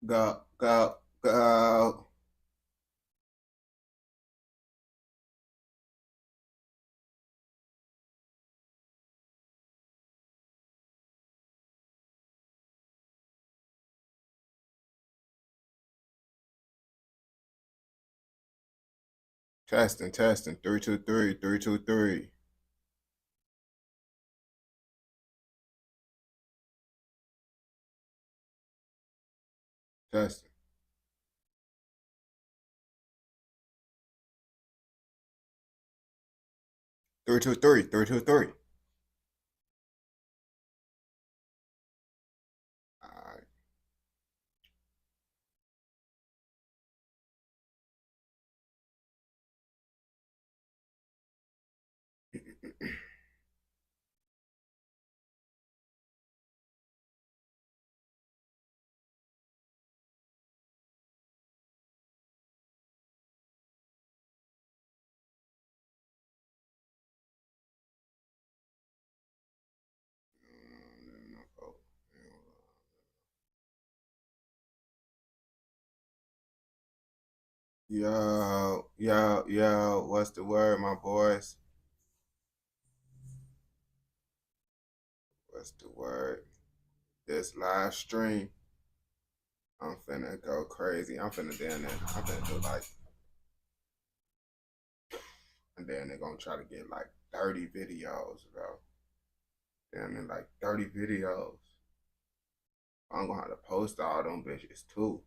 Go, go, go. Testing, testing. 323, 323. Testing. 323, 323. All right. Yo, yo, yo, what's the word, my boys? What's the word? This live stream, I'm finna go crazy. I'm finna down there. I'm finna do like, and then they're gonna try to get like 30 videos, bro. Damn, in like 30 videos. I'm gonna have to post all them bitches too.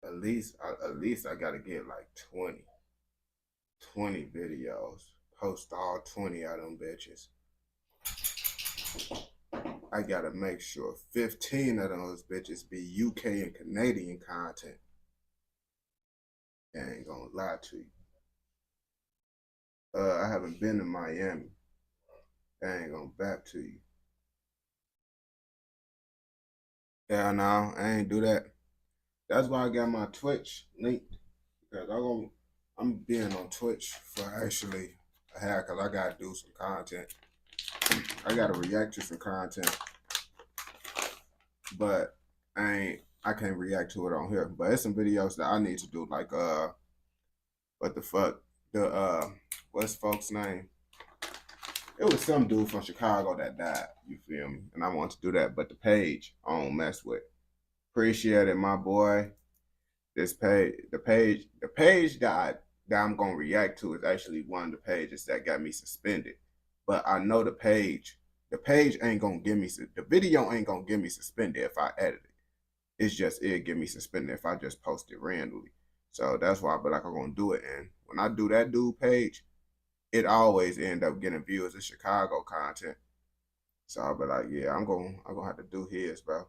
At least I gotta get like 20 videos. Post all 20 of them bitches. I gotta make sure 15 of those bitches be UK and Canadian content. I ain't gonna lie to you. I haven't been to Miami. I ain't gonna back to you. Yeah, no, I ain't do that. That's why I got my Twitch linked because I'm being on Twitch for actually a hack because I gotta do some content. I gotta react to some content, but I can't react to it on here. But it's some videos that I need to do, like what the fuck? The what's folks' name? It was some dude from Chicago that died, you feel me? And I want to do that, but the page I don't mess with. Appreciate it, my boy. This the page that I'm gonna react to is actually one of the pages that got me suspended. But I know the page ain't gonna give me the video ain't gonna get me suspended if I edit it. It's just it get me suspended if I just post it randomly. So that's why I be like I'm gonna do it. And when I do that dude page, it always end up getting views of Chicago content. So I'll be like, yeah, I'm gonna have to do his, bro.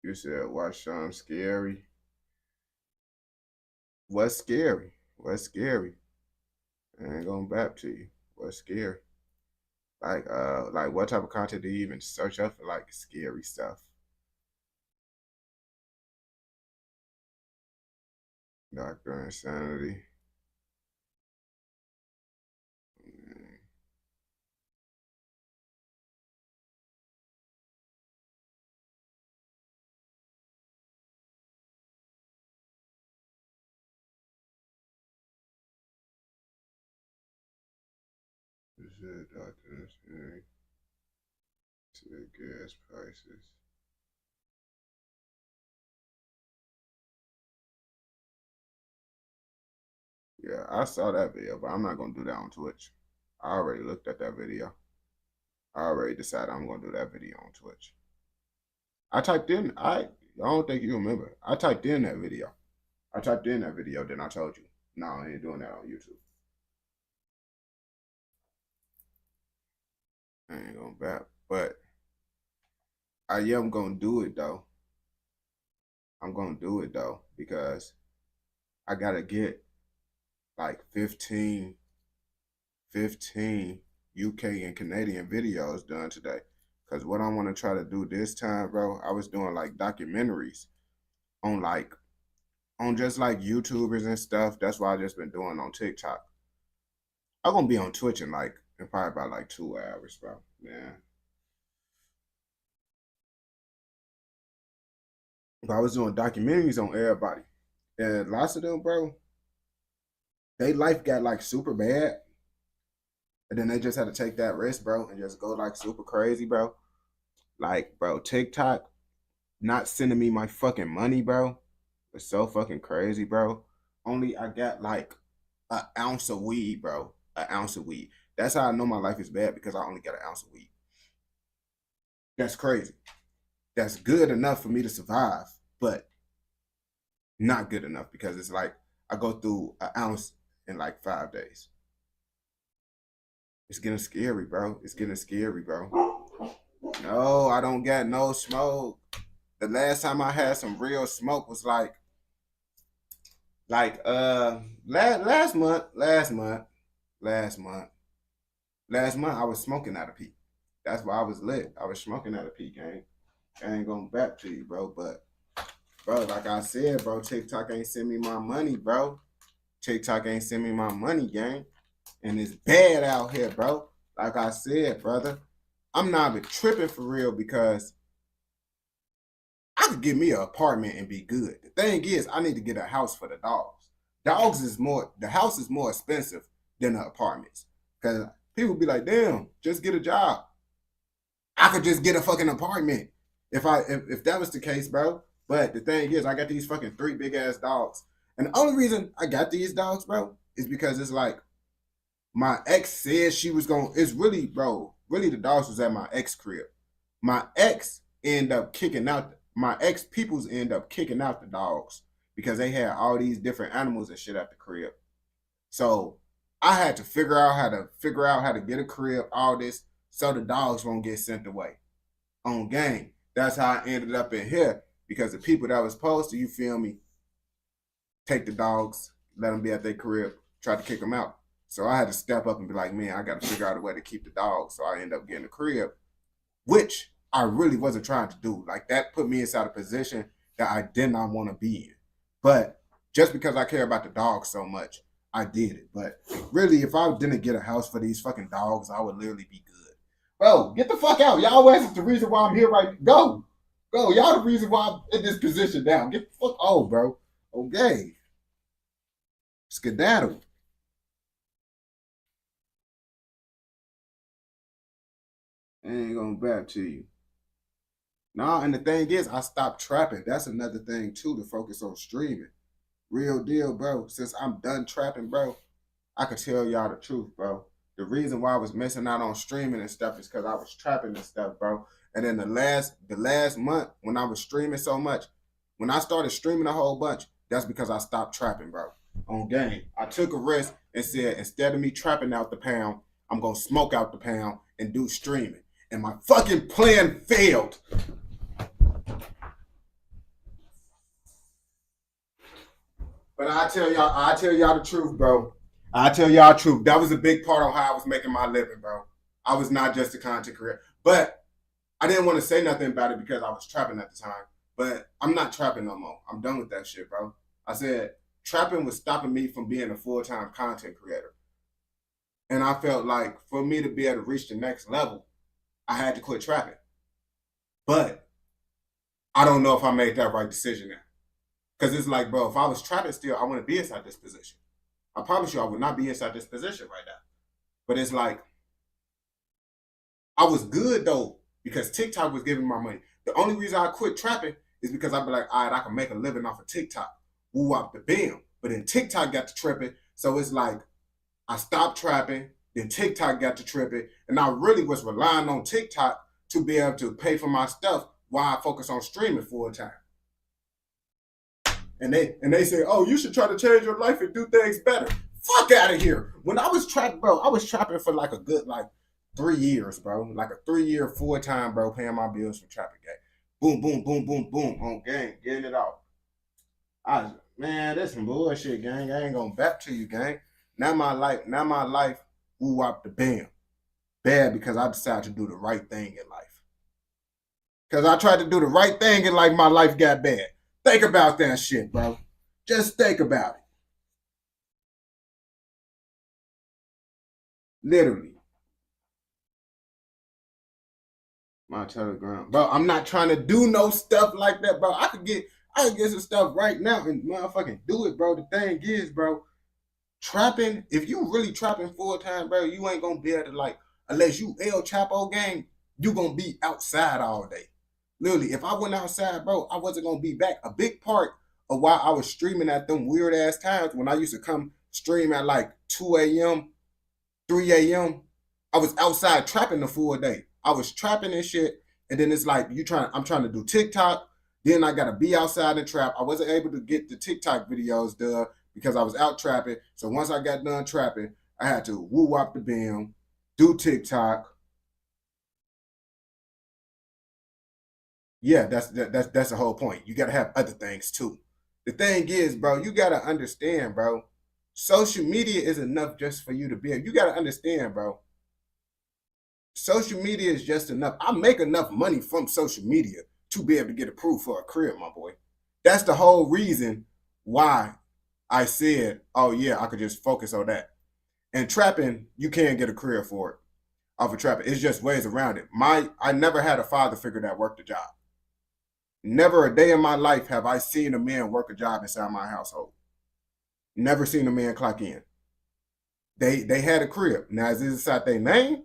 You said watch Sean scary. What's scary? What's scary? I ain't gonna back to you. What's scary? Like what type of content do you even search up for like scary stuff? Doctor Insanity. Mm, this is Doctor Insanity. Said gas prices. Yeah, I saw that video, but I'm not gonna do that on Twitch. I already looked at that video. I already decided I'm gonna do that video on Twitch. I don't think you remember. I typed in that video. I typed in that video, then I told you. No, I ain't doing that on YouTube. I ain't gonna back. But I am gonna do it though. I'm gonna do it though because I gotta get like 15 UK and Canadian videos done today. Cause what I want to try to do this time, bro, I was doing like documentaries on like on just like YouTubers and stuff. That's what I just been doing on TikTok. I'm gonna be on Twitch in probably about like 2 hours, bro. Yeah. But I was doing documentaries on everybody. And lots of them, bro, they life got like super bad. And then they just had to take that risk, bro, and just go like super crazy, bro. Like, bro, TikTok not sending me my fucking money, bro. It's so fucking crazy, bro. Only I got like an ounce of weed, bro. An ounce of weed. That's how I know my life is bad because I only got an ounce of weed. That's crazy. That's good enough for me to survive, but not good enough because it's like I go through an ounce in like 5 days. It's getting scary, bro. It's getting scary, bro. No, I don't got no smoke. The last time I had some real smoke was last month I was smoking out of peak. That's why I was lit. I was smoking out of peak, gang. I ain't going back to you, bro. But bro, like I said, bro, TikTok ain't send me my money, bro. TikTok ain't send me my money, gang. And it's bad out here, bro. Like I said, brother, I'm not even tripping for real because I could get me an apartment and be good. The thing is, I need to get a house for the dogs. The house is more expensive than the apartments. Cause people be like, damn, just get a job. I could just get a fucking apartment if that was the case, bro. But the thing is, I got these fucking 3 big ass dogs. And the only reason I got these dogs, bro, is because it's like my ex said she was going. It's really, bro, really the dogs was at my ex crib. My ex end up kicking out. My ex peoples end up kicking out the dogs because they had all these different animals and shit at the crib. So I had to figure out how to get a crib, all this, so the dogs won't get sent away on game. That's how I ended up in here because the people that was supposed to, you feel me, take the dogs, let them be at their crib, try to kick them out. So I had to step up and be like, man, I got to figure out a way to keep the dogs. So I ended up getting a crib, which I really wasn't trying to do. Like that put me inside a position that I did not want to be in. But just because I care about the dogs so much, I did it. But really, if I didn't get a house for these fucking dogs, I would literally be good. Bro, get the fuck out. Y'all is the reason why I'm here right now. Go. Go. Y'all the reason why I'm in this position now. Get the fuck out, bro. Okay. Skedaddle. I ain't gonna back to you. Nah, and the thing is, I stopped trapping. That's another thing too, to focus on streaming. Real deal, bro. Since I'm done trapping, bro, I could tell y'all the truth, bro. The reason why I was missing out on streaming and stuff is because I was trapping and stuff, bro. And then the last month when I was streaming so much, when I started streaming a whole bunch, that's because I stopped trapping, bro. On game, I took a risk and said instead of me trapping out the pound, I'm gonna smoke out the pound and do streaming. And my fucking plan failed. But I tell y'all the truth, bro. I tell y'all the truth. That was a big part of how I was making my living, bro. I was not just a content creator. But I didn't want to say nothing about it because I was trapping at the time. But I'm not trapping no more. I'm done with that shit, bro. I said trapping was stopping me from being a full-time content creator. And I felt like for me to be able to reach the next level, I had to quit trapping. But I don't know if I made that right decision now. Because it's like, bro, if I was trapping still, I want to be inside this position. I promise you, I would not be inside this position right now. But it's like, I was good though, because TikTok was giving me my money. The only reason I quit trapping is because I'd be like, all right, I can make a living off of TikTok. Woo up the bam. But then TikTok got to tripping. So it's like, I stopped trapping, then TikTok got to tripping. And I really was relying on TikTok to be able to pay for my stuff while I focus on streaming full time. And they say, oh, you should try to change your life and do things better. Fuck out of here. When I was trapping, bro, I was trapping for like a good 3 years, bro. Like a 3 year full time, bro, paying my bills from trapping gang. Boom, boom, boom, boom, boom on gang, getting it off. Man, that's some bullshit, gang. I ain't gonna back to you, gang. Now my life, woo up the bam. Bad because I decided to do the right thing in life. Because I tried to do the right thing in life, my life got bad. Think about that shit, bro. Just think about it. Literally. My Telegram, bro. I'm not trying to do no stuff like that, bro. I could get some stuff right now and motherfucking do it, bro. The thing is, bro, trapping. If you really trapping full time, bro, you ain't gonna be able to like unless you El Chapo gang. You gonna be outside all day. Literally, if I went outside, bro, I wasn't gonna be back. A big part of why I was streaming at them weird ass times when I used to come stream at like 2 a.m., 3 a.m. I was outside trapping the full day. I was trapping and shit. And then it's like I'm trying to do TikTok. Then I gotta be outside and trap. I wasn't able to get the TikTok videos done because I was out trapping. So once I got done trapping, I had to woo wop the bam, do TikTok. Yeah, that's the whole point. You gotta have other things too. The thing is, bro, you gotta understand, bro. Social media is enough just for you to be. You gotta understand, bro. Social media is just enough. I make enough money from social media to be able to get approved for a crib, my boy. That's the whole reason why I said, oh yeah, I could just focus on that. And trapping, you can get a career for it off of trapping. It's just ways around it. I never had a father figure that worked a job. Never a day in my life have I seen a man work a job inside my household. Never seen a man clock in. They had a crib. Now is this inside their name?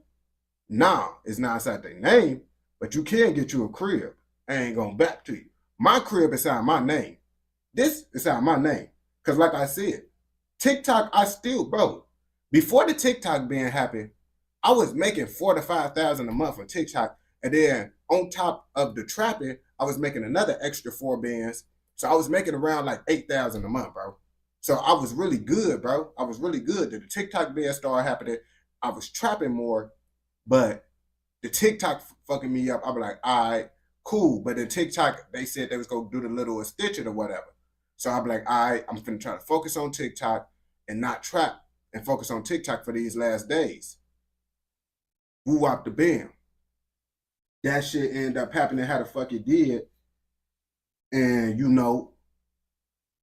Nah, it's not inside their name, but you can get you a crib. I ain't gonna back to you. My crib is inside my name. This is inside my name. Cause like I said, TikTok, I still, bro. Before the TikTok ban happened, I was making 4 to 5 thousand a month on TikTok, and then on top of the trapping, I was making another extra 4 bands. So I was making around like 8,000 a month, bro. So I was really good, bro. I was really good. Did the TikTok ban started happening? I was trapping more, but the TikTok fucking me up. I was like, all right, cool. But then TikTok, they said they was gonna do the little stitching or whatever. So I'm like, all right, I'm gonna try to focus on TikTok and not trap and focus on TikTok for these last days. Woo wop the bam. That shit ended up happening how the fuck it did. And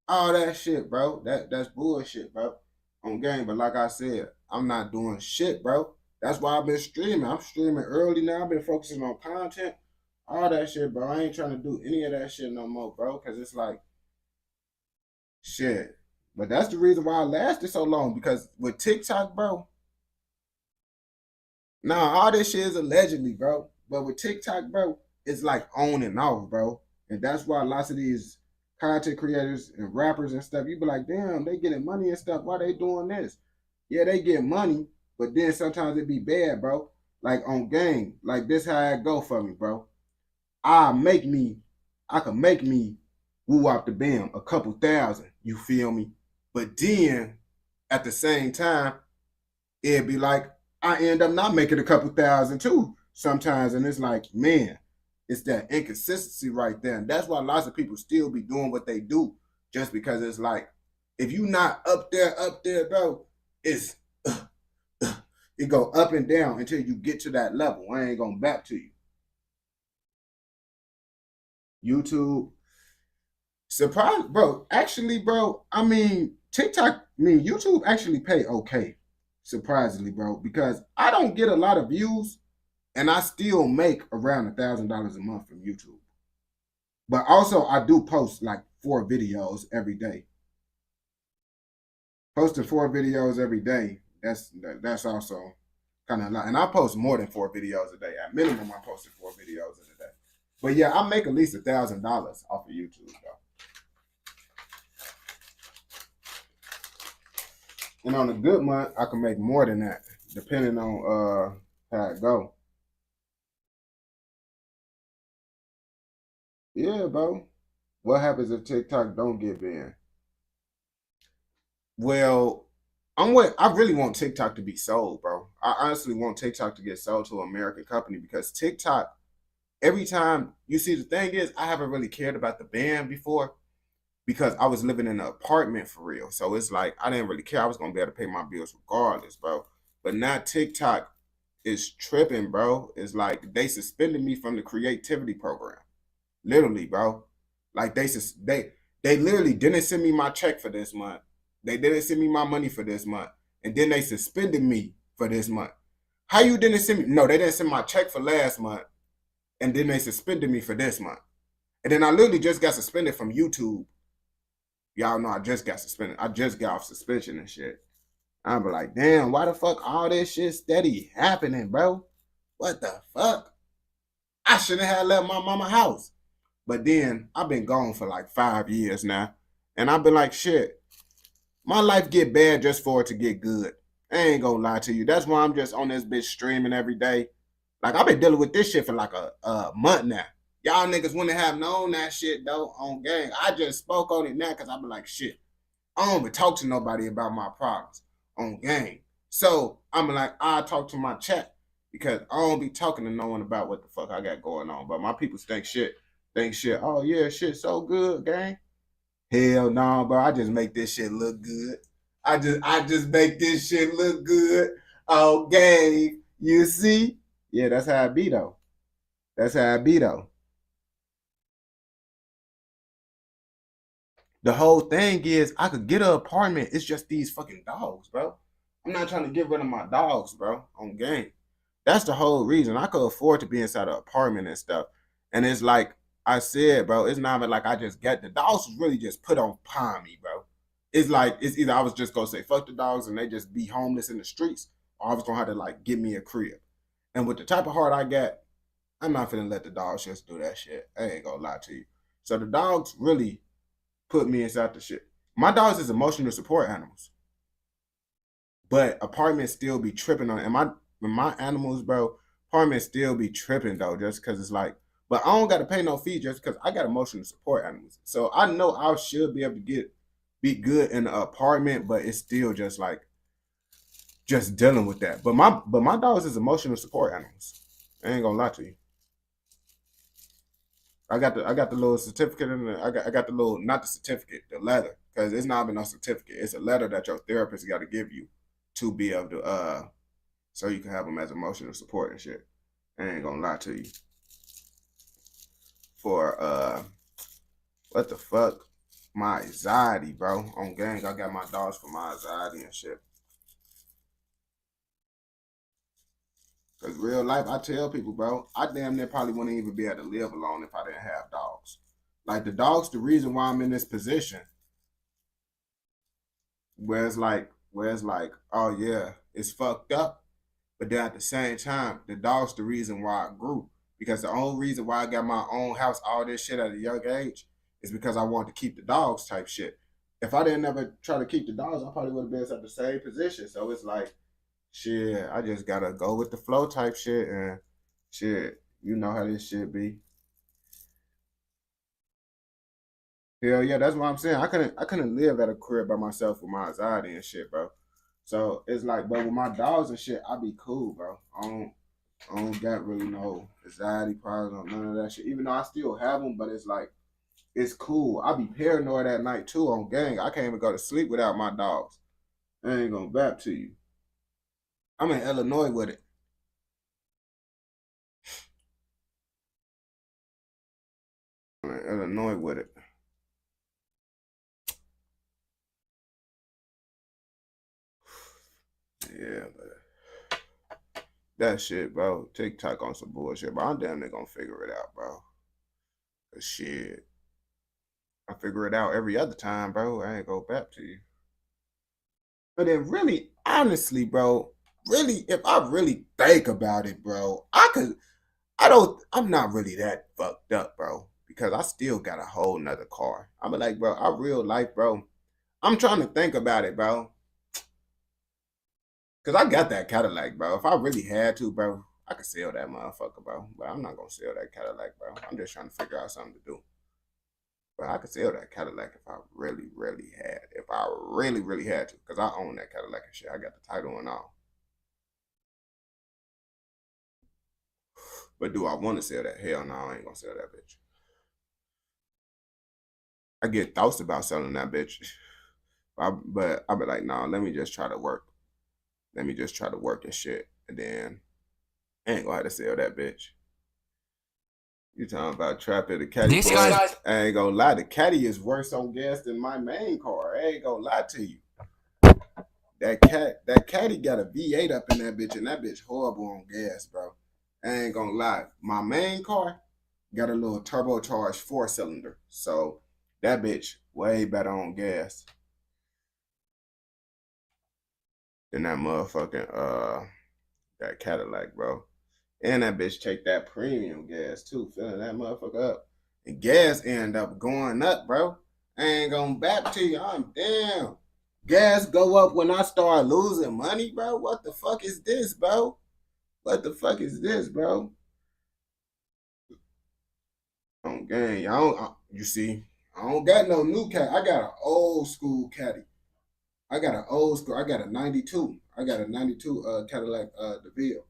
all that shit, bro. That's bullshit, bro. On game. But like I said, I'm not doing shit, bro. That's why I've been streaming. I'm streaming early now. I've been focusing on content. All that shit, bro. I ain't trying to do any of that shit no more, bro. Cause it's like shit. But that's the reason why I lasted so long. Because with TikTok, bro, nah, all this shit is allegedly, bro. But with TikTok, bro, it's like on and off, bro. And that's why lots of these content creators and rappers and stuff, you be like, damn, they getting money and stuff. Why they doing this? Yeah, they get money, but then sometimes it be bad, bro. Like on game, like this how it go for me, bro. I make me, I can make me woo out the bam a couple thousand. You feel me? But then at the same time, it'd be like I end up not making a couple thousand too sometimes, and it's like, man, it's that inconsistency right there, and that's why lots of people still be doing what they do, just because it's like, if you not up there, bro, it's it go up and down until you get to that level. I ain't gonna back to you. YouTube, surprise, bro. Actually, bro, I mean TikTok, I mean YouTube actually pay okay, surprisingly, bro, because I don't get a lot of views and I still make around $1,000 a month from YouTube. But also, I do post like 4 videos every day. Posting 4 videos every day, that's also kind of a lot. And I post more than 4 videos a day. At minimum, I posted 4 videos in a day. But yeah, I make at least $1,000 off of YouTube, though. And on a good month, I can make more than that, depending on how it go. Yeah, bro. What happens if TikTok don't get banned? Well, I really want TikTok to be sold, bro. I honestly want TikTok to get sold to an American company because TikTok, every time you see the thing is, I haven't really cared about the ban before because I was living in an apartment for real. So it's like I didn't really care. I was gonna be able to pay my bills regardless, bro. But now TikTok is tripping, bro. It's like they suspended me from the creativity program. Literally, bro. Like they literally didn't send me my check for this month. They didn't send me my money for this month. And then they suspended me for this month. How you didn't send me? No, they didn't send my check for last month. and then they suspended me for this month. And then I literally just got suspended from YouTube. Y'all know I just got suspended. I just got off suspension and shit. I'm like, damn, why the fuck all this shit steady happening, bro? What the fuck? I shouldn't have left my mama house. But then I've been gone for like 5 years now. And I've been like, shit, my life get bad just for it to get good. I ain't gonna lie to you. That's why I'm just on this bitch streaming every day. Like, I've been dealing with this shit for like a month now. Y'all niggas wouldn't have known that shit though on gang. I just spoke on it now because I be like, shit, I don't even talk to nobody about my problems on gang. So I'm like, I talk to my chat because I don't be talking to no one about what the fuck I got going on. But my people think shit. Oh yeah, shit so good, gang. Hell no, bro. I just make this shit look good. I just make this shit look good. Oh, gang. You see? Yeah, that's how it be though. That's how it be though. The whole thing is I could get an apartment. It's just these fucking dogs, bro. I'm not trying to get rid of my dogs, bro, on game. That's the whole reason. I could afford to be inside an apartment and stuff. And it's like I said, bro, it's not even like I just get the dogs was really just put on upon me, bro. It's like it's either I was just gonna say fuck the dogs and they just be homeless in the streets, or I was gonna have to like get me a crib. And with the type of heart I got, I'm not finna let the dogs just do that shit. I ain't gonna lie to you. So the dogs really put me inside the shit. My dogs is emotional support animals, but apartments still be tripping on. And my animals, bro, apartments still be tripping though, just because it's like. But I don't got to pay no fee just because I got emotional support animals. So I know I should be able to be good in an apartment, but it's still just like just dealing with that. But my dogs is emotional support animals. I ain't gonna lie to you. I got the little certificate in the I got the little not the certificate, the letter. Because it's not even a certificate. It's a letter that your therapist got to give you to be able to so you can have them as emotional support and shit. I ain't gonna lie to you. For what the fuck? My anxiety, bro. On gang, I got my dogs for my anxiety and shit. Cause real life, I tell people, bro, I damn near probably wouldn't even be able to live alone if I didn't have dogs. Like the dogs, the reason why I'm in this position, where it's like, oh yeah, it's fucked up. But then at the same time, the dog's the reason why I grew. Because the only reason why I got my own house, all this shit at a young age, is because I wanted to keep the dogs type shit. If I didn't ever try to keep the dogs, I probably would have been at the same position. So it's like, shit, I just gotta go with the flow type shit and shit, you know how this shit be. Hell yeah, that's what I'm saying. I couldn't live at a crib by myself with my anxiety and shit, bro. So it's like, but with my dogs and shit, I be cool, bro. I don't got really no anxiety problems or none of that shit. Even though I still have them, but it's like it's cool. I be paranoid at night too on gang. I can't even go to sleep without my dogs. I ain't gonna bap to you. I'm in Illinois with it. I'm in Illinois with it. Yeah, but that shit, bro. TikTok on some bullshit, but I'm damn near gonna figure it out, bro. 'Cause shit, I figure it out every other time, bro. I ain't go back to you. But then, really, honestly, bro, really, if I really think about it, bro, I could. I don't. I'm not really that fucked up, bro, because I still got a whole nother car. I'm like, bro, I real life, bro. I'm trying to think about it, bro, because I got that Cadillac, bro. If I really had to, bro, I could sell that motherfucker, bro. But I'm not gonna sell that Cadillac, bro. I'm just trying to figure out something to do. But I could sell that Cadillac if I really, really had. If I really, really had to, because I own that Cadillac and shit. I got the title and all. But do I want to sell that? Hell no, I ain't gonna sell that bitch. I get thoughts about selling that bitch. But I be like, nah, let me just try to work. Let me just try to work and shit. And then I ain't gonna have to sell that bitch. You talking about trapping the caddy? This guy's. I ain't gonna lie, the caddy is worse on gas than my main car. I ain't gonna lie to you. That caddy got a V8 up in that bitch, and that bitch horrible on gas, bro. I ain't gonna lie. My main car got a little turbocharged 4-cylinder. So that bitch way better on gas than that motherfucking that Cadillac, bro. And that bitch take that premium gas too, filling that motherfucker up. And gas end up going up, bro. I ain't gonna back to you. I'm damn. Gas go up when I start losing money, bro. What the fuck is this, bro? What the fuck is this, bro? On gang, you see, I don't got no new cat. I got an old school caddy. I got an old school. I got a 92. I got a 92 Cadillac DeVille.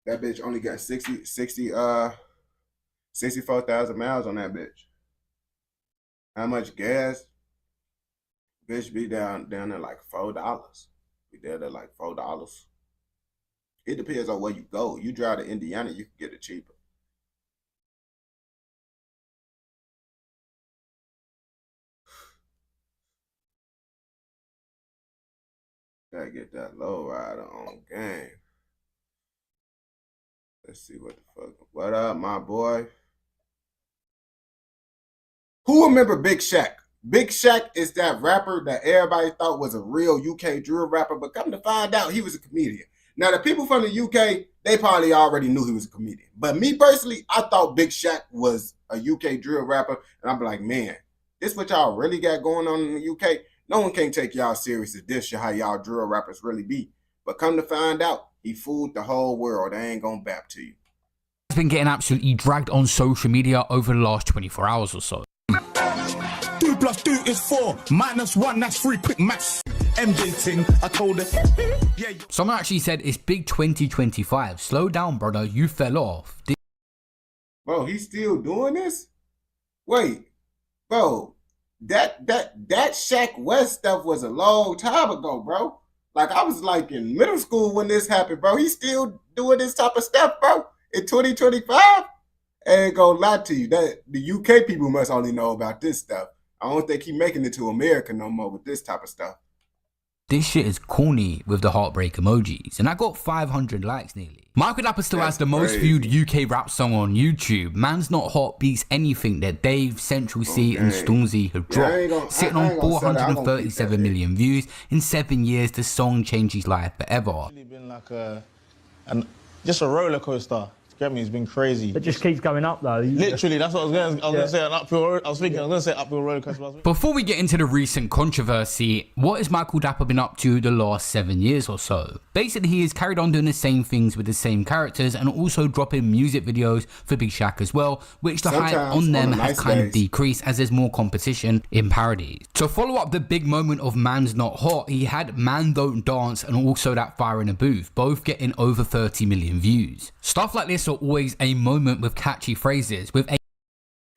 That bitch only got 64,000 miles on that bitch. How much gas? Bitch be down there like $4. Be there at like $4. It depends on where you go. You drive to Indiana, you can get it cheaper. Gotta get that low rider on game. Let's see what the fuck. What up, my boy? Who remember Big Shaq? Big Shaq is that rapper that everybody thought was a real UK drill rapper, but come to find out, he was a comedian. Now, the people from the UK, they probably already knew he was a comedian. But me personally, I thought Big Shaq was a UK drill rapper, and I'm like, man, this what y'all really got going on in the UK? No one can take y'all serious as this shit, how y'all drill rappers really be. But come to find out, he fooled the whole world. I ain't gonna bap to you. It's been getting absolutely dragged on social media over the last 24 hours or so. 2 + 2 is 4, -1, that's 3, quick maths. MJ ting, I told her. Yeah. Someone actually said it's big 2025. Slow down, brother. You fell off. Bro, he's still doing this? Wait, bro, that Shaq West stuff was a long time ago, bro. Like, I was like in middle school when this happened, bro. He's still doing this type of stuff, bro, in 2025? I ain't gonna lie to you. That the UK people must only know about this stuff. I don't think he's making it to America no more with this type of stuff. This shit is corny with the heartbreak emojis, and I got 500 likes nearly. Michael Dapper still has the most viewed UK rap song on YouTube. Man's Not Hot beats anything that Dave, Central C, and Stormzy have dropped, sitting on 437 million views. In 7 years, the song changed his life forever. It's been like just a roller coaster. Get me? It's been crazy. It just keeps going up though. Literally, that's what I was going to say. An uphill. I was going to say uphill roller coaster. Before we get into the recent controversy, what has Michael Dapper been up to the last 7 years or so? Basically, he has carried on doing the same things with the same characters and also dropping music videos for Big Shaq as well, which the hype on them has kind of decreased as there's more competition in parodies. To follow up the big moment of Man's Not Hot, he had Man Don't Dance and also that Fire in a Booth, both getting over 30 million views. Stuff like this are always a moment with catchy phrases with a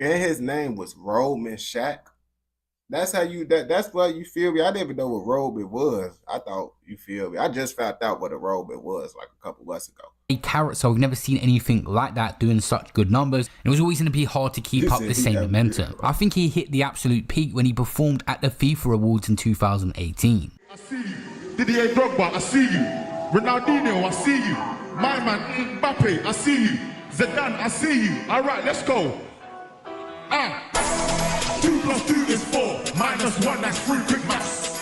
and his name was Roman Shaq. That's how you that's what you feel me. I didn't even know what robe it was. I thought, you feel me. I just found out what a robe it was like a couple months ago. A character, we've never seen anything like that doing such good numbers. It was always going to be hard to keep up the same momentum. I think he hit the absolute peak when he performed at the FIFA Awards in 2018. I see you. Didier Drogba, I see you. Ronaldinho, I see you. My man, Mbappe, I see you. Zidane, I see you. All right, let's go. 2 + 2 is 4, -1, that's 3, quick maths.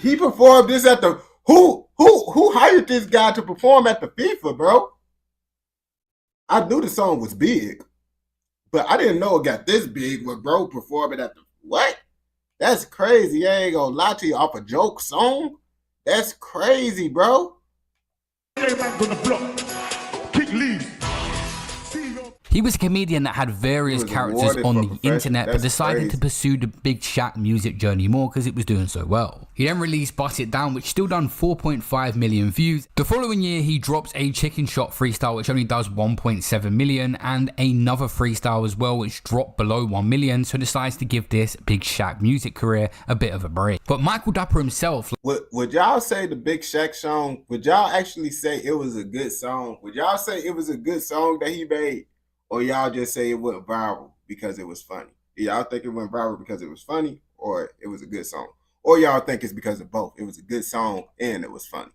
He performed this at the who hired this guy to perform at the FIFA, bro? I knew the song was big, but I didn't know it got this big with bro performing at the what? That's crazy. I ain't gonna lie to you, off a joke song. That's crazy, bro. He was a comedian that had various characters on the internet, but decided to pursue the Big Shaq music journey more because it was doing so well. He then released Bust It Down, which still done 4.5 million views. The following year, he drops a Chicken Shot freestyle, which only does 1.7 million, and another freestyle as well, which dropped below 1 million, so decides to give this Big Shaq music career a bit of a break. But Michael Dapper himself... Would y'all say the Big Shaq song, would y'all actually say it was a good song? Would y'all say it was a good song that he made? Or y'all just say it went viral because it was funny? Do y'all think it went viral because it was funny? or it was a good song? Or y'all think it's because of both? It was a good song and it was funny.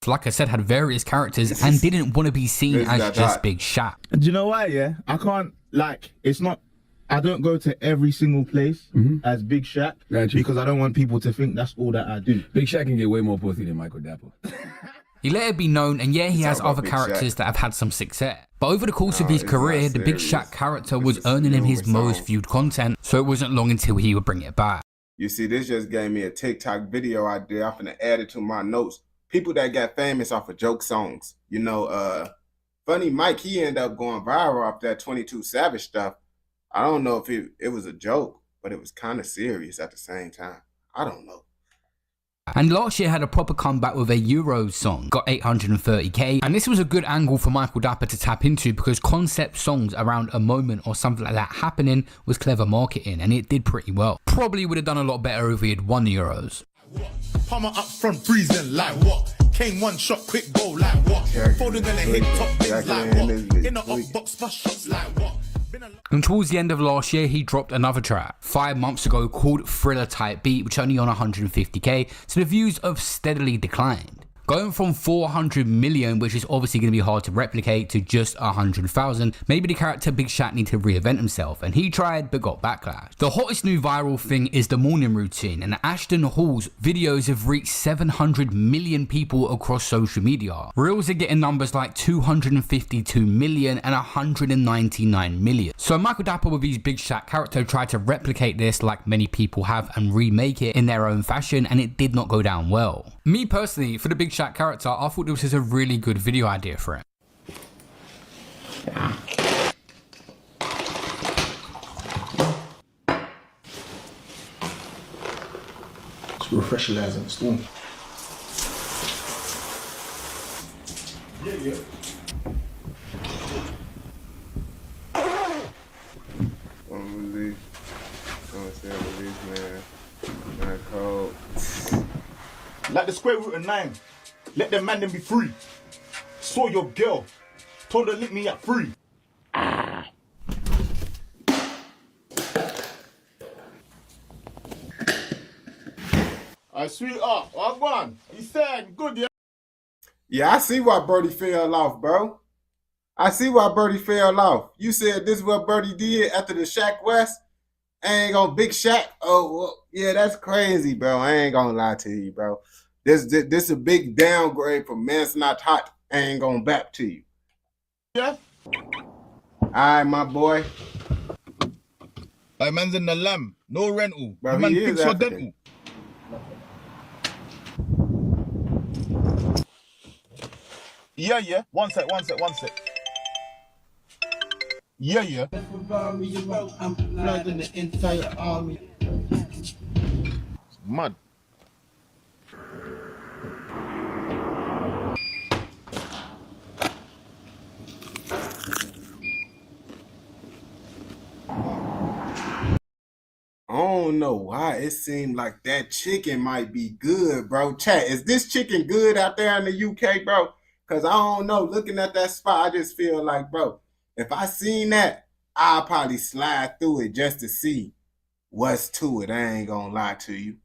Like I said, had various characters and didn't want to be seen as just Big Shaq. Do you know why, yeah? I can't, like, it's not, I don't go to every single place as Big Shaq because I don't want people to think that's all that I do. Big Shaq can get way more pussy than Michael Dapper. He let it be known, and yeah, he has other characters that have had some success. But over the course of his career, the Big Shaq character was earning him his most viewed content, so it wasn't long until he would bring it back. You see, this just gave me a TikTok video idea. I'm finna add it to my notes. People that got famous off of joke songs. You know, Funny Mike, he ended up going viral off that 22 Savage stuff. I don't know if it was a joke, but it was kind of serious at the same time. I don't know. And last year had a proper comeback with a Euros song, got 830k, and this was a good angle for Michael Dapper to tap into because concept songs around a moment or something like that happening was clever marketing, and it did pretty well. Probably would have done a lot better if he had won the Euros. Palmer up front freezing like what? Came one shot, quick goal like what? Folding in a hit top things like what? In a up box for shots like what? And towards the end of last year, he dropped another track 5 months ago called Thriller Type Beat, which only on 150k, so the views have steadily declined. Going from 400 million, which is obviously going to be hard to replicate, to just 100,000, maybe the character Big Shaq need to reinvent himself, and he tried but got backlash. The hottest new viral thing is the morning routine, and Ashton Hall's videos have reached 700 million people across social media. Reels are getting numbers like 252 million and 199 million. So Michael Dapper with his Big Shaq character tried to replicate this like many people have and remake it in their own fashion, and it did not go down well. Me personally, for the Big Shaq character, I thought this was a really good video idea for him. It's refreshing storm. Yeah. Man, cold. Like the square root of 9. Let the man then be free. Saw your girl. Told her lick me at 3. Sweetheart, I'm on. He said, good, yeah? Yeah, I see why Birdie fell off, bro. I see why Birdie fell off. You said this is what Birdie did after the Shaq West? I ain't gonna Big Shaq. Oh, well, yeah, that's crazy, bro. I ain't gonna lie to you, bro. This a big downgrade from Man's Not Hot. I ain't gonna back to you. Yeah? All right, my boy. Like man's in the lamb. No rental. Bro, man he is fix your African. dental. Yeah. One sec. Yeah. I'm flooding the entire army. Mud. I don't know why it seemed like that chicken might be good, bro. Chat, is this chicken good out there in the UK, bro? Because I don't know. Looking at that spot, I just feel like, bro, if I seen that, I'll probably slide through it just to see what's to it. I ain't gonna lie to you.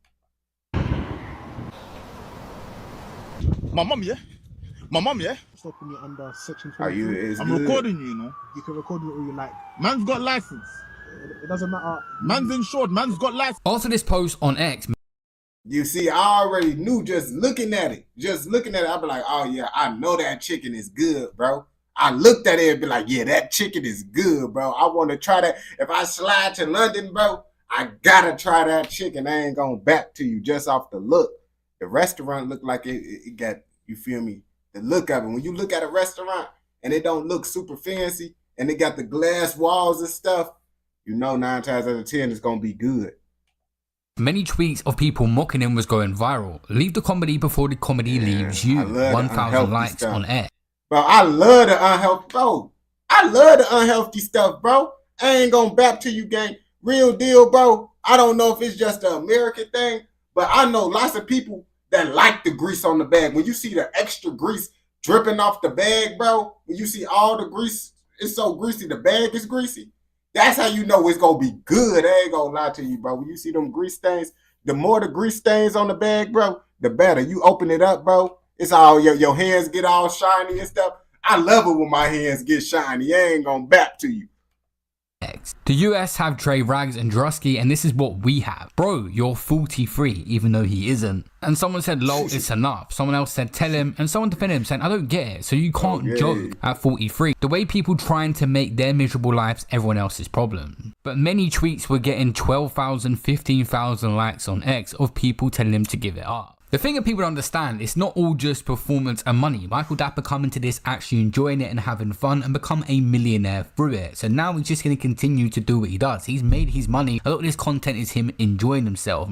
My mum, yeah? Stopping you under section Are 23. you? I'm recording you, you know. You can record me all you like. Man's got license. It doesn't matter. Man's insured. Man's got license. After this post on X, You see, I already knew just looking at it. I'd be like, oh yeah, I know that chicken is good, bro. I looked at it and be like, yeah, that chicken is good, bro. I want to try that. If I slide to London, bro, I gotta try that chicken. I ain't gonna back to you just off the look. The restaurant looked like it got, you feel me, the look of it. When you look at a restaurant and it don't look super fancy and it got the glass walls and stuff, you know 9 times out of 10 it's gonna be good. many tweets of people mocking him was going viral. Leave the comedy before the comedy leaves you. 1,000 likes stuff on X. Bro, I love the unhealthy, bro. I love the unhealthy stuff, bro. I ain't gonna back to you, gang. Real deal, bro. I don't know if it's just an American thing, but I know lots of people that like the grease on the bag. When you see the extra grease dripping off the bag, bro, when you see all the grease, it's so greasy, the bag is greasy. That's how you know it's gonna be good. I ain't gonna lie to you, bro. When you see them grease stains, the more the grease stains on the bag, bro, the better. You open it up, bro. It's all your hands get all shiny and stuff. I love it when my hands get shiny. I ain't gonna back to you. The US have Dre, Rags and Drusky, and this is what we have. Bro, you're 43, even though he isn't. And someone said, lol, it's enough. Someone else said, tell him. And someone defended him saying, I don't get it. So you can't joke at 43. The way people trying to make their miserable lives everyone else's problem. But many tweets were getting 12,000, 15,000 likes on X of people telling him to give it up. The thing that people don't understand, it's not all just performance and money. Michael Dapper come into this actually enjoying it and having fun and become a millionaire through it. So now he's just going to continue to do what he does. He's made his money. A lot of this content is him enjoying himself.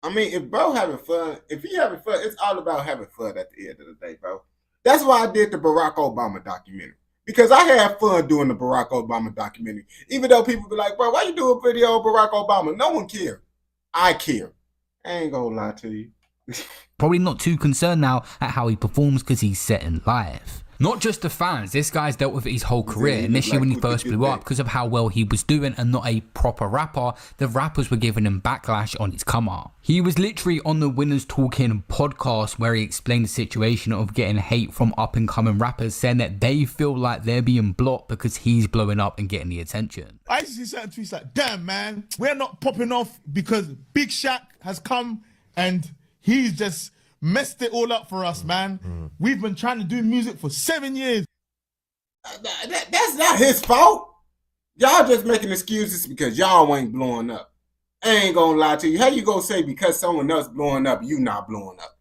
I mean, if bro having fun, if he having fun, it's all about having fun at the end of the day, bro. That's why I did the Barack Obama documentary. Because I had fun doing the Barack Obama documentary. Even though people be like, bro, why you do a video of Barack Obama? No one care. I care. I ain't gonna lie to you. Probably not too concerned now at how he performs because he's set in life. Not just the fans, this guy's dealt with it his whole career. Initially when he first blew up because of how well he was doing and not a proper rapper, the rappers were giving him backlash on his come up. He was literally on the Winners Talking podcast where he explained the situation of getting hate from up and coming rappers saying that they feel like they're being blocked because he's blowing up and getting the attention. I used to see certain tweets like, damn man, we're not popping off because Big Shaq has come and he's just messed it all up for us, man. We've been trying to do music for 7 years. That's not his fault. Y'all just making excuses because y'all ain't blowing up. I ain't gonna lie to you. How you gonna say because someone else blowing up, you not blowing up?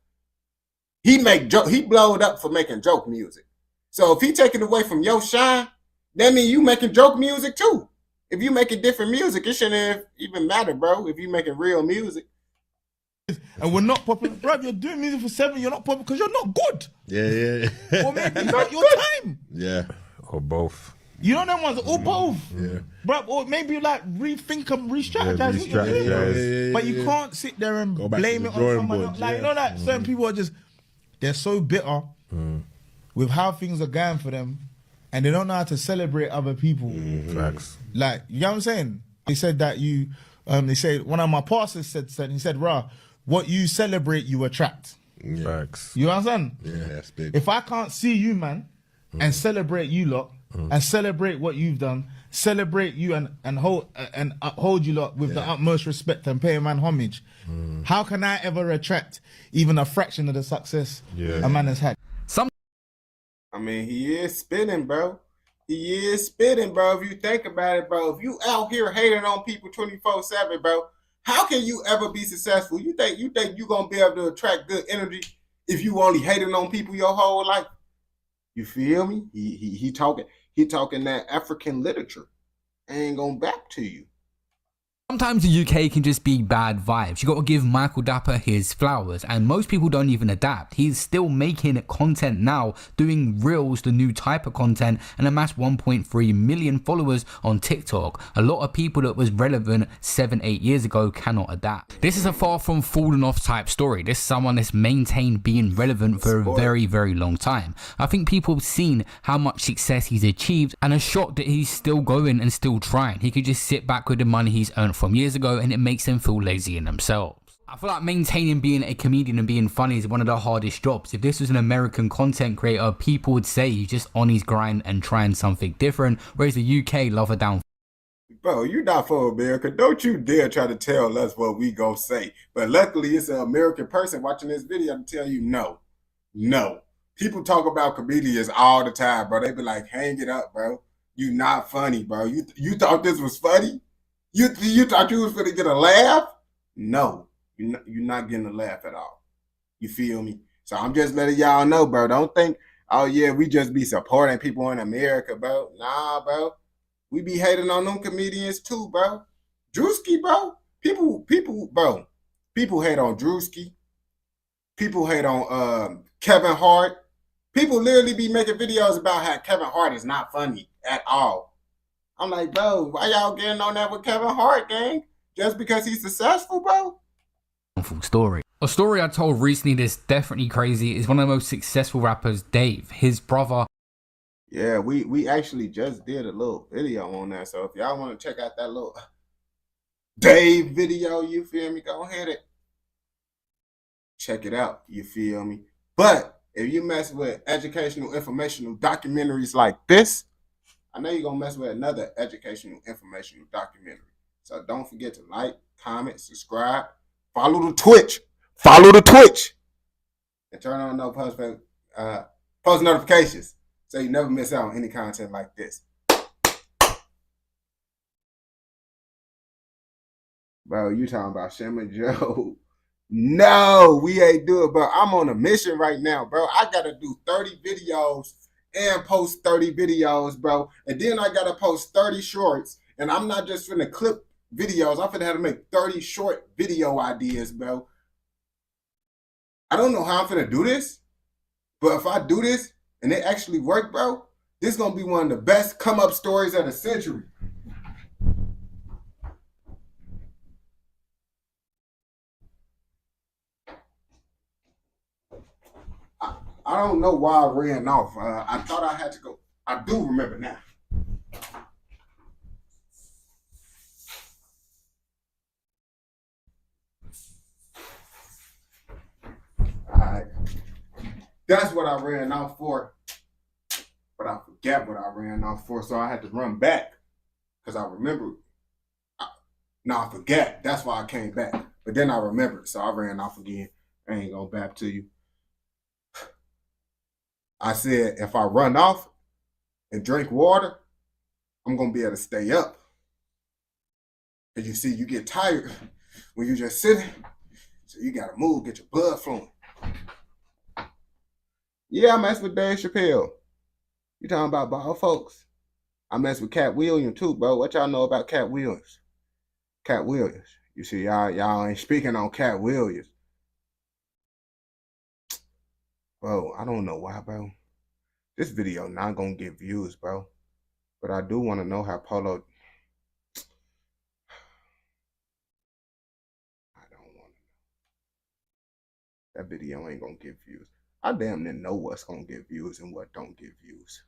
He blowed up for making joke music. So if he taking away from your shine, that means you making joke music too. If you making different music, it shouldn't even matter, bro. If you making real music. And we're not popping, bro. You're doing music for 7, you're not popping because you're not good. Yeah. Or maybe it's not your time. Yeah. Or both. You know them ones, or both. Yeah. Bro, or maybe like rethink and re-strategize. what you're doing. But you can't sit there and blame it on someone else. Like, you know that certain people are just, they're so bitter with how things are going for them and they don't know how to celebrate other people. Facts. Like, you know what I'm saying? They said that they said, one of my pastors said, he said, rah, what you celebrate, you attract. Facts. You understand? Yeah, that's big. If I can't see you, man, and celebrate you lot, and celebrate what you've done, celebrate you and uphold you lot with the utmost respect and pay a man homage, how can I ever attract even a fraction of the success a man has had? I mean, he is spitting, bro. He is spitting, bro. If you think about it, bro, if you out here hating on people 24/7, bro, how can you ever be successful? You think you're gonna be able to attract good energy if you only hating on people your whole life? You feel me? He talking that African literature. I ain't gonna back to you. Sometimes the UK can just be bad vibes. You got to give Michael Dapper his flowers, and most people don't even adapt. He's still making content now, doing reels, the new type of content, and amassed 1.3 million followers on TikTok. A lot of people that was relevant 7-8 years ago cannot adapt. This is a far from falling off type story. This is someone that's maintained being relevant for a very, very long time. I think people have seen how much success he's achieved and are shocked that he's still going and still trying. He could just sit back with the money he's earned from years ago and it makes them feel lazy in themselves. I feel like maintaining being a comedian and being funny is one of the hardest jobs. If this was an American content creator, people would say he's just on his grind and trying something different, whereas the UK love a down. Bro, you not for America. Don't you dare try to tell us what we gonna say. But luckily it's an American person watching this video to tell you no. People talk about comedians all the time, bro. They be like, hang it up, bro. You not funny, bro. You thought this was funny? You thought you was gonna get a laugh? No, you're not getting a laugh at all. You feel me? So I'm just letting y'all know, bro. Don't think, oh yeah, we just be supporting people in America, bro. Nah, bro. We be hating on them comedians too, bro. Drewski, bro. People hate on Drewski. People hate on Kevin Hart. People literally be making videos about how Kevin Hart is not funny at all. I'm like, bro, why y'all getting on that with Kevin Hart, gang? Just because he's successful, bro? Full story. A story I told recently that's definitely crazy is one of the most successful rappers, Dave. His brother Yeah, we actually just did a little video on that. So if y'all want to check out that little Dave video, you feel me? Go ahead and check it out. You feel me? But if you mess with educational, informational documentaries like this, I know you're gonna mess with another educational, informational documentary. So don't forget to like, comment, subscribe, follow the Twitch, and turn on post notifications so you never miss out on any content like this. Bro, you talking about Shimmer Joe? No, we ain't do it, bro. I'm on a mission right now, bro. I gotta do 30 videos and post 30 videos, bro. And then I gotta post 30 shorts. And I'm not just finna clip videos. I'm finna have to make 30 short video ideas, bro. I don't know how I'm finna do this, but if I do this and it actually work, bro, this is gonna be one of the best come up stories of the century. I don't know why I ran off. I thought I had to go. I do remember now. Alright. That's what I ran off for. But I forgot what I ran off for, so I had to run back. Because I remembered. I forgot. That's why I came back. But then I remembered, so I ran off again. I ain't gonna back to you. I said, if I run off and drink water, I'm going to be able to stay up. And you see, you get tired when you just sitting. So you got to move, get your blood flowing. Yeah, I mess with Dave Chappelle. You talking about bald folks? I mess with Cat Williams too, bro. What y'all know about Cat Williams? Cat Williams. You see, y'all ain't speaking on Cat Williams. Bro, I don't know why, bro. This video not gonna get views, bro. But I do want to know how Polo. I don't want to know. That video ain't gonna get views. I damn near know what's gonna get views and what don't get views.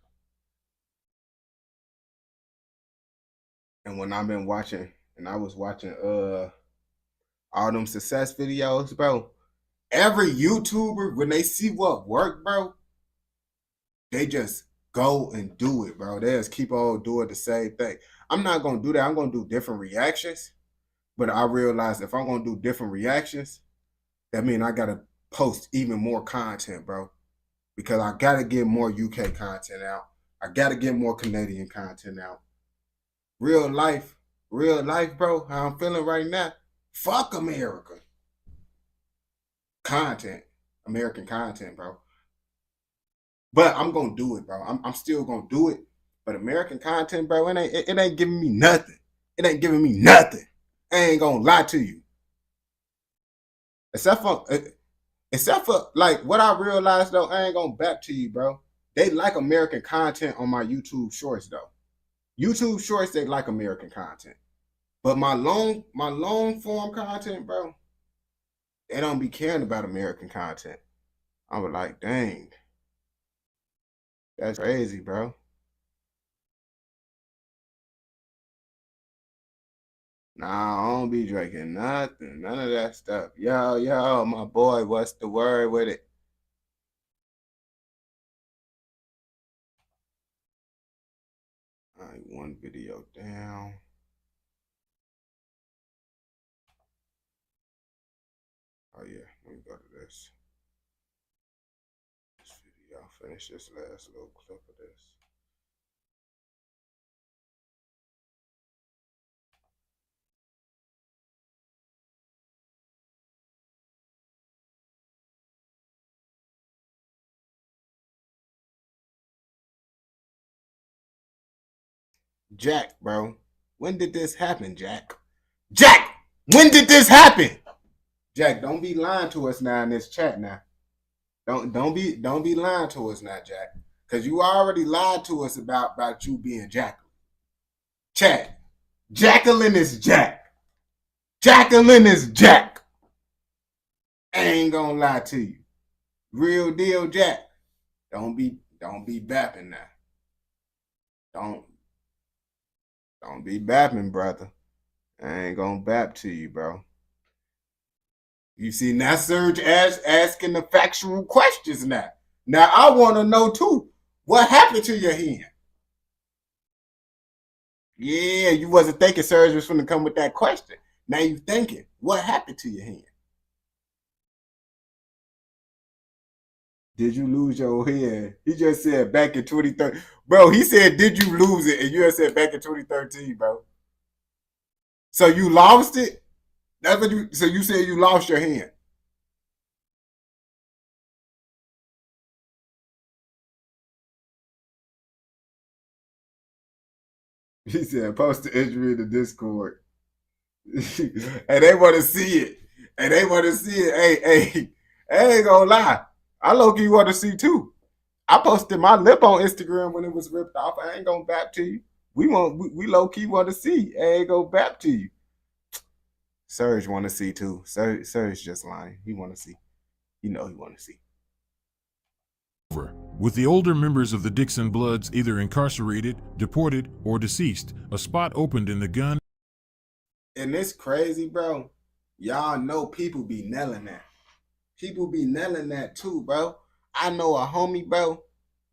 And when I've been watching, and I was watching all them success videos, bro. Every YouTuber, when they see what worked, bro, they just go and do it, bro. They just keep on doing the same thing. I'm not gonna do that. I'm gonna do different reactions. But I realized if I'm gonna do different reactions, that means I gotta post even more content, bro. Because I gotta get more UK content out. I gotta get more Canadian content out. Real life, bro. How I'm feeling right now. Fuck America. Content. American content, bro. But I'm gonna do it, bro. I'm still gonna do it. But American content, bro, it ain't giving me nothing. It ain't giving me nothing. I ain't gonna lie to you. Except for like what I realized though, I ain't gonna back to you, bro. They like American content on my YouTube shorts though. YouTube shorts, they like American content. But my long form content, bro, they don't be caring about American content. I was like, dang. That's crazy, bro. Nah, I don't be drinking nothing. None of that stuff. Yo, my boy, what's the word with it? All right, one video down. Oh, yeah, let me go to this. This video, I'll finish this last little clip of this. Jack, bro. When did this happen, Jack? Jack! When did this happen? Jack, don't be lying to us now in this chat now. Don't be lying to us now, Jack. Cause you already lied to us about you being Jacqueline. Chat. Jacqueline is Jack. Jacqueline is Jack. I ain't gonna lie to you. Real deal, Jack. Don't be bapping now. Don't be bapping, brother. I ain't gonna bap to you, bro. You see, now Serge asking the factual questions now. Now I want to know too, what happened to your hand? Yeah, you wasn't thinking Serge was gonna come with that question. Now you thinking, what happened to your hand? Did you lose your hand? He just said back in 2013. Bro, he said, did you lose it? And you just said back in 2013, bro. So you lost it? That's what you, so you said you lost your hand. He said, post the injury in the Discord. And they want to see it. And they want to see it. Hey, I ain't gonna lie. I low-key want to see too. I posted my lip on Instagram when it was ripped off. I ain't gonna bap to you. We low-key want to see. I ain't gonna bap to you. Serge want to see too. Serge just lying. He want to see. You know he want to see. With the older members of the Dixon Bloods either incarcerated, deported, or deceased, a spot opened in the gun. And it's crazy, bro. Y'all know people be nailing that. People be nailing that too, bro. I know a homie, bro,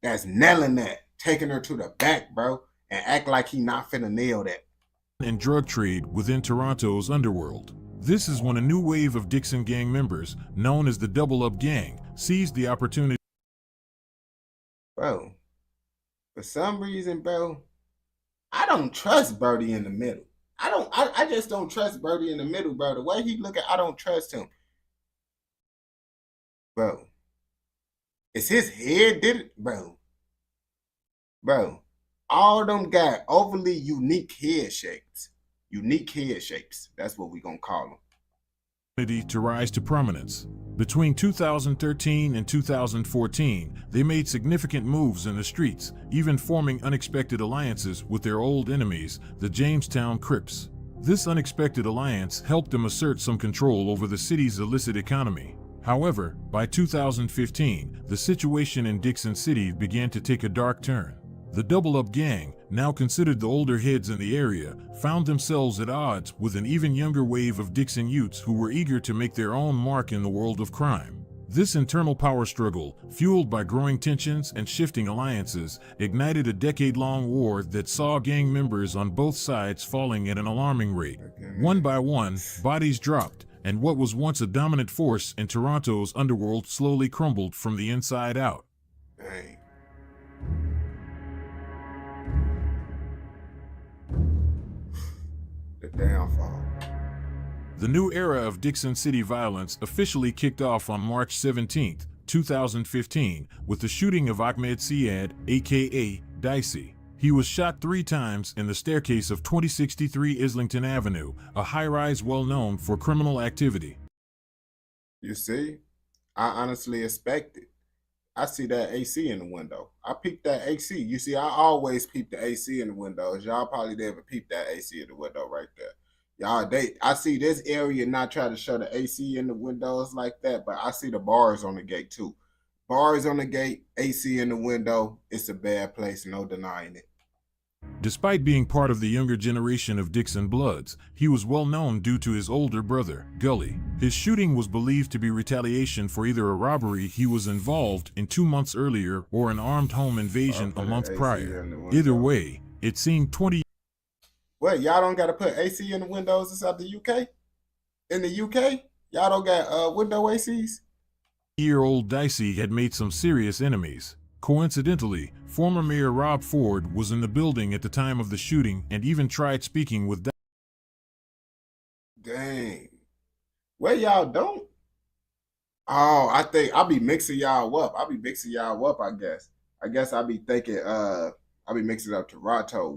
that's nailing that, taking her to the back, bro, and act like he not finna nail that. And drug trade within Toronto's underworld. This is when a new wave of Dixon gang members, known as the Double Up Gang, seized the opportunity. Bro, for some reason, bro, I don't trust Birdie in the middle. I just don't trust Birdie in the middle, bro. The way he looking, I don't trust him. Bro, is his head did it? Bro, all them got overly unique head shapes. Unique head shapes. That's what we gonna call them. To rise to prominence. Between 2013 and 2014, they made significant moves in the streets, even forming unexpected alliances with their old enemies, the Jamestown Crips. This unexpected alliance helped them assert some control over the city's illicit economy. However, by 2015, the situation in Dixon City began to take a dark turn. The Double Up Gang, now considered the older heads in the area, found themselves at odds with an even younger wave of Dixon youths who were eager to make their own mark in the world of crime. This internal power struggle, fueled by growing tensions and shifting alliances, ignited a decade-long war that saw gang members on both sides falling at an alarming rate. One by one, bodies dropped, and what was once a dominant force in Toronto's underworld slowly crumbled from the inside out. Dang. The downfall. The new era of Dixon City violence officially kicked off on March 17, 2015, with the shooting of Ahmed Syed, aka Dicey. He was shot 3 times in the staircase of 2063 Islington Avenue, a high-rise well known for criminal activity. You see, I honestly expected. I see that AC in the window. I peeped that AC. You see, I always peep the AC in the windows. Y'all probably never peep that AC in the window right there. Y'all, I see this area not try to show the AC in the windows like that, but I see the bars on the gate too. Bars on the gate, AC in the window. It's a bad place, no denying it. Despite being part of the younger generation of Dixon Bloods, he was well known due to his older brother, Gully. His shooting was believed to be retaliation for either a robbery he was involved in 2 months earlier or an armed home invasion a month prior. Either way, it seemed 20. Wait, y'all don't got to put AC in the windows inside the UK? In the UK, y'all don't got window ACs? Year-old Dicey had made some serious enemies. Coincidentally, former Mayor Rob Ford was in the building at the time of the shooting and even tried speaking with Dicey. Dang. Well, y'all don't? Oh, I think I'll be mixing y'all up. I guess. I guess I'll be thinking I'll be mixing up Toronto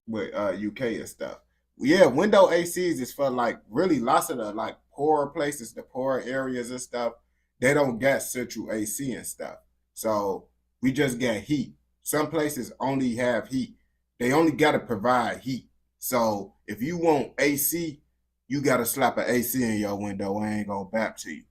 with UK and stuff. Yeah, window ACs is for like really lots of the like poorer places, the poorer areas and stuff. They don't get central AC and stuff. So we just get heat. Some places only have heat. They only got to provide heat. So if you want AC, you got to slap an AC in your window. I ain't going to bap to you.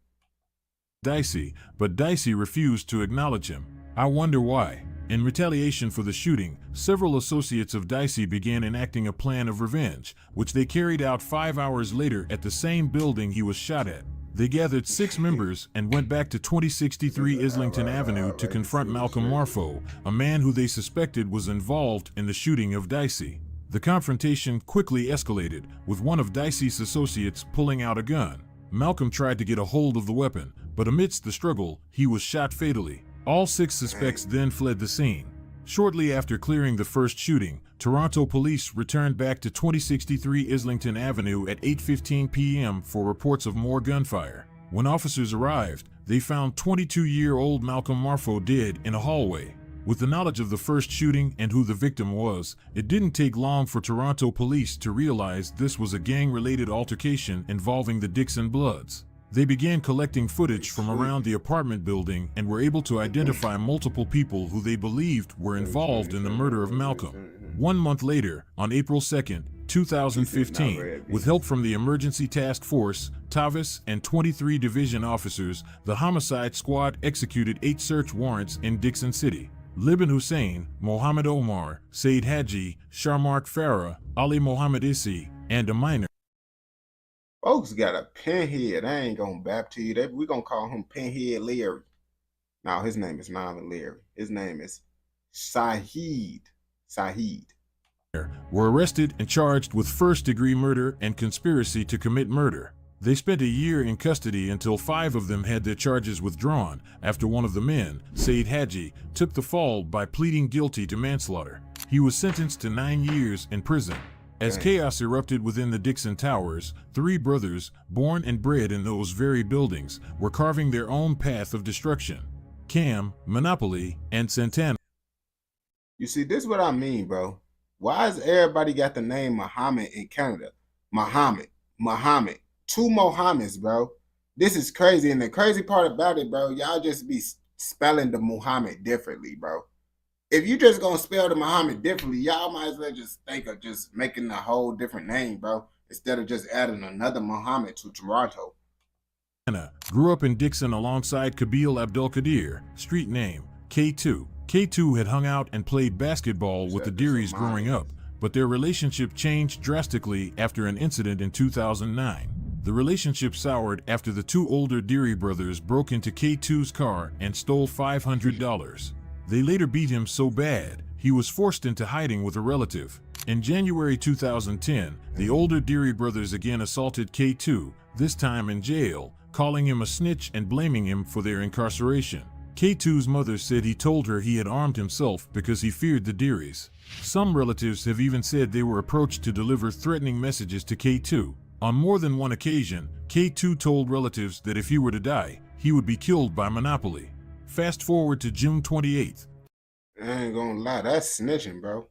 Dicey, but Dicey refused to acknowledge him. I wonder why. In retaliation for the shooting, several associates of Dicey began enacting a plan of revenge, which they carried out 5 hours later at the same building he was shot at. They gathered 6 members and went back to 2063 Islington Avenue to confront Malcolm Marfo, a man who they suspected was involved in the shooting of Dicey. The confrontation quickly escalated, with one of Dicey's associates pulling out a gun. Malcolm tried to get a hold of the weapon, but amidst the struggle, he was shot fatally. All 6 suspects then fled the scene. Shortly after clearing the first shooting, Toronto police returned back to 2063 Islington Avenue at 8:15 p.m. for reports of more gunfire. When officers arrived, they found 22-year-old Malcolm Marfo dead in a hallway. With the knowledge of the first shooting and who the victim was, it didn't take long for Toronto police to realize this was a gang-related altercation involving the Dixon Bloods. They began collecting footage from around the apartment building and were able to identify multiple people who they believed were involved in the murder of Malcolm. 1 month later, on April 2nd, 2015, with help from the Emergency Task Force, TAVIS, and 23 division officers, the homicide squad executed 8 search warrants in Dixon City. Libin Hussein, Mohammed Omar, Said Haji, Sharmark Farah, Ali Mohammed Issi, and a minor. Folks got a pinhead. I ain't gonna bap to you. We gonna call him Pinhead Larry. Now his name is not even Larry. His name is Saheed. Were arrested and charged with first-degree murder and conspiracy to commit murder. They spent a year in custody until 5 of them had their charges withdrawn after one of the men, Said Haji, took the fall by pleading guilty to manslaughter. He was sentenced to 9 years in prison. As chaos erupted within the Dixon Towers, 3 brothers, born and bred in those very buildings, were carving their own path of destruction. Cam, Monopoly, and Santana. You see, this is what I mean, bro. Why has everybody got the name Muhammad in Canada? Muhammad. 2 Mohammeds, bro. This is crazy. And the crazy part about it, bro, y'all just be spelling the Muhammad differently, bro. If you just gonna spell the Muhammad differently, y'all might as well just think of just making a whole different name, bro, instead of just adding another Muhammad to Toronto. Grew up in Dixon alongside Kabil Abdul Qadir, street name K2. K2 had hung out and played basketball with the Dearys growing up, but their relationship changed drastically after an incident in 2009. The relationship soured after the 2 older Deary brothers broke into K2's car and stole $500. They later beat him so bad, he was forced into hiding with a relative. In January 2010, the older Deary brothers again assaulted K2, this time in jail, calling him a snitch and blaming him for their incarceration. K2's mother said he told her he had armed himself because he feared the Dearys. Some relatives have even said they were approached to deliver threatening messages to K2. On more than one occasion, K2 told relatives that if he were to die, he would be killed by Monopoly. Fast forward to June 28th. I ain't gonna lie, that's snitching, bro.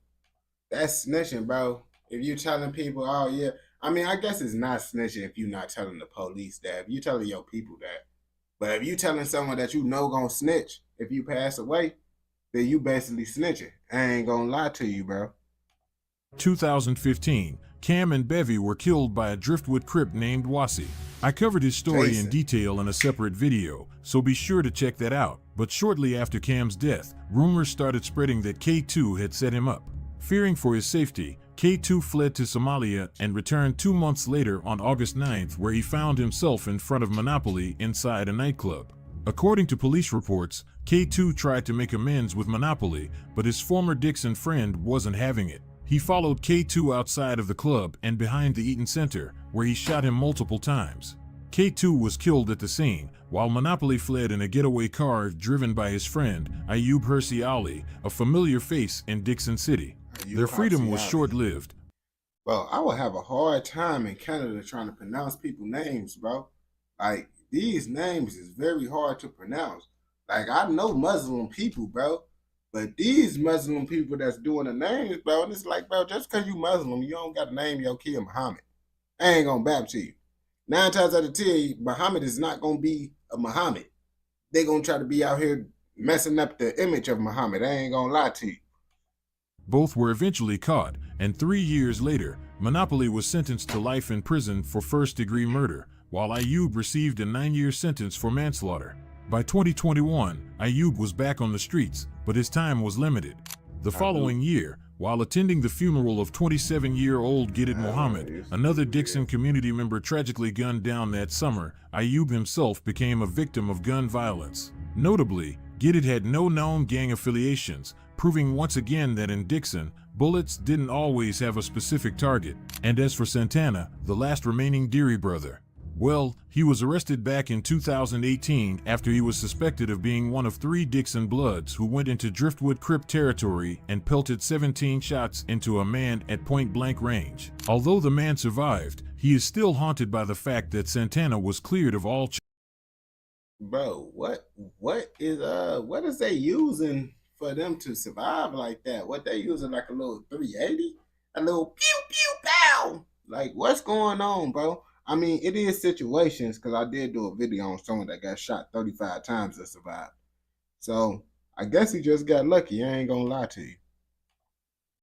That's snitching, bro. If you telling people, oh yeah, I mean, I guess it's not snitching if you're not telling the police that. If you telling your people that. But if you telling someone that you know gonna snitch if you pass away, then you basically snitching. I ain't gonna lie to you, bro. 2015, Cam and Bevy were killed by a Driftwood Crip named Wasi. I covered his story in detail in a separate video, so be sure to check that out. But shortly after Cam's death, rumors started spreading that K2 had set him up. Fearing for his safety, K2 fled to Somalia and returned 2 months later on August 9th, where he found himself in front of Monopoly inside a nightclub. According to police reports, K2 tried to make amends with Monopoly, but his former Dixon friend wasn't having it. He followed K2 outside of the club and behind the Eaton Center, where he shot him multiple times. K2 was killed at the scene, while Monopoly fled in a getaway car driven by his friend, Ayub Hirsi Ali, a familiar face in Dixon City. Their freedom was short-lived. Bro, I would have a hard time in Canada trying to pronounce people's names, bro. Like, these names is very hard to pronounce. Like, I know Muslim people, bro. But these Muslim people that's doing the names, bro, and it's like, bro, just because you Muslim, you don't got to name your kid Muhammad. I ain't going to bap to you. 9 times out of 10, Muhammad is not going to be a Muhammad. They going to try to be out here messing up the image of Muhammad. I ain't going to lie to you. Both were eventually caught, and 3 years later, Monopoly was sentenced to life in prison for first-degree murder, while Ayub received a 9-year sentence for manslaughter. By 2021, Ayub was back on the streets, but his time was limited. The following year, while attending the funeral of 27-year-old Gidit Muhammad, another Dixon community member tragically gunned down that summer, Ayub himself became a victim of gun violence. Notably, Gidit had no known gang affiliations, proving once again that in Dixon, bullets didn't always have a specific target. And as for Santana, the last remaining Deary brother, well, he was arrested back in 2018 after he was suspected of being one of 3 Dixon Bloods who went into Driftwood Crip territory and pelted 17 shots into a man at point-blank range. Although the man survived, he is still haunted by the fact that Santana was cleared of all Bro, what is they using for them to survive like that? What they using, like a little 380? A little pew pew pow? Like, what's going on, bro? I mean, it is situations, because I did do a video on someone that got shot 35 times that survived. So I guess he just got lucky. I ain't gonna lie to you.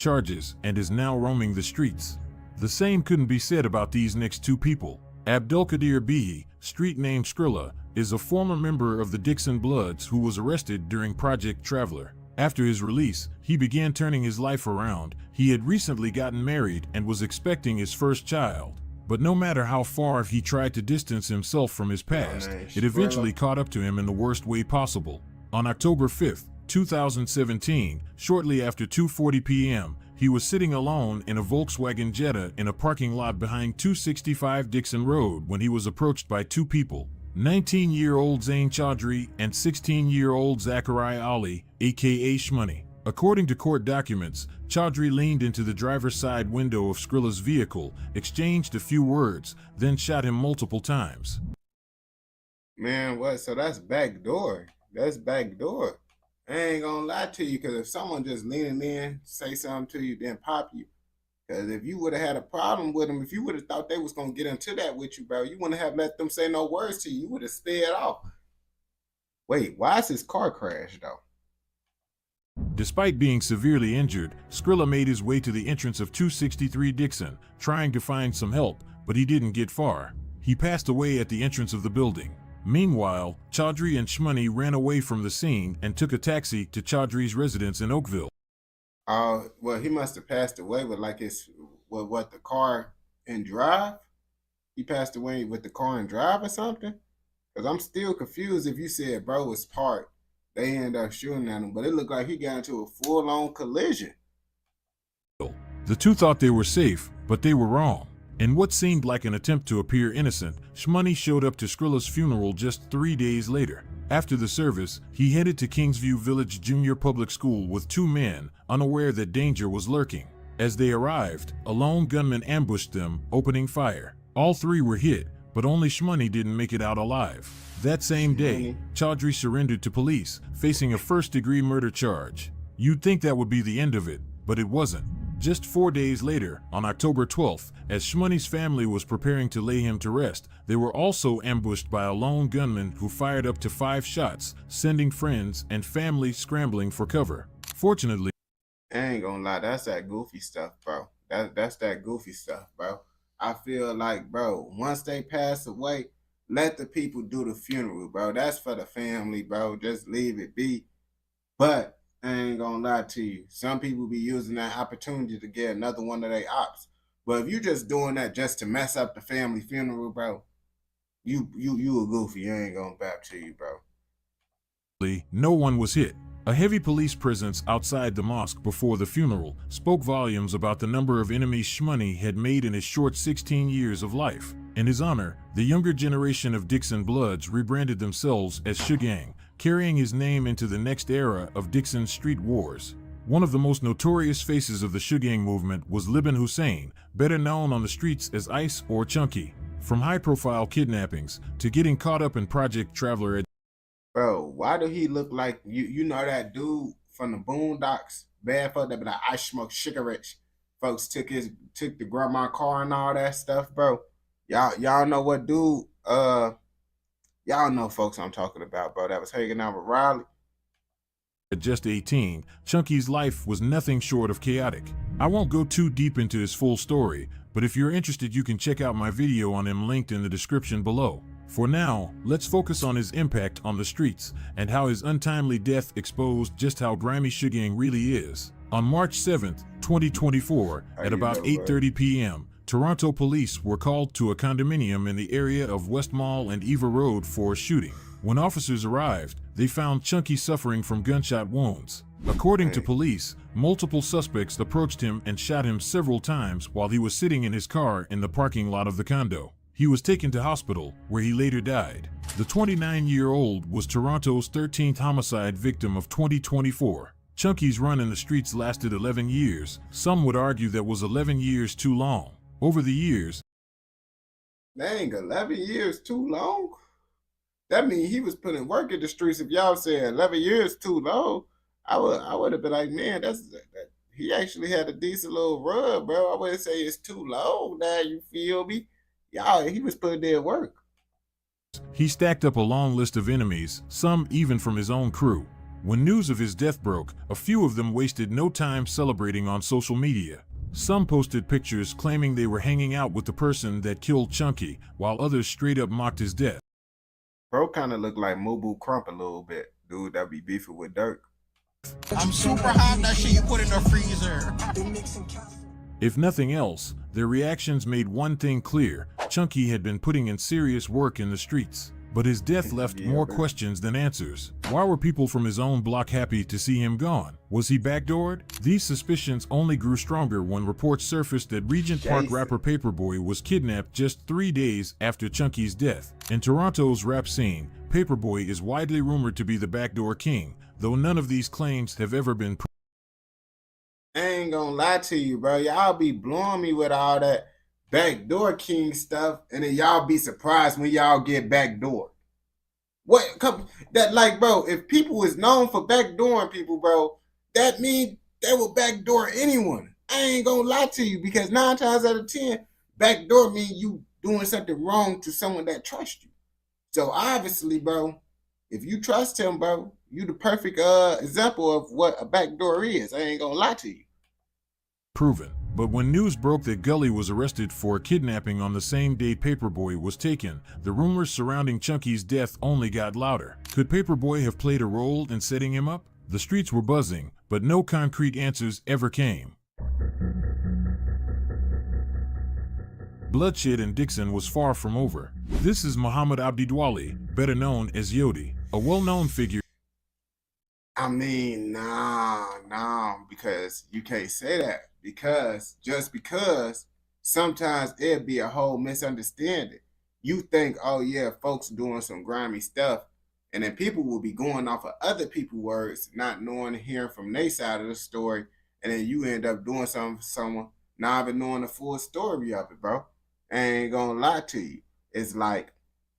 charges and is now roaming the streets. The same couldn't be said about these next 2 people. Abdulkadir Bihi, street name Skrilla, is a former member of the Dixon Bloods who was arrested during Project Traveler. After his release, he began turning his life around. He had recently gotten married and was expecting his first child. But no matter how far he tried to distance himself from his past, it eventually caught up to him in the worst way possible. On October 5th, 2017, shortly after 2:40 p.m., he was sitting alone in a Volkswagen Jetta in a parking lot behind 265 Dixon Road when he was approached by 2 people, 19-year-old Zain Chaudhry and 16-year-old Zachariah Ali, aka Shmoney. According to court documents, Chaudhry leaned into the driver's side window of Skrilla's vehicle, exchanged a few words, then shot him multiple times. Man, what? So that's backdoor. That's backdoor. I ain't gonna lie to you, because if someone just leaning in, say something to you, then pop you. Because if you would have had a problem with them, if you would have thought they was gonna get into that with you, bro, you wouldn't have let them say no words to you. You would have sped off. Wait, why is his car crashed though? Despite being severely injured, Skrilla made his way to the entrance of 263 Dixon, trying to find some help, but he didn't get far. He passed away at the entrance of the building. Meanwhile, Chaudhry and Shmoney ran away from the scene and took a taxi to Chaudhry's residence in Oakville. Well, he must have passed away with like his, what, the car and drive? He passed away with the car and drive or something? Because I'm still confused if you said bro was parked. They ended up shooting at him, but it looked like he got into a full-on collision. The 2 thought they were safe, but they were wrong. In what seemed like an attempt to appear innocent, Shmoney showed up to Skrilla's funeral just 3 days later. After the service, he headed to Kingsview Village Junior Public School with 2 men, unaware that danger was lurking. As they arrived, a lone gunman ambushed them, opening fire. All 3 were hit, but only Shmoney didn't make it out alive. That same day, Chaudhry surrendered to police, facing a first-degree murder charge. You'd think that would be the end of it, but it wasn't. Just 4 days later, on October 12th, as Shmoney's family was preparing to lay him to rest, they were also ambushed by a lone gunman who fired up to 5 shots, sending friends and family scrambling for cover. Fortunately, I ain't gonna lie, that's that goofy stuff, bro. That's that goofy stuff, bro. I feel like, bro, once they pass away, let the people do the funeral, bro. That's for the family, bro. Just leave it be. But I ain't gonna lie to you. Some people be using that opportunity to get another one of their ops. But if you just doing that just to mess up the family funeral, bro, you a goofy. I ain't gonna back to you, bro. no one was hit. A heavy police presence outside the mosque before the funeral spoke volumes about the number of enemies Shmoney had made in his short 16 years of life. In his honor, the younger generation of Dixon Bloods rebranded themselves as Shugang, carrying his name into the next era of Dixon street wars. One of the most notorious faces of the Shugang movement was Libin Hussein, better known on the streets as Ice or Chunky. From high-profile kidnappings to getting caught up in Project Traveler. Bro, why do he look like, you know that dude from the Boondocks? Bad folk that be like, I smoke cigarettes. Folks took the grandma car and all that stuff, bro. Y'all know what dude, y'all know folks I'm talking about, bro, that was hanging out with Riley. At just 18, Chunky's life was nothing short of chaotic. I won't go too deep into his full story, but if you're interested, you can check out my video on him linked in the description below. For now, let's focus on his impact on the streets and how his untimely death exposed just how grimy sugargang really is. On March 7th, 2024, at about 8:30 p.m., Toronto police were called to a condominium in the area of West Mall and Eva Road for a shooting. When officers arrived, they found Chunky suffering from gunshot wounds. According to police, multiple suspects approached him and shot him several times while he was sitting in his car in the parking lot of the condo. He was taken to hospital, where he later died. The 29-year-old was Toronto's 13th homicide victim of 2024. Chunky's run in the streets lasted 11 years. Some would argue that was 11 years too long. Over the years, Dang, 11 years too long? That means he was putting work in the streets. If y'all say 11 years too long, I would have been like, man, he actually had a decent little run, bro. I wouldn't say it's too long now, you feel me? Y'all, he was putting in work. he stacked up a long list of enemies, some even from his own crew. When news of his death broke, a few of them wasted no time celebrating on social media. Some posted pictures claiming they were hanging out with the person that killed Chunky, while others straight up mocked his death. Bro kind of looked like Mubu Crump a little bit. Dude that be beefing with Dirk. I'm super hot, that shit you put in the freezer. If nothing else, their reactions made one thing clear: Chunky had been putting in serious work in the streets. But his death left more questions than answers. Why were people from his own block happy to see him gone? Was he backdoored? These suspicions only grew stronger when reports surfaced that Regent Park rapper Paperboy was kidnapped just 3 days after Chunky's death. In Toronto's rap scene, Paperboy is widely rumored to be the backdoor king, though none of these claims have ever been proven. I ain't gonna lie to you, bro. Y'all be blowing me with all that backdoor king stuff, and then y'all be surprised when y'all get backdoor. What? That like, bro, if people is known for backdooring people, bro, that means they will backdoor anyone. I ain't gonna lie to you, because 9 times out of 10, backdoor mean you doing something wrong to someone that trusts you. So obviously, bro, if you trust him, bro, you the perfect example of what a backdoor is. I ain't gonna lie to you. But when news broke that Gully was arrested for a kidnapping on the same day Paperboy was taken, the rumors surrounding Chunky's death only got louder. Could Paperboy have played a role in setting him up? The streets were buzzing, but no concrete answers ever came. Bloodshed in Dixon was far from over. This is Muhammad Abdidwali, better known as Yodi, a well-known figure. I mean, nah, because you can't say that. Because sometimes it'd be a whole misunderstanding. You think, oh yeah, folks doing some grimy stuff, and then people will be going off of other people's words, not knowing and hearing from their side of the story, and then you end up doing something for someone, not even knowing the full story of it, bro. I ain't gonna lie to you. It's like,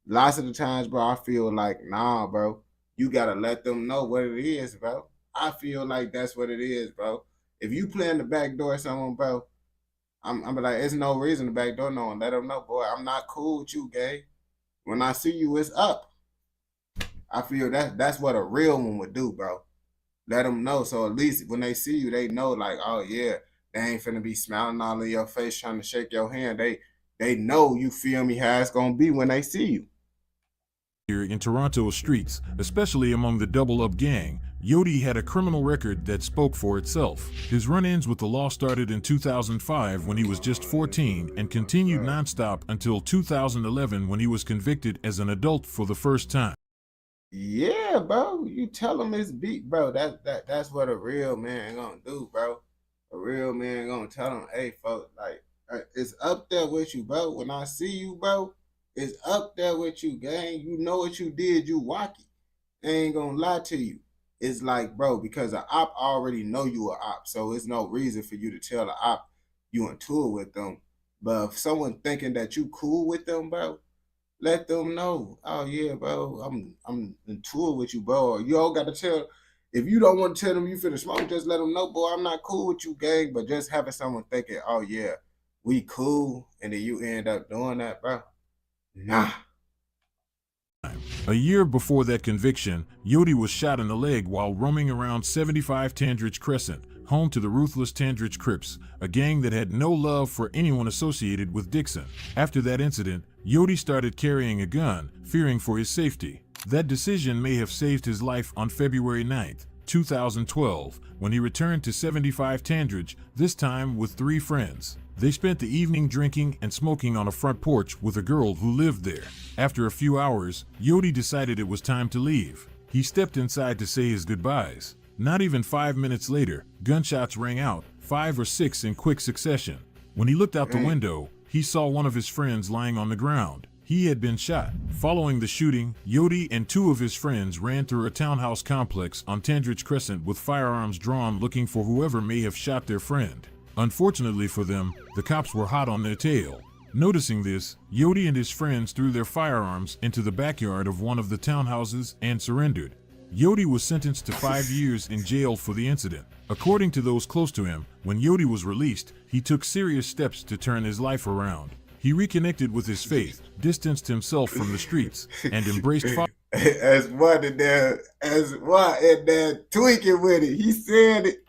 lots of the times, bro, I feel like, nah, bro, you gotta let them know what it is, bro. I feel like that's what it is, bro. If you plan to backdoor someone, bro, I'm like, there's no reason to backdoor no one. Let them know, boy, I'm not cool with you, gay. When I see you, it's up. I feel that's what a real one would do, bro. Let them know, so at least when they see you, they know, like, oh yeah, they ain't finna be smiling all in your face trying to shake your hand. They know, you feel me, how it's gonna be when they see you. Here in Toronto's streets, especially among the Double Up gang, Yodi had a criminal record that spoke for itself. His run-ins with the law started in 2005 when he was just 14 and continued nonstop until 2011 when he was convicted as an adult for the first time. Yeah, bro, you tell him it's beat, bro. That's what a real man gonna do, bro. A real man gonna tell him, hey, folks, like, it's up there with you, bro. When I see you, bro, it's up there with you, gang. You know what you did, you wacky. I ain't gonna lie to you. It's like, bro, because an op already know you a op, so it's no reason for you to tell the op you in tour with them. But if someone thinking that you cool with them, bro, let them know. Oh yeah, bro, I'm in tour with you, bro. You all got to tell. If you don't want to tell them you finna smoke, just let them know, boy, I'm not cool with you, gang. But just having someone thinking, oh yeah, we cool, and then you end up doing that, bro. Nah. A year before that conviction, Yodi was shot in the leg while roaming around 75 Tandridge Crescent, home to the ruthless Tandridge Crips, a gang that had no love for anyone associated with Dixon. After that incident, Yodi started carrying a gun, fearing for his safety. That decision may have saved his life on February 9th, 2012, when he returned to 75 Tandridge, this time with 3 friends. They spent the evening drinking and smoking on a front porch with a girl who lived there. After a few hours, Yodi decided it was time to leave. He stepped inside to say his goodbyes. Not even 5 minutes later, gunshots rang out, 5 or 6 in quick succession. When he looked out the window, he saw one of his friends lying on the ground. He had been shot. Following the shooting, Yodi and 2 of his friends ran through a townhouse complex on Tandridge Crescent with firearms drawn looking for whoever may have shot their friend. Unfortunately for them, the cops were hot on their tail. Noticing this, Yodi and his friends threw their firearms into the backyard of one of the townhouses and surrendered. Yodi was sentenced to 5 years in jail for the incident. According to those close to him, when Yodi was released, he took serious steps to turn his life around. He reconnected with his faith, distanced himself from the streets, and embraced as one in there tweaking with it. He said it.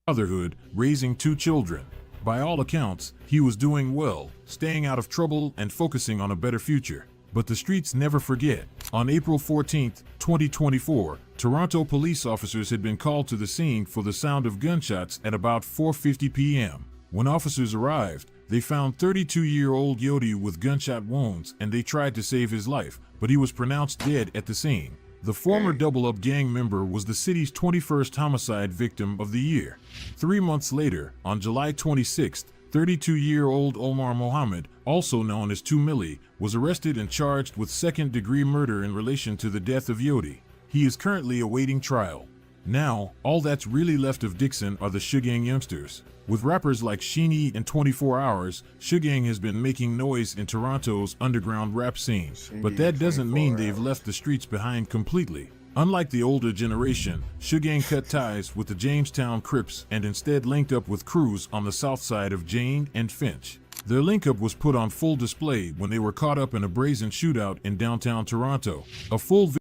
Fatherhood, raising 2 children. By all accounts, he was doing well, staying out of trouble and focusing on a better future. But the streets never forget. On April 14, 2024, Toronto police officers had been called to the scene for the sound of gunshots at about 4:50 p.m. When officers arrived, they found 32-year-old Yodi with gunshot wounds and they tried to save his life, but he was pronounced dead at the scene. The former Double Up gang member was the city's 21st homicide victim of the year. 3 months later, on July 26th, 32-year-old Omar Mohammed, also known as 2 Millie, was arrested and charged with second-degree murder in relation to the death of Yodi. He is currently awaiting trial. Now, all that's really left of Dixon are the Sugang youngsters. With rappers like Sheenie and 24 Hours, Sugang has been making noise in Toronto's underground rap scene, but that doesn't mean they've left the streets behind completely. Unlike the older generation, Sugang cut ties with the Jamestown Crips and instead linked up with crews on the south side of Jane and Finch. Their link-up was put on full display when they were caught up in a brazen shootout in downtown Toronto. A full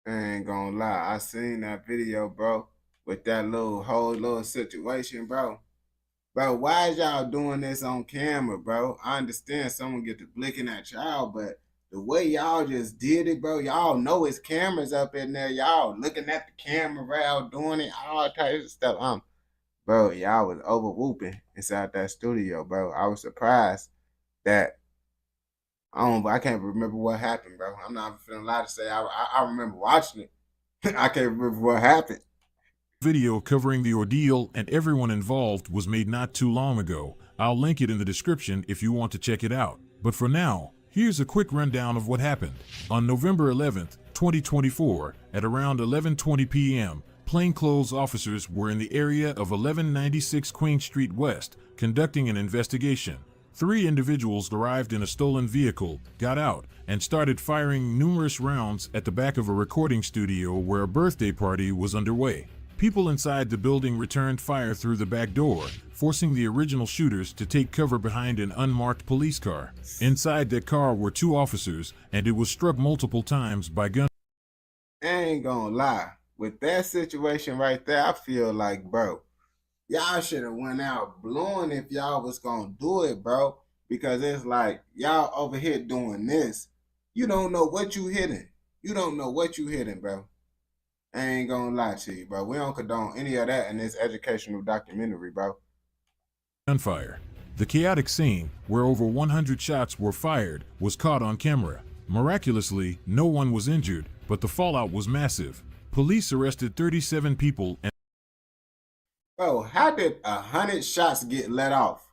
I ain't gonna lie, I seen that video, bro, with that whole little situation, bro. Bro, why is y'all doing this on camera, bro? I understand someone get to blinking at y'all, but the way y'all just did it, bro, y'all know it's cameras up in there. Y'all looking at the camera, bro, doing it, all types of stuff. Bro, y'all was over whooping inside that studio, bro. I was surprised that I can't remember what happened, bro. I'm not feeling lie to say I remember watching it. I can't remember what happened. Video covering the ordeal and everyone involved was made not too long ago. I'll link it in the description if you want to check it out. But for now, here's a quick rundown of what happened. On November 11th, 2024, at around 11:20 p.m., plainclothes officers were in the area of 1196 Queen Street West conducting an investigation. 3 individuals arrived in a stolen vehicle, got out, and started firing numerous rounds at the back of a recording studio where a birthday party was underway. People inside the building returned fire through the back door, forcing the original shooters to take cover behind an unmarked police car. Inside that car were 2 officers, and it was struck multiple times by gun. I ain't gonna lie. With that situation right there, I feel like, bro, y'all should have went out blowing if y'all was gonna do it, bro. Because it's like, y'all over here doing this. You don't know what you hitting. You don't know what you hitting, bro. I ain't gonna lie to you, bro. We don't condone any of that in this educational documentary, bro. Gunfire. The chaotic scene, where over 100 shots were fired, was caught on camera. Miraculously, no one was injured, but the fallout was massive. Police arrested 37 people and... Bro, how did 100 shots get let off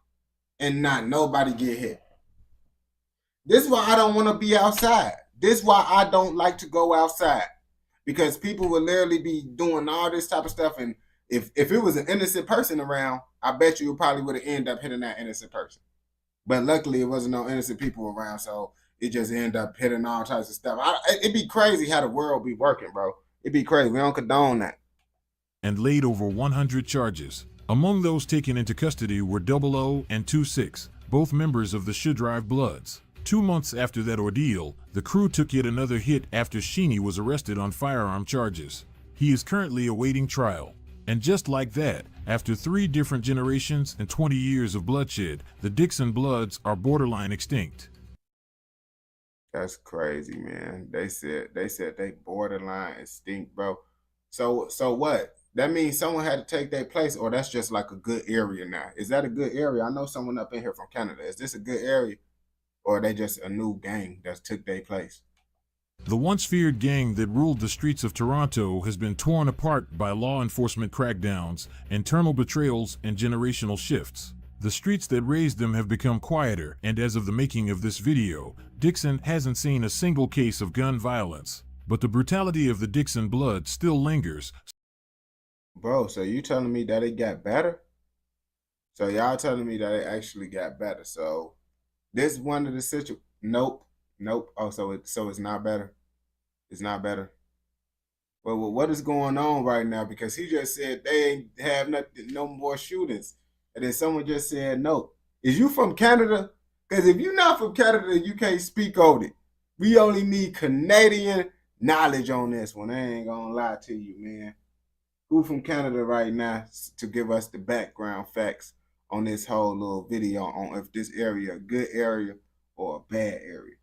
and not nobody get hit? This is why I don't want to be outside. This is why I don't like to go outside. Because people would literally be doing all this type of stuff, and if it was an innocent person around, I bet you probably would have ended up hitting that innocent person. But luckily, it wasn't no innocent people around, so it just ended up hitting all types of stuff. It'd be crazy how the world be working, bro. It'd be crazy. We don't condone that. And laid over 100 charges. Among those taken into custody were 00 and 26, both members of the Should Drive Bloods. 2 months after that ordeal, the crew took yet another hit after Sheenie was arrested on firearm charges. He is currently awaiting trial. And just like that, after 3 different generations and 20 years of bloodshed, the Dixon Bloods are borderline extinct. That's crazy, man. They said they borderline extinct, bro. So what? That means someone had to take their place, or that's just like a good area now. Is that a good area? I know someone up in here from Canada. Is this a good area? Or are they just a new gang that took their place? The once feared gang that ruled the streets of Toronto has been torn apart by law enforcement crackdowns, internal betrayals, and generational shifts. The streets that raised them have become quieter, and as of the making of this video, Dixon hasn't seen a single case of gun violence. But the brutality of the Dixon Blood still lingers. Bro, so you telling me that it got better? So y'all telling me that it actually got better. So this one of the situations. Nope. Oh, so it's not better. It's not better. Well, what is going on right now? Because he just said they ain't have nothing, no more shootings, and then someone just said no. Is you from Canada? Because if you're not from Canada, you can't speak on it. We only need Canadian knowledge on this one. I ain't gonna lie to you, man. Who from Canada right now to give us the background facts on this whole little video on if this area a good area or a bad area?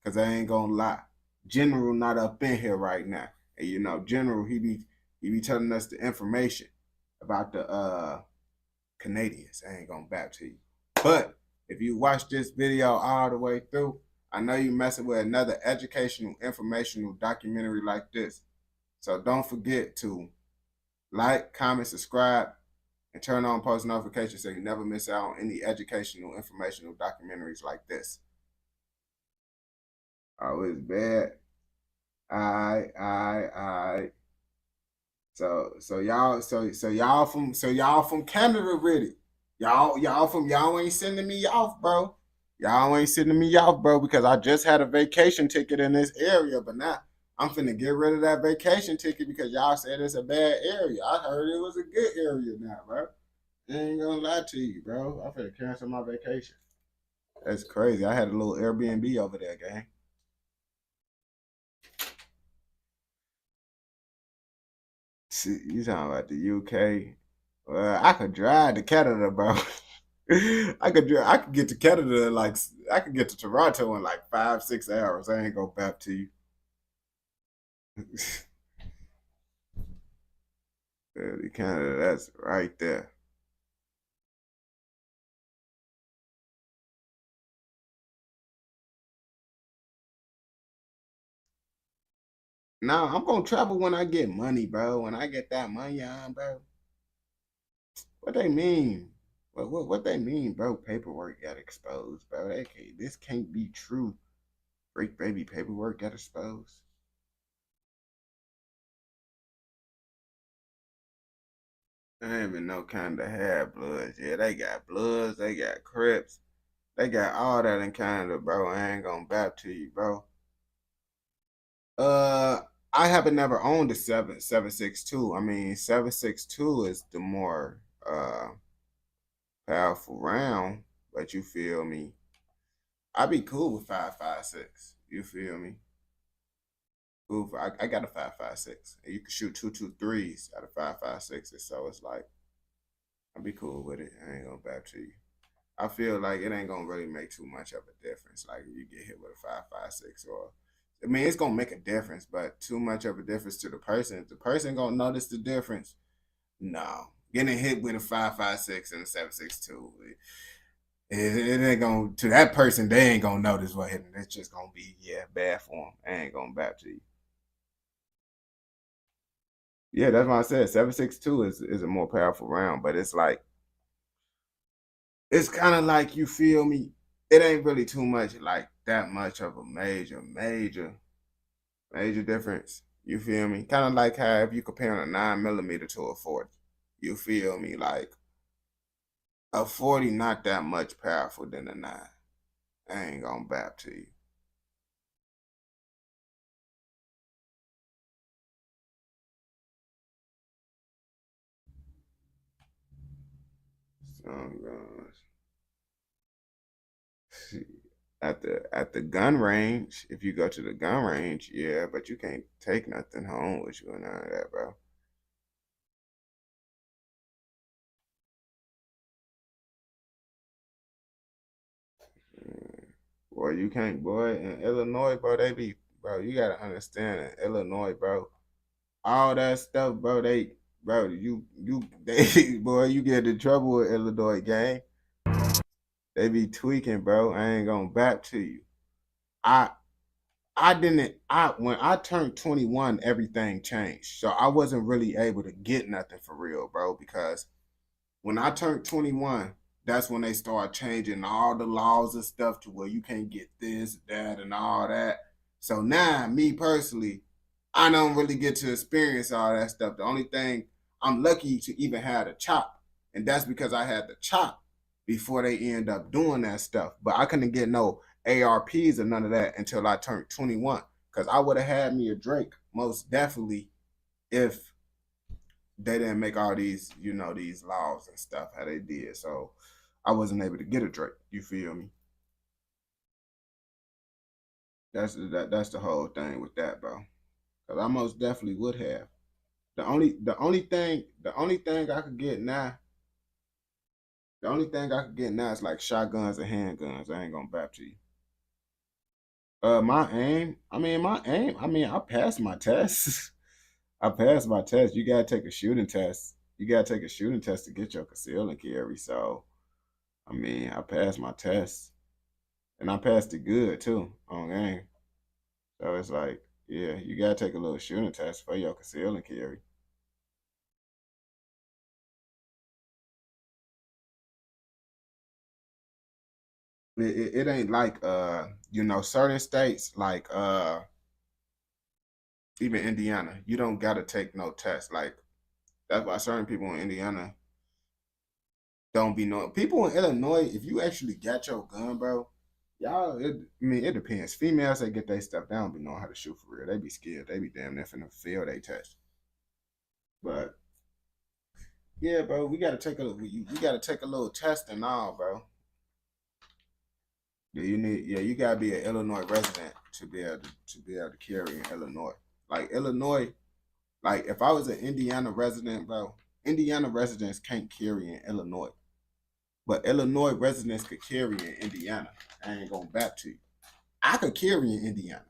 Because I ain't gonna lie. General not up in here right now. And you know, General, he be telling us the information about the Canadians. I ain't gonna back to you. But if you watch this video all the way through, I know you messing with another educational, informational documentary like this. So don't forget to like, comment, subscribe, and turn on post notifications so you never miss out on any educational, informational documentaries like this. Oh, it's bad. Alright. So y'all from Canada really. Y'all ain't sending me off, bro. Y'all ain't sending me off, bro, because I just had a vacation ticket in this area, but now I'm finna get rid of that vacation ticket because y'all said it's a bad area. I heard it was a good area now, bro. I ain't gonna lie to you, bro. I'm finna cancel my vacation. That's crazy. I had a little Airbnb over there, gang. See, you talking about the UK? Well, I could drive to Canada, bro. I could get to Canada I could get to Toronto in like 5-6 hours. I ain't gonna back to you. Canada, that's right there. Nah, I'm gonna travel when I get money, bro. When I get that money on, bro. What they mean? What they mean, bro? Paperwork got exposed, bro. This can't be true. Freak baby paperwork got exposed. I ain't even no kind of have bloods. Yeah, they got bloods, they got Crips, they got all that in Canada, bro. I ain't gonna back to you, bro. I haven't never owned a 7.62. I mean, 7.62 is the more powerful round, but you feel me? I'd be cool with 5.56. You feel me? Cool. I got a 5.56. And you can shoot 2.23s out of 5.56. So it's like I'd be cool with it. I ain't gonna back to you. I feel like it ain't gonna really make too much of a difference. Like you get hit with a 5.56 or I mean, it's gonna make a difference, but too much of a difference to the person. If the person gonna notice the difference, no. Getting hit with a 5.56 and a 7.62, it ain't gonna to that person. They ain't gonna notice what hitting. It's just gonna be bad for them. I ain't gonna back to you. Yeah, that's why I said 7.62 is a more powerful round, but it's like it's kind of like you feel me. It ain't really too much like that much of a major difference. You feel me? Kind of like how if you compare a 9mm to a 40. You feel me? Like a 40 not that much powerful than a 9. I ain't gonna back to you. Some guns. See, at the gun range, if you go to the gun range, yeah, but you can't take nothing home with you and none of that, bro. Boy, you can't, boy. In Illinois, bro, bro, you gotta understand in Illinois, bro. All that stuff, bro, bro, boy, you get in trouble with Illinois gang. They be tweaking, bro. I ain't gonna back to you. When I turned 21, everything changed. So I wasn't really able to get nothing for real, bro, because when I turned 21, that's when they start changing all the laws and stuff to where you can't get this, that, and all that. So now, me personally, I don't really get to experience all that stuff. The only thing I'm lucky to even have the chop, and that's because I had the chop before they end up doing that stuff. But I couldn't get no ARPs or none of that until I turned 21, because I would have had me a Drake most definitely if they didn't make all these, these laws and stuff how they did. So I wasn't able to get a Drake. You feel me? That's the whole thing with that, bro. Cause I most definitely would have. The only thing I could get now, is like shotguns and handguns. I ain't gonna back to you. I passed my tests. I passed my test. You gotta take a shooting test. You gotta take a shooting test to get your conceal and carry. So, I passed my test, and I passed it good too on game. So it's like, yeah, you gotta take a little shooting test for your conceal and carry. It ain't like certain states like even Indiana, you don't gotta take no test. Like that's why certain people in Indiana don't be knowing. People in Illinois, if you actually got your gun, bro, y'all, it depends. Females that get their stuff, they don't be knowing how to shoot for real. They be scared. They be damn near finna fail they test. But yeah, bro, we gotta take a little test and all, bro. Yeah, you gotta be an Illinois resident to be able to carry in Illinois. Like Illinois, like if I was an Indiana resident, bro, Indiana residents can't carry in Illinois. But Illinois residents could carry in Indiana. I ain't going back to you. I could carry in Indiana,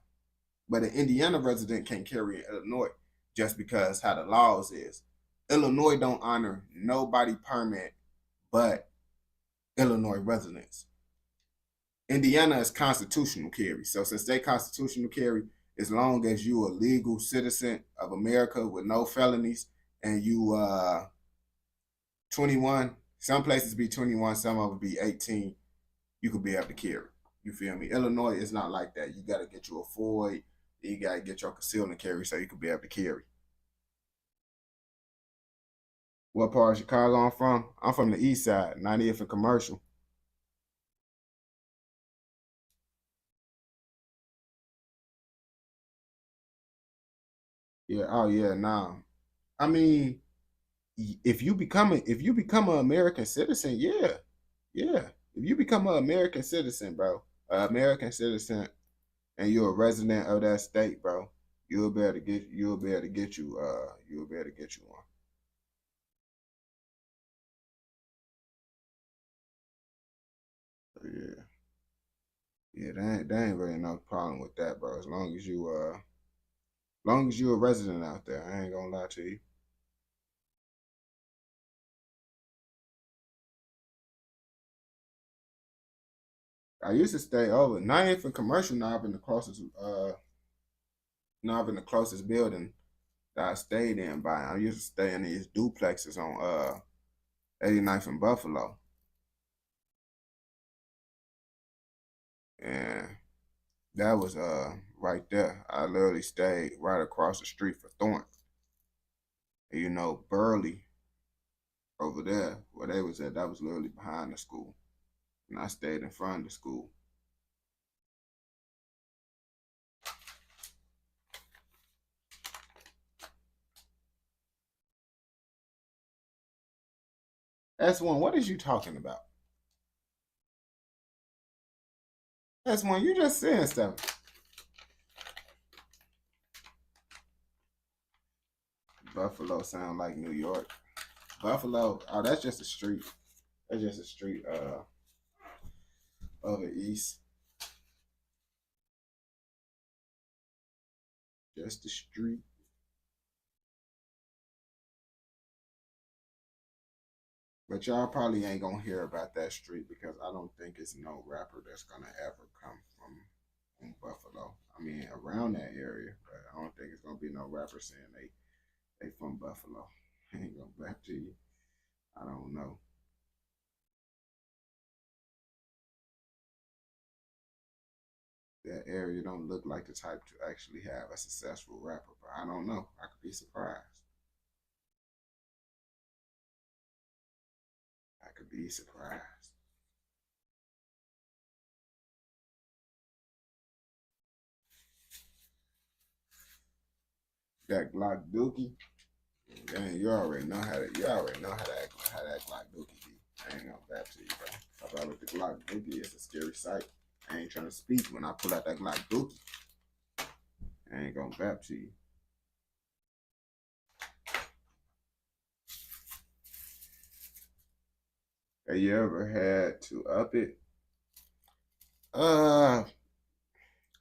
but an Indiana resident can't carry in Illinois just because how the laws is. Illinois don't honor nobody permit but Illinois residents. Indiana is constitutional carry. So since they constitutional carry, as long as you a legal citizen of America with no felonies and you 21, some places be 21, some of them be 18, you could be able to carry. You feel me? Illinois is not like that. You got to get you a Ford. You got to get your concealed and carry so you could be able to carry. What part of Chicago I'm from? I'm from the east side, 90th and Commercial. Yeah, oh yeah, nah. I mean, if you become an American citizen, yeah. Yeah. If you become an American citizen, bro, American citizen, and you're a resident of that state, bro, you'll be able to get you one. So, yeah. Yeah, they ain't really no problem with that, bro. As long as you're a resident out there, I ain't gonna lie to you. I used to stay over 90th and Commercial. Now I've been the closest building that I stayed in by. I used to stay in these duplexes on 89th and Buffalo. And that was right there. I literally stayed right across the street for Thornton. And, Burley over there, where they was at, that was literally behind the school. And I stayed in front of the school. S1, what is you talking about? S1, you just saying stuff. Buffalo sound like New York. Buffalo, oh, that's just a street. That's just a street over east. Just the street. But y'all probably ain't gonna hear about that street because I don't think it's no rapper that's gonna ever come from Buffalo. I mean, around that area, but I don't think it's gonna be no rapper saying they from Buffalo. I ain't gonna back to you. I don't know. That area don't look like the type to actually have a successful rapper, but I don't know. I could be surprised. I could be surprised. That Glock Dookie. Man, you already know how to that Glock Dookie be. I ain't gonna back to you, bro. Talk about with the Glock Dookie, it's a scary sight. I ain't trying to speak when I pull out that Glock Dookie. I ain't gonna back to you. Have you ever had to up it?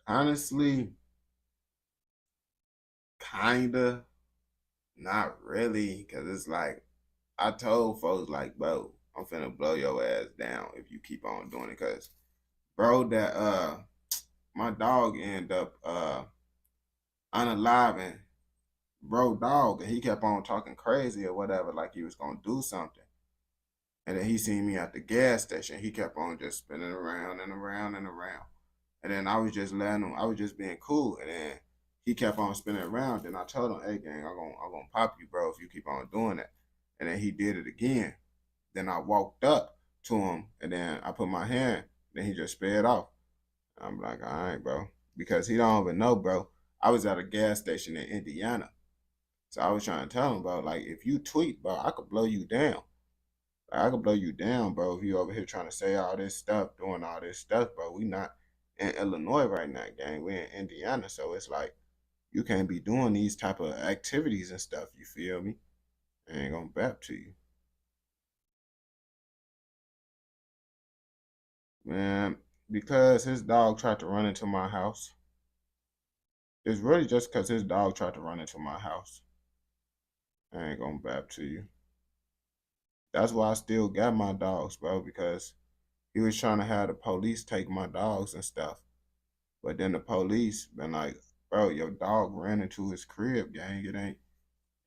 Honestly, kinda. Not really, cause it's like I told folks like, bro, I'm finna blow your ass down if you keep on doing it, cause bro, that my dog ended up unaliving bro dog, and he kept on talking crazy or whatever, like he was gonna do something. And then he seen me at the gas station. He kept on just spinning around and around and around. And then I was just letting him, I was just being cool. And then he kept on spinning around. Then I told him, hey gang, I'm gonna pop you, bro, if you keep on doing that. And then he did it again. Then I walked up to him and then I put my hand, then he just sped off. I'm like, all right, bro. Because he don't even know, bro. I was at a gas station in Indiana. So I was trying to tell him, bro, like, if you tweet, bro, I could blow you down. I could blow you down, bro, if you over here trying to say all this stuff, doing all this stuff, bro. We not in Illinois right now, gang. We in Indiana. So it's like, you can't be doing these type of activities and stuff, you feel me? I ain't gonna bap to you. Man, because his dog tried to run into my house. It's really just because his dog tried to run into my house. I ain't gonna bap to you. That's why I still got my dogs, bro, because he was trying to have the police take my dogs and stuff. But then the police been like, bro, your dog ran into his crib, gang. It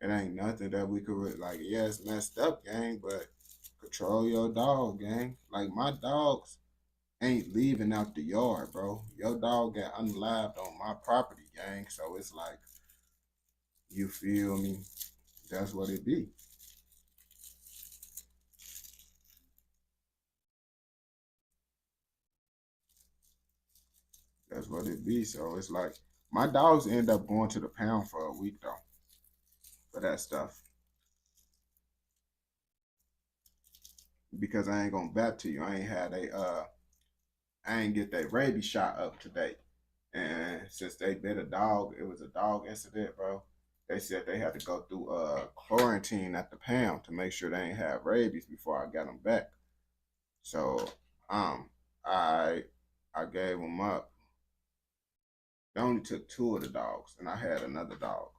ain't nothing that we could like, yeah, it's messed up, gang, but control your dog, gang. Like my dogs ain't leaving out the yard, bro. Your dog got unlived on my property, gang. So it's like, you feel me? That's what it be. That's what it be. So it's like my dogs end up going to the pound for a week though, for that stuff. Because I ain't gonna bat to you. I ain't get that rabies shot up to date. And since they bit a dog, it was a dog incident, bro. They said they had to go through quarantine at the pound to make sure they ain't have rabies before I got them back. So I gave them up. They only took 2 of the dogs, and I had another dog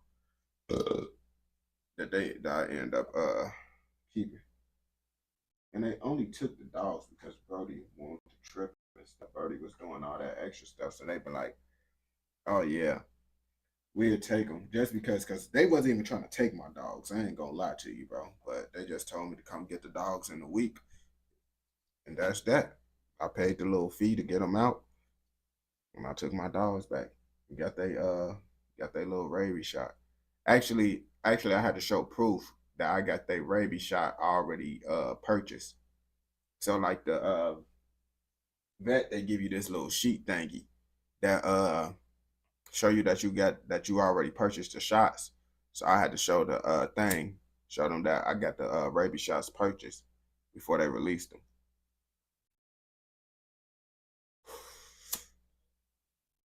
that I end up keeping. And they only took the dogs because Brody wanted to trip and stuff. Brody was doing all that extra stuff, so they been like, "Oh yeah, we'll take them," just because they wasn't even trying to take my dogs. I ain't gonna lie to you, bro. But they just told me to come get the dogs in a week, and that's that. I paid the little fee to get them out, and I took my dogs back. Got they little rabies shot. Actually, I had to show proof that I got their rabies shot already purchased. So like the vet, they give you this little sheet thingy that show you that you already purchased the shots. So I had to show the show them that I got the rabies shots purchased before they released them.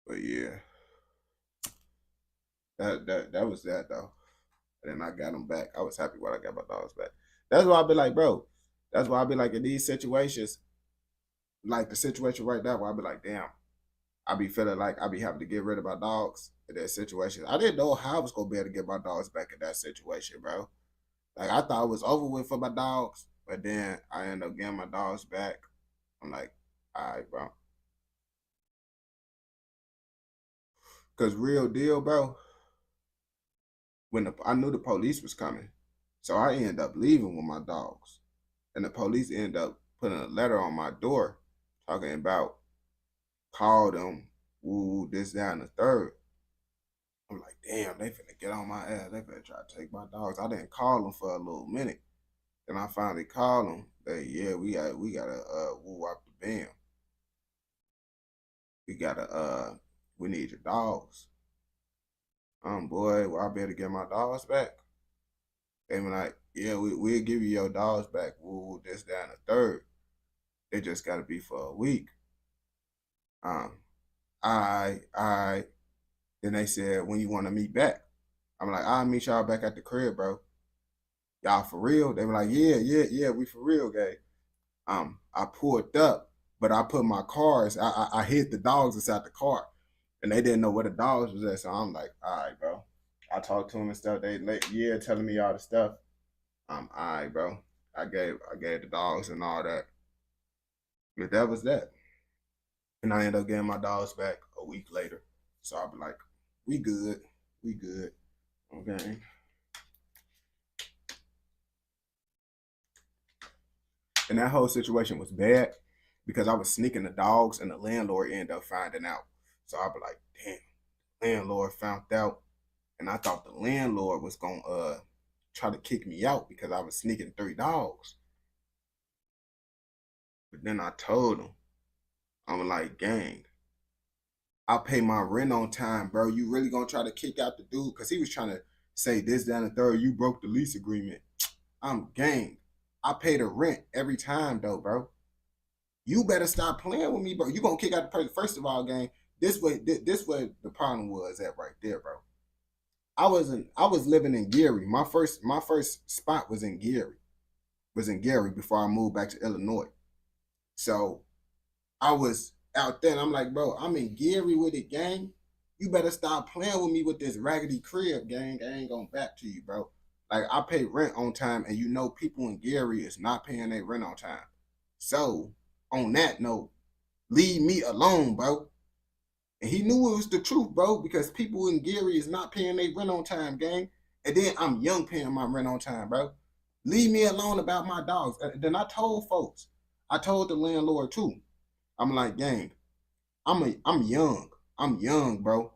But yeah, that was that though. And then I got them back. I was happy when I got my dogs back. That's why I be like, bro. That's why I be like in these situations, like the situation right now, where I be like, damn, I be feeling like I be having to get rid of my dogs in that situation. I didn't know how I was gonna be able to get my dogs back in that situation, bro. Like I thought it was over with for my dogs, but then I ended up getting my dogs back. I'm like, all right, bro. Cause real deal, bro. When I knew the police was coming, so I ended up leaving with my dogs, and the police ended up putting a letter on my door, talking about call them, woo, this, that, and the third. I'm like, damn, they finna get on my ass. They finna try to take my dogs. I didn't call them for a little minute. Then I finally called them. Yeah, we gotta woo out the band. We need your dogs. Boy, well, I better get my dogs back. They were like, yeah, we'll give you your dogs back. Woo, this, that, and the third. They just gotta be for a week. I. Then they said, when you want to meet back? I'm like, I'll meet y'all back at the crib, bro. Y'all for real? They were like, yeah, we for real, gay. I pulled up, but I put my cars, I hid the dogs inside the car. And they didn't know where the dogs was at. So I'm like, all right, bro. I talked to them and stuff. They telling me all the stuff. All right, bro. I gave the dogs and all that. But that was that. And I ended up getting my dogs back a week later. So I'll be like, we good. Okay. And that whole situation was bad because I was sneaking the dogs and the landlord ended up finding out. So I'll be like, damn, landlord found out. And I thought the landlord was gonna try to kick me out because I was sneaking 3 dogs. But then I told him, I'm like, gang, I pay my rent on time, bro. You really gonna try to kick out the dude? Because he was trying to say this, that, and the third. You broke the lease agreement. I'm gang. I pay the rent every time, though, bro. You better stop playing with me, bro. You gonna kick out the person. First of all, gang, this way the problem was at right there, bro. I was living in Gary. My first spot was in Gary. Before I moved back to Illinois. So I was out there and I'm like, bro, I'm in Gary with it, gang. You better stop playing with me with this raggedy crib, gang. I ain't gonna back to you, bro. Like I pay rent on time, and you know people in Gary is not paying their rent on time. So on that note, leave me alone, bro. And he knew it was the truth, bro, because people in Gary is not paying their rent on time, gang. And then I'm young paying my rent on time, bro. Leave me alone about my dogs. And then I told folks, I told the landlord too. I'm like, gang, I'm young. I'm young, bro.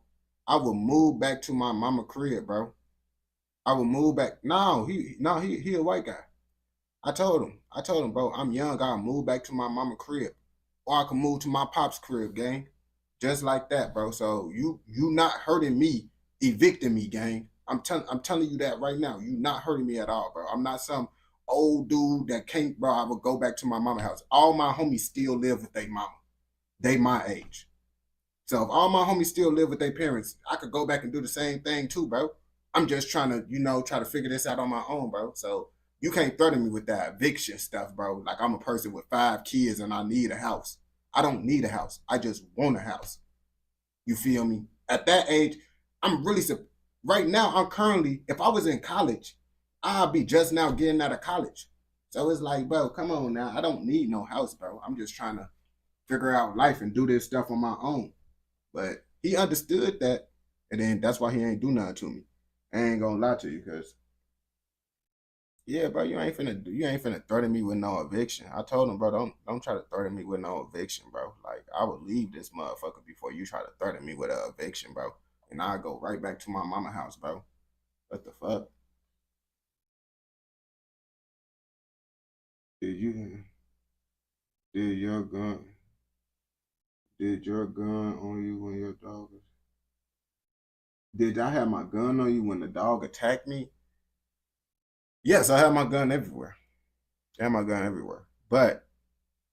I will move back to my mama crib, bro. I will move back. No, he a white guy. I told him, bro, I'm young. I'll move back to my mama crib. Or I can move to my pop's crib, gang. Just like that, bro. So you not hurting me, evicting me, gang. I'm telling you that right now. You not hurting me at all, bro. I'm not some old dude that can't, bro. I would go back to my mama house. All my homies still live with their mama. They my age. So if all my homies still live with their parents, I could go back and do the same thing too, bro. I'm just trying to, try to figure this out on my own, bro. So you can't threaten me with that eviction stuff, bro. Like I'm a person with 5 kids and I need a house. I don't need a house. I just want a house. You feel me? At that age, I'm really, right now, I'm currently, if I was in college, I'd be just now getting out of college. So it's like, bro, come on now. I don't need no house, bro. I'm just trying to figure out life and do this stuff on my own. But he understood that, and then that's why he ain't do nothing to me. I ain't gonna lie to you, cause yeah, bro, you ain't finna threaten me with no eviction. I told him, bro, don't try to threaten me with no eviction, bro. Like I would leave this motherfucker before you try to threaten me with an eviction, bro. And I go right back to my mama house, bro. What the fuck? Did your gun on you when your dog was? Did I have my gun on you when the dog attacked me? Yes, I have my gun everywhere. I have my gun everywhere. But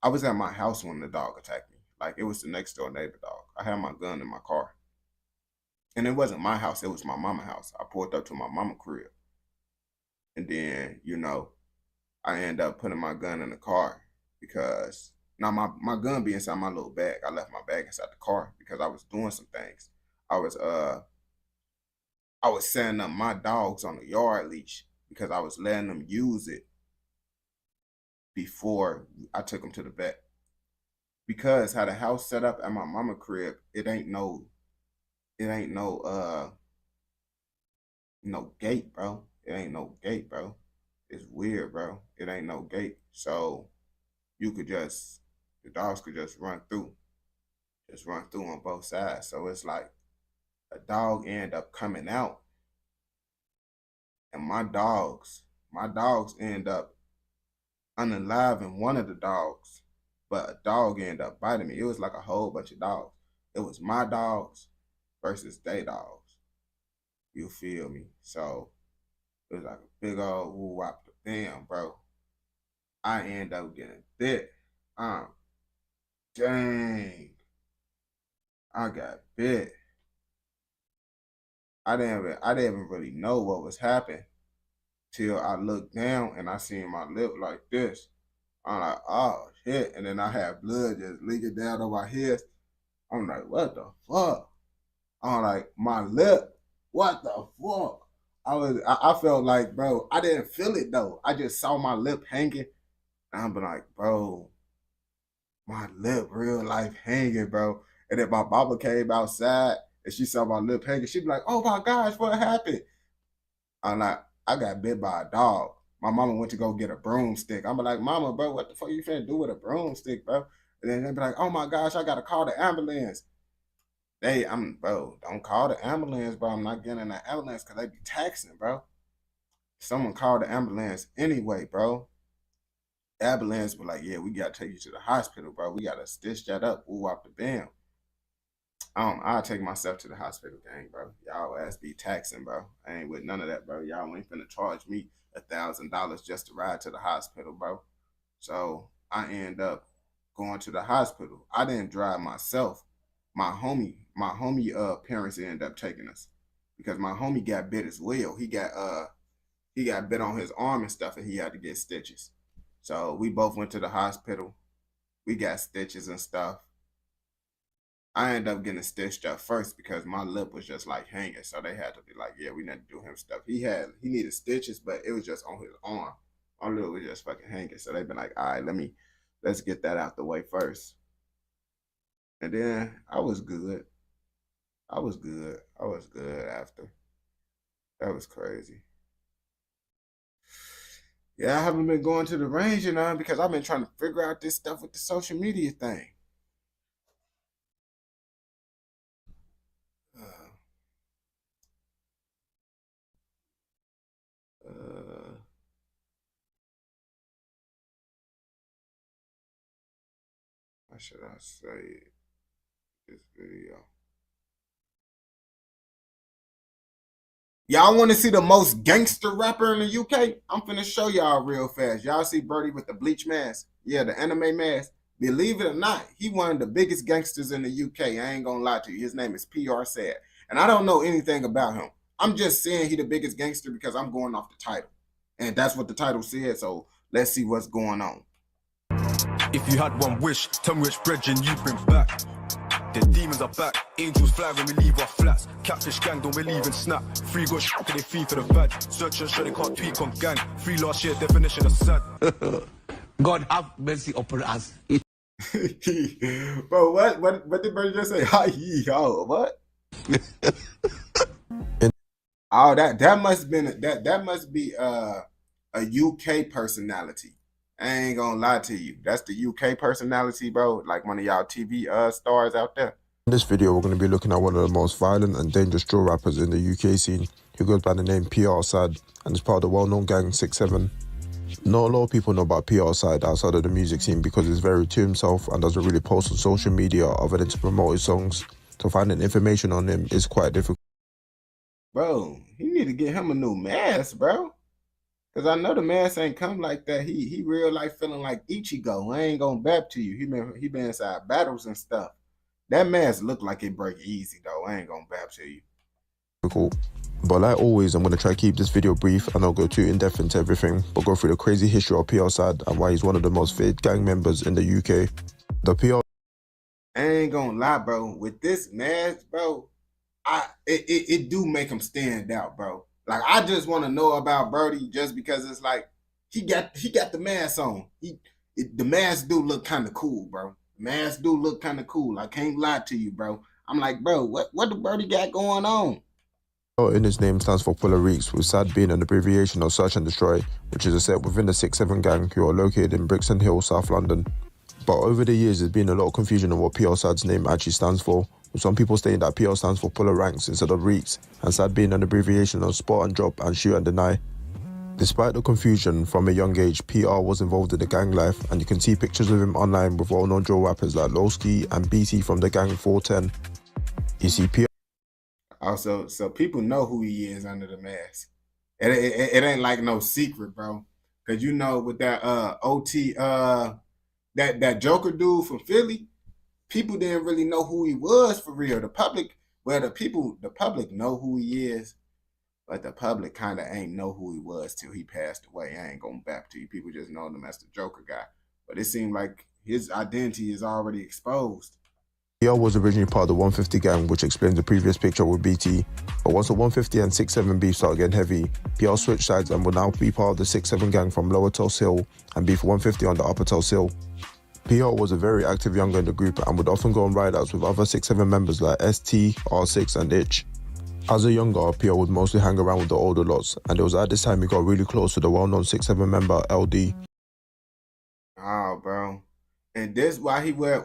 I was at my house when the dog attacked me. Like it was the next door neighbor dog. I had my gun in my car. And it wasn't my house, it was my mama's house. I pulled up to my mama crib. And then, I ended up putting my gun in the car because Now my gun be inside my little bag. I left my bag inside the car because I was doing some things. I was setting up my dogs on a yard leash because I was letting them use it before I took them to the vet. Because how the house set up at my mama crib, it ain't no gate, bro. It ain't no gate, bro. It's weird, bro. It ain't no gate. So the dogs could just run through on both sides. So it's like a dog end up coming out, and my dogs end up unaliving one of the dogs, but a dog ended up biting me. It was like a whole bunch of dogs. It was my dogs versus they dogs. You feel me? So it was like a big old whoop. Damn, bro. I end up getting bit. Dang. I got bit. I didn't even really know what was happening till I looked down and I seen my lip like this. I'm like, oh shit. And then I had blood just leaking down on my head. I'm like, what the fuck? I'm like, my lip. What the fuck? I felt like, bro, I didn't feel it though. I just saw my lip hanging. And I'm like, bro, my lip real life hanging, bro. And then my mama came outside and she saw my lip hanging. She'd be like, oh my gosh, what happened? I'm like, I got bit by a dog. My mama went to go get a broomstick. I'm like, mama, bro, what the fuck you finna do with a broomstick, bro? And then they'd be like, oh my gosh, I gotta call the ambulance. Bro, don't call the ambulance, bro. I'm not getting in the ambulance because they be taxing, bro. Someone called the ambulance anyway, bro. Ambulance was like, yeah, we gotta take you to the hospital, bro. We gotta stitch that up. Ooh, off the bam. I'll take myself to the hospital, gang, bro. Y'all ass be taxing, bro. I ain't with none of that, bro. Y'all ain't finna charge me $1,000 just to ride to the hospital, bro. So I end up going to the hospital. I didn't drive myself. My homie parents ended up taking us because my homie got bit as well. He got bit on his arm and stuff, and he had to get stitches. So we both went to the hospital. We got stitches and stuff. I ended up getting stitched up first because my lip was just like hanging. So they had to be like, yeah, we need to do him stuff. He needed stitches, but it was just on his arm. My lip was just fucking hanging. So they've been like, all right, let's get that out the way first. And then I was good. I was good after. That was crazy. Yeah, I haven't been going to the range, because I've been trying to figure out this stuff with the social media thing. How should I say this video? Y'all want to see the most gangster rapper in the UK? I'm finna show y'all real fast. Y'all see Birdie with the bleach mask? Yeah, the anime mask. Believe it or not, he one of the biggest gangsters in the UK. I ain't gonna lie to you. His name is PR Sad. And I don't know anything about him. I'm just saying he the biggest gangster because I'm going off the title. And that's what the title said, so let's see what's going on. If you had one wish, tell me which brethren you bring back. The demons are back, angels fly when we leave our flats. Catfish gang don't believe in snap. Free got shit to they fee for the bad. Search and show they can't tweak on gang. Free last year definition of sad. God have mercy upon us. Bro, what did Birdie just say? Hi, yo, what? Oh, that must be a UK personality. I ain't gonna lie to you. That's the UK personality, bro. Like one of y'all TV stars out there. In this video, we're going to be looking at one of the most violent and dangerous drill rappers in the UK scene, who goes by the name PR Sad and is part of the well-known gang 6-7. Not a lot of people know about PR Sad outside of the music scene because he's very to himself and doesn't really post on social media other than to promote his songs. So finding information on him is quite difficult. Bro, he need to get him a new mask, bro. Because I know the mask ain't come like that. He real life feeling like Ichigo. I ain't gonna bap to you. He been inside battles and stuff. That mask look like it break easy, though. I ain't gonna bap to you. But like always, I'm going to try to keep this video brief and not go too in-depth into everything, but go through the crazy history of PR Sad and why he's one of the most feared gang members in the UK. The PR... I ain't gonna lie, bro. With this mask, bro, it do make him stand out, bro. Like, I just want to know about Brody just because it's like he got the mask on. The mask do look kind of cool, bro. The mask do look kind of cool. I can't lie to you, bro. I'm like, bro, what the Brody got going on? in his name stands for Puller Reeks, with SAD being an abbreviation of Search and Destroy, which is a set within the 6-7 gang who are located in Brixton Hill, South London. But over the years, there's been a lot of confusion on what PR SAD's name actually stands for, with some people saying that PR stands for Puller Ranks instead of Reeks, and SAD being an abbreviation of Spot and Drop and Shoot and Deny. Despite the confusion, from a young age, PR was involved in the gang life, and you can see pictures of him online with well-known drill rappers like Lowski and BT from the gang 410. You see, PR... Also, so people know who he is under the mask. It ain't like no secret, bro. Cause you know with that OT that Joker dude from Philly, people didn't really know who he was for real. The public know who he is, but the public kind of ain't know who he was till he passed away. I ain't gonna back to you. People just know him as the Joker guy. But it seemed like his identity is already exposed. PR was originally part of the 150 gang, which explains the previous picture with BT. But once the 150 and 6-7 beef started getting heavy, PR switched sides and will now be part of the 6-7 gang from Lower Tulse Hill and beef 150 on the Upper Tulse Hill. PR was a very active younger in the group and would often go on ride-outs with other 6-7 members like ST, R6 and Itch. As a younger, PR would mostly hang around with the older lots, and it was at this time he got really close to the well-known 6-7 member LD. Oh, bro. And this why he wear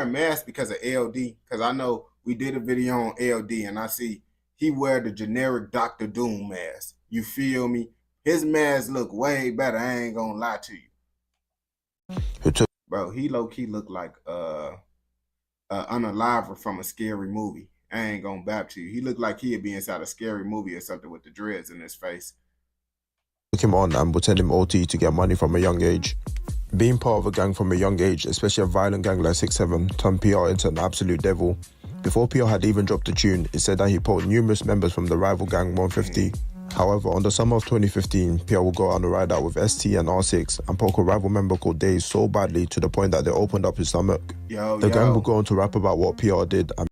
a mask because of LD. Because I know we did a video on LD and I see he wear the generic Dr. Doom mask. You feel me? His mask look way better. I ain't gonna lie to you. Bro, he low-key look like Unaliver from a scary movie. I ain't gonna bap to you. He looked like he'd be inside a scary movie or something with the dreads in his face. Took him on and would send him OT to get money from a young age. Being part of a gang from a young age, especially a violent gang like 6-7, turned PR into an absolute devil. Before PR had even dropped a tune, it said that he poked numerous members from the rival gang 150. However, on the summer of 2015, PR would go on a ride out with ST and R6 and poke a rival member called Days so badly to the point that they opened up his stomach. The gang would go on to rap about what PR did. And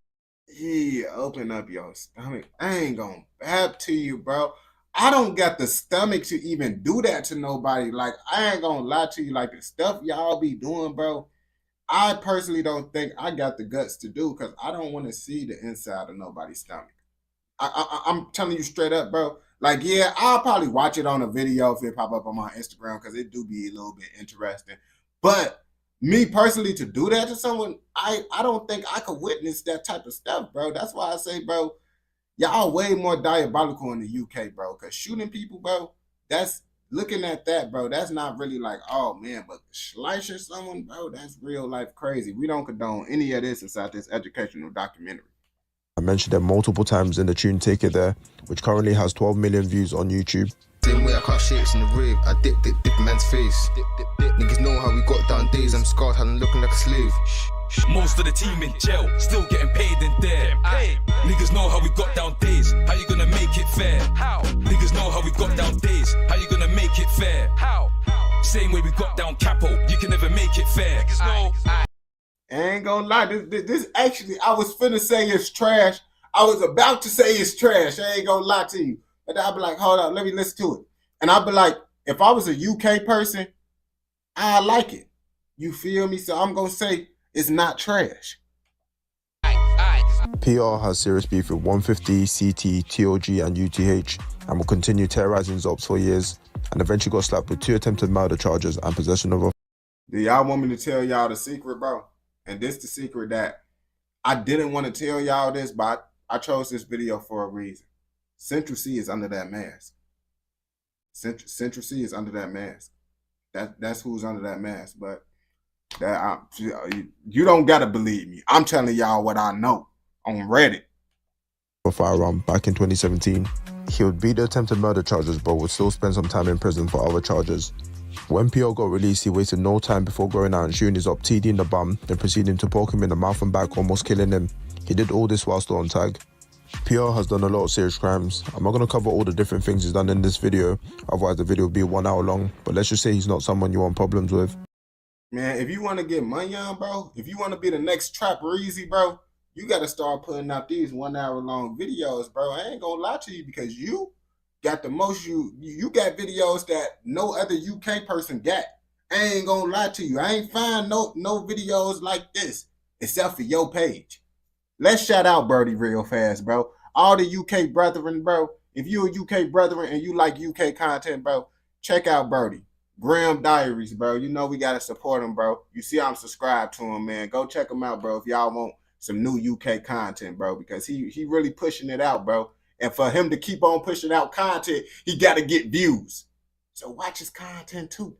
yeah, open up your stomach. I ain't gonna bap to you, bro. I don't got the stomach to even do that to nobody. Like, I ain't gonna lie to you. Like, the stuff y'all be doing, bro, I personally don't think I got the guts to do because I don't want to see the inside of nobody's stomach. I'm telling you straight up, bro. Like, yeah, I'll probably watch it on a video if it pop up on my Instagram because it do be a little bit interesting. But me personally to do that to someone, I don't think I could witness that type of stuff, bro. That's why I say, bro, y'all way more diabolical in the UK, bro. Because shooting people, bro, that's looking at that, bro. That's not really like, oh, man, but slicing someone, bro, that's real life crazy. We don't condone any of this inside this educational documentary. I mentioned them multiple times in the tune Take It There, which currently has 12 million views on YouTube. Same way I cut shapes in the rave, I dip a man's face. Niggas know how we got down days, I'm scarred, I'm looking like a slave. Most of the team in jail, still getting paid in there. Niggas know how we got down days, how you gonna make it fair? How? Niggas know how we got down days, how you gonna make it fair? How? Same way we got down Capo, you can never make it fair. Niggas know. I ain't gonna lie, this actually, I was finna say it's trash. I was about to say it's trash. I ain't gonna lie to you. But I'll be like, hold up, let me listen to it. And I'll be like, if I was a UK person, I like it. You feel me? So I'm gonna say it's not trash. PR has serious beef with 150, CT, TOG and UTH and will continue terrorizing Zops for years and eventually got slapped with 2 attempted murder charges and possession of a... Do y'all want me to tell y'all the secret, bro? And this the secret that I didn't want to tell y'all this, but I chose this video for a reason. Central C is under that mask. Central C is under that mask. That's who's under that mask. But you don't gotta believe me. I'm telling y'all what I know on Reddit. A firearm back in 2017. He would beat the attempted murder charges, but would still spend some time in prison for other charges. When PR got released, he wasted no time before going out and shooting his op TD in the bum, then proceeding to poke him in the mouth and back, almost killing him. He did all this while still on tag. PR has done a lot of serious crimes. I'm not going to cover all the different things he's done in this video, otherwise the video will be 1 hour long, but let's just say he's not someone you want problems with. Man, if you want to get money on, bro, if you want to be the next Trap Reezy, bro, you got to start putting out these 1 hour long videos, bro. I ain't going to lie to you, because you got the most, you got videos that no other UK person got. I ain't going to lie to you. I ain't find no videos like this, except for your page. Let's shout out Birdie real fast, bro. All the UK brethren, bro. If you a UK brethren and you like UK content, bro, check out Birdie. Graham Diaries, bro. You know we got to support him, bro. You see I'm subscribed to him, man. Go check him out, bro, if y'all want some new UK content, bro, because he really pushing it out, bro. And for him to keep on pushing out content, he got to get views. So watch his content too.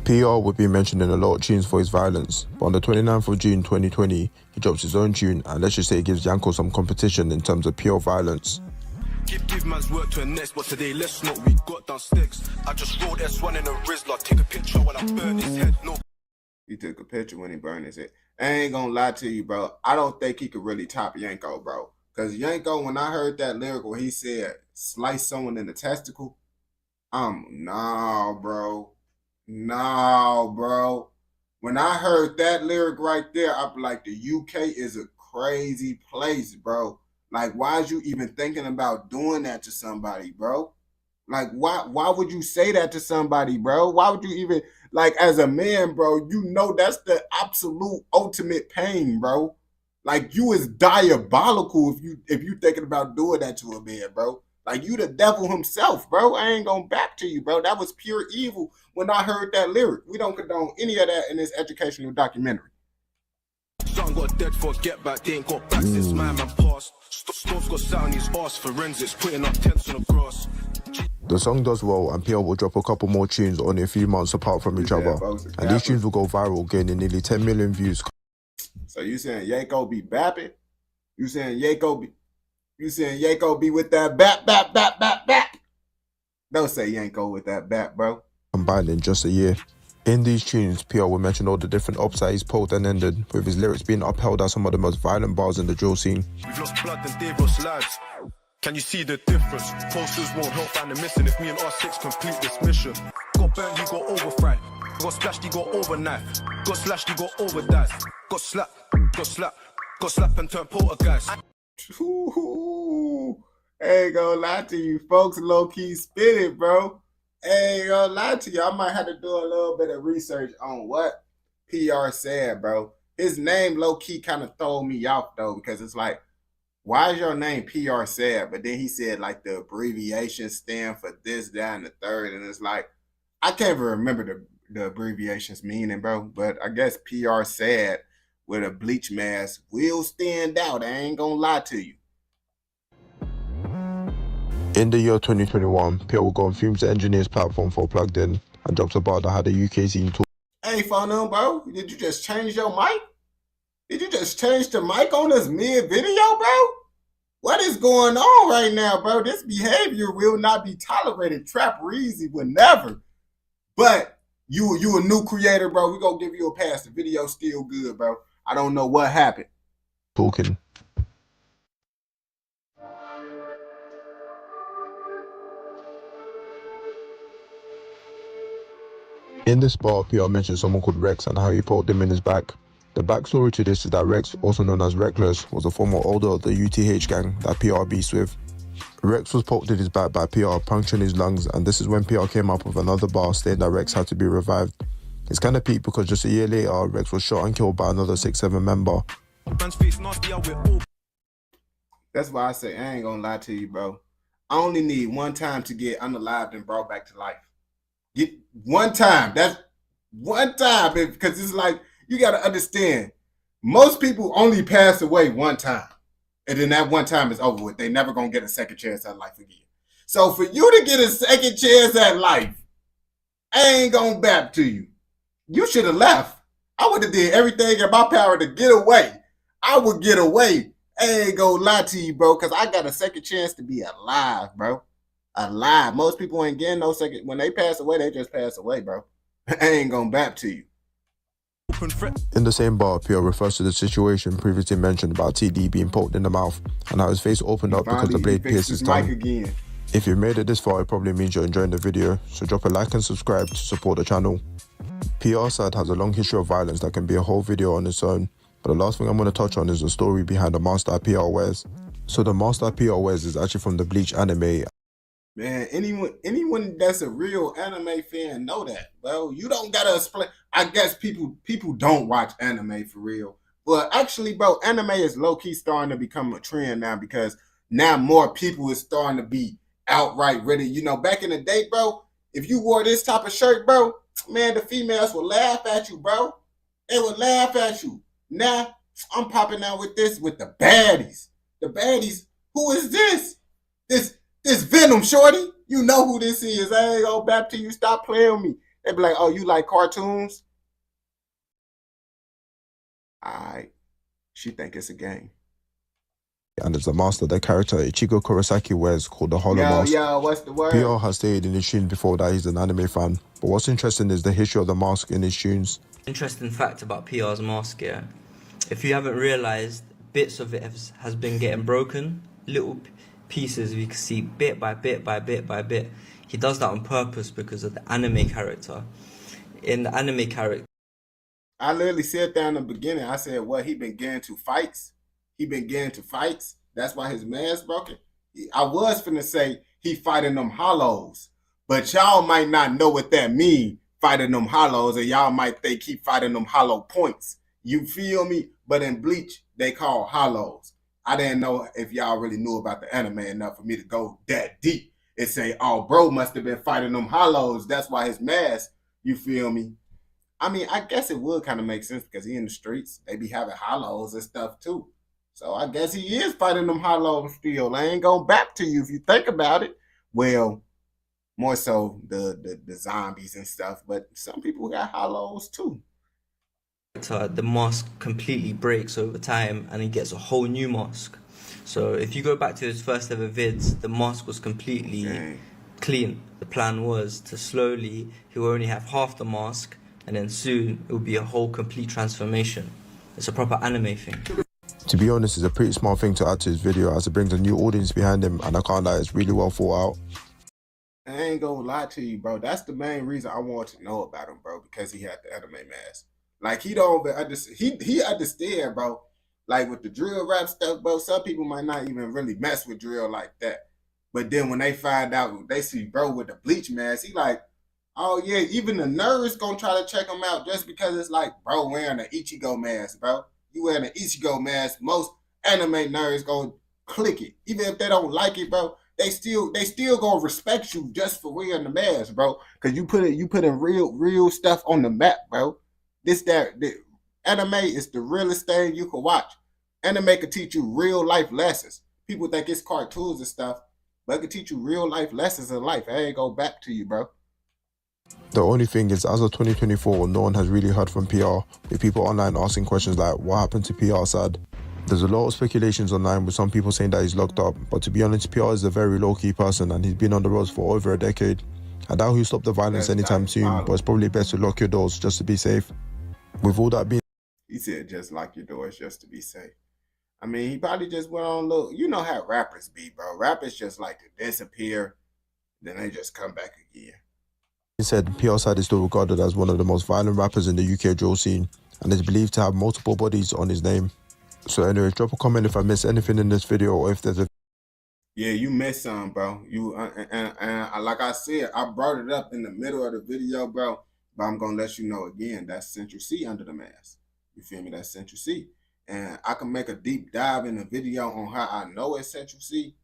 PR would be mentioned in a lot of tunes for his violence, but on the 29th of June 2020, he drops his own tune, and let's just say it gives Yanko some competition in terms of pure violence. Give man's work to a next, but today let's smoke, we got down sticks. I just rolled S1 in a Rizzler, take a picture when I burn his head, no. He took a picture when he burned his head. I ain't gonna lie to you, bro. I don't think he could really top Yanko, bro. Because Yanko, when I heard that lyric where he said, slice someone in the testicle, no, bro. No, bro. When I heard that lyric right there, I'm like, the UK is a crazy place, bro. Like, why is you even thinking about doing that to somebody, bro? Like, why would you say that to somebody, bro? Why would you even, like, as a man, bro, you know that's the absolute ultimate pain, bro. Like, you is diabolical if you thinking about doing that to a man, bro. Like, you the devil himself, bro. I ain't gonna back to you, bro. That was pure evil when I heard that lyric. We don't condone any of that in this educational documentary. Son got dead for get back, they ain't got back since my man passed. Storm's got sat on his arse, forensics, putting up tents on the grass. The song does well, and PR will drop a couple more tunes only a few months apart from each other, and these tunes will go viral, gaining nearly 10 million views. So you saying Yanko be bapping? You saying Yanko be with that bap? Don't say Yanko with that bap, bro. Combined in just a year. In these tunes, PR will mention all the different ups that he's pulled and ended, with his lyrics being upheld as some of the most violent bars in the drill scene. We've lost blood and they've lost lives. Can you see the difference? Posters won't help find the missing if me and R6 complete this mission. Got burnt, you got overfried. Got splashed, you got overknife. Got slashed, you got overdiced. Got slapped and turned poltergeist. I ain't gonna lie to you, folks. Low key spit it, bro. I ain't gonna lie to you. I might have to do a little bit of research on what PR said, bro. His name low key kind of throw me off though, because it's like, why is your name PR said? But then he said like the abbreviation stand for this, that, and the third, and it's like I can't even remember the abbreviations meaning, bro. But I guess PR said with a bleach mask will stand out. I ain't gonna lie to you. In the year 2021, PR will go on Fumes the Engineers platform for Plugged In and drops a bar that had the UK scene talk. Hey, phone bro. Did you just change your mic? Did you just change the mic on us mid-video, bro? What is going on right now, bro? This behavior will not be tolerated. Trap Reezy would never. But you a new creator, bro. We gonna give you a pass. The video's still good, bro. I don't know what happened. Talking. In this bar, PR mentioned someone called Rex and how he poked him in his back. The backstory to this is that Rex, also known as Reckless, was a former older of the UTH gang that PR beats with. Rex was poked in his back by PR, puncturing his lungs, and this is when PR came up with another bar stating that Rex had to be revived. It's kind of peak because just a year later, Rex was shot and killed by another 6'7" member. That's why I say I ain't gonna lie to you, bro. I only need one time to get unalived and brought back to life. Get one time. That's one time, because it's like, you got to understand, most people only pass away one time. And then that one time is over with. They never going to get a second chance at life again. So for you to get a second chance at life, I ain't going to bap to you. You should have left. I would have did everything in my power to get away. I would get away. I ain't going to lie to you, bro, because I got a second chance to be alive, bro. Alive. Most people ain't getting no second. When they pass away, they just pass away, bro. I ain't going to bap to you. In the same bar, PR refers to the situation previously mentioned about TD being poked in the mouth and how his face opened up because the blade pierced his tongue. Again. If you've made it this far, it probably means you're enjoying the video, so drop a like and subscribe to support the channel. PR side has a long history of violence that can be a whole video on its own, but the last thing I'm going to touch on is the story behind the mask that PR wears. So the mask that PR wears is actually from the Bleach anime. Man, anyone that's a real anime fan know that, bro. You don't gotta explain. I guess people don't watch anime for real. But actually, bro, anime is low-key starting to become a trend now because now more people is starting to be outright ready. You know, back in the day, bro, if you wore this type of shirt, bro, man, the females would laugh at you, bro. They would laugh at you. Now, I'm popping out with this with the baddies. The baddies, who is this? This Venom, shorty. You know who this is. I ain't gonna back to you. Stop playing with me. They be like, oh, you like cartoons? Alright. She think it's a game. And it's a mask that the character Ichigo Kurosaki wears called the Hollow Mask. Yo, what's the word? PR has stated in his tunes before that he's an anime fan. But what's interesting is the history of the mask in his tunes. Interesting fact about PR's mask, yeah. If you haven't realised, bits of it has been getting broken. Little pieces you can see bit by bit by bit by bit. He does that on purpose because of the anime character. In the anime character, I literally said that in the beginning. I said, what, he been getting to fights? He been getting to fights? That's why his mask broken? I was finna say he fighting them hollows, but y'all might not know what that mean, fighting them hollows, and y'all might think he fighting them hollow points. You feel me? But in Bleach, they call hollows. I didn't know if y'all really knew about the anime enough for me to go that deep and say, oh, bro must have been fighting them hollows. That's why his mask, you feel me? I mean, I guess it would kind of make sense because he in the streets. They be having hollows and stuff too. So I guess he is fighting them hollows still. I ain't going back to you if you think about it. Well, more so the zombies and stuff, but some people got hollows too. the mask completely breaks over time and he gets a whole new mask. So if you go back to his first ever vids, the mask was completely clean. The plan was to slowly, he will only have half the mask, and then soon it will be a whole complete transformation. It's a proper anime thing. To be honest, it's a pretty smart thing to add to his video as it brings a new audience behind him, and I can't lie, it's really well thought out. I ain't gonna lie to you, bro. That's the main reason I want to know about him, bro, because he had the anime mask. Like, he don't understand. He understand, bro. Like, with the drill rap stuff, bro, some people might not even really mess with drill like that. But then when they find out, they see bro with the bleach mask, he like, oh yeah, even the nerds gonna try to check him out just because it's like, bro, wearing an Ichigo mask, bro. You wearing an Ichigo mask, most anime nerds gonna click it. Even if they don't like it, bro, they still gonna respect you just for wearing the mask, bro. Cause you put in real stuff on the map, bro. The anime is the realest thing you can watch. Anime can teach you real life lessons. People think it's cartoons and stuff, but it can teach you real life lessons in life. I ain't go back to you, bro. The only thing is, as of 2024, no one has really heard from PR, with people online asking questions like, what happened to PR Sad? There's a lot of speculations online with some people saying that he's locked up, but to be honest, PR is a very low-key person and he's been on the roads for over a decade. I doubt he'll stop the violence anytime soon, but it's probably best to lock your doors just to be safe. With all that being... He said just lock your doors just to be safe. I mean, he probably just went on a little... You know how rappers be, bro. Rappers just like to disappear, then they just come back again. He said PR Sad is still regarded as one of the most violent rappers in the UK drill scene and is believed to have multiple bodies on his name. So anyway, drop a comment if I missed anything in this video or if there's a... Yeah, you missed some, bro. You and like I said, I brought it up in the middle of the video, bro. But I'm gonna let you know again, that's Central C under the mask. You feel me? That's Central C. And I can make a deep dive in the video on how I know it's Central C,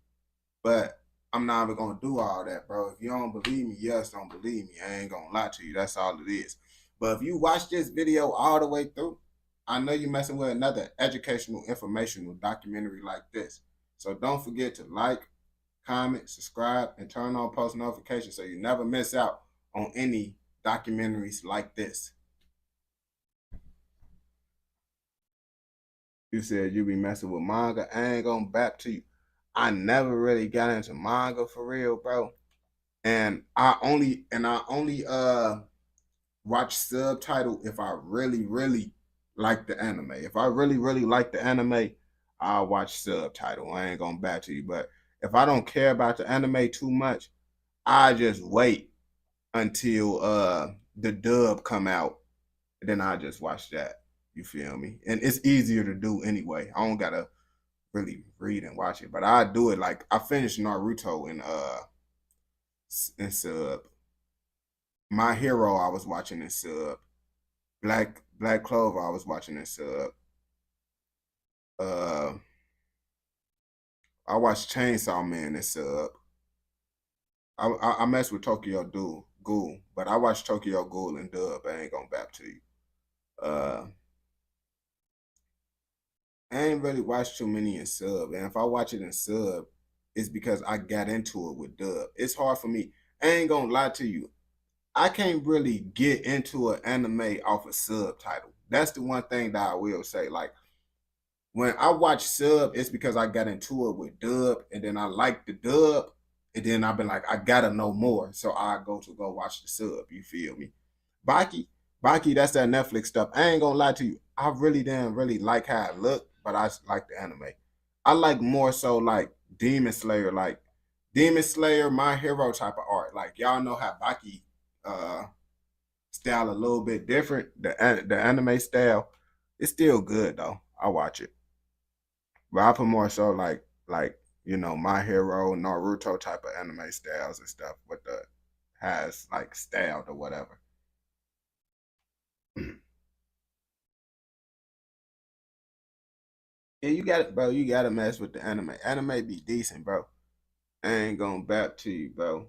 but I'm not even gonna do all that, bro. If you don't believe me, yes, don't believe me. I ain't gonna lie to you. That's all it is. But if you watch this video all the way through, I know you're messing with another educational, informational documentary like this. So don't forget to like, comment, subscribe, and turn on post notifications so you never miss out on any documentaries like this. You said you be messing with manga. I ain't gonna back to you. I never really got into manga for real, bro. And I only watch subtitle if I really, really like the anime. If I really, really like the anime, I'll watch subtitle. I ain't gonna back to you. But if I don't care about the anime too much, I just wait until the dub come out. And then I just watch that. You feel me? And it's easier to do anyway. I don't gotta really read and watch it. But I do it like I finished Naruto in sub. My Hero I was watching in sub. Black Clover I was watching in sub. I watched Chainsaw Man in sub. I mess with Tokyo Ghoul, but I watched Tokyo Ghoul in dub. I ain't gonna bap to you. I ain't really watched too many in sub, and if I watch it in sub, it's because I got into it with dub. It's hard for me. I ain't gonna lie to you. I can't really get into an anime off a subtitle. That's the one thing that I will say. Like, when I watch sub, it's because I got into it with dub, and then I like the dub, and then I've been like, I gotta know more, so I go watch the sub. You feel me? Baki, that's that Netflix stuff. I ain't gonna lie to you. I really didn't really like how it looked, but I like the anime. I like more so like Demon Slayer, My Hero type of art. Like, y'all know how Baki style a little bit different. The anime style, it's still good though. I watch it. But I put more so like My Hero, Naruto type of anime styles and stuff with the has like styled or whatever. Yeah, you got it, bro. You gotta mess with the anime. Anime be decent, bro. I ain't gonna bap to you, bro.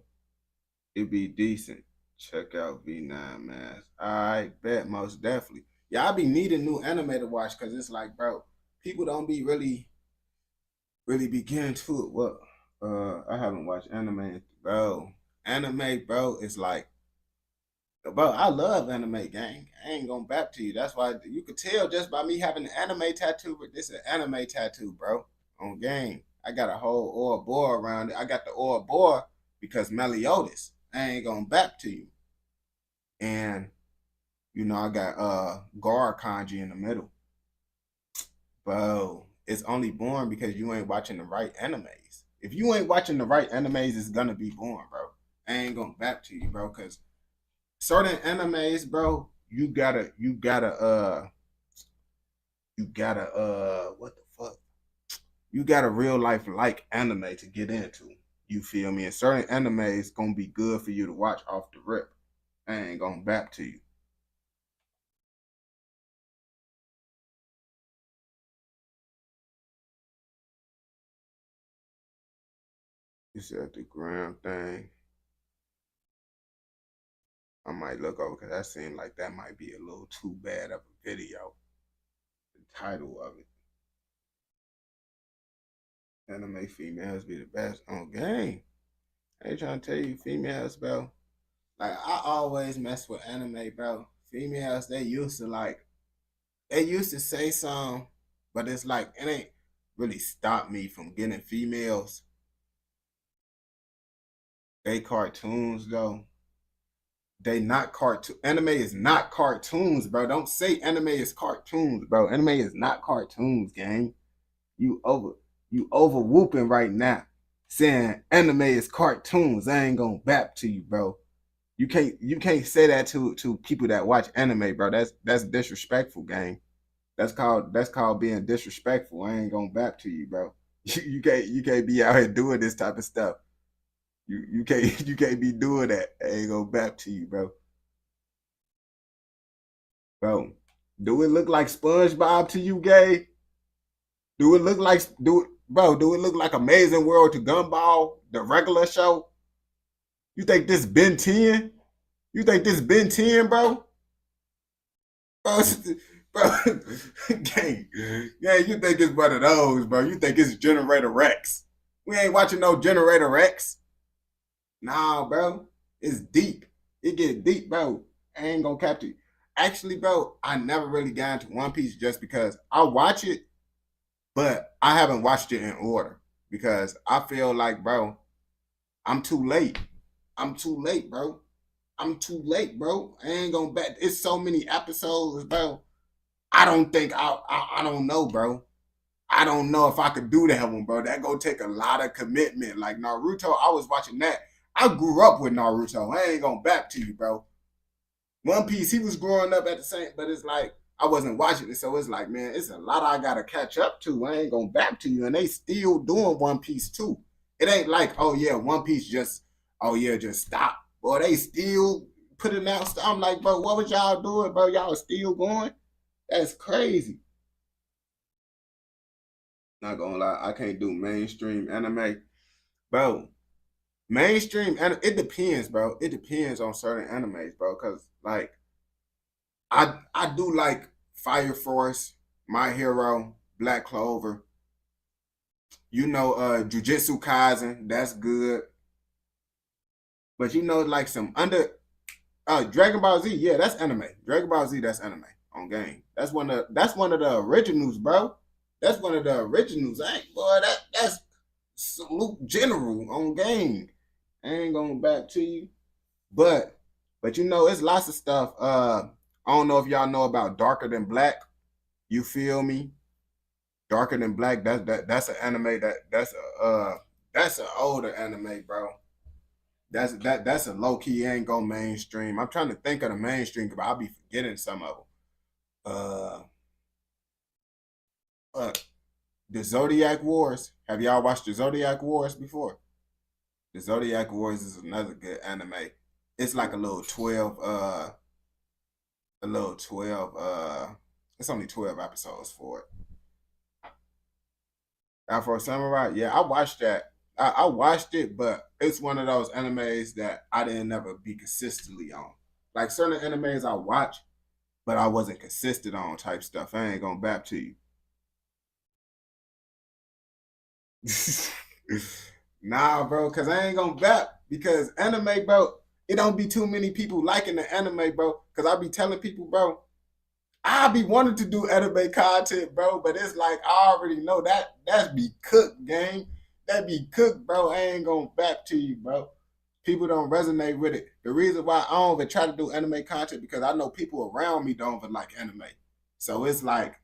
It be decent. Check out V9 Mask. Alright, bet most definitely. Yeah, I be needing new anime to watch because it's like, bro, people don't be really be getting to it. What? I haven't watched anime, bro. Anime, bro, is like, bro, I love anime, gang. I ain't gonna bap to you. That's why you could tell just by me having an anime tattoo, but this is an anime tattoo, bro. On game. I got a whole Ouroboros around it. I got the Ouroboros because Meliodas. I ain't gonna bap to you. And I got guard kanji in the middle. Bro, it's only boring because you ain't watching the right animes. If you ain't watching the right animes, it's gonna be boring, bro. I ain't gonna bap to you, bro, because certain animes, bro, you gotta what the fuck? You gotta real life like anime to get into. You feel me? And certain animes gonna be good for you to watch off the rip. I ain't gonna bap to you. You said the ground thing. I might look over because that seemed like that might be a little too bad of a video. The title of it. Anime females be the best on game. I ain't trying to tell you females, bro. Like, I always mess with anime, bro. Females, they used to say something, but it's like, it ain't really stopped me from getting females. They cartoons, though. They not cartoon. Anime is not cartoons, bro. Don't say anime is cartoons, bro. Anime is not cartoons, gang. You over whooping right now, saying anime is cartoons. I ain't gonna bap to you, bro. You can't say that to people that watch anime, bro. That's disrespectful, gang. That's called being disrespectful. I ain't gonna bap to you, bro. You can't be out here doing this type of stuff. You can't be doing that. I ain't gonna bap to you, bro. Bro, do it look like SpongeBob to you, gay? Do it look like Amazing World to Gumball, the regular show? You think this Ben 10? You think this Ben 10, bro? Bro, gang, you think it's one of those, bro. You think it's Generator Rex. We ain't watching no Generator Rex. Nah, bro. It's deep. It get deep, bro. I ain't gonna capture you. Actually, bro, I never really got into One Piece just because I watch it, but I haven't watched it in order because I feel like, bro, I'm too late. I'm too late, bro. I'm too late, bro. I ain't gonna bet. It's so many episodes, bro. I don't think I don't know, bro. I don't know if I could do that one, bro. That gonna take a lot of commitment. Like Naruto, I was watching that. I grew up with Naruto. I ain't gonna back to you, bro. One Piece, he was growing up at the same, but it's like I wasn't watching it, so it's like, man, it's a lot I gotta catch up to. I ain't gonna back to you, and they still doing One Piece too. It ain't like, oh yeah, One Piece just, oh yeah, just stop. Boy, they still putting out stuff. I'm like, bro, what was y'all doing, bro? Y'all still going? That's crazy. Not gonna lie, I can't do mainstream anime, bro. Mainstream, and it depends, bro. It depends on certain animes, bro. Cause like I do like Fire Force, My Hero, Black Clover. You know, Jujutsu Kaisen, that's good. But you know, like some under Dragon Ball Z, yeah, that's anime. Dragon Ball Z, that's anime on game. That's one of the originals, bro. That's one of the originals. Ain't boy, that's salute general on game. I ain't going back to you. But you know, it's lots of stuff. I don't know if y'all know about Darker Than Black. You feel me? Darker Than Black. That's an anime that's an older anime, bro. That's a low key ain't go mainstream. I'm trying to think of the mainstream, but I'll be forgetting some of them. The Zodiac Wars. Have y'all watched the Zodiac Wars before? The Zodiac Wars is another good anime. It's like a little 12, it's only 12 episodes for it. Afro Samurai, yeah, I watched that. I watched it, but it's one of those animes that I didn't never be consistently on. Like certain animes I watch, but I wasn't consistent on type stuff. I ain't gonna bap to you. Nah, bro, cause I ain't gonna bap because anime, bro, it don't be too many people liking the anime, bro. Cause I be telling people, bro, I be wanting to do anime content, bro, but it's like I already know that's be cooked, gang. That be cooked, bro. I ain't gonna back to you, bro. People don't resonate with it. The reason why I don't even try to do anime content because I know people around me don't even like anime. So it's like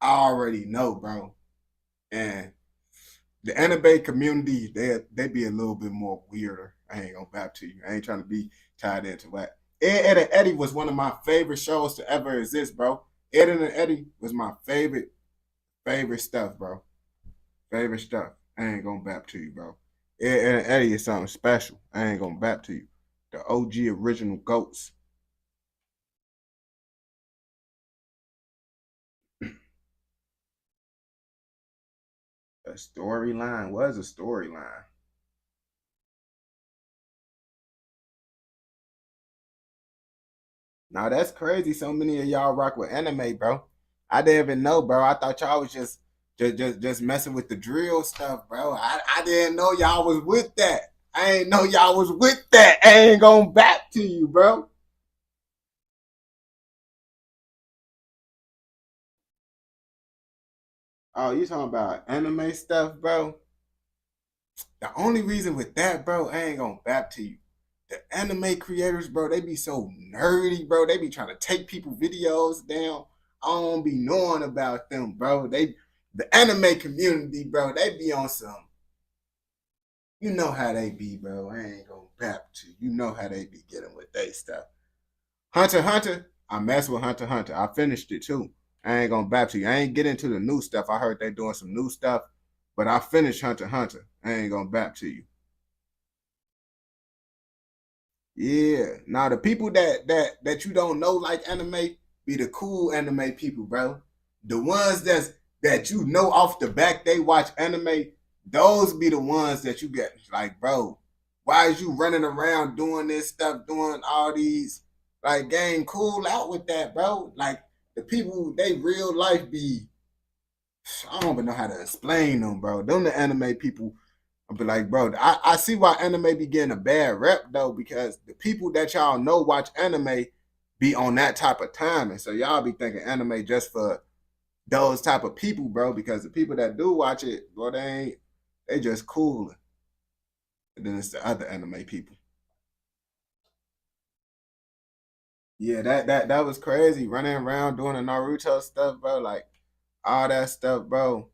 I already know, bro. And the anime community, they be a little bit more weirder. I ain't gonna back to you. I ain't trying to be tied into that. Ed and Eddie was one of my favorite shows to ever exist, bro. Ed and Eddie was my favorite stuff, bro. Favorite stuff. I ain't gonna bap to you, bro. Ed and Eddie is something special. I ain't gonna bap to you. The OG original goats. A storyline was a storyline. Now that's crazy. So many of y'all rock with anime, bro. I didn't even know, bro. I thought y'all was just messing with the drill stuff, bro. I didn't know y'all was with that. I ain't know y'all was with that. I ain't going back to you, bro. Oh, you talking about anime stuff, bro? The only reason with that, bro, I ain't gonna back to you. The anime creators, bro, they be so nerdy, bro. They be trying to take people videos down. I don't be knowing about them, bro. The anime community, bro, they be on some. You know how they be, bro. I ain't gonna back to you. You know how they be getting with they stuff. Hunter x Hunter, I mess with Hunter x Hunter. I finished it too. I ain't gonna back to you. I ain't get into the new stuff. I heard they doing some new stuff, but I finished Hunter x Hunter. I ain't gonna back to you. Yeah. Now the people that you don't know like anime be the cool anime people, bro. The ones that you know off the back they watch anime, those be the ones that you get like, bro, why is you running around doing this stuff, doing all these like gang cool out with that, bro? Like the people they real life be I don't even know how to explain them, bro. Them the anime people I'll be like, bro, I see why anime be getting a bad rep though, because the people that y'all know watch anime be on that type of time. And so y'all be thinking anime just for those type of people, bro, because the people that do watch it, bro, they just cool. And then it's the other anime people. Yeah, that was crazy. Running around doing the Naruto stuff, bro. Like all that stuff, bro.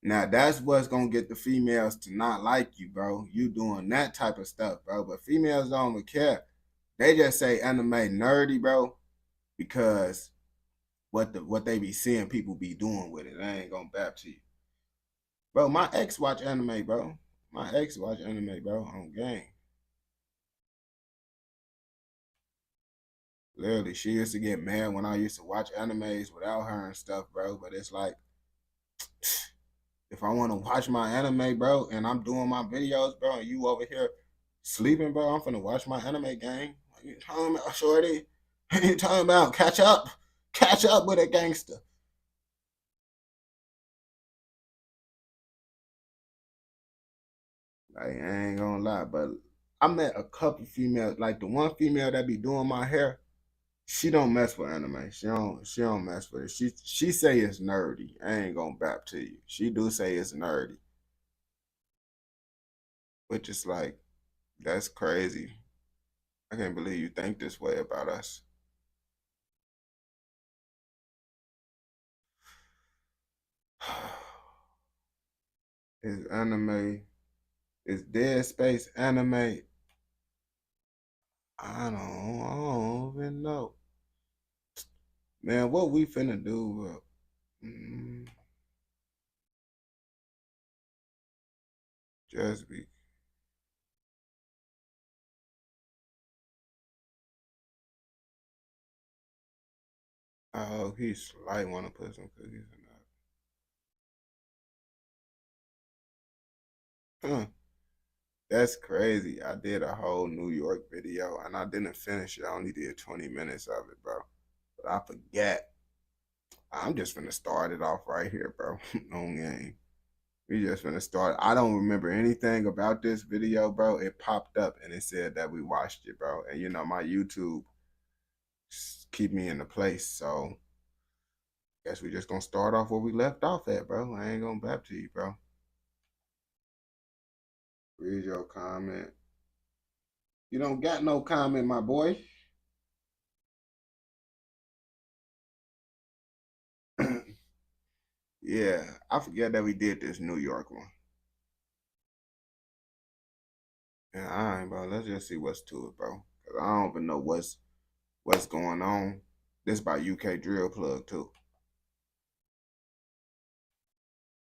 Now that's what's gonna get the females to not like you, bro. You doing that type of stuff, bro. But females don't even care. They just say anime nerdy, bro, because what they be seeing people be doing with it. I ain't gonna bap to you. Bro, my ex watch anime, bro. My ex watch anime, bro, on game. Literally, she used to get mad when I used to watch animes without her and stuff, bro. But it's like, if I want to watch my anime, bro, and I'm doing my videos, bro, and you over here sleeping, bro, I'm finna watch my anime game. What you talking about, shorty? What you talking about? Catch up with a gangster. Like, I ain't gonna lie, but I met a couple females, like the one female that be doing my hair. She don't mess with anime. She don't mess with it. She say it's nerdy. I ain't gonna bap to you. She do say it's nerdy. Which is like, that's crazy. I can't believe you think this way about us. Is anime, is Dead Space anime? I don't even know. Man, what we finna do? Just be. Oh, he slight want to put some cookies in that. Huh. That's crazy. I did a whole New York video and I didn't finish it. I only did 20 minutes of it, bro. But I forget. I'm just gonna start it off right here, bro. On game. We just gonna start. I don't remember anything about this video, bro. It popped up and it said that we watched it, bro. And you know, my YouTube keep me in the place. So guess we just gonna start off where we left off at, bro. I ain't gonna bap to you, bro. Read your comment. You don't got no comment, my boy. Yeah, I forget that we did this New York one. Yeah, all right, bro. Let's just see what's to it, bro. Cause I don't even know what's going on. This by UK Drill Plug too.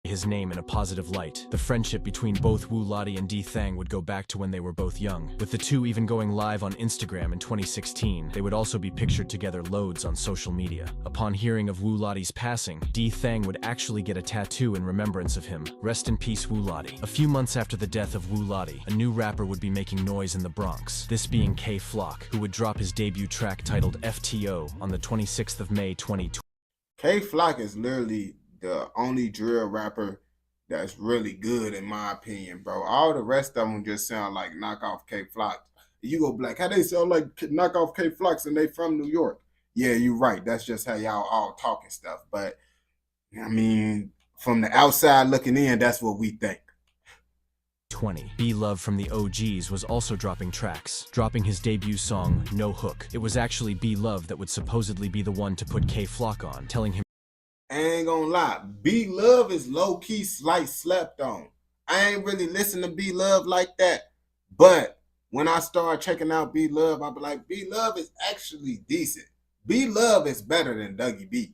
His name in a positive light. The friendship between both Wu Lottie and D Thang would go back to when they were both young, with the two even going live on Instagram in 2016. They would also be pictured together loads on social media. Upon hearing of Wu Lottie's passing, D Thang would actually get a tattoo in remembrance of him. Rest in peace, Wu Lottie. A few months after the death of Wu Lottie, a new rapper would be making noise in the Bronx, this being K Flock, who would drop his debut track titled FTO on the 26th of May 2020. K Flock is literally the only drill rapper that's really good in my opinion, bro. All the rest of them just sound like knockoff K Flock. You go black, how they sound like knockoff K Flocks and they from New York? Yeah, you're right. That's just how y'all all talking stuff. But I mean, from the outside looking in, that's what we think. B Love from the OGs was also dropping tracks, dropping his debut song, No Hook. It was actually B Love that would supposedly be the one to put K Flock on, telling him, I ain't gonna lie, B Love is low-key slight slept on. I ain't really listen to B Love like that. But when I start checking out B Love, I'll be like, B Love is actually decent. B Love is better than Dougie B.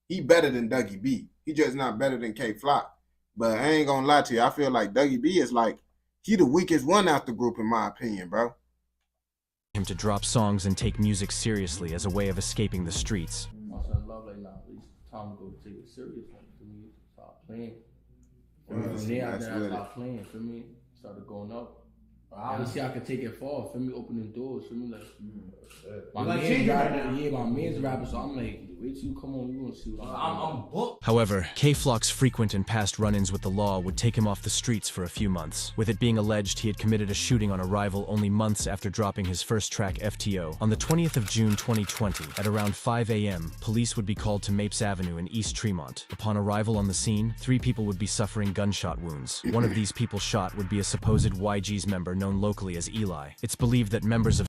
He better than Dougie B. He just not better than K Flock. But I ain't gonna lie to you, I feel like Dougie B is like, he the weakest one out the group in my opinion, bro. Him to drop songs and take music seriously as a way of escaping the streets. Time to go take it serious, for me. Start playing. From there, I started playing, for me. Started going up. Obviously, I could take it far, for me, opening doors, for me, like, my man's rapper, so I'm like, wait till you come on, you gonna see what I'm booked. However, K Flock's frequent and past run-ins with the law would take him off the streets for a few months, with it being alleged he had committed a shooting on a rival only months after dropping his first track, FTO. On the 20th of June 2020, at around 5 a.m., police would be called to Mapes Avenue in East Tremont. Upon arrival on the scene, 3 people would be suffering gunshot wounds. One of these people shot would be a supposed YG's member known locally as Eli. It's believed that members of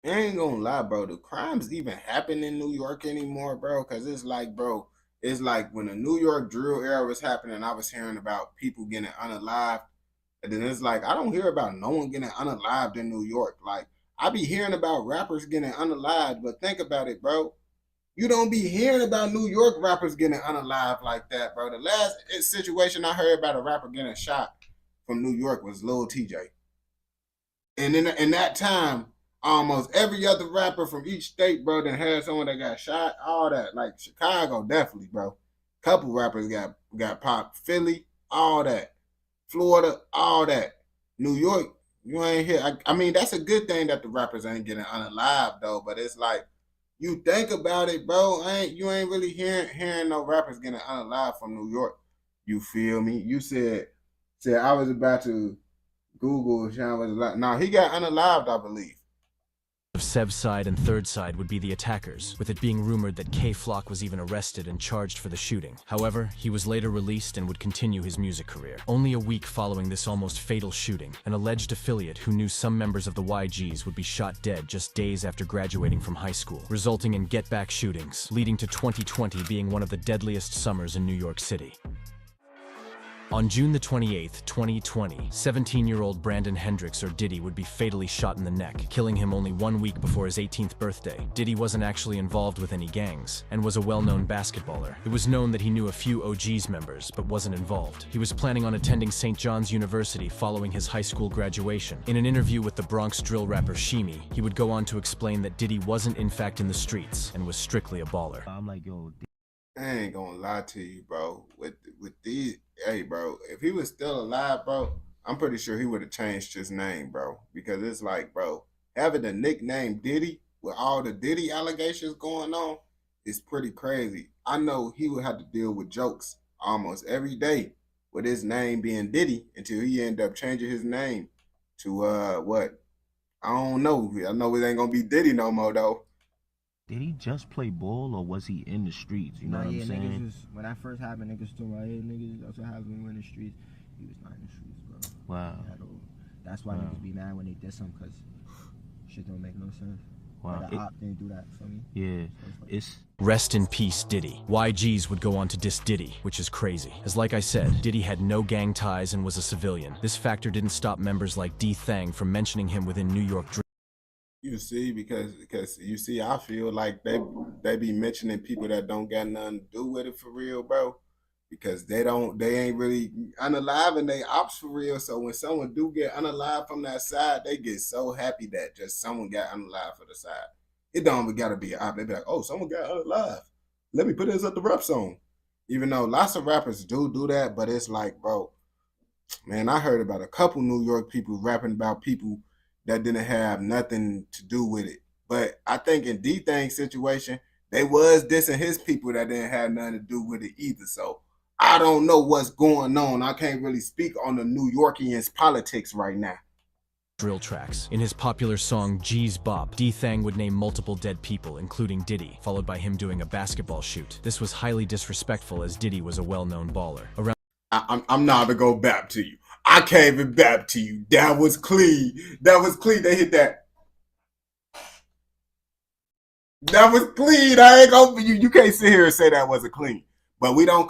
I ain't gonna lie, bro. The crimes even happen in New York anymore, bro? Because it's like, bro, it's like when the New York drill era was happening, I was hearing about people getting unalived. And then it's like, I don't hear about no one getting unalived in New York. Like, I be hearing about rappers getting unalived, but think about it, bro. You don't be hearing about New York rappers getting unalived like that, bro. The last situation I heard about a rapper getting shot from New York was Lil TJ. And in that time, almost every other rapper from each state, bro, that had someone that got shot, all that. Like Chicago, definitely, bro. Couple rappers got popped. Philly, all that. Florida, all that. New York, you ain't here. I mean, that's a good thing that the rappers ain't getting unalived though. But it's like, you think about it, bro. You ain't really hearing no rappers getting unalived from New York. You feel me? You said I was about to Google Sean was alive. No, he got unalived, I believe. Of Sev's side and Third side would be the attackers, with it being rumored that K-Flock was even arrested and charged for the shooting. However, he was later released and would continue his music career. Only a week following this almost fatal shooting, an alleged affiliate who knew some members of the YGs would be shot dead just days after graduating from high school, resulting in get-back shootings, leading to 2020 being one of the deadliest summers in New York City. On June the 28th, 2020, 17-year-old Brandon Hendricks, or Diddy, would be fatally shot in the neck, killing him only 1 week before his 18th birthday. Diddy wasn't actually involved with any gangs, and was a well-known basketballer. It was known that he knew a few OGs members, but wasn't involved. He was planning on attending St. John's University following his high school graduation. In an interview with the Bronx drill rapper Shimi, he would go on to explain that Diddy wasn't in fact in the streets, and was strictly a baller. I'm like, yo, I ain't gonna lie to you, bro. With these, hey, bro, if he was still alive, bro, I'm pretty sure he would have changed his name, bro. Because it's like, bro, having the nickname Diddy with all the Diddy allegations going on is pretty crazy. I know he would have to deal with jokes almost every day with his name being Diddy until he ended up changing his name to what? I don't know. I know it ain't gonna be Diddy no more though. Did he just play ball or was he in the streets? You know what I'm saying? Niggas was, when that first happened, niggas told me, hey, niggas, that's what happened when we were in the streets. He was not in the streets, bro. Wow. That's why niggas be mad when they diss him, because shit don't make no sense. Wow. The op didn't do that for me. Yeah. So it's Rest in peace, Diddy. YGs would go on to diss Diddy, which is crazy. As like I said, Diddy had no gang ties and was a civilian. This factor didn't stop members like D Thang from mentioning him within New York. You see, because you see, I feel like they be mentioning people that don't got nothing to do with it for real, bro. Because they ain't really unalive and they ops for real. So when someone do get unalive from that side, they get so happy that just someone got unalive for the side. It don't even gotta be an op. They be like, oh, someone got unalive. Let me put this at the rap song. Even though lots of rappers do that, but it's like, bro, man, I heard about a couple New York people rapping about people that didn't have nothing to do with it. But I think in D Thang's situation, they was dissing his people that didn't have nothing to do with it either. So I don't know what's going on. I can't really speak on the New Yorkians' politics right now. Drill tracks. In his popular song G's Bop, D Thang would name multiple dead people, including Diddy, followed by him doing a basketball shoot. This was highly disrespectful as Diddy was a well-known baller. I'm not gonna go back to you. I can't even back to you. That was clean. That was clean. They hit that. That was clean. I ain't gonna you can't sit here and say that wasn't clean. But we don't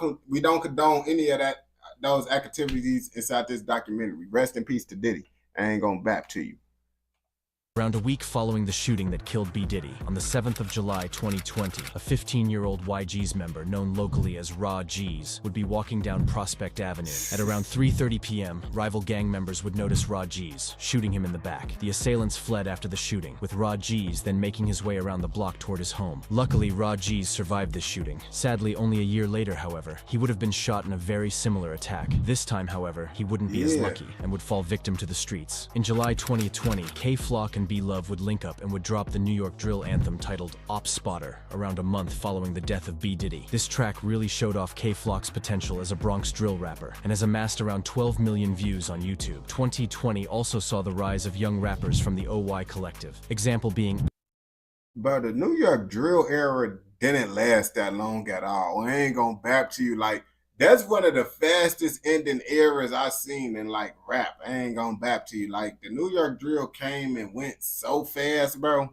condone any of those activities inside this documentary. Rest in peace to Diddy. I ain't gonna back to you. Around a week following the shooting that killed B. Diddy, on the 7th of July 2020, a 15-year-old YG's member, known locally as Raw G's, would be walking down Prospect Avenue. At around 3:30 p.m., rival gang members would notice Raw G's, shooting him in the back. The assailants fled after the shooting, with Raw G's then making his way around the block toward his home. Luckily, Raw G's survived this shooting. Sadly, only a year later, however, he would have been shot in a very similar attack. This time, however, he wouldn't be as lucky and would fall victim to the streets. In July 2020, K-Flock and B-Love would link up and would drop the New York drill anthem titled Op Spotter around a month following the death of B. Diddy. This track really showed off K-Flock's potential as a Bronx drill rapper and has amassed around 12 million views on YouTube. 2020 also saw the rise of young rappers from the OY collective. Example being... But the New York drill era didn't last that long at all. I ain't gonna back to you. Like, that's one of the fastest ending eras I've seen in like rap. I ain't gonna back to you. Like the New York drill came and went so fast, bro.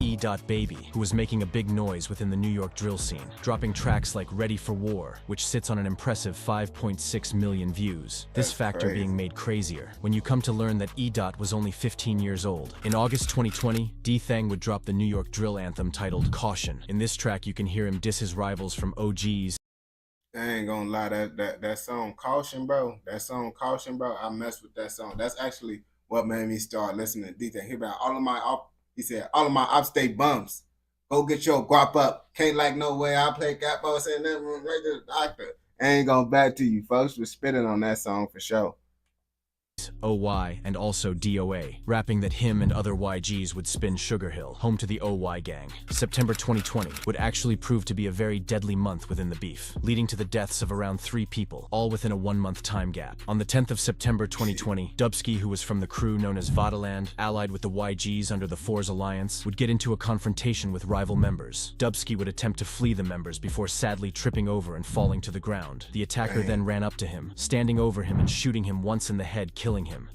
E.Baby, who was making a big noise within the New York drill scene, dropping tracks like Ready for War, which sits on an impressive 5.6 million views. This factor being made crazier when you come to learn that E. was only 15 years old. In August 2020, D-Thang would drop the New York drill anthem titled Caution. In this track, you can hear him diss his rivals from OGs. I ain't gonna lie, that song Caution, bro. I messed with that song. That's actually what made me start listening to D-Thang. He said, all of my upstate bums, go get your guap up. Can't like no way I play capo, saying that regular doctor. I ain't gonna back to you. Folks was spitting on that song for sure. OY and also DOA, rapping that him and other YGs would spin Sugar Hill, home to the OY gang. September 2020 would actually prove to be a very deadly month within the beef, leading to the deaths of around 3 people, all within a 1-month time gap. On the 10th of September 2020, Dubsky, who was from the crew known as Vaterland, allied with the YGs under the Fours Alliance, would get into a confrontation with rival members. Dubsky would attempt to flee the members before sadly tripping over and falling to the ground. The attacker then ran up to him, standing over him and shooting him once in the head, killing him.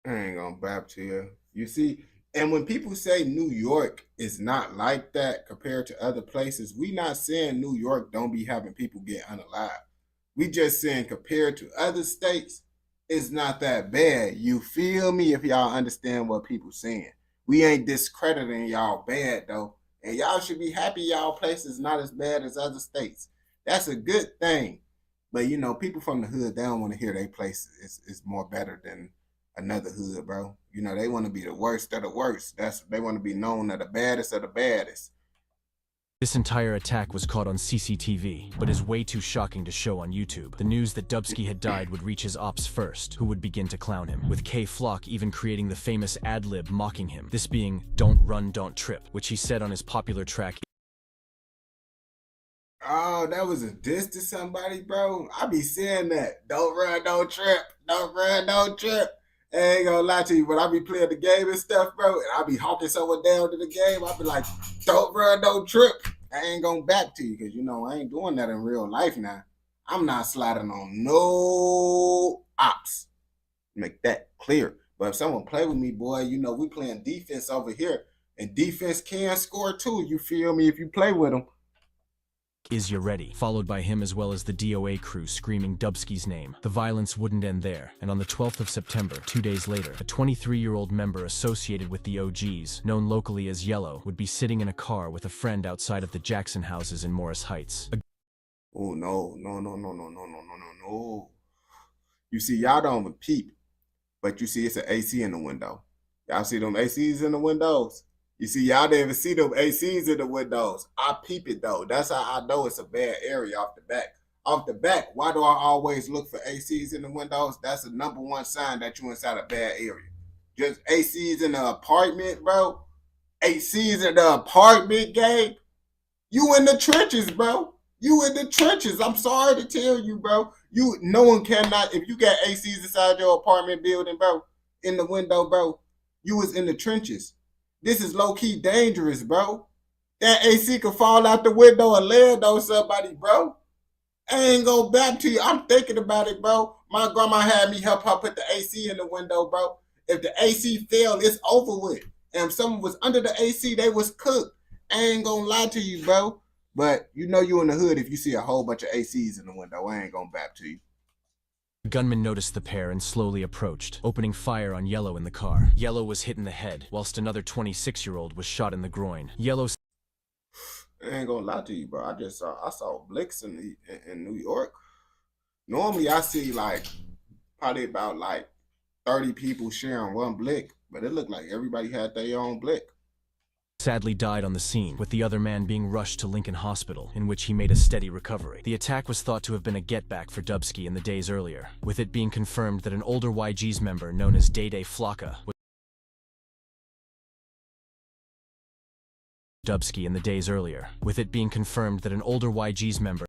I ain't gonna bap to you. You see, and when people say New York is not like that compared to other places, we not saying New York don't be having people get unalive. We just saying compared to other states, it's not that bad. You feel me? If y'all understand what people saying. We ain't discrediting y'all bad though. And y'all should be happy y'all place is not as bad as other states. That's a good thing. But you know, people from the hood, they don't want to hear their place is more better than another hood, bro. You know, they want to be the worst of the worst. They want to be known as the baddest of the baddest. This entire attack was caught on CCTV, but is way too shocking to show on YouTube. The news that Dubsky had died would reach his ops first, who would begin to clown him, with K Flock even creating the famous ad-lib mocking him, this being "Don't Run, Don't Trip," which he said on his popular track. Oh, that was a diss to somebody, bro. I be saying that. Don't run, don't trip. Don't run, don't trip. I ain't gonna lie to you, but I be playing the game and stuff, bro, and I be hawking someone down to the game. I be like, don't run, don't trip. I ain't gonna back to you because, you know, I ain't doing that in real life now. I'm not sliding on no ops. Make that clear. But if someone play with me, boy, you know, we playing defense over here, and defense can score too. You feel me? If you play with them. Is You Ready? Followed by him as well as the DOA crew screaming Dubsky's name. The violence wouldn't end there, and on the 12th of September, 2 days later, a 23-year-old member associated with the OGs, known locally as Yellow, would be sitting in a car with a friend outside of the Jackson houses in Morris Heights. Oh, no. You see, y'all don't peep, but you see it's an AC in the window. Y'all see them ACs in the windows? You see, y'all didn't even see them ACs in the windows. I peep it, though. That's how I know it's a bad area off the back. Off the back, why do I always look for ACs in the windows? That's the #1 sign that you inside a bad area. Just ACs in the apartment, bro. ACs in the apartment, gang. You in the trenches, bro. You in the trenches. I'm sorry to tell you, bro. No one cannot, if you got ACs inside your apartment building, bro, in the window, bro, you was in the trenches. This is low-key dangerous, bro. That AC could fall out the window and land on somebody, bro. I ain't gonna back to you. I'm thinking about it, bro. My grandma had me help her put the AC in the window, bro. If the AC fell, it's over with. And if someone was under the AC, they was cooked. I ain't gonna lie to you, bro. But you know you in the hood if you see a whole bunch of ACs in the window. I ain't gonna back to you. The gunman noticed the pair and slowly approached, opening fire on Yellow in the car. Yellow was hit in the head, whilst another 26-year-old was shot in the groin. Yellow... I ain't gonna lie to you, bro. I saw blicks in New York. Normally I see like probably about like 30 people sharing one blick, but it looked like everybody had their own blick. Sadly died on the scene, with the other man being rushed to Lincoln Hospital, in which he made a steady recovery. The attack was thought to have been a get-back for Dubsky in the days earlier, with it being confirmed that an older YG's member known as Day Flocka was Dubsky in the days earlier, with it being confirmed that an older YG's member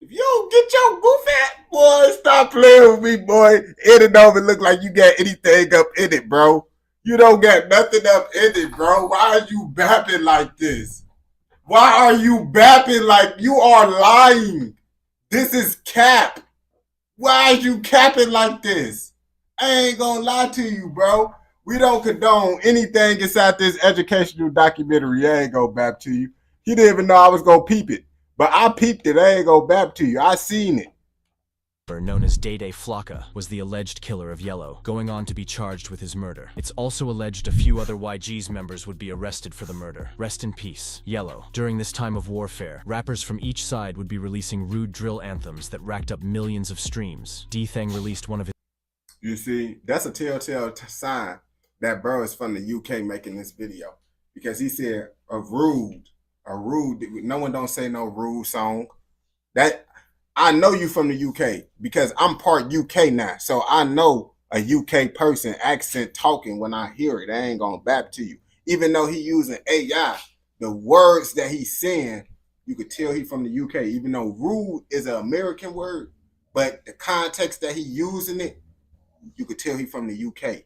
If you don't get your goof at, boy, stop playing with me, boy. It don't even look like you got anything up in it, bro. You don't got nothing up in it, bro. Why are you bapping like this? Why are you bapping like you are lying? This is cap. Why is you capping like this? I ain't gonna lie to you, bro. We don't condone anything inside this educational documentary. I ain't gonna bap to you. He didn't even know I was gonna peep it. But I peeped it. I ain't gonna bap to you. I seen it. Known as Day Flocka, was the alleged killer of Yellow, going on to be charged with his murder. It's also alleged a few other YG's members would be arrested for the murder. Rest in peace, Yellow. During this time of warfare, rappers from each side would be releasing rude drill anthems that racked up millions of streams. D-Thang released one of his... You see, that's a telltale sign that bro is from the UK making this video. Because he said a rude, no one don't say no rude song. That... I know you from the UK because I'm part UK now. So I know a UK person accent talking when I hear it. I ain't gonna bap to you. Even though he using AI, the words that he's saying, you could tell he from the UK. Even though rude is an American word, but the context that he using it, you could tell he from the UK.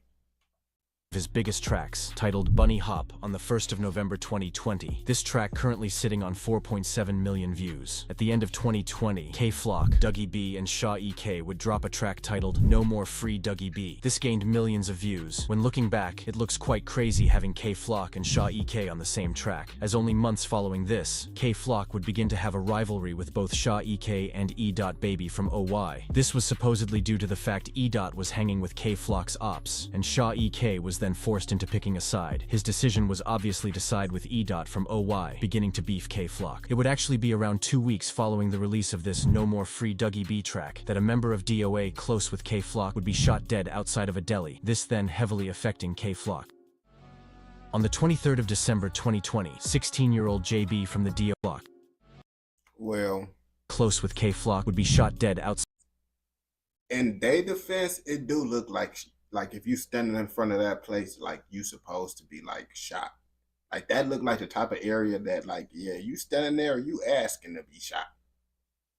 His biggest tracks, titled Bunny Hop, on the 1st of November 2020. This track currently sitting on 4.7 million views. At the end of 2020, K-Flock, Dougie B, and Shaw EK would drop a track titled No More Free Dougie B. This gained millions of views. When looking back, it looks quite crazy having K-Flock and Shaw EK on the same track, as only months following this, K-Flock would begin to have a rivalry with both Shaw EK and E.Baby from OY. This was supposedly due to the fact E. was hanging with K-Flock's ops, and Shaw EK was then forced into picking a side. His decision was obviously to side with E. From OY, beginning to beef K-Flock. It would actually be around 2 weeks following the release of this No More Free Dougie B track that a member of DOA close with K-Flock would be shot dead outside of a deli, this then heavily affecting K-Flock. On the 23rd of December 2020, 16-year-old JB from the DOA close with K-Flock would be shot dead outside. In their defense, it do look like if you standing in front of that place, like you supposed to be like shot. Like that look like the type of area that like, yeah, you standing there, you asking to be shot.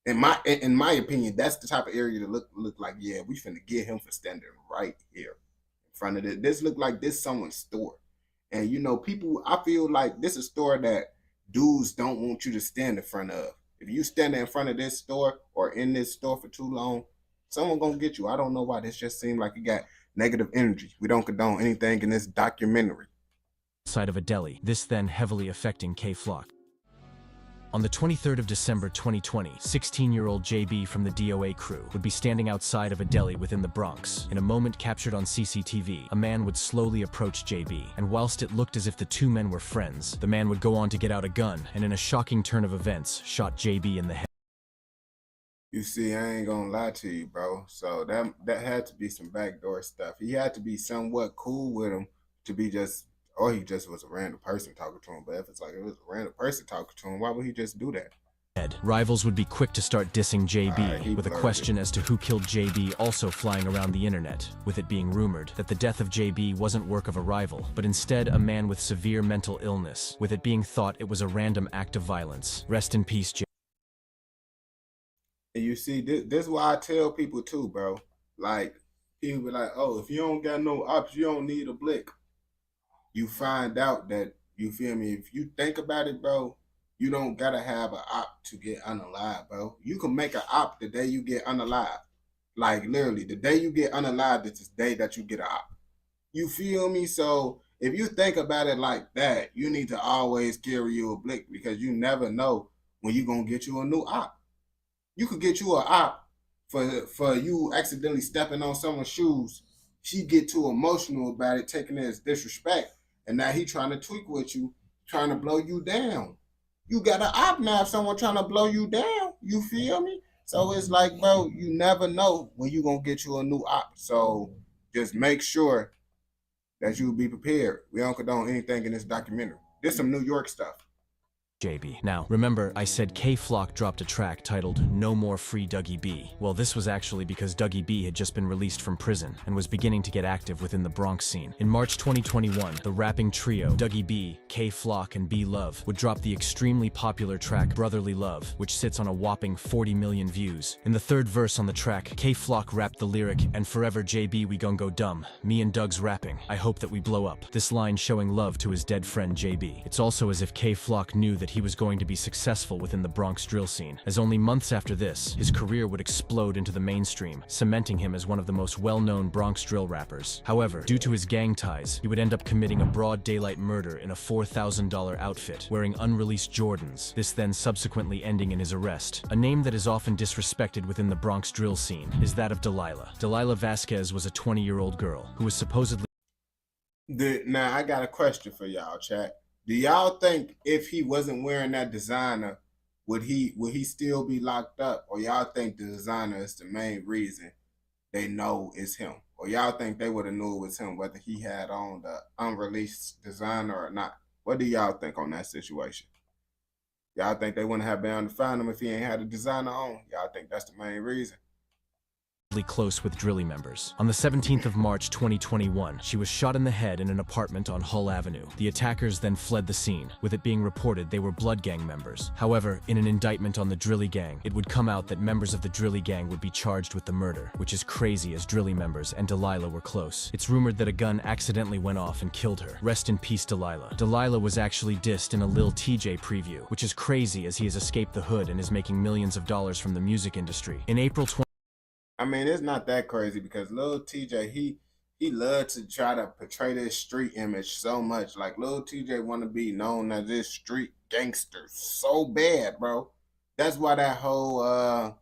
In my opinion, that's the type of area to look like, yeah, we finna get him for standing right here in front of it. This look like this someone's store. And you know, people, I feel like this is a store that dudes don't want you to stand in front of. If you stand in front of this store or in this store for too long, someone gonna get you. I don't know why. This just seemed like you got negative energy. We don't condone anything in this documentary. Side of a deli, this then heavily affecting K-Flock. On the 23rd of December 2020, 16-year-old JB from the DOA crew would be standing outside of a deli within the Bronx. In a moment captured on CCTV, a man would slowly approach JB, and whilst it looked as if the two men were friends, the man would go on to get out a gun, and in a shocking turn of events, shot JB in the head. You see, I ain't gonna lie to you, bro. So that had to be some backdoor stuff. He had to be somewhat cool with him to be just, or he just was a random person talking to him. But if it's like it was a random person talking to him, why would he just do that? Rivals would be quick to start dissing JB, with a question as to who killed JB also flying around the internet, with it being rumored that the death of JB wasn't work of a rival, but instead a man with severe mental illness, with it being thought it was a random act of violence. Rest in peace, JB. And you see, this is why I tell people too, bro. Like, people be like, oh, if you don't got no ops, you don't need a blick. You find out that, you feel me, if you think about it, bro, you don't gotta have an op to get unalive, bro. You can make an op the day you get unalive. Like, literally, the day you get unalive, it's the day that you get an op. You feel me? So, if you think about it like that, you need to always carry you a blick because you never know when you're gonna get you a new op. You could get you an op for you accidentally stepping on someone's shoes. She get too emotional about it, taking it as disrespect. And now he trying to tweak with you, trying to blow you down. You got an op now if someone trying to blow you down. You feel me? So it's like, bro, you never know when you going to get you a new op. So just make sure that you be prepared. We don't condone anything in this documentary. This some New York stuff. JB. Now, remember I said K-Flock dropped a track titled No More Free Dougie B. Well, this was actually because Dougie B had just been released from prison and was beginning to get active within the Bronx scene. In March 2021, the rapping trio Dougie B, K-Flock, and B Love would drop the extremely popular track Brotherly Love, which sits on a whopping 40 million views. In the third verse on the track, K-Flock rapped the lyric, "And forever JB we gon' go dumb. Me and Doug's rapping. I hope that we blow up." This line showing love to his dead friend JB. It's also as if K-Flock knew that that he was going to be successful within the Bronx drill scene, as only months after this, his career would explode into the mainstream, cementing him as one of the most well-known Bronx drill rappers. However, due to his gang ties, he would end up committing a broad daylight murder in a $4,000 outfit, wearing unreleased Jordans, this then subsequently ending in his arrest. A name that is often disrespected within the Bronx drill scene is that of Delilah. Delilah Vasquez was a 20-year-old girl who was supposedly... Now, I got a question for y'all, chat. Do y'all think if he wasn't wearing that designer, would he still be locked up? Or y'all think the designer is the main reason they know it's him? Or y'all think they would have knew it was him, whether he had on the unreleased designer or not? What do y'all think on that situation? Y'all think they wouldn't have been able to find him if he ain't had a designer on? Y'all think that's the main reason? close with Drilly members. On the 17th of March 2021, she was shot in the head in an apartment on Hull Avenue. The attackers then fled the scene, with it being reported they were Blood Gang members. However, in an indictment on the Drilly Gang, it would come out that members of the Drilly Gang would be charged with the murder, which is crazy as Drilly members and Delilah were close. It's rumored that a gun accidentally went off and killed her. Rest in peace, Delilah. Delilah was actually dissed in a Lil TJ preview, which is crazy as he has escaped the hood and is making millions of dollars from the music industry. In April 20... I mean, it's not that crazy because Lil TJ, he loved to try to portray this street image so much. Like, Lil TJ want to be known as this street gangster so bad, bro. That's why that whole,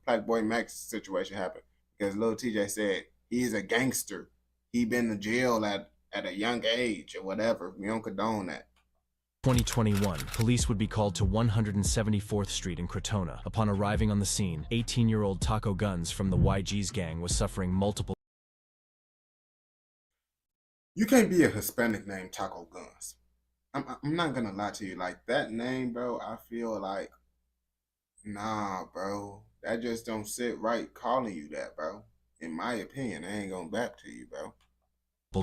Black Boy Max situation happened. Because Lil TJ said he's a gangster. He been to jail at a young age or whatever. We don't condone that. 2021, police would be called to 174th Street in Crotona. Upon arriving on the scene, 18-year-old Taco Guns from the YG's gang was suffering multiple... You can't be a Hispanic named Taco Guns. I'm not gonna lie to you. Like, that name, bro, I feel like, nah, bro. That just don't sit right calling you that, bro. In my opinion, I ain't gonna back to you, bro.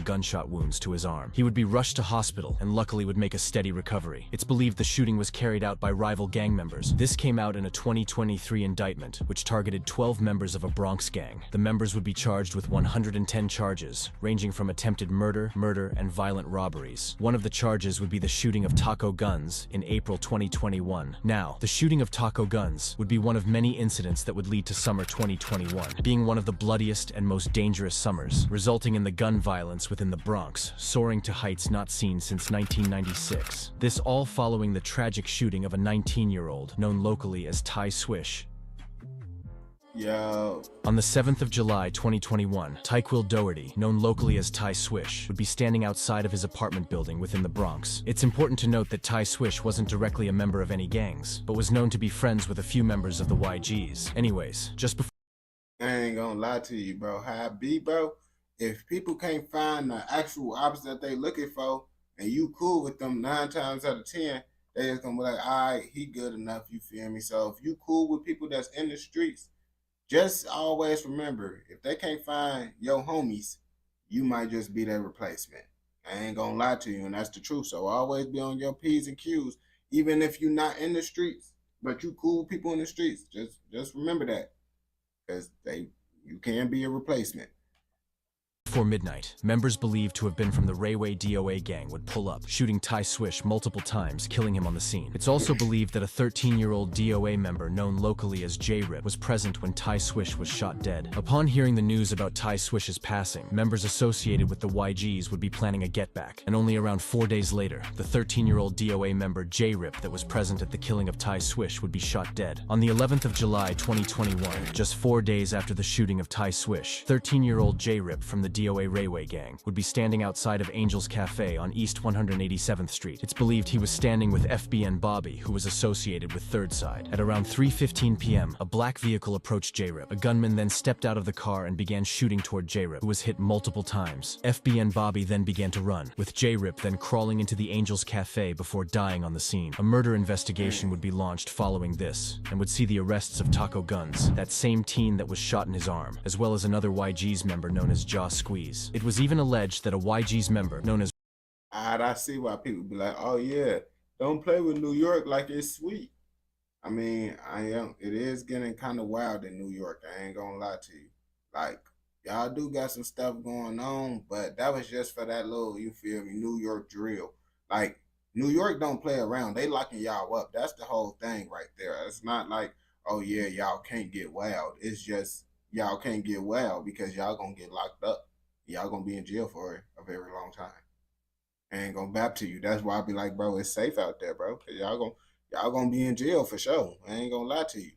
Gunshot wounds to his arm. He would be rushed to hospital and luckily would make a steady recovery. It's believed the shooting was carried out by rival gang members. This came out in a 2023 indictment, which targeted 12 members of a Bronx gang. The members would be charged with 110 charges, ranging from attempted murder, and violent robberies. One of the charges would be the shooting of Taco Guns in April 2021. Now, the shooting of Taco Guns would be one of many incidents that would lead to summer 2021, being one of the bloodiest and most dangerous summers, resulting in the gun violence within the Bronx, soaring to heights not seen since 1996. This all following the tragic shooting of a 19-year-old, known locally as Ty Swish. Yo. On the 7th of July 2021, Tyquil Doherty, known locally as Ty Swish, would be standing outside of his apartment building within the Bronx. It's important to note that Ty Swish wasn't directly a member of any gangs, but was known to be friends with a few members of the YGs. Anyways, just before... I ain't gonna lie to you, bro. How I be, bro? If people can't find the actual opposite that they looking for, and you cool with them 9 times out of 10, they just gonna be like, all right, he good enough, you feel me? So if you cool with people that's in the streets, just always remember, if they can't find your homies, you might just be their replacement. I ain't gonna lie to you, and that's the truth. So always be on your P's and Q's, even if you're not in the streets, but you cool with people in the streets. Just remember that, because you can be a replacement. Before midnight, members believed to have been from the Rayway DOA gang would pull up, shooting Ty Swish multiple times, killing him on the scene. It's also believed that a 13-year-old DOA member known locally as J-Rip was present when Ty Swish was shot dead. Upon hearing the news about Ty Swish's passing, members associated with the YGs would be planning a get-back, and only around 4 days later, the 13-year-old DOA member J-Rip that was present at the killing of Ty Swish would be shot dead. On the 11th of July 2021, just 4 days after the shooting of Ty Swish, 13-year-old J-Rip from the DOA Rayway gang would be standing outside of Angel's Cafe on East 187th Street. It's believed he was standing with FBN Bobby, who was associated with Third Side. At around 3:15 p.m., a black vehicle approached J-Rip. A gunman then stepped out of the car and began shooting toward J-Rip, who was hit multiple times. FBN Bobby then began to run, with J-Rip then crawling into the Angel's Cafe before dying on the scene. A murder investigation would be launched following this, and would see the arrests of Taco Guns, that same teen that was shot in his arm, as well as another YG's member known as Jaw Squeeze. It was even alleged that a YG's member known as... I see why people be like, oh yeah, don't play with New York like it's sweet. I mean, it is getting kind of wild in New York. I ain't gonna lie to you. Like, y'all do got some stuff going on, but that was just for that little, you feel me, New York drill. Like, New York don't play around. They locking y'all up. That's the whole thing right there. It's not like, oh yeah, y'all can't get wild. It's just y'all can't get wild because y'all gonna get locked up. Y'all gonna be in jail for a very long time. I ain't gonna bap to you. That's why I be like, bro, it's safe out there, bro. Cause y'all gonna be in jail for sure. I ain't gonna lie to you.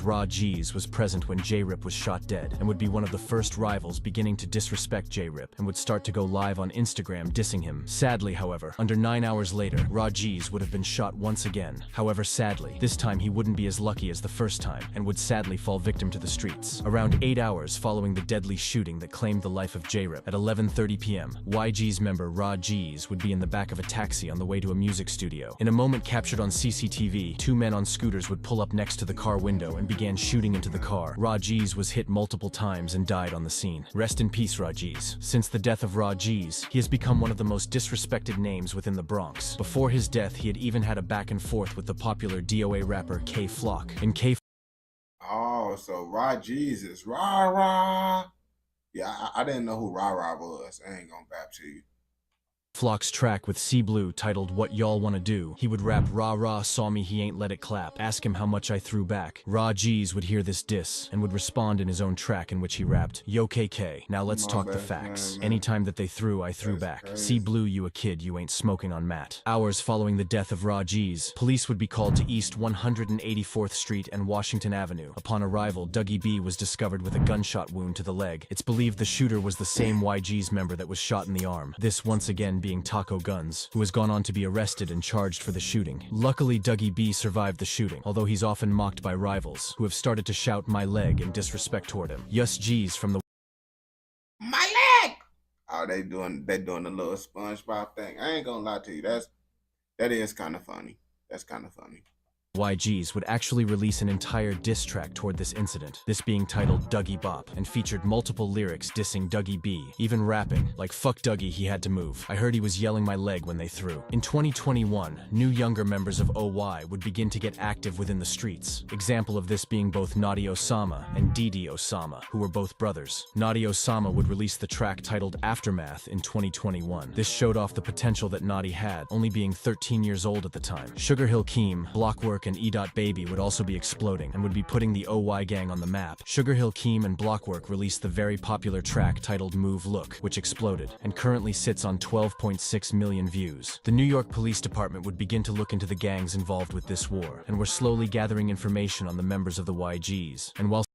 Raw G's was present when J-Rip was shot dead and would be one of the first rivals beginning to disrespect J-Rip and would start to go live on Instagram dissing him. Sadly, however, under 9 hours later, Raw G's would have been shot once again. However, sadly, this time he wouldn't be as lucky as the first time and would sadly fall victim to the streets. Around 8 hours following the deadly shooting that claimed the life of J-Rip, at 11:30 p.m., YG's member Raw G's would be in the back of a taxi on the way to a music studio. In a moment captured on CCTV, 2 men on scooters would pull up next to the car window and began shooting into the car. Rajiz was hit multiple times and died on the scene. Rest in peace, Rajiz. Since the death of Rajiz, he has become one of the most disrespected names within the Bronx. Before his death, he had even had a back and forth with the popular DOA rapper K Flock. In K Oh, so Rajiz is Rah Rah. Yeah, I didn't know who Rah Rah was. I ain't gonna bap to you. Flock's track with C Blue titled What Y'all Wanna Do, he would rap "Rah rah, saw me, he ain't let it clap, ask him how much I threw back." Raw G's would hear this diss and would respond in his own track in which he rapped, "Yo KK, now let's talk the facts. Anytime that they threw, I threw back. C Blue, you a kid, you ain't smoking on Matt." Hours following the death of Raw G's, police would be called to East 184th Street and Washington Avenue. Upon arrival, Dougie B was discovered with a gunshot wound to the leg. It's believed the shooter was the same YG's member that was shot in the arm. This once again being Taco Guns, who has gone on to be arrested and charged for the shooting. Luckily, Dougie B survived the shooting, although he's often mocked by rivals, who have started to shout "my leg" in disrespect toward him. Yus G's from the My leg! Oh, they doing the little SpongeBob thing. I ain't gonna lie to you. That is kind of funny. That's kind of funny. YG's would actually release an entire diss track toward this incident, this being titled Dougie Bop, and featured multiple lyrics dissing Dougie B, even rapping, like "fuck Dougie, he had to move. I heard he was yelling my leg when they threw." In 2021, new younger members of OY would begin to get active within the streets. Example of this being both Naughty Osama and Didi Osama, who were both brothers. Naughty Osama would release the track titled Aftermath in 2021. This showed off the potential that Naughty had, only being 13 years old at the time. Sugar Hill Keem, Blockwork, and E.Baby would also be exploding and would be putting the OY gang on the map. Sugar Hill Keem and Blockwork released the very popular track titled Move Look, which exploded, and currently sits on 12.6 million views. The New York Police Department would begin to look into the gangs involved with this war, and were slowly gathering information on the members of the YGs. And while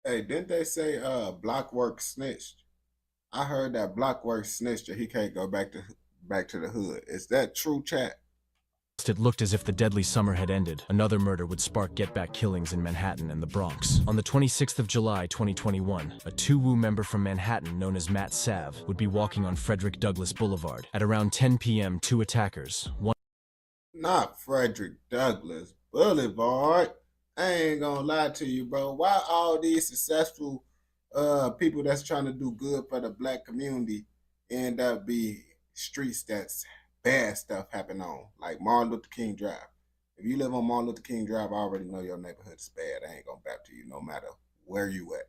Hey, didn't they say Blockwork snitched? I heard that Blockwork snitched or he can't go back to the hood. Is that true, chat? it looked as if the deadly summer had ended, another murder would spark get-back killings in Manhattan and the Bronx. On the 26th of July, 2021, a 2Woo member from Manhattan known as Matt Sav would be walking on Frederick Douglass Boulevard. At around 10 p.m., 2 attackers, Not Frederick Douglass Boulevard. I ain't gonna lie to you, bro. Why all these successful people that's trying to do good for the black community end up be streets that's bad stuff happen on, like Martin Luther King Drive? If you live on Martin Luther King Drive, I already know your neighborhood is bad. I ain't gonna back to you no matter where you at.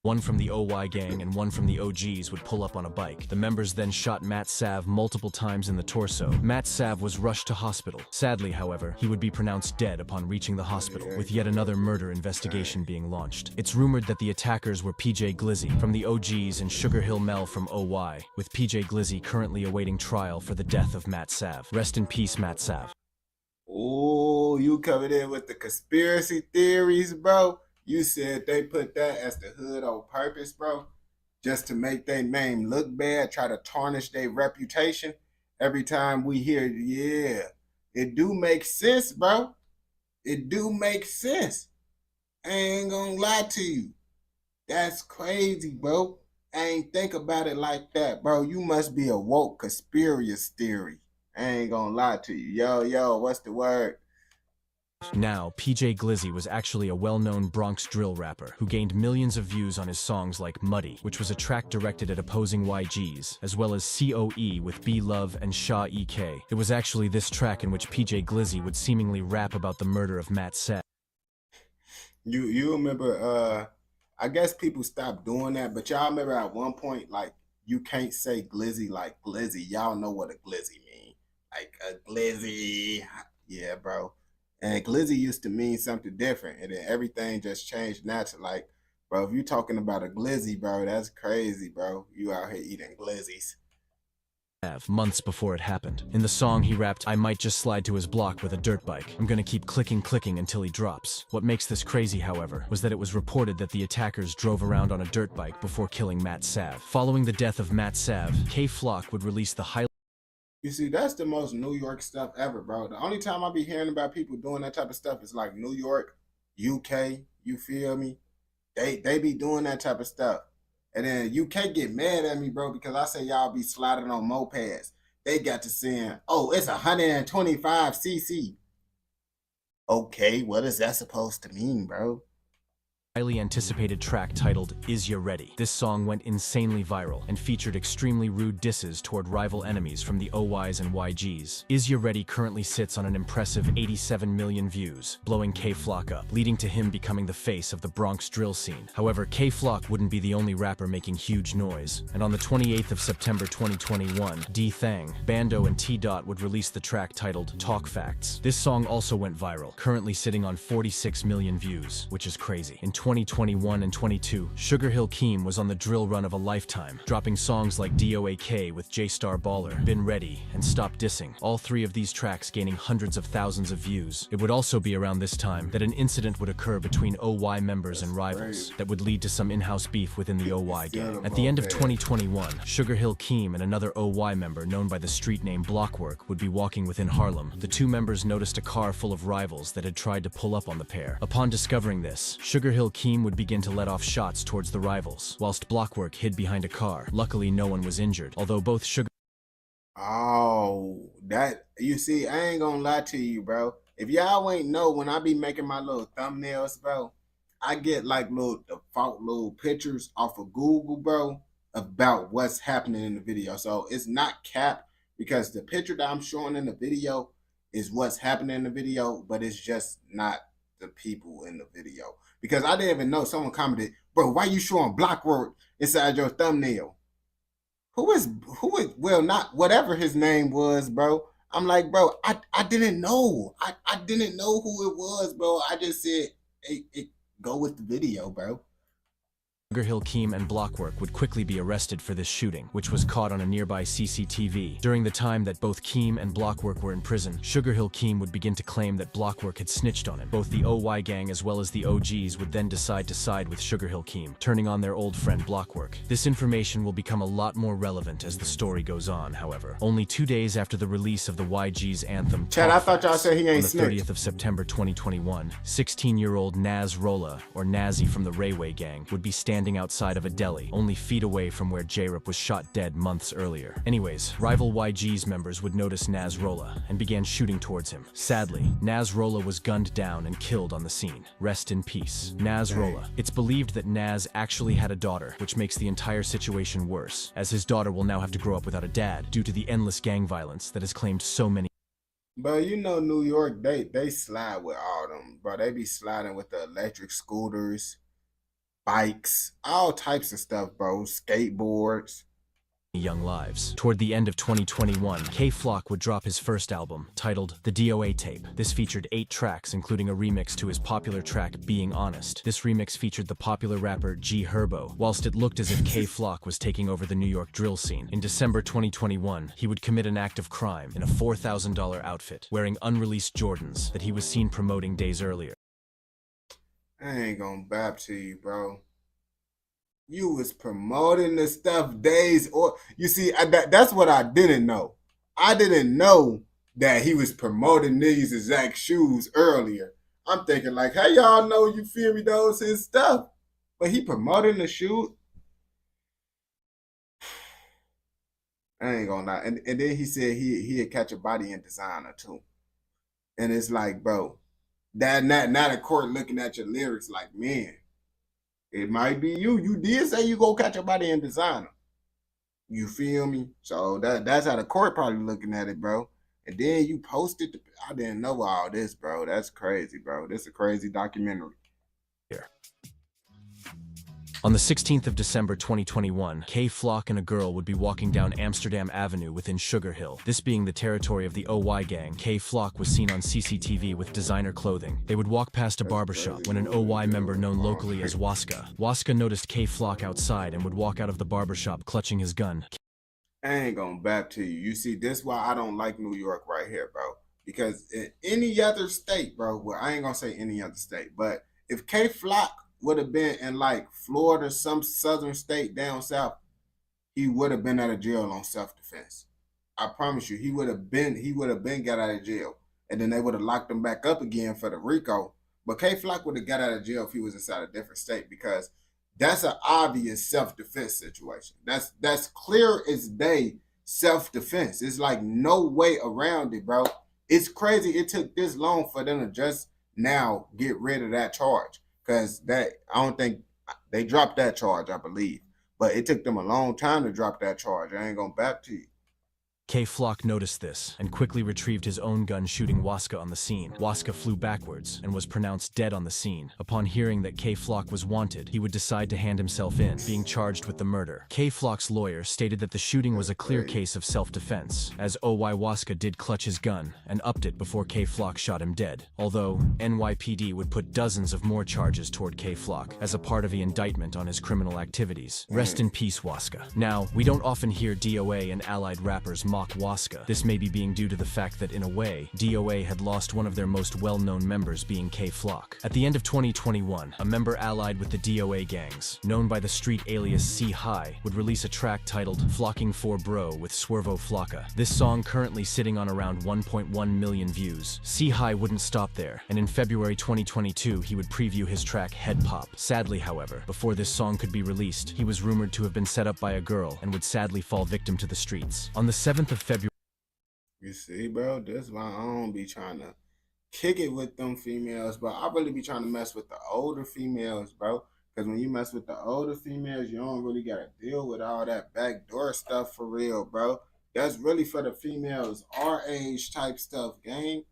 One from the OY gang and one from the OGs would pull up on a bike. The members then shot Matt Sav multiple times in the torso. Matt Sav was rushed to hospital. Sadly, however, he would be pronounced dead upon reaching the hospital, with yet another murder investigation being launched. It's rumored that the attackers were PJ Glizzy from the OGs and Sugar Hill Mel from OY, with PJ Glizzy currently awaiting trial for the death of Matt Sav. Rest in peace, Matt Sav. Oh, you covered in with the conspiracy theories, bro. You said they put that as the hood on purpose, bro, just to make their name look bad, try to tarnish their reputation. Every time we hear, yeah, it do make sense, bro. It do make sense. I ain't gonna lie to you. That's crazy, bro. I ain't think about it like that, bro. You must be a woke conspiracy theory. I ain't gonna lie to you. Yo, what's the word? Now, PJ Glizzy was actually a well-known Bronx drill rapper who gained millions of views on his songs like Muddy, which was a track directed at opposing YGs, as well as COE with B Love and Shaw EK. It was actually this track in which PJ Glizzy would seemingly rap about the murder of Matt Sav. You remember, I guess people stopped doing that, but y'all remember at one point, like, you can't say Glizzy like Glizzy. Y'all know what a Glizzy mean. like a glizzy. Yeah, bro. And glizzy used to mean something different, and then everything just changed naturally. Like, bro, if you talking about a glizzy, bro, that's crazy, bro. You out here eating glizzies. Months before it happened. In the song, he rapped, "I might just slide to his block with a dirt bike. I'm gonna keep clicking until he drops." What makes this crazy, however, was that it was reported that the attackers drove around on a dirt bike before killing Matt Sav. Following the death of Matt Sav, K-Flock would release the highlight. You see, that's the most New York stuff ever, bro. The only time I be hearing about people doing that type of stuff is like New York, UK, you feel me? They be doing that type of stuff. And then UK get mad at me, bro, because I say y'all be sliding on mopeds. They got to saying, oh, it's 125 cc. Okay, what is that supposed to mean, bro? Highly anticipated track titled "Is Ya Ready?" This song went insanely viral and featured extremely rude disses toward rival enemies from the OYs and YGs. "Is Ya Ready" currently sits on an impressive 87 million views, blowing K-Flock up, leading to him becoming the face of the Bronx drill scene. However, K-Flock wouldn't be the only rapper making huge noise, and on the 28th of September 2021, D-Thang, Bando, and T-Dot would release the track titled "Talk Facts." This song also went viral, currently sitting on 46 million views, which is crazy. In 2021 and 22, Sugar Hill Keem was on the drill run of a lifetime, dropping songs like DOAK with J-Star Baller, Been Ready, and Stop Dissing, all three of these tracks gaining hundreds of thousands of views. It would also be around this time that an incident would occur between OY members and rivals that would lead to some in-house beef within the OY gang. At the end of 2021, Sugar Hill Keem and another OY member known by the street name Blockwork would be walking within Harlem. The two members noticed a car full of rivals that had tried to pull up on the pair. Upon discovering this, Sugar Hill Keem would begin to let off shots towards the rivals, whilst Blockwork hid behind a car. Luckily, no one was injured, although both Sugar... Oh, that, you see, I ain't gonna lie to you, bro. If y'all ain't know, when I be making my little thumbnails, bro, I get like little default little pictures off of Google, bro, about what's happening in the video. So it's not cap, because the picture that I'm showing in the video is what's happening in the video, but it's just not the people in the video. Because I didn't even know, someone commented, bro, why you showing Blockwork inside your thumbnail? Who is, well, not whatever his name was, bro. I'm like, bro, I didn't know. I didn't know who it was, bro. I just said, hey, go with the video, bro. Sugar Hill Keem and Blockwork would quickly be arrested for this shooting, which was caught on a nearby CCTV. During the time that both Keem and Blockwork were in prison, Sugar Hill Keem would begin to claim that Blockwork had snitched on him. Both the OY gang as well as the OGs would then decide to side with Sugar Hill Keem, turning on their old friend Blockwork. This information will become a lot more relevant as the story goes on, however. Only 2 days after the release of the YG's anthem, Chad, I thought y'all said he ain't snitched. On the 30th of September 2021, 16-year-old Naz Rolla, or Nazi from the Rayway gang, would be standing outside of a deli, only feet away from where J-Rip was shot dead months earlier. Anyways, rival YG's members would notice Naz Rolla and began shooting towards him. Sadly, Naz Rolla was gunned down and killed on the scene. Rest in peace. Naz Rolla. It's believed that Naz actually had a daughter, which makes the entire situation worse, as his daughter will now have to grow up without a dad due to the endless gang violence that has claimed so many. But you know, New York, they slide with all them, bro. They be sliding with the electric scooters, bikes, all types of stuff, bro. Skateboards. Young lives. Toward the end of 2021, K-Flock would drop his first album, titled The DOA Tape. This featured 8 tracks, including a remix to his popular track, Being Honest. This remix featured the popular rapper G Herbo, whilst it looked as if K-Flock was taking over the New York drill scene. In December 2021, he would commit an act of crime in a $4,000 outfit, wearing unreleased Jordans that he was seen promoting days earlier. I ain't gonna bap to you, bro. You was promoting the stuff days, or you see, that's what I didn't know. I didn't know that he was promoting these exact shoes earlier. I'm thinking like, hey, y'all know, you feel me, those his stuff, but he promoting the shoe. I ain't gonna lie. And then he said he'd catch a body in designer too. And it's like, bro, that not a court looking at your lyrics like, man, it might be you. You did say you go catch a body in designer. You feel me? So that's how the court probably looking at it, bro. And then you posted. I didn't know all this, bro. That's crazy, bro. This is a crazy documentary. Here. On the 16th of December 2021, K Flock and a girl would be walking down Amsterdam Avenue within Sugar Hill. This being the territory of the OY gang, K Flock was seen on CCTV with designer clothing. They would walk past a barbershop when an OY member known locally as Waska. Waska noticed K Flock outside and would walk out of the barbershop clutching his gun. I ain't gonna bap to you. You see, this why I don't like New York right here, bro. Because in any other state, bro, well, I ain't gonna say any other state, but if K Flock would have been in like Florida, some southern state down south, he would have been out of jail on self-defense. I promise you, he would have been got out of jail. And then they would have locked him back up again for the RICO. But K Flock would have got out of jail if he was inside a different state, because that's an obvious self-defense situation. That's clear as day self-defense. It's like no way around it, bro. It's crazy it took this long for them to just now get rid of that charge. Because I don't think they dropped that charge, I believe. But it took them a long time to drop that charge. I ain't gonna back to you. K Flock noticed this and quickly retrieved his own gun, shooting Waska on the scene. Waska flew backwards and was pronounced dead on the scene. Upon hearing that K Flock was wanted, he would decide to hand himself in, being charged with the murder. K Flock's lawyer stated that the shooting was a clear case of self-defense, as OY Waska did clutch his gun and upped it before K Flock shot him dead. Although NYPD would put dozens of more charges toward K Flock as a part of the indictment on his criminal activities. Rest in peace, Waska. Now, we don't often hear DOA and allied rappers mock Waska. This may be being due to the fact that, in a way, DOA had lost one of their most well-known members, being K Flock. At the end of 2021, a member allied with the DOA gangs, known by the street alias C High, would release a track titled Flocking for Bro with Swervo Flocka. This song currently sitting on around 1.1 million views. C High wouldn't stop there, and in February 2022, he would preview his track Head Pop. Sadly, however, before this song could be released, he was rumored to have been set up by a girl and would sadly fall victim to the streets. On the 7th of February. You see, bro, this why I don't be trying to kick it with them females, but I really be trying to mess with the older females, bro. Because when you mess with the older females, you don't really got to deal with all that backdoor stuff for real, bro. That's really for the females our age type stuff, gang.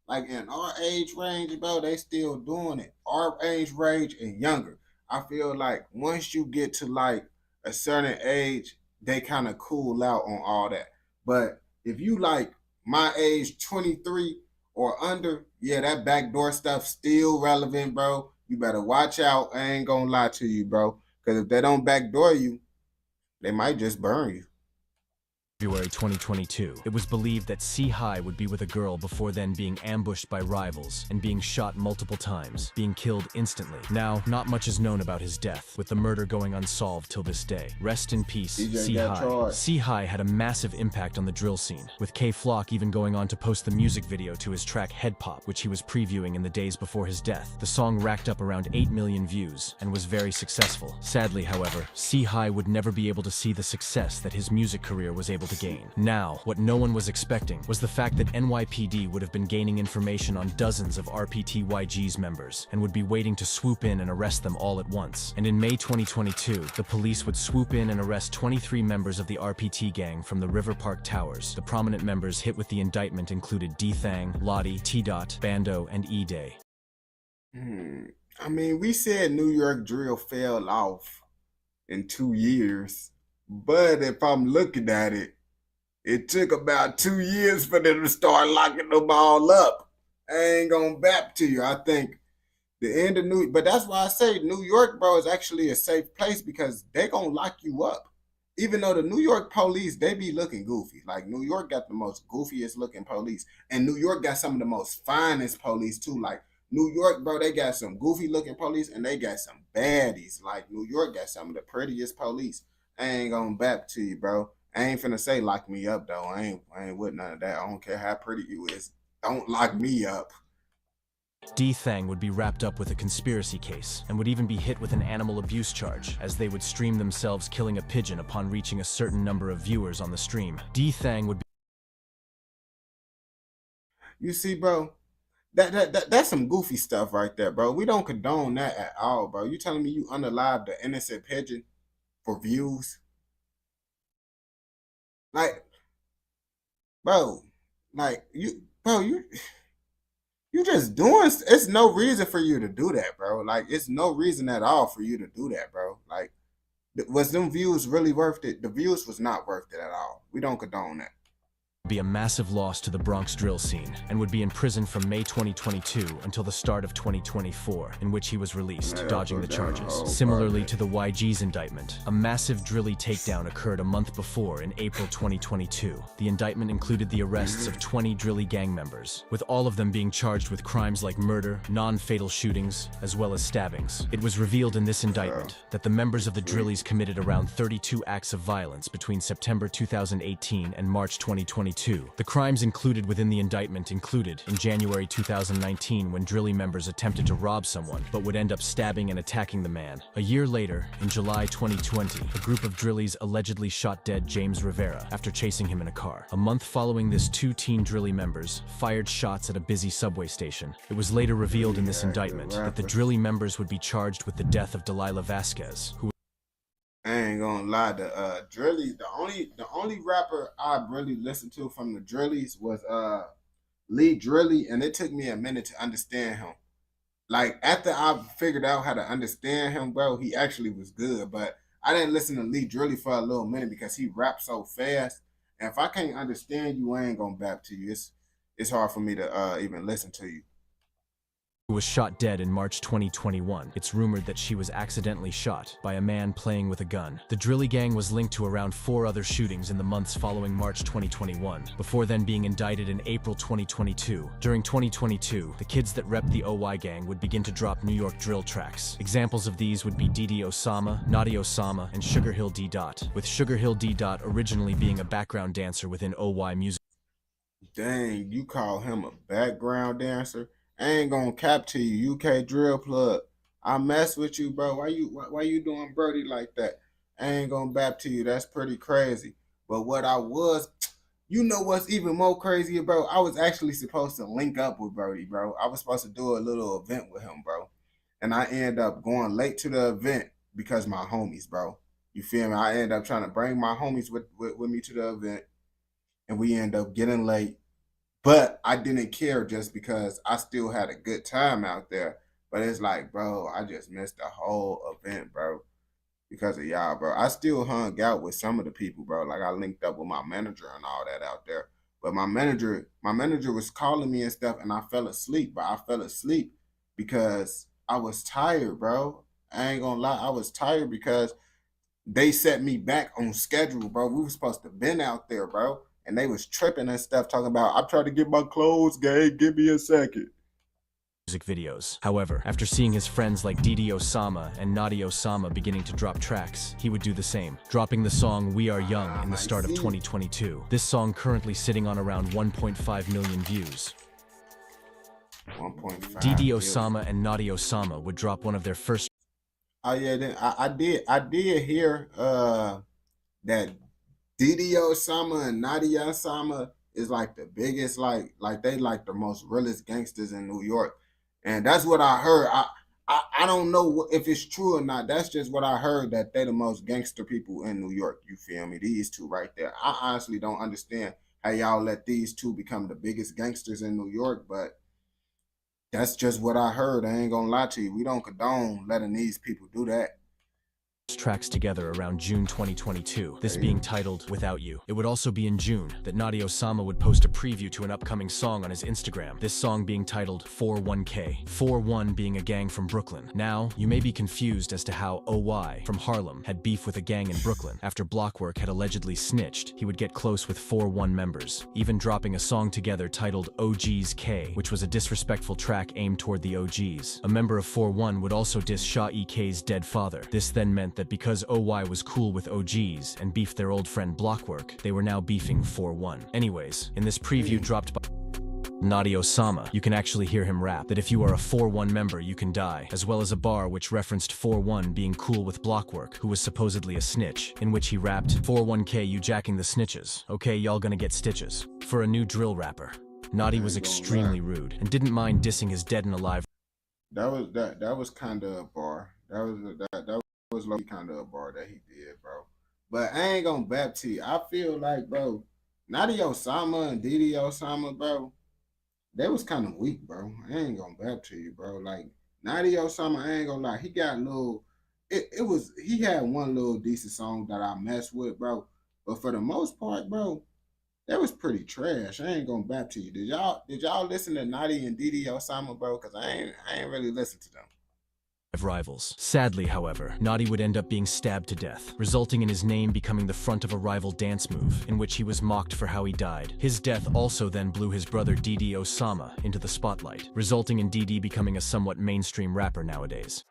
Like in our age range, bro, they still doing it. Our age range and younger. I feel like once you get to like a certain age, they kind of cool out on all that. But if you like my age 23 or under, yeah, that backdoor stuff still relevant, bro. You better watch out. I ain't gonna lie to you, bro. Because if they don't backdoor you, they might just burn you. February 2022, it was believed that C High would be with a girl before then being ambushed by rivals and being shot multiple times, being killed instantly. Now, not much is known about his death, with the murder going unsolved till this day. Rest in peace, C High. C High had a massive impact on the drill scene, with K Flock even going on to post the music video to his track Head Pop, which he was previewing in the days before his death. The song racked up around 8 million views and was very successful. Sadly, however, C High would never be able to see the success that his music career was able to gain. Now, what no one was expecting was the fact that NYPD would have been gaining information on dozens of RPTYG's members and would be waiting to swoop in and arrest them all at once. And in May 2022, the police would swoop in and arrest 23 members of the RPT gang from the River Park Towers. The prominent members hit with the indictment included D-Thang, Lottie, T-Dot, Bando, and E-Day. I mean, we said New York drill fell off in 2 years, but if I'm looking at it, it took about 2 years for them to start locking them all up. I ain't gonna bap to you. I think the end of but that's why I say New York, bro, is actually a safe place because they gonna lock you up. Even though the New York police, they be looking goofy. Like New York got the most goofiest looking police. And New York got some of the most finest police too. Like New York, bro, they got some goofy looking police and they got some baddies. Like New York got some of the prettiest police. I ain't gonna bap to you, bro. I ain't finna say lock me up though. I ain't with none of that. I don't care how pretty you is. Don't lock me up. D-Thang would be wrapped up with a conspiracy case and would even be hit with an animal abuse charge, as they would stream themselves killing a pigeon upon reaching a certain number of viewers on the stream. D-Thang would be... You see, bro, that's some goofy stuff right there, bro. We don't condone that at all, bro. You telling me you unalived the innocent pigeon for views? Like, bro, like you You just doing. It's no reason for you to do that, bro. Like, it's no reason at all for you to do that, bro. Like, was them views really worth it? The views was not worth it at all. We don't condone that. Be a massive loss to the Bronx drill scene and would be in prison from May 2022 until the start of 2024, in which he was released, dodging the charges. Similarly to the YG's indictment, a massive drilly takedown occurred a month before in April 2022. The indictment included the arrests of 20 drilly gang members, with all of them being charged with crimes like murder, non-fatal shootings, as well as stabbings. It was revealed in this indictment that the members of the drillies committed around 32 acts of violence between September 2018 and March 2022. The crimes included within the indictment included in January 2019 when drilly members attempted to rob someone but would end up stabbing and attacking the man. A year later, in July 2020, a group of drillies allegedly shot dead James Rivera after chasing him in a car. A month following this, 2 teen drilly members fired shots at a busy subway station. It was later revealed in this indictment that the drilly members would be charged with the death of Delilah Vasquez, who I ain't gonna lie, the Drillies, the only rapper I really listened to from the Drillies was Lee Drilly, and it took me a minute to understand him. Like, after I figured out how to understand him, bro, he actually was good. But I didn't listen to Lee Drilly for a little minute because he raps so fast. And if I can't understand you, I ain't gonna bap to you. It's hard for me to even listen to you. was shot dead in March 2021. It's rumored that she was accidentally shot by a man playing with a gun. The Drilly gang was linked to around 4 other shootings in the months following March 2021, before then being indicted in April 2022. During 2022, the kids that repped the OY gang would begin to drop New York drill tracks. Examples of these would be Didi Osama, Nadi Osama, and Sugar Hill D. with Sugar Hill D. originally being a background dancer within OY music. Dang, you call him a background dancer? I ain't gonna cap to you, UK drill plug. I mess with you, bro. Why you doing Birdie like that? I ain't gonna bap to you. That's pretty crazy. But what I was, you know what's even more crazy, bro? I was actually supposed to link up with Birdie, bro. I was supposed to do a little event with him, bro. And I end up going late to the event because my homies, bro. You feel me? I end up trying to bring my homies with me to the event. And we end up getting late. But I didn't care just because I still had a good time out there. But it's like, bro, I just missed the whole event, bro, because of y'all, bro. I still hung out with some of the people, bro. Like, I linked up with my manager and all that out there. But my manager was calling me and stuff, and I fell asleep. But I fell asleep because I was tired, bro. I ain't gonna lie, I was tired because they set me back on schedule, bro. We were supposed to been out there, bro. And they was tripping and stuff, talking about, I tried to get my clothes, gang, give me a second. Music videos. However, after seeing his friends like Didi Osama and Nadi Osama beginning to drop tracks, he would do the same, dropping the song We Are Young in the start of 2022. This song currently sitting on around 1.5 million views. 1.5. Didi Osama and Nadi Osama would drop one of their first. Oh yeah, then I did hear that Didi Osama and Nadia Osama is like the biggest, like they like the most realest gangsters in New York. And that's what I heard. I don't know if it's true or not. That's just what I heard, that they the most gangster people in New York. You feel me? These two right there. I honestly don't understand how y'all let these two become the biggest gangsters in New York, but that's just what I heard. I ain't gonna lie to you. We don't condone letting these people do that. Tracks together around June 2022, this being titled Without You. It would also be in June that Nadi Osama would post a preview to an upcoming song on his Instagram, this song being titled 41K, 41 being a gang from Brooklyn. Now, you may be confused as to how OY from Harlem had beef with a gang in Brooklyn. After Blockwork had allegedly snitched, he would get close with 41 members, even dropping a song together titled OG's K, which was a disrespectful track aimed toward the OGs. A member of 41 would also diss Shah EK's dead father. This then meant that because OY was cool with OGs and beefed their old friend Blockwork, they were now beefing 41. Anyways, in this preview dropped by Nadi Osama, you can actually hear him rap that if you are a 41 member, you can die, as well as a bar which referenced 41 being cool with Blockwork, who was supposedly a snitch, in which he rapped, 41K you jacking the snitches, okay y'all gonna get stitches. For a new drill rapper, Nadi was extremely rude and didn't mind dissing his dead and alive. That was kind of a bar. That was low kind of a bar that he did, bro. But I ain't gonna bap to you. I feel like, bro, Nadi Osama and Didi Osama, bro, they was kind of weak, bro. I ain't gonna back to you, bro. Like Nadia Osama, I ain't gonna lie, he got a little. He had one little decent song that I messed with, bro. But for the most part, bro, that was pretty trash. I ain't gonna back to you. Did y'all listen to Nadia and Didi Osama, bro? Cause I ain't really listened to them. Rivals. Sadly, however, Nadi would end up being stabbed to death, resulting in his name becoming the front of a rival dance move, in which he was mocked for how he died. His death also then blew his brother Didi Osama into the spotlight, resulting in Didi becoming a somewhat mainstream rapper nowadays.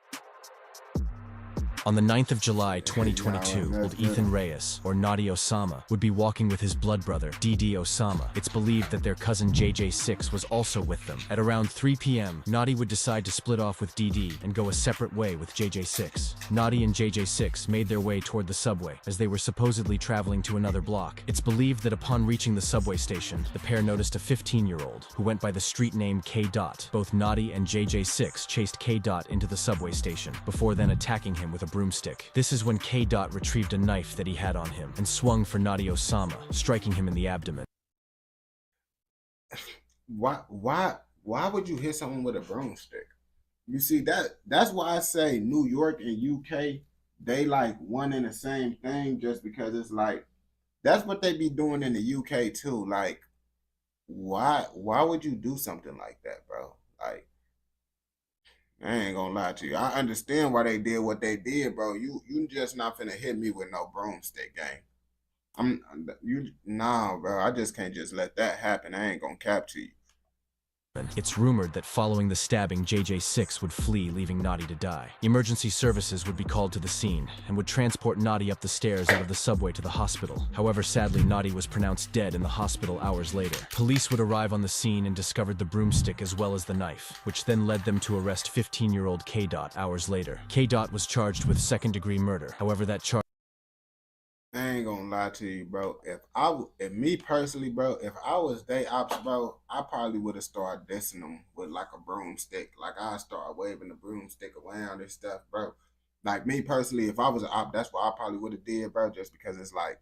On the 9th of July 2022, old Ethan Reyes, or Nadi Osama, would be walking with his blood brother, Didi Osama. It's believed that their cousin JJ6 was also with them. At around 3 p.m., Nadi would decide to split off with Didi and go a separate way with JJ6. Nadi and JJ6 made their way toward the subway, as they were supposedly traveling to another block. It's believed that upon reaching the subway station, the pair noticed a 15-year-old, who went by the street name K. Both Nadi and JJ6 chased K. into the subway station, before then attacking him with a broomstick. This is when K. retrieved a knife that he had on him and swung for Nadi Osama, striking him in the abdomen. Why would you hit someone with a broomstick? You see, that's why I say New York and UK, they like one and the same thing, just because it's like that's what they be doing in the UK too. Like, why would you do something like that, bro? Like, I ain't gonna lie to you. I understand why they did what they did, bro. You just not finna hit me with no broomstick, gang. Nah, bro. I just can't just let that happen. I ain't gonna cap to you. It's rumored that following the stabbing, JJ6 would flee, leaving Nadi to die. Emergency services would be called to the scene and would transport Nadi up the stairs out of the subway to the hospital. However, sadly, Nadi was pronounced dead in the hospital hours later. Police would arrive on the scene and discovered the broomstick as well as the knife, which then led them to arrest 15-year-old K. hours later. K. was charged with second-degree murder. However, that charge I ain't gonna lie to you, bro. If me personally, bro, if I was they ops, bro, I probably would have started dissing them with like a broomstick. Like I start waving the broomstick around and stuff, bro. Like me personally, if I was an op, that's what I probably would have did, bro. Just because it's like,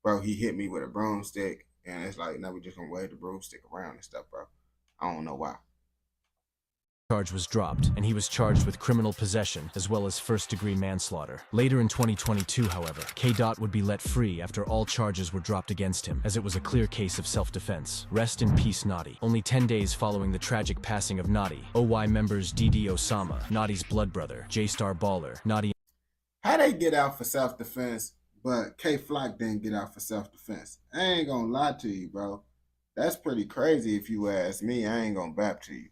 bro, he hit me with a broomstick, and it's like now we just gonna wave the broomstick around and stuff, bro. I don't know why. charge was dropped, and he was charged with criminal possession as well as first-degree manslaughter. Later in 2022, however, K. would be let free after all charges were dropped against him, as it was a clear case of self-defense. Rest in peace, Nadi. Only 10 days following the tragic passing of Nadi, OY members Didi Osama, Nadi's blood brother, J-Star Baller, Nadi. How they get out for self-defense, but K. Flock didn't get out for self-defense? I ain't gonna lie to you, bro. That's pretty crazy if you ask me. I ain't gonna bap to you.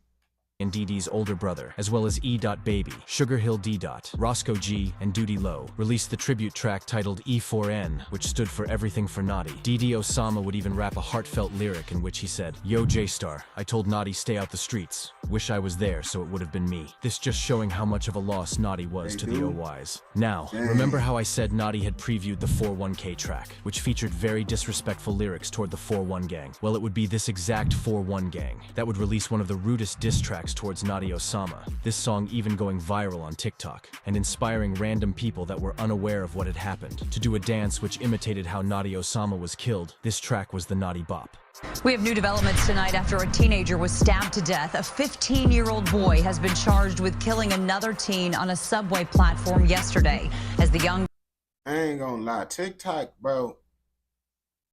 And Didi's older brother, as well as E. Baby, Sugar Hill D. Roscoe G, and Duty Low, released the tribute track titled E4N, which stood for Everything for Nadi. Didi Osama would even rap a heartfelt lyric in which he said, "Yo J-Star, I told Nadi stay out the streets. Wish I was there so it would have been me." This just showing how much of a loss Nadi was to the OYs. Now, remember how I said Nadi had previewed the 4-1K track, which featured very disrespectful lyrics toward the 4-1 gang? Well, it would be this exact 4-1 gang that would release one of the rudest diss tracks towards Nadi Osama, this song even going viral on TikTok, and inspiring random people that were unaware of what had happened to do a dance which imitated how Nadi Osama was killed. This track was the Nadi Bop. We have new developments tonight after a teenager was stabbed to death. A 15-year-old boy has been charged with killing another teen on a subway platform yesterday. As the young... I ain't gonna lie, TikTok, bro,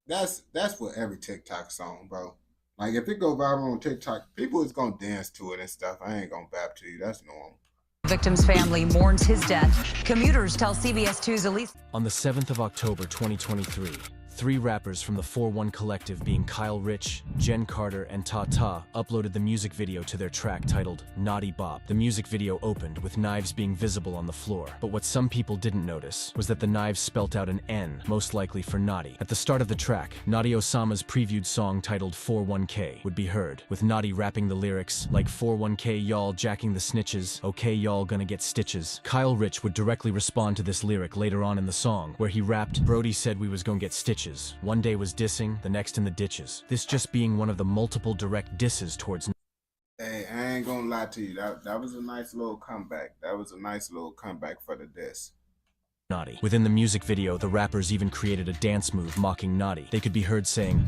that's for every TikTok song, bro. Like, if it go viral on TikTok, people is gonna dance to it and stuff. I ain't gonna bap to you. That's normal. Victim's family mourns his death. Commuters tell CBS 2's Elise... On the 7th of October 2023, 3 rappers from the 4-1 collective, being Kyle Rich, Jen Carter, and Ta, uploaded the music video to their track titled Nadi Bop. The music video opened with knives being visible on the floor, but what some people didn't notice was that the knives spelt out an N, most likely for Nadi. At the start of the track, Nadi Osama's previewed song titled 4-1K would be heard, with Nadi rapping the lyrics like 4-1K y'all jacking the snitches, okay y'all gonna get stitches. Kyle Rich would directly respond to this lyric later on in the song, where he rapped, "Brody said we was gonna get stitches. One day was dissing, the next in the ditches." This just being one of the multiple direct disses towards... Hey, I ain't gonna lie to you. That was a nice little comeback. That was a nice little comeback for the diss. Nadi. Within the music video, the rappers even created a dance move mocking Nadi. They could be heard saying,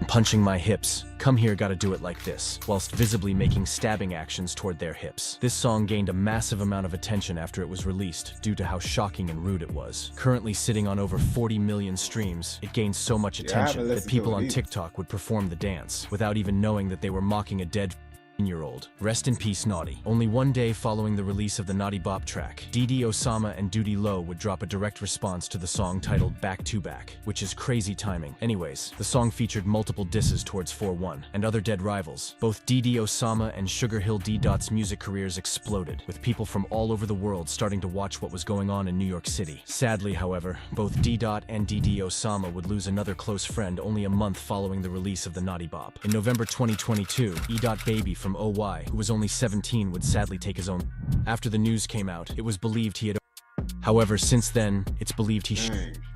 punching my hips, come here gotta do it like this, whilst visibly making stabbing actions toward their hips. This song gained a massive amount of attention after it was released due to how shocking and rude it was. Currently sitting on over 40 million streams, it gained so much attention that people on TikTok would perform the dance without even knowing that they were mocking a dead 15-year-old. Rest in peace, Naughty. Only one day following the release of the Naughty Bop track, Didi Osama and Duty Low would drop a direct response to the song titled Back to Back, which is crazy timing. Anyways, the song featured multiple disses towards 4-1 and other dead rivals. Both Didi Osama and Sugar Hill D-Dot's music careers exploded, with people from all over the world starting to watch what was going on in New York City. Sadly, however, both D-Dot and Didi Osama would lose another close friend only a month following the release of the Naughty Bop. In November 2022, E-Dot Baby from OY, who was only 17, would sadly take his own. After the news came out, it was believed he had. However, since then, it's believed he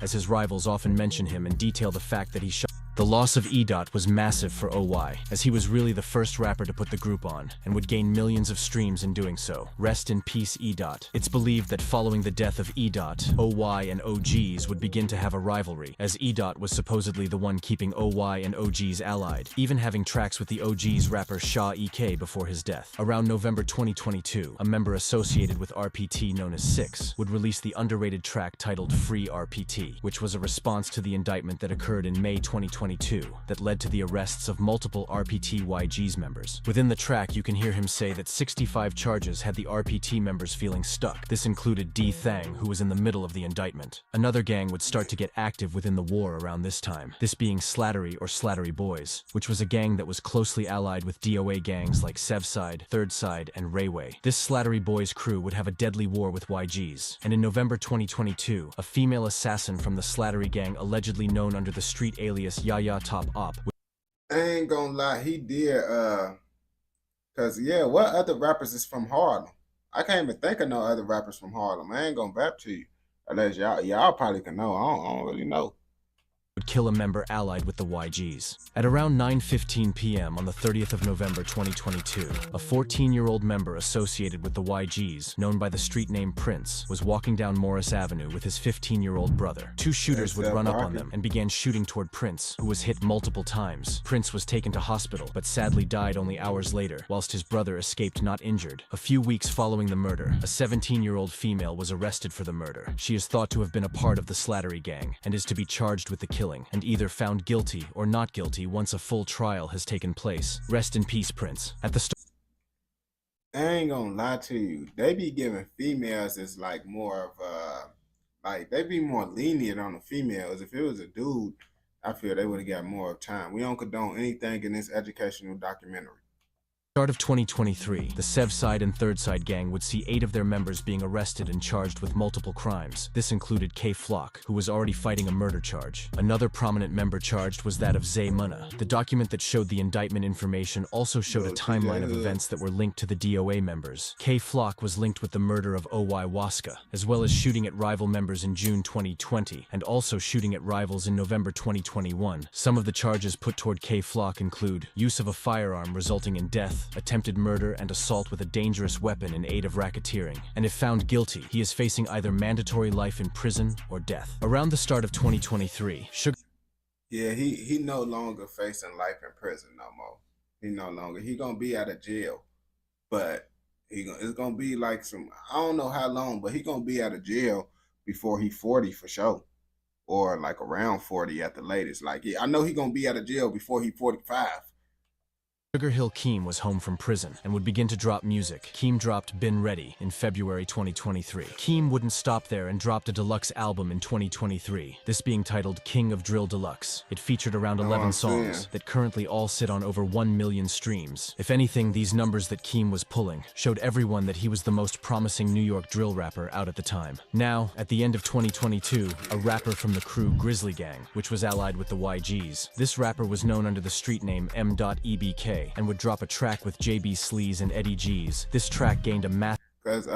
as his rivals often mention him and detail the fact that he shot. The loss of E-Dot was massive for OY, as he was really the first rapper to put the group on, and would gain millions of streams in doing so. Rest in peace, E-Dot. It's believed that following the death of E-Dot, OY and OGs would begin to have a rivalry, as E-Dot was supposedly the one keeping OY and OGs allied, even having tracks with the OGs rapper Shaw EK before his death. Around November 2022, a member associated with RPT known as Six would release the underrated track titled Free RPT, which was a response to the indictment that occurred in May 2022 that led to the arrests of multiple RPT YG's members. Within the track, you can hear him say that 65 charges had the RPT members feeling stuck. This included D Thang, who was in the middle of the indictment. Another gang would start to get active within the war around this time, this being Slattery or Slattery Boys, which was a gang that was closely allied with DOA gangs like Sevside, Third Side, and Rayway. This Slattery Boys crew would have a deadly war with YGs, and in November 2022, a female assassin from the Slattery gang allegedly known under the street alias Yaya Top Op. I ain't gonna lie, he did, cause yeah, what other rappers is from Harlem? I can't even think of no other rappers from Harlem. I ain't gonna rap to you. Unless y'all probably can know. I don't really know. Would kill a member allied with the YGs. At around 9:15 p.m. on the 30th of November 2022, a 14-year-old member associated with the YGs, known by the street name Prince, was walking down Morris Avenue with his 15-year-old brother. Two shooters would run up on them and began shooting toward Prince, who was hit multiple times. Prince was taken to hospital, but sadly died only hours later, whilst his brother escaped not injured. A few weeks following the murder, a 17-year-old female was arrested for the murder. She is thought to have been a part of the Slattery gang, and is to be charged with the killing, and either found guilty or not guilty once a full trial has taken place. Rest in peace, Prince. At the start, I ain't gonna lie to you. They be giving females as like more of like they be more lenient on the females. If it was a dude, I feel they would have got more time. We don't condone anything in this educational documentary. Start of 2023, the Sevside and Third Side gang would see 8 of their members being arrested and charged with multiple crimes. This included K Flock, who was already fighting a murder charge. Another prominent member charged was that of Zay Munna. The document that showed the indictment information also showed a timeline of events that were linked to the DOA members. K Flock was linked with the murder of OY Waska, as well as shooting at rival members in June 2020, and also shooting at rivals in November 2021. Some of the charges put toward K Flock include use of a firearm resulting in death, attempted murder, and assault with a dangerous weapon in aid of racketeering. And if found guilty, he is facing either mandatory life in prison or death. Around the start of 2023, Sugar... Yeah, he no longer facing life in prison no more. He no longer. He gonna be out of jail, but it's gonna be like I don't know how long, but he gonna be out of jail before he 40 for sure, or like around 40 at the latest. Like I know he gonna be out of jail before he 45. Sugar Hill Keem was home from prison and would begin to drop music. Keem dropped Been Ready in February 2023. Keem wouldn't stop there and dropped a deluxe album in 2023, this being titled King of Drill Deluxe. It featured around 11 songs that currently all sit on over 1 million streams. If anything, these numbers that Keem was pulling showed everyone that he was the most promising New York drill rapper out at the time. Now, at the end of 2022, a rapper from the crew Grizzly Gang, which was allied with the YGs. This rapper was known under the street name M.EBK, and would drop a track with JB Sleaze and Eddie G's. This track gained a massive... Cause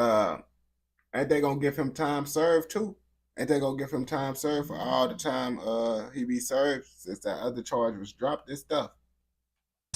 ain't they gonna give him time served too? Ain't they gonna give him time served for all the time he be served since that other charge was dropped and stuff?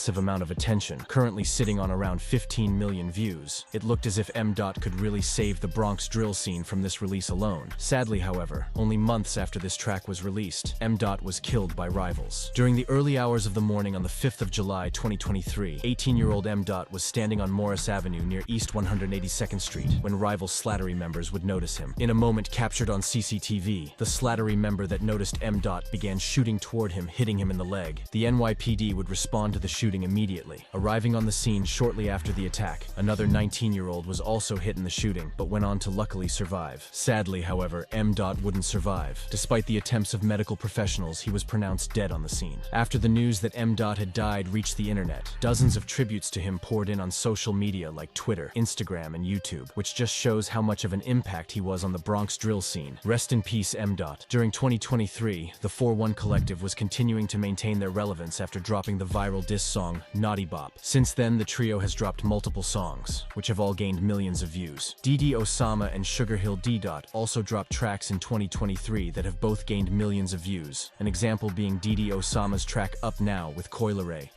massive amount of attention, currently sitting on around 15 million views. It looked as if M. Could really save the Bronx drill scene from this release alone. Sadly, however, only months after this track was released, M. was killed by rivals. During the early hours of the morning on the 5th of July 2023, 18-year-old M. was standing on Morris Avenue near East 182nd Street when rival Slattery members would notice him. In a moment captured on CCTV, the Slattery member that noticed M. began shooting toward him, hitting him in the leg. The NYPD would respond to the shooting immediately. Arriving on the scene shortly after the attack, another 19-year-old was also hit in the shooting, but went on to luckily survive. Sadly, however, M. wouldn't survive. Despite the attempts of medical professionals, he was pronounced dead on the scene. After the news that M. had died reached the internet, dozens of tributes to him poured in on social media like Twitter, Instagram, and YouTube, which just shows how much of an impact he was on the Bronx drill scene. Rest in peace, M. During 2023, the 4-1 Collective was continuing to maintain their relevance after dropping the viral diss song, Naughty Bop. Since then, the trio has dropped multiple songs, which have all gained millions of views. DD Osama and Sugar Hill D. also dropped tracks in 2023 that have both gained millions of views, an example being DD Osama's track Up Now with Coil Ray.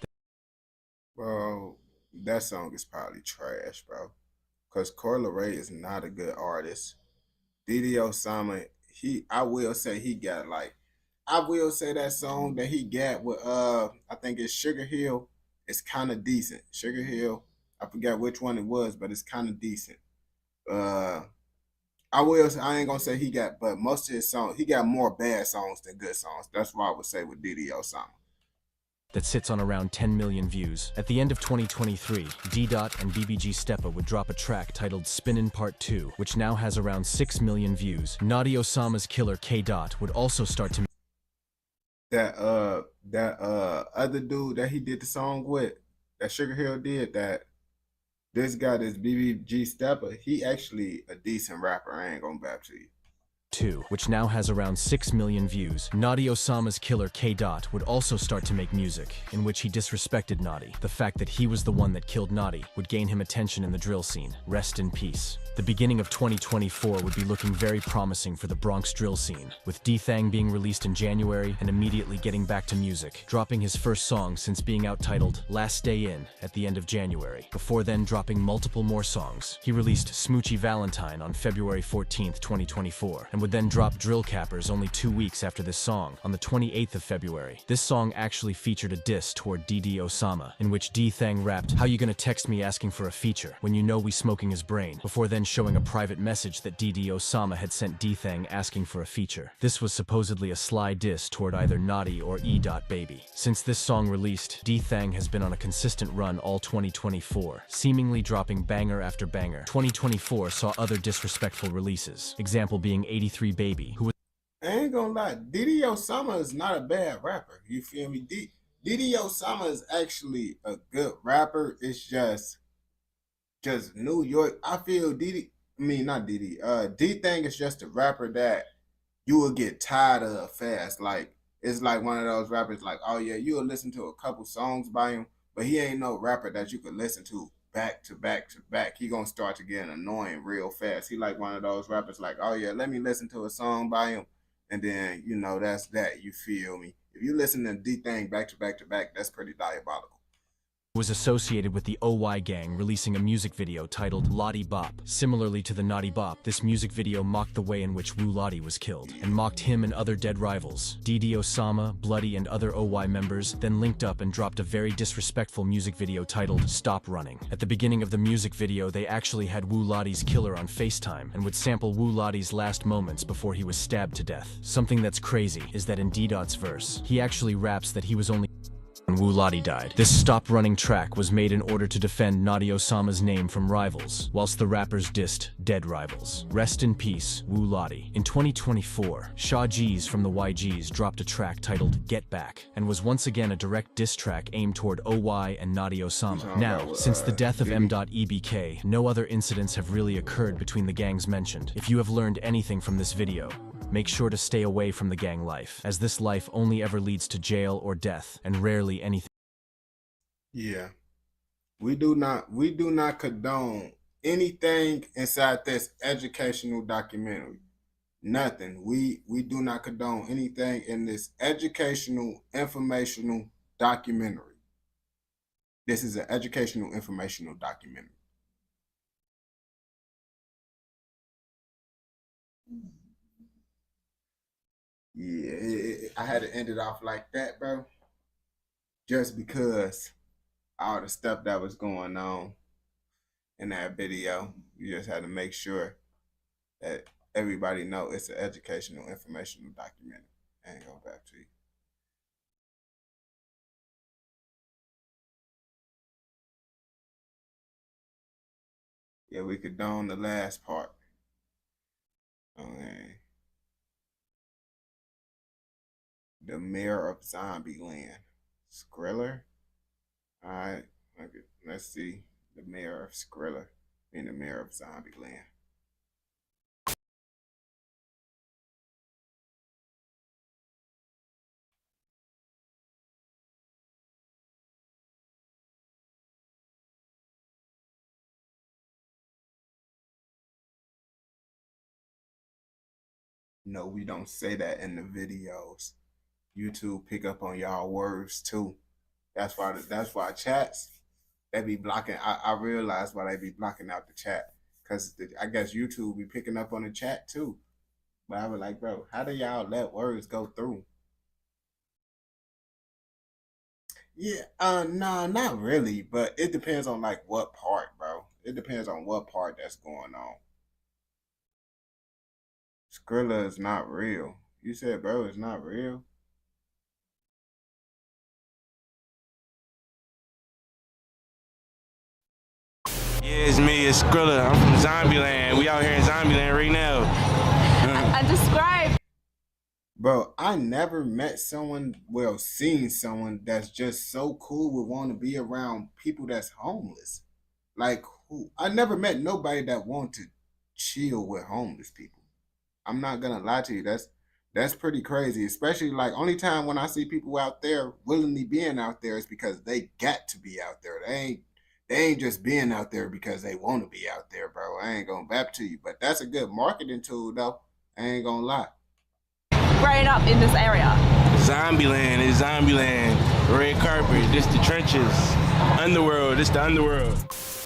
Bro, that song is probably trash, bro. Because Coil Ray is not a good artist. DD Osama, I will say that song that he got with I think it's Sugar Hill, it's kind of decent. Sugar Hill, I forgot which one it was, but it's kind of decent. I ain't gonna say he got, but most of his songs, he got more bad songs than good songs. That's what I would say with DD Osama. That sits on around 10 million views. At the end of 2023, D. and BBG Steppa would drop a track titled Spinnin' Part 2, which now has around 6 million views. Naughty Osama's killer K. would also start to that other dude that he did the song with, that Sugar Hill did, that this guy, this BBG Steppa, he actually a decent rapper. I ain't gonna back to you. 2, which now has around 6 million views. Naughty Osama's killer K. would also start to make music, in which he disrespected Naughty. The fact that he was the one that killed Naughty would gain him attention in the drill scene. Rest in peace. The beginning of 2024 would be looking very promising for the Bronx drill scene, with D-Thang being released in January and immediately getting back to music, dropping his first song since being out titled Last Day In at the end of January, before then dropping multiple more songs. He released Smoochy Valentine on February 14th, 2024, and would then drop Drill Cappers only 2 weeks after this song, on the 28th of February. This song actually featured a diss toward DD Osama, in which D-Thang rapped, "How you gonna text me asking for a feature, when you know we smoking his brain," before then showing a private message that DD Osama had sent D-Thang asking for a feature. This was supposedly a sly diss toward either Naughty or E. Baby. Since this song released, D-Thang has been on a consistent run all 2024, seemingly dropping banger after banger. 2024 saw other disrespectful releases, example being 83 Baby, who was I ain't gonna lie, DD Osama is not a bad rapper. You feel me? DD Osama is actually a good rapper. It's just New York. I feel D-Thang is just a rapper that you will get tired of fast. Like, it's like one of those rappers like, oh yeah, you'll listen to a couple songs by him, but he ain't no rapper that you could listen to back to back to back. He gonna start to get annoying real fast. He like one of those rappers like, oh yeah, let me listen to a song by him, and then, you know, that's that. You feel me? If you listen to D-Thang back to back to back, that's pretty diabolical. was associated with the OY gang releasing a music video titled Lottie Bop. Similarly to the Naughty Bop, this music video mocked the way in which Wu Lottie was killed, and mocked him and other dead rivals. DD Osama, Bloody, and other OY members then linked up and dropped a very disrespectful music video titled Stop Running. At the beginning of the music video, they actually had Wu Lottie's killer on FaceTime and would sample Wu Lottie's last moments before he was stabbed to death. Something that's crazy is that in D-Dot's verse, he actually raps that he was only when Wu Lottie died. This Stop Running track was made in order to defend Naughty Osama's name from rivals, whilst the rappers dissed dead rivals. Rest in peace, Wu Lottie. In 2024, Shaw G's from the YGs dropped a track titled Get Back, and was once again a direct diss track aimed toward OY and Naughty Osama. Now, since the death of M.EBK, no other incidents have really occurred between the gangs mentioned. If you have learned anything from this video, make sure to stay away from the gang life, as this life only ever leads to jail or death, and rarely anything. Yeah. We do not condone anything inside this educational documentary. Nothing. We do not condone anything in this educational, informational documentary. This is an educational, informational documentary. Yeah, I had to end it off like that, bro. Just because all the stuff that was going on in that video, you just had to make sure that everybody know it's an educational, informational documentary. I ain't going back to you. Yeah, we condone the last part. Okay. The mayor of Zombieland. Skriller? Alright, let's see. The mayor of Skriller and the mayor of Zombieland. No, we don't say that in the videos. YouTube pick up on y'all words too. That's why chats, they be blocking. I realize why they be blocking out the chat. Cause I guess YouTube be picking up on the chat too. But I was like, bro, how do y'all let words go through? Yeah, no, not really, but it depends on like what part, bro. It depends on what part that's going on. Skrilla is not real. You said, bro, it's not real. Yeah, it's me, it's Skrilla. I'm from Zombieland. We out here in Zombieland right now. I describe. Bro, I never met someone, well, seen someone that's just so cool with want to be around people that's homeless. Like, who? I never met nobody that want to chill with homeless people. I'm not gonna lie to you. That's pretty crazy. Especially like only time when I see people out there willingly being out there is because they got to be out there. They ain't just being out there because they want to be out there, bro. I ain't gonna bap to you, but that's a good marketing tool though. I ain't gonna lie. Growing up in this area. Zombieland is Zombieland. Red carpet, this the trenches. Underworld, this the underworld.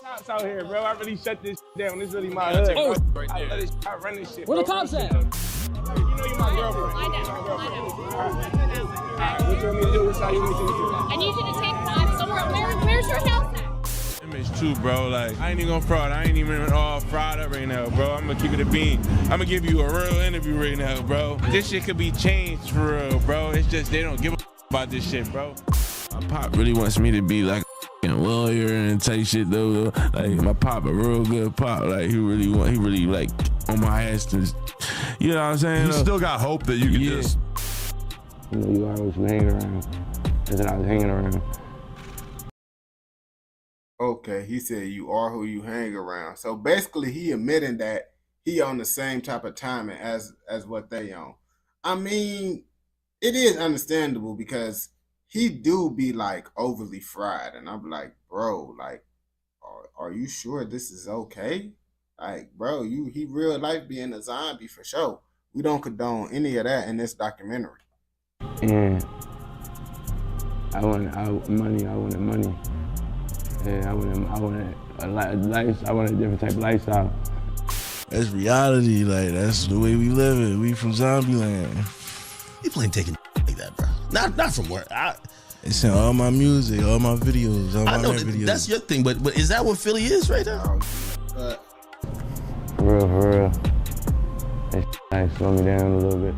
Cops out here, bro. I really shut this down. This really my hood. Oh, right there. I run this shit. Where the cops at? You know you my girlfriend. I know. What you want me to do? What you want me to do? I need you to take 5 somewhere. Where's your house at? Image too, bro. Like, I ain't even gonna fraud. I ain't even all fried up right now, bro. I'm gonna keep it a bean. I'm gonna give you a real interview right now, bro. This shit could be changed for real, bro. It's just they don't give a about this shit, bro. My pop really wants me to be like a lawyer and type shit though. Like my pop a real good pop. Like he really like on my ass to, you know what I'm saying? You still got hope that you can just. You know, you are what you hang around. And then I was hanging around. Okay, he said you are who you hang around. So basically he admitting that he on the same type of timing as what they on. I mean, it is understandable because he do be like overly fried. And I'm like, bro, like, are you sure this is okay? Like, bro, he real life being a zombie for sure. We don't condone any of that in this documentary. And I wanted money. Yeah, I wanted a life. I wanted a different type of lifestyle. That's reality. Like that's the way we live it. We from Zombieland. People ain't taking like that, bro. Not from where It's in all my music, all my videos, all my videos. That's your thing, but is that what Philly is right now? For real. That nice. Slow me down a little bit.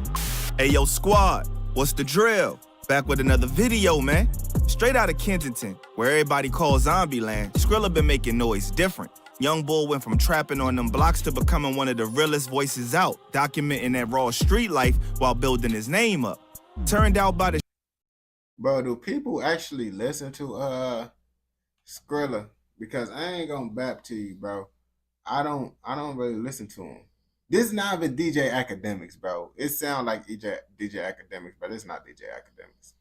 Hey, yo, squad, what's the drill? Back with another video, man. Straight out of Kensington, where everybody calls Zombieland, Skrilla been making noise different. Young Bull went from trapping on them blocks to becoming one of the realest voices out, documenting that raw street life while building his name up. Turned out by the... Bro, do people actually listen to Skrilla? Because I ain't gonna bap to you, bro. I don't really listen to him. This is not even DJ Academics, bro. It sounds like DJ Academics, but it's not DJ Academics.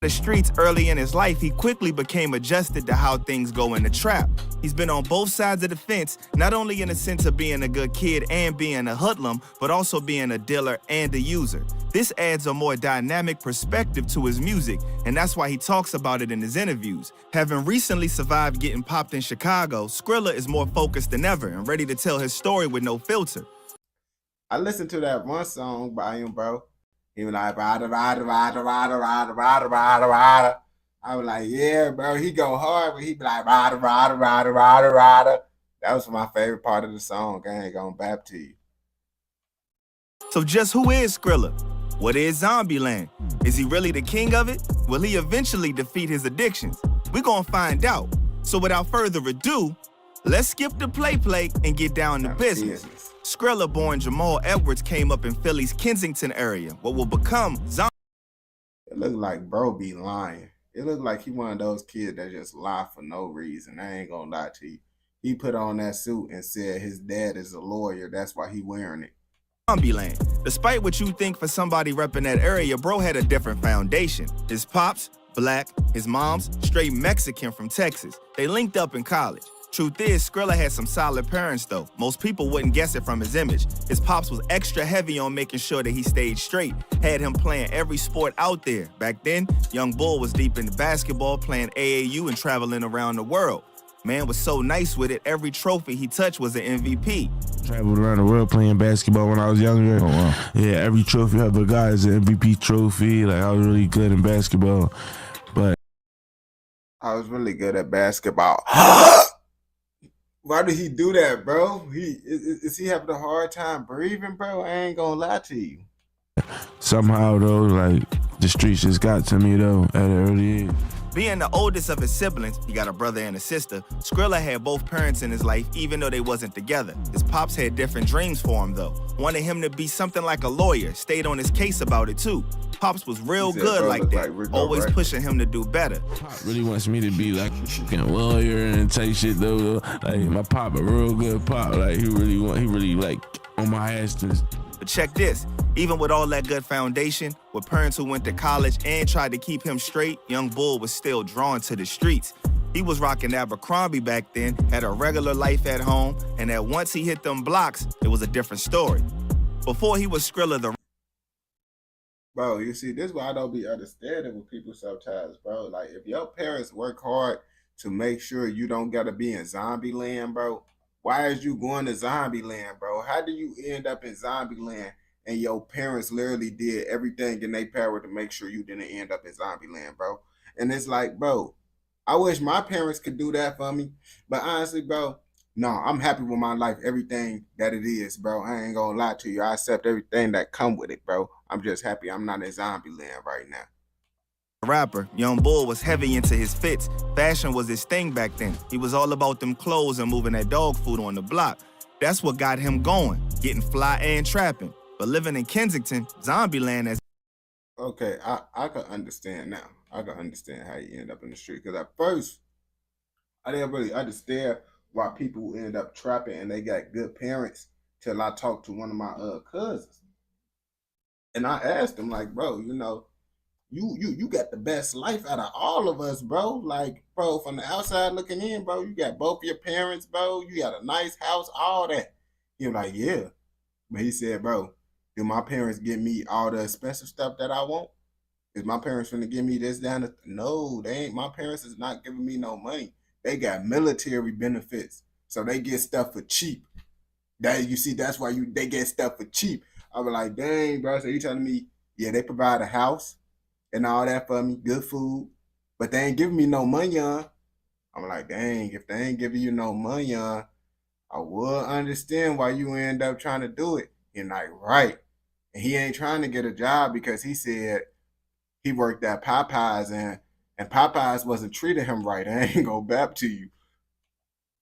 the streets early in his life, he quickly became adjusted to how things go in the trap. He's been on both sides of the fence, not only in the sense of being a good kid and being a hoodlum, but also being a dealer and a user. This adds a more dynamic perspective to his music, and that's why he talks about it in his interviews. Having recently survived getting popped in Chicago, Skrilla is more focused than ever and ready to tell his story with no filter. I listened to that one song by him, bro. He was like, rada, rada, rada, rada, rada, rada, rada, rada. I was like, yeah, bro. He go hard, but he be like, rada, rada, rada, rada, rada. That was my favorite part of the song. I ain't gonna bap to you. So just who is Skrilla? What is Zombieland? Is he really the king of it? Will he eventually defeat his addictions? We're gonna find out. So without further ado, let's skip the play and get down to business. Skrilla-born Jamal Edwards came up in Philly's Kensington area, what will become Zombie. It looked like bro be lying. It looked like he one of those kids that just lie for no reason. I ain't gonna lie to you. He put on that suit and said his dad is a lawyer. That's why he wearing it. Zombieland. Despite what you think for somebody repping that area, bro had a different foundation. His pops, black, his mom's straight Mexican from Texas. They linked up in college. Truth is, Skrilla had some solid parents though. Most people wouldn't guess it from his image. His pops was extra heavy on making sure that he stayed straight. Had him playing every sport out there. Back then, young Bull was deep into basketball, playing AAU and traveling around the world. Man was so nice with it, every trophy he touched was an MVP. Traveled around the world playing basketball when I was younger. Oh, wow. Yeah, every trophy I ever got is an MVP trophy. Like, I was really good in basketball. But I was really good at basketball. Why did he do that, bro? Is he having a hard time breathing, bro? I ain't gonna lie to you. somehow, though, like, the streets just got to me, though, at an early age. Being the oldest of his siblings, he got a brother and a sister, Skrilla had both parents in his life even though they wasn't together. His pops had different dreams for him though. Wanted him to be something like a lawyer, stayed on his case about it too. Pops was real good like that, always pushing him to do better. Pop really wants me to be like a fucking lawyer and take shit though. Like my pop a real good pop, like he really like on my ass to. But check this, even with all that good foundation, with parents who went to college and tried to keep him straight, young Bull was still drawn to the streets. He was rocking Abercrombie back then, had a regular life at home, and that once he hit them blocks, it was a different story. Before he was Skrilla the... Bro, you see, this is why I don't be understanding with people sometimes, bro. Like, if your parents work hard to make sure you don't gotta be in zombie land, bro, why is you going to zombie land, bro? How do you end up in zombie land and your parents literally did everything in their power to make sure you didn't end up in zombie land, bro? And it's like, bro, I wish my parents could do that for me. But honestly, bro, no, I'm happy with my life, everything that it is, bro. I ain't gonna lie to you. I accept everything that come with it, bro. I'm just happy I'm not in zombie land right now. Rapper, young Bull was heavy into his fits. Fashion was his thing back then. He was all about them clothes and moving that dog food on the block. That's what got him going, getting fly and trapping. But living in Kensington, Zombieland as... Okay, I can understand now. I can understand how you end up in the street. Because at first, I didn't really understand why people end up trapping and they got good parents till I talked to one of my cousins. And I asked him, like, bro, you know, you got the best life out of all of us, bro. Like, bro, from the outside looking in, bro, you got both your parents, bro. You got a nice house, all that. He was like, yeah. But he said, bro, do my parents give me all the expensive stuff that I want? Is my parents finna give me this down? No, they ain't. My parents is not giving me no money. They got military benefits. So they get stuff for cheap. That you see, that's why they get stuff for cheap. I was like, dang, bro. So you telling me, yeah, they provide a house and all that for me, good food, but they ain't giving me no money on. I'm like, dang, if they ain't giving you no money on, I would understand why you end up trying to do it. You're like, right. And he ain't trying to get a job because he said he worked at Popeyes and Popeyes wasn't treating him right. I ain't gonna bap to you.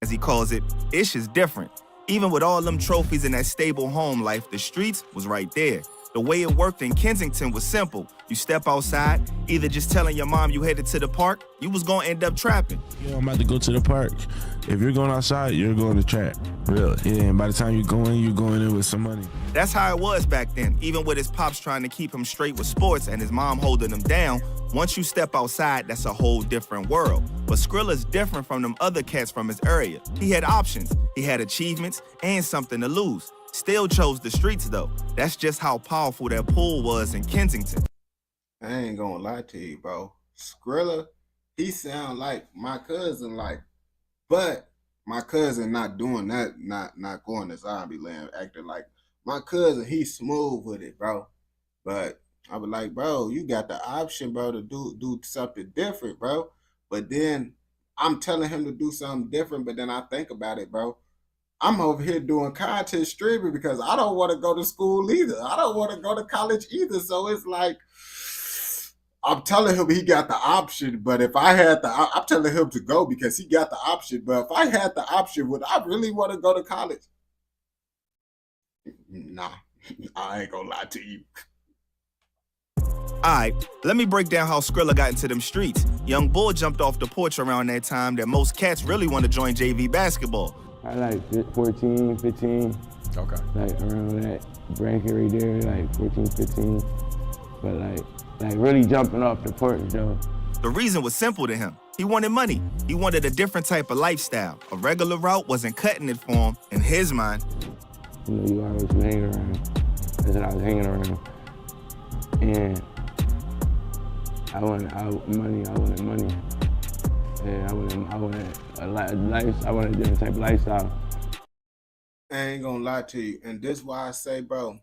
As he calls it, Ish is different. Even with all them trophies and that stable home life, the streets was right there. The way it worked in Kensington was simple. You step outside, either just telling your mom you headed to the park, you was gonna end up trapping. Yo, I'm about to go to the park. If you're going outside, you're going to trap. Really? Yeah, and by the time you're going in with some money. That's how it was back then. Even with his pops trying to keep him straight with sports and his mom holding him down, once you step outside, that's a whole different world. But Skrilla's different from them other cats from his area. He had options, he had achievements, and something to lose. Still chose the streets though. That's just how powerful that pool was in Kensington. I ain't gonna lie to you, bro. Skrilla, he sound like my cousin, like, but my cousin not doing that, not going to zombie land, acting like my cousin. He's smooth with it, bro. But I was like, bro, you got the option, bro, to do something different, bro. But then I'm telling him to do something different, but then I think about it, bro. I'm over here doing content streaming because I don't want to go to school either. I don't want to go to college either. So it's like, I'm telling him he got the option, but if I had I'm telling him to go because he got the option. But if I had the option, would I really want to go to college? Nah, I ain't gonna lie to you. Alright, let me break down how Skrilla got into them streets. Young Bull jumped off the porch around that time that most cats really want to join JV basketball. I like 14, 15. Okay. Like around that bracket right there, like 14, 15. But like really jumping off the porch though. The reason was simple to him. He wanted money. He wanted a different type of lifestyle. A regular route wasn't cutting it for him in his mind. You know, you always been hanging around. That's what I was hanging around. And I wanted money. Yeah, I wanted a different type of lifestyle. I ain't gonna lie to you. And this is why I say, bro,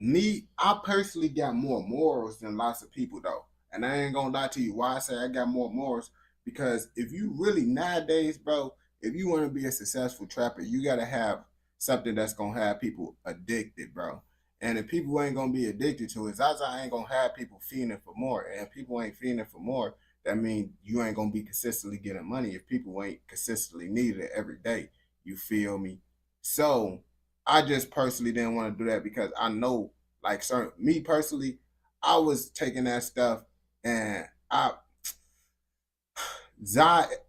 I personally got more morals than lots of people though. And I ain't gonna lie to you. Why I say I got more morals? Because if you really nowadays, bro, if you want to be a successful trapper, you gotta have something that's gonna have people addicted, bro. And if people ain't gonna be addicted to it, Zaza ain't gonna have people fiending for more. And if people ain't fiending for more, that means you ain't gonna be consistently getting money if people ain't consistently needed it every day. You feel me? So I just personally didn't want to do that because I know, like, me personally, I was taking that stuff and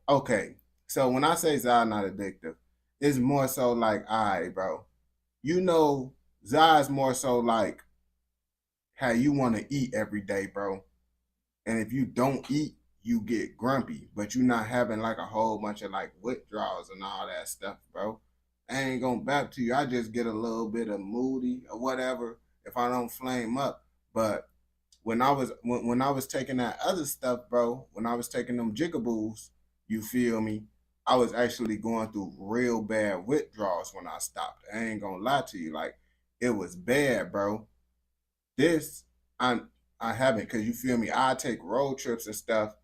okay. So when I say Zai not addictive, it's more so like, all right, bro. You know, Zai's more so like how you want to eat every day, bro. And if you don't eat, you get grumpy, but you're not having like a whole bunch of like withdrawals and all that stuff, bro. I ain't gonna bap to you. I just get a little bit of moody or whatever if I don't flame up. But when I was taking that other stuff, bro, when I was taking them jigaboos, you feel me? I was actually going through real bad withdrawals when I stopped. I ain't gonna lie to you. Like, it was bad, bro. This, I haven't, because you feel me? I take road trips and stuff,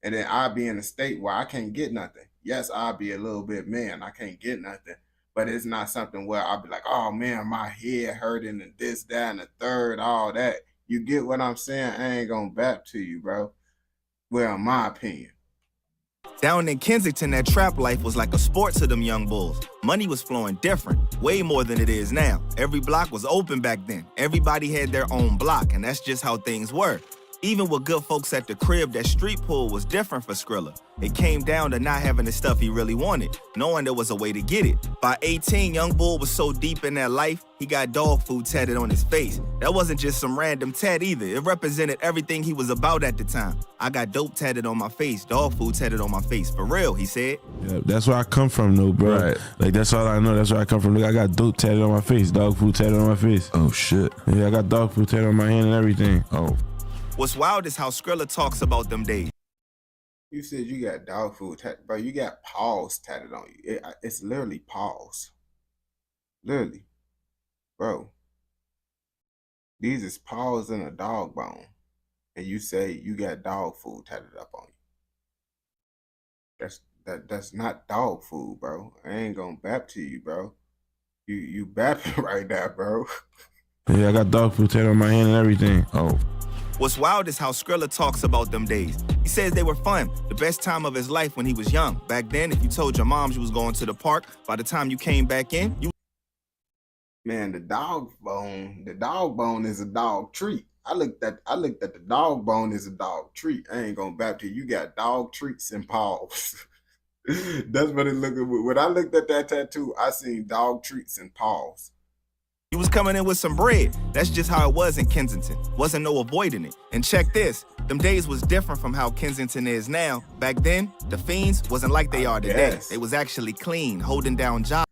and then I'll be in a state where I can't get nothing. Yes, I'll be a little bit, man, I can't get nothing. But it's not something where I'll be like, oh, man, my head hurting and this, that, and the third, all that. You get what I'm saying? I ain't gonna bap to you, bro. Well, in my opinion. Down in Kensington, that trap life was like a sport to them young bulls. Money was flowing different, way more than it is now. Every block was open back then. Everybody had their own block, and that's just how things were. Even with good folks at the crib, that street pool was different for Skrilla. It came down to not having the stuff he really wanted, knowing there was a way to get it. By 18, Young Bull was so deep in that life, he got dog food tatted on his face. That wasn't just some random tat either. It represented everything he was about at the time. I got dope tatted on my face, dog food tatted on my face. For real, he said. Yeah, that's where I come from, though, bro. Right. Like, that's all I know. That's where I come from. Look, I got dope tatted on my face, dog food tatted on my face. Oh, shit. Yeah, I got dog food tatted on my hand and everything. Oh. What's wild is how Skrilla talks about them days. You said you got dog food tatted, bro. You got paws tatted on you. It's literally paws. Literally. Bro. These is paws and a dog bone. And you say you got dog food tatted up on you. That's not dog food, bro. I ain't gonna bap to you, bro. You bapping right now, bro. Yeah, I got dog food tatted on my hand and everything. Oh. What's wild is how Skrilla talks about them days. He says they were fun, the best time of his life when he was young. Back then, if you told your mom you was going to the park, by the time you came back in, Man, the dog bone is a dog treat. I looked at the dog bone as a dog treat. I ain't gonna back to you. You got dog treats and paws. That's what it looked like. When I looked at that tattoo, I seen dog treats and paws. He was coming in with some bread. That's just how it was in Kensington. Wasn't no avoiding it. And check this. Them days was different from how Kensington is now. Back then, the fiends wasn't like they are today. Yes. They was actually clean, holding down jobs.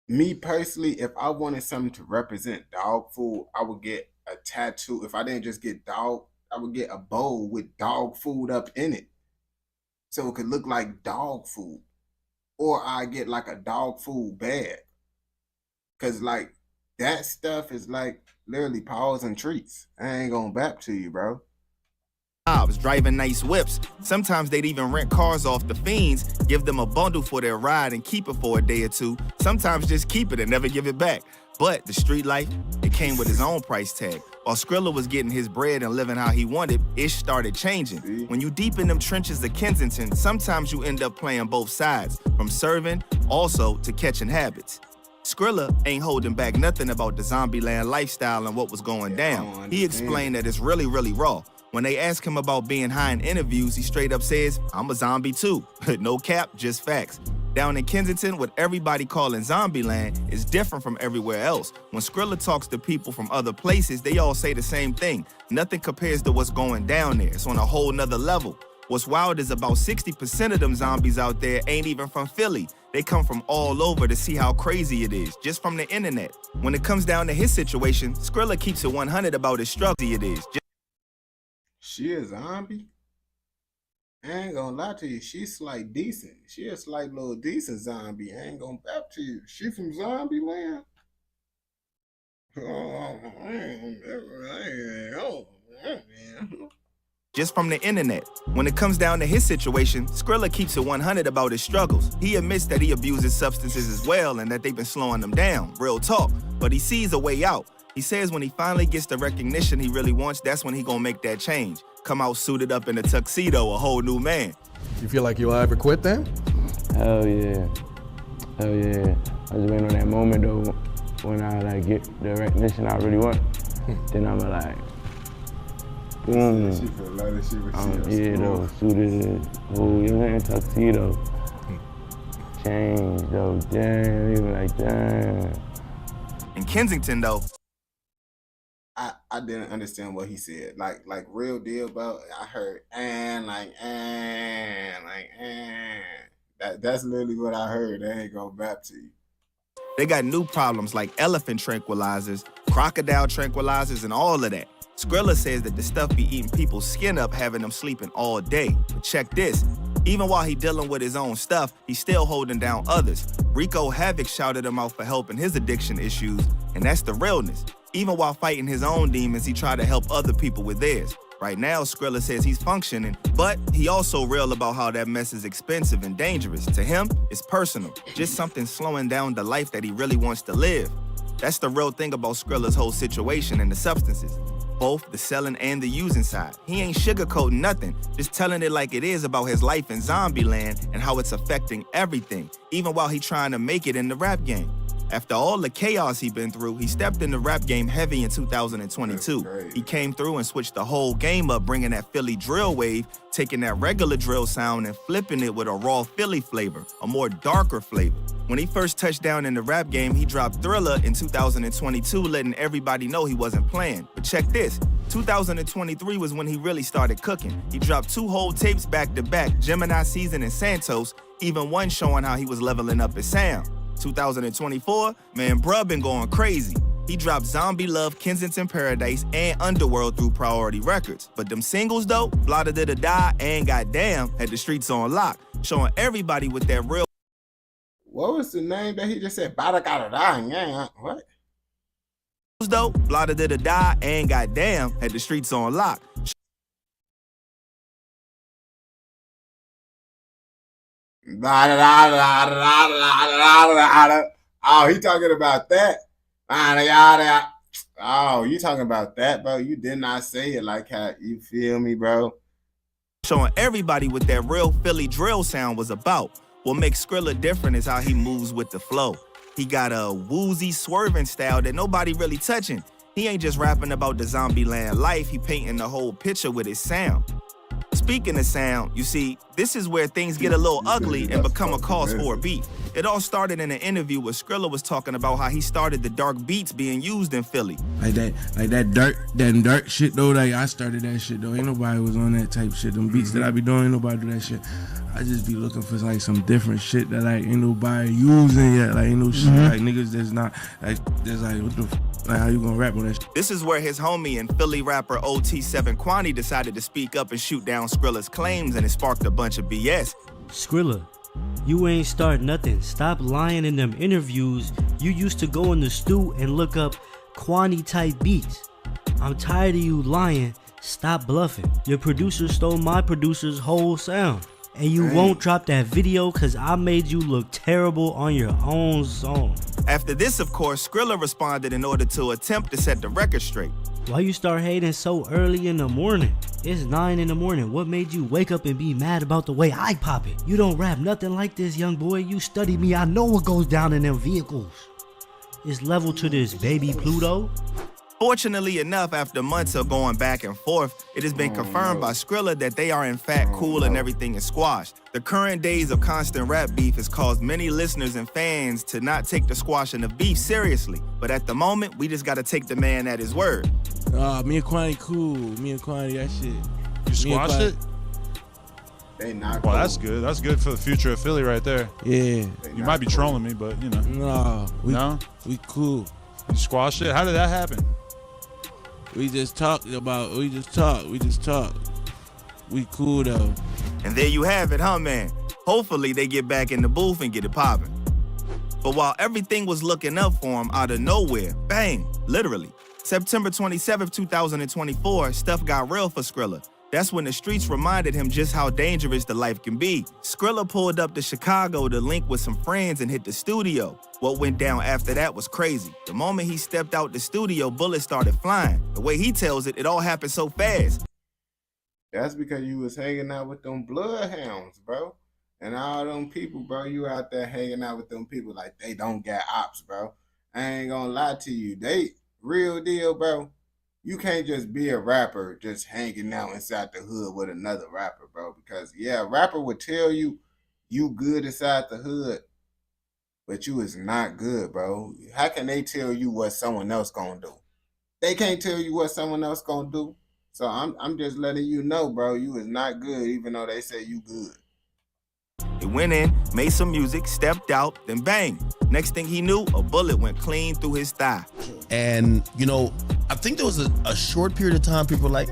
Me personally, if I wanted something to represent dog food, I would get a tattoo. If I didn't just get dog, I would get a bowl with dog food up in it, so it could look like dog food. Or I get like a dog food bag, cause like that stuff is like literally paws and treats. I ain't gonna bap to you, bro. Driving nice whips. Sometimes they'd even rent cars off the fiends, give them a bundle for their ride and keep it for a day or two. Sometimes just keep it and never give it back. But the street life, it came with his own price tag. While Skrilla was getting his bread and living how he wanted, Ish started changing. When you deep in them trenches of Kensington, sometimes you end up playing both sides, from serving also to catching habits. Skrilla ain't holding back nothing about the Zombieland lifestyle and what was going down. He explained that it's really, really raw. When they ask him about being high in interviews, he straight up says, I'm a zombie too. No cap, just facts. Down in Kensington, what everybody calling Zombieland is different from everywhere else. When Skrilla talks to people from other places, they all say the same thing. Nothing compares to what's going down there. It's on a whole nother level. What's wild is about 60% of them zombies out there ain't even from Philly. They come from all over to see how crazy it is, just from the internet. When it comes down to his situation, Skrilla keeps it 100 about his struggle. It is. She a zombie? I ain't gonna lie to you. She's like decent. She a slight little decent zombie. I ain't gonna bap to you. She from Zombie Land? Just from the internet. When it comes down to his situation, Skrilla keeps it 100 about his struggles. He admits that he abuses substances as well and that they've been slowing him down. Real talk. But he sees a way out. He says when he finally gets the recognition he really wants, that's when he gonna make that change. Come out suited up in a tuxedo, a whole new man. You feel like you'll ever quit then? Hell yeah. Hell yeah. I just waiting on that moment though, when I like get the recognition I really want. Then I'm like, boom. She feel like she yeah, though, suited, whole, you know what I'm saying, tuxedo. Change though, damn, even like damn. In Kensington though, I didn't understand what he said. Like real deal, bro. I heard That's literally what I heard. They ain't gonna bap to you. they got new problems like elephant tranquilizers, crocodile tranquilizers, and all of that. Skrilla says that the stuff be eating people's skin up, having them sleeping all day. But check this. Even while he dealing with his own stuff, he's still holding down others. Rico Havoc shouted him out for helping his addiction issues, and that's the realness. Even while fighting his own demons, he tried to help other people with theirs. Right now, Skrilla says he's functioning, but he also real about how that mess is expensive and dangerous. To him, it's personal, just something slowing down the life that he really wants to live. That's the real thing about Skrilla's whole situation and the substances. Both the selling and the using side. He ain't sugarcoating nothing, just telling it like it is about his life in Zombieland and how it's affecting everything, even while he trying to make it in the rap game. After all the chaos he been through, he stepped in the rap game heavy in 2022. He came through and switched the whole game up, bringing that Philly drill wave, taking that regular drill sound and flipping it with a raw Philly flavor, a more darker flavor. When he first touched down in the rap game, he dropped Thriller in 2022, letting everybody know he wasn't playing. But check this, 2023 was when he really started cooking. He dropped 2 whole tapes back to back, Gemini Season and Santos, even one showing how he was leveling up his sound. 2024, man, bruh been going crazy. He dropped Zombie Love, Kensington Paradise, and Underworld through Priority Records. But them singles though, Blotta Dida Die and Goddamn, had the streets on lock, showing everybody with that real. What was the name that he just said? Blotta Dida Die. What? Though, Blotta Dida Die and Goddamn, had the streets on lock. Oh, he talking about that. Oh, you talking about that, bro? You did not say it like how you feel me, bro. Showing everybody what that real Philly drill sound was about. What makes Skrilla different is how he moves with the flow. He got a woozy swerving style that nobody really touching. He ain't just rapping about the Zombieland life, he painting the whole picture with his sound. Speaking of sound, you see, this is where things get a little ugly and become a cause for a beef. It all started in an interview where Skrilla was talking about how he started the dark beats being used in Philly. Like that dark shit though, like I started that shit though. Ain't nobody was on that type shit. Them beats that I be doing, ain't nobody do that shit. I just be looking for like some different shit that like ain't nobody using yet. Like ain't no shit like niggas that's not like that's like what the like how you gonna rap on that shit? This is where his homie and Philly rapper OT7 Kwani decided to speak up and shoot down Skrilla's claims, and it sparked a bunch of BS. Skrilla, you ain't start nothing. Stop lying in them interviews. You used to go in the stew and look up Kwani type beats. I'm tired of you lying. Stop bluffing. Your producer stole my producer's whole sound. And you won't drop that video cause I made you look terrible on your own song. After this, of course, Skrilla responded in order to attempt to set the record straight. Why you start hating so early in the morning? It's 9 in the morning. What made you wake up and be mad about the way I pop it? You don't rap nothing like this, young boy. You study me. I know what goes down in them vehicles. It's level to this, baby Pluto. Fortunately enough, after months of going back and forth, it has been confirmed by Skrilla that they are in fact cool and everything is squashed. The current days of constant rap beef has caused many listeners and fans to not take the squashing of beef seriously. But at the moment, we just gotta take the man at his word. Me and Kwani cool. Me and Kwani, that shit. You squashed it? They not well, cool. that's good. That's good for the future of Philly right there. Yeah. You might be trolling me, but you know. No, we cool. You squashed it? How did that happen? We just talk. We cool though. And there you have it, huh, man? Hopefully they get back in the booth and get it popping. But while everything was looking up for him out of nowhere, bang, literally, September 27th, 2024, stuff got real for Skrilla. That's when the streets reminded him just how dangerous the life can be. Skrilla pulled up to Chicago to link with some friends and hit the studio. What went down after that was crazy. The moment he stepped out the studio, bullets started flying. The way he tells it, it all happened so fast. That's because you was hanging out with them bloodhounds, bro. And all them people, bro, you out there hanging out with them people like they don't got ops, bro. I ain't gonna lie to you. They, real deal, bro. You can't just be a rapper just hanging out inside the hood with another rapper, bro. Because, yeah, a rapper would tell you you good inside the hood, but you is not good, bro. How can they tell you what someone else gonna do? They can't tell you what someone else gonna do. So I'm just letting you know, bro, you is not good even though they say you good. He went in, made some music, stepped out, then bang. Next thing he knew, a bullet went clean through his thigh. And, you know, I think there was a short period of time people were like,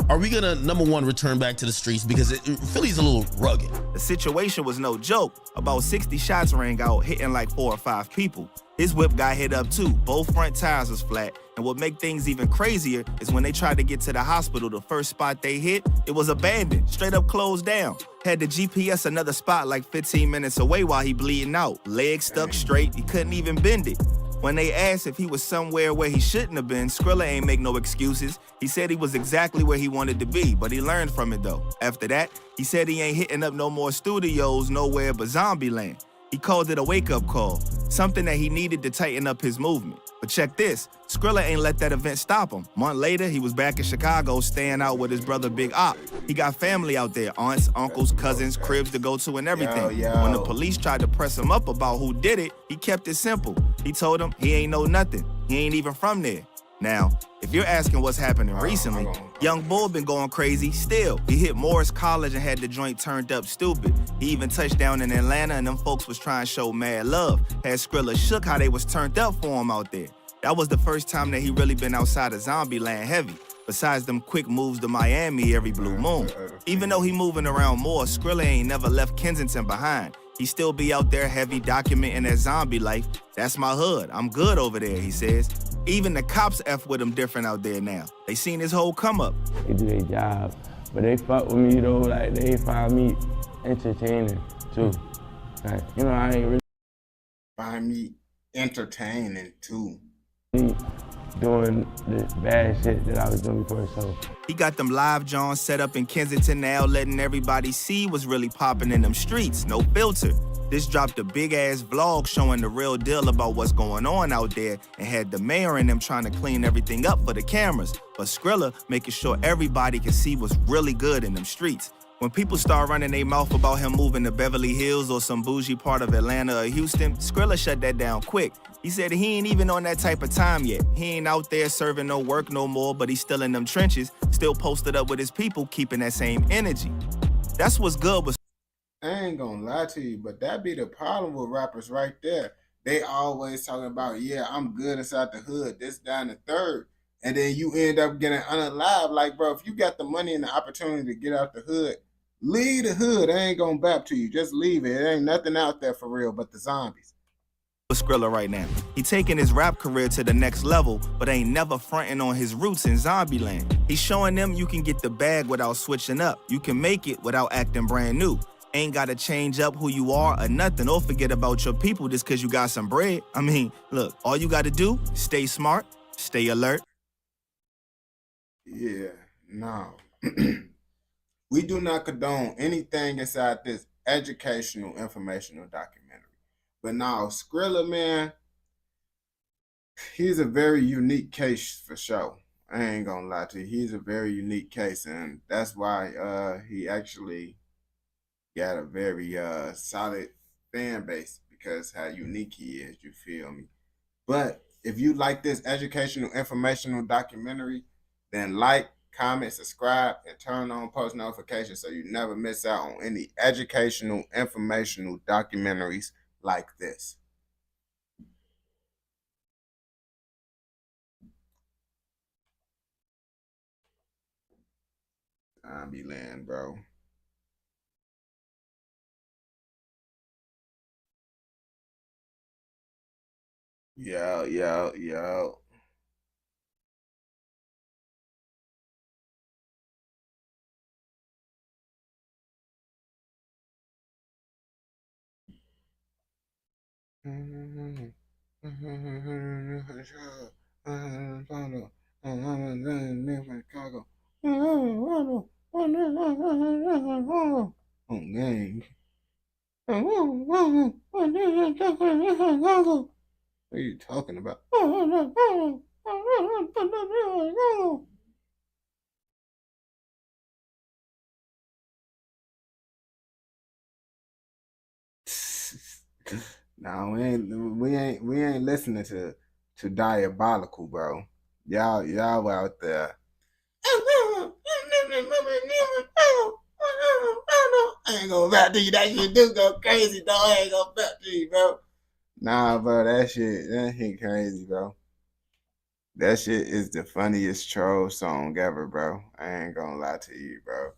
are we gonna, number one, return back to the streets? Because Philly's a little rugged. The situation was no joke. About 60 shots rang out, hitting like 4 or 5 people. His whip got hit up too. Both front tires was flat. And what make things even crazier is when they tried to get to the hospital, the first spot they hit, it was abandoned, straight up closed down. Had to GPS another spot like 15 minutes away while he bleeding out. Legs stuck straight, he couldn't even bend it. When they asked if he was somewhere where he shouldn't have been, Skrilla ain't make no excuses. He said he was exactly where he wanted to be, but he learned from it though. After that, he said he ain't hitting up no more studios nowhere but Zombieland. He called it a wake-up call, something that he needed to tighten up his movement. But check this, Skrilla ain't let that event stop him. Month later, he was back in Chicago staying out with his brother Big Op. He got family out there, aunts, uncles, cousins, cribs to go to and everything. Yo. When the police tried to press him up about who did it, he kept it simple. He told them he ain't know nothing. He ain't even from there. Now, if you're asking what's happening recently, Young Bull been going crazy still. He hit Morris College and had the joint turned up stupid. He even touched down in Atlanta and them folks was trying to show mad love. Had Skrilla shook how they was turned up for him out there. That was the first time that he really been outside of Zombieland heavy. Besides them quick moves to Miami every blue moon. Even though he moving around more, Skrilla ain't never left Kensington behind. He still be out there heavy documenting that zombie life. That's my hood. I'm good over there, he says. Even the cops F with him different out there now. They seen his whole come up. They do their job, but they fuck with me though, like they find me entertaining too. Like, you know, I ain't really find me entertaining too. Doing this bad shit that I was doing before, so. He got them live Johns set up in Kensington now, letting everybody see what's really popping in them streets, no filter. This dropped a big ass vlog showing the real deal about what's going on out there and had the mayor and them trying to clean everything up for the cameras. But Skrilla making sure everybody can see what's really good in them streets. When people start running their mouth about him moving to Beverly Hills or some bougie part of Atlanta or Houston, Skrilla shut that down quick. He said he ain't even on that type of time yet. He ain't out there serving no work no more, but he's still in them trenches, still posted up with his people, keeping that same energy. That's what's good with. I ain't gonna lie to you, but that be the problem with rappers right there. They always talking about, yeah, I'm good inside the hood, this, down the third. And then you end up getting unalive. Like, bro, if you got the money and the opportunity to get out the hood, leave the hood. I ain't gonna bap to you. Just leave it. There ain't nothing out there for real but the zombies. Skrilla right now. He taking his rap career to the next level, but ain't never fronting on his roots in Zombieland. He's showing them you can get the bag without switching up. You can make it without acting brand new. Ain't gotta change up who you are or nothing, or forget about your people just cause you got some bread. I mean, look, all you gotta do, stay smart, stay alert. Yeah, no. We do not condone anything inside this educational, informational documentary. But now, Skrilla, man, he's a very unique case for sure. I ain't gonna lie to you. He's a very unique case, and that's why he actually got a very solid fan base, because how unique he is, you feel me? But if you like this educational, informational documentary, then like, comment, subscribe, and turn on post notifications so you never miss out on any educational, informational documentaries like this. Zombieland, bro. Yo. What are you talking about? No, we ain't listening to Diabolical, bro. Y'all out there. I ain't gonna back to you. That shit do go crazy, though. I ain't gonna back to you, bro. Nah, bro, that shit crazy, bro. That shit is the funniest troll song ever, bro. I ain't gonna lie to you, bro.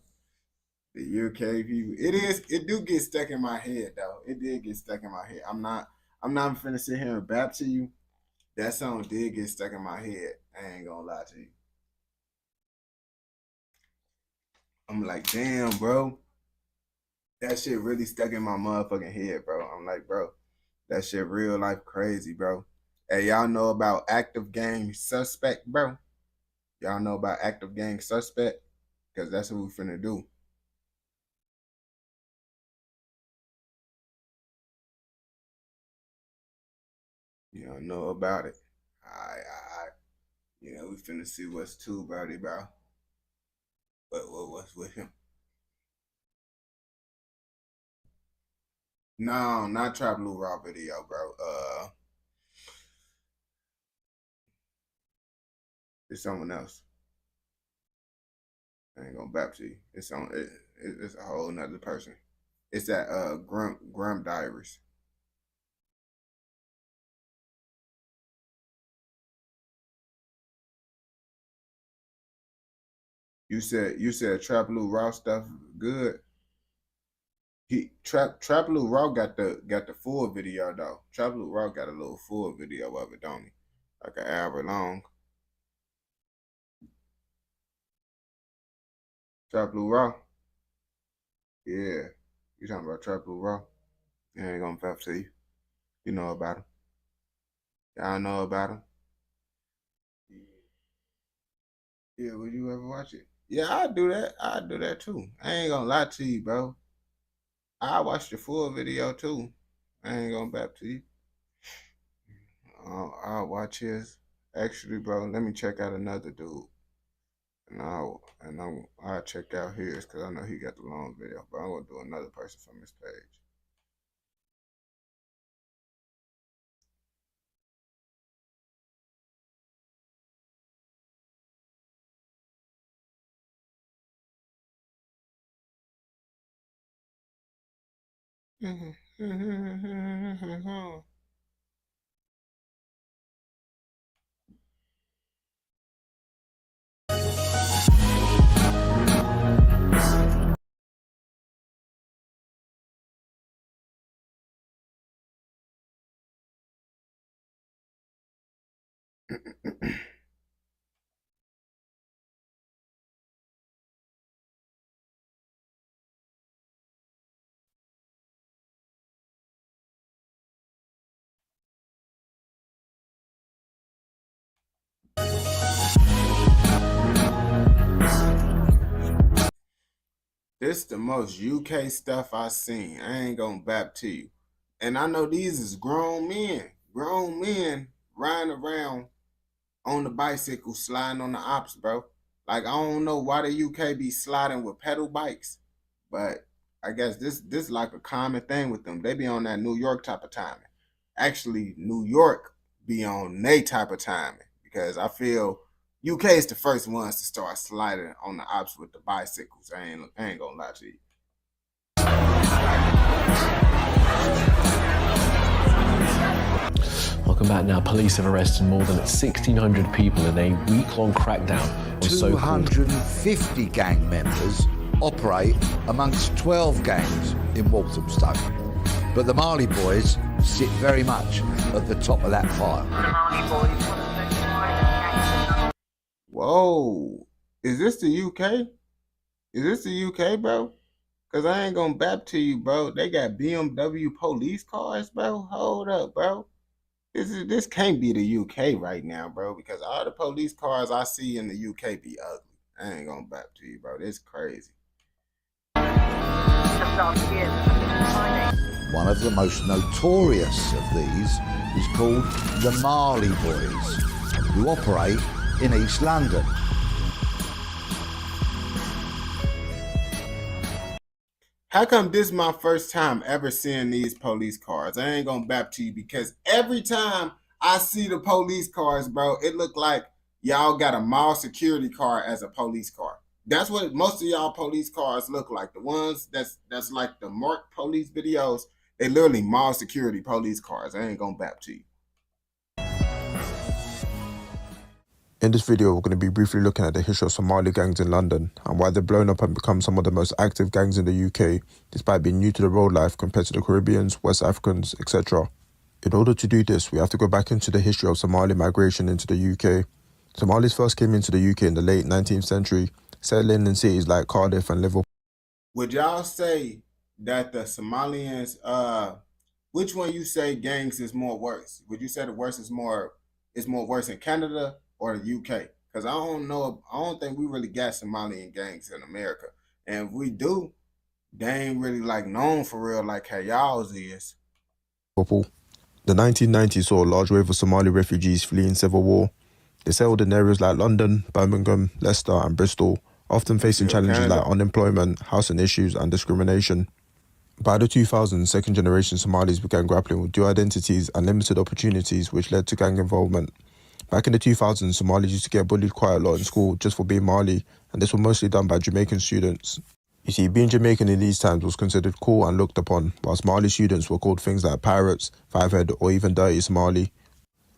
The UK people, it do get stuck in my head, though. It did get stuck in my head. I'm not finna sit here and bap to you. That song did get stuck in my head. I ain't gonna lie to you. I'm like, damn, bro. That shit really stuck in my motherfucking head, bro. I'm like, bro, that shit real life crazy, bro. Hey, y'all know about active gang suspect, bro? Y'all know about active gang suspect? Because that's what we finna do. Y'all know about it. Alright. You know, we finna see what's to about it, bro. What's with him? No, not Trap Blue Raw video, bro. It's someone else. I ain't gonna bap to you. It's a whole nother person. It's that Grump Diaries. You said Trap Blue Raw stuff good. Trap Blue Raw got the full video though. Trap Blue Raw got a little full video of it, don't he? Like an hour long. Trap Blue Raw. Yeah. You talking about Trap Blue Raw? I ain't gonna bap to you. You know about him. Y'all know about him. Yeah, would you ever watch it? Yeah, I'd do that. I'd do that too. I ain't gonna lie to you, bro. I watched the full video too. I ain't gonna bap to you. I'll watch his. Actually, bro, let me check out another dude. And I'll check out his because I know he got the long video. But I'm gonna do another person from his page. This the most UK stuff I seen. I ain't gonna bap to you. And I know these is grown men riding around on the bicycle sliding on the ops, bro. Like I don't know why the UK be sliding with pedal bikes, but I guess this like a common thing with them. They be on that New York type of timing. Actually, New York be on they type of timing because I feel UK is the first ones to start sliding on the ops with the bicycles. I ain't gonna lie to you. Welcome back now. Police have arrested more than 1,600 people in a week-long crackdown on so-called 250 gang members operate amongst 12 gangs in Walthamstow. But the Marley boys sit very much at the top of that pile. Whoa, is this the UK? Is this the UK, bro? Cause I ain't gonna bap to you, bro. They got BMW police cars, bro. Hold up, bro. This can't be the UK right now, bro. Because all the police cars I see in the UK be ugly. I ain't gonna bap to you, bro. This crazy. One of the most notorious of these is called the Marley Boys, who operate in East London. How come this is my first time ever seeing these police cars? I ain't gonna bap to you because every time I see the police cars, bro, it look like y'all got a mall security car as a police car. That's what most of y'all police cars look like. The ones that's like the marked police videos, they literally mall security police cars. I ain't gonna bap to you. In this video, we're going to be briefly looking at the history of Somali gangs in London and why they've blown up and become some of the most active gangs in the UK, despite being new to the road life compared to the Caribbeans, West Africans, etc. In order to do this, we have to go back into the history of Somali migration into the UK. Somalis first came into the UK in the late 19th century, settling in cities like Cardiff and Liverpool. Would y'all say that the Somalians, which one you say gangs is more worse? Would you say the worst is more worse in Canada or the UK? Because I don't think we really got Somalian gangs in America. And if we do, they ain't really like known for real like how y'all's is. The 1990s saw a large wave of Somali refugees fleeing civil war. They settled in areas like London, Birmingham, Leicester and Bristol, often facing challenges like unemployment, housing issues and discrimination. By the 2000s, second-generation Somalis began grappling with dual identities and limited opportunities, which led to gang involvement. Back in the 2000s, Somalis used to get bullied quite a lot in school just for being Mali, and this was mostly done by Jamaican students. You see, being Jamaican in these times was considered cool and looked upon, whilst Mali students were called things like pirates, fivehead, or even dirty Somali.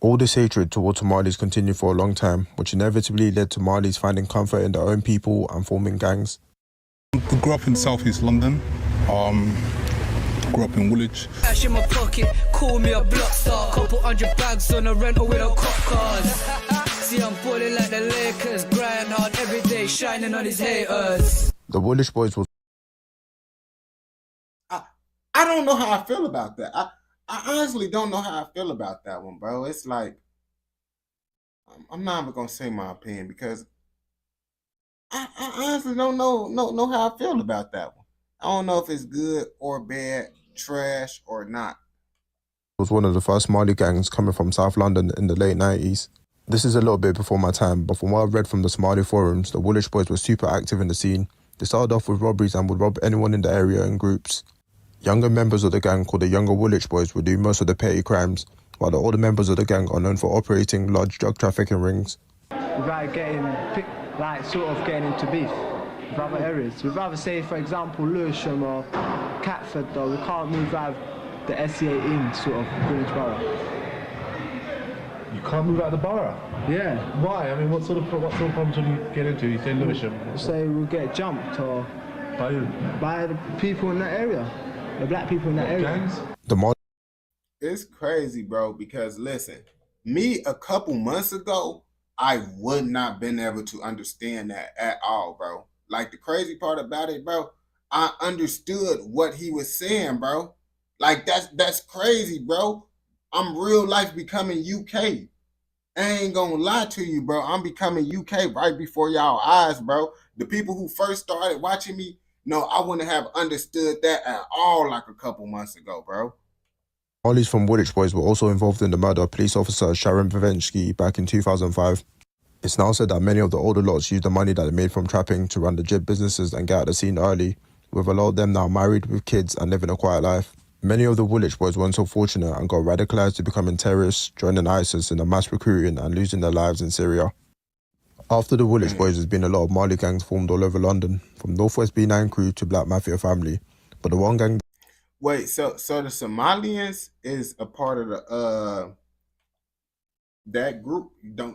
All this hatred towards Somalis continued for a long time, which inevitably led to Malis finding comfort in their own people and forming gangs. I grew up in southeast London. Grew up in Woolwich. Cash in my pocket, call me a block star. Couple hundred bags on a rental with a cop cars. See, I'm balling like the Lakers, grind hard every day, shining on his haters. The Woolwich boys was. I don't know how I feel about that. I honestly don't know how I feel about that one, bro. It's like I'm not even gonna say my opinion because I honestly don't know how I feel about that one. I don't know if it's good or bad, trash or not. was one of the first Mali gangs coming from South London in the late 90s. This is a little bit before my time, but from what I've read from the Somali forums, the Woolwich boys were super active in the scene. They started off with robberies and would rob anyone in the area in groups. Younger members of the gang, called the younger Woolwich boys, would do most of the petty crimes, while the older members of the gang are known for operating large drug trafficking rings. Without sort of getting into beef with other areas. We'd rather say, for example, Lewisham or Catford, though, we can't move out the SE18 sort of Greenwich Borough. You can't move out of the borough? Yeah. Why? I mean, what sort of problems will you get into? You say Lewisham? Say we'll get jumped or... By who? By the people in that area. The black people in that area. Gangs? It's crazy, bro, because listen, me a couple months ago, I would not been able to understand that at all, bro. Like, the crazy part about it, bro, I understood what he was saying, bro. Like, that's crazy, bro. I'm real life becoming UK. I ain't gonna lie to you, bro. I'm becoming UK right before y'all eyes, bro. The people who first started watching me, no, I wouldn't have understood that at all like a couple months ago, bro. Somalis from Woolwich boys were also involved in the murder of police officer Sharon Pavensky back in 2005. It's now said that many of the older lots used the money that they made from trapping to run legit businesses and get out of the scene early, with a lot of them now married with kids and living a quiet life. Many of the Woolwich boys weren't so fortunate and got radicalised to becoming terrorists, joining ISIS in a mass recruiting and losing their lives in Syria. After the Woolwich boys, there's been a lot of Mali gangs formed all over London, from Northwest B9 crew to Black Mafia family. But the one gang... Wait, so the Somalians is a part of the that group.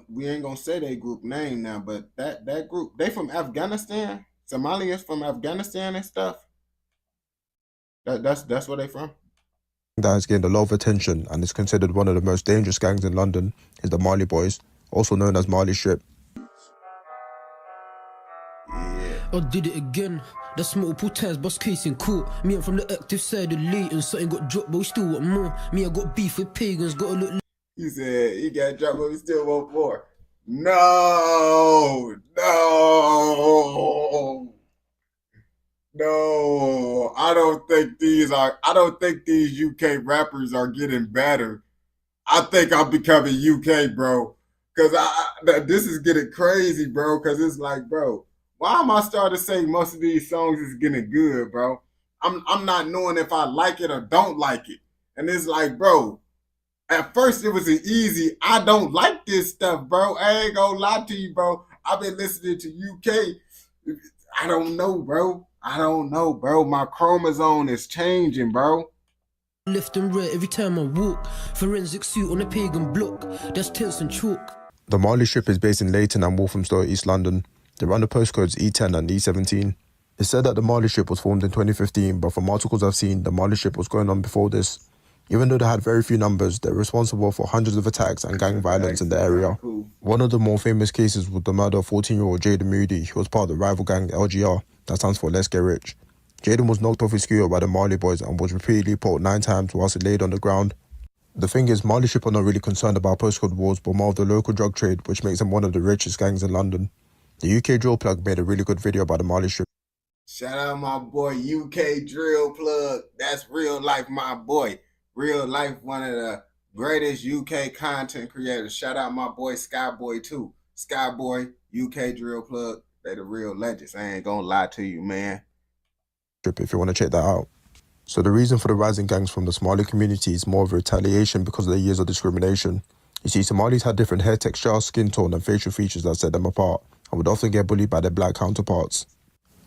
We ain't gonna say their group name now, but that group, they from Afghanistan? Somalians from Afghanistan and stuff? That's where they from? that has gained a lot of attention and is considered one of the most dangerous gangs in London is the Marley Boys, also known as Marley Strip. I did it again. That's multiple times, boss case in court. Me, I'm from the active side of Leighton. Something got dropped, but we still want more. Me, I got beef with pagans, got a look. He said he got dropped, but we still want more. No. I don't think these UK rappers are getting better. I think I'm becoming UK, bro. Cause this is getting crazy, bro. Cause it's like, bro, why am I starting to say most of these songs is getting good, bro? I'm not knowing if I like it or don't like it. And it's like, bro, at first it was an easy, I don't like this stuff, bro. I ain't gonna lie to you, bro. I've been listening to UK. I don't know, bro. My chromosome is changing, bro. Left and right every time I walk. Forensic suit on a pagan block. That's tense and chalk. The Marley Strip is based in Leighton and Walthamstow, East London. They run the postcodes E10 and E17. It's said that the Marley Strip was formed in 2015, but from articles I've seen, the Marley Strip was going on before this. Even though they had very few numbers, they're responsible for hundreds of attacks and gang violence in the area. One of the more famous cases was the murder of 14-year-old Jaden Moody, who was part of the rival gang LGR, that stands for Let's Get Rich. Jaden was knocked off his scooter by the Marley Boys and was repeatedly poked 9 times whilst he laid on the ground. The thing is, Marley Strip are not really concerned about postcode wars, but more of the local drug trade, which makes them one of the richest gangs in London. The UK Drill Plug made a really good video about the Marley Strip. Shout out my boy UK Drill Plug. That's real life, my boy. Real life, one of the greatest UK content creators. Shout out my boy Skyboy too. Skyboy, UK Drill Plug. They the real legends. I ain't gonna lie to you, man. If you want to check that out. So the reason for the rising gangs from the Somali community is more of a retaliation because of their years of discrimination. You see, Somalis had different hair texture, skin tone and facial features that set them apart and would often get bullied by their black counterparts.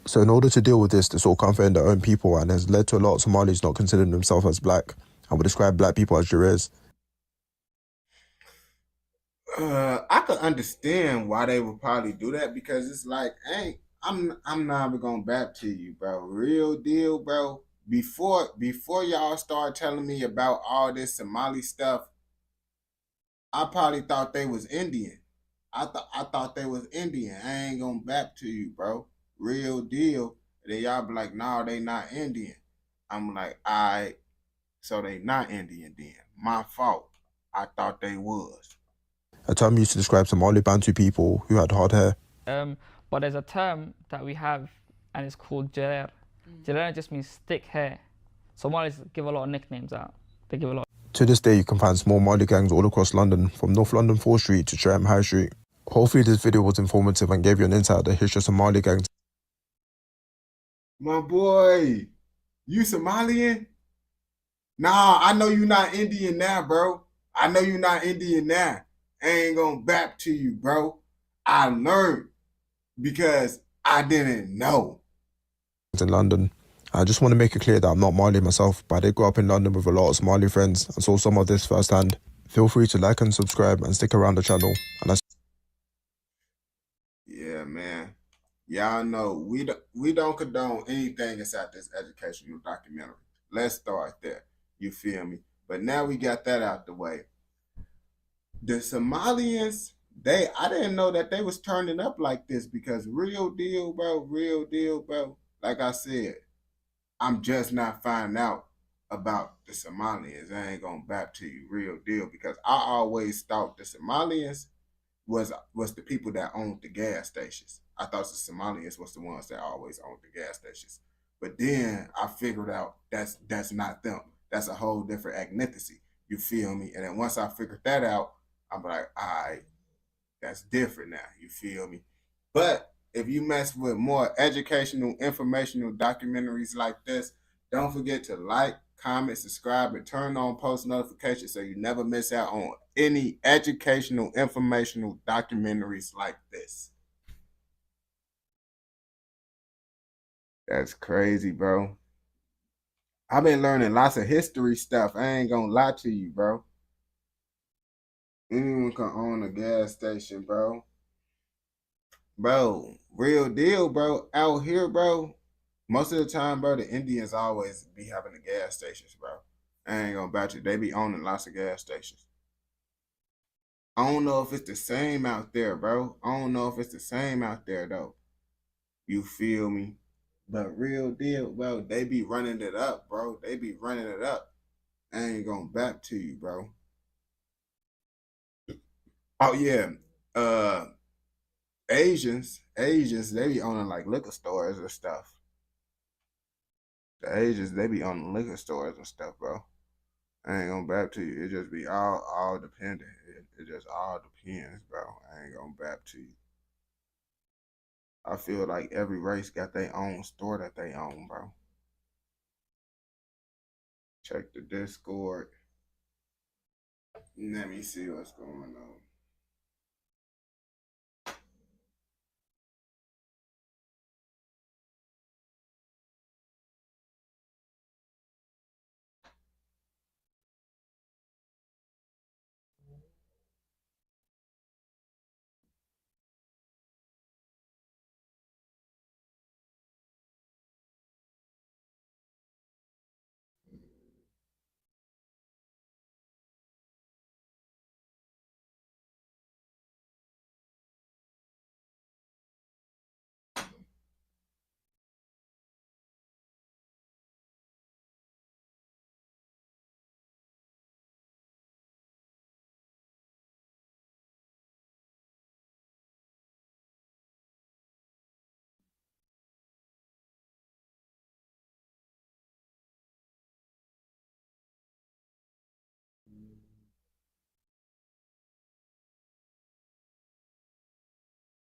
So in order to deal with this, they saw comfort in their own people and has led to a lot of Somalis not considering themselves as black and would describe black people as Jerez. I could understand why they would probably do that because it's like, hey, I'm not even gonna back to you, bro. Real deal, bro. Before y'all start telling me about all this Somali stuff, I probably thought they was Indian. I thought they was Indian. I ain't gonna back to you, bro. Real deal. Then y'all be like, no, they not Indian. I'm like, alright, so they not Indian then. My fault. I thought they was. A term used to describe Somali Bantu people who had hard hair. But there's a term that we have, and it's called Jarer. Jarer just means thick hair. Somalis give a lot of nicknames out. They give a lot. To this day, you can find small Mali gangs all across London, from North London 4th Street to Chatham High Street. Hopefully this video was informative and gave you an insight of the history of Somali gangs. My boy, you Somalian? Nah, I know you not Indian now, bro. I know you not Indian now. I ain't gonna back to you, bro. I learned because I didn't know. In London. I just want to make it clear that I'm not Mali myself, but I did grow up in London with a lot of Somali friends and saw some of this firsthand. Feel free to like and subscribe and stick around the channel. And Yeah, man. Y'all know we don't condone anything inside this educational documentary. Let's start there. You feel me? But now we got that out the way. The Somalians, I didn't know that they was turning up like this, because real deal, bro. Like I said, I'm just not finding out about the Somalians. I ain't gonna back to you, real deal, because I always thought the Somalians was the people that owned the gas stations. I thought the Somalians was the ones that always owned the gas stations. But then I figured out that's not them. That's a whole different ethnicity. You feel me? And then once I figured that out, I'm like, all right, that's different now. You feel me? But if you mess with more educational, informational documentaries like this, don't forget to like, comment, subscribe, and turn on post notifications so you never miss out on any educational, informational documentaries like this. That's crazy, bro. I've been learning lots of history stuff. I ain't gonna lie to you, bro. Anyone can own a gas station, bro. Bro, real deal, bro. Out here, bro, most of the time, bro, the Indians always be having the gas stations, bro. I ain't gonna bet you. They be owning lots of gas stations. I don't know if it's the same out there, bro. I don't know if it's the same out there, though. You feel me? But real deal, bro, they be running it up, bro. They be running it up. I ain't gonna back to you, bro. Oh, yeah. Asians, they be owning, like, liquor stores and stuff. The Asians, they be owning liquor stores and stuff, bro. I ain't gonna back to you. It just be all dependent. It just all depends, bro. I ain't gonna back to you. I feel like every race got their own store that they own, bro. Check the Discord. Let me see what's going on.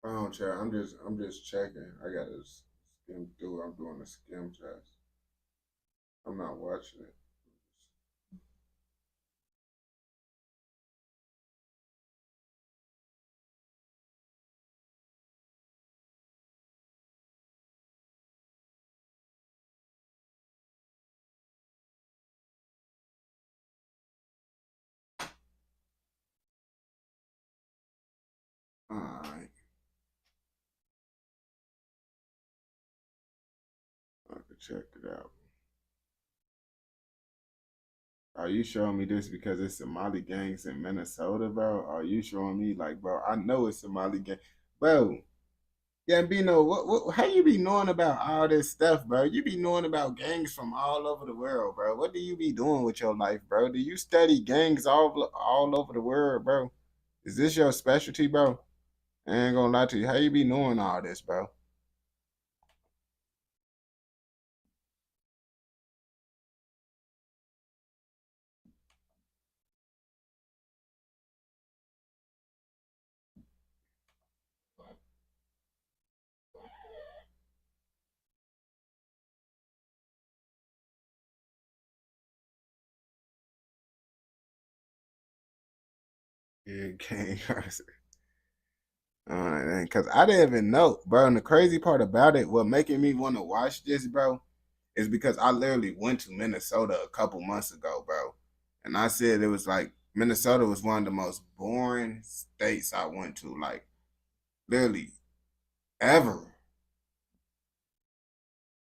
I don't check. I'm just checking. I gotta skim through. I'm doing a skim test. I'm not watching it. All right. I could check it out. Are you showing me this because it's Somali gangs in Minnesota, bro? Are you showing me like, bro, I know it's Somali gang. Bro, yeah, Bino, how you be knowing about all this stuff, bro? You be knowing about gangs from all over the world, bro. What do you be doing with your life, bro? Do you study gangs all over the world, bro? Is this your specialty, bro? I ain't gonna lie to you. How you be knowing all this, bro? Yeah, gang. Because I didn't even know, bro. And the crazy part about it, what making me want to watch this, bro, is because I literally went to Minnesota a couple months ago, bro. And I said it was like Minnesota was one of the most boring states I went to, like literally ever.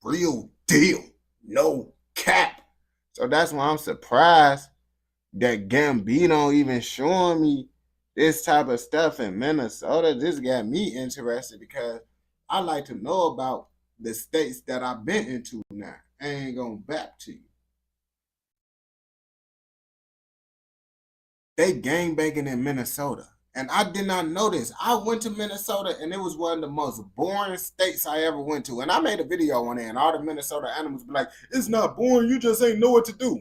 Real deal. No cap. So that's why I'm surprised that Gambino even showing me this type of stuff in Minnesota. This got me interested because I like to know about the states that I've been into now. I ain't going back to you. They gangbanging in Minnesota. And I did not know this. I went to Minnesota and it was one of the most boring states I ever went to. And I made a video on it and all the Minnesota animals be like, it's not boring, you just ain't know what to do.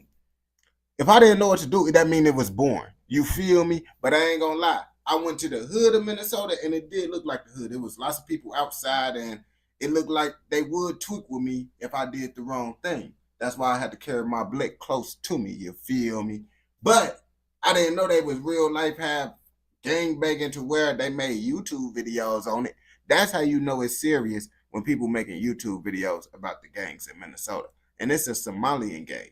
If I didn't know what to do, that mean it was boring. You feel me? But I ain't gonna lie. I went to the hood of Minnesota and it did look like the hood. It was lots of people outside and it looked like they would tweak with me if I did the wrong thing. That's why I had to carry my blick close to me. You feel me? But I didn't know they was real life have gangbanging to where they made YouTube videos on it. That's how you know it's serious when people making YouTube videos about the gangs in Minnesota. And it's a Somalian gang.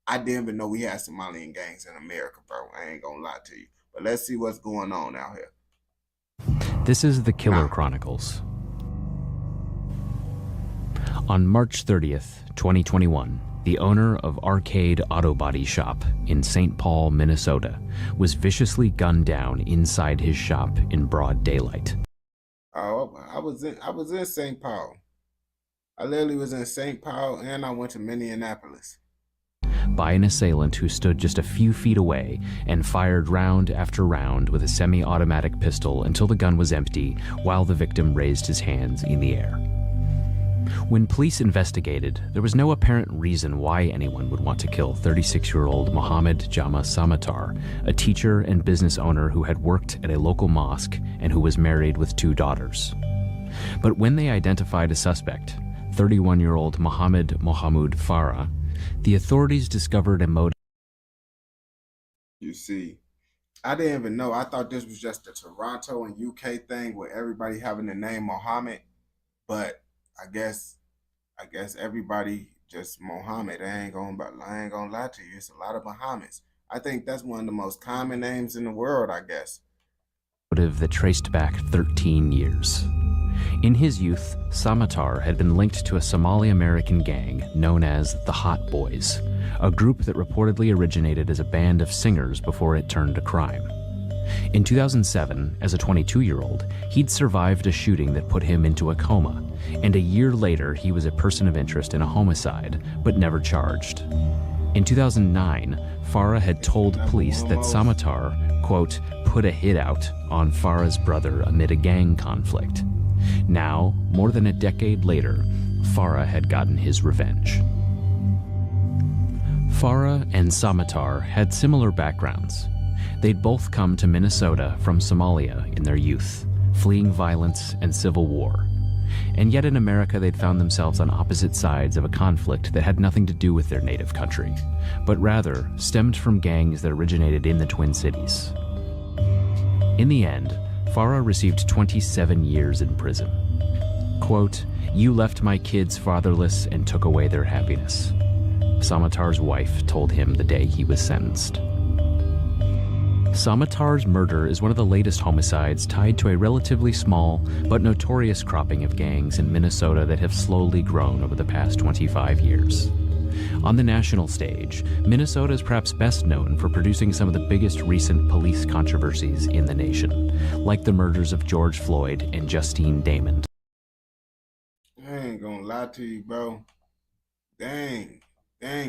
I didn't even know we had Somalian gangs in America, bro. I ain't gonna lie to you. But let's see what's going on out here. This is the Killer Chronicles. On March 30th, 2021, the owner of Arcade Auto Body Shop in St. Paul, Minnesota, was viciously gunned down inside his shop in broad daylight. Oh, I was in St. Paul. I literally was in St. Paul and I went to Minneapolis. By an assailant who stood just a few feet away and fired round after round with a semi-automatic pistol until the gun was empty while the victim raised his hands in the air. When police investigated, there was no apparent reason why anyone would want to kill 36-year-old Mohammed Jama Samatar, a teacher and business owner who had worked at a local mosque and who was married with 2 daughters. But when they identified a suspect, 31-year-old Mohammed Farah, the authorities discovered a motive. You see, I didn't even know. I thought this was just a Toronto and UK thing with everybody having the name Mohammed, but I guess everybody just Mohammed. I ain't gonna lie to you. It's a lot of Mohammeds. I think that's one of the most common names in the world, I guess. Motive that traced back 13 years. In his youth, Samatar had been linked to a Somali-American gang known as the Hot Boys, a group that reportedly originated as a band of singers before it turned to crime. In 2007, as a 22-year-old, he'd survived a shooting that put him into a coma, and a year later he was a person of interest in a homicide, but never charged. In 2009, Farah had told police that Samatar, quote, put a hit out on Farah's brother amid a gang conflict. Now, more than a decade later, Farah had gotten his revenge. Farah and Samatar had similar backgrounds. They'd both come to Minnesota from Somalia in their youth, fleeing violence and civil war. And yet in America they'd found themselves on opposite sides of a conflict that had nothing to do with their native country, but rather stemmed from gangs that originated in the Twin Cities. In the end, Farah received 27 years in prison. Quote, you left my kids fatherless and took away their happiness, Samatar's wife told him the day he was sentenced. Samatar's murder is one of the latest homicides tied to a relatively small but notorious cropping of gangs in Minnesota that have slowly grown over the past 25 years. On the national stage, Minnesota is perhaps best known for producing some of the biggest recent police controversies in the nation, like the murders of George Floyd and Justine Damond. I ain't gonna lie to you, bro. Dang,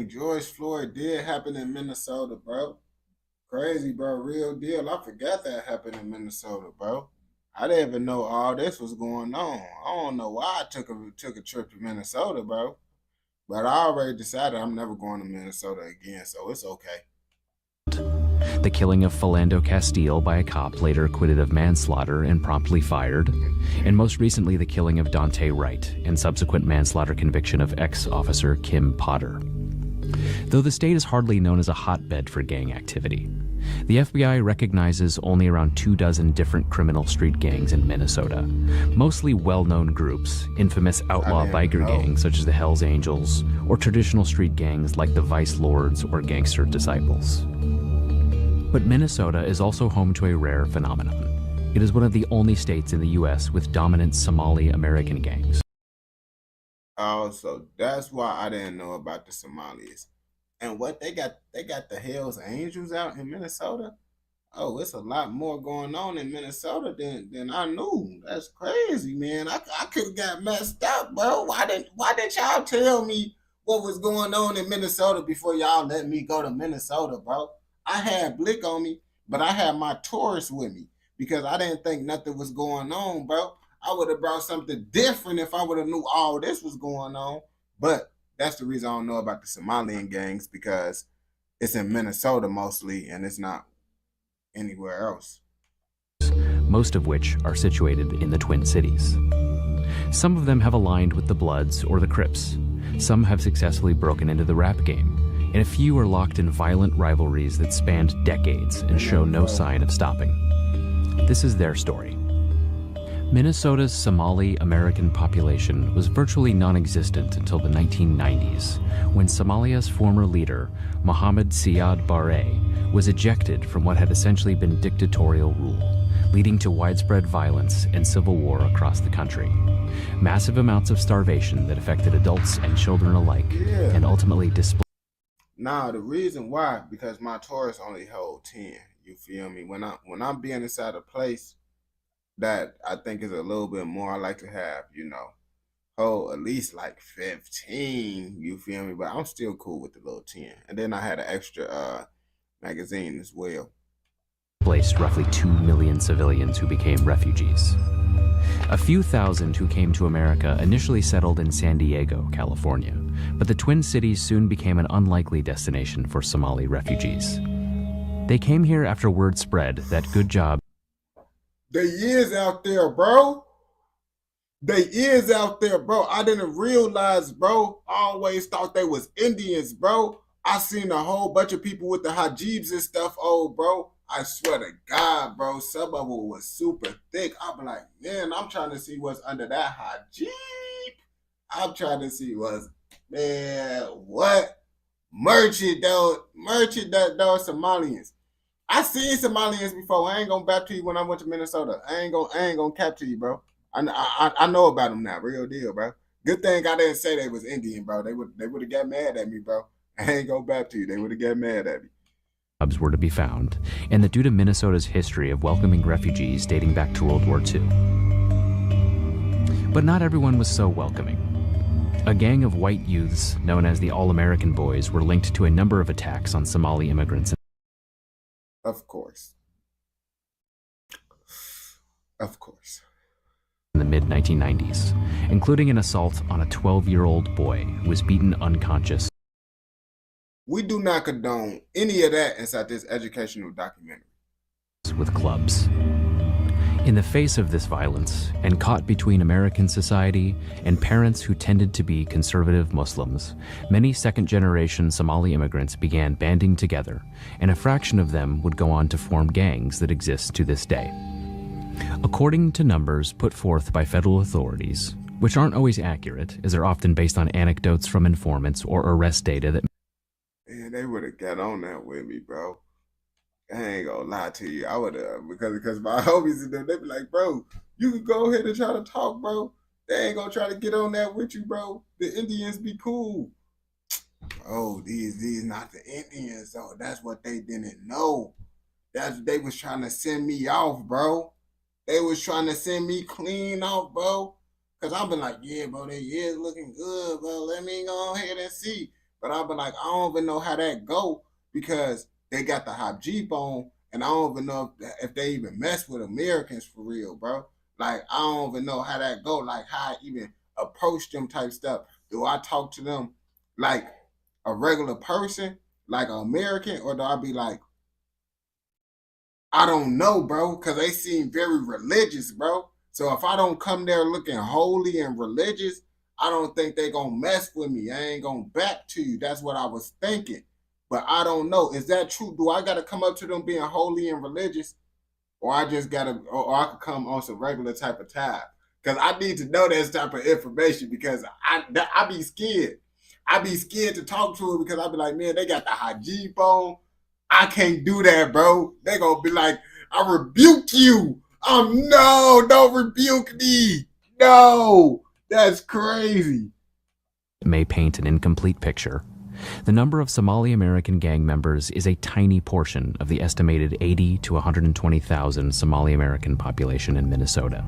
George Floyd did happen in Minnesota, bro. Crazy, bro. Real deal. I forgot that happened in Minnesota, bro. I didn't even know all this was going on. I don't know why I took a trip to Minnesota, bro. But I already decided I'm never going to Minnesota again, so it's okay. The killing of Philando Castile by a cop later acquitted of manslaughter and promptly fired. And most recently, the killing of Dante Wright and subsequent manslaughter conviction of ex-officer Kim Potter. Though the state is hardly known as a hotbed for gang activity, the FBI recognizes only around 24 different criminal street gangs in Minnesota, mostly well-known groups, infamous outlaw biker gangs such as the Hells Angels, or traditional street gangs like the Vice Lords or Gangster Disciples. But Minnesota is also home to a rare phenomenon. It is one of the only states in the U.S. with dominant Somali American gangs. Oh, so that's why I didn't know about the Somalis. And what they got the Hells Angels out in Minnesota. Oh, it's a lot more going on in Minnesota than I knew. That's crazy, man. I could have got messed up, bro. Why didn't y'all tell me what was going on in Minnesota before y'all let me go to Minnesota, bro? I had Blick on me, but I had my Taurus with me because I didn't think nothing was going on, bro. I would have brought something different if I would have knew all this was going on. But that's the reason I don't know about the Somalian gangs, because it's in Minnesota mostly and it's not anywhere else. Most of which are situated in the Twin Cities. Some of them have aligned with the Bloods or the Crips. Some have successfully broken into the rap game, and a few are locked in violent rivalries that spanned decades and show no sign of stopping. This is their story. Minnesota's Somali American population was virtually non-existent until the 1990s, when Somalia's former leader, Mohammed Siad Barre, was ejected from what had essentially been dictatorial rule, leading to widespread violence and civil war across the country. Massive amounts of starvation that affected adults and children alike, and ultimately displaced. Nah, the reason why, because my Taurus only hold 10. You feel me? When I'm being inside a place that I think is a little bit more, I like to have, hold at least like 15, you feel me? But I'm still cool with the little 10. And then I had an extra magazine as well. Displaced roughly 2 million civilians who became refugees. A few thousand who came to America initially settled in San Diego, California, but the Twin Cities soon became an unlikely destination for Somali refugees. They came here after word spread that good job. They is out there, bro. They is out there, bro. I didn't realize, bro. I always thought they was Indians, bro. I seen a whole bunch of people with the hijabs and stuff, bro. I swear to God, bro. Some of them was super thick. I'm like, man, I'm trying to see what's under that hijab. I'm trying to see what's, man, what? Merchant, though, Somalians. I seen Somalians before. I ain't gonna back to you when I went to Minnesota. I ain't gonna cap to you, bro. I know about them now, real deal, bro. Good thing I didn't say they was Indian, bro. They would have got mad at me, bro. I ain't gonna back to you. They would have got mad at me. Jobs were to be found, and that due to Minnesota's history of welcoming refugees dating back to World War II. But not everyone was so welcoming. A gang of white youths, known as the All-American Boys, were linked to a number of attacks on Somali immigrants. Of course. Of course. In the mid-1990s, including an assault on a 12-year-old boy who was beaten unconscious. We do not condone any of that inside this educational documentary. With clubs. In the face of this violence, and caught between American society and parents who tended to be conservative Muslims, many second-generation Somali immigrants began banding together, and a fraction of them would go on to form gangs that exist to this day. According to numbers put forth by federal authorities, which aren't always accurate, as they're often based on anecdotes from informants or arrest data that... Man, they would have got on that with me, bro. I ain't gonna lie to you. I would have, because my homies and them, they be like, bro, you can go ahead and try to talk, bro. They ain't gonna try to get on that with you, bro. The Indians be cool. Oh, these not the Indians, though. That's what they didn't know. They was trying to send me off, bro. They was trying to send me clean off, bro. Cause I've been like, yeah, bro, they is looking good, bro. Let me go ahead and see. But I've been like, I don't even know how that go, because they got the hijab on, and I don't even know if they even mess with Americans for real, bro. Like, I don't even know how that go, like how I even approach them type stuff. Do I talk to them like a regular person, like an American, or do I be like, I don't know, bro, because they seem very religious, bro. So if I don't come there looking holy and religious, I don't think they gonna mess with me. I ain't gonna back to you. That's what I was thinking. But I don't know. Is that true? Do I gotta come up to them being holy and religious? Or I just gotta, or I could come on some regular type of time? Because I need to know this type of information because I be scared. I be scared to talk to her because I be like, man, they got the hygiene phone. I can't do that, bro. They gonna be like, I rebuke you. No, don't rebuke me. No, that's crazy. May paint an incomplete picture. The number of Somali American gang members is a tiny portion of the estimated 80 to 120,000 Somali American population in Minnesota,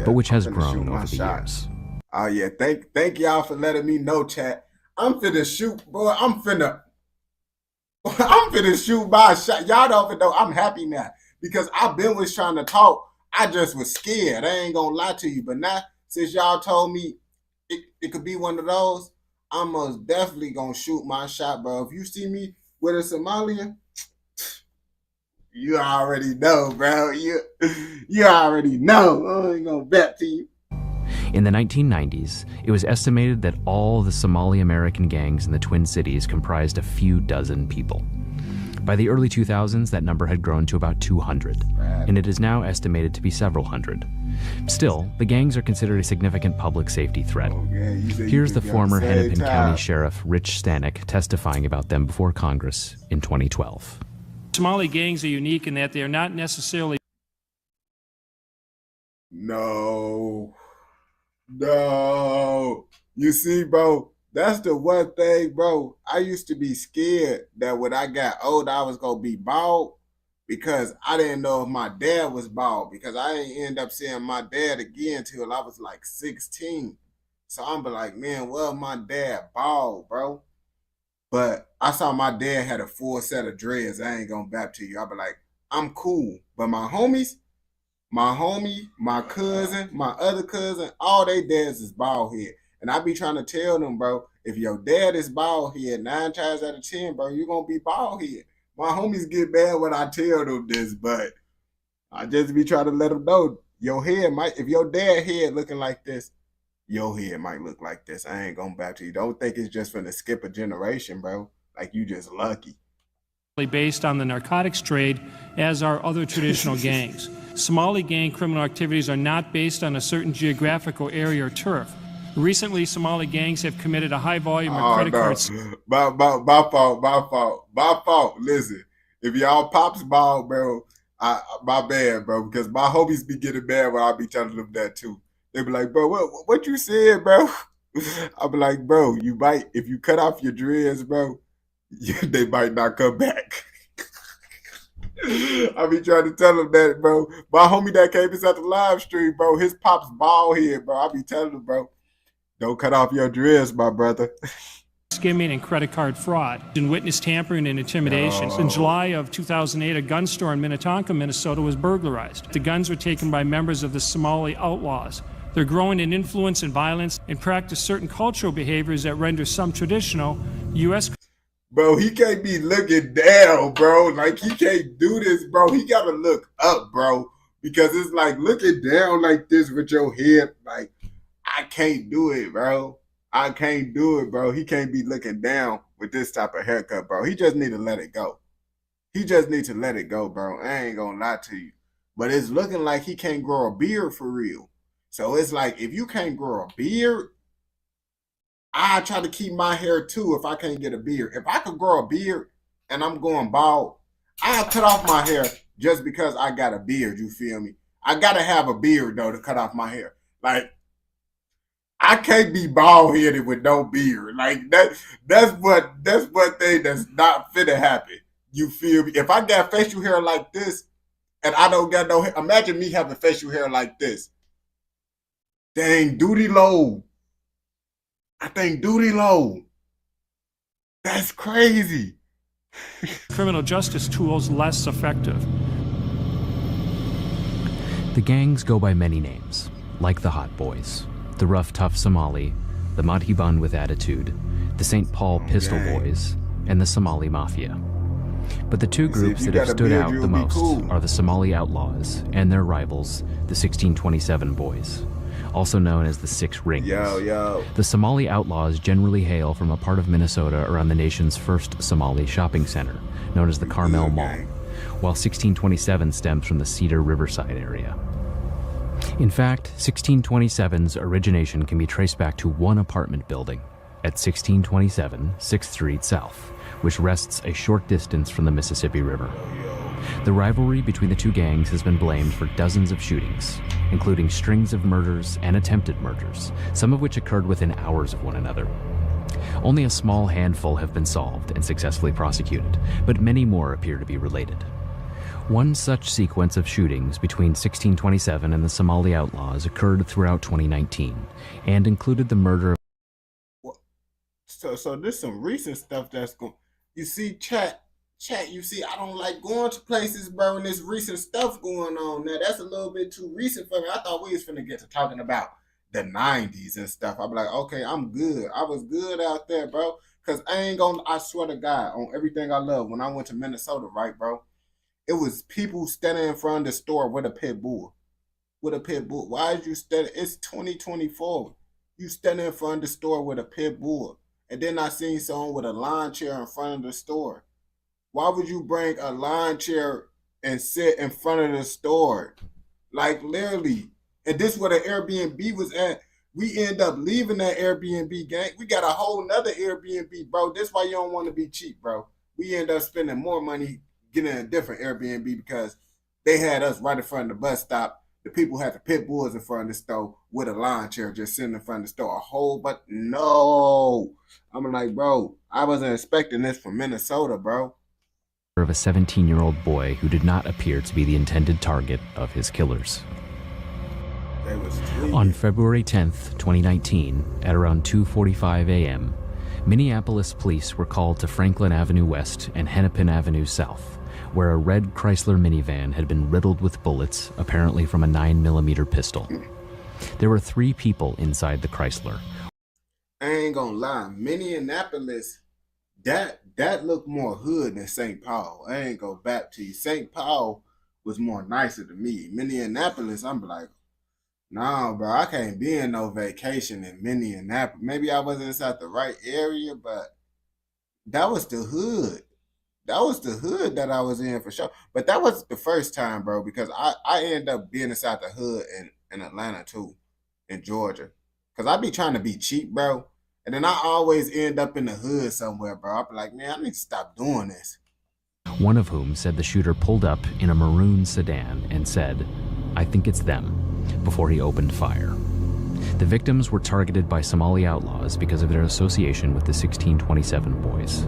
but which has grown over the years. Oh yeah, thank y'all for letting me know, chat. I'm finna shoot, boy. I'm finna shoot my shot. Y'all don't even know I'm happy now because I've been was trying to talk. I just was scared. I ain't gonna lie to you. But now, since y'all told me it could be one of those, I'm most definitely gonna shoot my shot, bro. If you see me with a Somalian, you already know, bro. You already know. I ain't gonna bet to you. In the 1990s, it was estimated that all the Somali American gangs in the Twin Cities comprised a few dozen people. By the early 2000s, that number had grown to about 200, and it is now estimated to be several hundred. Still, the gangs are considered a significant public safety threat. Here's the former Hennepin County Sheriff Rich Stanek testifying about them before Congress in 2012. Somali gangs are unique in that they are not necessarily... No. You see, bro, that's the one thing, bro. I used to be scared that when I got old, I was going to be bald because I didn't know if my dad was bald because I didn't end up seeing my dad again till I was like 16. So I'm like, man, well, my dad bald, bro. But I saw my dad had a full set of dreads. I ain't going to bap to you. I'll be like, I'm cool. But my homie, my cousin, my other cousin, all they dads is bald head. And I be trying to tell them, bro, if your dad is bald head, 9 times out of 10, bro, you're going to be bald head. My homies get mad when I tell them this, but I just be trying to let them know your head might, if your dad head looking like this, your head might look like this. I ain't going back to you. Don't think it's just finna skip a generation, bro. Like you just lucky. Based on the narcotics trade, as are other traditional gangs. Somali gang criminal activities are not based on a certain geographical area or turf. Recently, Somali gangs have committed a high volume of credit cards. My fault. Listen, if y'all pops bald, bro, my bad, bro, because my homies be getting mad when I be telling them that too. They be like, bro, what you said, bro? I be like, bro, you might, if you cut off your dreads, bro, they might not come back. I be trying to tell him that, bro. My homie that came inside the live stream, bro, his pop's bald head, bro. I be telling him, bro, don't cut off your dreads, my brother. Skimming and credit card fraud and witness tampering and intimidation. In July of 2008, a gun store in Minnetonka, Minnesota was burglarized. The guns were taken by members of the Somali outlaws. They're growing in influence and violence and practice certain cultural behaviors that render some traditional U.S. Bro, he can't be looking down, bro. Like, he can't do this, bro. He got to look up, bro. Because it's like looking down like this with your head. Like, I can't do it, bro. I can't do it, bro. He can't be looking down with this type of haircut, bro. He just need to let it go. He just needs to let it go, bro. I ain't going to lie to you. But it's looking like he can't grow a beard for real. So it's like, if you can't grow a beard, I try to keep my hair too if I can't get a beard. If I could grow a beard and I'm going bald, I'll cut off my hair just because I got a beard, you feel me? I got to have a beard, though, to cut off my hair. Like, I can't be bald-headed with no beard. Like, that's one thing that's not finna happen. You feel me? If I got facial hair like this and I don't got no hair, imagine me having facial hair like this. Dang, duty low. I think duty low. That's crazy. Criminal justice tools less effective. The gangs go by many names, like the Hot Boys, the Rough Tough Somali, the Madhiban with Attitude, the St. Paul Pistol Boys, and the Somali Mafia. But the two groups that have stood out the most are the Somali Outlaws and their rivals, the 1627 Boys. also known as the Six Rings. Yo. The Somali outlaws generally hail from a part of Minnesota around the nation's first Somali shopping center, known as the Carmel Mall, while 1627 stems from the Cedar Riverside area. In fact, 1627's origination can be traced back to one apartment building at 1627 6th Street South, which rests a short distance from the Mississippi River. The rivalry between the two gangs has been blamed for dozens of shootings, including strings of murders and attempted murders, some of which occurred within hours of one another. Only a small handful have been solved and successfully prosecuted, but many more appear to be related. One such sequence of shootings between 1627 and the Somali outlaws occurred throughout 2019 and included the murder of... So there's some recent stuff that's going... You see, chat, you see, I don't like going to places, bro, and there's recent stuff going on. Now, that's a little bit too recent for me. I thought we was finna get to talking about the 90s and stuff. I'd be like, okay, I'm good. I was good out there, bro, because I swear to God, on everything I love, when I went to Minnesota, right, bro, it was people standing in front of the store with a pit bull. Why is you standing? It's 2024. You standing in front of the store with a pit bull. And then I seen someone with a lawn chair in front of the store. Why would you bring a lawn chair and sit in front of the store? Like, literally. And this where the Airbnb was at. We end up leaving that Airbnb, gang. We got a whole nother Airbnb, bro. This why you don't want to be cheap, bro. We end up spending more money getting a different Airbnb because they had us right in front of the bus stop. The people had the pit bulls in front of the store with a lawn chair just sitting in front of the store. But no. I'm like, bro, I wasn't expecting this from Minnesota, bro. Of a 17-year-old boy who did not appear to be the intended target of his killers. On February 10th, 2019, at around 2:45 a.m., Minneapolis police were called to Franklin Avenue West and Hennepin Avenue South, where a red Chrysler minivan had been riddled with bullets, apparently from a 9mm pistol. There were 3 people inside the Chrysler. I ain't gonna lie, Minneapolis, that looked more hood than St. Paul. I ain't gonna back to you. St. Paul was more nicer to me. Minneapolis, I'm like, nah, bro, I can't be in no vacation in Minneapolis. Maybe I wasn't inside the right area, but that was the hood. That was the hood that I was in for sure. But that was the first time, bro, because I ended up being inside the hood in Atlanta too, in Georgia. Because I be trying to be cheap, bro. And then I always end up in the hood somewhere, bro. I be like, man, I need to stop doing this. One of whom said the shooter pulled up in a maroon sedan and said, "I think it's them," before he opened fire. The victims were targeted by Somali outlaws because of their association with the 1627 boys.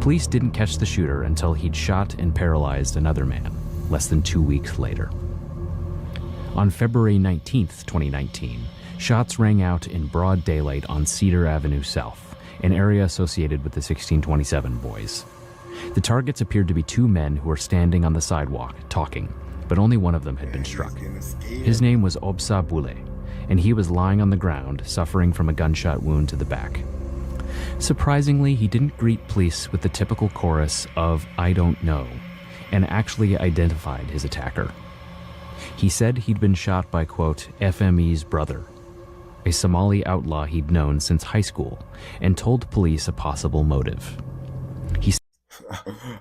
Police didn't catch the shooter until he'd shot and paralyzed another man, less than 2 weeks later. On February 19th, 2019, shots rang out in broad daylight on Cedar Avenue South, an area associated with the 1627 boys. The targets appeared to be 2 men who were standing on the sidewalk, talking, but only one of them had been struck. His name was Obsa Boule, and he was lying on the ground, suffering from a gunshot wound to the back. Surprisingly, he didn't greet police with the typical chorus of "I don't know," and actually identified his attacker. He said he'd been shot by, quote, FME's brother, a Somali outlaw he'd known since high school, and told police a possible motive.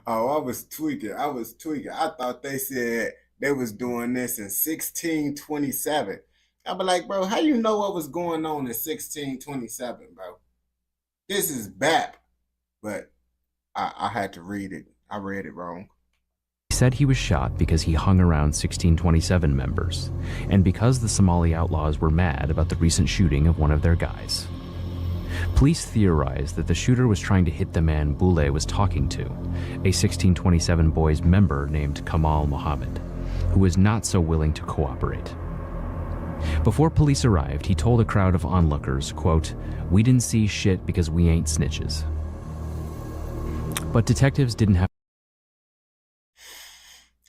I was tweaking. I thought they said they was doing this in 1627. I be like, bro, how you know what was going on in 1627, bro? This is BAP. But I had to read it. I read it wrong. He said he was shot because he hung around 1627 members, and because the Somali outlaws were mad about the recent shooting of one of their guys. Police theorized that the shooter was trying to hit the man Boule was talking to, a 1627 boys member named Kamal Mohammed, who was not so willing to cooperate. Before police arrived, he told a crowd of onlookers, quote, "We didn't see shit because we ain't snitches." But detectives didn't have...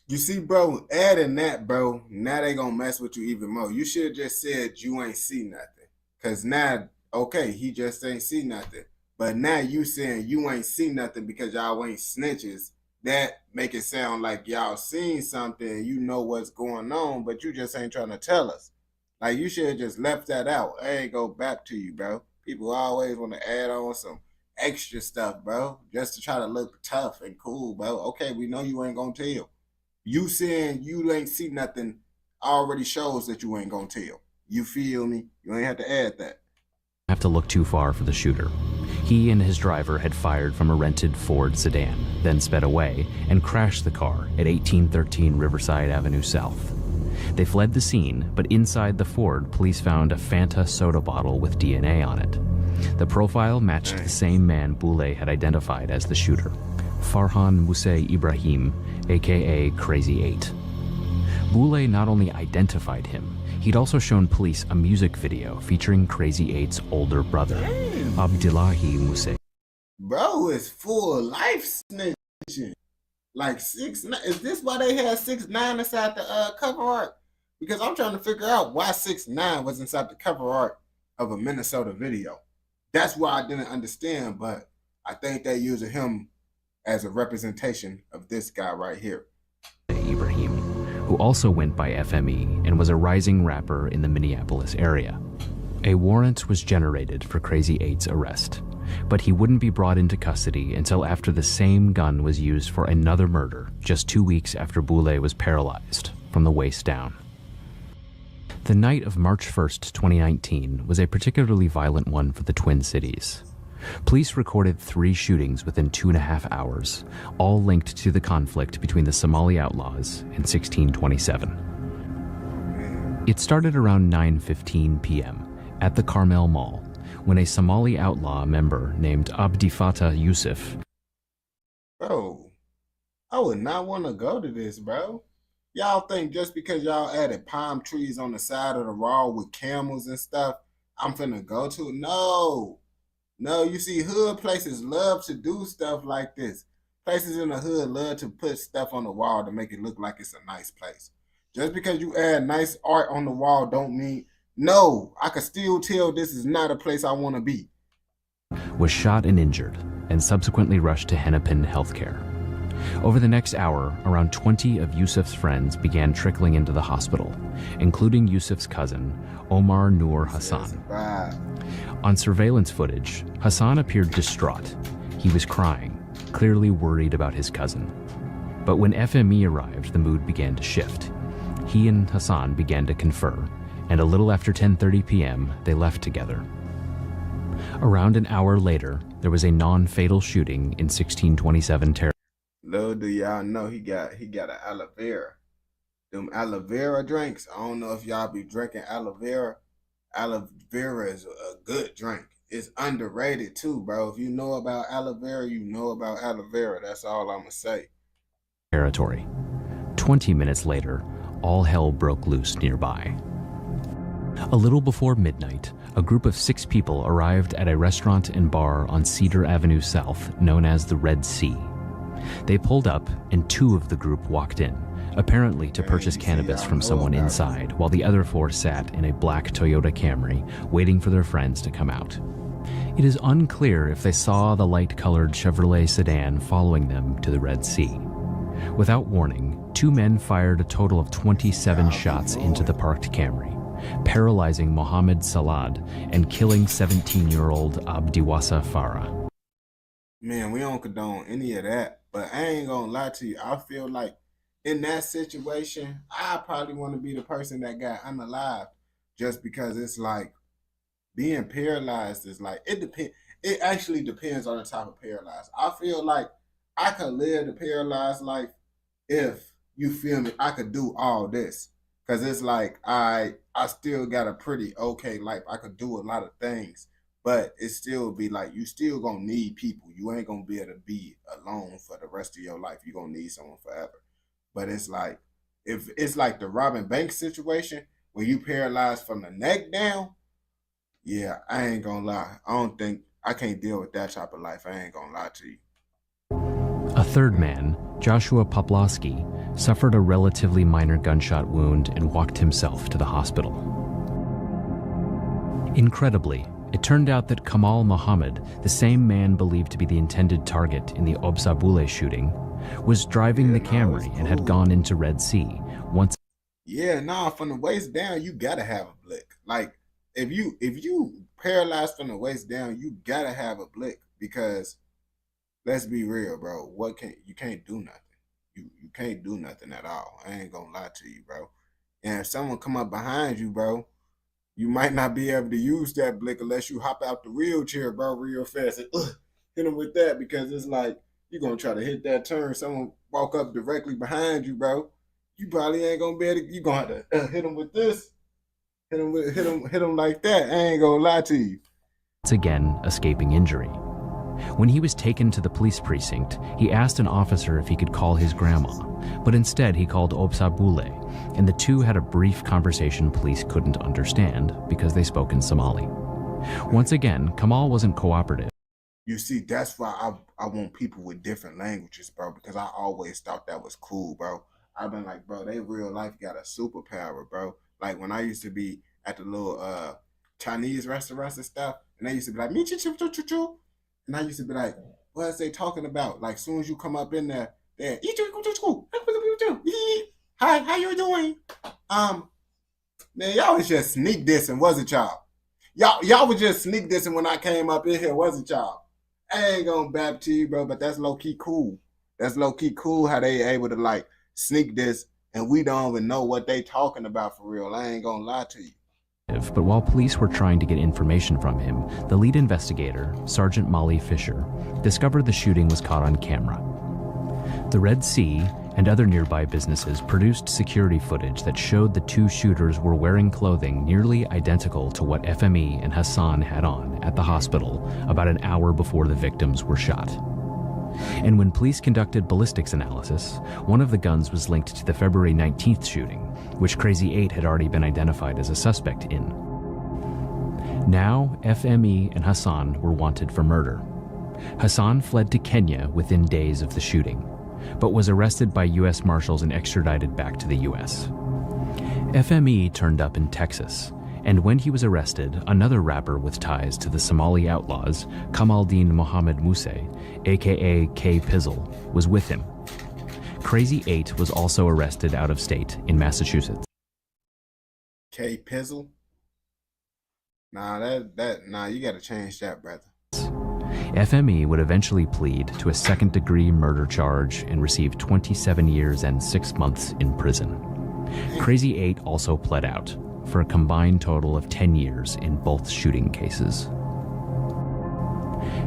You see, bro, adding that, bro, now they gonna mess with you even more. You should have just said you ain't see nothing. Because now, okay, he just ain't see nothing. But now you saying you ain't see nothing because y'all ain't snitches. That make it sound like y'all seen something, you know what's going on, but you just ain't trying to tell us. Like, you should have just left that out. I ain't go back to you, bro. People always want to add on some extra stuff, bro, just to try to look tough and cool, bro. Okay, we know you ain't gonna tell. You saying you ain't see nothing already shows that you ain't gonna tell. You feel me? You ain't have to add that. Have to look too far for the shooter. He and his driver had fired from a rented Ford sedan, then sped away and crashed the car at 1813 Riverside Avenue South. They fled the scene, but inside the Ford, police found a Fanta soda bottle with DNA on it. The profile matched the same man Boulay had identified as the shooter, Farhan Mousse Ibrahim, aka Crazy 8. Boulay not only identified him, he'd also shown police a music video featuring Crazy 8's older brother, Abdullahi Mousse. Bro is full life snitching. Like 6ix9ine. Is this why they had 6ix9ine inside the cover art? Because I'm trying to figure out why 6ix9ine was inside the cover art of a Minnesota video. That's why I didn't understand, but I think they're using him as a representation of this guy right here. Ibrahim, who also went by FME and was a rising rapper in the Minneapolis area. A warrant was generated for Crazy 8's arrest, but he wouldn't be brought into custody until after the same gun was used for another murder just 2 weeks after Boulay was paralyzed from the waist down. The night of March 1st, 2019 was a particularly violent one for the Twin Cities. Police recorded 3 shootings within 2.5 hours, all linked to the conflict between the Somali outlaws and 1627. It started around 9:15 p.m. at the Carmel Mall, when a Somali outlaw member named Abdi Fattah Yusuf. Bro, I would not want to go to this, bro. Y'all think just because y'all added palm trees on the side of the wall with camels and stuff, I'm finna go to it? No. No, you see, hood places love to do stuff like this. Places in the hood love to put stuff on the wall to make it look like it's a nice place. Just because you add nice art on the wall don't mean, no, I can still tell this is not a place I want to be. Was shot and injured and subsequently rushed to Hennepin Healthcare. Over the next hour, around 20 of Yusuf's friends began trickling into the hospital, including Yusuf's cousin, Omar Noor Hassan. On surveillance footage, Hassan appeared distraught. He was crying, clearly worried about his cousin. But when FME arrived, the mood began to shift. He and Hassan began to confer, and a little after 10:30 p.m., they left together. Around an hour later, there was a non-fatal shooting in 1627 territory. Little do y'all know he got an aloe vera. Them aloe vera drinks. I don't know if y'all be drinking aloe vera. Aloe vera is a good drink. It's underrated too, bro. If you know about aloe vera, you know about aloe vera. That's all I'm gonna say. Territory. 20 minutes later, all hell broke loose nearby. A little before midnight, a group of 6 people arrived at a restaurant and bar on Cedar Avenue South known as the Red Sea. They pulled up and 2 of the group walked in, apparently to purchase cannabis from someone inside, while the other 4 sat in a black Toyota Camry, waiting for their friends to come out. It is unclear if they saw the light-colored Chevrolet sedan following them to the Red Sea. Without warning, 2 men fired a total of 27 shots into the parked Camry, paralyzing Mohammed Salad and killing 17-year-old Abdiwasa Farah. Man, we don't condone any of that, but I ain't gonna lie to you. I feel like in that situation, I probably want to be the person that got unalived, just because it's like being paralyzed is like, it actually depends on the type of paralyzed. I feel like I could live the paralyzed life if, you feel me, I could do all this. Cause it's like I still got a pretty okay life. I could do a lot of things, but it still be like you still gonna need people. You ain't gonna be able to be alone for the rest of your life. You're gonna need someone forever. But it's like, if it's like the Robin Banks situation where you paralyzed from the neck down, yeah, I ain't gonna lie. I can't deal with that type of life. I ain't gonna lie to you. A third man, Joshua Poplawski, suffered a relatively minor gunshot wound and walked himself to the hospital. Incredibly, it turned out that Kamal Mohammed, the same man believed to be the intended target in the Obsa Boulay shooting, was driving the Camry and had gone into Red Sea once. Yeah, nah, from the waist down, you gotta have a blick. Like if you paralyzed from the waist down, you gotta have a blick because let's be real, bro. You can't do nothing. You can't do nothing at all. I ain't gonna lie to you, bro. And if someone come up behind you, bro, you might not be able to use that blick unless you hop out the wheelchair, bro, real fast and hit them with that because it's like you're gonna try to hit that turn. Someone walk up directly behind you, bro. You probably ain't gonna be able to. You gonna have to hit them with this, hit them like that. I ain't gonna lie to you. Once again, escaping injury. When he was taken to the police precinct, he asked an officer if he could call his grandma, but instead he called Obsabule, and the two had a brief conversation police couldn't understand because they spoke in Somali. Once again, Kamal wasn't cooperative. You see, that's why I want people with different languages, bro, because I always thought that was cool, bro. I've been like, bro, they real life got a superpower, bro. Like when I used to be at the little Chinese restaurants and stuff, and they used to be like, me choo choo choo choo choo. And I used to be like, what is they talking about? Like, soon as you come up in there, they're, hi, how you doing? Man, y'all was just sneak dissing, wasn't y'all? Y'all was just sneak dissing when I came up in here, wasn't y'all? I ain't gonna bap to you, bro, but that's low-key cool. That's low-key cool how they able to, like, sneak this, and we don't even know what they talking about for real. I ain't gonna lie to you. But while police were trying to get information from him, the lead investigator, Sergeant Molly Fisher, discovered the shooting was caught on camera. The Red Sea and other nearby businesses produced security footage that showed the two shooters were wearing clothing nearly identical to what FME and Hassan had on at the hospital about an hour before the victims were shot. And when police conducted ballistics analysis, one of the guns was linked to the February 19th shooting, which Crazy 8 had already been identified as a suspect in. Now, FME and Hassan were wanted for murder. Hassan fled to Kenya within days of the shooting, but was arrested by U.S. Marshals and extradited back to the U.S. FME turned up in Texas, and when he was arrested, another rapper with ties to the Somali outlaws, Kamaldeen Mohammed Muse, aka K Pizzle, was with him. Crazy 8 was also arrested out of state in Massachusetts. K Pizzle? Nah, nah, you gotta change that, brother. FME would eventually plead to a second-degree murder charge and receive 27 years and 6 months in prison. Crazy 8 also pled out for a combined total of 10 years in both shooting cases.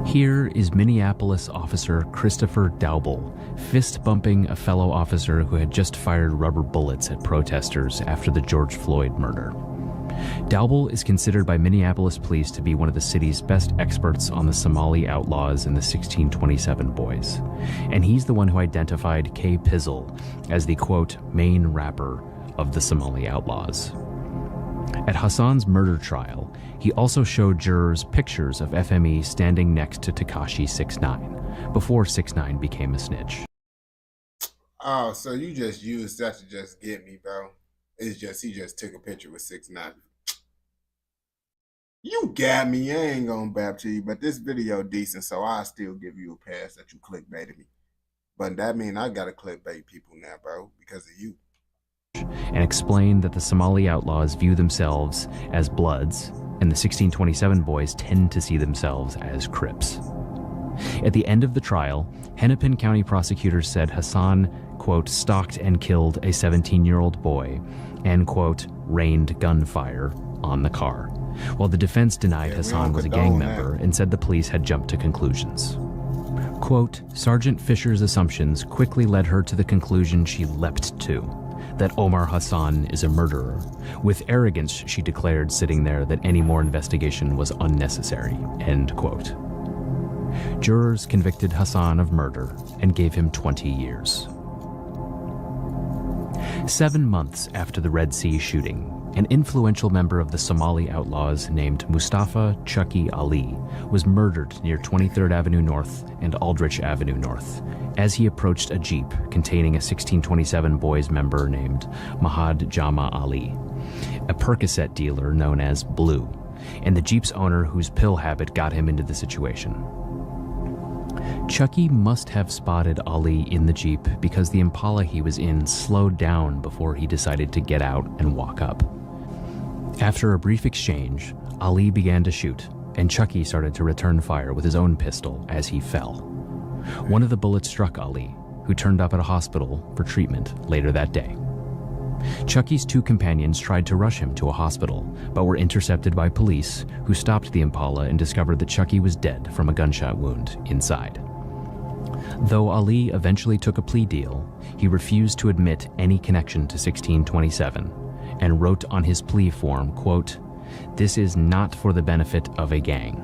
Here is Minneapolis officer Christopher Daubel fist-bumping a fellow officer who had just fired rubber bullets at protesters after the George Floyd murder. Daubel is considered by Minneapolis police to be one of the city's best experts on the Somali outlaws and the 1627 boys. And he's the one who identified K Pizzle as the, quote, main rapper of the Somali outlaws. At Hassan's murder trial, he also showed jurors pictures of FME standing next to Tekashi 6ix9ine, before 6ix9ine became a snitch. Oh, so you just used that to just get me, bro. It's just, he just took a picture with 6ix9ine. You got me. I ain't gonna bap to you, but this video decent, so I'll still give you a pass that you clickbaited me. But that mean I gotta clickbait people now, bro, because of you. And explained that the Somali outlaws view themselves as Bloods, and the 1627 boys tend to see themselves as Crips. At the end of the trial, Hennepin County prosecutors said Hassan, quote, stalked and killed a 17-year-old boy, and, quote, rained gunfire on the car, while the defense denied Hassan was a gang member and said the police had jumped to conclusions. Quote, Sergeant Fisher's assumptions quickly led her to the conclusion she leapt to, that Omar Hassan is a murderer. With arrogance, she declared sitting there that any more investigation was unnecessary, end quote. Jurors convicted Hassan of murder and gave him 20 years. 7 months after the Red Sea shooting, an influential member of the Somali outlaws named Mustafa Chucky Ali was murdered near 23rd Avenue North and Aldrich Avenue North as he approached a Jeep containing a 1627 boys member named Mahad Jama Ali, a Percocet dealer known as Blue, and the Jeep's owner whose pill habit got him into the situation. Chucky must have spotted Ali in the Jeep because the Impala he was in slowed down before he decided to get out and walk up. After a brief exchange, Ali began to shoot, and Chucky started to return fire with his own pistol as he fell. One of the bullets struck Ali, who turned up at a hospital for treatment later that day. Chucky's two companions tried to rush him to a hospital, but were intercepted by police, who stopped the Impala and discovered that Chucky was dead from a gunshot wound inside. Though Ali eventually took a plea deal, he refused to admit any connection to 1627 and wrote on his plea form, quote, "This is not for the benefit of a gang."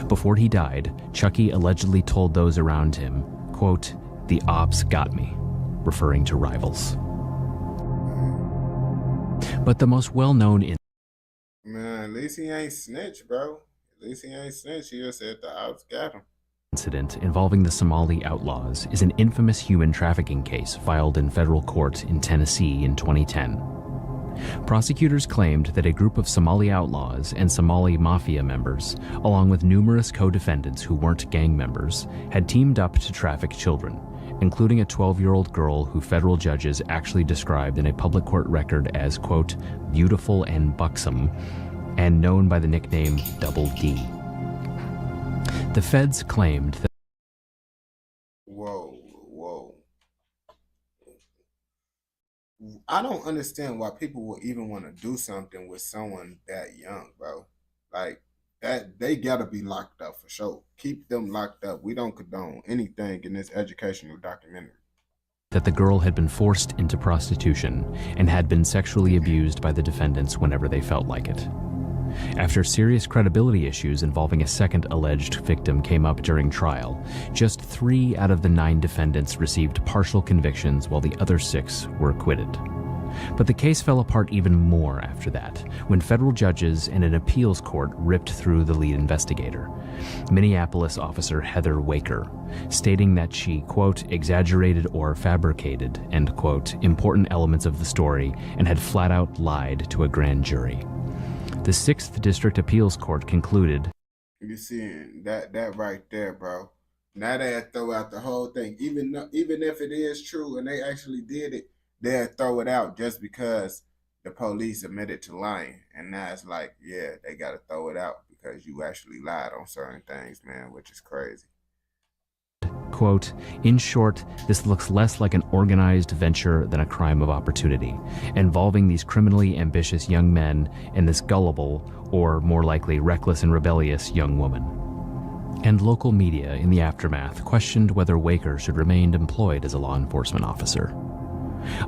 Before he died, Chucky allegedly told those around him, quote, "The ops got me," referring to rivals. But the most well-known Man, at least he ain't snitch, bro. At least he ain't snitch. He just said the ops got him. incident involving the Somali outlaws is an infamous human trafficking case filed in federal court in Tennessee in 2010. Prosecutors claimed that a group of Somali outlaws and Somali mafia members, along with numerous co-defendants who weren't gang members, had teamed up to traffic children, including a 12-year-old girl who federal judges actually described in a public court record as, quote, "beautiful and buxom," and known by the nickname Double D. The feds claimed that Whoa. I don't understand why people would even want to do something with someone that young, bro. Like, that they gotta be locked up for sure. Keep them locked up. We don't condone anything in this educational documentary. the girl had been forced into prostitution and had been sexually abused by the defendants whenever they felt like it. After serious credibility issues involving a second alleged victim came up during trial, just 3 out of the 9 defendants received partial convictions while the other 6 were acquitted. But the case fell apart even more after that, when federal judges and an appeals court ripped through the lead investigator, Minneapolis officer Heather Waker, stating that she, quote, exaggerated or fabricated, end quote, important elements of the story and had flat out lied to a grand jury. The 6th District Appeals Court concluded, You see that right there, bro. Now they throw out the whole thing. Even if it is true and they actually did it, they'll throw it out just because the police admitted to lying. And now it's like, yeah, they got to throw it out because you actually lied on certain things, man, which is crazy. quote, in short, this looks less like an organized venture than a crime of opportunity, involving these criminally ambitious young men and this gullible, or more likely reckless and rebellious young woman. And local media in the aftermath questioned whether Waker should remain employed as a law enforcement officer.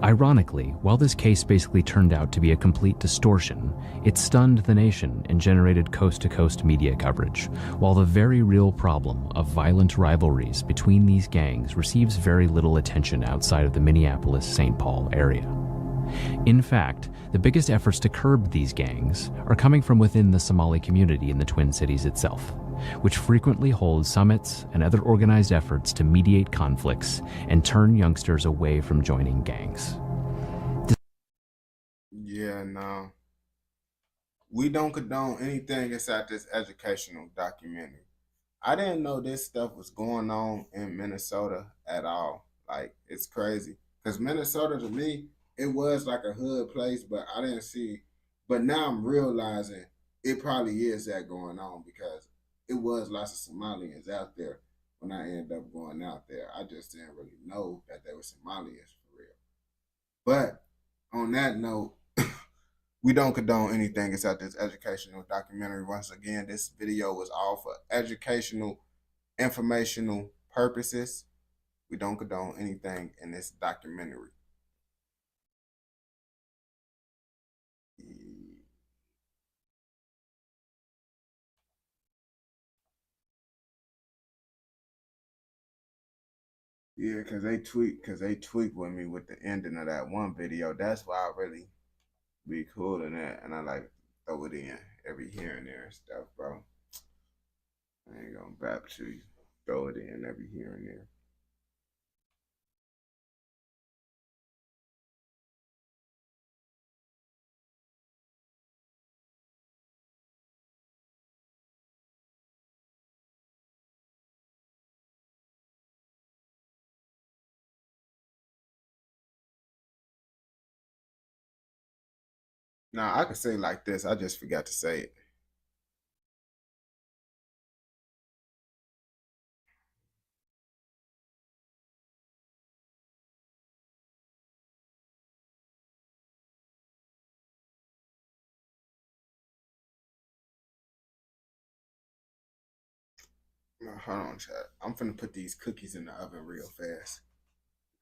Ironically, while this case basically turned out to be a complete distortion, it stunned the nation and generated coast-to-coast media coverage, while the very real problem of violent rivalries between these gangs receives very little attention outside of the Minneapolis-St. Paul area. In fact, the biggest efforts to curb these gangs are coming from within the Somali community in the Twin Cities itself, which frequently holds summits and other organized efforts to mediate conflicts and turn youngsters away from joining gangs. Yeah, no. We don't condone anything inside this educational documentary. I didn't know this stuff was going on in Minnesota at all. Like, it's crazy. Because Minnesota, to me, it was like a hood place, but I didn't see. But now I'm realizing it probably is that going on because it was lots of Somalians out there when I ended up going out there. I just didn't really know that they were Somalians for real. But on that note, we don't condone anything inside this educational documentary. Once again, this video was all for educational, informational purposes. We don't condone anything in this documentary. Yeah, because they tweak with me with the ending of that one video. That's why I really be cool in that. And I like throw it in every here and there and stuff, bro. I ain't gonna bap to you. Throw it in every here and there. Nah, I could say like this. I just forgot to say it. Hold on, chat. I'm finna put these cookies in the oven real fast.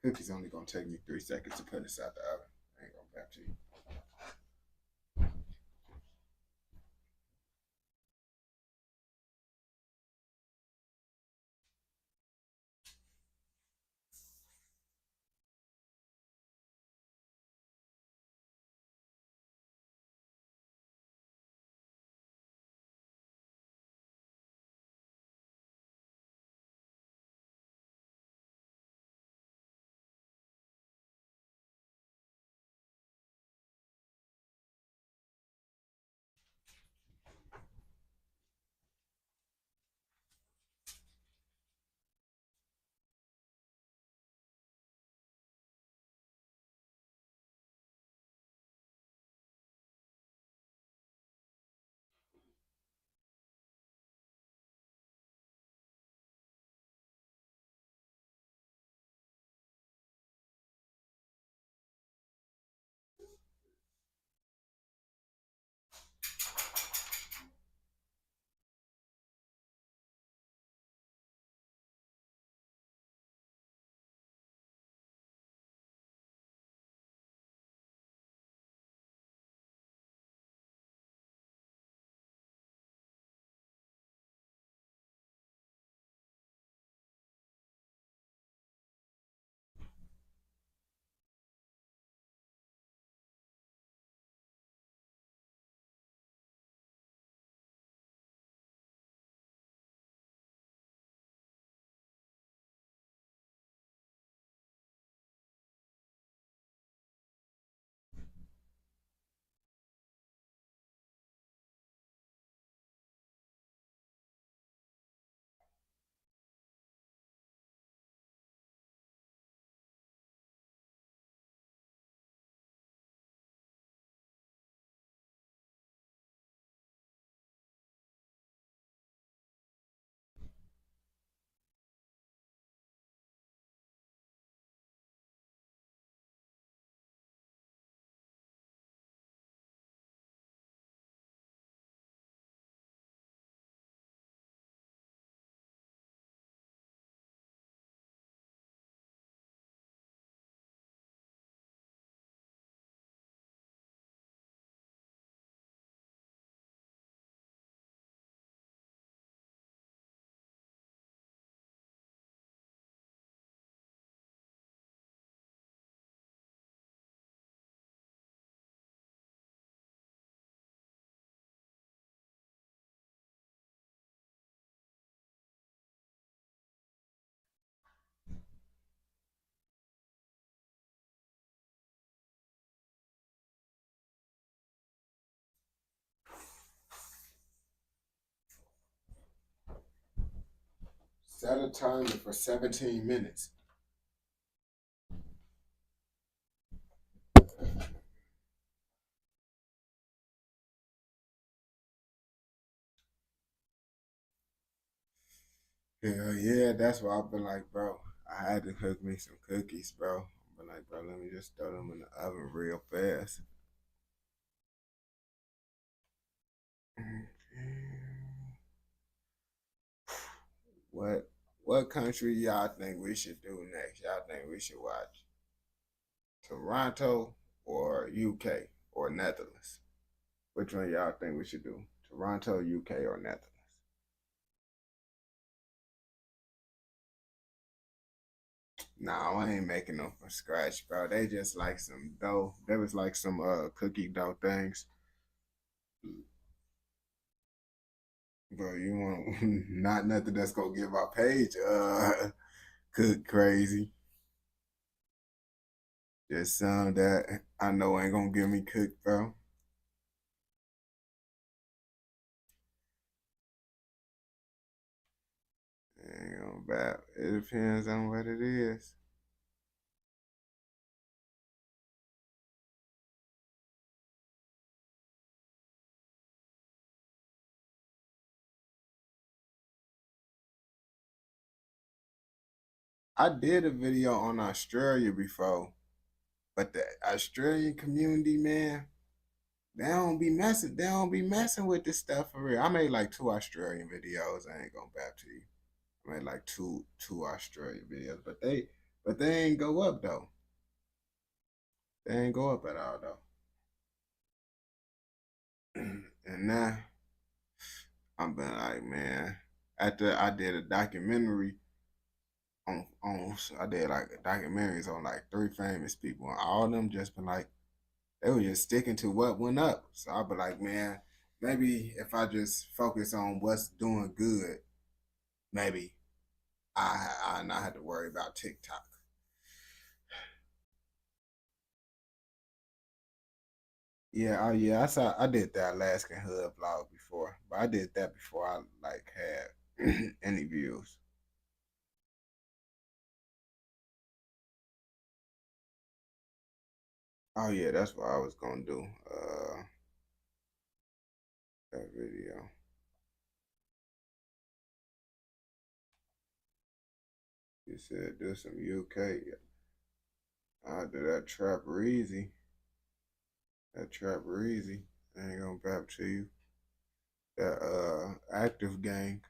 Cookies only gonna take me 3 seconds to put inside the oven. I ain't gonna back to you. Set a timer for 17 minutes. Hell yeah, that's why I've been like, bro, I had to cook me some cookies, bro. I've been like, bro, let me just throw them in the oven real fast. What country y'all think we should do next? Y'all think we should watch Toronto or UK or Netherlands? Which one y'all think we should do? Toronto, UK, or Netherlands? Nah, I ain't making them from scratch, bro. They just like some dough. There was like some cookie dough things. Bro, you want not nothing that's gonna give our page cook crazy. Just some that I know ain't gonna get me cooked, bro. Ain't gonna bad. It depends on what it is. I did a video on Australia before, but the Australian community, man, they don't be messing with this stuff for real. I made like 2 Australian videos. I ain't gonna bap to you. I made like two Australian videos, but they ain't go up though. They ain't go up at all though. And now I'm been like, man, after I did a documentary on I did like documentaries on like 3 famous people, and all of them just been like, they were just sticking to what went up. So I be like, man, maybe if I just focus on what's doing good, maybe I not have to worry about TikTok. Yeah, oh yeah, I did that Alaskan Hood vlog before, but I did that before I like had any views. Oh yeah, that's what I was gonna do. That video. You said do some UK. I do that trap easy. That trap easy. I ain't gonna bap to you. That active gang.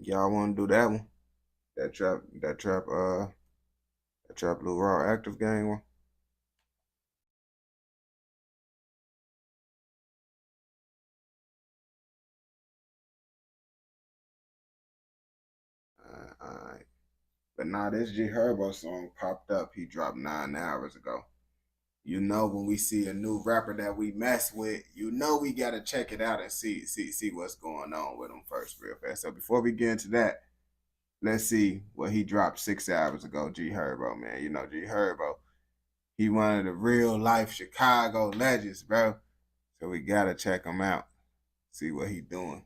Y'all wanna do that one? That trap Blue Raw active gang one. Alright. But now this G Herbo song popped up. He dropped 9 hours ago. You know, when we see a new rapper that we mess with, you know we gotta check it out and see what's going on with him first real fast. So before we get into that, let's see what he dropped 6 hours ago. G Herbo, man. You know G Herbo. He one of the real life Chicago legends, bro. So we gotta check him out. See what he doing.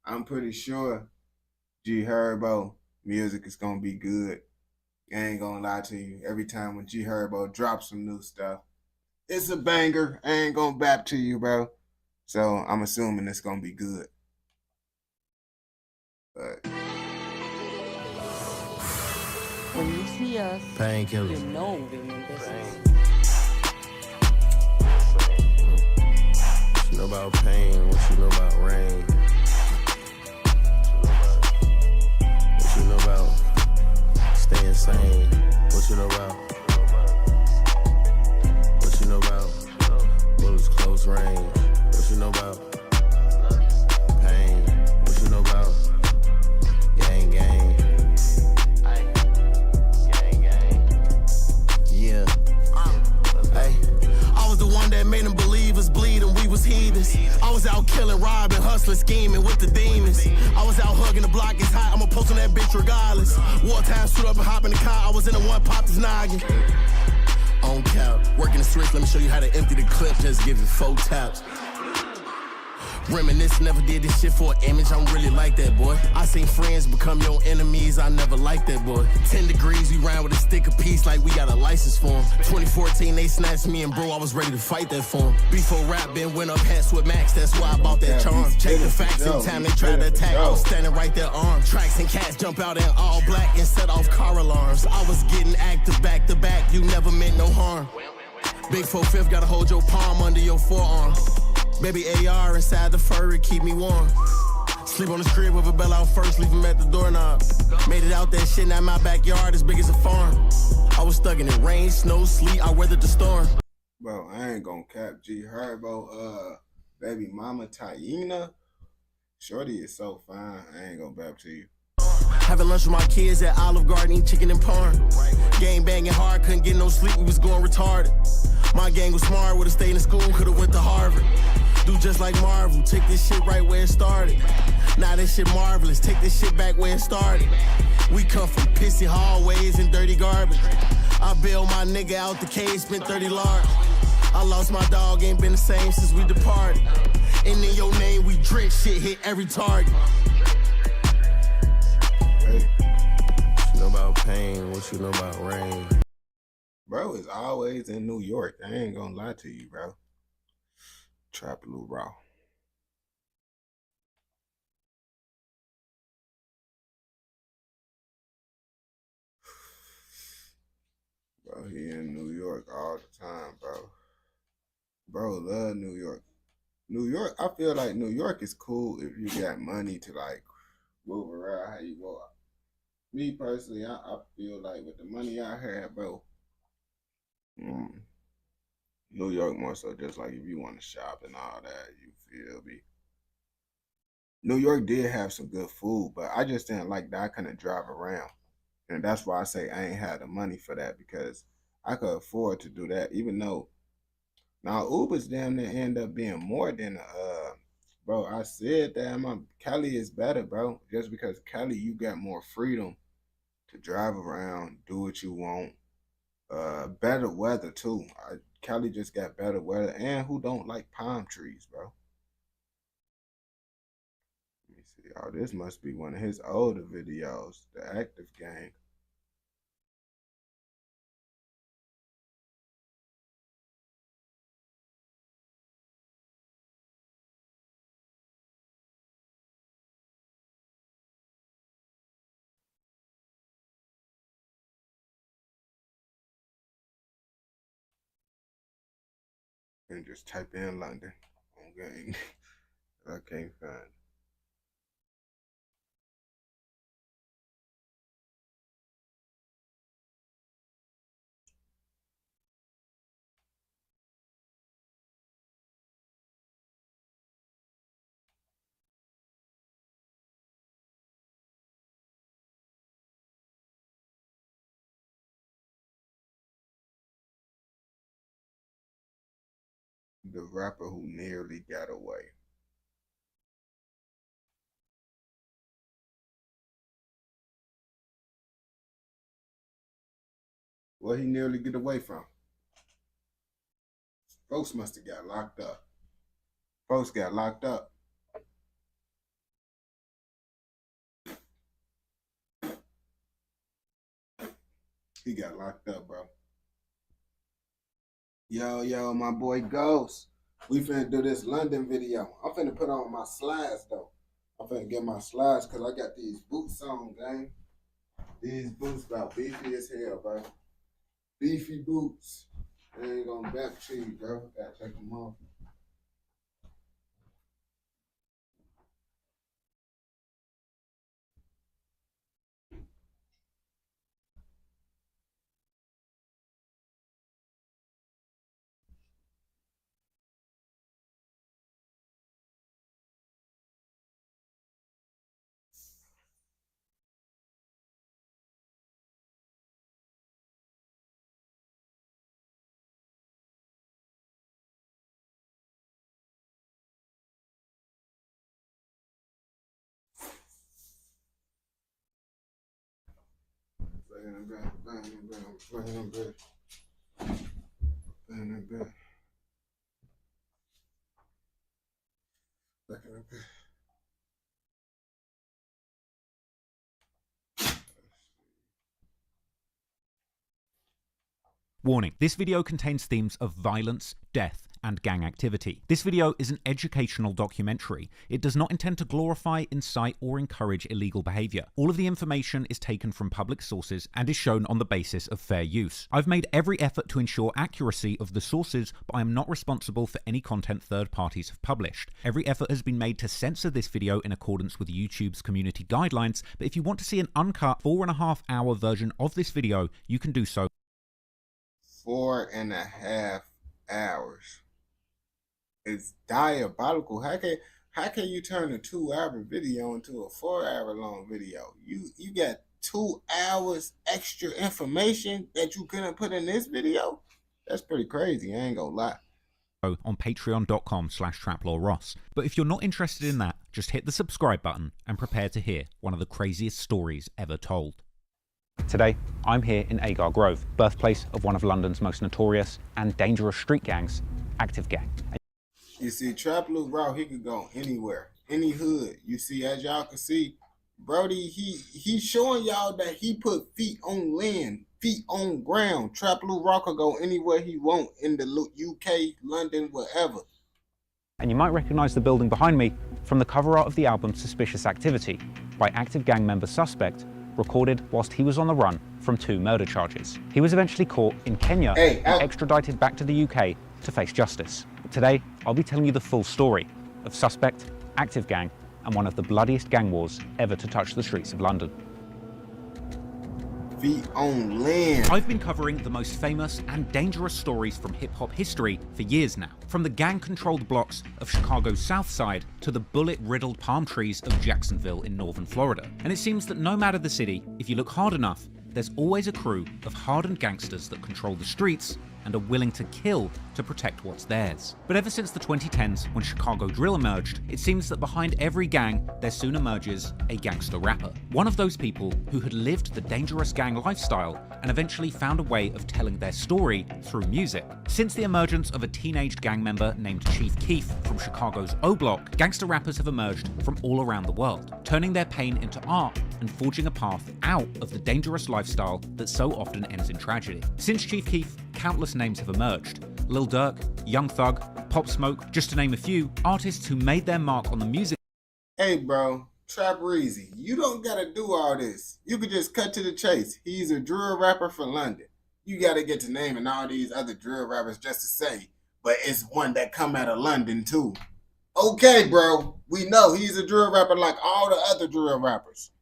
I'm pretty sure G Herbo music is gonna be good. I ain't gonna lie to you. Every time when G Herbo drops some new stuff, it's a banger. I ain't gonna bap to you, bro. So I'm assuming it's gonna be good. But when you see us, painkillers, you know we mean business. What you know about pain? What you know about rain? What you know about staying sane? What you know about? What you know about bullets close range? What you know about pain? What you know about gang gang? Yeah. Hey, I was the one that made them believe us bleed and we was heathens. I was out killing, robbing, hustling, scheming with the demons. I was out hugging the block, it's hot, I'ma post on that bitch regardless. Wartime, shoot up and hop in the car, I was in the one, popped his noggin. On cap, working the switch, let me show you how to empty the clip, just give it 4 taps. Reminisce, never did this shit for an image, I'm really like that, boy. I seen friends become your enemies, I never liked that, boy. 10 degrees, we ran with a stick of peace like we got a license for 'em. 2014, they snatched me and bro, I was ready to fight that for 'em. Before rap been went up hats with Max, that's why I bought that charm. Check the facts, every time they tried to attack, I was standing right there armed. Tracks and cats jump out in all black and set off car alarms. I was getting active back to back, you never meant no harm. Big 4/5, gotta hold your palm under your forearm. Baby AR inside the fur, it keep me warm. Sleep on the crib with a bell out first, leave him at the doorknob. Made it out that shit, now my backyard as big as a farm. I was stuck in the rain, snow, sleet, I weathered the storm. Bro, I ain't gonna cap G Herbo, baby mama Taina. Shorty is so fine, I ain't gonna bap to you. Having lunch with my kids at Olive Garden, eating chicken and parm. Gang banging hard, couldn't get no sleep, we was going retarded. My gang was smart, would've stayed in school, could've went to Harvard. Do just like Marvel, take this shit right where it started. Now this shit marvelous, take this shit back where it started. We come from pissy hallways and dirty garbage. I bailed my nigga out the cage, spent 30 large. I lost my dog, ain't been the same since we departed. And in your name, we drink shit, hit every target. Hey, what you know about pain, what you know about rain? Bro is always in New York. I ain't gonna lie to you, bro. Trap Blue Raw. he in New York all the time, bro. Bro, love New York. New York, I feel like New York is cool if you got money to like move around how you want. Me personally, I feel like with the money I had, bro, New York more so just like if you want to shop and all that, you feel me? New York did have some good food, but I just didn't like that I couldn't drive around. And that's why I say I ain't had the money for that, because I could afford to do that, even though now Uber's damn near end up being more than bro. I said that Cali is better, bro. Just because Cali, you got more freedom to drive around, do what you want. Better weather too. Cali just got better weather, and who don't like palm trees, bro? Let me see. Oh, this must be one of his older videos, the Active Gang. And just type in London on game. I can't find it. The rapper who nearly got away. What he nearly get away from? Folks must have got locked up. Folks got locked up. He got locked up, bro. Yo, my boy Ghost. We finna do this London video. I'm finna put on my slides, though. I'm finna get my slides, because I got these boots on, gang. These boots about beefy as hell, bro. Beefy boots. They ain't gonna back cheese, bro. Gotta take them off. Bang and bang, bang and bang, bang and bang. Bang and bang. Bang and bang. Warning, this video contains themes of violence, death, and gang activity. This video is an educational documentary. It does not intend to glorify, incite, or encourage illegal behavior. All of the information is taken from public sources and is shown on the basis of fair use. I've made every effort to ensure accuracy of the sources, but I am not responsible for any content third parties have published. Every effort has been made to censor this video in accordance with YouTube's community guidelines, but if you want to see an uncut 4.5-hour version of this video, you can do so. 4.5 hours. It's diabolical. How can you turn a 2-hour video into a 4-hour long video? You got 2 hours extra information that you couldn't put in this video? That's pretty crazy, I ain't gonna lie. On patreon.com/traplawross. But if you're not interested in that, just hit the subscribe button and prepare to hear one of the craziest stories ever told. Today, I'm here in Agar Grove, birthplace of one of London's most notorious and dangerous street gangs, Active Gang. You see, Trap Lou Route, he could go anywhere, any hood. You see, as y'all can see, Brody, he's showing y'all that he put feet on land, feet on ground. Trap Lou Route could go anywhere he want in the UK, London, wherever. And you might recognize the building behind me from the cover art of the album Suspicious Activity by Active Gang member Suspect, recorded whilst he was on the run from 2 murder charges. He was eventually caught in Kenya and extradited back to the UK to face justice. But today, I'll be telling you the full story of Suspect, Active Gang, and one of the bloodiest gang wars ever to touch the streets of London. Feet on land. I've been covering the most famous and dangerous stories from hip-hop history for years now. From the gang-controlled blocks of Chicago's South Side to the bullet-riddled palm trees of Jacksonville in northern Florida. And it seems that no matter the city, if you look hard enough, there's always a crew of hardened gangsters that control the streets and are willing to kill to protect what's theirs. But ever since the 2010s, when Chicago drill emerged, it seems that behind every gang, there soon emerges a gangster rapper. One of those people who had lived the dangerous gang lifestyle and eventually found a way of telling their story through music. Since the emergence of a teenage gang member named Chief Keef from Chicago's O Block, gangster rappers have emerged from all around the world, turning their pain into art and forging a path out of the dangerous lifestyle that so often ends in tragedy. Since Chief Keef, countless names have emerged. Lil Durk, Young Thug, Pop Smoke, just to name a few, artists who made their mark on the music. Hey bro, Trap Reezy, you don't gotta do all this. You could just cut to the chase. He's a drill rapper for London. You gotta get to naming all these other drill rappers just to say, but it's one that come out of London too. Okay bro, we know he's a drill rapper like all the other drill rappers.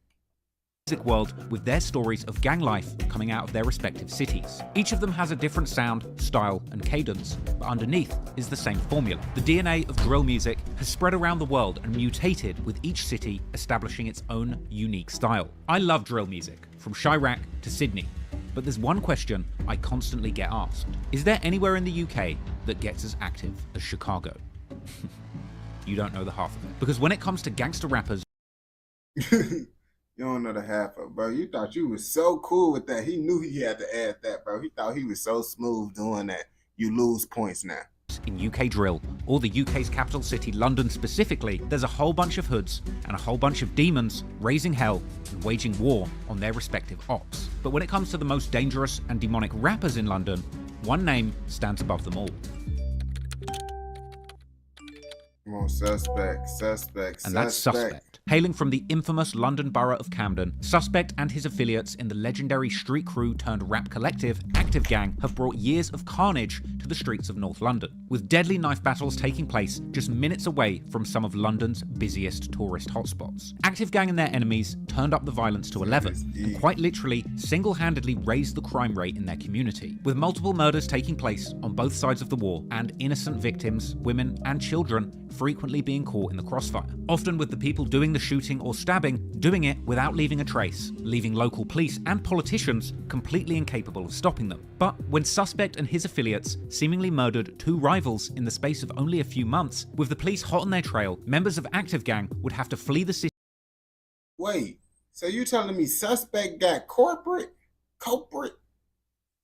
World with their stories of gang life coming out of their respective cities. Each of them has a different sound, style, and cadence, but underneath is the same formula. The DNA of drill music has spread around the world and mutated, with each city establishing its own unique style. I love drill music, from Chirac to Sydney, but there's one question I constantly get asked. Is there anywhere in the UK that gets as active as Chicago? You don't know the half of it. Because when it comes to gangster rappers, You don't know the half of it, bro. You thought you was so cool with that. He knew he had to add that, bro. He thought he was so smooth doing that. You lose points now. In UK drill, or the UK's capital city, London specifically, there's a whole bunch of hoods and a whole bunch of demons raising hell and waging war on their respective ops. But when it comes to the most dangerous and demonic rappers in London, one name stands above them all. Come on, suspect. And that's Suspect. Hailing from the infamous London borough of Camden, Suspect and his affiliates in the legendary street crew turned rap collective, Active Gang, have brought years of carnage to the streets of North London, with deadly knife battles taking place just minutes away from some of London's busiest tourist hotspots. Active Gang and their enemies turned up the violence to 11, and quite literally single-handedly raised the crime rate in their community, with multiple murders taking place on both sides of the war, and innocent victims, women and children, frequently being caught in the crossfire. Often with the people doing the shooting or stabbing, doing it without leaving a trace, leaving local police and politicians completely incapable of stopping them. But when Suspect and his affiliates seemingly murdered 2 rivals in the space of only a few months, with the police hot on their trail, members of Active Gang would have to flee the city. Wait, so you telling me Suspect got culprit?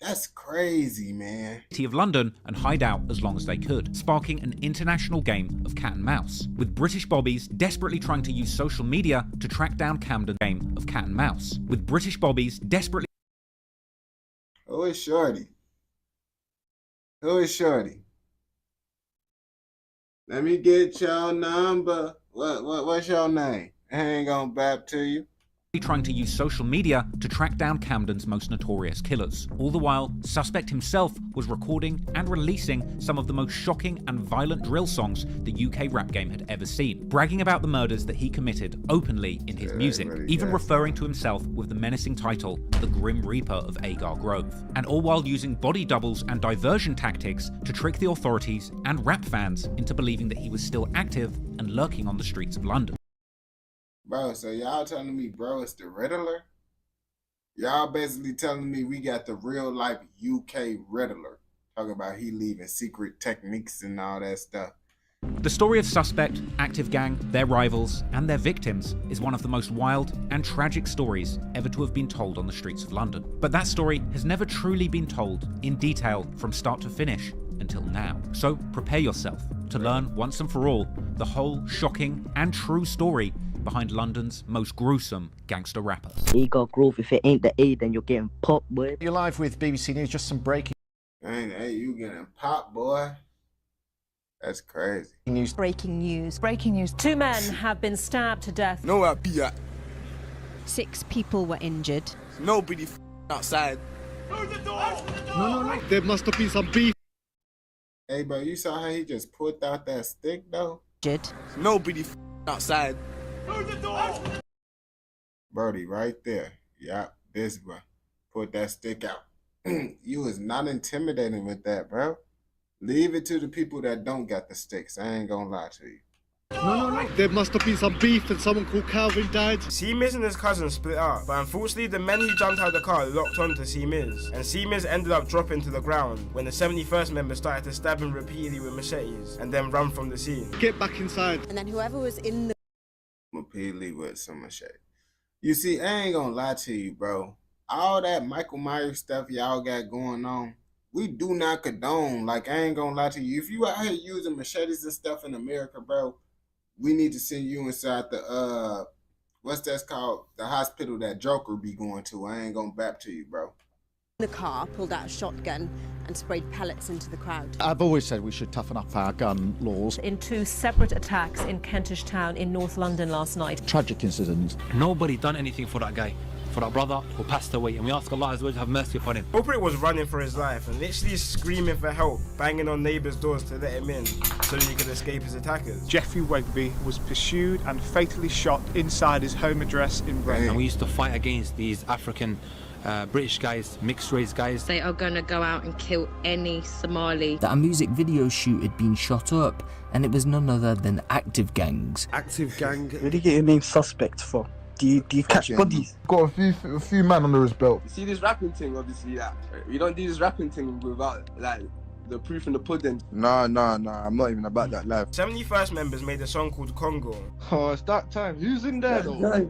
That's crazy, man. Of London and hide out as long as they could, sparking an international game of cat and mouse, with British bobbies desperately trying to use social media to track down Camden. Game of cat and mouse, with British bobbies desperately. Who is Shorty? Who is Shorty? Let me get your number. What's your name? I ain't gonna bap to you. Trying to use social media to track down Camden's most notorious killers. All the while, Suspect himself was recording and releasing some of the most shocking and violent drill songs the UK rap game had ever seen, bragging about the murders that he committed openly in his music, even referring to himself with the menacing title, The Grim Reaper of Agar Grove, and all while using body doubles and diversion tactics to trick the authorities and rap fans into believing that he was still active and lurking on the streets of London. Bro, so y'all telling me, bro, it's the Riddler? Y'all basically telling me we got the real life UK Riddler. Talking about he leaving secret techniques and all that stuff. The story of Suspect, Active Gang, their rivals, and their victims is one of the most wild and tragic stories ever to have been told on the streets of London. But that story has never truly been told in detail from start to finish until now. So prepare yourself to learn once and for all the whole shocking and true story behind London's most gruesome gangster rapper. Agar Grove, if it ain't the A, then you're getting popped, boy. You're live with BBC News, just some breaking. Hey, you getting popped, boy. That's crazy. News. Breaking news. 2 men have been stabbed to death. No, I be 6 people were injured. Nobody outside. No. There must have been some beef. Hey, bro, you saw how he just pulled out that stick, though? Nobody outside. Birdie, right there. Yep, this, bro. Put that stick out. You was not intimidating with that, bro. Leave it to the people that don't got the sticks. I ain't gonna lie to you. No. There must have been some beef and someone called Calvin died. C-Miz and his cousin split up, but unfortunately the men who jumped out of the car locked onto C-Miz, and C-Miz ended up dropping to the ground when the 71st member started to stab him repeatedly with machetes and then run from the scene. Get back inside. And then whoever was in the Repeatedly with some machete. You see, I ain't gonna lie to you, bro. All that Michael Myers stuff y'all got going on, we do not condone. Like, I ain't gonna lie to you. If you out here using machetes and stuff in America, bro, we need to send you inside the what's that called? The hospital that Joker be going to. I ain't gonna bap to you, bro. The car pulled out a shotgun and sprayed pellets into the crowd. I've always said we should toughen up our gun laws. In 2 separate attacks in Kentish Town in North London last night. Tragic incidents. Nobody done anything for that guy, for that brother who passed away, and we ask Allah to have mercy upon him. Culprit was running for his life and literally screaming for help, banging on neighbours' doors to let him in so that he could escape his attackers. Jeffrey Wegby was pursued and fatally shot inside his home address in Brent. And we used to fight against these African British guys, mixed race guys. They are going to go out and kill any Somali. That a music video shoot had been shot up, and it was none other than active gangs. Active gang. Where do you get your name suspect from? Do you catch bodies? Got a few man under his belt. You see this rapping thing, obviously, that we don't do this rapping thing without like the proof in the pudding. Nah, I'm not even about that life. 71st members made a song called Congo. Oh, it's that time. Who's in there though?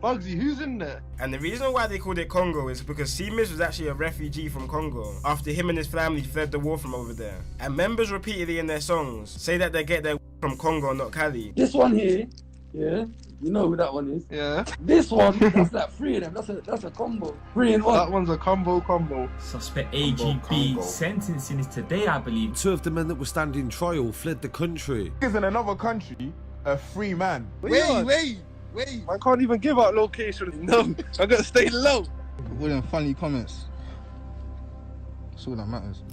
Bugsy, who's in there? And the reason why they called it Congo is because C-Miz was actually a refugee from Congo after him and his family fled the war from over there. And members repeatedly in their songs say that they get their from Congo, not Cali. This one here, yeah, you know who that one is. Yeah. This one, that's like 3 of them. That's a combo. 3 in 1. That one's a combo. Suspect AGB sentencing is today, I believe. 2 of the men that were standing trial fled the country. He's in another country, a free man. Wait. I can't even give out location. No, I gotta stay low. All them funny comments. That's all that matters.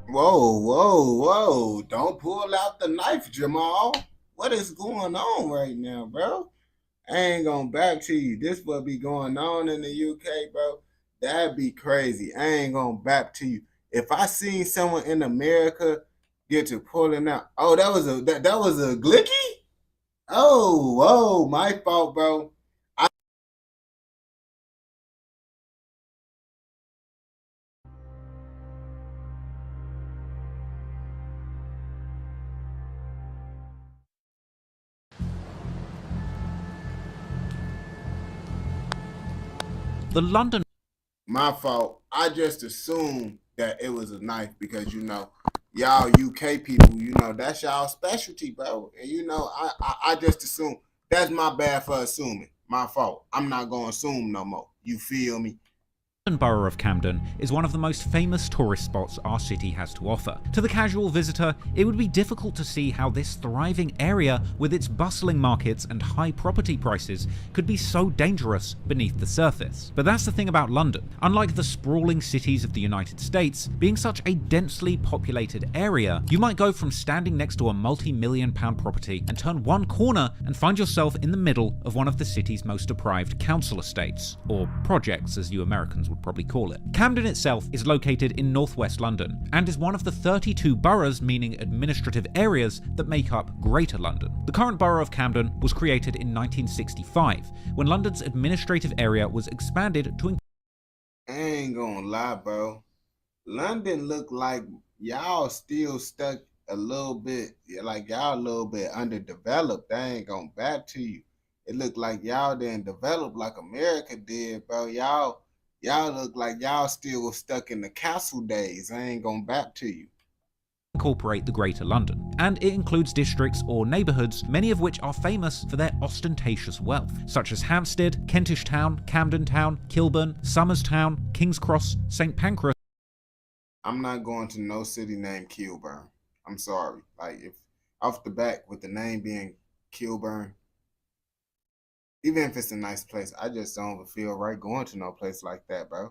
Whoa. Don't pull out the knife, Jamal. What is going on right now, bro? I ain't gonna back to you. This what be going on in the UK, bro. That'd be crazy. I ain't gonna back to you. If I seen someone in America get to pulling out, oh, that was a glicky? Oh, my fault, bro. The London... My fault. I just assumed that it was a knife because, y'all UK people, that's y'all specialty, bro. And, I just assumed. That's my bad for assuming. My fault. I'm not going to assume no more. You feel me? The borough of Camden is one of the most famous tourist spots our city has to offer. To the casual visitor, it would be difficult to see how this thriving area with its bustling markets and high property prices could be so dangerous beneath the surface. But that's the thing about London. Unlike the sprawling cities of the United States, being such a densely populated area, you might go from standing next to a multi-million-pound property and turn one corner and find yourself in the middle of one of the city's most deprived council estates, or projects as you Americans would probably call it. Camden itself is located in northwest London and is one of the 32 boroughs, meaning administrative areas, that make up Greater London. The current borough of Camden was created in 1965 when London's administrative area was expanded to I ain't gonna lie, bro. London look like y'all still stuck a little bit, like y'all a little bit underdeveloped. I ain't gonna back to you. It looked like y'all didn't develop like America did, bro. Y'all look like y'all still stuck in the castle days. I ain't gonna back to you. Incorporate the Greater London, and it includes districts or neighbourhoods, many of which are famous for their ostentatious wealth, such as Hampstead, Kentish Town, Camden Town, Kilburn, Somers Town, King's Cross, St Pancras. I'm not going to no city named Kilburn. I'm sorry. Like, if off the bat with the name being Kilburn, Even if it's a nice place, I just don't feel right going to no place like that, bro.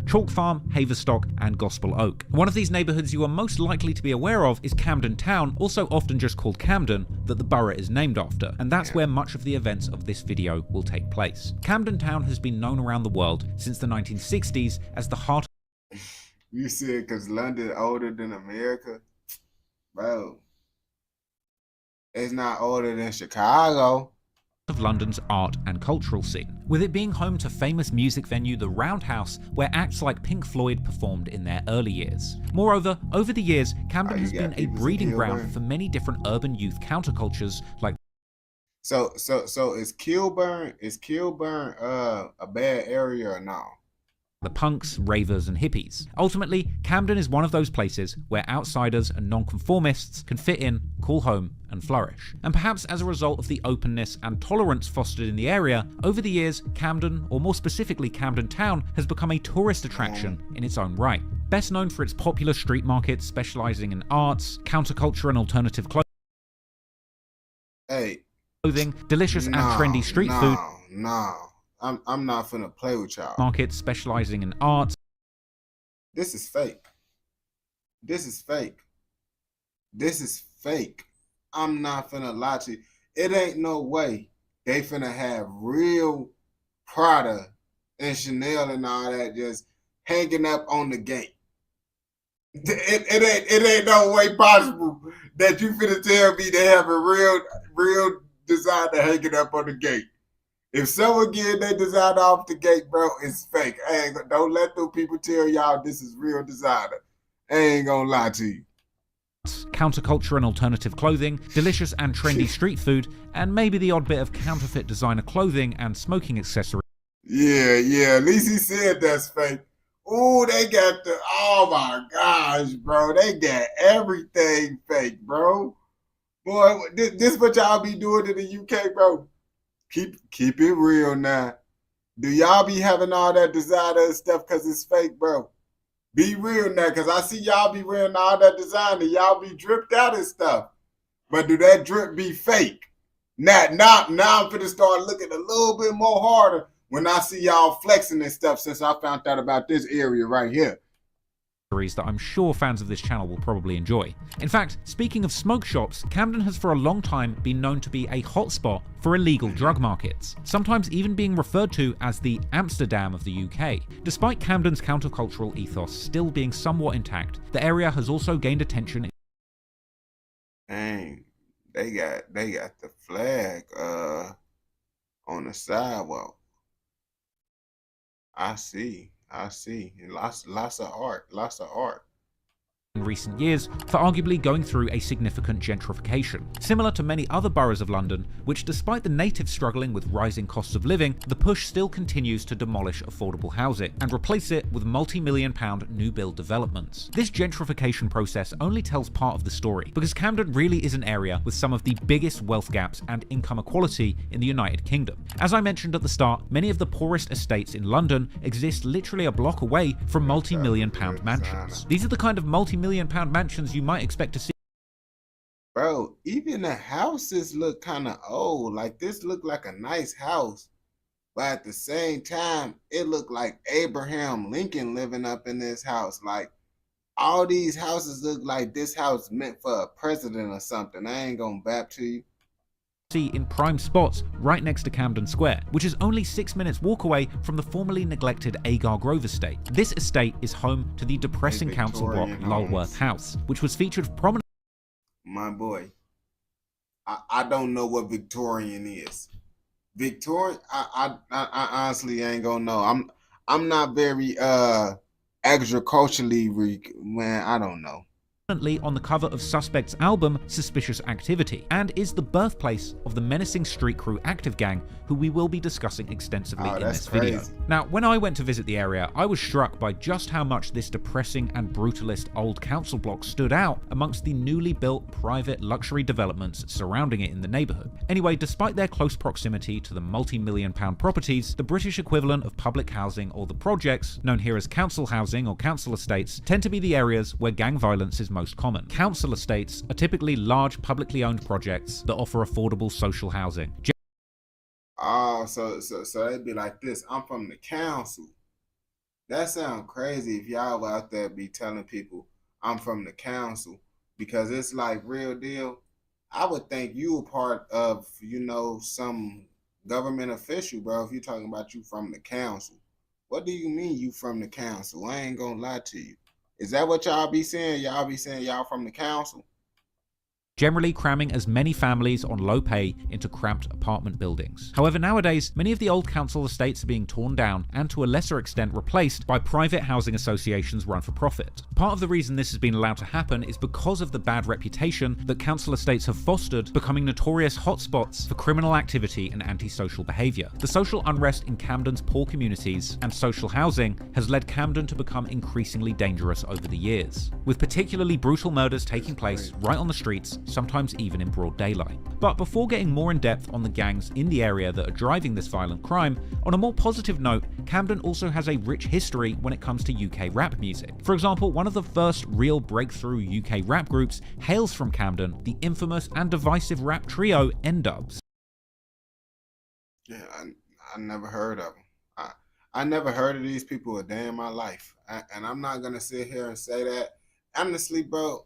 Chalk Farm, Haverstock, and Gospel Oak. One of these neighbourhoods you are most likely to be aware of is Camden Town, also often just called Camden, that the borough is named after, and that's where much of the events of this video will take place. Camden Town has been known around the world since the 1960s as the heart. You see it because London older than America? Bro, it's not older than Chicago. Of London's art and cultural scene, with it being home to famous music venue The Roundhouse, where acts like Pink Floyd performed in their early years. Moreover, over the years, Camden has been a breeding ground for many different urban youth countercultures like. So is Kilburn a bad area or no? The punks, ravers, and hippies. Ultimately, Camden is one of those places where outsiders and nonconformists can fit in, call home, and flourish. And perhaps as a result of the openness and tolerance fostered in the area, over the years, Camden, or more specifically Camden Town, has become a tourist attraction in its own right. Best known for its popular street markets specializing in arts, counterculture, and alternative clothing. Delicious and trendy street food. I'm not finna play with y'all. Markets specializing in arts. This is fake. This is fake. This is fake. I'm not finna lie to you. It ain't no way they finna have real Prada and Chanel and all that just hanging up on the gate. It ain't no way possible that you finna tell me they have a real designer hanging up on the gate. If someone get their designer off the gate, bro, it's fake. Don't let them people tell y'all this is real designer. I ain't gonna lie to you. Counterculture and alternative clothing, delicious and trendy street food, and maybe the odd bit of counterfeit designer clothing and smoking accessories. Yeah, at least he said that's fake. Ooh, they got oh my gosh, bro. They got everything fake, bro. Boy, this what y'all be doing in the UK, bro. Keep it real now. Do y'all be having all that designer stuff because it's fake, bro? Be real now, because I see y'all be wearing all that designer. Y'all be dripped out and stuff. But do that drip be fake? Now I'm finna start looking a little bit more harder when I see y'all flexing and stuff since I found out about this area right here. That I'm sure fans of this channel will probably enjoy. In fact, speaking of smoke shops, Camden has for a long time been known to be a hotspot for illegal drug markets, sometimes even being referred to as the Amsterdam of the UK. Despite Camden's countercultural ethos still being somewhat intact, the area has also gained attention. Dang, they got the flag on the sidewalk. I see. Lots of art. In recent years, for arguably going through a significant gentrification. Similar to many other boroughs of London, which despite the natives struggling with rising costs of living, the push still continues to demolish affordable housing and replace it with multi-million-pound new build developments. This gentrification process only tells part of the story, because Camden really is an area with some of the biggest wealth gaps and income equality in the United Kingdom. As I mentioned at the start, many of the poorest estates in London exist literally a block away from multi-million-pound mansions. These are the kind of multi-million-pound mansions you might expect to see. Bro, even the houses look kind of old. Like this looked like a nice house, but at the same time, it looked like Abraham Lincoln living up in this house. Like all these houses look like this house meant for a president or something. I ain't gonna bap to you. In prime spots right next to Camden Square, which is only 6 minutes walk away from the formerly neglected Agar Grove estate. This estate is home to the depressing council block Lulworth House, which was featured prominently. My boy, I don't know what Victorian is. Victorian, I honestly ain't gonna know. I'm not very agriculturally man. I don't know. On the cover of Suspect's album Suspicious Activity, and is the birthplace of the menacing street crew Active Gang, who we will be discussing extensively in this video. Now, when I went to visit the area, I was struck by just how much this depressing and brutalist old council block stood out amongst the newly built private luxury developments surrounding it in the neighbourhood. Anyway, despite their close proximity to the multi-million-pound properties, the British equivalent of public housing or the projects, known here as council housing or council estates, tend to be the areas where gang violence is most common. Council estates are typically large publicly owned projects that offer affordable social housing. Oh, so they'd be like this. I'm from the council. That sounds crazy if y'all out there be telling people I'm from the council, because it's like real deal. I would think you a part of, some government official, bro, if you're talking about you from the council. What do you mean you from the council? I ain't gonna lie to you. Is that what y'all be saying? Y'all be saying y'all from the council? Generally cramming as many families on low pay into cramped apartment buildings. However, nowadays, many of the old council estates are being torn down and to a lesser extent replaced by private housing associations run for profit. Part of the reason this has been allowed to happen is because of the bad reputation that council estates have fostered, becoming notorious hotspots for criminal activity and antisocial behaviour. The social unrest in Camden's poor communities and social housing has led Camden to become increasingly dangerous over the years, with particularly brutal murders taking place right on the streets, sometimes even in broad daylight. But before getting more in depth on the gangs in the area that are driving this violent crime, on a more positive note, Camden also has a rich history when it comes to UK rap music. For example, one of the first real breakthrough UK rap groups hails from Camden, the infamous and divisive rap trio Endorse. Yeah, I never heard of them. I never heard of these people a day in my life. And I'm not going to sit here and say that. Honestly, bro,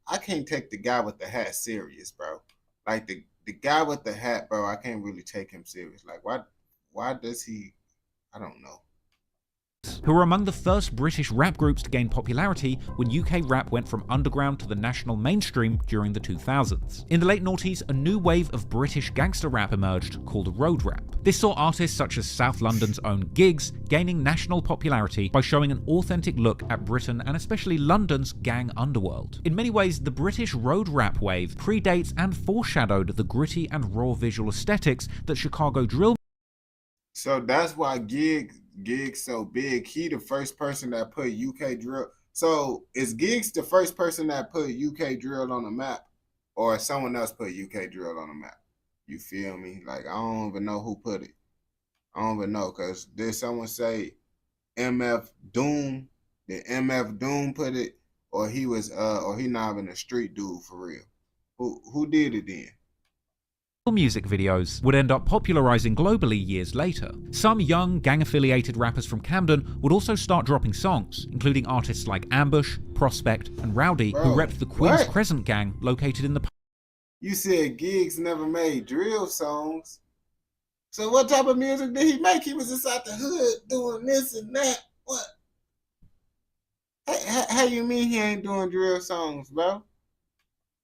I can't take the guy with the hat serious, bro. Like the guy with the hat, bro, I can't really take him serious. Like why does he, I don't know. Who were among the first British rap groups to gain popularity when UK rap went from underground to the national mainstream during the 2000s. In the late noughties, a new wave of British gangster rap emerged called road rap. This saw artists such as South London's own Giggs gaining national popularity by showing an authentic look at Britain and especially London's gang underworld. In many ways, the British road rap wave predates and foreshadowed the gritty and raw visual aesthetics that Chicago drill. So that's why Giggs so big. He the first person that put UK drill. So is Giggs the first person that put UK drill on the map, or someone else put UK drill on the map? You feel me? Like, I don't even know who put it. I don't even know, because did someone say MF Doom? Did MF Doom put it, or he was or he not even a street dude for real? Who did it then? Music videos would end up popularizing globally years later. Some young gang-affiliated rappers from Camden would also start dropping songs, including artists like Ambush, Prospect, and Rowdy, who repped the Queen's Crescent gang located in the... You said Giggs never made drill songs. So what type of music did he make? He was just out the hood doing this and that. What? How you mean he ain't doing drill songs, bro?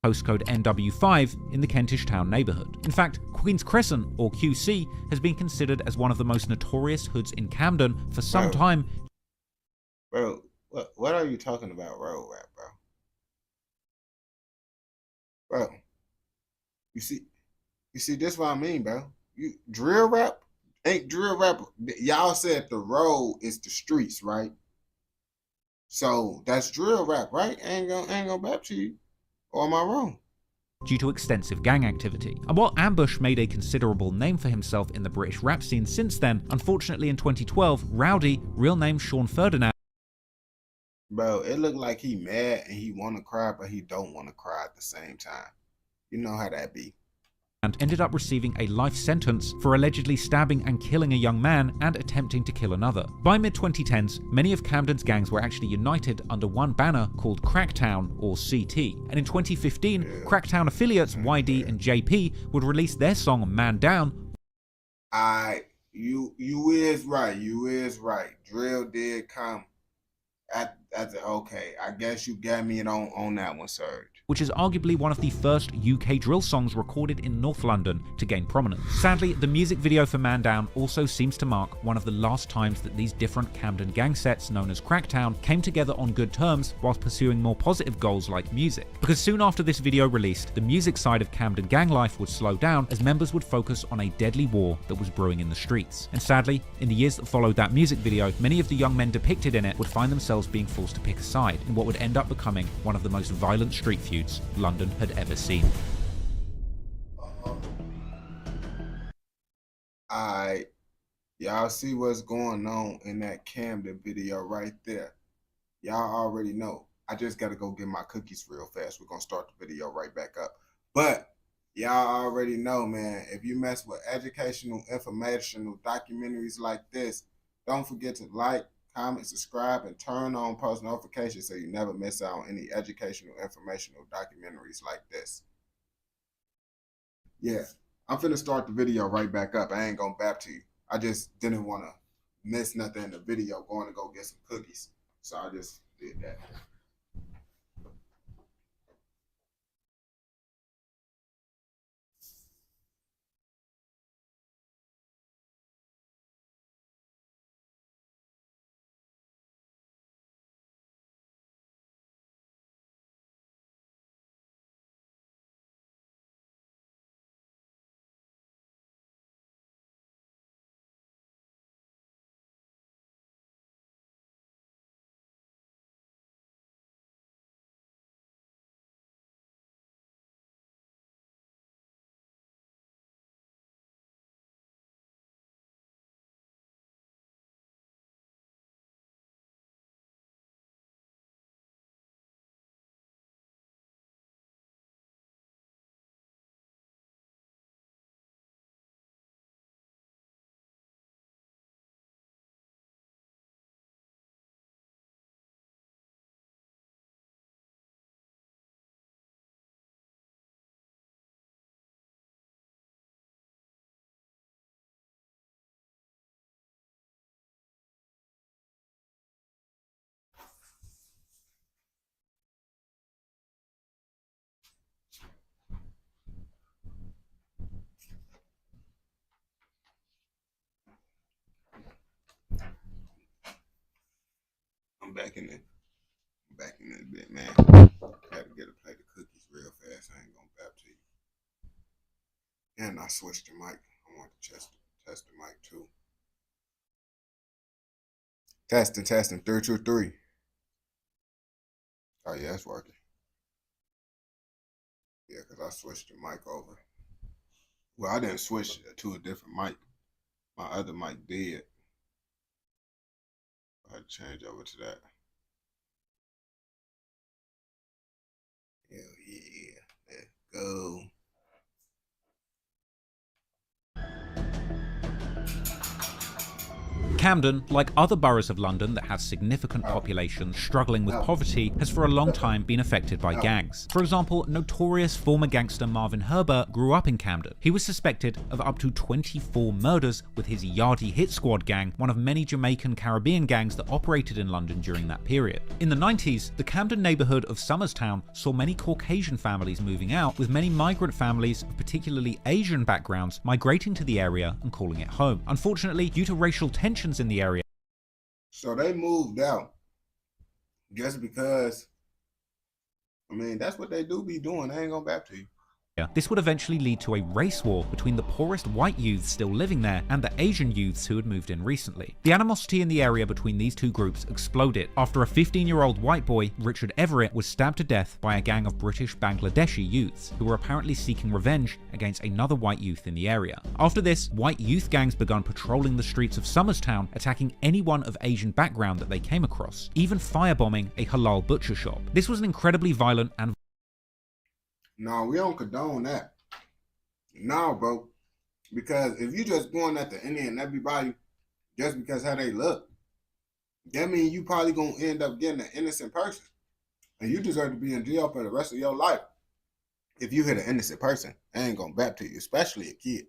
Postcode NW5 in the Kentish Town neighbourhood. In fact, Queen's Crescent, or QC, has been considered as one of the most notorious hoods in Camden for some time. Bro, what are you talking about, road rap, bro? Bro, you see, this what I mean, bro. You drill rap ain't drill rap. Y'all said the road is the streets, right? So that's drill rap, right? Ain't gonna back to you. Or am I wrong? Due to extensive gang activity. And while Ambush made a considerable name for himself in the British rap scene since then, unfortunately in 2012, Rowdy, real name Sean Ferdinand, bro, it looked like he mad and he want to cry, but he don't want to cry at the same time. You know how that be. and ended up receiving a life sentence for allegedly stabbing and killing a young man and attempting to kill another. By mid-2010s, many of Camden's gangs were actually united under one banner called Cracktown, or CT, and in 2015, Cracktown affiliates YD and JP would release their song Man Down. You is right. Drill did come okay. I guess you got me on that one, Serge. Which is arguably one of the first UK drill songs recorded in North London to gain prominence. Sadly, the music video for Man Down also seems to mark one of the last times that these different Camden gang sets known as Cracktown came together on good terms whilst pursuing more positive goals like music. Because soon after this video released, the music side of Camden gang life would slow down as members would focus on a deadly war that was brewing in the streets. And sadly, in the years that followed that music video, many of the young men depicted in it would find themselves being forced to pick a side in what would end up becoming one of the most violent street feuds London had ever seen. Y'all see what's going on in that Camden video right there. Y'all already know. I just gotta go get my cookies real fast. We're gonna start the video right back up. But Y'all already know, man. If you mess with educational, informational documentaries like this, don't forget to like, comment, subscribe, and turn on post notifications so you never miss out on any educational, informational documentaries like this. Yeah, I'm finna start the video right back up. I ain't gonna bap to you. I just didn't want to miss nothing in the video going to go get some cookies. So I just did that. I'm back in it. Back in it a bit, man. Had to get a plate of cookies real fast. I ain't gonna bap to you. And I switched the mic. I want to test the mic too. Testing. 3, 2, 3. Oh yeah, it's working. Yeah, because I switched the mic over. Well, I didn't switch it to a different mic. My other mic did. I had to change over to that. Hell yeah. Let's go. Camden, like other boroughs of London that have significant populations struggling with poverty, has for a long time been affected by gangs. For example, notorious former gangster Marvin Herbert grew up in Camden. He was suspected of up to 24 murders with his Yardie Hit Squad gang, one of many Jamaican Caribbean gangs that operated in London during that period. In the 90s, the Camden neighbourhood of Somerstown saw many Caucasian families moving out, with many migrant families of particularly Asian backgrounds migrating to the area and calling it home. Unfortunately, due to racial tensions in the area. So they moved out just because, I mean, that's what they do be doing. I ain't gonna bap to you. This would eventually lead to a race war between the poorest white youths still living there and the Asian youths who had moved in recently. The animosity in the area between these two groups exploded after a 15-year-old white boy, Richard Everett, was stabbed to death by a gang of British Bangladeshi youths who were apparently seeking revenge against another white youth in the area. After this, white youth gangs began patrolling the streets of Somerstown, attacking anyone of Asian background that they came across, even firebombing a halal butcher shop. This was an incredibly violent and No, we don't condone that. No, bro. Because if you just going at the Indian everybody just because how they look, that means you probably gonna end up getting an innocent person. And you deserve to be in jail for the rest of your life. If you hit an innocent person, I ain't gonna bap to you, especially a kid.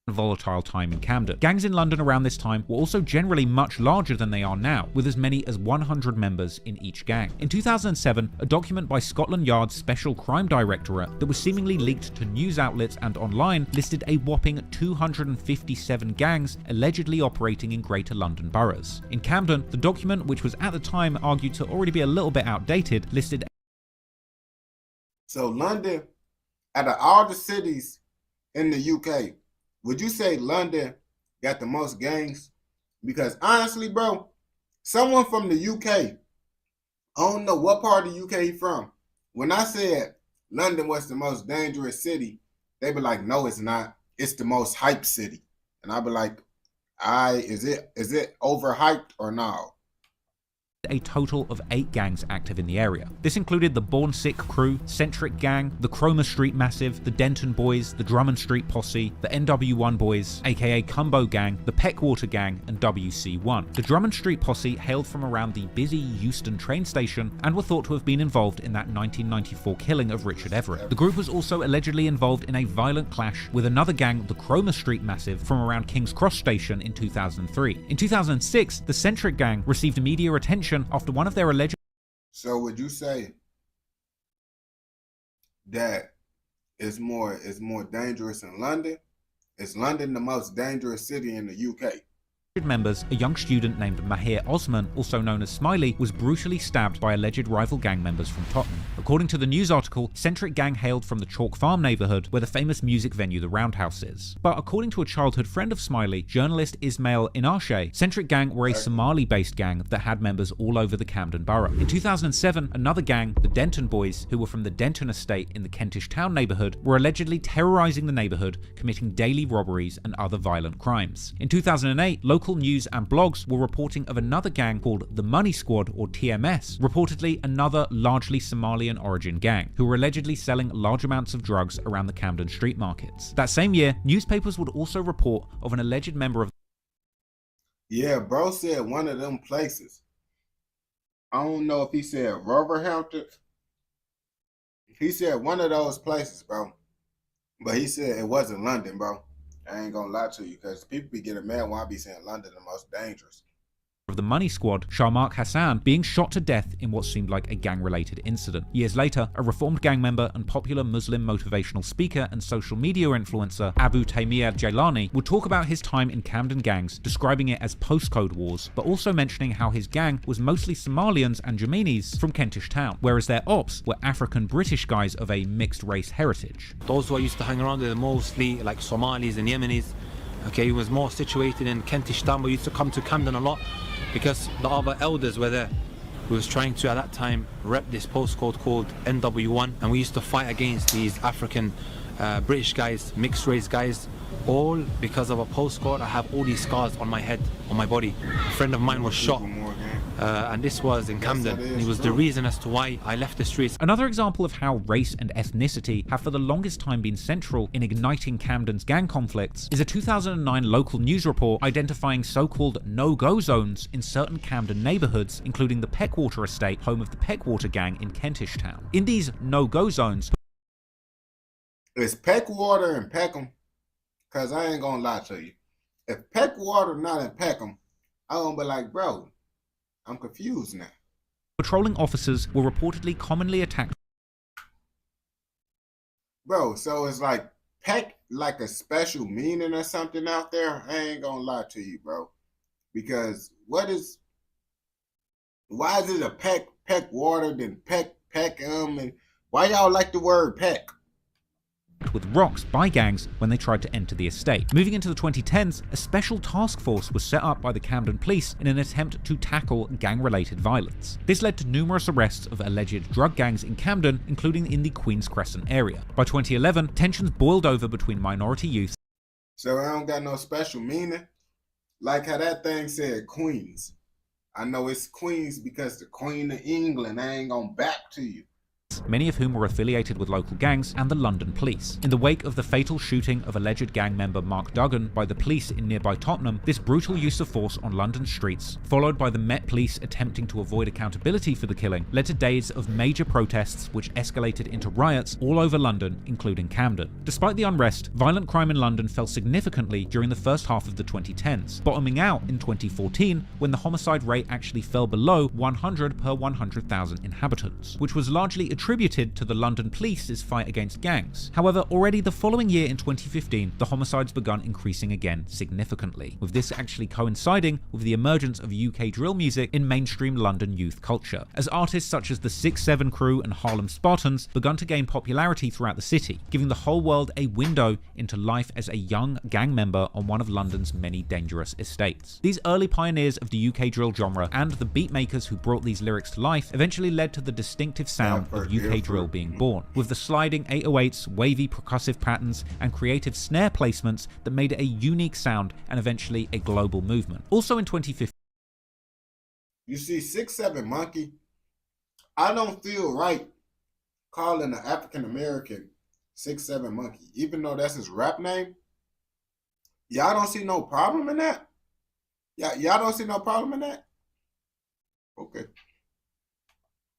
Volatile time in Camden. Gangs in London around this time were also generally much larger than they are now, with as many as 100 members in each gang. In 2007, a document by Scotland Yard's Special Crime Directorate that was seemingly leaked to news outlets and online listed a whopping 257 gangs allegedly operating in Greater London boroughs. In Camden, the document, which was at the time argued to already be a little bit outdated, listed. So London, out of all the cities in the UK, would you say London got the most gangs? Because honestly, bro, someone from the UK, I don't know what part of the UK he from. When I said London was the most dangerous city, they be like, no, it's not. It's the most hyped city. And I be like, is it overhyped or no? a total of 8 gangs active in the area. This included the Born Sick Crew, Centric Gang, the Cromer Street Massive, the Denton Boys, the Drummond Street Posse, the NW1 Boys, aka Cumbo Gang, the Peckwater Gang, and WC1. The Drummond Street Posse hailed from around the busy Euston train station and were thought to have been involved in that 1994 killing of Richard Everett. The group was also allegedly involved in a violent clash with another gang, the Cromer Street Massive, from around King's Cross Station in 2003. In 2006, the Centric Gang received media attention after one of their alleged... So would you say that it's more dangerous in London? Is London the most dangerous city in the UK? members, a young student named Mahir Osman, also known as Smiley, was brutally stabbed by alleged rival gang members from Tottenham. According to the news article, Centric Gang hailed from the Chalk Farm neighbourhood where the famous music venue The Roundhouse is. But according to a childhood friend of Smiley, journalist Ismail Inarshe, Centric Gang were a Somali-based gang that had members all over the Camden borough. In 2007, another gang, the Denton Boys, who were from the Denton estate in the Kentish Town neighbourhood, were allegedly terrorising the neighbourhood, committing daily robberies and other violent crimes. In 2008, local news and blogs were reporting of another gang called the Money Squad, or TMS, reportedly another largely Somalian origin gang, who were allegedly selling large amounts of drugs around the Camden street markets. That same year, newspapers would also report of an alleged member of... Yeah, bro said one of them places. I don't know if he said Wolverhampton. He said one of those places, bro. But he said it wasn't London, bro. I ain't gonna lie to you, because people be getting mad when I be saying London the most dangerous. Of the Money Squad, Sharmak Hassan, being shot to death in what seemed like a gang-related incident. Years later, a reformed gang member and popular Muslim motivational speaker and social media influencer Abu Taymiyyah Jailani would talk about his time in Camden gangs, describing it as postcode wars, but also mentioning how his gang was mostly Somalians and Yemenis from Kentish Town, whereas their ops were African-British guys of a mixed-race heritage. Those who I used to hang around with are mostly like Somalis and Yemenis. Okay, he was more situated in Kentish Town, but used to come to Camden a lot because the other elders were there. We was trying to, at that time, rep this postcode called NW1, and we used to fight against these African British guys, mixed race guys, all because of a postcode. I have all these scars on my head, on my body. A friend of mine was shot, and this was in Camden, and it was the reason as to why I left the streets. Another example of how race and ethnicity have for the longest time been central in igniting Camden's gang conflicts is a 2009 local news report identifying so-called no-go zones in certain Camden neighbourhoods, including the Peckwater estate, home of the Peckwater gang in Kentish Town. In these no-go zones... It's Peckwater and Peckham, because I ain't gonna lie to you. If Peckwater not in Peckham, I'm gonna be like, bro, I'm confused now. Patrolling officers were reportedly commonly attacked. Bro, so it's like Peck, like a special meaning or something out there? I ain't gonna lie to you, bro. Because why is it a Peckwater than Peckham, and why y'all like the word Peck? With rocks by gangs when they tried to enter the estate. Moving into the 2010s, a special task force was set up by the Camden police in an attempt to tackle gang-related violence. This led to numerous arrests of alleged drug gangs in Camden, including in the Queen's Crescent area. By 2011, tensions boiled over between minority youth. So I don't got no special meaning? Like how that thing said Queens. I know it's Queens because the Queen of England, I ain't gonna back to you. Many of whom were affiliated with local gangs and the London police. In the wake of the fatal shooting of alleged gang member Mark Duggan by the police in nearby Tottenham, this brutal use of force on London streets, followed by the Met Police attempting to avoid accountability for the killing, led to days of major protests which escalated into riots all over London, including Camden. Despite the unrest, violent crime in London fell significantly during the first half of the 2010s, bottoming out in 2014 when the homicide rate actually fell below 100 per 100,000 inhabitants, which was largely attributed to the London police's fight against gangs. However, already the following year in 2015, the homicides begun increasing again significantly, with this actually coinciding with the emergence of UK drill music in mainstream London youth culture, as artists such as the 6-7 Crew and Harlem Spartans begun to gain popularity throughout the city, giving the whole world a window into life as a young gang member on one of London's many dangerous estates. These early pioneers of the UK drill genre and the beatmakers who brought these lyrics to life eventually led to the distinctive sound of UK drill being born, with the sliding 808s, wavy percussive patterns, and creative snare placements that made it a unique sound and eventually a global movement. Also in 2015, You see, 6'7" Monkey, I don't feel right calling an African American 6'7" Monkey, even though that's his rap name. Y'all don't see no problem in that? Y'all don't see no problem in that? Okay.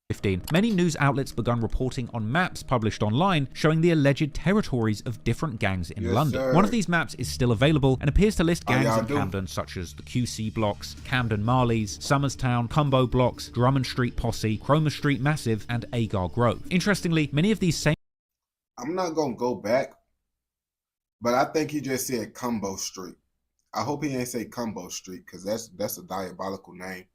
15, many news outlets begun reporting on maps published online showing the alleged territories of different gangs in London. Sir. One of these maps is still available and appears to list gangs in do? Camden such as the QC blocks, Camden Marleys, Somerstown, Cumbo blocks, Drummond Street Posse, Cromer Street Massive, and Agar Grove. Interestingly, many of these same... I'm not going to go back, but I think he just said Cumbo Street. I hope he ain't say Cumbo Street, because that's a diabolical name.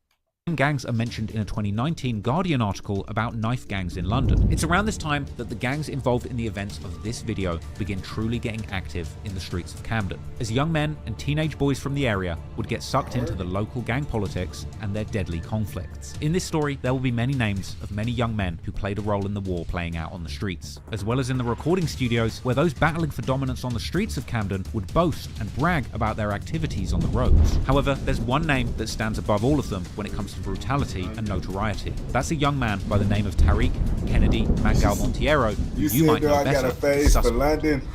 gangs are mentioned in a 2019 Guardian article about knife gangs in London. It's around this time that the gangs involved in the events of this video begin truly getting active in the streets of Camden, as young men and teenage boys from the area would get sucked into the local gang politics and their deadly conflicts. In this story, there will be many names of many young men who played a role in the war playing out on the streets, as well as in the recording studios where those battling for dominance on the streets of Camden would boast and brag about their activities on the roads. However, there's one name that stands above all of them when it comes to brutality and notoriety. That's a young man by the name of Tariq Kennedy Mangal Monteiro, who you might know I better. got a face for London.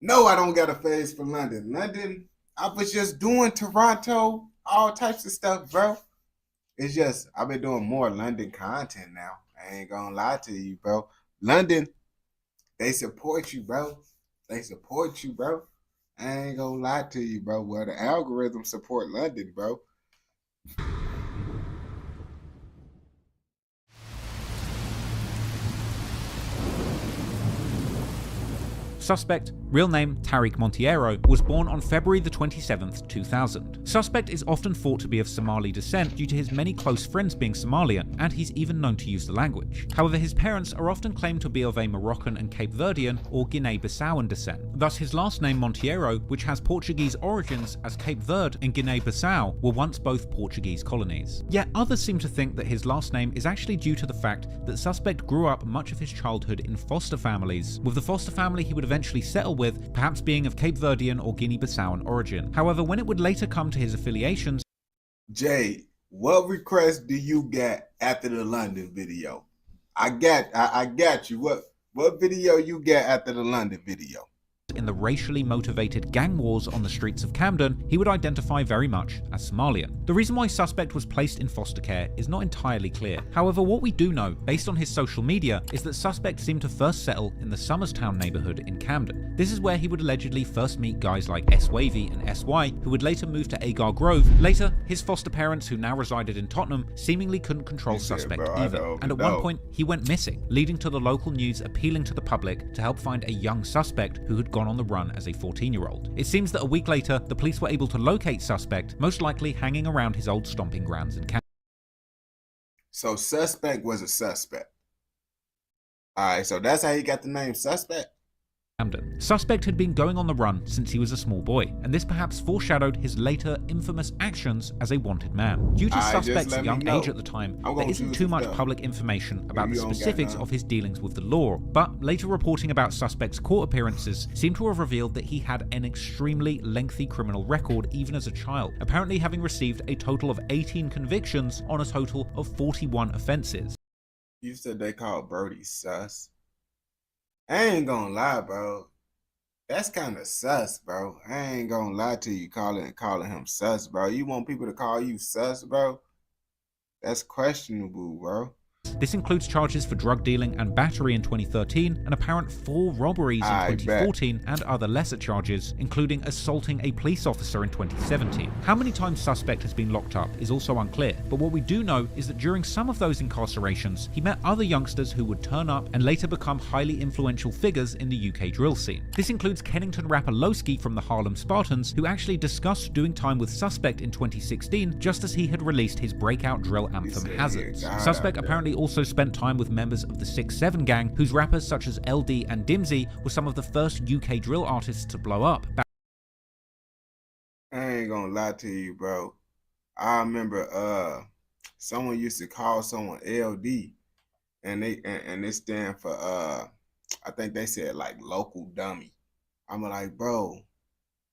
No, I don't got a face for London. London, I was just doing Toronto, all types of stuff, bro. It's just, I've been doing more London content now. I ain't gonna lie to you, bro. London, they support you, bro. They support you, bro. I ain't gonna lie to you, bro. Well, the algorithms support London, bro. Suspect, real name Tariq Monteiro, was born on February the 27th, 2000. Suspect is often thought to be of Somali descent due to his many close friends being Somalian, and he's even known to use the language. However, his parents are often claimed to be of a Moroccan and Cape Verdean or Guinea-Bissauan descent. Thus, his last name Monteiro, which has Portuguese origins, as Cape Verde and Guinea-Bissau were once both Portuguese colonies. Yet others seem to think that his last name is actually due to the fact that Suspect grew up much of his childhood in foster families, with the foster family he would eventually settle with perhaps being of Cape Verdean or Guinea-Bissauan origin. However, when it would later come to his affiliations... Jay, what request do you get after the London video? I got you. What video you get after the London video? In the racially motivated gang wars on the streets of Camden, he would identify very much as Somalian. The reason why Suspect was placed in foster care is not entirely clear. However, what we do know, based on his social media, is that Suspect seemed to first settle in the Somerstown neighborhood in Camden. This is where he would allegedly first meet guys like S Wavy and SY, who would later move to Agar Grove. Later, his foster parents, who now resided in Tottenham, seemingly couldn't control Suspect either, and at one point, he went missing, leading to the local news appealing to the public to help find a young suspect who had gone on the run as a 14-year-old. It seems that a week later, the police were able to locate Suspect, most likely hanging around his old stomping grounds in Camden. So Suspect was a suspect. Alright, so that's how he got the name Suspect? Suspect had been going on the run since he was a small boy, and this perhaps foreshadowed his later infamous actions as a wanted man. Due to Suspect's young age at the time, there isn't too much public information about the specifics of his dealings with the law, but later reporting about Suspect's court appearances seemed to have revealed that he had an extremely lengthy criminal record even as a child, apparently having received a total of 18 convictions on a total of 41 offenses. You said they called Brody sus? I ain't gonna lie, bro. That's kind of sus, bro. I ain't gonna lie to you calling him sus, bro. You want people to call you sus, bro? That's questionable, bro. This includes charges for drug dealing and battery in 2013, an apparent 4 robberies in 2014, and other lesser charges, including assaulting a police officer in 2017. How many times Suspect has been locked up is also unclear, but what we do know is that during some of those incarcerations, he met other youngsters who would turn up and later become highly influential figures in the UK drill scene. This includes Kennington rapper Lowski from the Harlem Spartans, who actually discussed doing time with Suspect in 2016, just as he had released his breakout drill anthem Hazards. Suspect apparently also spent time with members of the 6'7 gang, whose rappers such as LD and Dimsy were some of the first UK drill artists to blow up. I ain't gonna lie to you, bro. I remember someone used to call someone LD, and they stand for I think they said like local dummy. I'm like, bro,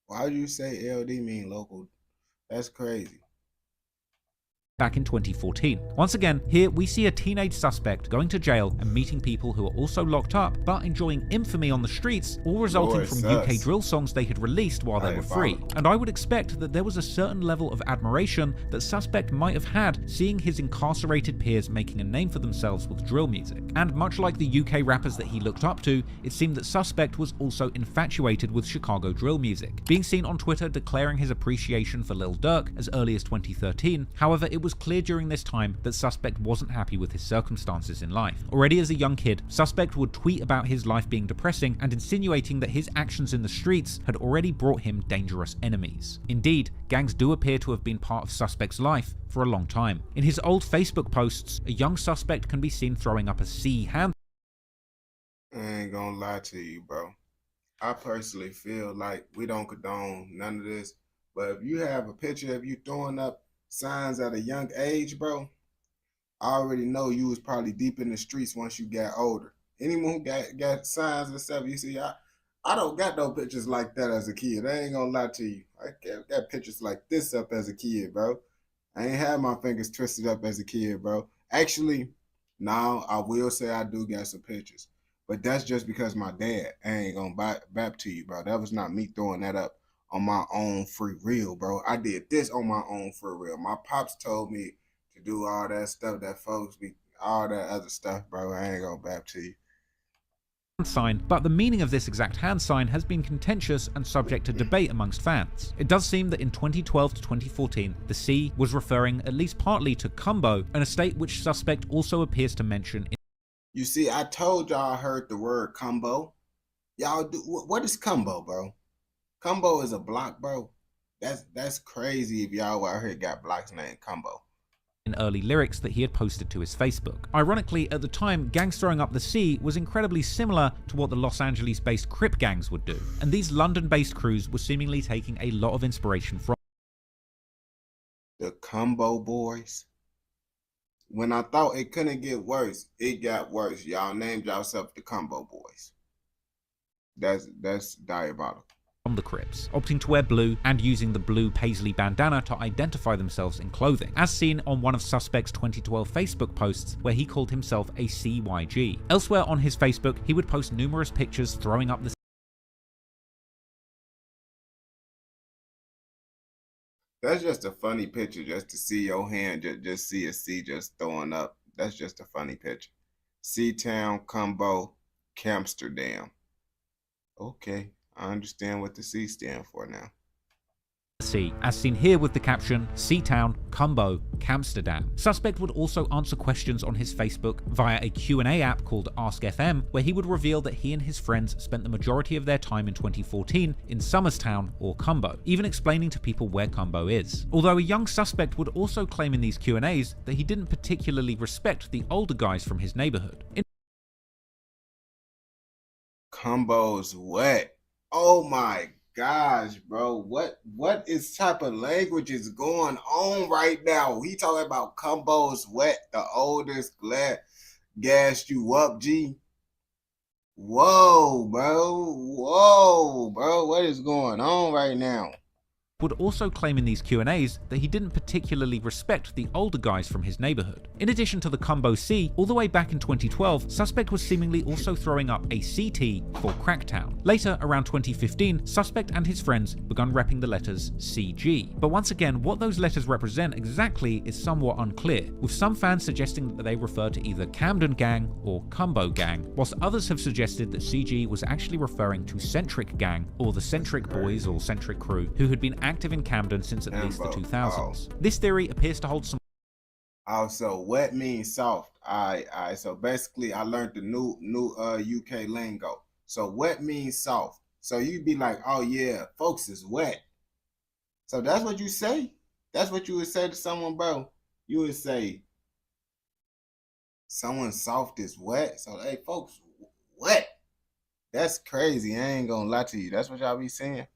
why do you say LD mean local? That's crazy. back in 2014. Once again, here we see a teenage suspect going to jail and meeting people who are also locked up, but enjoying infamy on the streets, all resulting from UK drill songs they had released while they were free. And I would expect that there was a certain level of admiration that Suspect might have had seeing his incarcerated peers making a name for themselves with drill music. And much like the UK rappers that he looked up to, it seemed that Suspect was also infatuated with Chicago drill music, being seen on Twitter declaring his appreciation for Lil Durk as early as 2013. However, it was clear during this time that Suspect wasn't happy with his circumstances in life. Already as a young kid, Suspect would tweet about his life being depressing and insinuating that his actions in the streets had already brought him dangerous enemies. Indeed, gangs do appear to have been part of Suspect's life for a long time. In his old Facebook posts, a young Suspect can be seen throwing up a C hand. I ain't gonna lie to you, bro. I personally feel like we don't condone none of this, but if you have a picture of you throwing up signs at a young age, bro, I already know you was probably deep in the streets once you got older. Anyone who got signs and stuff, you see, I don't got no pictures like that as a kid. I ain't gonna lie to you. I got pictures like this up as a kid, bro. I ain't had my fingers twisted up as a kid, bro. Actually, now I will say I do got some pictures, but that's just because my dad. I ain't gonna bap to you, bro. That was not me throwing that up on my own free will, bro. I did this on my own free will. My pops told me to do all that stuff that folks be, all that other stuff, bro. I ain't gonna bap to you. Sign, but the meaning of this exact hand sign has been contentious and subject to debate amongst fans. It does seem that in 2012 to 2014, the C was referring at least partly to Cumbo, an estate which Suspect also appears to mention. You see, I told y'all I heard the word Cumbo. Y'all do, what is Cumbo, bro? Cumbo is a block, bro. That's crazy if y'all out here got blocks named Cumbo. In early lyrics that he had posted to his Facebook. Ironically, at the time, gangs throwing up the C was incredibly similar to what the Los Angeles-based Crip gangs would do, and these London-based crews were seemingly taking a lot of inspiration from the Cumbo Boys. When I thought it couldn't get worse, it got worse. Y'all named yourself the Cumbo Boys. That's diabolical. From the Crips, opting to wear blue and using the blue paisley bandana to identify themselves in clothing, as seen on one of Suspect's 2012 Facebook posts where he called himself a CYG. Elsewhere on his Facebook, he would post numerous pictures throwing up the That's just a funny picture, just to see your hand, just see a C just throwing up. That's just a funny picture. C-Town, Cumbo, Camsterdam. Okay. I understand what the C stand for now. C, as seen here with the caption, C-Town, Cumbo, Camsterdam. Suspect would also answer questions on his Facebook via a Q&A app called Ask FM, where he would reveal that he and his friends spent the majority of their time in 2014 in Somerstown or Cumbo, even explaining to people where Cumbo is. Although a young Suspect would also claim in these Q&As that he didn't particularly respect the older guys from his neighborhood. Cumbo's wet. Oh my gosh, bro. What is type of language is going on right now? He talking about Cumbo's wet, the oldest gassed you up, G. Whoa, bro. Whoa, bro. What is going on right now? Would also claim in these Q&As that he didn't particularly respect the older guys from his neighborhood. In addition to the Cumbo C, all the way back in 2012, Suspect was seemingly also throwing up a CT for Cracktown. Later, around 2015, Suspect and his friends begun repping the letters CG. But once again, what those letters represent exactly is somewhat unclear, with some fans suggesting that they refer to either Camden Gang or Cumbo Gang, whilst others have suggested that CG was actually referring to Centric Gang, or the Centric Boys or Centric Crew, who had been active in Camden since at least the 2000s. This theory appears to hold some. Oh, so wet means soft. Alright. So basically, I learned the new UK lingo. So wet means soft. So you'd be like, oh yeah, folks is wet. So that's what you say. That's what you would say to someone, bro. You would say, someone soft is wet. So hey, folks, wet. That's crazy. I ain't gonna lie to you. That's what y'all be saying.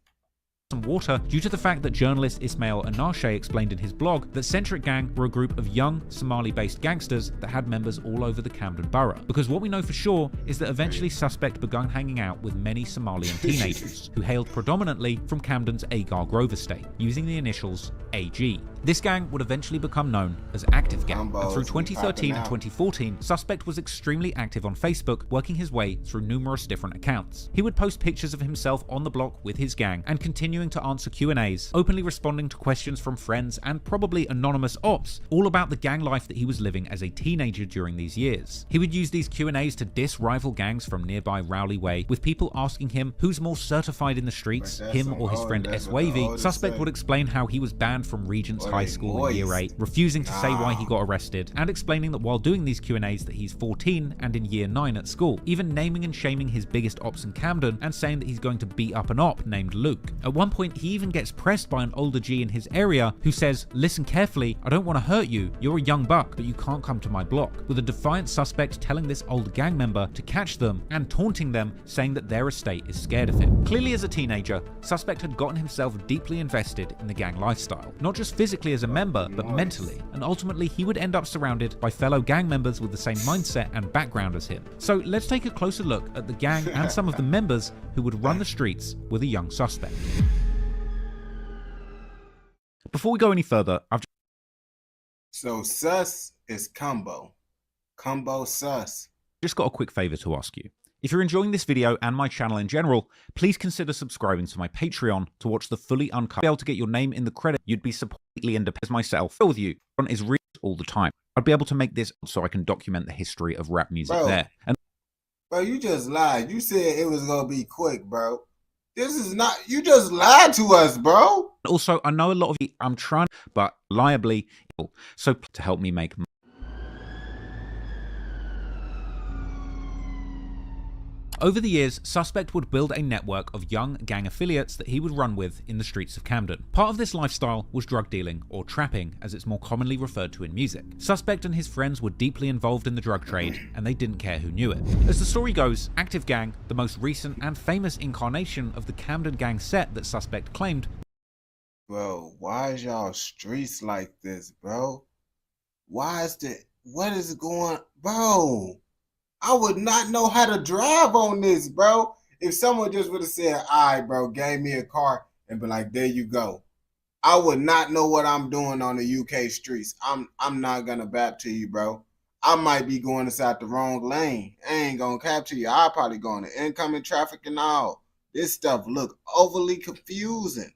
Some water due to the fact that journalist Ismail Anashe explained in his blog that Centric Gang were a group of young Somali-based gangsters that had members all over the Camden borough. Because what we know for sure is that eventually Suspect began hanging out with many Somalian teenagers who hailed predominantly from Camden's Agar Grove estate, using the initials AG. This gang would eventually become known as Active Gang, and through 2013 and 2014, Suspect was extremely active on Facebook, working his way through numerous different accounts. He would post pictures of himself on the block with his gang, and continuing to answer Q&As, openly responding to questions from friends and probably anonymous ops, all about the gang life that he was living as a teenager during these years. He would use these Q&As to diss rival gangs from nearby Rowley Way, with people asking him who's more certified in the streets, him or his friend S-Wavy. Suspect would explain how he was banned from Regent's High School in year 8, refusing to say why he got arrested, and explaining that while doing these Q&As that he's 14 and in year 9 at school, even naming and shaming his biggest ops in Camden and saying that he's going to beat up an op named Luke. At one point, he even gets pressed by an older G in his area who says, "Listen carefully, I don't want to hurt you, you're a young buck, but you can't come to my block," with a defiant Suspect telling this older gang member to catch them and taunting them, saying that their estate is scared of him. Clearly as a teenager, Suspect had gotten himself deeply invested in the gang lifestyle, not just physically as a member, but mentally, and ultimately he would end up surrounded by fellow gang members with the same mindset and background as him. So let's take a closer look at the gang and some of the members who would run the streets with a young Suspect. Before we go any further, So sus is combo. Combo sus. Just got a quick favor to ask you. If you're enjoying this video and my channel in general, please consider subscribing to my Patreon to watch the fully uncut. Be able to get your name in the credit. You'd be completely independent as myself. With you is real all the time. I'd be able to make this so I can document the history of rap music there. And bro, you just lied. You said it was gonna be quick, bro. This is not. You just lied to us, bro. Also, I know a lot of you. I'm trying, but liably ill. So to help me make. Over the years, Suspect would build a network of young gang affiliates that he would run with in the streets of Camden. Part of this lifestyle was drug dealing, or trapping, as it's more commonly referred to in music. Suspect and his friends were deeply involved in the drug trade, and they didn't care who knew it. As the story goes, Active Gang, the most recent and famous incarnation of the Camden gang set that Suspect claimed. Bro, why is y'all streets like this, bro? Why is the, what is going, bro? I would not know how to drive on this, bro. If someone just would have said, all right, bro, gave me a car and be like, there you go. I would not know what I'm doing on the UK streets. I'm not gonna bap to you, bro. I might be going inside the wrong lane. I ain't gonna capture you. I'll probably go into incoming traffic and all. This stuff look overly confusing.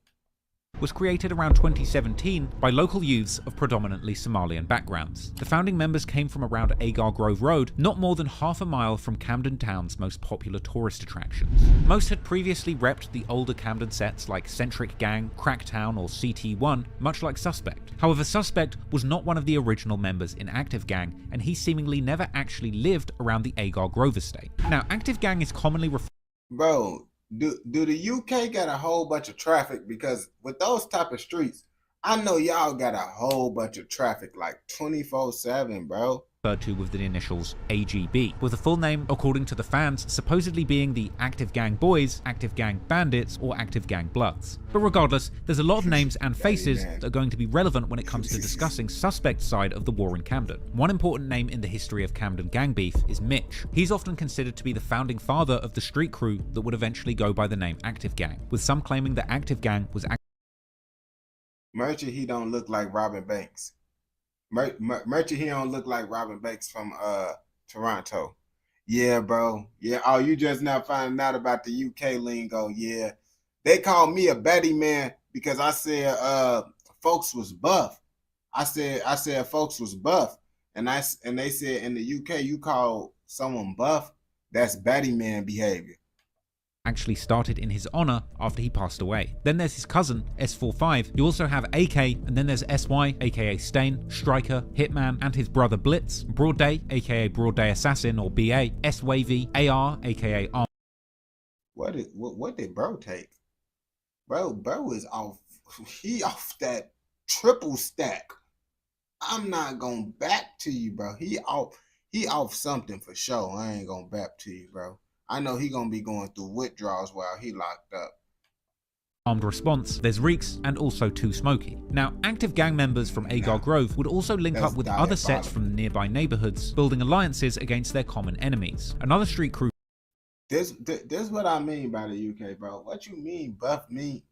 Was created around 2017 by local youths of predominantly Somalian backgrounds. The founding members came from around Agar Grove Road, not more than half a mile from Camden Town's most popular tourist attractions. Most had previously repped the older Camden sets like Centric Gang, Cracktown or CT1, much like Suspect. However, Suspect was not one of the original members in Active Gang, and he seemingly never actually lived around the Agar Grove estate. Now, Active Gang is commonly referred. Bro, do the UK got a whole bunch of traffic? Because with those type of streets, I know y'all got a whole bunch of traffic like 24/7, bro. Referred to with the initials AGB, with the full name, according to the fans, supposedly being the Active Gang Boys, Active Gang Bandits, or Active Gang Bloods. But regardless, there's a lot of names and faces that are going to be relevant when it comes to discussing Suspect's side of the war in Camden. One important name in the history of Camden gang beef is Mitch. He's often considered to be the founding father of the street crew that would eventually go by the name Active Gang, with some claiming that Active Gang was Merchant, he don't look like Robin Banks. Merchant, he don't look like Robin Banks from Toronto. Yeah, bro. Yeah. Oh, you just now finding out about the UK lingo. Yeah. They call me a Betty man because I said folks was buff. I said folks was buff. And they said in the UK you call someone buff, that's Betty man behavior. Actually started in his honor after he passed away. Then there's his cousin, S45. You also have AK, and then there's SY, aka Stain, Striker, Hitman, and his brother Blitz, Broad Day, aka Broad Day Assassin or BA, S-Wavy, AR, aka Arm. What did bro take? Bro is off. He off that triple stack. I'm not gonna back to you, bro. He off something for sure. I ain't gonna back to you, bro. I know he gonna be going through withdrawals while he locked up. Armed response, there's Reeks, and also Too Smoky. Now, Active Gang members from Agar Grove would also link up with other sets from the nearby neighborhoods, building alliances against their common enemies. Another street crew. This what I mean by the UK, bro. What you mean buff me?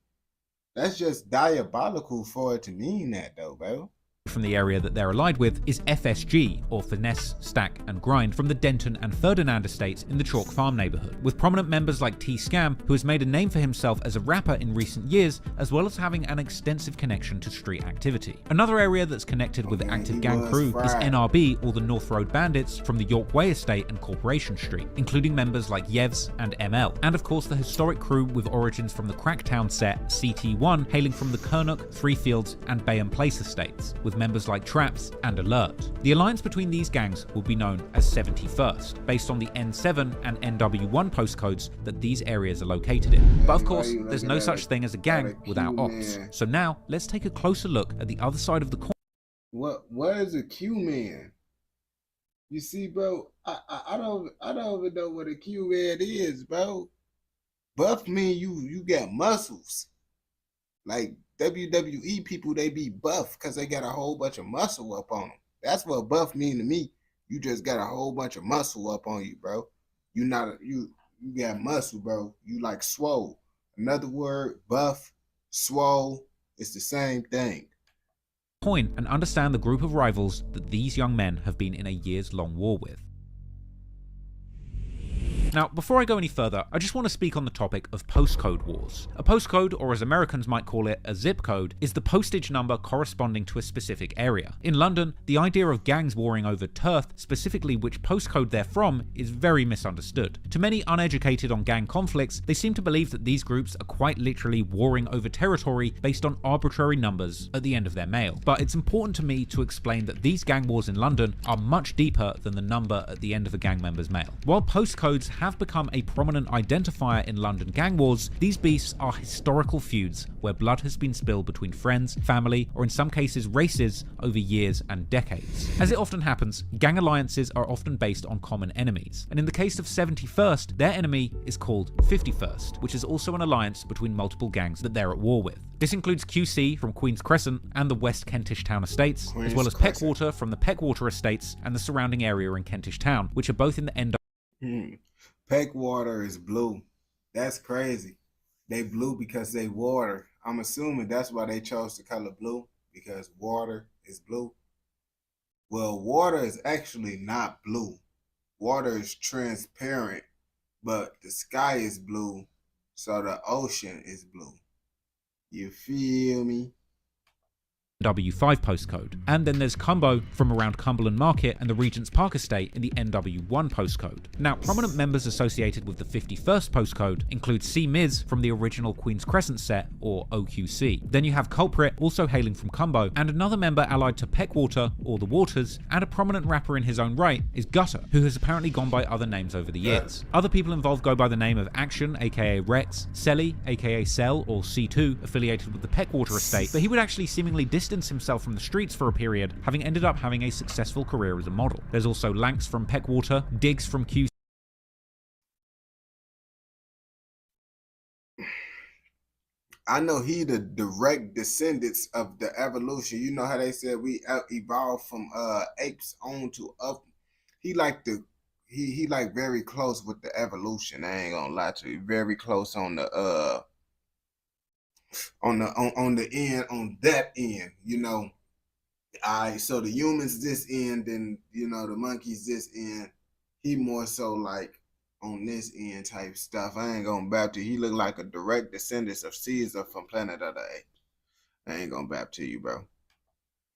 That's just diabolical for it to mean that though, bro. From the area that they're allied with is FSG, or Finesse, Stack and Grind, from the Denton and Ferdinand estates in the Chalk Farm neighbourhood, with prominent members like T-Scam, who has made a name for himself as a rapper in recent years, as well as having an extensive connection to street activity. Another area that's connected with the active gang crew is NRB, or the North Road Bandits, from the York Way estate and Corporation Street, including members like Yevs and ML, and of course the historic crew with origins from the Cracktown set CT1, hailing from the Kernook, Three Fields and Bayham Place estates, with members like Traps and Alert. The alliance between these gangs will be known as 71st, based on the N7 and NW1 postcodes that these areas are located in. But of course, there's no such thing as a gang without ops. So now, let's take a closer look at the other side of the coin. What is a Q-man? You see, bro, I don't even know what a Q-man is, bro. Buff mean you got muscles. Like WWE people, they be buff because they got a whole bunch of muscle up on them. That's what buff mean to me. You just got a whole bunch of muscle up on you, bro. You got muscle, bro. You like swole. Another word, buff, swole, it's the same thing. Point and understand the group of rivals that these young men have been in a years-long war with. Now, before I go any further, I just want to speak on the topic of postcode wars. A postcode, or as Americans might call it, a zip code, is the postage number corresponding to a specific area. In London, the idea of gangs warring over turf, specifically which postcode they're from, is very misunderstood. To many uneducated on gang conflicts, they seem to believe that these groups are quite literally warring over territory based on arbitrary numbers at the end of their mail. But it's important to me to explain that these gang wars in London are much deeper than the number at the end of a gang member's mail. While postcodes have become a prominent identifier in London gang wars, these beasts are historical feuds where blood has been spilled between friends, family, or in some cases races over years and decades. As it often happens, gang alliances are often based on common enemies, and in the case of 71st, their enemy is called 51st, which is also an alliance between multiple gangs that they're at war with. This includes QC from Queen's Crescent and the West Kentish Town estates, as well as Peckwater from the Peckwater estates and the surrounding area in Kentish Town, which are both in the end. Peckwater is blue. That's crazy. They blue because they water. I'm assuming that's why they chose the color blue, because water is blue. Well, water is actually not blue. Water is transparent, but the sky is blue, so the ocean is blue. You feel me? NW5 postcode. And then there's Cumbo from around Cumberland Market and the Regent's Park estate in the NW1 postcode. Now, prominent members associated with the 51st postcode include C. Miz from the original Queen's Crescent set, or OQC. Then you have Culprit, also hailing from Cumbo, and another member allied to Peckwater, or the Waters, and a prominent rapper in his own right is Gutter, who has apparently gone by other names over the years. Other people involved go by the name of Action, aka Rex, Selly, aka Cell, or C2, affiliated with the Peckwater estate, but he would actually seemingly distance himself from the streets for a period, having ended up having a successful career as a model. There's also Lanks from Peckwater, Diggs from QC. I know he the direct descendants of the evolution. You know how they said we evolved from apes on to up. He like he like very close with the evolution. I ain't gonna lie to you. Very close on the on the end, on that end, you know. Alright, so the humans this end, and you know the monkeys this end. He more so like on this end type stuff. I ain't gonna bap to you. He look like a direct descendant of Caesar from Planet of the Apes. I ain't gonna bap to you, bro.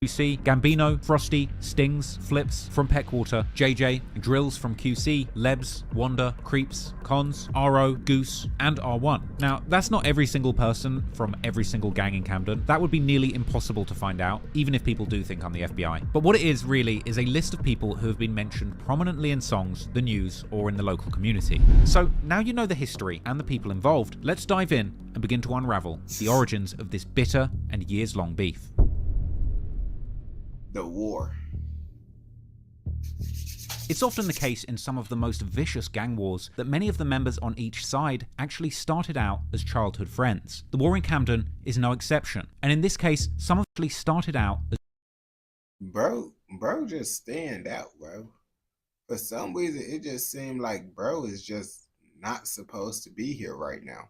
QC, Gambino, Frosty, Stings, Flips from Peckwater, JJ, Drills from QC, Lebs, Wanda, Creeps, Cons, RO, Goose, and R1. Now, that's not every single person from every single gang in Camden. That would be nearly impossible to find out, even if people do think I'm the FBI. But what it is really is a list of people who have been mentioned prominently in songs, the news, or in the local community. So now you know the history and the people involved, let's dive in and begin to unravel the origins of this bitter and years-long beef. The war. It's often the case in some of the most vicious gang wars that many of the members on each side actually started out as childhood friends. The war in Camden is no exception, and in this case, some actually started out as Bro just stand out, bro. For some reason, it just seemed like bro is just not supposed to be here right now.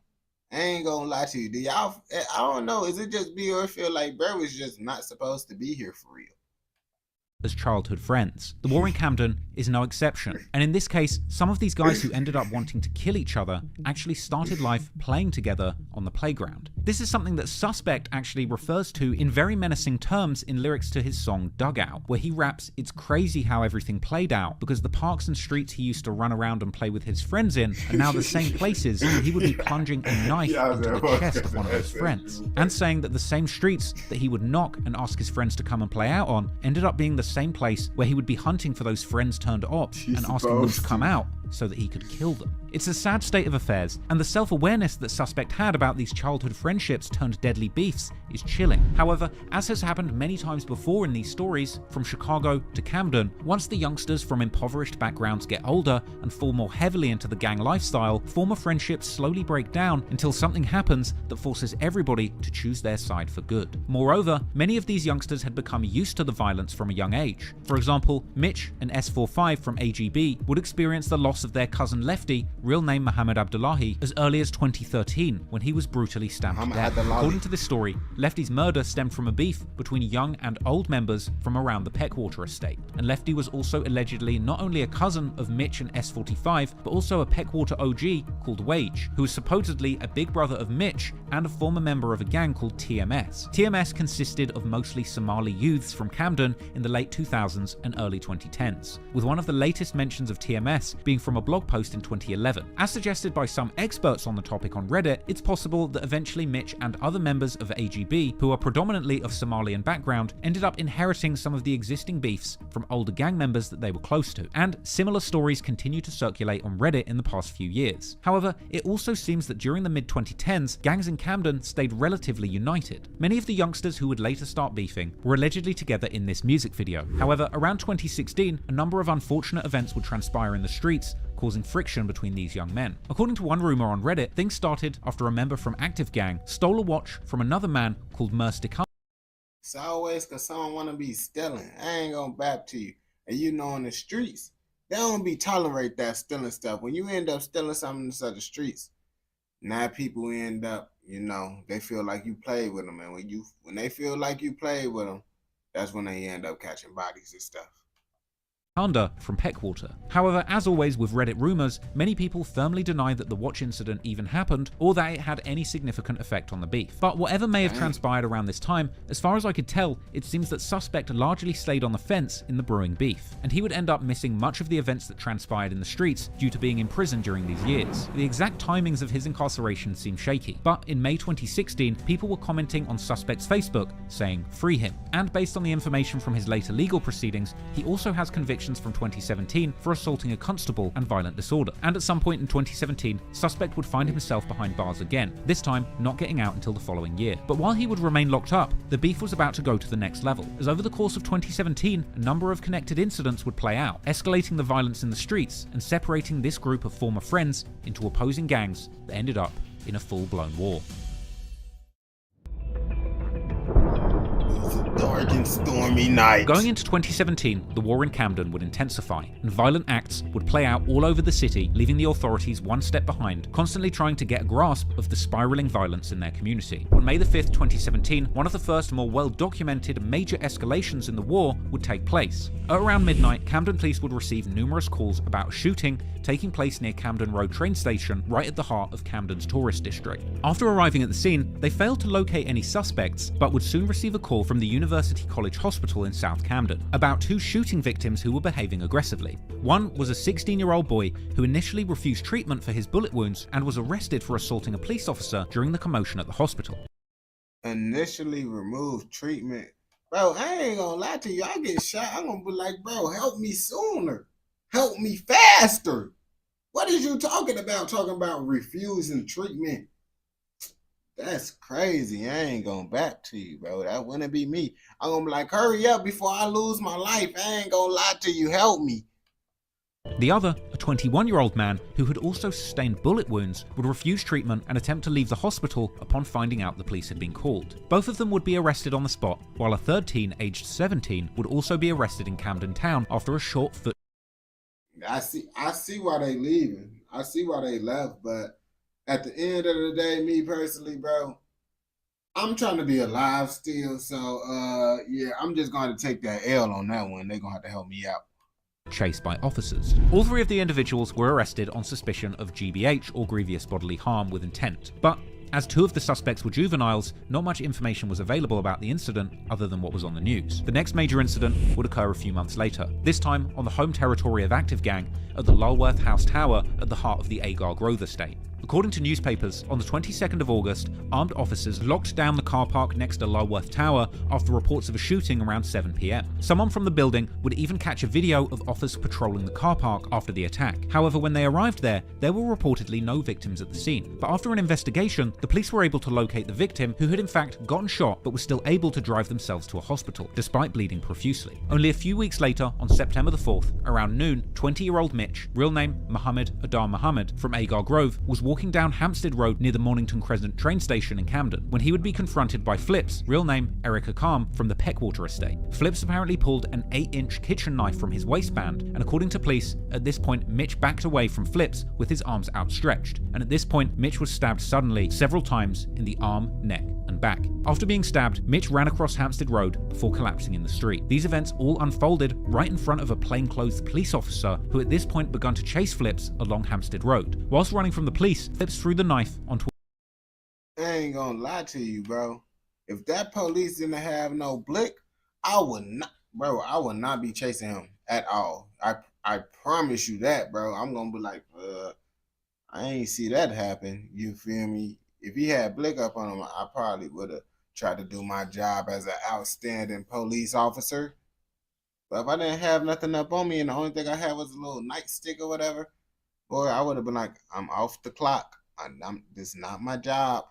I ain't gonna lie to you. Do y'all? I don't know. Is it just me or feel like bro was just not supposed to be here for real? As childhood friends. The war in Camden is no exception, and in this case, some of these guys who ended up wanting to kill each other actually started life playing together on the playground. This is something that Suspect actually refers to in very menacing terms in lyrics to his song Dugout, where he raps, "It's crazy how everything played out, because the parks and streets he used to run around and play with his friends in are now the same places where he would be plunging a knife into the chest of one of his friends," and saying that the same streets that he would knock and ask his friends to come and play out on ended up being the same place where he would be hunting for those friends turned ops and asking them to come out so that he could kill them. It's a sad state of affairs, and the self-awareness that Suspect had about these childhood friendships turned deadly beefs is chilling. However, as has happened many times before in these stories, from Chicago to Camden, once the youngsters from impoverished backgrounds get older and fall more heavily into the gang lifestyle, former friendships slowly break down until something happens that forces everybody to choose their side for good. Moreover, many of these youngsters had become used to the violence from a young age. For example, Mitch and S45 from AGB would experience the loss of their cousin Lefty, real name Mohammed Abdullahi, as early as 2013 when he was brutally stabbed to death. According to this story, Lefty's murder stemmed from a beef between young and old members from around the Peckwater estate, and Lefty was also allegedly not only a cousin of Mitch and S45, but also a Peckwater OG called Wage, who was supposedly a big brother of Mitch and a former member of a gang called TMS. TMS consisted of mostly Somali youths from Camden in the late 2000s and early 2010s, with one of the latest mentions of TMS being from a blog post in 2011. As suggested by some experts on the topic on Reddit, it's possible that eventually Mitch and other members of AGB, who are predominantly of Somalian background, ended up inheriting some of the existing beefs from older gang members that they were close to, and similar stories continue to circulate on Reddit in the past few years. However, it also seems that during the mid-2010s, gangs in Camden stayed relatively united. Many of the youngsters who would later start beefing were allegedly together in this music video. However, around 2016, a number of unfortunate events would transpire in the streets, causing friction between these young men. According to one rumor on Reddit, things started after a member from Active Gang stole a watch from another man called Merce DeCar. It's always because someone want to be stealing. I ain't gonna bap to you. And you know, in the streets, they don't be tolerate that stealing stuff. When you end up stealing something inside the streets, now people end up, you know, they feel like you played with them. And when they feel like you played with them, that's when they end up catching bodies and stuff. From Peckwater. However, as always with Reddit rumors, many people firmly deny that the watch incident even happened or that it had any significant effect on the beef. But whatever may have transpired around this time, as far as I could tell, it seems that Suspect largely stayed on the fence in the brewing beef, and he would end up missing much of the events that transpired in the streets due to being in prison during these years. The exact timings of his incarceration seem shaky, but in May 2016, people were commenting on Suspect's Facebook saying, "Free him." And based on the information from his later legal proceedings, he also has convictions from 2017 for assaulting a constable and violent disorder. And at some point in 2017, Suspect would find himself behind bars again, this time not getting out until the following year. But while he would remain locked up, the beef was about to go to the next level, as over the course of 2017, a number of connected incidents would play out, escalating the violence in the streets and separating this group of former friends into opposing gangs that ended up in a full-blown war. Dark and stormy night. Going into 2017, the war in Camden would intensify, and violent acts would play out all over the city, leaving the authorities one step behind, constantly trying to get a grasp of the spiraling violence in their community. On May 5th, 2017, one of the first more well-documented major escalations in the war would take place. At around midnight, Camden police would receive numerous calls about a shooting taking place near Camden Road train station, right at the heart of Camden's tourist district. After arriving at the scene, they failed to locate any suspects, but would soon receive a call from the University College Hospital in South Camden about two shooting victims who were behaving aggressively. One was a 16-year-old boy who initially refused treatment for his bullet wounds and was arrested for assaulting a police officer during the commotion at the hospital. Initially removed treatment. Bro, I ain't gonna lie to you. I get shot, I'm gonna be like, bro, help me sooner. Help me faster. What is you talking about? Talking about refusing treatment. That's crazy. I ain't gonna back to you, bro. That wouldn't be me. I'm gonna be like, hurry up before I lose my life. I ain't gonna lie to you. Help me. The other, a 21-year-old man who had also sustained bullet wounds, would refuse treatment and attempt to leave the hospital upon finding out the police had been called. Both of them would be arrested on the spot, while a third teen, aged 17, would also be arrested in Camden Town after a short foot. I see why they leaving. I see why they left, but at the end of the day, me personally, bro, I'm trying to be alive still. So, yeah, I'm just going to take that L on that one. They're going to have to help me out. Chased by officers. All three of the individuals were arrested on suspicion of GBH, or grievous bodily harm with intent. But as two of the suspects were juveniles, not much information was available about the incident other than what was on the news. The next major incident would occur a few months later, this time on the home territory of Active Gang at the Lulworth House Tower at the heart of the Agar Grove estate. According to newspapers, on the 22nd of August, armed officers locked down the car park next to Lulworth Tower after reports of a shooting around 7 p.m. Someone from the building would even catch a video of officers patrolling the car park after the attack. However, when they arrived there were reportedly no victims at the scene. But after an investigation, the police were able to locate the victim, who had in fact gotten shot but was still able to drive themselves to a hospital, despite bleeding profusely. Only a few weeks later, on September the 4th, around noon, 20-year-old Mitch, real name Mohammed Adar Mohammed, from Agar Grove, was walking down Hampstead Road near the Mornington Crescent train station in Camden when he would be confronted by Flips, real name Erica Calm, from the Peckwater estate. Flips apparently pulled an 8-inch kitchen knife from his waistband, and according to police, at this point Mitch backed away from Flips with his arms outstretched, and at this point Mitch was stabbed suddenly several times in the arm, neck, and back. After being stabbed, Mitch ran across Hampstead Road before collapsing in the street. These events all unfolded right in front of a plainclothes police officer who at this point begun to chase Flips along Hampstead Road. Whilst running from the police, Flips threw the knife onto I ain't gonna lie to you, bro. If that police didn't have no blick, I would not be chasing him at all. I promise you that, bro. I'm gonna be like, I ain't see that happen. You feel me? If he had blick up on him, I probably would have tried to do my job as an outstanding police officer. But if I didn't have nothing up on me and the only thing I had was a little nightstick or whatever, boy, I would have been like, I'm off the clock. This is not my job.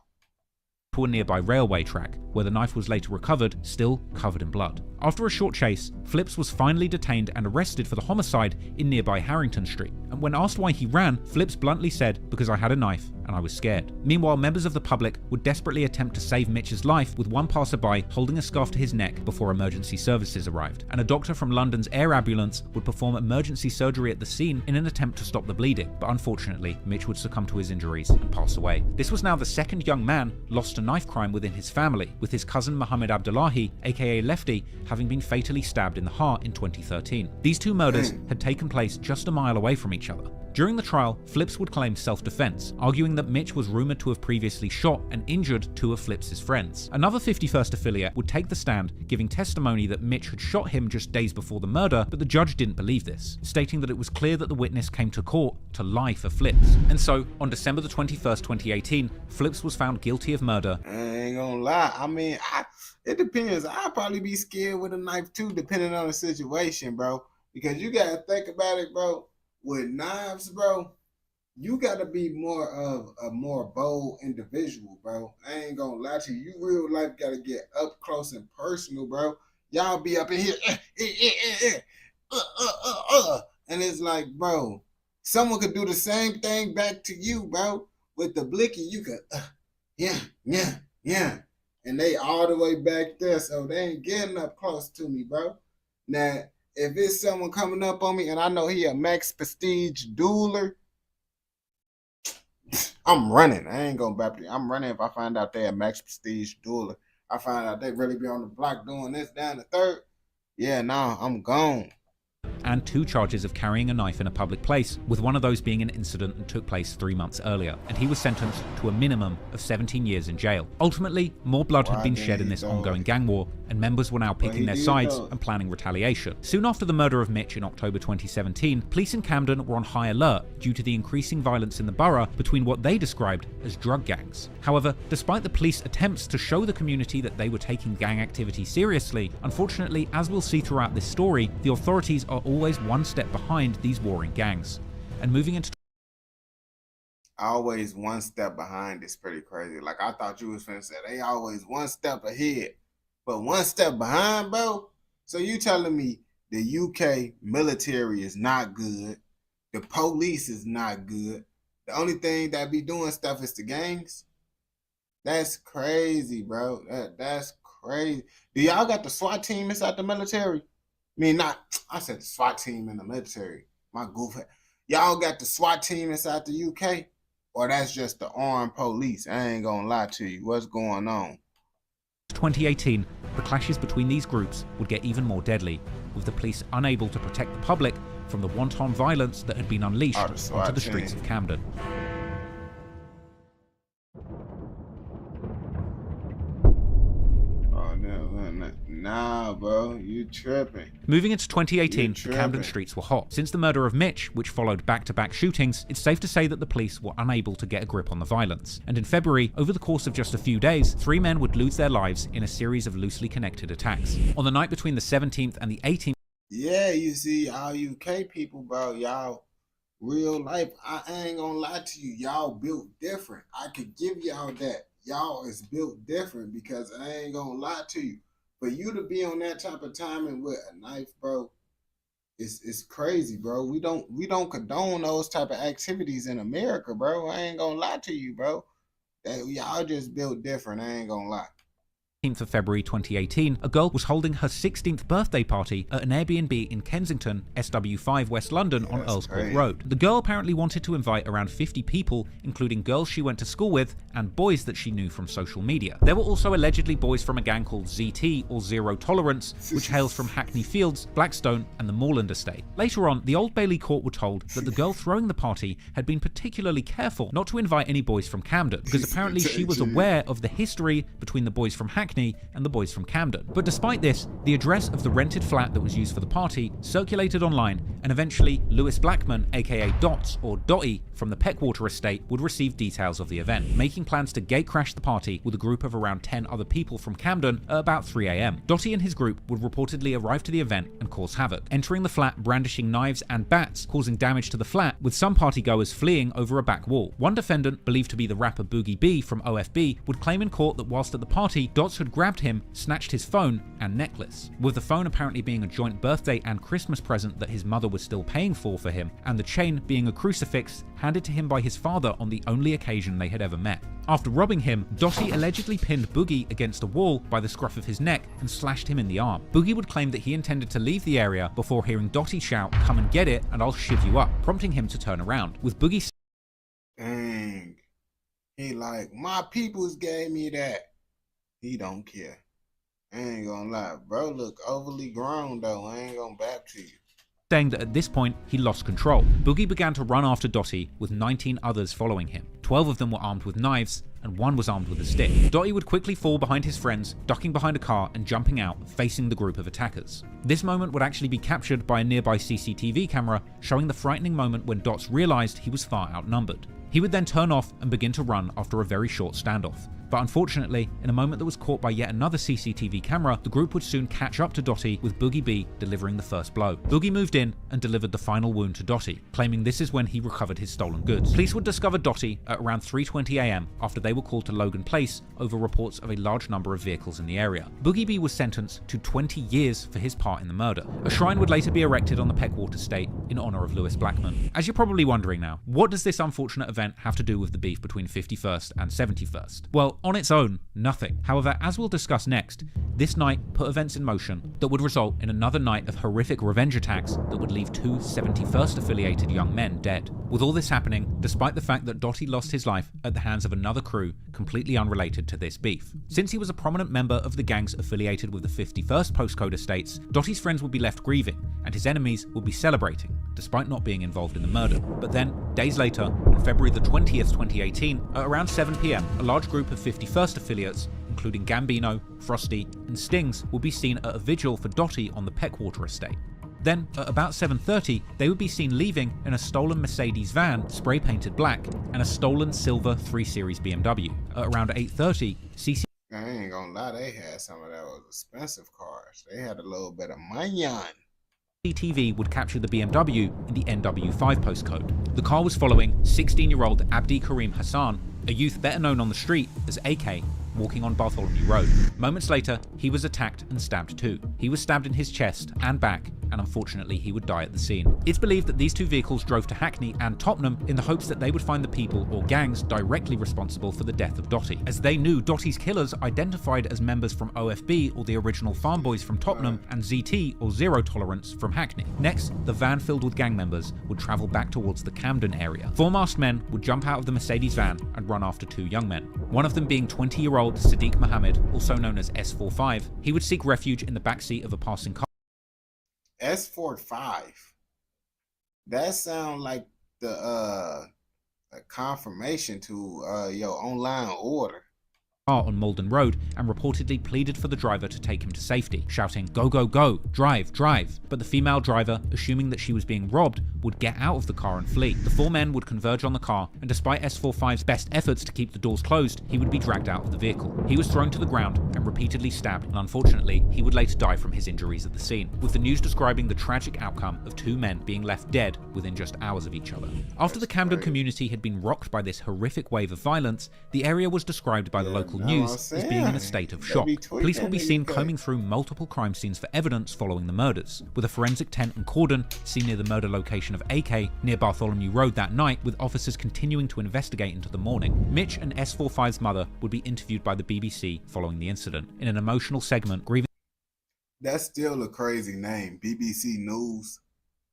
a nearby railway track, where the knife was later recovered, still covered in blood. After a short chase, Flips was finally detained and arrested for the homicide in nearby Harrington Street. And when asked why he ran, Flips bluntly said, "Because I had a knife and I was scared." Meanwhile, members of the public would desperately attempt to save Mitch's life, with one passerby holding a scarf to his neck before emergency services arrived. And a doctor from London's air ambulance would perform emergency surgery at the scene in an attempt to stop the bleeding. But unfortunately, Mitch would succumb to his injuries and pass away. This was now the second young man lost to knife crime within his family, with his cousin Mohammed Abdullahi, aka Lefty, having been fatally stabbed in the heart in 2013. These two murders had taken place just a mile away from each other. During the trial, Flips would claim self-defense, arguing that Mitch was rumored to have previously shot and injured two of Flips's friends. Another 51st affiliate would take the stand, giving testimony that Mitch had shot him just days before the murder, but the judge didn't believe this, stating that it was clear that the witness came to court to lie for Flips. And so, on December the 21st, 2018, Flips was found guilty of murder. I ain't gonna lie, I mean, it depends. I'd probably be scared with a knife too, depending on the situation, bro. Because you gotta think about it, bro. With knives, bro, you gotta be more of a more bold individual, bro. I ain't gonna lie to you. You real life gotta get up close and personal, bro. Y'all be up in here, and it's like, bro, someone could do the same thing back to you, bro. With the blicky, you could, yeah, and they all the way back there, so they ain't getting up close to me, bro. Now, if it's someone coming up on me and I know he a max prestige dueler, I'm running. I ain't gonna back. I'm running if I find out they a max prestige dueler. I find out they really be on the block doing this down the third. Yeah, nah, I'm gone. And 2 charges of carrying a knife in a public place, with one of those being an incident that took place 3 months earlier, and he was sentenced to a minimum of 17 years in jail. Ultimately, more blood had been shed in this ongoing gang war, and members were now picking their sides and planning retaliation. Soon after the murder of Mitch in October 2017, police in Camden were on high alert due to the increasing violence in the borough between what they described as drug gangs. However, despite the police attempts to show the community that they were taking gang activity seriously, unfortunately, as we'll see throughout this story, the authorities are always one step behind these warring gangs. And moving into always one step behind is pretty crazy. Like, I thought you was finna say they always one step ahead, but one step behind, bro? So you telling me the UK military is not good, the police is not good, the only thing that be doing stuff is the gangs? That's crazy, bro. That's crazy. Do y'all got the SWAT team inside the military? I said the SWAT team in the military. My goof. Y'all got the SWAT team inside the UK? Or that's just the armed police. I ain't gonna lie to you. What's going on? 2018, the clashes between these groups would get even more deadly, with the police unable to protect the public from the wanton violence that had been unleashed onto the streets of Camden. Nah, bro, you tripping. Moving into 2018, the Camden streets were hot. Since the murder of Mitch, which followed back-to-back shootings, it's safe to say that the police were unable to get a grip on the violence. And in February, over the course of just a few days, 3 men would lose their lives in a series of loosely connected attacks. On the night between the 17th and the 18th... Yeah, you see, y'all UK people, bro, y'all real life, I ain't gonna lie to you, y'all built different. I could give y'all that. Y'all is built different because I ain't gonna lie to you. For you to be on that type of timing with a knife, bro, it's crazy, bro. We don't condone those type of activities in America, bro. I ain't gonna lie to you, bro. That y'all just built different. I ain't gonna lie. of February 2018, a girl was holding her 16th birthday party at an Airbnb in Kensington, SW5 West London on Earls Court Road. The girl apparently wanted to invite around 50 people, including girls she went to school with and boys that she knew from social media. There were also allegedly boys from a gang called ZT, or Zero Tolerance, which hails from Hackney Fields, Blackstone and the Moorland estate. Later on, the Old Bailey court were told that the girl throwing the party had been particularly careful not to invite any boys from Camden, because apparently she was aware of the history between the boys from Hackney and the boys from Camden. But despite this, the address of the rented flat that was used for the party circulated online, and eventually Lewis Blackman, aka Dots or Dotty, from the Peckwater estate would receive details of the event, making plans to gatecrash the party with a group of around 10 other people from Camden at about 3 AM. Dotty and his group would reportedly arrive to the event and cause havoc, entering the flat brandishing knives and bats, causing damage to the flat, with some partygoers fleeing over a back wall. One defendant, believed to be the rapper Boogie B from OFB, would claim in court that whilst at the party, Dots had grabbed him, snatched his phone and necklace, with the phone apparently being a joint birthday and Christmas present that his mother was still paying for him, and the chain being a crucifix handed to him by his father on the only occasion they had ever met. After robbing him, Dotty allegedly pinned Boogie against a wall by the scruff of his neck and slashed him in the arm. Boogie would claim that he intended to leave the area before hearing Dotty shout, "Come and get it and I'll shiv you up," prompting him to turn around, with Boogie... Dang. He like, my peoples gave me that. He don't care. I ain't gonna lie, bro, look overly grown though. I ain't gonna back to you. Saying that at this point, he lost control. Boogie began to run after Dotty, with 19 others following him. 12 of them were armed with knives, and 1 was armed with a stick. Dotty would quickly fall behind his friends, ducking behind a car and jumping out, facing the group of attackers. This moment would actually be captured by a nearby CCTV camera, showing the frightening moment when Dots realized he was far outnumbered. He would then turn off and begin to run after a very short standoff. But unfortunately, in a moment that was caught by yet another CCTV camera, the group would soon catch up to Dotty, with Boogie B delivering the first blow. Boogie moved in and delivered the final wound to Dotty, claiming this is when he recovered his stolen goods. Police would discover Dotty at around 3:20 AM after they were called to Logan Place over reports of a large number of vehicles in the area. Boogie B was sentenced to 20 years for his part in the murder. A shrine would later be erected on the Peckwater estate in honor of Lewis Blackman. As you're probably wondering now, what does this unfortunate event have to do with the beef between 51st and 71st? Well, on its own, nothing. However, as we'll discuss next, this night put events in motion that would result in another night of horrific revenge attacks that would leave 2 71st affiliated young men dead. With all this happening, despite the fact that Dotty lost his life at the hands of another crew completely unrelated to this beef. Since he was a prominent member of the gangs affiliated with the 51st postcode estates, Dotty's friends would be left grieving, and his enemies would be celebrating, despite not being involved in the murder. But then, days later, on February the 20th, 2018, at around 7 PM, a large group of 51st affiliates, including Gambino, Frosty, and Stings, would be seen at a vigil for Dotty on the Peckwater estate. Then, at about 7:30, they would be seen leaving in a stolen Mercedes van, spray-painted black, and a stolen silver 3 Series BMW. At around 8:30, I ain't gonna lie, they had some of those expensive cars. They had a little bit of money on. CCTV would capture the BMW in the NW5 postcode. The car was following 16-year-old Abdi Karim Hassan, a youth better known on the street as AK, walking on Bartholomew Road. Moments later, he was attacked and stabbed too. He was stabbed in his chest and back and unfortunately he would die at the scene. It's believed that these two vehicles drove to Hackney and Tottenham in the hopes that they would find the people or gangs directly responsible for the death of Dottie, as they knew Dottie's killers identified as members from OFB or the original Farm Boys from Tottenham and ZT or Zero Tolerance from Hackney. Next, the van filled with gang members would travel back towards the Camden area. Four masked men would jump out of the Mercedes van and run after two young men. One of them being 20-year-old Sadiq Mohammed, also known as S45. He would seek refuge in the backseat of a passing car. S45. That sounds like the a confirmation to your online order. On Malden Road and reportedly pleaded for the driver to take him to safety, shouting, "Go, go, go, drive, drive." But the female driver, assuming that she was being robbed, would get out of the car and flee. The four men would converge on the car, and despite S45's best efforts to keep the doors closed, he would be dragged out of the vehicle. He was thrown to the ground and repeatedly stabbed, and unfortunately, he would later die from his injuries at the scene, with the news describing the tragic outcome of two men being left dead within just hours of each other. After the Camden community had been rocked by this horrific wave of violence, the area was described by the local news as being in a state of shock. Police will be seen combing through multiple crime scenes for evidence following the murders, with a forensic tent and cordon seen near the murder location of AK near Bartholomew Road that night, with officers continuing to investigate into the morning. Mitch and S45's mother would be interviewed by the BBC following the incident. In an emotional segment, grieving... That's still a crazy name. BBC News.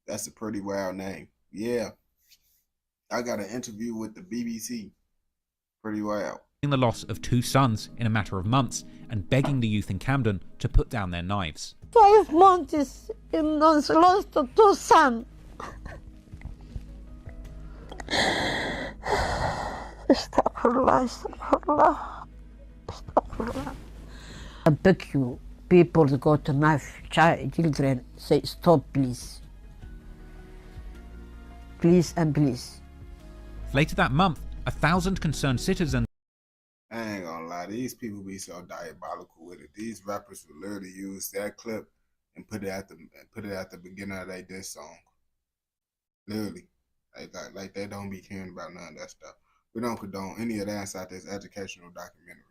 That's a pretty wild name. Yeah. I got an interview with the BBC. Pretty wild. The loss of two sons in a matter of months and begging the youth in Camden to put down their knives. 5 months and lost two sons. I beg you, people that go to knife children, say stop please. Please and please. Later that month, 1,000 concerned citizens... I ain't gonna lie, these people be so diabolical with it. These rappers will literally use that clip and put it at the beginning of their diss song. Literally. Like they don't be caring about none of that stuff. We don't condone any of that inside this educational documentary.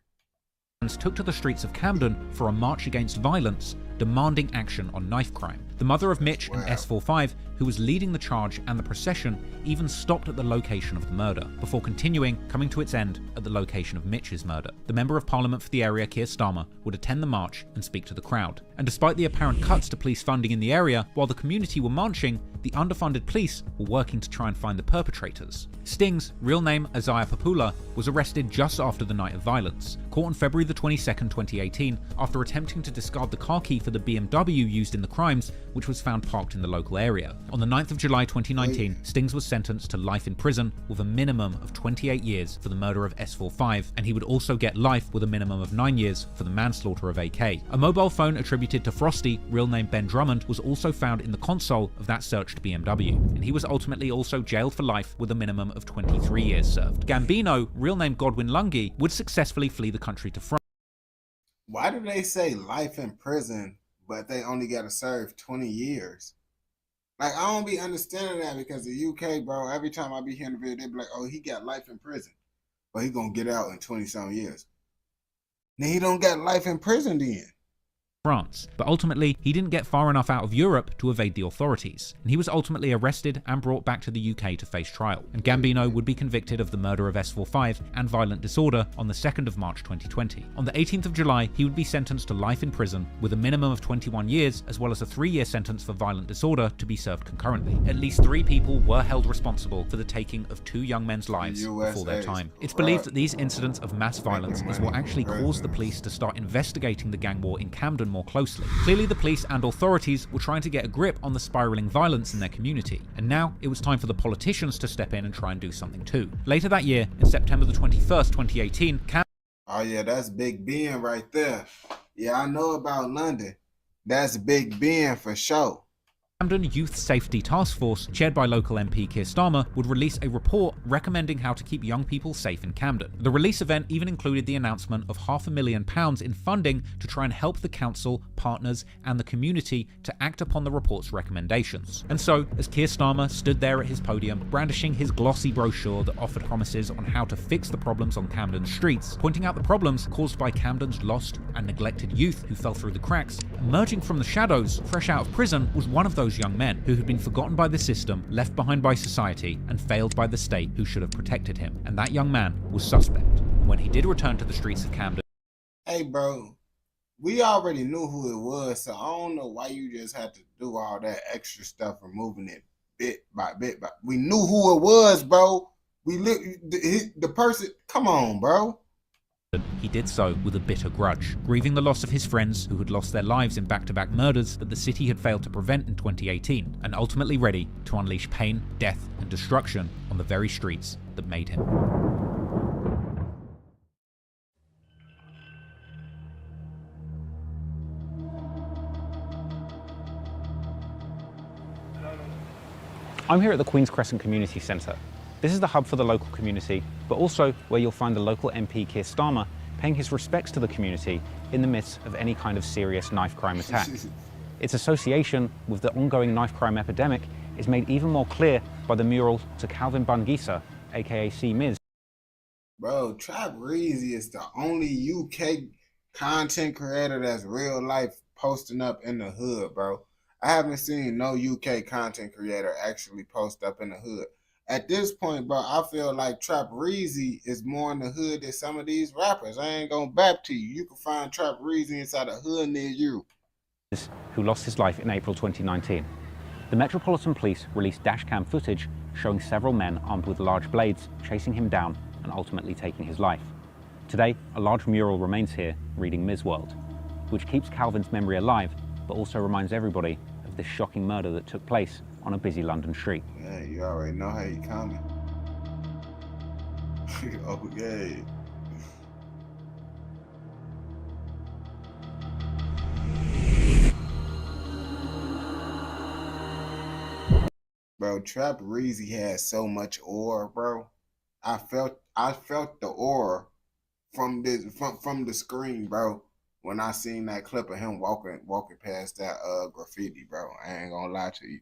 Took to the streets of Camden for a march against violence, demanding action on knife crime. The mother of Mitch and S45, who was leading the charge and the procession, even stopped at the location of the murder, before coming to its end at the location of Mitch's murder. The Member of Parliament for the area, Keir Starmer, would attend the march and speak to the crowd. And despite the apparent cuts to police funding in the area, while the community were marching, the underfunded police were working to try and find the perpetrators. Sting's real name, Isaiah Papula, was arrested just after the night of violence, caught on February the 22nd, 2018, after attempting to discard the car key for the BMW used in the crimes, which was found parked in the local area. On the 9th of July 2019, Stings was sentenced to life in prison with a minimum of 28 years for the murder of S45, and he would also get life with a minimum of 9 years for the manslaughter of AK. A mobile phone attributed to Frosty, real name Ben Drummond, was also found in the console of that searched BMW, and he was ultimately also jailed for life with a minimum of 23 years served. Gambino, real name Godwin Lungi, would successfully flee the country to France. Why do they say life in prison, but they only got to serve 20 years? Like, I don't be understanding that, because the UK, bro, every time I be hearing the video, they be like, oh, he got life in prison, but he gonna get out in 20-some years. Then he don't got life in prison then. France, but ultimately he didn't get far enough out of Europe to evade the authorities, and he was ultimately arrested and brought back to the UK to face trial, and Gambino would be convicted of the murder of S45 and violent disorder on the 2nd of March 2020. On the 18th of July, he would be sentenced to life in prison with a minimum of 21 years, as well as a 3-year sentence for violent disorder to be served concurrently. At least 3 people were held responsible for the taking of 2 young men's lives before their time. It's believed that these incidents of mass violence is what actually caused the police to start investigating the gang war in Camden more closely. Clearly, the police and authorities were trying to get a grip on the spiraling violence in their community, and now it was time for the politicians to step in and try and do something too. Later that year, in September the 21st, 2018, oh yeah, that's Big Ben right there. Yeah, I know about London. That's Big Ben for sure. Camden Youth Safety Task Force, chaired by local MP Keir Starmer, would release a report recommending how to keep young people safe in Camden. The release event even included the announcement of £500,000 in funding to try and help the council, partners, and the community to act upon the report's recommendations. And so, as Keir Starmer stood there at his podium, brandishing his glossy brochure that offered promises on how to fix the problems on Camden's streets, pointing out the problems caused by Camden's lost and neglected youth who fell through the cracks, emerging from the shadows, fresh out of prison, was one of those young men who had been forgotten by the system, left behind by society, and failed by the state who should have protected him. And that young man was Suspect. When he did return to the streets of Camden... Hey, bro, we already knew who it was, so I don't know why you just had to do all that extra stuff, removing it bit by bit. But we knew who it was, bro. The person, come on, bro. He did so with a bitter grudge, grieving the loss of his friends who had lost their lives in back-to-back murders that the city had failed to prevent in 2018, and ultimately ready to unleash pain, death, and destruction on the very streets that made him. I'm here at the Queen's Crescent Community Centre. This is the hub for the local community, but also where you'll find the local MP Keir Starmer paying his respects to the community in the midst of any kind of serious knife crime attack. Its association with the ongoing knife crime epidemic is made even more clear by the mural to Calvin Bangisa, aka C Miz. Bro, Trap Reezy is the only UK content creator that's real life posting up in the hood, bro. I haven't seen no UK content creator actually post up in the hood. At this point, bro, I feel like Trap Reezy is more in the hood than some of these rappers. I ain't gonna bap to you. You can find Trap Reezy inside a hood near you. Who lost his life in April 2019. The Metropolitan Police released dashcam footage showing several men armed with large blades chasing him down and ultimately taking his life. Today, a large mural remains here reading Ms. World, which keeps Calvin's memory alive, but also reminds everybody of this shocking murder that took place on a busy London street. Yeah, you already know how you coming. Okay. Bro, Trap Reezy had so much aura, bro. I felt the aura from the screen, bro. When I seen that clip of him walking past that graffiti, bro. I ain't gonna lie to you.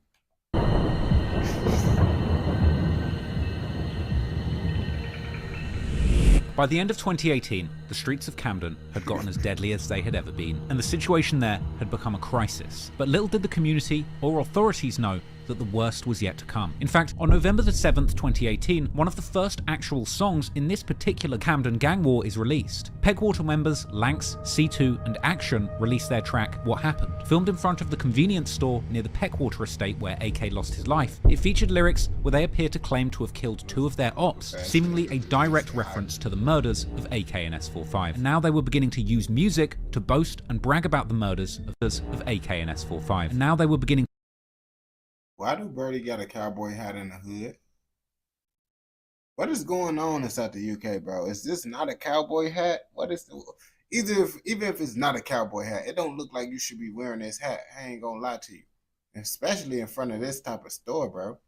By the end of 2018, the streets of Camden had gotten as deadly as they had ever been, and the situation there had become a crisis. But little did the community or authorities know that the worst was yet to come. In fact, on November the 7th, 2018, one of the first actual songs in this particular Camden gang war is released. Pegwater members Lanx, C2, and Action released their track What Happened. Filmed in front of the convenience store near the Pegwater estate where AK lost his life, it featured lyrics where they appear to claim to have killed 2 of their ops, seemingly a direct reference to the murders of AK and S45. And now they were beginning to use music to boast and brag about the murders of AK and S45. And now they were beginning. Why do Birdie got a cowboy hat in the hood? What is going on inside the UK, bro? Is this not a cowboy hat? What is even if it's not a cowboy hat, it don't look like you should be wearing this hat. I ain't gonna lie to you. Especially in front of this type of store, bro.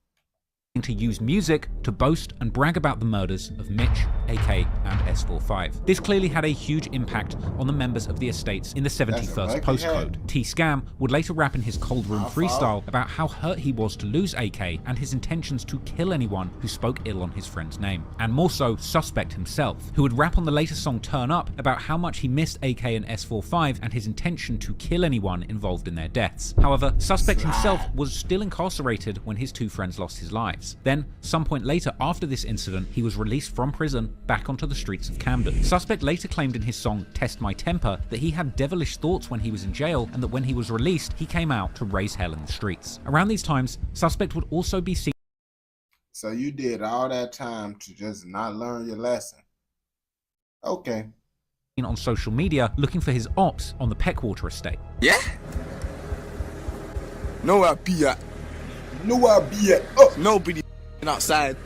To use music to boast and brag about the murders of Mitch, AK, and S45. This clearly had a huge impact on the members of the estates in the 71st postcode. T-Scam would later rap in his Cold Room freestyle about how hurt he was to lose AK and his intentions to kill anyone who spoke ill on his friend's name. And more so, Suspect himself, who would rap on the later song Turn Up about how much he missed AK and S45 and his intention to kill anyone involved in their deaths. However, Suspect himself was still incarcerated when his 2 friends lost his lives. Then, some point later after this incident, he was released from prison back onto the streets of Camden. Suspect later claimed in his song Test My Temper that he had devilish thoughts when he was in jail and that when he was released, he came out to raise hell in the streets. Around these times, Suspect would also be seen. So you did all that time to just not learn your lesson. Okay. On social media looking for his ops on the Pegwater estate. Yeah? No, I be at. No, I be at. Oh. Nobody outside.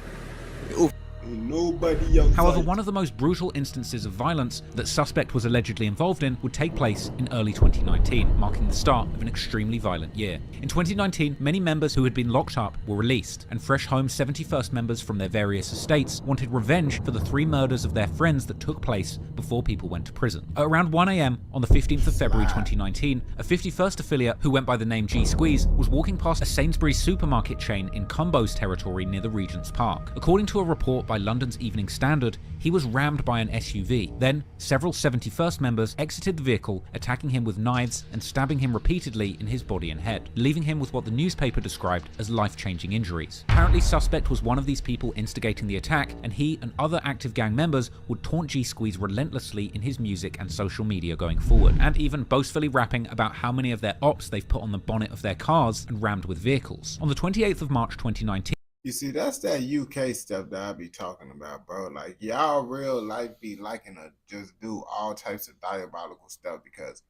Nobody outside. However, one of the most brutal instances of violence that Suspect was allegedly involved in would take place in early 2019, marking the start of an extremely violent year. In 2019, many members who had been locked up were released, and Fresh Home 71st members from their various estates wanted revenge for the 3 murders of their friends that took place before people went to prison. At around 1 AM on the 15th of February 2019, a 51st affiliate who went by the name G Squeeze was walking past a Sainsbury's supermarket chain in Cumbo's territory near the Regent's Park. According to a report by by London's Evening Standard, he was rammed by an SUV. Then, several 71st members exited the vehicle, attacking him with knives and stabbing him repeatedly in his body and head, leaving him with what the newspaper described as life-changing injuries. Apparently, Suspect was one of these people instigating the attack, and he and other active gang members would taunt G-Squeeze relentlessly in his music and social media going forward, and even boastfully rapping about how many of their ops they've put on the bonnet of their cars and rammed with vehicles. On the 28th of March 2019, you see, that's that UK stuff that I be talking about, bro. Like, y'all real life be liking to just do all types of diabolical stuff, because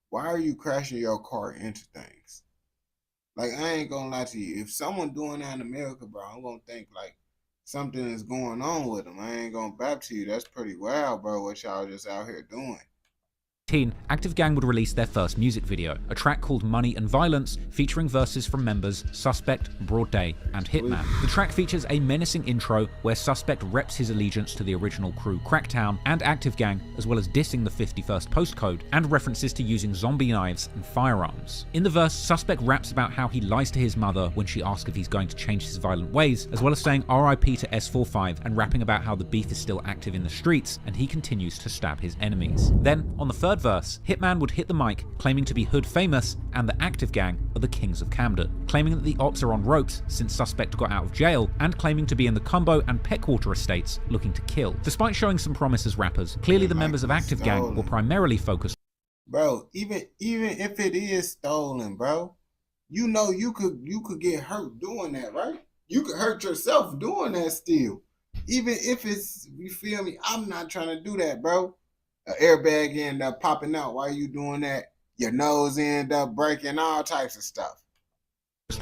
why are you crashing your car into things? Like, I ain't gonna lie to you. If someone doing that in America, bro, I'm gonna think, like, something is going on with them. I ain't gonna back to you. That's pretty wild, bro, what y'all just out here doing. Active Gang would release their first music video, a track called Money and Violence, featuring verses from members Suspect, Broad Day, and Hitman. The track features a menacing intro where Suspect reps his allegiance to the original crew Cracktown and Active Gang, as well as dissing the 51st postcode, and references to using zombie knives and firearms. In the verse, Suspect raps about how he lies to his mother when she asks if he's going to change his violent ways, as well as saying RIP to S45 and rapping about how the beef is still active in the streets and he continues to stab his enemies. Then, on the third verse, Hitman would hit the mic, claiming to be hood famous and the Active Gang are the kings of Camden, claiming that the ops are on ropes since Suspect got out of jail, and claiming to be in the Cumbo and Peckwater estates looking to kill. Despite showing some promise as rappers, clearly the members of Active Gang were primarily focused. Bro, even if it is stolen, bro, you know you could get hurt doing that, right? You could hurt yourself doing that still. Even if it's, you feel me, I'm not trying to do that, bro. An airbag end up popping out while you doing that. Your nose end up breaking, all types of stuff.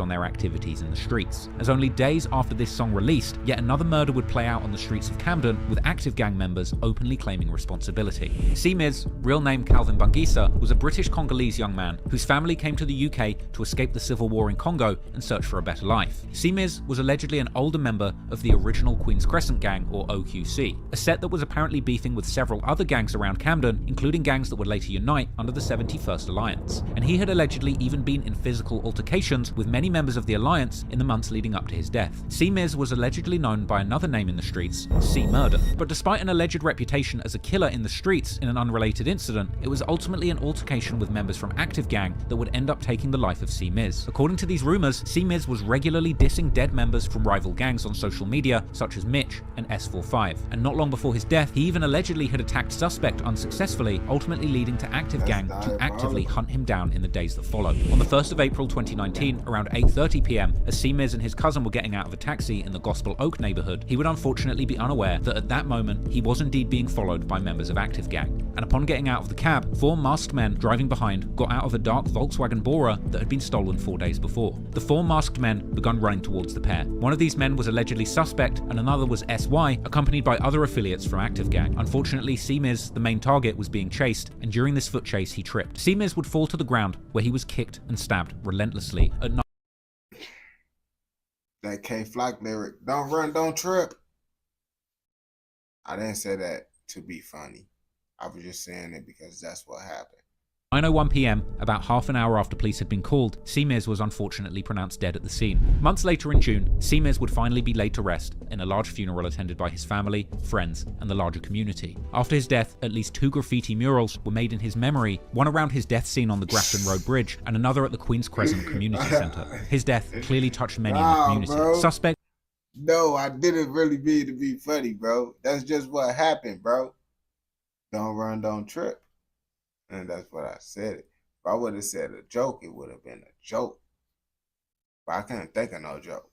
On their activities in the streets. As only days after this song released, yet another murder would play out on the streets of Camden, with Active Gang members openly claiming responsibility. C-Miz, real name Calvin Bangisa, was a British Congolese young man whose family came to the UK to escape the civil war in Congo and search for a better life. C-Miz was allegedly an older member of the original Queen's Crescent Gang, or OQC, a set that was apparently beefing with several other gangs around Camden, including gangs that would later unite under the 71st Alliance. And he had allegedly even been in physical altercations with many members of the Alliance in the months leading up to his death. C-Miz was allegedly known by another name in the streets, C-Murder. But despite an alleged reputation as a killer in the streets in an unrelated incident, it was ultimately an altercation with members from Active Gang that would end up taking the life of C-Miz. According to these rumors, C-Miz was regularly dissing dead members from rival gangs on social media, such as Mitch and S45. And not long before his death, he even allegedly had attacked Suspect unsuccessfully, ultimately leading to Active Gang to actively hunt him down in the days that followed. On the 1st of April 2019, around 8:30 p.m, as C-Miz and his cousin were getting out of a taxi in the Gospel Oak neighborhood, he would unfortunately be unaware that at that moment he was indeed being followed by members of Active Gang. And upon getting out of the cab, 4 masked men driving behind got out of a dark Volkswagen Bora that had been stolen 4 days before. The 4 masked men began running towards the pair. One of these men was allegedly Suspect, and another was SY, accompanied by other affiliates from Active Gang. Unfortunately, C-Miz, the main target, was being chased, and during this foot chase he tripped. C-Miz would fall to the ground, where he was kicked and stabbed relentlessly at night. That K-Flock lyric, don't run, don't trip. I didn't say that to be funny. I was just saying it because that's what happened. 9:01 p.m, about half an hour after police had been called, C-Miz was unfortunately pronounced dead at the scene. Months later in June, C-Miz would finally be laid to rest in a large funeral attended by his family, friends, and the larger community. After his death, at least 2 graffiti murals were made in his memory, one around his death scene on the Grafton Road Bridge, and another at the Queen's Crescent Community Centre. His death clearly touched many in the community. Bro. Suspect. No, I didn't really mean to be funny, bro. That's just what happened, bro. Don't run, don't trip. And that's what I said. If I would have said a joke, it would have been a joke. But I couldn't think of no joke.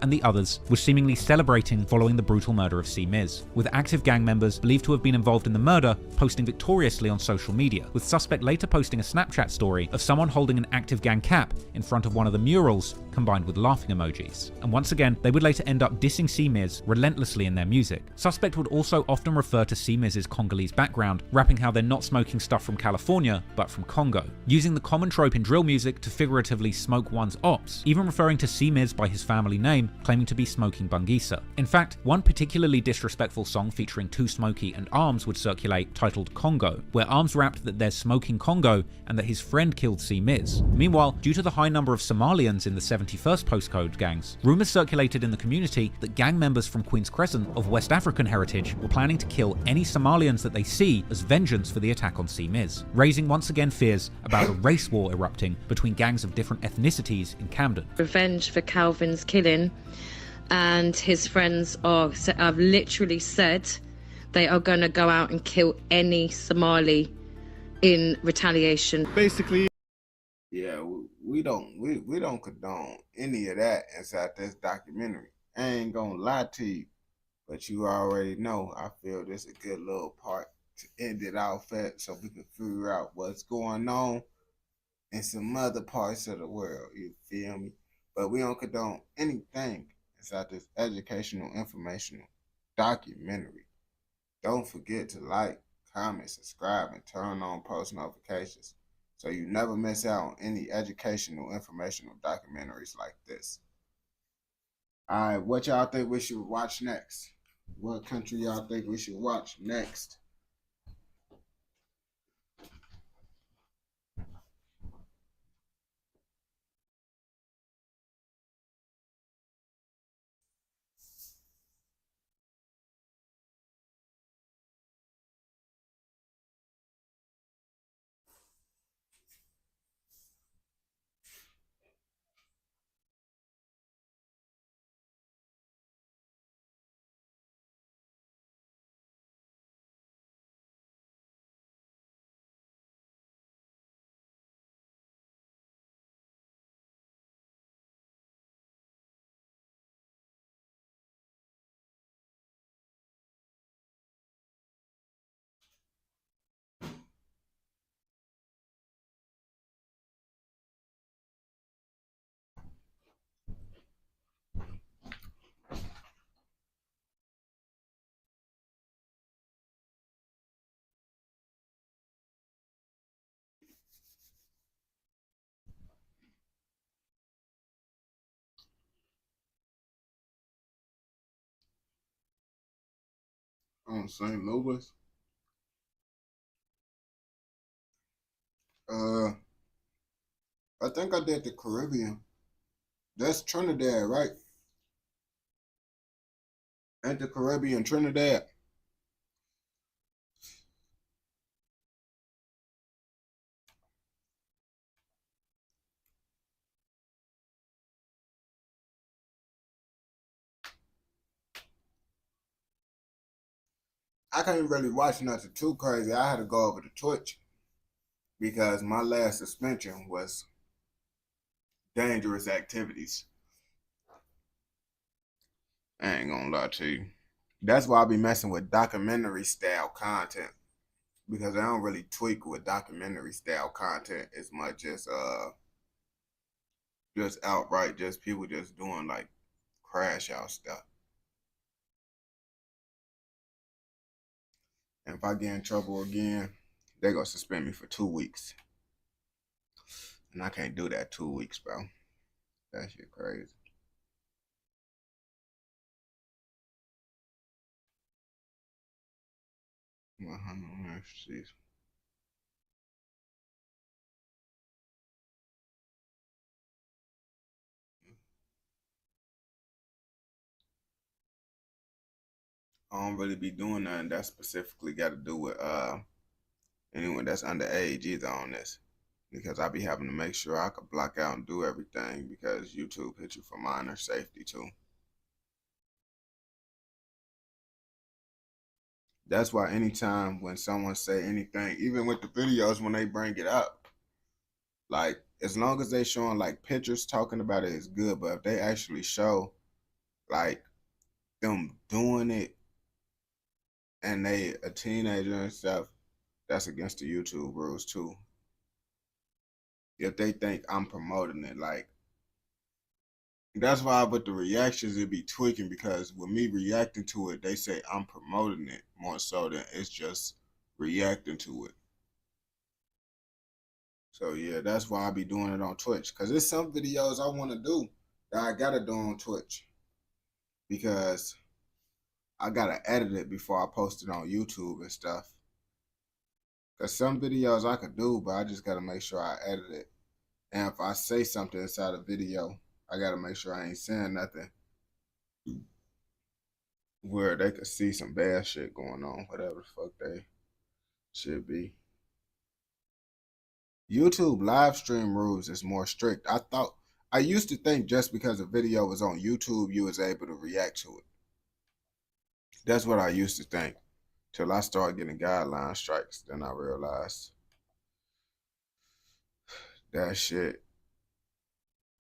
And the others were seemingly celebrating following the brutal murder of C-Miz, with Active Gang members believed to have been involved in the murder posting victoriously on social media, with Suspect later posting a Snapchat story of someone holding an Active Gang cap in front of one of the murals, combined with laughing emojis. And once again, they would later end up dissing C-Miz relentlessly in their music. Suspect would also often refer to C-Miz's Congolese background, rapping how they're not smoking stuff from California, but from Congo, using the common trope in drill music to figuratively smoke one's ops, even referring to C-Miz by his family name name, claiming to be Smoking Bungisa. In fact, one particularly disrespectful song featuring Too Smoky and Arms would circulate, titled Congo, where Arms rapped that there's smoking Congo and that his friend killed C. Miz. Meanwhile, due to the high number of Somalians in the 71st postcode gangs, rumours circulated in the community that gang members from Queen's Crescent of West African heritage were planning to kill any Somalians that they see as vengeance for the attack on C. Miz, raising once again fears about a race war erupting between gangs of different ethnicities in Camden. Revenge for Calvin's killing, and his friends have literally said they are going to go out and kill any Somali in retaliation. Basically, yeah, we don't condone any of that inside this documentary. I ain't gonna lie to you, but you already know I feel this is a good little part to end it off at, so we can figure out what's going on in some other parts of the world. You feel me? But we don't condone anything inside this educational, informational documentary. Don't forget to like, comment, subscribe, and turn on post notifications so you never miss out on any educational, informational documentaries like this. Alright, what y'all think we should watch next? What country y'all think we should watch next? St. Louis. I think I did the Caribbean. That's Trinidad, right? Ain't the Caribbean Trinidad? I can't really watch nothing too crazy. I had to go over to Twitch because my last suspension was dangerous activities. I ain't gonna lie to you. That's why I be messing with documentary style content, because I don't really tweak with documentary style content as much as just outright just people just doing like crash out stuff. And if I get in trouble again, they gonna suspend me for 2 weeks. And I can't do that 2 weeks, bro. That shit crazy. I don't really be doing nothing that specifically got to do with anyone that's underage either on this, because I be having to make sure I could block out and do everything because YouTube hit you for minor safety too. That's why anytime when someone say anything, even with the videos when they bring it up, like as long as they showing like pictures talking about it is good, but if they actually show like them doing it and they a teenager and stuff, that's against the YouTube rules too. If they think I'm promoting it, like that's why with the reactions it be tweaking, because with me reacting to it, they say I'm promoting it more so than it's just reacting to it. So yeah, that's why I be doing it on Twitch, because there's some videos I want to do that I gotta do on Twitch. because I gotta edit it before I post it on YouTube and stuff. Cause some videos I could do, but I just gotta make sure I edit it. And if I say something inside a video, I gotta make sure I ain't saying nothing where they could see some bad shit going on, whatever the fuck they should be. YouTube live stream rules is more strict. I used to think just because a video was on YouTube, you was able to react to it. That's what I used to think. Till I started getting guideline strikes. Then I realized that shit,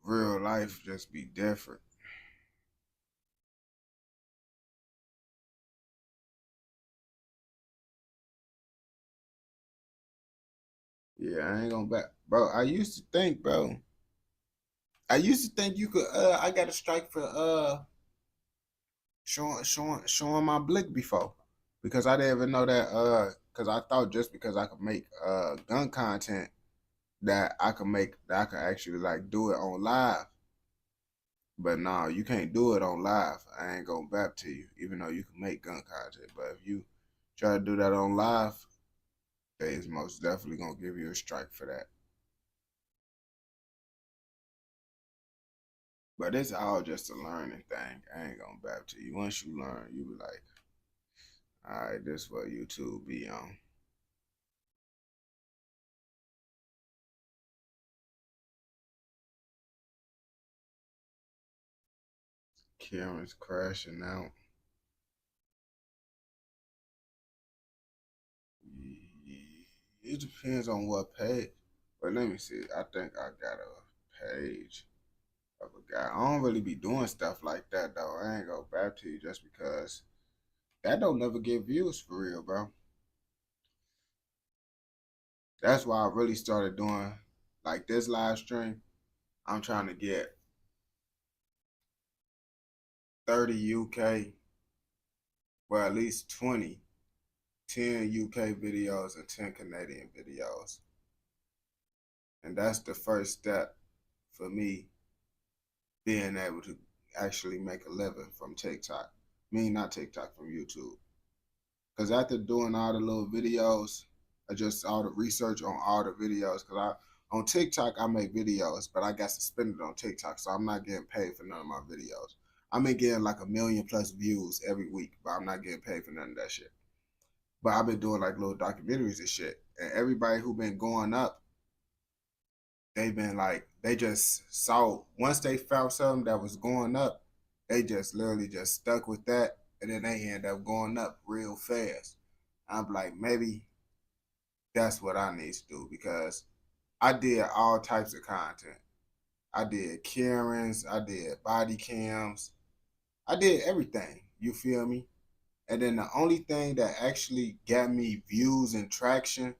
real life just be different. Yeah, I ain't gonna back. Bro, I used to think, you could I got a strike for showing my blick before. Because I didn't even know that because I thought just because I could make gun content that I could actually like do it on live. But no, you can't do it on live. I ain't gonna bap to you, even though you can make gun content. But if you try to do that on live, they is most definitely gonna give you a strike for that. But it's all just a learning thing. I ain't gonna bap to you. Once you learn, you be like, all right, this is what YouTube be on. Cameras crashing out. It depends on what page. But let me see. I think I got a page of a guy. I don't really be doing stuff like that though. I ain't gonna back to you just because that don't never get views for real, bro. That's why I really started doing like this live stream. I'm trying to get 30 UK, well at least 20, 10 UK videos and 10 Canadian videos. And that's the first step for me being able to actually make a living from TikTok. Not TikTok, from YouTube. Because after doing all the little videos, all the research on all the videos, because on TikTok, I make videos, but I got suspended on TikTok, so I'm not getting paid for none of my videos. I'm getting like 1 million+ views every week, but I'm not getting paid for none of that shit. But I've been doing like little documentaries and shit, and everybody who been going up, they've been like, they just saw, once they found something that was going up, they just literally just stuck with that, and then they end up going up real fast. I'm like, maybe that's what I need to do, because I did all types of content. I did Karens, I did body cams, I did everything, you feel me? And then the only thing that actually got me views and traction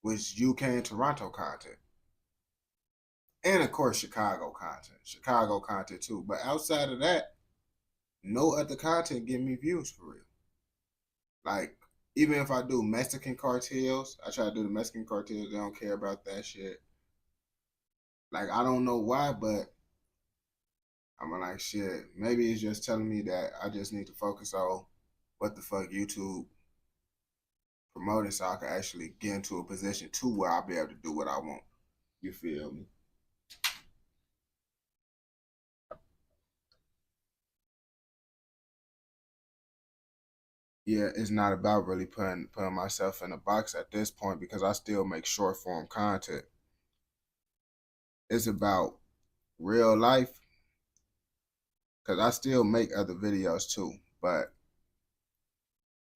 was UK and Toronto content. And of course, Chicago content too. But outside of that, no other content give me views for real. Like, even if I do Mexican cartels, I try to do the Mexican cartels, they don't care about that shit. Like, I don't know why, but I'm like, shit, maybe it's just telling me that I just need to focus on what the fuck YouTube promoting so I can actually get into a position to where I'll be able to do what I want. You feel me? Yeah, it's not about really putting myself in a box at this point, because I still make short form content. It's about real life, because I still make other videos too, but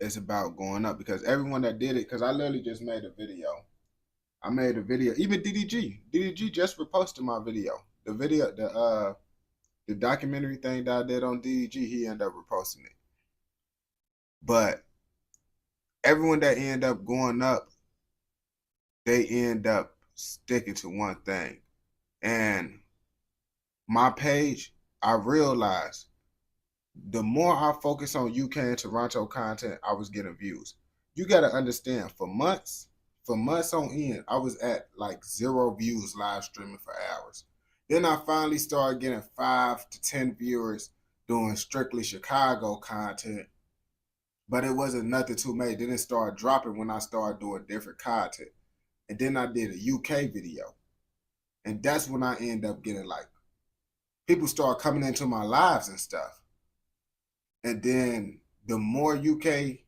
it's about going up, because everyone that did it, because I literally just made a video. Even DDG just reposted my video. The documentary thing that I did on DDG, he ended up reposting it. But everyone that end up going up, they end up sticking to one thing. And my page, I realized the more I focus on UK and Toronto content, I was getting views. You got to understand, for months on end, I was at like 0 views live streaming for hours. Then I finally started getting 5 to 10 viewers doing strictly Chicago content, but it wasn't nothing too made. Then it started dropping when I started doing different content. And then I did a UK video. And that's when I end up getting like, people start coming into my lives and stuff. And then the more UK,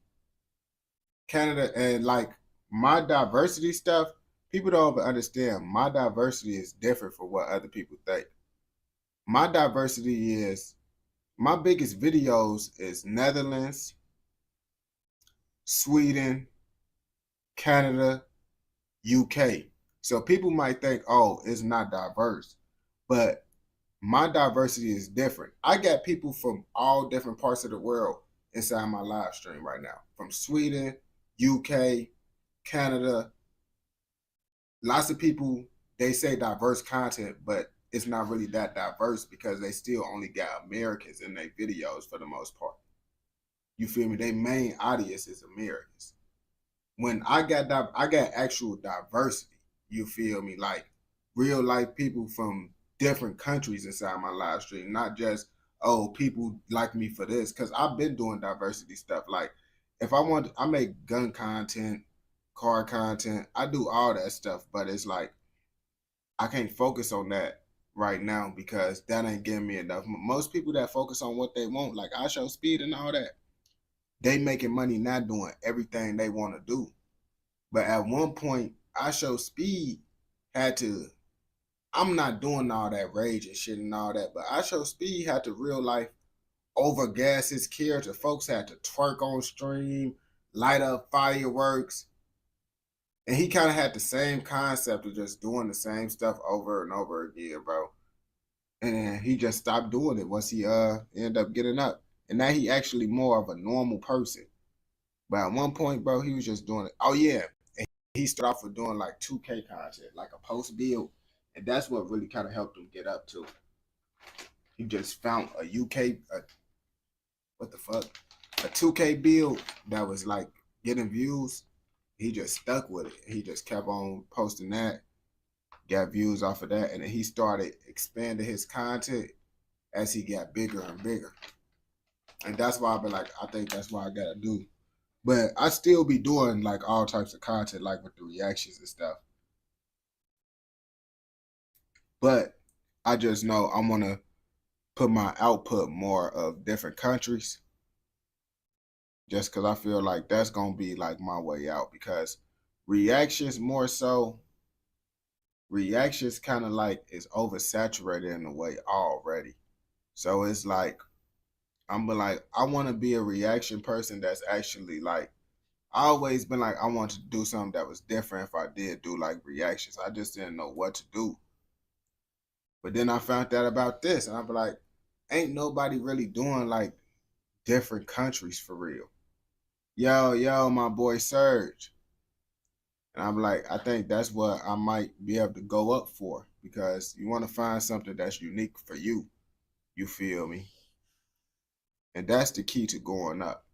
Canada, and like my diversity stuff, people don't even understand. My diversity is different from what other people think. My diversity is, my biggest videos is Netherlands, Sweden, Canada, UK. So people might think, oh, it's not diverse, but my diversity is different. I got people from all different parts of the world inside my live stream right now, from Sweden, UK, Canada. Lots of people, they say diverse content, but it's not really that diverse because they still only got Americans in their videos for the most part. You feel me? Their main audience is Americans. When I got actual diversity, you feel me? Like real life people from different countries inside my live stream, not just, oh, people like me for this. Cause I've been doing diversity stuff. Like if I want, I make gun content, car content, I do all that stuff, but it's like, I can't focus on that right now because that ain't giving me enough. Most people that focus on what they want, like I show speed and all that, they making money now doing everything they want to do. But at one point, I show speed had to, I'm not doing all that rage and shit and all that, but I show speed had to real life overgas his character. Folks had to twerk on stream, light up fireworks. And he kind of had the same concept of just doing the same stuff over and over again, bro. And then he just stopped doing it once he ended up getting up. And now he actually more of a normal person. But at one point, bro, he was just doing it. Oh, yeah. And he started off with doing like 2K content, like a post build. And that's what really kind of helped him get up to. He just found a UK, what the fuck? A 2K build that was like getting views. He just stuck with it. He just kept on posting that, got views off of that, and then he started expanding his content as he got bigger and bigger. And that's why I've been like, I think that's what I gotta do. But I still be doing like all types of content, like with the reactions and stuff. But I just know I want to put my output more of different countries, just because I feel like that's going to be like my way out, because reactions more so, reactions kind of like is oversaturated in a way already. So it's like, I'm like, I want to be a reaction person that's actually like, I always been like, I want to do something that was different if I did do like reactions. I just didn't know what to do. But then I found out about this and I'm like, ain't nobody really doing like different countries for real. Yo, my boy Serge. And I'm like, I think that's what I might be able to go up for, because you want to find something that's unique for you. You feel me? And that's the key to going up.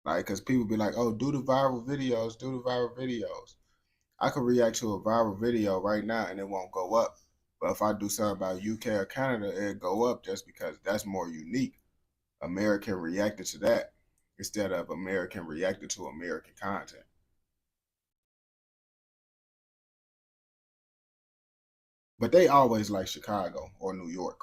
Like, because people be like, oh, do the viral videos, do the viral videos. I could react to a viral video right now and it won't go up. But if I do something about UK or Canada, it'll go up just because that's more unique. American reacted to that instead of American reacted to American content. But they always like Chicago or New York.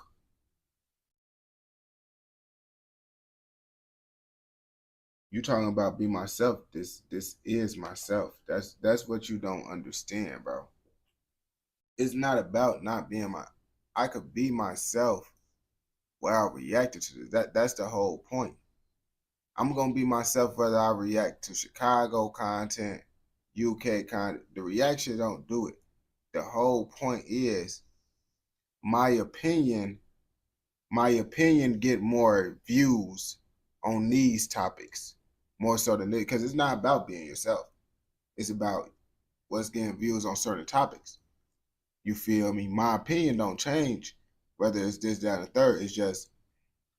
You talking about be myself, this is myself. That's what you don't understand, bro. It's not about not being I could be myself while reacting to this. That's the whole point. I'm gonna be myself whether I react to Chicago content, UK content. The reaction don't do it. The whole point is my opinion get more views on these topics more so than this, because it's not about being yourself. It's about what's getting views on certain topics. You feel me? My opinion don't change whether it's this, that, and the third. It's just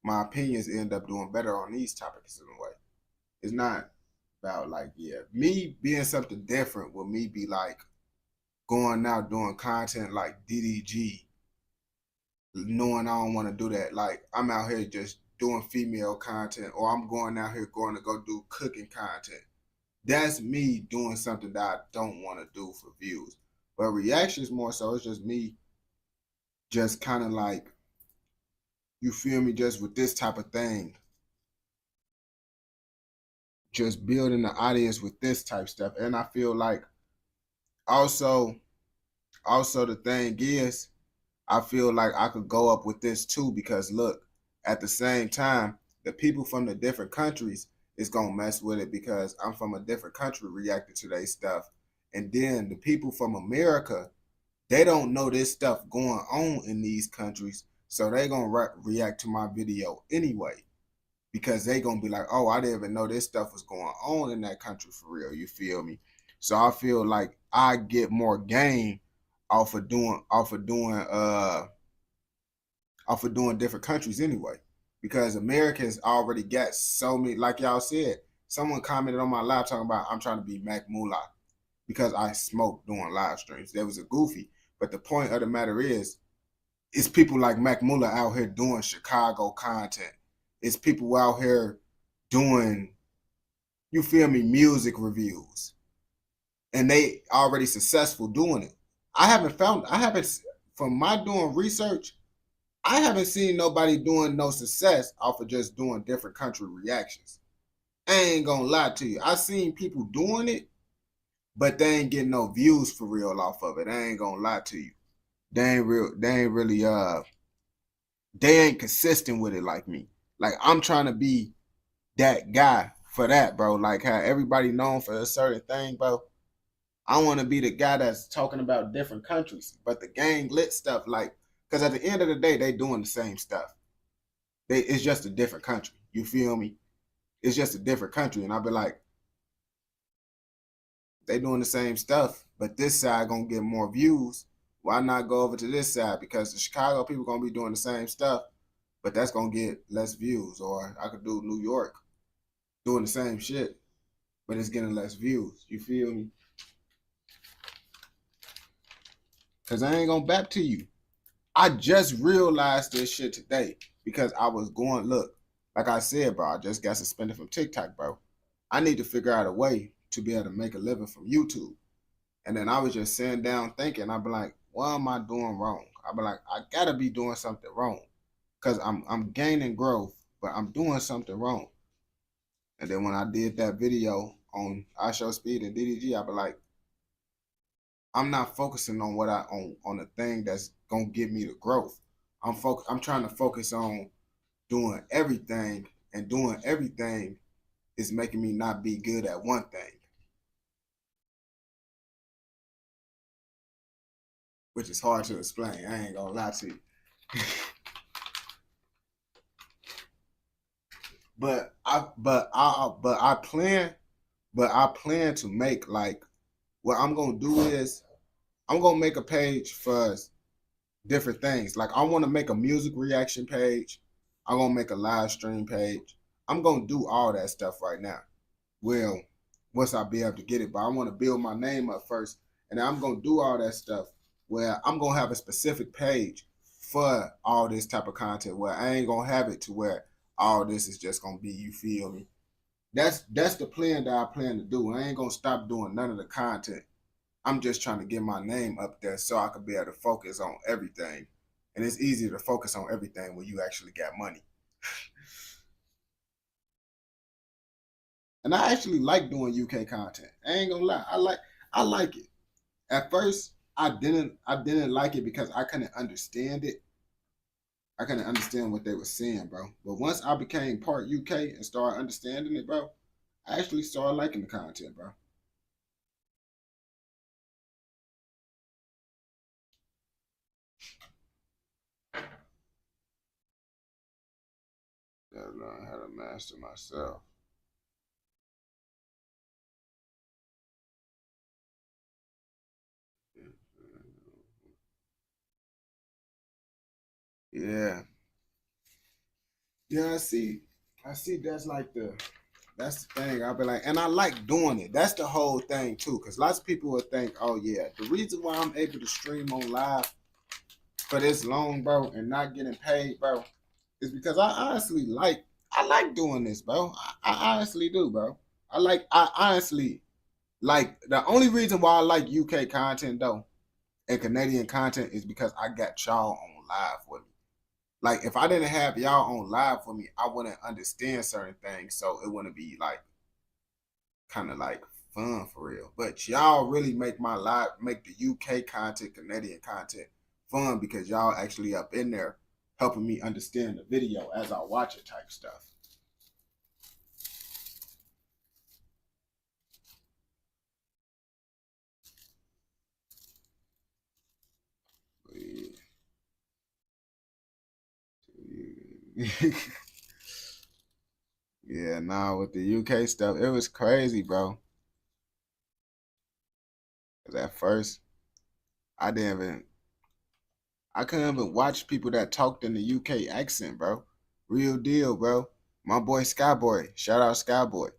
my opinions end up doing better on these topics in a way. It's not about like, yeah, me being something different will me be like going out doing content like DDG, knowing I don't want to do that. Like, I'm out here just doing female content, or I'm going out here going to go do cooking content. That's me doing something that I don't want to do for views. But reactions more so, it's just me just kind of like, you feel me, just with this type of thing. Just building the audience with this type stuff. And I feel like also the thing is, I feel like I could go up with this too, because look, at the same time, the people from the different countries is gonna mess with it because I'm from a different country reacting to their stuff. And then the people from America, they don't know this stuff going on in these countries, so they gonna react to my video anyway, because they gonna be like, oh, I didn't even know this stuff was going on in that country for real. You feel me? So I feel like I get more gain off of doing different countries anyway, because Americans already got so many. Like y'all said, someone commented on my live talking about I'm trying to be Mac Moolah because I smoke doing live streams. That was a goofy, but the point of the matter is, it's people like Mac Moolah out here doing Chicago content. It's people out here doing, you feel me, music reviews, and they already successful doing it. From my doing research, I haven't seen nobody doing no success off of just doing different country reactions. I ain't gonna lie to you. I seen people doing it, but they ain't getting no views for real off of it. I ain't gonna lie to you. They ain't consistent with it like me. Like, I'm trying to be that guy for that, bro. Like how everybody known for a certain thing, bro. I want to be the guy that's talking about different countries, but the gang lit stuff, like, because at the end of the day, they doing the same stuff. It's just a different country. You feel me? It's just a different country. And I'll be like, they doing the same stuff, but this side gonna get more views. Why not go over to this side? Because the Chicago people gonna be doing the same stuff, but that's gonna get less views. Or I could do New York doing the same shit, but it's getting less views. You feel me? Because I ain't gonna back to you. I just realized this shit today because I was going, look, like I said, bro, I just got suspended from TikTok, bro. I need to figure out a way to be able to make a living from YouTube. And then I was just sitting down thinking, I'd be like, what am I doing wrong? I'd be like, I gotta be doing something wrong because I'm gaining growth, but I'm doing something wrong. And then when I did that video on I Show Speed and DDG, I'd be like, I'm not focusing on on the thing that's gonna give me the growth. I'm trying to focus on doing everything, and doing everything is making me not be good at one thing, which is hard to explain. I ain't gonna lie to you. But I plan to make, like, what I'm gonna do is I'm gonna make a page for different things. Like, I want to make a music reaction page. I'm gonna make a live stream page. I'm gonna do all that stuff right now. Well, once I be able to get it, but I want to build my name up first, and then I'm gonna do all that stuff where I'm gonna have a specific page for all this type of content, where I ain't gonna have it to where all this is just gonna be, you feel me? That's the plan that I plan to do. I ain't gonna stop doing none of the content. I'm just trying to get my name up there so I can be able to focus on everything. And it's easier to focus on everything when you actually got money. And I actually like doing UK content. I ain't gonna lie. I like it. At first, I didn't like it because I couldn't understand it. I couldn't understand what they were saying, bro. But once I became part UK and started understanding it, bro, I actually started liking the content, bro. Gotta learn how to master myself. Yeah. Yeah, I see that's the thing. I'll be like, and I like doing it. That's the whole thing too. Cause lots of people will think, oh yeah, the reason why I'm able to stream on live for this long, bro, and not getting paid, bro, is because I honestly like doing this, bro. I honestly do, bro. I honestly like the only reason why I like UK content though and Canadian content is because I got y'all on live with me. Like if I didn't have y'all on live with me, I wouldn't understand certain things, so it wouldn't be like kind of like fun for real. But y'all really make the UK content, Canadian content fun because y'all actually up in there helping me understand the video as I watch it type stuff. Yeah, nah, with the UK stuff, it was crazy, bro. Cause at first, I couldn't even watch people that talked in the UK accent, bro. Real deal, bro. My boy Skyboy, shout out Skyboy.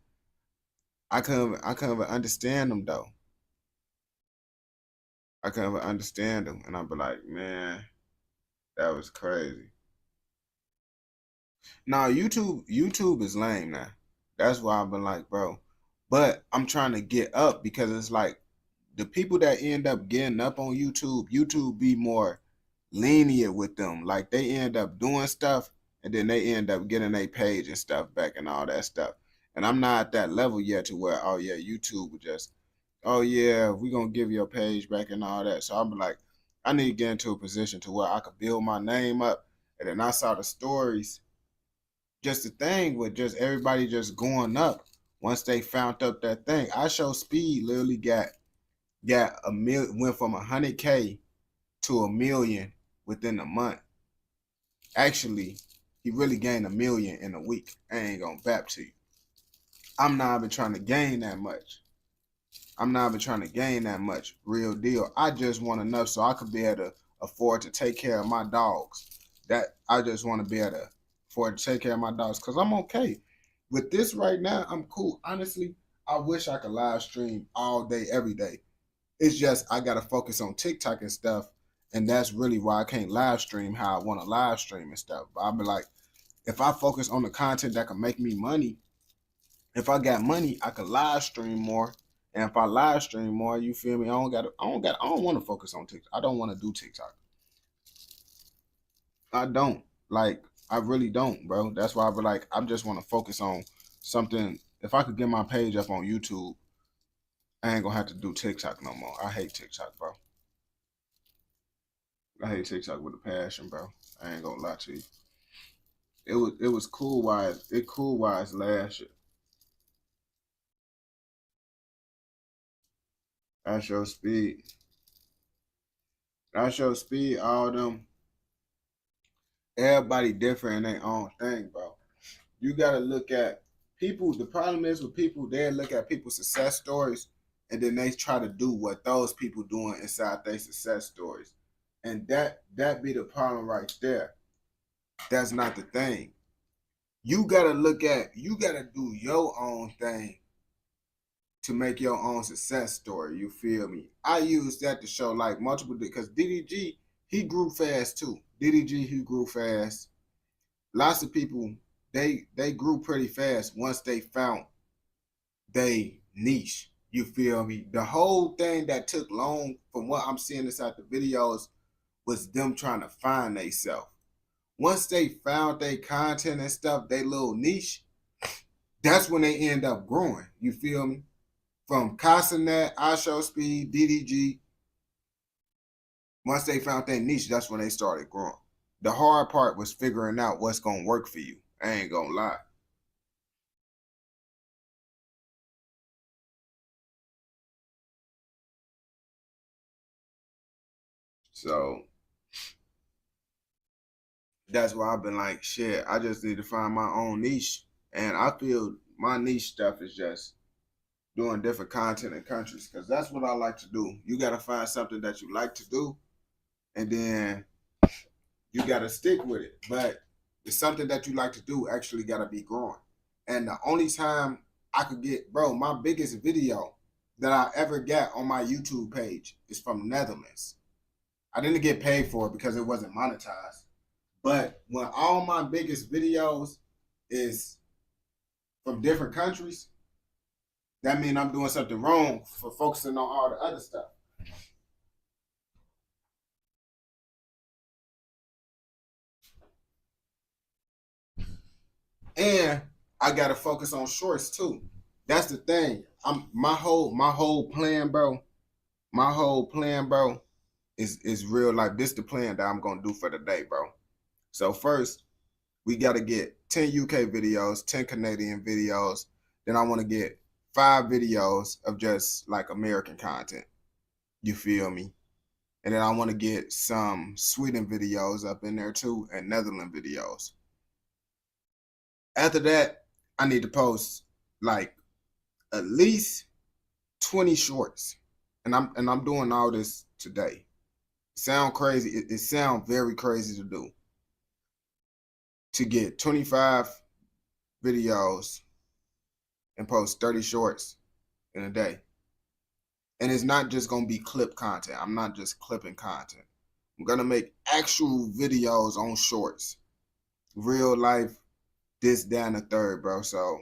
I couldn't even understand them though. I couldn't even understand them, and I'd be like, man, that was crazy. Nah, YouTube is lame now. That's why I've been like, bro. But I'm trying to get up because it's like the people that end up getting up on YouTube be more lenient with them. Like they end up doing stuff and then they end up getting their page and stuff back and all that stuff. And I'm not at that level yet to where, oh yeah, YouTube would just, oh yeah, we're gonna give your page back and all that. So I'm like, I need to get into a position to where I could build my name up. And then I saw the stories. Just the thing with just everybody just going up once they found up that thing. I Show Speed literally got went from 100K to 1 million within a month. Actually, he really gained 1 million in a week. I ain't gonna bap to you. I'm not even trying to gain that much. Real deal. I just want enough so I could be able to afford to take care of my dogs. That I just want to be able to afford to take care of my dogs because I'm okay. With this right now, I'm cool. Honestly, I wish I could live stream all day, every day. It's just I gotta focus on TikTok and stuff, and that's really why I can't live stream how I want to live stream and stuff. But I'll be like, if I focus on the content that can make me money, if I got money, I could live stream more. And if I live stream more, you feel me? I don't want to focus on TikTok. I don't want to do TikTok. I don't. Like, I really don't, bro. That's why I be like, I just want to focus on something. If I could get my page up on YouTube, I ain't gonna have to do TikTok no more. I hate TikTok, bro. I hate TikTok with a passion, bro. I ain't gonna lie to you. It was cool while it's last year. I Show Speed, all them. Everybody different in their own thing, bro. You gotta look at people. The problem is with people, they look at people's success stories and then they try to do what those people doing inside their success stories. And that be the problem right there. That's not the thing. You gotta do your own thing to make your own success story. You feel me? I use that to show like multiple, because DDG, he grew fast too. DDG, he grew fast. Lots of people, they grew pretty fast once they found they niche. You feel me? The whole thing that took long, from what I'm seeing inside the videos, was them trying to find themselves. Once they found their content and stuff, they little niche, that's when they end up growing. You feel me? From Casanet, I Show Speed, DDG, once they found their niche, that's when they started growing. The hard part was figuring out what's going to work for you. I ain't going to lie. So that's why I've been like, shit, I just need to find my own niche. And I feel my niche stuff is just doing different content in countries, because that's what I like to do. You got to find something that you like to do, and then you got to stick with it. But it's something that you like to do actually got to be growing. And the only time I could get, bro, my biggest video that I ever got on my YouTube page is from Netherlands. I didn't get paid for it because it wasn't monetized. But when all my biggest videos is from different countries, that means I'm doing something wrong for focusing on all the other stuff. And I gotta focus on shorts too. That's the thing. My whole plan, bro. My whole plan, bro, is real life. This the plan that I'm gonna do for the day, bro. So first, we gotta get 10 UK videos, 10 Canadian videos. Then I want to get 5 videos of just like American content. You feel me? And then I want to get some Sweden videos up in there too, and Netherlands videos. After that, I need to post like at least 20 shorts. And I'm doing all this today. Sound crazy. It sounds very crazy to do. To get 25 videos and post 30 shorts in a day. And it's not just gonna be clip content. I'm not just clipping content. I'm gonna make actual videos on shorts. Real life, this, that, and the third, bro. So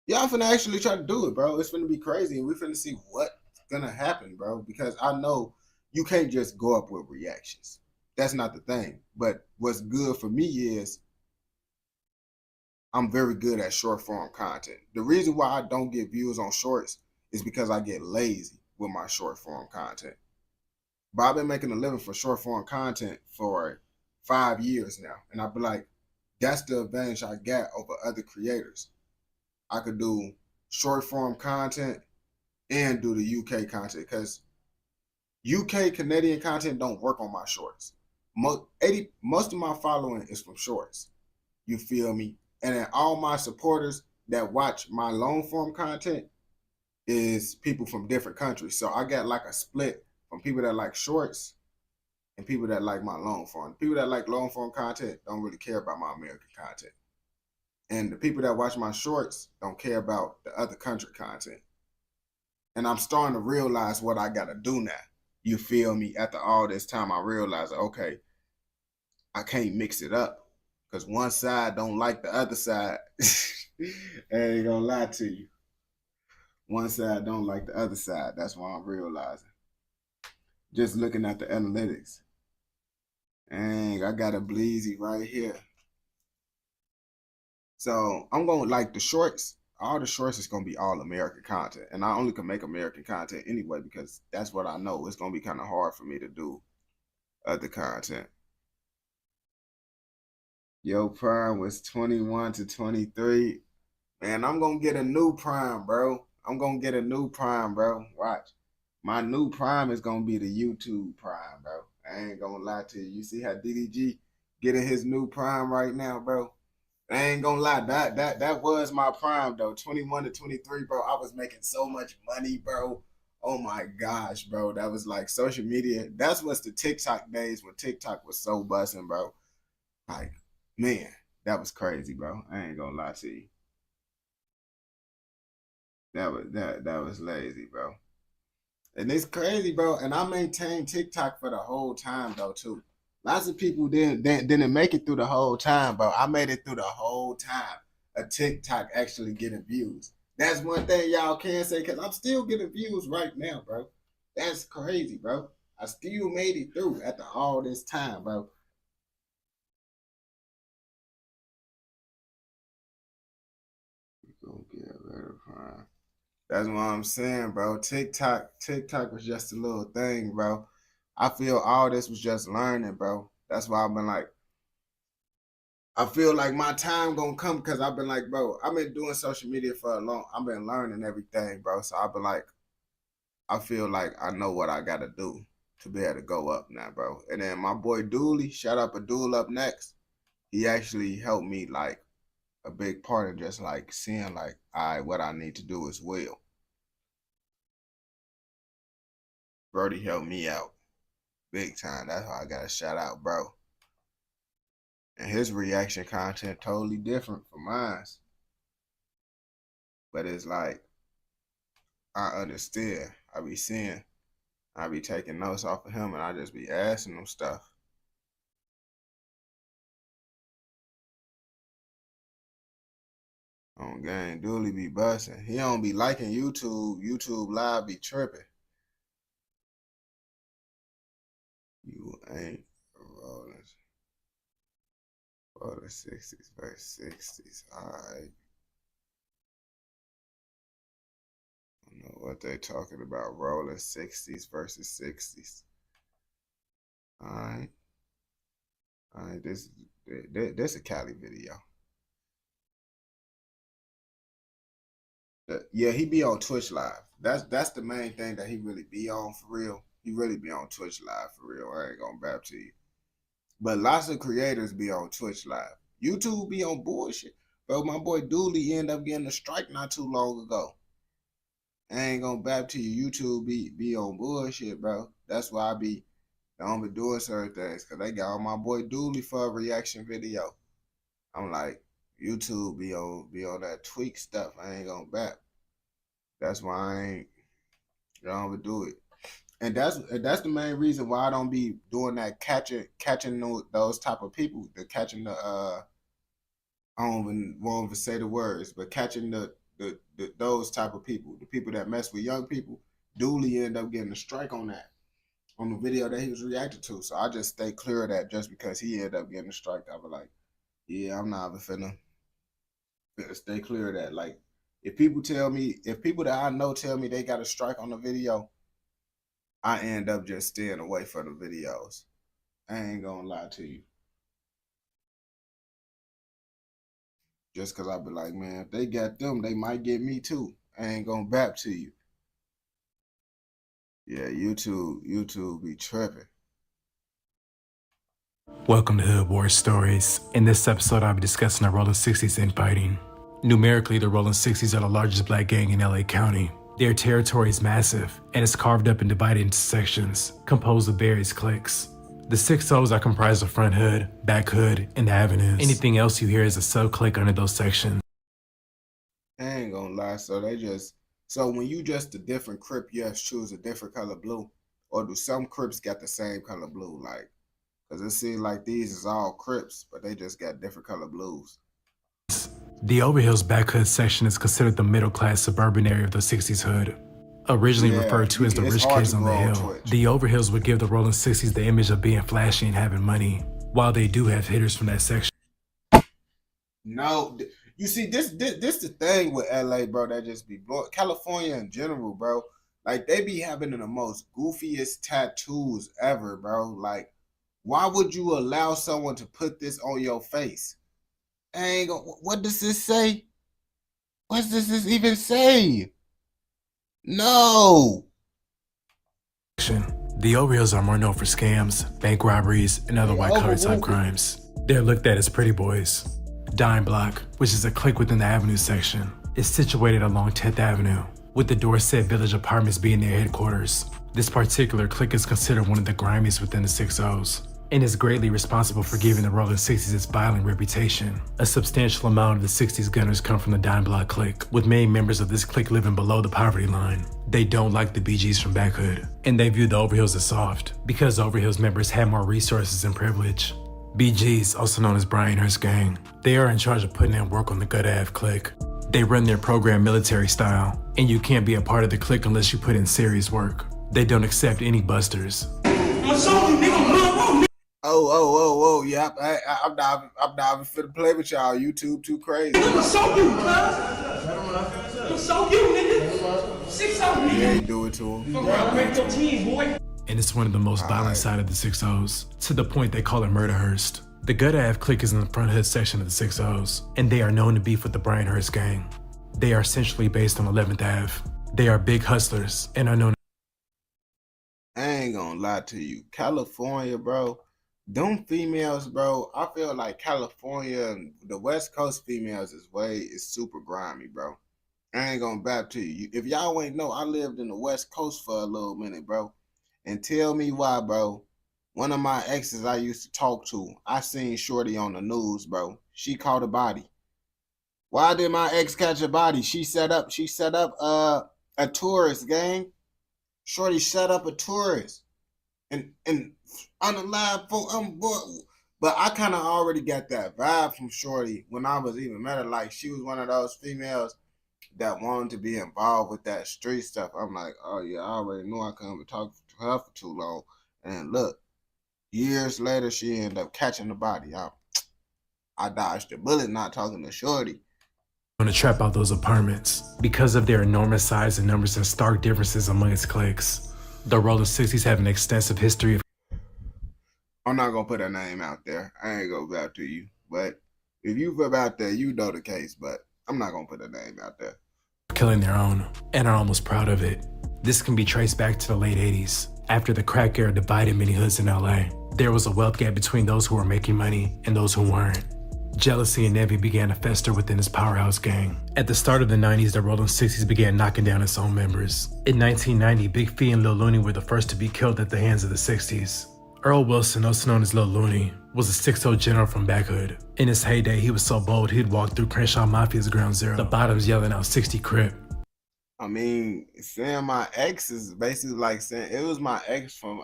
y'all finna actually try to do it, bro. It's finna be crazy, and we finna see what's gonna happen, bro. Because I know you can't just go up with reactions. That's not the thing. But what's good for me is I'm very good at short form content. The reason why I don't get views on shorts is because I get lazy with my short form content. But I've been making a living for short form content for 5 years now. And I'll be like, that's the advantage I got over other creators. I could do short form content and do the UK content because UK Canadian content don't work on my shorts. Most of my following is from shorts. You feel me? And then all my supporters that watch my long form content is people from different countries. So I got like a split from people that like shorts and people that like my long form. People that like long form content don't really care about my American content. And the people that watch my shorts don't care about the other country content. And I'm starting to realize what I gotta do now. You feel me? After all this time, I realize, okay, I can't mix it up. Because one side don't like the other side. I ain't gonna lie to you. One side don't like the other side. That's what I'm realizing. Just looking at the analytics. Dang, I got a Bleezy right here. So I'm going to like the shorts. All the shorts is going to be all American content. And I only can make American content anyway because that's what I know. It's going to be kind of hard for me to do other content. Yo, Prime was 21 to 23. Man, I'm going to get a new Prime, bro. I'm going to get a new Prime, bro. Watch. My new Prime is going to be the YouTube Prime, bro. I ain't going to lie to you. You see how DDG getting his new Prime right now, bro? I ain't going to lie. That was my Prime, though. 21 to 23, bro. I was making so much money, bro. Oh, my gosh, bro. That was like social media. That's what's the TikTok days when TikTok was so busting, bro. Like, man, that was crazy, bro. I ain't gonna lie to you. That was lazy, bro. And it's crazy, bro. And I maintained TikTok for the whole time, though, too. Lots of people didn't make it through the whole time, bro. I made it through the whole time of TikTok actually getting views. That's one thing y'all can say, because I'm still getting views right now, bro. That's crazy, bro. I still made it through after all this time, bro. Gonna get rid of Prime. That's what I'm saying, bro. TikTok was just a little thing, bro. I feel all this was just learning, bro. That's why I've been like, I feel like my time gonna come because I've been like, bro, I've been doing social media for a long, I've been learning everything, bro. So I've been like, I feel like I know what I gotta do to be able to go up now, bro. And then my boy Dooley, shout out Abdul up next. He actually helped me like a big part of just like seeing like, all right, what I need to do as well. Brody helped me out big time. That's how I got a shout out, bro. And his reaction content totally different from mine. But it's like, I understand. I be seeing I be taking notes off of him and I just be asking him stuff. On game, Dooley be busting. He don't be liking YouTube. YouTube Live be tripping. You ain't rolling. Roll the 60s versus 60s. Alright. I don't know what they talking about. Rolling 60s versus 60s. Alright. Alright, this a Cali video. Yeah, he be on Twitch Live. That's the main thing that he really be on for real. He really be on Twitch Live for real. I ain't gonna bap to you. But lots of creators be on Twitch Live. YouTube be on bullshit. Bro, my boy Dooley ended up getting a strike not too long ago. I ain't gonna bap to you. YouTube be on bullshit, bro. That's why I don't be doing certain things. Cause they got on my boy Dooley for a reaction video. I'm like, YouTube be on that tweak stuff. I ain't gonna bap. That's why I don't do it. And that's the main reason why I don't be doing that catching those type of people. The catching the I won't even say the words, but catching the those type of people, the people that mess with young people. Dooley ended up getting a strike on that, on the video that he was reacting to. So I just stay clear of that just because he ended up getting a strike. I was like, yeah, I'm not even finna stay clear of that. Like, if people that I know tell me they got a strike on the video, I end up just staying away from the videos. I ain't gonna lie to you. Just cause I be like, man, if they got them, they might get me too. I ain't gonna bap to you. Yeah, YouTube be tripping. Welcome to Hood War Stories. In this episode, I'll be discussing the Rolling 60s infighting. Numerically, the Rolling 60s are the largest black gang in LA County. Their territory is massive, and it's carved up and divided into sections, composed of various cliques. The 6 O's are comprised of Front Hood, Back Hood, and the Avenues. Anything else you hear is a sub-clique under those sections. I ain't gonna lie, so when you just a different Crip, you have to choose a different color blue? Or do some Crips got the same color blue? Like, cause it seems like these is all Crips, but they just got different color blues. The Overhill's Back Hood section is considered the middle-class suburban area of the 60s hood. Originally referred to as the rich kids on the hill, the Overhills would give the Rolling 60s the image of being flashy and having money, while they do have hitters from that section. No, you see, this the thing with LA, bro, that just be blowing. California in general, bro. Like, they be having the most goofiest tattoos ever, bro. Like, why would you allow someone to put this on your face? What does this say? What does this even say? No. The Overhills are more known for scams, bank robberies, and other white-collar type crimes. They're looked at as pretty boys. Dime Block, which is a clique within the Avenue section, is situated along 10th Avenue, with the Dorset Village Apartments being their headquarters. This particular clique is considered one of the grimiest within the 6 O's, and is greatly responsible for giving the Rolling 60s its violent reputation. A substantial amount of the 60s gunners come from the Dime Block clique, with many members of this clique living below the poverty line. They don't like the BGs from Back Hood, and they view the Overhills as soft, because Overhills members have more resources and privilege. BGs, also known as Brian Hurst Gang, they are in charge of putting in work on the Gut Ave clique. They run their program military style, and you can't be a part of the clique unless you put in serious work. They don't accept any busters. Oh, yeah, I'm not even finna play with y'all. YouTube too crazy. I'ma show you, cuz. I'ma show you, nigga. 6 O's, You ain't do it to him. Fuck around, break your team, boy. And it's one of the most violent side of the 6 O's, to the point they call it Murderhurst. The Gut Ave clique is in the Front Hood section of the 6 O's, and they are known to beef with the Brian Hurst Gang. They are essentially based on 11th Ave. They are big hustlers, and are known. I ain't gonna lie to you. California, bro. Them females, bro, I feel like California and the West Coast females is super grimy, bro. I ain't gonna bap to you. If y'all ain't know, I lived in the West Coast for a little minute, bro. And tell me why, bro. One of my exes I used to talk to, I seen Shorty on the news, bro. She caught a body. Why did my ex catch a body? She set up a tourist gang. Shorty shut up a tourist and unalive for but I kind of already got that vibe from Shorty when I was even met her. Like she was one of those females that wanted to be involved with that street stuff. I'm like, oh yeah, I already knew I couldn't talk to her for too long. And look, years later, she ended up catching the body. I dodged the bullet not talking to Shorty. To trap out those apartments because of their enormous size and numbers and stark differences among its cliques. The Rolling 60s have an extensive history of... I'm not gonna put her name out there. I ain't gonna go out to you. But if you put out there, you know the case. But I'm not gonna put her name out there. Killing their own and are almost proud of it. This can be traced back to the late 80s. After the crack era divided many hoods in LA, there was a wealth gap between those who were making money and those who weren't. Jealousy and envy began to fester within this powerhouse gang. At the start of the 90s, the Rolling 60s began knocking down its own members. In 1990, Big Fee and Lil Looney were the first to be killed at the hands of the 60s. Earl Wilson, also known as Lil Looney, was a 6'0" general from Backhood. In his heyday, he was so bold he'd walk through Crenshaw Mafia's Ground Zero, the bottoms yelling out 60 Crip. I mean, saying my ex is basically like saying it was my ex from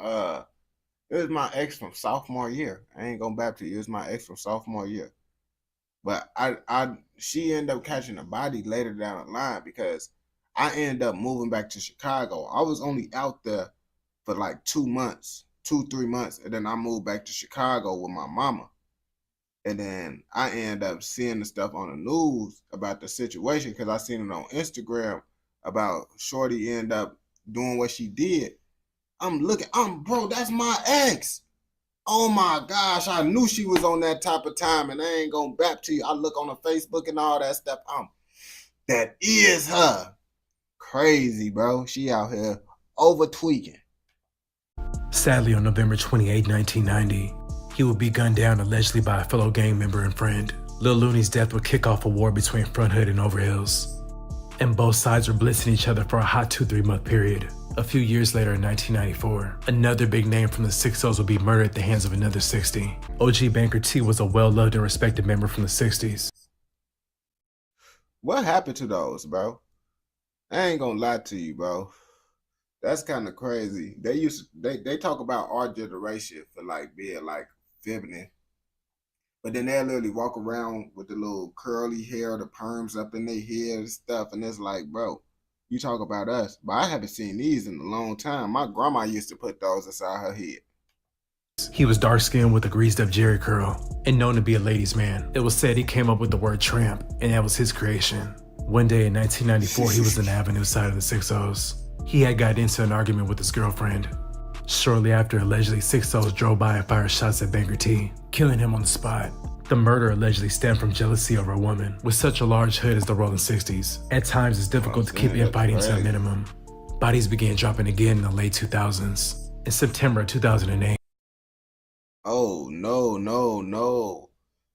sophomore year. I ain't gonna back to you. It was my ex from sophomore year. But she ended up catching a body later down the line because I ended up moving back to Chicago. I was only out there for like 3 months, and then I moved back to Chicago with my mama. And then I ended up seeing the stuff on the news about the situation because I seen it on Instagram about Shorty end up doing what she did. Bro, that's my ex. Oh my gosh, I knew she was on that type of time, and I ain't gonna back to you. I look on her Facebook and all that stuff. That is her. Crazy, bro. She out here over tweaking. Sadly, on November 28, 1990, he would be gunned down allegedly by a fellow gang member and friend. Lil Looney's death would kick off a war between Front Hood and Overhills, and both sides were blitzing each other for a hot 2-3 month period. A few years later in 1994, another big name from the 60s would be murdered at the hands of another 60. OG Banker T was a well-loved and respected member from the 60s. What happened to those, bro? I ain't gonna lie to you, bro. That's kind of crazy. They talk about our generation for like being like feminine, but then they literally walk around with the little curly hair, the perms up in their hair and stuff, and it's like, bro, you talk about us, but I haven't seen these in a long time. My grandma used to put those inside her head. He was dark-skinned with a greased-up jerry curl and known to be a ladies' man. It was said he came up with the word tramp, and that was his creation. One day in 1994, he was in the Avenue side of the 60s. He had got into an argument with his girlfriend. Shortly after, allegedly 60s drove by and fired shots at Banker T, killing him on the spot. The murder allegedly stemmed from jealousy over a woman. With such a large hood as the Rolling 60s, at times it's difficult to keep infighting to a minimum. Bodies began dropping again in the late 2000s. In September 2008. Oh, no.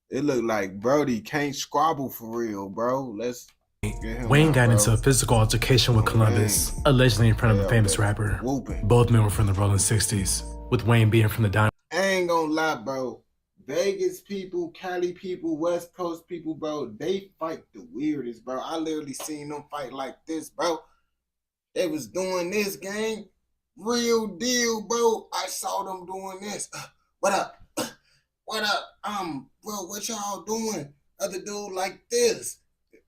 It looked like Brody can't squabble for real, bro. Let's get him Wayne out, got bro. into a physical altercation with Columbus, allegedly in front of a famous rapper. Both men were from the Rolling 60s, with Wayne being from the Diamond. I ain't gonna lie, bro. Vegas people, Cali people, West Coast people, bro, they fight the weirdest, bro. I literally seen them fight like this, bro. They was doing this, gang. Real deal, bro. I saw them doing this. What up? What up? Bro, what y'all doing? Other dude like this.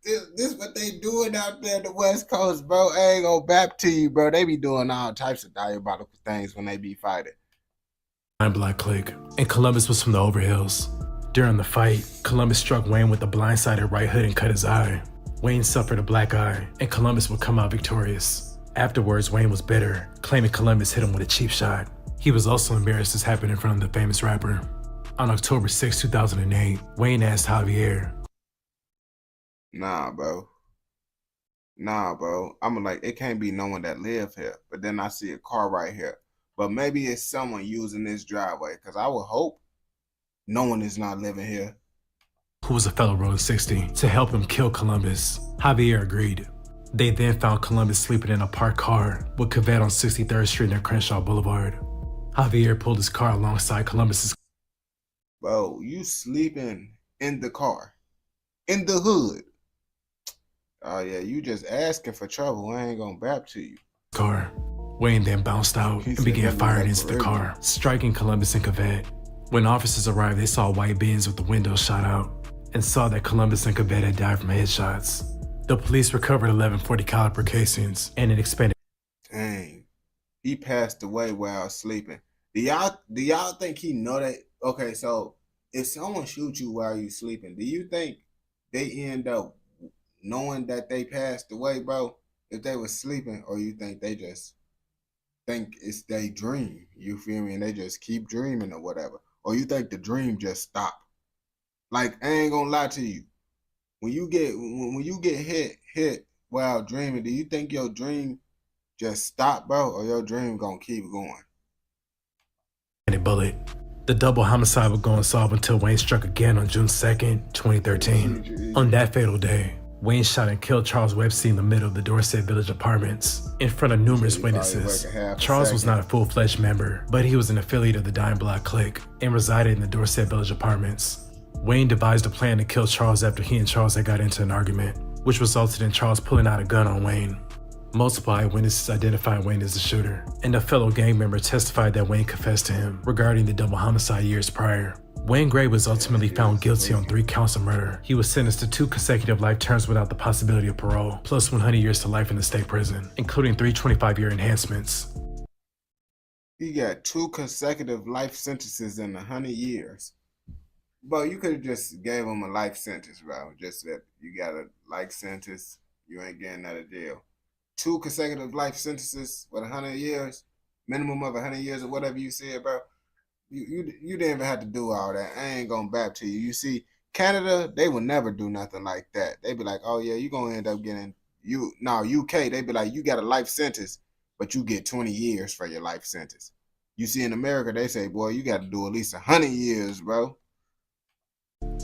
This what they doing out there in the West Coast, bro. I ain't gonna back to you, bro. They be doing all types of diabolical things when they be fighting. Black clique, and Columbus was from the Overhills. During the fight, Columbus struck Wayne with a blindsided right hood and cut his eye. Wayne suffered a black eye, and Columbus would come out victorious. Afterwards, Wayne was bitter, claiming Columbus hit him with a cheap shot. He was also embarrassed this happened in front of the famous rapper. On October 6, 2008, Wayne asked Javier, Nah, bro. I'm like, it can't be no one that live here. But then I see a car right here. But maybe it's someone using this driveway, because I would hope no one is not living here. who was a fellow Rolling 60, to help him kill Columbus. Javier agreed. They then found Columbus sleeping in a parked car with Cavett on 63rd Street near Crenshaw Boulevard. Javier pulled his car alongside Columbus's. Bro, you sleeping in the car, in the hood. Oh yeah, you just asking for trouble. I ain't gonna bap to you. Car. Wayne then bounced out and began firing into the car, striking Columbus and Cavett. When officers arrived, they saw a white Benz with the windows shot out and saw that Columbus and Cavett had died from headshots. The police recovered 11 .40 caliber casings and an expanded. Dang, he passed away while sleeping. Do y'all think he know that? Okay, so if someone shoots you while you sleeping, do you think they end up knowing that they passed away, bro? If they were sleeping, or you think they just think it's their dream? You feel me? And they just keep dreaming or whatever, or you think the dream just stopped? Like, I ain't gonna lie to you. When you get hit while dreaming, do you think your dream just stop, bro, or your dream gonna keep going? Bullet. The double homicide would go unsolved until Wayne struck again on June 2nd, 2013. On that fatal day, Wayne shot and killed Charles Webster in the middle of the Dorset Village apartments in front of numerous witnesses. Charles was not a full-fledged member, but he was an affiliate of the Dime Block clique and resided in the Dorset Village apartments. Wayne devised a plan to kill Charles after he and Charles had got into an argument, which resulted in Charles pulling out a gun on Wayne. Multiple eyewitnesses identified Wayne as the shooter, and a fellow gang member testified that Wayne confessed to him regarding the double homicide years prior. Wayne Gray was ultimately found guilty on 3 counts of murder. He was sentenced to 2 consecutive life terms without the possibility of parole, plus 100 years to life in the state prison, including 3 25-year enhancements. He got 2 consecutive life sentences in 100 years. Bro, you could have just gave him a life sentence, bro. Just that you got a life sentence, you ain't getting out of jail. 2 consecutive life sentences with 100 years, minimum of 100 years or whatever you said, bro. You didn't even have to do all that. I ain't gonna bap to you. You see, Canada, they would never do nothing like that. They be like, oh yeah, you gonna end up getting UK, they be like, you got a life sentence, but you get 20 years for your life sentence. You see, in America, they say, boy, you got to do at least 100 years, bro.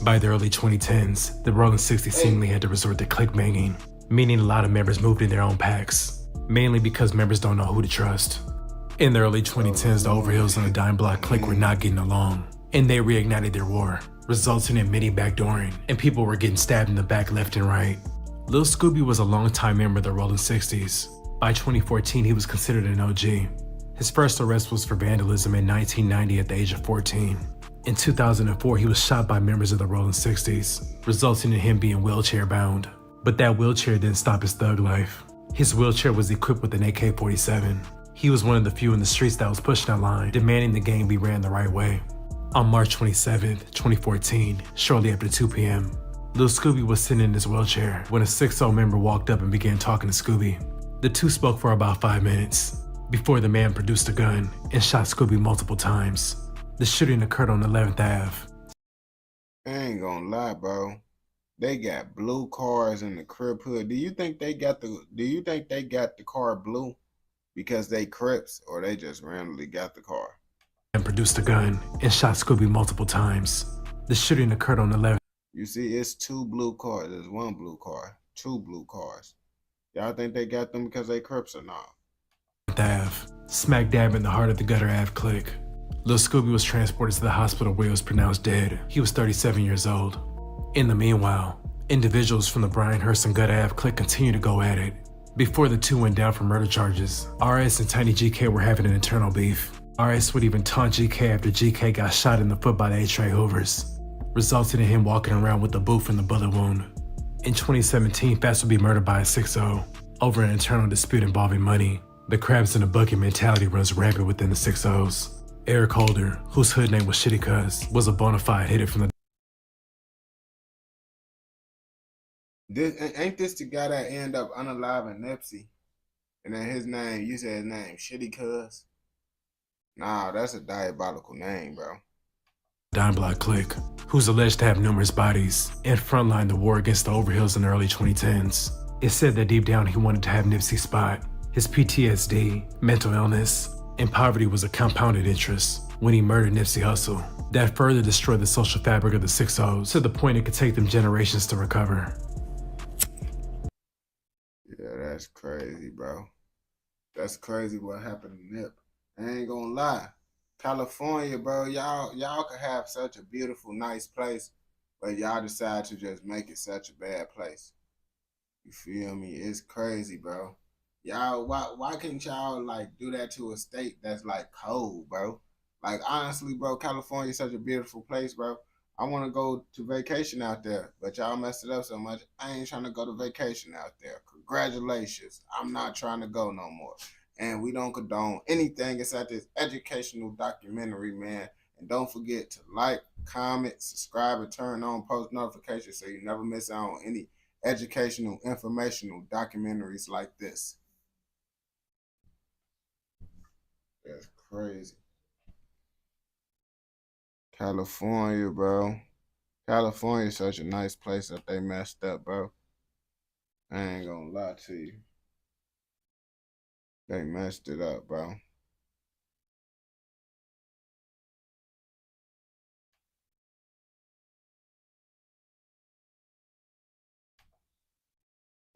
By the early 2010s, the Rolling 60s seemingly had to resort to clique banging, meaning a lot of members moved in their own packs, mainly because members don't know who to trust. In the early 2010s, the Overhills and the Dime Block clique were not getting along, and they reignited their war, resulting in many backdooring, and people were getting stabbed in the back left and right. Lil Scooby was a longtime member of the Rolling 60s. By 2014, he was considered an OG. His first arrest was for vandalism in 1990 at the age of 14. In 2004, he was shot by members of the Rolling 60s, resulting in him being wheelchair bound. But that wheelchair didn't stop his thug life. His wheelchair was equipped with an AK-47. He was one of the few in the streets that was pushing that line, demanding the game be ran the right way. On March 27, 2014, shortly after 2 p.m., Lil Scooby was sitting in his wheelchair when a 6'0" member walked up and began talking to Scooby. The two spoke for about 5 minutes, before the man produced a gun and shot Scooby multiple times. The shooting occurred on 11th Ave. I ain't gonna lie, bro. They got blue cars in the crib hood. Do you think they got the car blue because they Crips, or they just randomly got the car? And produced a gun and shot Scooby multiple times. The shooting occurred on 11th. You see, it's 2 blue cars. There's 1 blue car, 2 blue cars. Y'all think they got them because they Crips or not? Ave, smack dab in the heart of the Gutter Ave clique. Lil Scooby was transported to the hospital where he was pronounced dead. He was 37 years old. In the meanwhile, individuals from the Brian Hurst and Gutter Ave clique continued to go at it. Before the two went down for murder charges, RS and Tiny GK were having an internal beef. RS would even taunt GK after GK got shot in the foot by the H-Ray Hoovers, resulting in him walking around with a boot from the bullet wound. In 2017, Fats would be murdered by a 6'0" over an internal dispute involving money. The crabs in the bucket mentality runs rampant within the 6'0s. Eric Holder, whose hood name was Shitty Cuz, was a bona fide hitter from the... Ain't this the guy that ended up unaliving Nipsey? And then his name, you said his name, Shitty Cuz? Nah, that's a diabolical name, bro. Dime Block clique, who's alleged to have numerous bodies, and frontlined the war against the Overhills in the early 2010s. It's said that deep down he wanted to have Nipsey spot. His PTSD, mental illness, and poverty was a compounded interest when he murdered Nipsey Hussle. That further destroyed the social fabric of the 6'0s to the point it could take them generations to recover. Yeah, that's crazy, bro. That's crazy what happened to Nip. I ain't gonna lie. California, bro, y'all could have such a beautiful, nice place, but y'all decide to just make it such a bad place. You feel me? It's crazy, bro. Y'all, why can't y'all like do that to a state that's like cold, bro? Like honestly, bro, California is such a beautiful place, bro. I want to go to vacation out there, but y'all messed it up so much. I ain't trying to go to vacation out there. Congratulations. I'm not trying to go no more. And we don't condone anything except this educational documentary, man. And don't forget to like, comment, subscribe, and turn on post notifications so you never miss out on any educational, informational documentaries like this. That's crazy. California, bro. California is such a nice place that they messed up, bro. I ain't gonna lie to you. They messed it up, bro.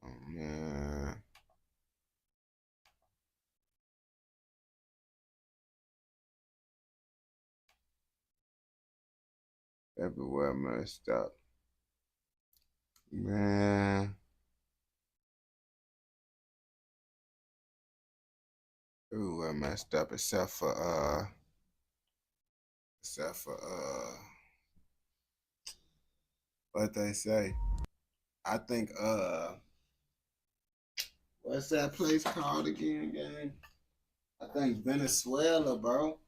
Oh, man. Everywhere messed up. Man. Everywhere messed up except for what they say. I think what's that place called again, gang? I think Venezuela, bro.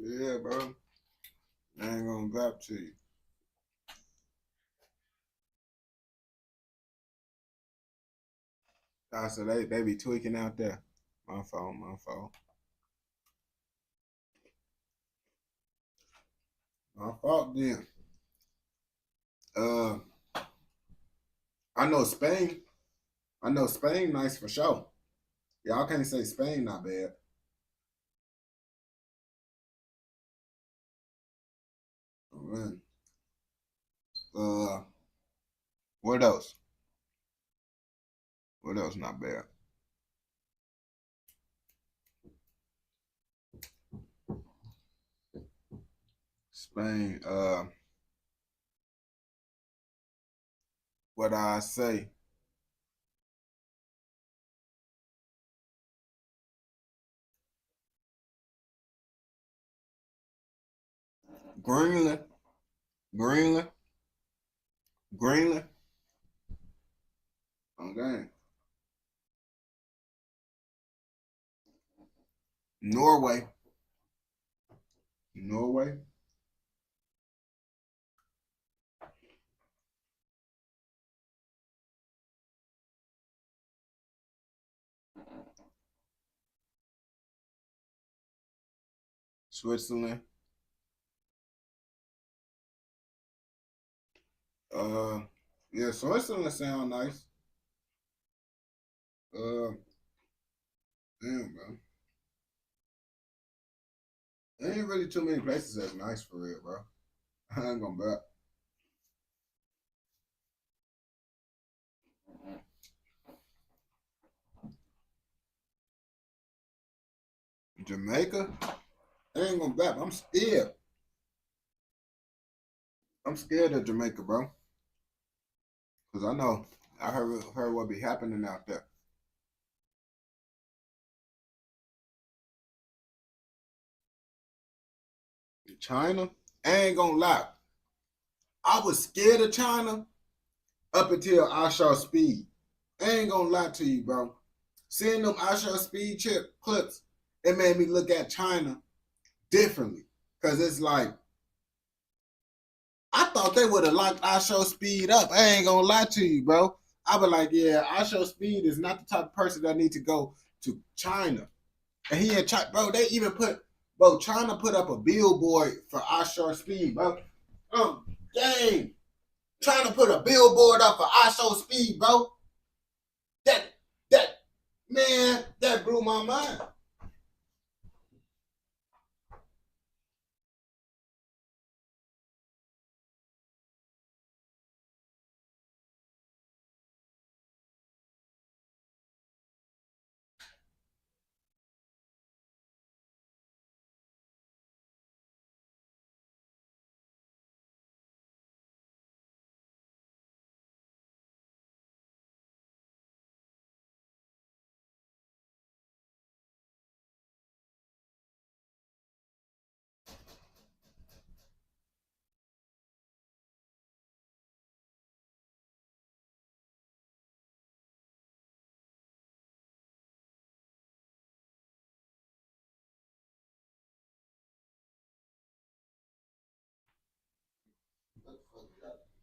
Yeah, bro. I ain't gonna rap to you. So they be tweaking out there. My fault, my fault. My fault then. I know Spain. I know Spain nice for sure. Y'all can't say Spain not bad. Man. What else? What else not bad? Spain, what I say? Greenland. Greenland. Greenland. Okay. Norway. Norway. Switzerland. Yeah, Switzerland sound nice. Damn, bro. There ain't really too many places that's nice for real, bro. I ain't gonna bet. Jamaica? I ain't gonna bet. I'm scared. I'm scared of Jamaica, bro. Cause I heard what be happening out there. China? I ain't gonna lie. I was scared of China up until I saw Speed. I ain't gonna lie to you, bro. Seeing them I saw Speed clips, it made me look at China differently. Cause it's like, I thought they would have locked I Show Speed up. I ain't gonna lie to you, bro. I was like, yeah, I Show Speed is not the type of person that need to go to China. And he had China, bro. They even China put up a billboard for I Show Speed, bro. Dang. Trying to put a billboard up for I Show Speed, bro. That blew my mind.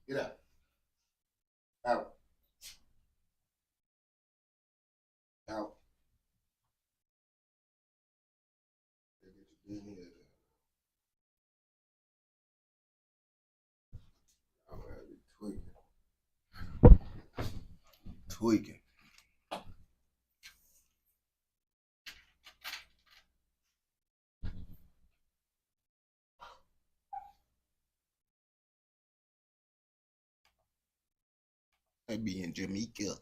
Get out. Out. Out. I'm tweaking. Tweaking. I be in Jamaica.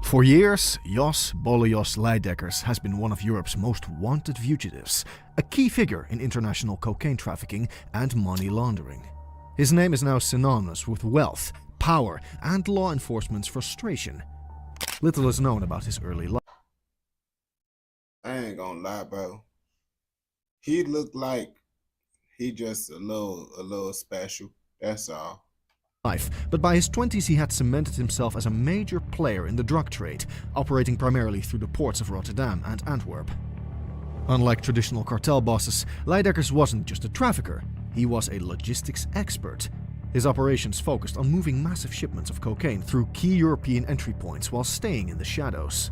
For years, Jos Bolijos Leidekkers has been one of Europe's most wanted fugitives, a key figure in international cocaine trafficking and money laundering. His name is now synonymous with wealth, power, and law enforcement's frustration. Little is known about his early life. I ain't gonna lie, bro. He looked like he just a little special. That's all. But by his 20s he had cemented himself as a major player in the drug trade, operating primarily through the ports of Rotterdam and Antwerp. Unlike traditional cartel bosses, Leidekkers wasn't just a trafficker, he was a logistics expert. His operations focused on moving massive shipments of cocaine through key European entry points while staying in the shadows.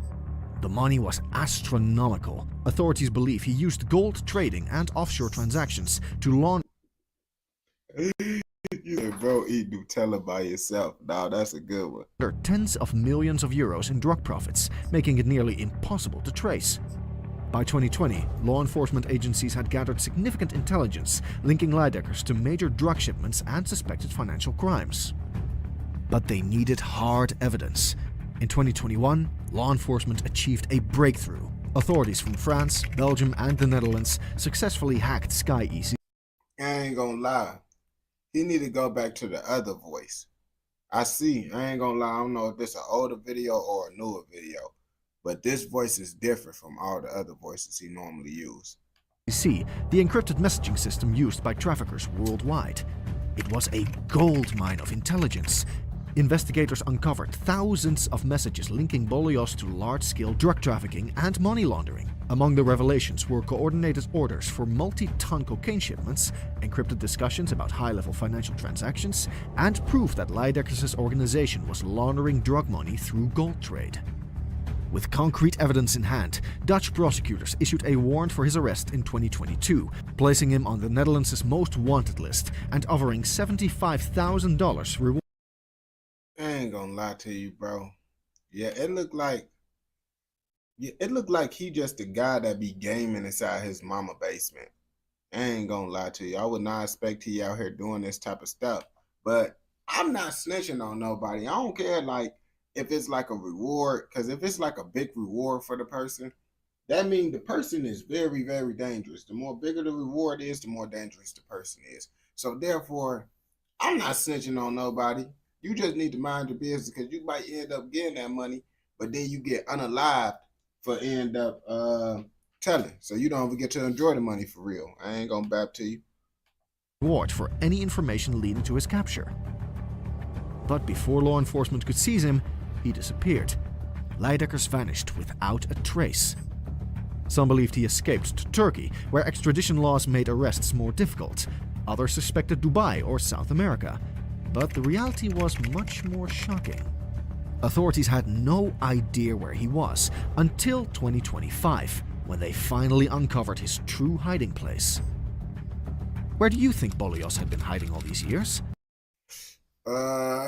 The money was astronomical. Authorities believe he used gold trading and offshore transactions to launder. You said, bro, eat Nutella by yourself. Nah, that's a good one. Tens of millions of euros in drug profits, making it nearly impossible to trace. By 2020, law enforcement agencies had gathered significant intelligence linking Leidekkers to major drug shipments and suspected financial crimes. But they needed hard evidence. In 2021, law enforcement achieved a breakthrough. Authorities from France, Belgium, and the Netherlands successfully hacked SkyEasy. I ain't gonna lie. He need to go back to the other voice. I ain't gonna lie, I don't know if this is an older video or a newer video, but this voice is different from all the other voices he normally uses. The encrypted messaging system used by traffickers worldwide. It was a goldmine of intelligence. Investigators uncovered thousands of messages linking Bolijos to large-scale drug trafficking and money laundering. Among the revelations were coordinated orders for multi-ton cocaine shipments, encrypted discussions about high-level financial transactions, and proof that Leidekkers' organization was laundering drug money through gold trade. With concrete evidence in hand, Dutch prosecutors issued a warrant for his arrest in 2022, placing him on the Netherlands' most wanted list and offering $75,000 reward. I ain't gonna lie to you, bro. Yeah, it looked like he just the guy that be gaming inside his mama basement. I ain't gonna lie to you. I would not expect he out here doing this type of stuff. But I'm not snitching on nobody. I don't care like if it's like a reward, because if it's like a big reward for the person, that means the person is very, very dangerous. The more bigger the reward is, the more dangerous the person is. So therefore, I'm not snitching on nobody. You just need to mind your business because you might end up getting that money, but then you get unalived for end up telling. So you don't even get to enjoy the money for real. I ain't gonna bap to you. Reward for any information leading to his capture. But before law enforcement could seize him, he disappeared. Leidekkers vanished without a trace. Some believed he escaped to Turkey, where extradition laws made arrests more difficult. Others suspected Dubai or South America. But the reality was much more shocking. Authorities had no idea where he was until 2025, when they finally uncovered his true hiding place. Where do you think Bolijos had been hiding all these years?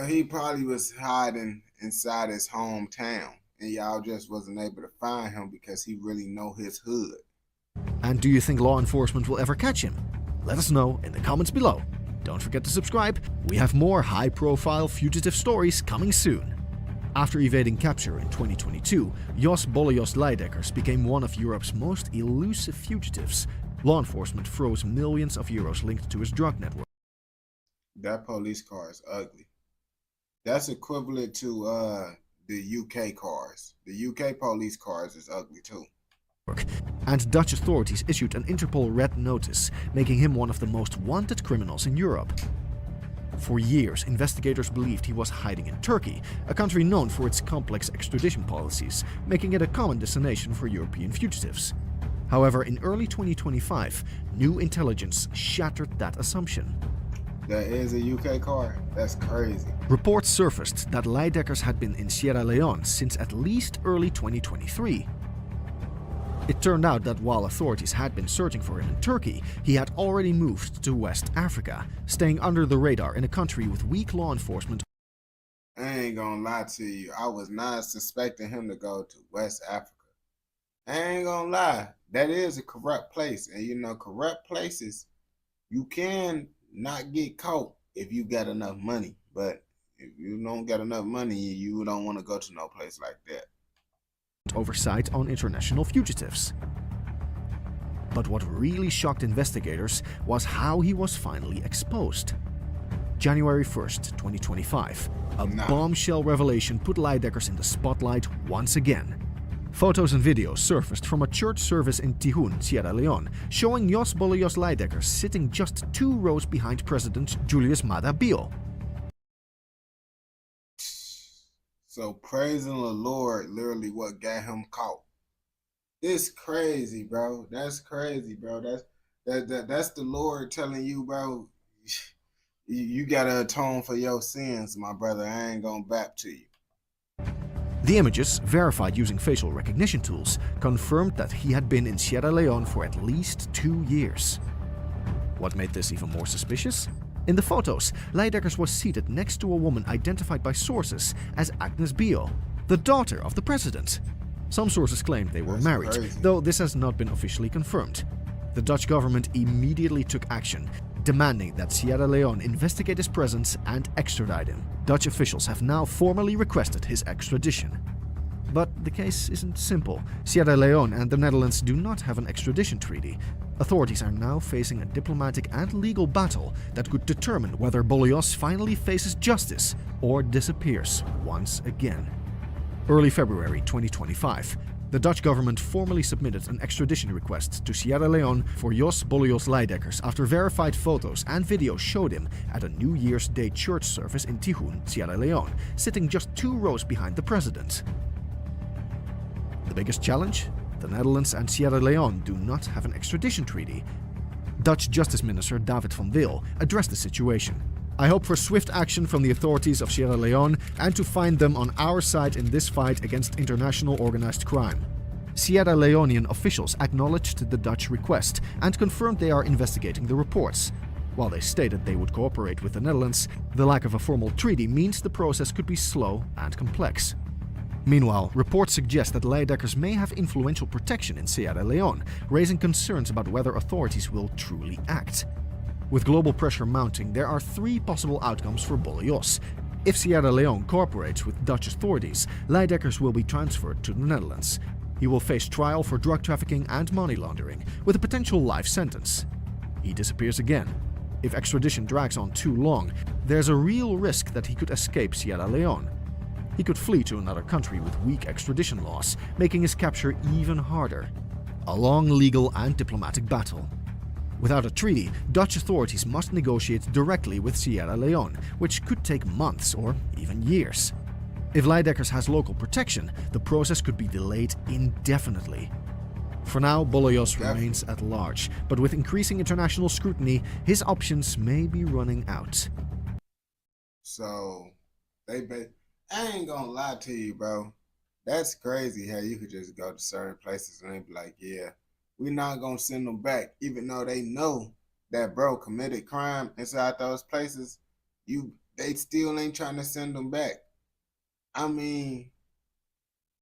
He probably was hiding inside his hometown, and y'all just wasn't able to find him because he really know his hood. And do you think law enforcement will ever catch him? Let us know in the comments below. Don't forget to subscribe, we have more high-profile fugitive stories coming soon. After evading capture in 2022, Jos Bolijos Leidekkers became one of Europe's most elusive fugitives. Law enforcement froze millions of euros linked to his drug network. That police car is ugly. That's equivalent to the UK cars. The UK police cars is ugly too. And Dutch authorities issued an Interpol Red Notice, making him one of the most wanted criminals in Europe. For years, investigators believed he was hiding in Turkey, a country known for its complex extradition policies, making it a common destination for European fugitives. However, in early 2025, new intelligence shattered that assumption. That is a UK card? That's crazy. Reports surfaced that Leidekkers had been in Sierra Leone since at least early 2023. It turned out that while authorities had been searching for him in Turkey, he had already moved to West Africa, staying under the radar in a country with weak law enforcement. I ain't gonna lie to you, I was not suspecting him to go to West Africa. I ain't gonna lie, that is a corrupt place. And you know, corrupt places, you can not get caught if you got enough money. But if you don't got enough money, you don't want to go to no place like that. Oversight on international fugitives. But what really shocked investigators was how he was finally exposed. January 1st, 2025, a bombshell revelation put Leidekkers in the spotlight once again. Photos and videos surfaced from a church service in Tihun, Sierra Leone, showing Jos Bolyos Leidekkers sitting just 2 rows behind President Julius Maada Bio. So praising the Lord literally what got him caught. It's crazy, bro. That's crazy, bro. That's the Lord telling you, bro, you gotta atone for your sins, my brother. I ain't gonna back to you. The images, verified using facial recognition tools, confirmed that he had been in Sierra Leone for at least 2 years. What made this even more suspicious? In the photos, Leidekkers was seated next to a woman identified by sources as Agnes Bio, the daughter of the president. Some sources claimed they were married, though this has not been officially confirmed. The Dutch government immediately took action, demanding that Sierra Leone investigate his presence and extradite him. Dutch officials have now formally requested his extradition. But the case isn't simple. Sierra Leone and the Netherlands do not have an extradition treaty. Authorities are now facing a diplomatic and legal battle that could determine whether Bolyos finally faces justice or disappears once again. Early February 2025, the Dutch government formally submitted an extradition request to Sierra Leone for Jos Bolyos Leidekkers after verified photos and videos showed him at a New Year's Day church service in Tihun, Sierra Leone, sitting just 2 rows behind the president. The biggest challenge? The Netherlands and Sierra Leone do not have an extradition treaty. Dutch Justice Minister David van Wil addressed the situation. I hope for swift action from the authorities of Sierra Leone and to find them on our side in this fight against international organized crime. Sierra Leonean officials acknowledged the Dutch request and confirmed they are investigating the reports. While they stated they would cooperate with the Netherlands, the lack of a formal treaty means the process could be slow and complex. Meanwhile, reports suggest that Leidekkers may have influential protection in Sierra Leone, raising concerns about whether authorities will truly act. With global pressure mounting, there are 3 possible outcomes for Bolyos. If Sierra Leone cooperates with Dutch authorities, Leidekkers will be transferred to the Netherlands. He will face trial for drug trafficking and money laundering, with a potential life sentence. He disappears again. If extradition drags on too long, there's a real risk that he could escape Sierra Leone. He could flee to another country with weak extradition laws, making his capture even harder. A long legal and diplomatic battle. Without a treaty, Dutch authorities must negotiate directly with Sierra Leone, which could take months or even years. If Leidekkers has local protection, the process could be delayed indefinitely. For now, Bolyos remains at large, but with increasing international scrutiny, his options may be running out. So, I ain't gonna lie to you, bro. That's crazy how you could just go to certain places and they be like, yeah, we're not gonna send them back, even though they know that bro committed crime inside those places. They still ain't trying to send them back. I mean,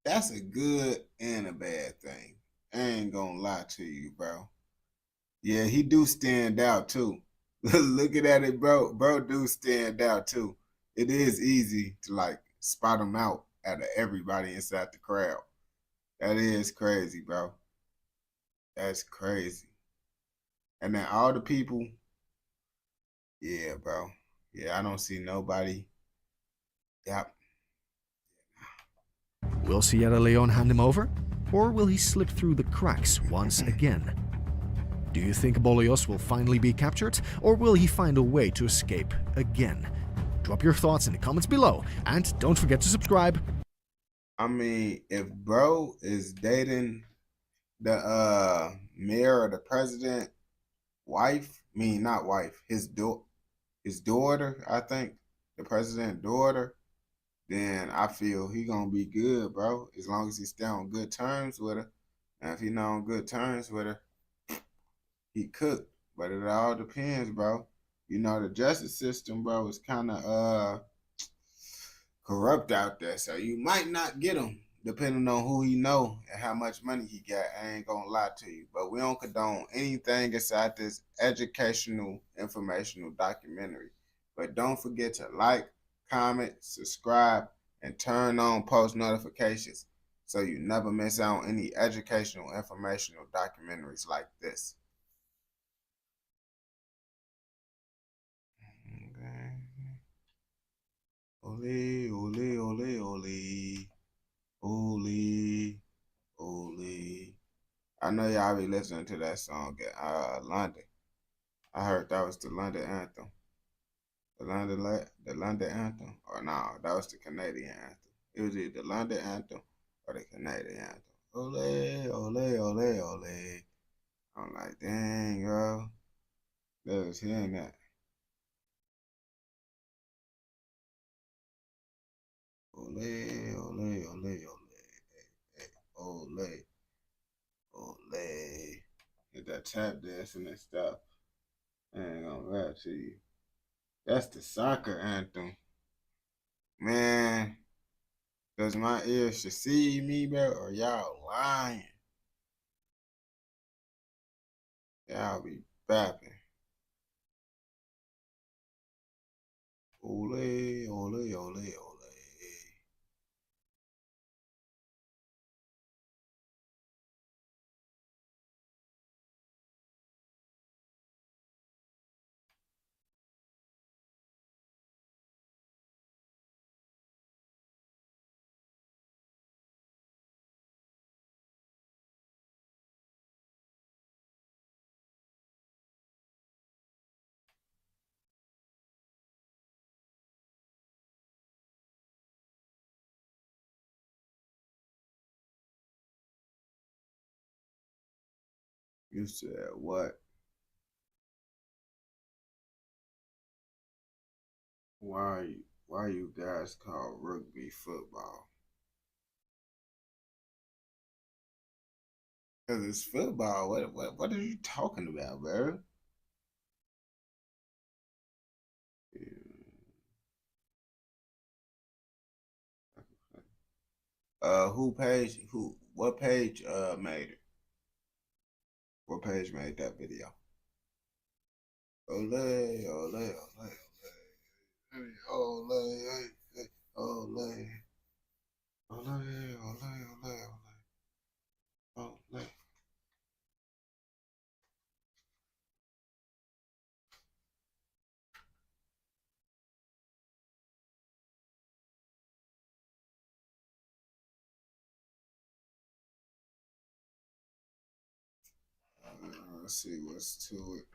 that's a good and a bad thing. I ain't gonna lie to you, bro. Yeah, he do stand out too. Looking at it, bro do stand out too. It is easy to like spot him out out of everybody inside the crowd. That is crazy, bro. That's crazy. And then all the people, yeah, bro. Yeah, I don't see nobody. Yep. Will Sierra Leone hand him over? Or will he slip through the cracks once again? Do you think Bolyos will finally be captured? Or will he find a way to escape again? Drop your thoughts in the comments below, and don't forget to subscribe. I mean, if bro is dating the mayor or the president wife, not wife, his daughter, I think, the president daughter, then I feel he gonna be good, bro. As long as he stay on good terms with her. And if he not on good terms with her, he cooked. But it all depends, bro. You know, the justice system, bro, is kind of corrupt out there. So you might not get him, depending on who he know and how much money he got. I ain't gonna lie to you. But we don't condone anything inside this educational, informational documentary. But don't forget to like, comment, subscribe, and turn on post notifications so you never miss out on any educational, informational documentaries like this. Okay. Ole, ole, ole, ole. Ole, ole. I know y'all be listening to that song at London. I heard that was the London anthem. The London anthem? Or no, that was the Canadian anthem. It was either the London anthem or the Canadian anthem. Ole, ole, ole, ole. I'm like, dang, bro. They was hearing that. Ole, ole, ole, ole. Ole. Ole. Get that tap dancing and stuff. I ain't gonna lie to you. That's the soccer anthem. Man, does my ears deceive me, bro? Or y'all lying? Y'all be bapping. Ole, ole, ole, ole. You said what? Why you guys call rugby football? Cause it's football. What are you talking about, bro? What page made it? What page made that video? Ole, ole, ole, ole, ole, ole, ole, ole, ole, ole. Let's see what's to it.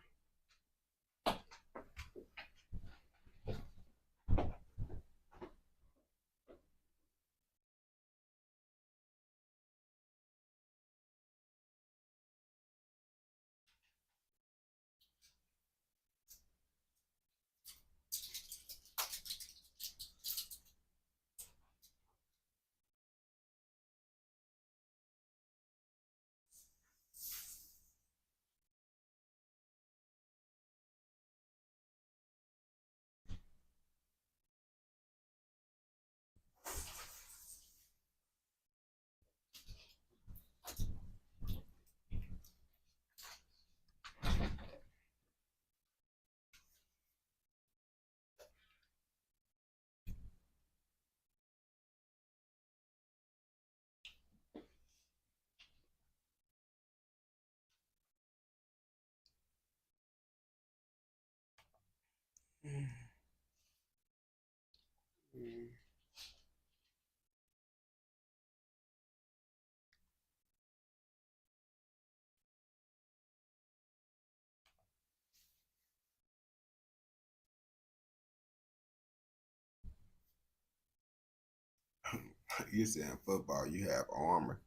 You said in football you have armor.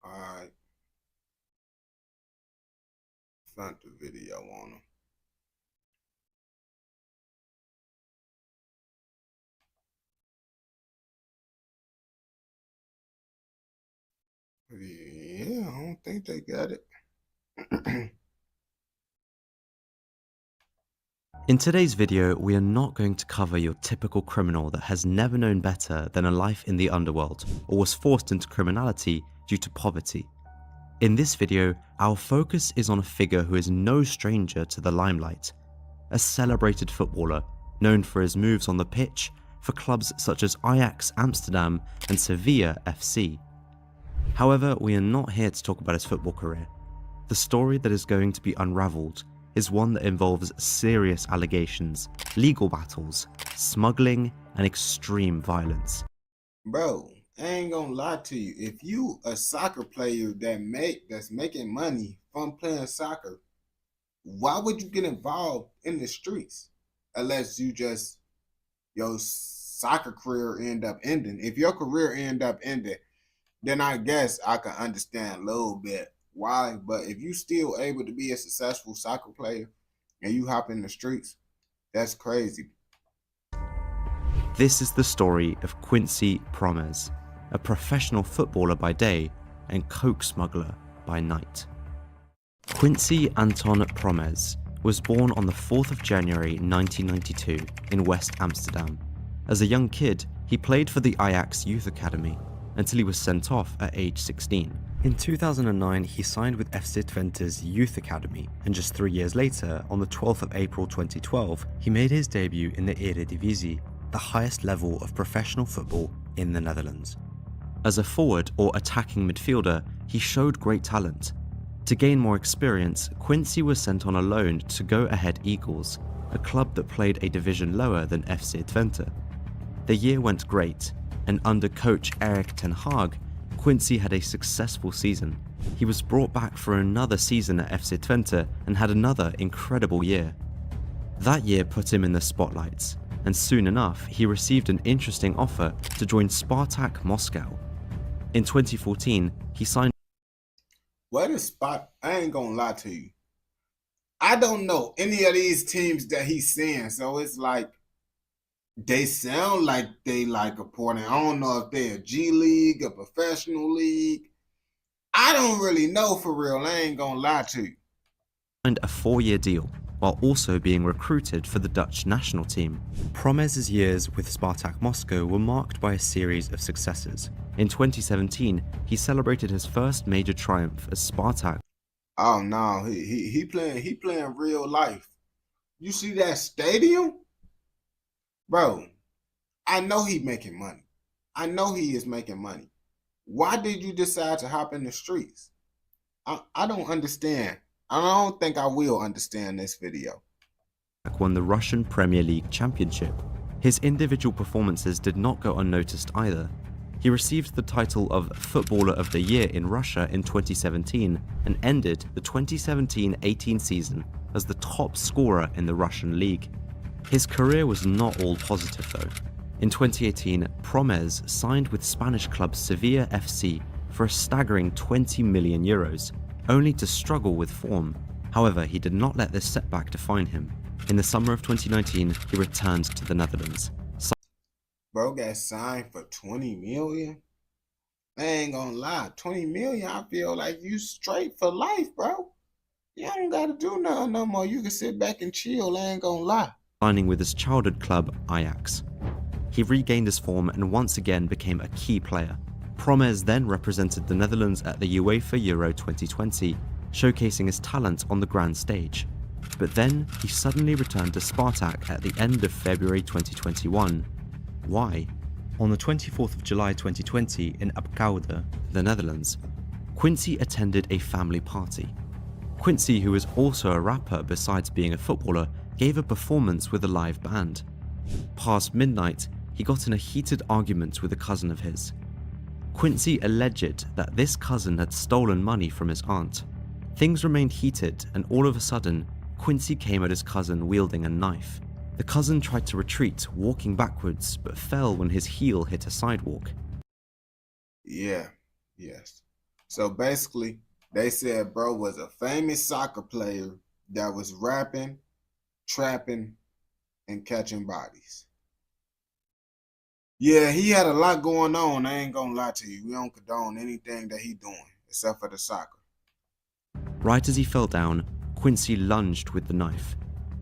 Alright. Found the video on him. Yeah, I don't think they got it. In today's video, we are not going to cover your typical criminal that has never known better than a life in the underworld or was forced into criminality due to poverty. In this video, our focus is on a figure who is no stranger to the limelight, a celebrated footballer known for his moves on the pitch for clubs such as Ajax Amsterdam and Sevilla FC. However, we are not here to talk about his football career. The story that is going to be unraveled is one that involves serious allegations, legal battles, smuggling, and extreme violence. Bro, I ain't gonna lie to you. If you a soccer player that's making money from playing soccer, why would you get involved in the streets? Unless you just your soccer career end up ending. If your career end up ending, then I guess I can understand a little bit why. But if you still able to be a successful soccer player and you hop in the streets, that's crazy. This is the story of Quincy Promes, a professional footballer by day and coke smuggler by night. Quincy Anton Promes was born on the 4th of January 1992 in West Amsterdam. As a young kid, he played for the Ajax Youth Academy until he was sent off at age 16. In 2009, he signed with FC Twente's Youth Academy, and just 3 years later, on the 12th of April 2012, he made his debut in the Eredivisie, the highest level of professional football in the Netherlands. As a forward or attacking midfielder, he showed great talent. To gain more experience, Quincy was sent on a loan to Go Ahead Eagles, a club that played a division lower than FC Twente. The year went great, and under coach Erik ten Hag, Quincy had a successful season. He was brought back for another season at FC Twente and had another incredible year. That year put him in the spotlights, and soon enough he received an interesting offer to join Spartak Moscow. In 2014, he signed. What is Spot? I ain't gonna lie to you. I don't know any of these teams that he's seeing, so it's like they sound like they like a porting. I don't know if they're a G League, a professional league. I don't really know for real. I ain't gonna lie to you. Signed a 4-year deal, while also being recruited for the Dutch national team. Promes' years with Spartak Moscow were marked by a series of successes. In 2017, he celebrated his first major triumph as Spartak. Oh no, he playing real life. You see that stadium? Bro, I know he making money. I know he is making money. Why did you decide to hop in the streets? I don't understand. I don't think I will understand this video. Won the Russian Premier League championship. His individual performances did not go unnoticed either. He received the title of Footballer of the Year in Russia in 2017 and ended the 2017-18 season as the top scorer in the Russian league. His career was not all positive though. In 2018, Promes signed with Spanish club Sevilla FC for a staggering €20 million, only to struggle with form. However, he did not let this setback define him. In the summer of 2019, he returned to the Netherlands. Bro got signed for 20 million. I ain't gonna lie, 20 million, I feel like you straight for life, bro. You ain't gotta do nothing no more. You can sit back and chill, I ain't gonna lie. Signing with his childhood club, Ajax. He regained his form and once again became a key player. Promes then represented the Netherlands at the UEFA Euro 2020, showcasing his talent on the grand stage. But then, he suddenly returned to Spartak at the end of February 2021. Why? On the 24th of July 2020 in Apkoude, the Netherlands, Quincy attended a family party. Quincy, who is also a rapper besides being a footballer, gave a performance with a live band. Past midnight, he got in a heated argument with a cousin of his. Quincy alleged that this cousin had stolen money from his aunt. Things remained heated, and all of a sudden, Quincy came at his cousin wielding a knife. The cousin tried to retreat, walking backwards, but fell when his heel hit a sidewalk. Yeah, yes. So basically, they said bro was a famous soccer player that was rapping, trapping, and catching bodies. Yeah, he had a lot going on. I ain't gonna lie to you. We don't condone anything that he doing except for the soccer. Right as he fell down, Quincy lunged with the knife.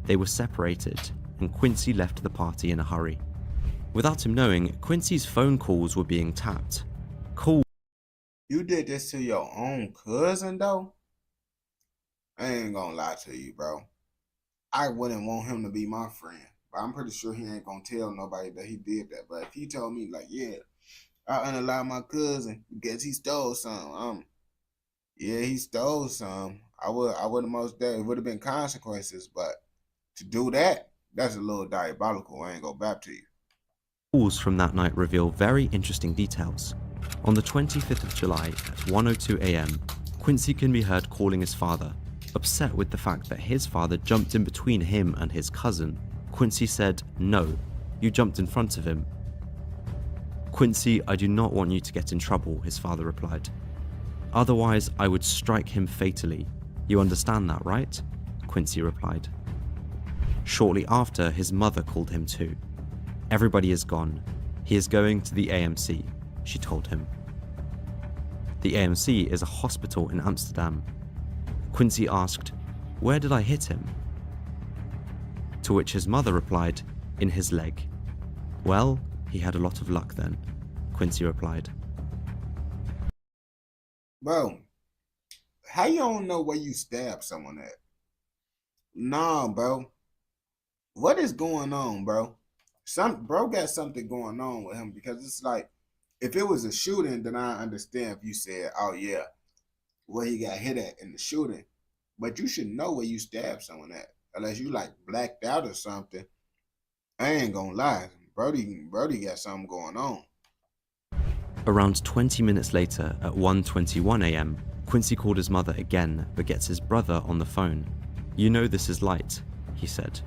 They were separated, and Quincy left the party in a hurry. Without him knowing, Quincy's phone calls were being tapped. Calls. You did this to your own cousin, though? I ain't gonna lie to you, bro. I wouldn't want him to be my friend. But I'm pretty sure he ain't gonna tell nobody that he did that. But if he told me, like, yeah, I unalive my cousin because he stole some, yeah, he stole some. I would have most definitely, it would have been consequences, but to do that, that's a little diabolical. I ain't gonna back to you. Calls from that night reveal very interesting details. On the 25th of July at 1:02 a.m., Quincy can be heard calling his father, upset with the fact that his father jumped in between him and his cousin. Quincy said, "No, you jumped in front of him." "Quincy, I do not want you to get in trouble," his father replied. "Otherwise, I would strike him fatally. You understand that, right?" Quincy replied. Shortly after, his mother called him too. "Everybody is gone. He is going to the AMC," she told him. The AMC is a hospital in Amsterdam. Quincy asked, "Where did I hit him?" To which his mother replied, "In his leg." "Well, he had a lot of luck then," Quincy replied. Bro, how you don't know where you stabbed someone at? Nah, bro. What is going on, bro? Bro got something going on with him, because it's like, if it was a shooting, then I understand if you said, oh yeah, where he got hit at in the shooting. But you should know where you stabbed someone at, unless you like blacked out or something. I ain't gonna lie, Brody got something going on. Around 20 minutes later, at 1:21 a.m., Quincy called his mother again, but gets his brother on the phone. "You know this is light," he said.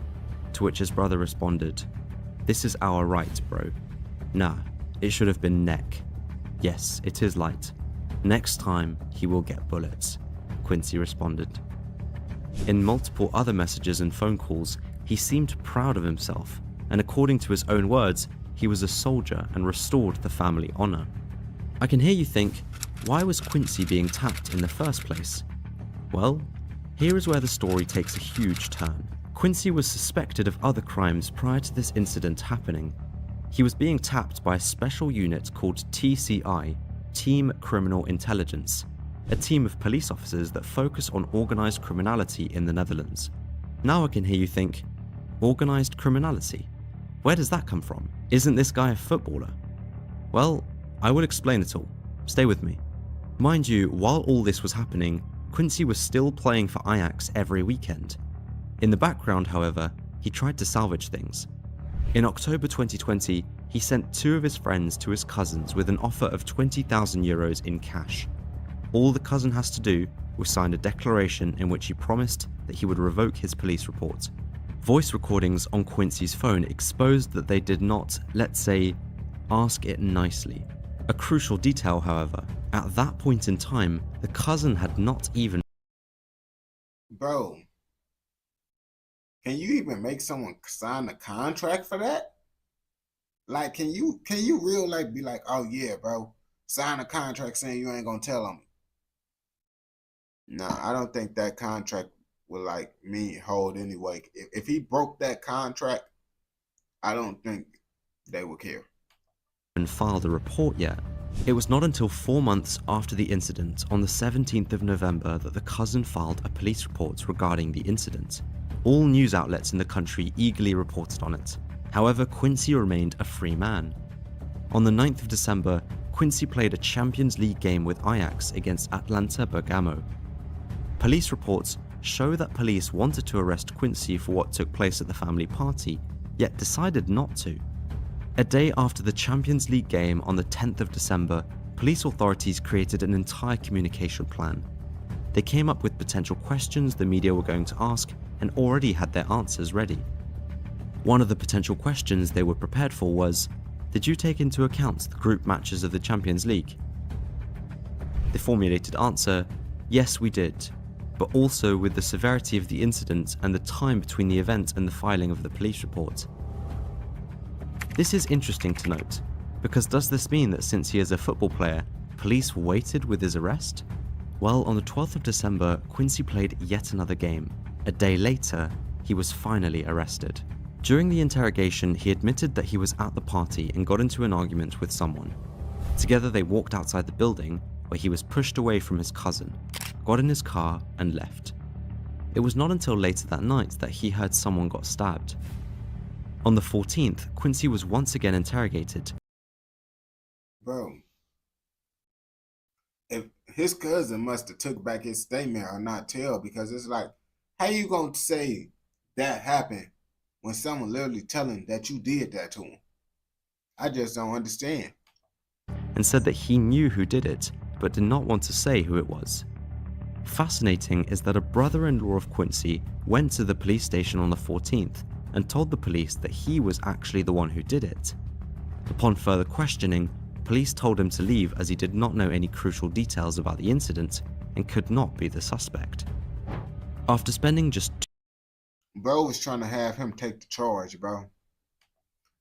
To which his brother responded, "This is our right, bro. Nah, it should have been neck. Yes, it is light. Next time, he will get bullets," Quincy responded. In multiple other messages and phone calls, he seemed proud of himself, and according to his own words, he was a soldier and restored the family honor. I can hear you think, why was Quincy being tapped in the first place? Well, here is where the story takes a huge turn. Quincy was suspected of other crimes prior to this incident happening. He was being tapped by a special unit called TCI, Team Criminal Intelligence, a team of police officers that focus on organized criminality in the Netherlands. Now I can hear you think, organized criminality? Where does that come from? Isn't this guy a footballer? Well, I will explain it all. Stay with me. Mind you, while all this was happening, Quincy was still playing for Ajax every weekend. In the background, however, he tried to salvage things. In October 2020, he sent 2 of his friends to his cousins with an offer of 20,000 euros in cash. All the cousin has to do was sign a declaration in which he promised that he would revoke his police report. Voice recordings on Quincy's phone exposed that they did not, let's say, ask it nicely. A crucial detail, however, at that point in time, the cousin had not even... Bro, can you even make someone sign a contract for that? Like, can you real like be like, oh yeah, bro, sign a contract saying you ain't gonna tell them? Nah, I don't think that contract would like me hold any weight. If he broke that contract, I don't think they would care. And filed a report yet. It was not until 4 months after the incident, on the 17th of November, that the cousin filed a police report regarding the incident. All news outlets in the country eagerly reported on it. However, Quincy remained a free man. On the 9th of December, Quincy played a Champions League game with Ajax against Atlanta Bergamo. Police reports show that police wanted to arrest Quincy for what took place at the family party, yet decided not to. A day after the Champions League game on the 10th of December, police authorities created an entire communication plan. They came up with potential questions the media were going to ask and already had their answers ready. One of the potential questions they were prepared for was, did you take into account the group matches of the Champions League? The formulated answer, yes we did, but also with the severity of the incident and the time between the event and the filing of the police report. This is interesting to note, because does this mean that since he is a football player, police waited with his arrest? Well, on the 12th of December, Quincy played yet another game. A day later, he was finally arrested. During the interrogation, he admitted that he was at the party and got into an argument with someone. Together they walked outside the building, where he was pushed away from his cousin, got in his car and left. It was not until later that night that he heard someone got stabbed. On the 14th, Quincy was once again interrogated. Bro, if his cousin must have took back his statement or not tell, because it's like, how you gonna say that happened when someone literally telling that you did that to him? I just don't understand. And said that he knew who did it, but did not want to say who it was. Fascinating is that a brother-in-law of Quincy went to the police station on the 14th and told the police that he was actually the one who did it. Upon further questioning, police told him to leave as he did not know any crucial details about the incident and could not be the suspect. After spending just Bro was trying to have him take the charge, bro.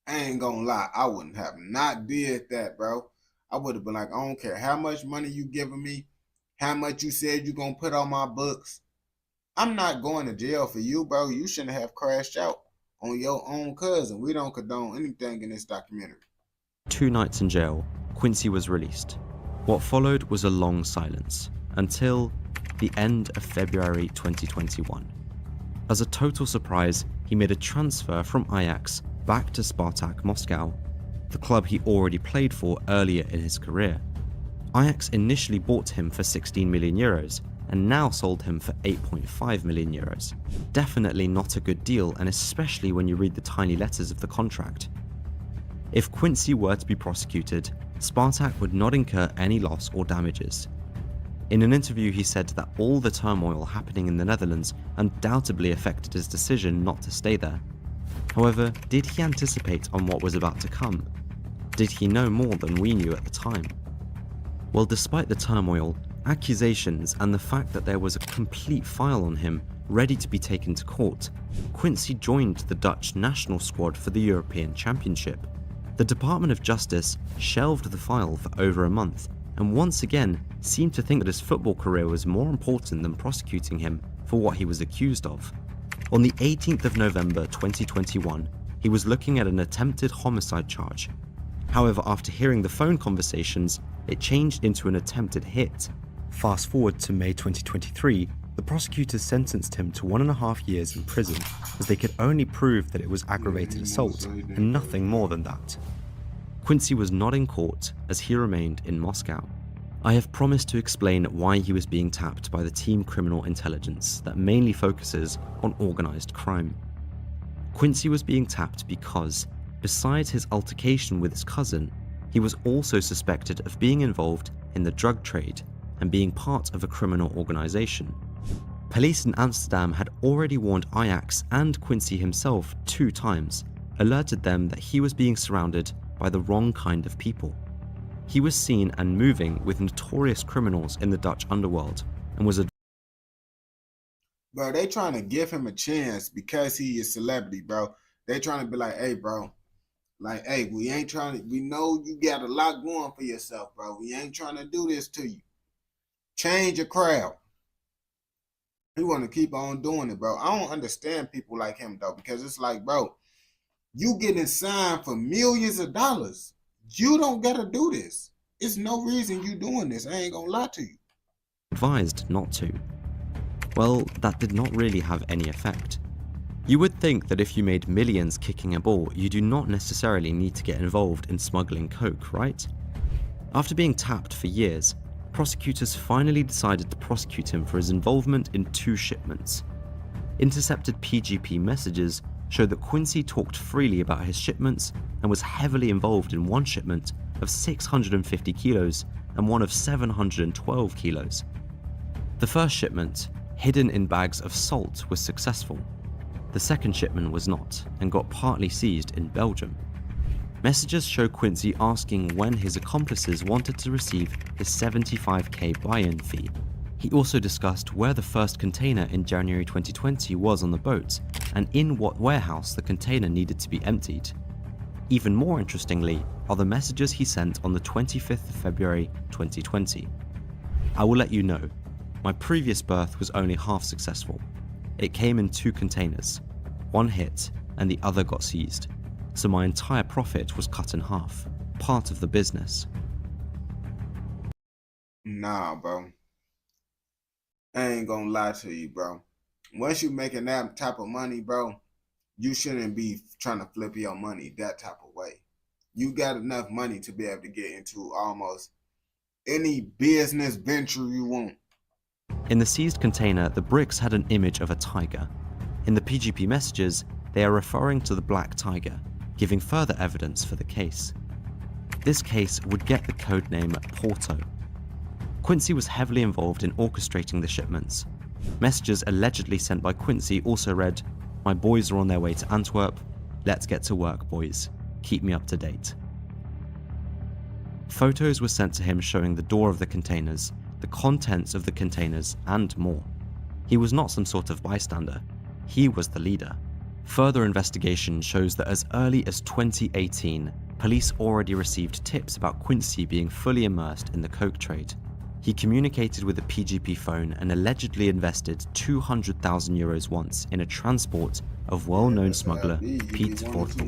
I ain't gonna lie, I wouldn't have not did that, bro. I would have been like, I don't care how much money you giving me, how much you said you gonna put on my books. I'm not going to jail for you, bro. You shouldn't have crashed out on your own cousin. We don't condone anything in this documentary. 2 nights in jail, Quincy was released. What followed was a long silence, until the end of February 2021. As a total surprise, he made a transfer from Ajax back to Spartak Moscow, the club he already played for earlier in his career. Ajax initially bought him for 16 million euros and now sold him for 8.5 million euros. Definitely not a good deal, and especially when you read the tiny letters of the contract. If Quincy were to be prosecuted, Spartak would not incur any loss or damages. In an interview, he said that all the turmoil happening in the Netherlands undoubtedly affected his decision not to stay there. However, did he anticipate on what was about to come? Did he know more than we knew at the time? Well, despite the turmoil, accusations, and the fact that there was a complete file on him ready to be taken to court, Quincy joined the Dutch national squad for the European Championship. The Department of Justice shelved the file for over a month and once again seemed to think that his football career was more important than prosecuting him for what he was accused of. On the 18th of November 2021, he was looking at an attempted homicide charge. However, after hearing the phone conversations, it changed into an attempted hit. Fast forward to May 2023, the prosecutors sentenced him to 1.5 years in prison, as they could only prove that it was aggravated assault and nothing more than that. Quincy was not in court, as he remained in Moscow. I have promised to explain why he was being tapped by the Team Criminal Intelligence that mainly focuses on organised crime. Quincy was being tapped because, besides his altercation with his cousin, he was also suspected of being involved in the drug trade and being part of a criminal organisation. Police in Amsterdam had already warned Ajax and Quincy himself 2 times, alerted them that he was being surrounded by the wrong kind of people. He was seen and moving with notorious criminals in the Dutch underworld and was Bro, they trying to give him a chance because he is celebrity, bro. They trying to be like, hey, bro, like, hey, we ain't trying to, we know you got a lot going for yourself, bro. We ain't trying to do this to you. Change your crowd. He want to keep on doing it, bro. I don't understand people like him, though, because it's like, bro, you getting signed for millions of dollars. You don't got to do this. It's no reason you doing this. I ain't going to lie to you. advised not to. Well, that did not really have any effect. You would think that if you made millions kicking a ball, you do not necessarily need to get involved in smuggling coke, right? After being tapped for years, prosecutors finally decided to prosecute him for his involvement in 2 shipments. Intercepted PGP messages showed that Quincy talked freely about his shipments and was heavily involved in one shipment of 650 kilos and one of 712 kilos. The first shipment, hidden in bags of salt, was successful. The second shipment was not and got partly seized in Belgium. Messages show Quincy asking when his accomplices wanted to receive his $75K buy-in fee. He also discussed where the first container in January 2020 was on the boat, and in what warehouse the container needed to be emptied. Even more interestingly are the messages he sent on the 25th of February 2020. I will let you know, my previous berth was only half successful. It came in 2 containers. One hit and the other got seized, so my entire profit was cut in half, part of the business. Nah, bro. I ain't gonna lie to you, bro. Once you making that type of money, bro, you shouldn't be trying to flip your money that type of way. You got enough money to be able to get into almost any business venture you want. In the seized container, the bricks had an image of a tiger. In the PGP messages, they are referring to the black tiger, giving further evidence for the case. This case would get the codename Porto. Quincy was heavily involved in orchestrating the shipments. Messages allegedly sent by Quincy also read, "My boys are on their way to Antwerp. Let's get to work, boys. Keep me up to date." Photos were sent to him showing the door of the containers, the contents of the containers, and more. He was not some sort of bystander. He was the leader. Further investigation shows that as early as 2018, police already received tips about Quincy being fully immersed in the coke trade. He communicated with a PGP phone and allegedly invested €200,000 once in a transport of well-known smuggler Pete Fortel.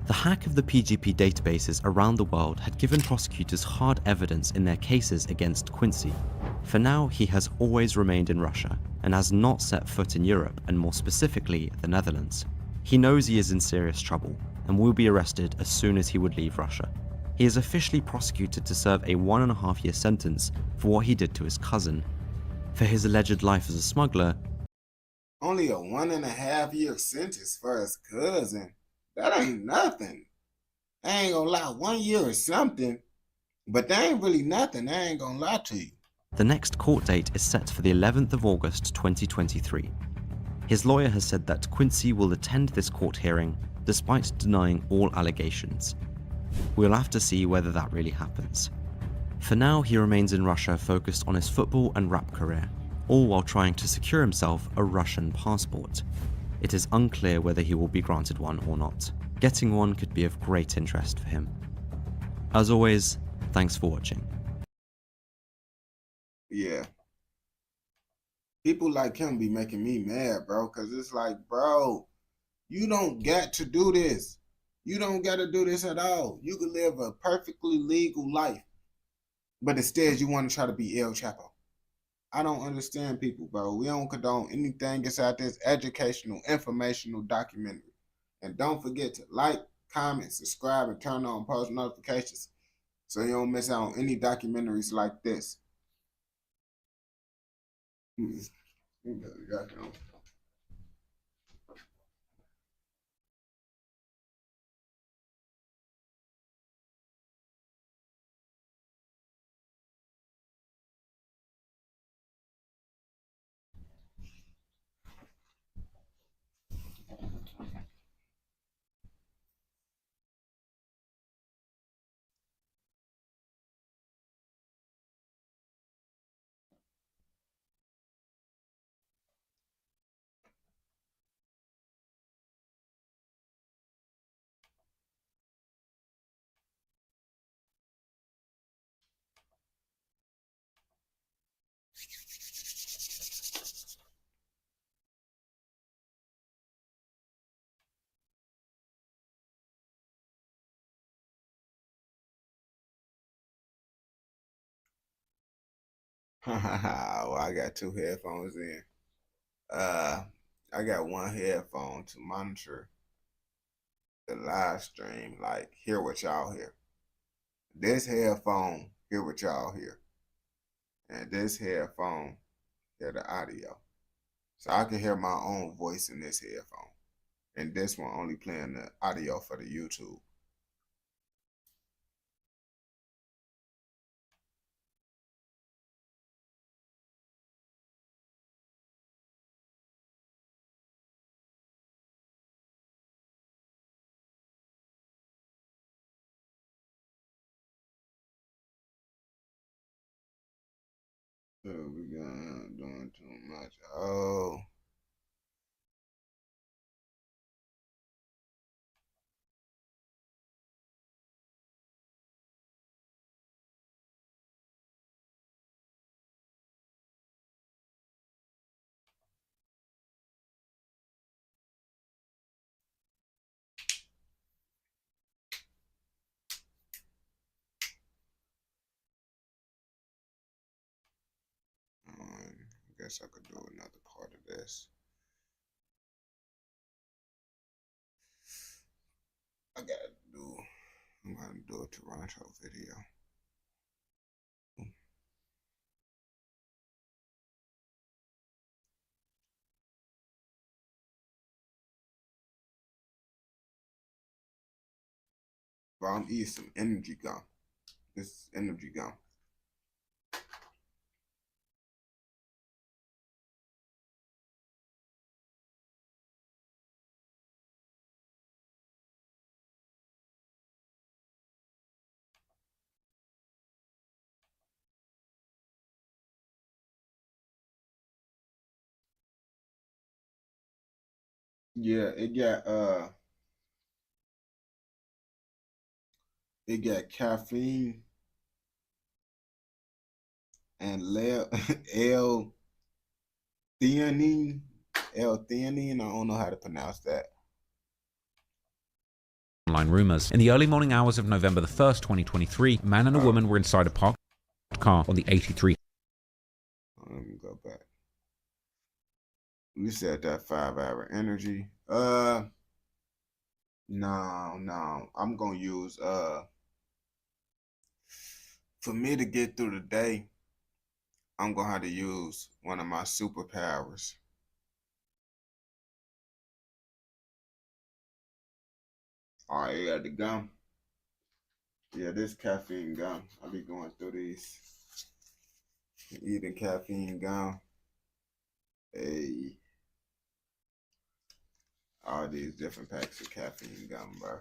The hack of the PGP databases around the world had given prosecutors hard evidence in their cases against Quincy. For now, he has always remained in Russia and has not set foot in Europe, and more specifically, the Netherlands. He knows he is in serious trouble and will be arrested as soon as he would leave Russia. He is officially prosecuted to serve a 1.5-year sentence for what he did to his cousin. For his alleged life as a smuggler, only a 1.5-year sentence for his cousin. That ain't nothing. I ain't gonna lie, 1 year is something, but that ain't really nothing. I ain't gonna lie to you. the next court date is set for the 11th of August 2023. His lawyer has said that Quincy will attend this court hearing despite denying all allegations. We'll have to see whether that really happens. For now, he remains in Russia focused on his football and rap career, all while trying to secure himself a Russian passport. It is unclear whether he will be granted one or not. Getting one could be of great interest for him. As always, thanks for watching. Yeah. People like him be making me mad, bro, because it's like, bro, you don't got to do this. You don't got to do this at all. You can live a perfectly legal life, but instead you want to try to be El Chapo. I don't understand people, bro. We don't condone anything inside this educational, informational documentary. And don't forget to like, comment, subscribe, and turn on post notifications so you don't miss out on any documentaries like this. Well, I got two headphones in. I got one headphone to monitor the live stream, like hear what y'all hear. This headphone hear what y'all hear. And this headphone hear the audio. So I can hear my own voice in this headphone. And this one only playing the audio for the YouTube. We got doing too much. Oh. I guess I could do another part of this. I'm gonna do a Toronto video. Bro, I'm eating some energy gum. This is energy gum. Yeah, it got caffeine and L-theanine. L-theanine. I don't know how to pronounce that. Online rumors. In the early morning hours of November the 1st, 2023, a man and a woman were inside a parked car on the 83. Let me go back. We said that 5-hour energy. No. I'm gonna use for me to get through the day, I'm gonna have to use one of my superpowers. All right, yeah, the gum. Yeah, this caffeine gum. I'll be going through these. Eating caffeine gum. Hey. All these different packs of caffeine gum, bro.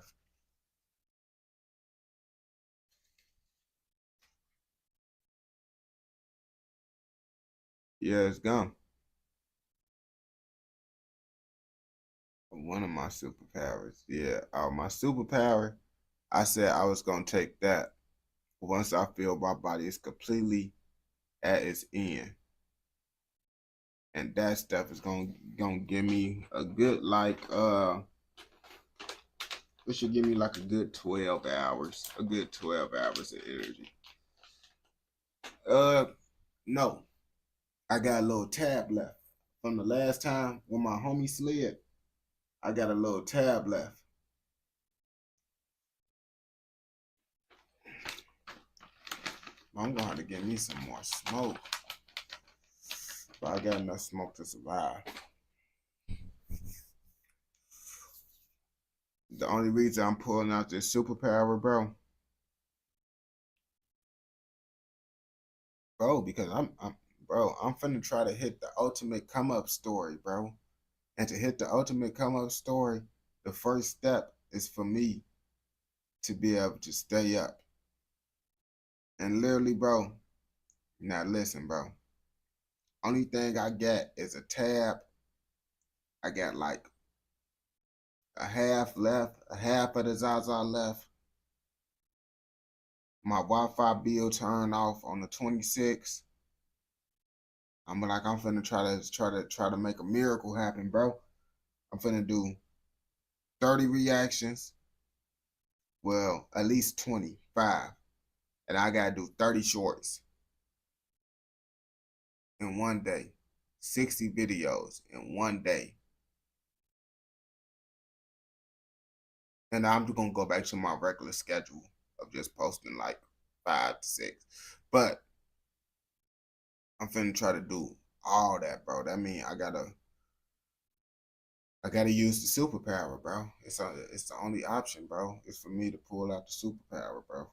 Yeah, it's gum. One of my superpowers. Yeah. My superpower, I said I was gonna take that once I feel my body is completely at its end. And that stuff is gonna give me a good it should give me like a good 12 hours. A good 12 hours of energy. No. I got a little tab left. From the last time when my homie slid, I got a little tab left. I'm gonna have to get me some more smoke. But I got enough smoke to survive. The only reason I'm pulling out this superpower, bro, because I'm finna try to hit the ultimate come up story, bro. And to hit the ultimate come up story, the first step is for me to be able to stay up. And literally, bro, now listen, bro. Only thing I got is a tab. I got like a half left, a half of the Zaza left. My Wi-Fi bill turned off on the 26th. I'm finna try to make a miracle happen, bro. I'm finna do 30 reactions. Well, at least 25. And I gotta do 30 shorts in one day. 60 videos in one day. And I'm gonna go back to my regular schedule of just posting like 5 to 6. But I'm finna try to do all that, bro. That means I gotta use the superpower, bro. It's the only option, bro. It's for me to pull out the superpower, bro.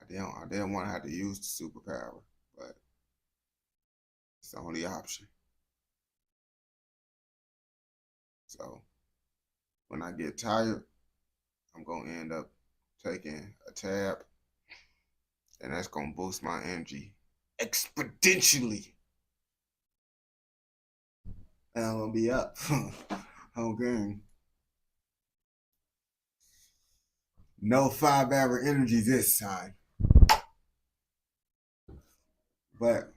I didn't want to have to use the superpower, but it's the only option. So when I get tired, I'm gonna end up taking a tab And that's gonna boost my energy exponentially. And I'm gonna be up. Okay. No 5-hour energy this time. But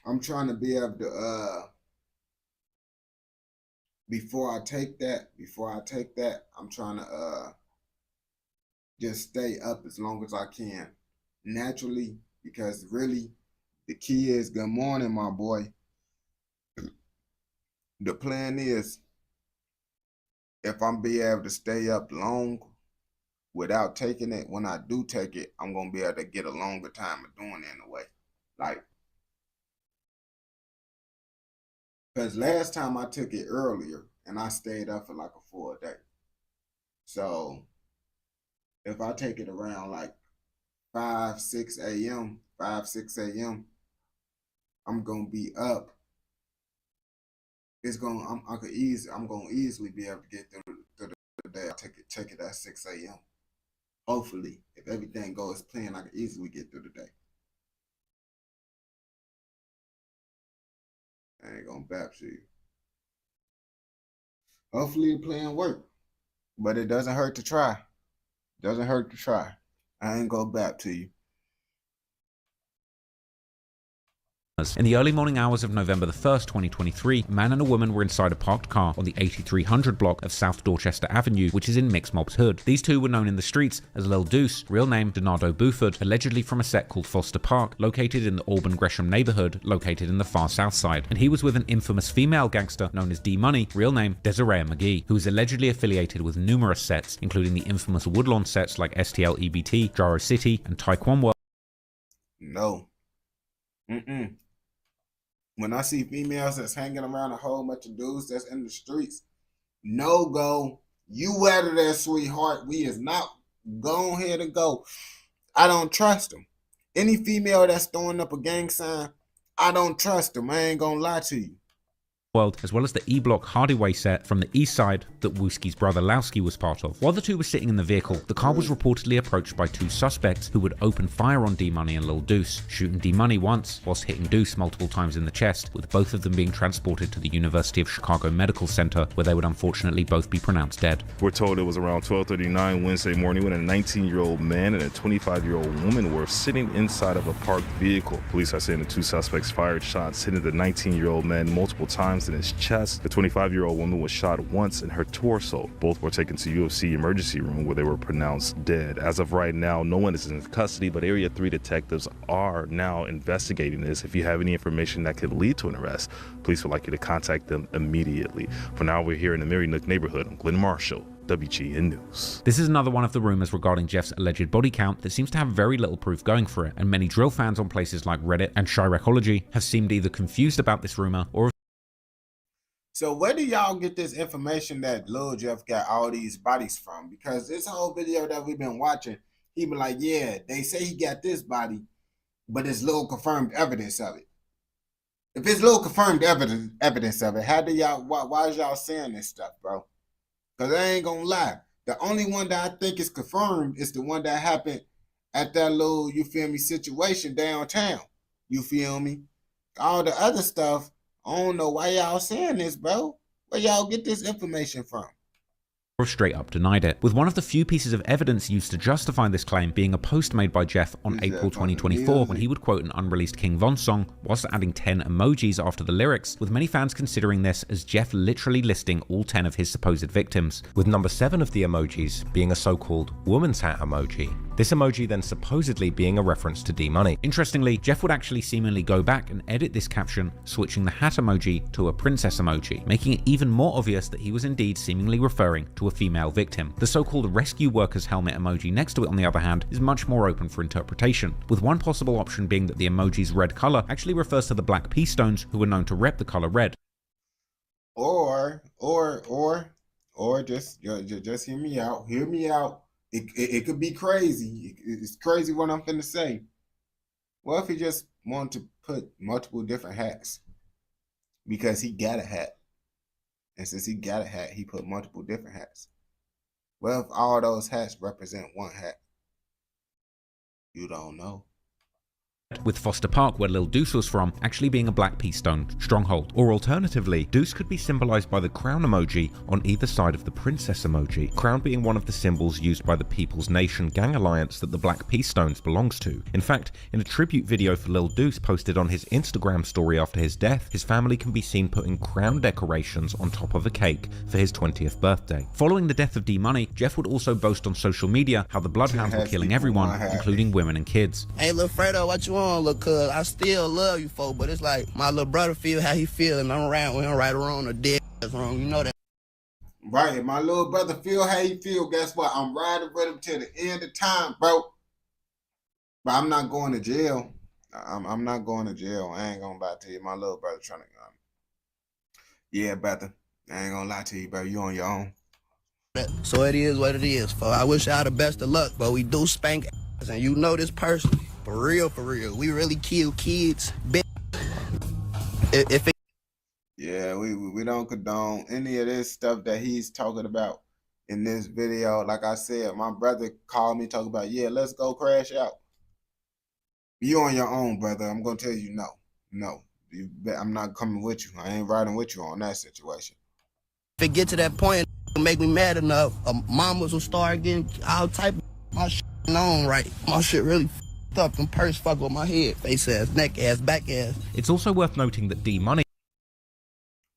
I'm trying to be able to before I take that, I'm trying to just stay up as long as I can naturally, because really the key is good morning, my boy. The plan is if I'm be able to stay up long without taking it, when I do take it, I'm gonna be able to get a longer time of doing it in a way. Like, because last time I took it earlier and I stayed up for like a full day. So if I take it around like 5, 6 a.m., I'm gonna be up. I'm gonna easily be able to get through the day. I take it at 6 a.m. Hopefully, if everything goes planned, I can easily get through the day. I ain't gonna bap to you. Hopefully the plan work, but it doesn't hurt to try. Doesn't hurt to try. I ain't gonna bap to you. In the early morning hours of November the 1st, 2023, a man and a woman were inside a parked car on the 8300 block of South Dorchester Avenue, which is in Mixed Mob's Hood. These two were known in the streets as Lil Deuce, real name Donardo Buford, allegedly from a set called Foster Park, located in the Auburn Gresham neighborhood, located in the far south side. And he was with an infamous female gangster known as D-Money, real name Desiree McGee, who was allegedly affiliated with numerous sets, including the infamous Woodlawn sets like STL EBT, Jaro City, and Taekwondo World. No. When I see females that's hanging around a whole bunch of dudes that's in the streets, no go. You out of there, sweetheart. We is not. Go ahead and go. I don't trust them. Any female that's throwing up a gang sign, I don't trust them. I ain't gonna lie to you. World, as well as the E-Block Hardyway set from the east side that Wooski's brother Lowski was part of. While the two were sitting in the vehicle, the car was reportedly approached by two suspects who would open fire on D-Money and Lil Deuce, shooting D-Money once whilst hitting Deuce multiple times in the chest, with both of them being transported to the University of Chicago Medical Center, where they would unfortunately both be pronounced dead. We're told it was around 12:39 Wednesday morning when a 19-year-old man and a 25-year-old woman were sitting inside of a parked vehicle. Police are saying the two suspects fired shots, hitting the 19-year-old man multiple times in his chest. The 25-year-old woman was shot once in her torso. Both were taken to UFC emergency room where they were pronounced dead. As of right now, no one is in custody, but Area 3 detectives are now investigating this. If you have any information that could lead to an arrest, police would like you to contact them immediately. For now, we're here in the Mary Nook neighborhood. I'm Glenn Marshall, WGN News. This is another one of the rumors regarding Jeff's alleged body count that seems to have very little proof going for it, and many drill fans on places like Reddit and Chiracology have seemed either confused about this rumor or So where do y'all get this information that Lil Jeff got all these bodies from? Because this whole video that we've been watching, he been like, yeah, they say he got this body, but it's little confirmed evidence of it. If it's little confirmed evidence of it, how do y'all, why is y'all saying this stuff, bro? Because I ain't gonna lie. The only one that I think is confirmed is the one that happened at that little, you feel me, situation downtown. You feel me? All the other stuff, I don't know why y'all saying this, bro. Where y'all get this information from? straight up denied it, with one of the few pieces of evidence used to justify this claim being a post made by Jeff on April 2024 when he would quote an unreleased King Von song whilst adding 10 emojis after the lyrics, with many fans considering this as Jeff literally listing all 10 of his supposed victims. With number 7 of the emojis being a so-called woman's hat emoji, this emoji then supposedly being a reference to D-Money. Interestingly, Jeff would actually seemingly go back and edit this caption, switching the hat emoji to a princess emoji, making it even more obvious that he was indeed seemingly referring to a female victim. The so-called rescue worker's helmet emoji next to it, on the other hand, is much more open for interpretation, with one possible option being that the emoji's red color actually refers to the Black P Stones, who were known to rep the color red. Or just hear me out. Hear me out. It could be crazy. It's crazy what I'm finna say. What if he just wanted to put multiple different hats? Because he got a hat. And since he got a hat, he put multiple different hats. Well, if all those hats represent one hat? You don't know. With Foster Park, where Lil Deuce was from, actually being a black P Stone stronghold. Or alternatively, Deuce could be symbolized by the crown emoji on either side of the princess emoji, crown being one of the symbols used by the People's Nation gang alliance that the Black P Stones belongs to. In fact, in a tribute video for Lil Deuce posted on his Instagram story after his death, his family can be seen putting crown decorations on top of a cake for his 20th birthday. Following the death of D-Money, Jeff would also boast on social media how the Bloodhounds were killing everyone, including women and kids. Hey, lil' Fredo, what you on, look, cuz I still love you, folk, but it's like my little brother feel how he feel, and I'm around with him right or wrong or dead wrong. You know that. Right, if my little brother feel how he feel, guess what? I'm riding with him till the end of time, bro. But I'm not going to jail. I'm not going to jail. I ain't gonna lie to you. My little brother trying to yeah, brother. I ain't gonna lie to you, bro. You on your own. So it is what it is, folk. I wish y'all the best of luck, but we do spank ass, and you know this person. For real. We really kill kids. If it Yeah, we don't condone any of this stuff that he's talking about in this video. Like I said, my brother called me talking about, yeah, let's go crash out. You on your own, brother. I'm gonna tell you no. I'm not coming with you. I ain't riding with you on that situation. If it get to that point, it'll make me mad enough. Mamas will start getting all type of my shit on right. My shit really up and purse fuck with my head, face ass, neck ass, back ass. It's also worth noting that D-Money.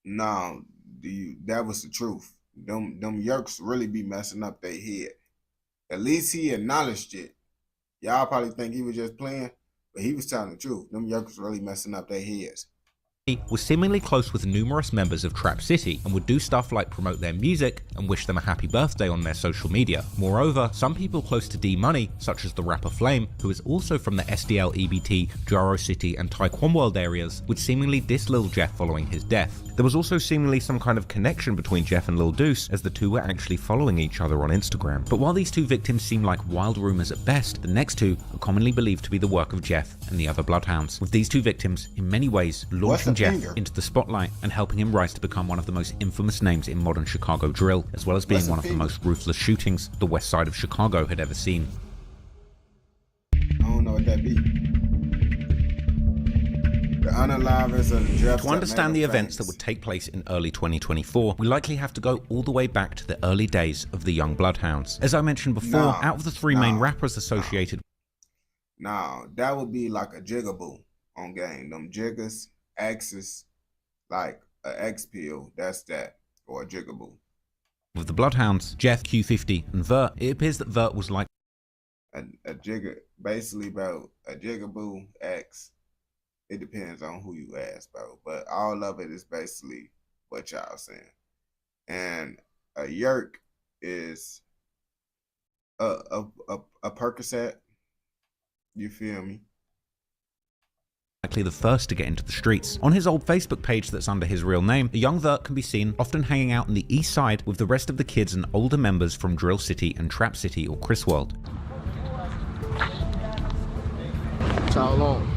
No, that was the truth. Them yerks really be messing up their head. At least he acknowledged it. Y'all probably think he was just playing, but he was telling the truth. Them yerks really messing up their heads. Was seemingly close with numerous members of Trap City and would do stuff like promote their music and wish them a happy birthday on their social media. Moreover, some people close to D-Money, such as the rapper Flame, who is also from the SDL, EBT, Jaro City and Taekwon World areas, would seemingly diss Lil Jeff following his death. There was also seemingly some kind of connection between Jeff and Lil Deuce, as the two were actually following each other on Instagram. But while these two victims seem like wild rumors at best, the next two are commonly believed to be the work of Jeff and the other Bloodhounds, with these two victims in many ways launching Jeff into the spotlight and helping him rise to become one of the most infamous names in modern Chicago drill, as well as being one of the most ruthless shootings the west side of Chicago had ever seen. I don't know what that be. The unalivers of Jeff. To understand the events that would take place in early 2024, we likely have to go all the way back to the early days of the Young Bloodhounds. As I mentioned before, out of the three main rappers associated. No, that would be like a jigaboo on game. Them jiggers, axes, like a X pill, that's that, or a jigaboo. With the Bloodhounds, Jeff, Q50, and Vert, it appears that Vert was like a jigger, basically, bro, a jigaboo, X. It depends on who you ask, bro. But all of it is basically what y'all saying. And a yerk is a Percocet. You feel me? Likely the first to get into the streets. On his old Facebook page that's under his real name, the young Vert can be seen often hanging out on the east side with the rest of the kids and older members from Drill City and Trap City or Chris World. How long?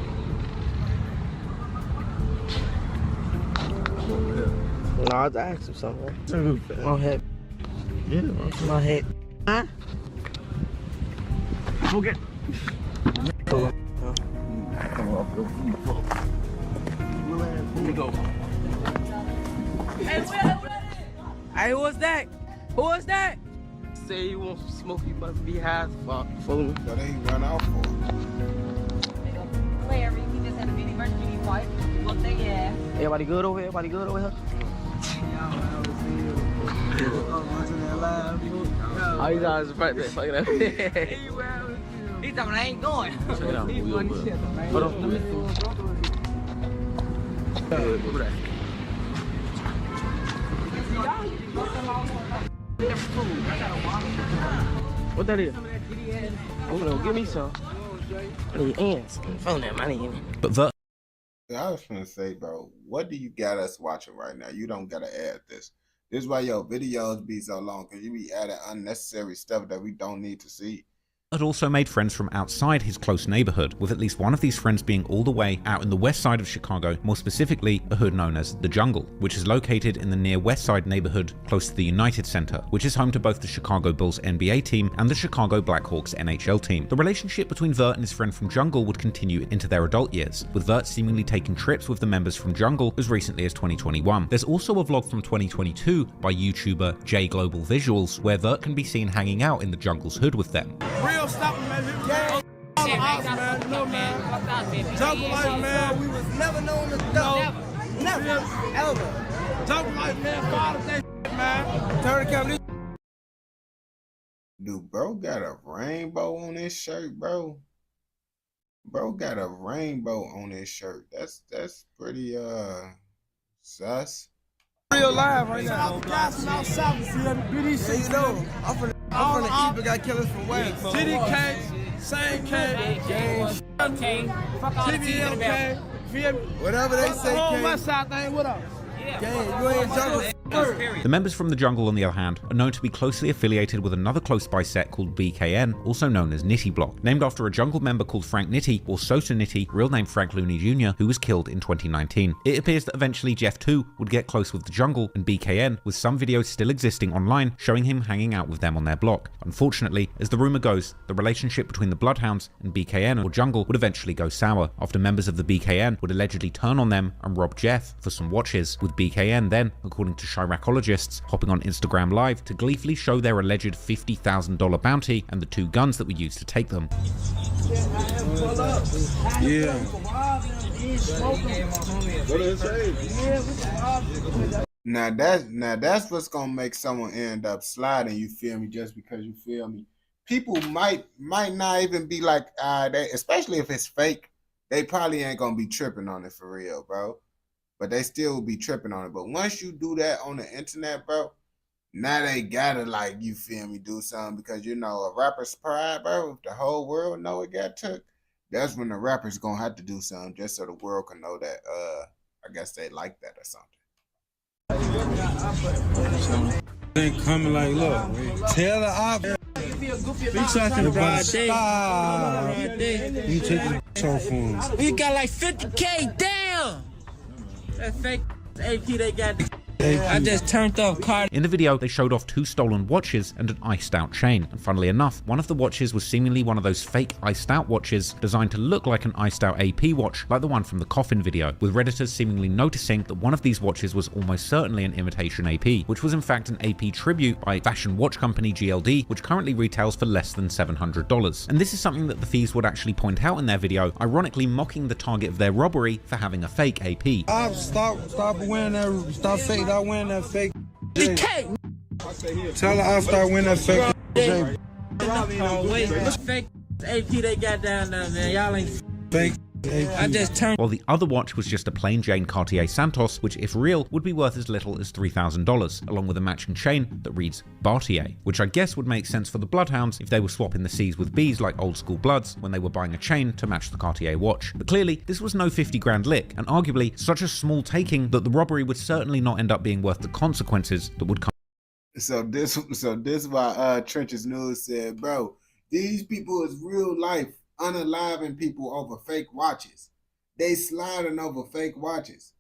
No, I asked him something. My head. Yeah, my head. Huh? Okay. Here we go. Hey, who was that? Who was that? Say you want some smoke, you must be high as fuck. Fooling. So they run out for. Larry, we just had a mini version, mini fight. Look, they yeah. Everybody good over here? Everybody good over here? Oh, he's always right there. Fuck it up. He's talking, I ain't going. Check it out. Hold on. Let me see. Over there. What that is? I'm gonna give me some. I need ants. Phone them. I need. But Vert. I was gonna say, bro, what do you got us watching right now? You don't gotta add this. This is why your videos be so long, because you be adding unnecessary stuff that we don't need to see. had also made friends from outside his close neighborhood, with at least one of these friends being all the way out in the west side of Chicago, more specifically a hood known as The Jungle, which is located in the near west side neighborhood close to the United Center, which is home to both the Chicago Bulls NBA team and the Chicago Blackhawks NHL team. The relationship between Vert and his friend from Jungle would continue into their adult years, with Vert seemingly taking trips with the members from Jungle as recently as 2021. There's also a vlog from 2022 by YouTuber J Global Visuals, where Vert can be seen hanging out in the Jungle's hood with them. Real stuff, man. Yeah. Man. No, man. Jungle life, man. We was never known to never. Ever. Jungle life, man. Father, that man. Turn the camera. Dude, bro got a rainbow on his shirt, bro. Bro got a rainbow on his shirt. That's pretty sus. Real live right now. You know, I'm from the East, but got killers from West. CDK, same K, TVMK, whatever they say. K. West Side thing, what up? Gang, you ain't Jungle. The members from the Jungle, on the other hand, are known to be closely affiliated with another close by set called BKN, also known as Nitty Block, named after a Jungle member called Frank Nitty, or Sosa Nitty, real name Frank Looney Jr., who was killed in 2019. It appears that eventually Jeff too would get close with the Jungle and BKN, with some videos still existing online showing him hanging out with them on their block. Unfortunately, as the rumor goes, the relationship between the Bloodhounds and BKN or Jungle would eventually go sour, after members of the BKN would allegedly turn on them and rob Jeff for some watches, with BKN then, according to Chiracologists, hopping on Instagram Live to gleefully show their alleged $50,000 bounty and the 2 guns that were used to take them. Yeah. Now that's what's gonna make someone end up sliding, you feel me, just because, you feel me. People might not even be like, they, especially if it's fake, they probably ain't gonna be tripping on it for real, bro. But they still will be tripping on it. But once you do that on the internet, bro, now they gotta, like, you feel me, do something, because, you know, a rapper's pride, bro, if the whole world know it got took, that's when the rapper's gonna have to do something just so the world can know that, I guess they like that or something. They coming like, look, tell the op. We talking about day. You take the off on. We got like 50K down. That fake AP they got. I just turned off card. In the video, they showed off 2 stolen watches and an iced out chain. And funnily enough, one of the watches was seemingly one of those fake iced out watches designed to look like an iced out AP watch, like the one from the coffin video, with Redditors seemingly noticing that one of these watches was almost certainly an imitation AP, which was in fact an AP tribute by fashion watch company GLD, which currently retails for less than $700. And this is something that the thieves would actually point out in their video, ironically mocking the target of their robbery for having a fake AP. Stop wearing that, stop fake. Stop wearing that fake. Tell her I'll start wearing that fake. Fake AP they got down there, man. Y'all ain't fake. I just turned. While the other watch was just a plain Jane Cartier Santos, which if real would be worth as little as $3,000, along with a matching chain that reads Bartier, which I guess would make sense for the Bloodhounds if they were swapping the C's with B's like old school Bloods when they were buying a chain to match the Cartier watch. But clearly, this was no 50 grand lick, and arguably such a small taking that the robbery would certainly not end up being worth the consequences that would come. So this why Trenches News said, bro, these people is real life unaliving people over fake watches. They sliding over fake watches.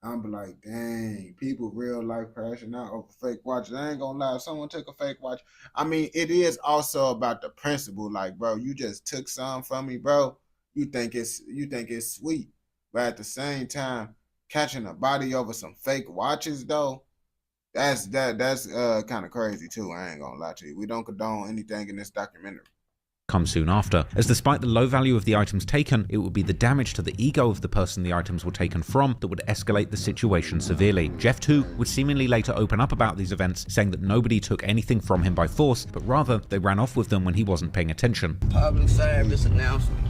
I'm like, dang, people real life crashing out over fake watches. I ain't gonna lie, if someone took a fake watch, I mean, it is also about the principle. Like, bro, you just took some from me, bro. You think it's sweet, but at the same time, catching a body over some fake watches though, that's kind of crazy too. I ain't gonna lie to you. We don't condone anything in this documentary. Come soon after, as despite the low value of the items taken, it would be the damage to the ego of the person the items were taken from that would escalate the situation severely. Jeff too would seemingly later open up about these events, saying that nobody took anything from him by force, but rather they ran off with them when he wasn't paying attention. Public service announcement.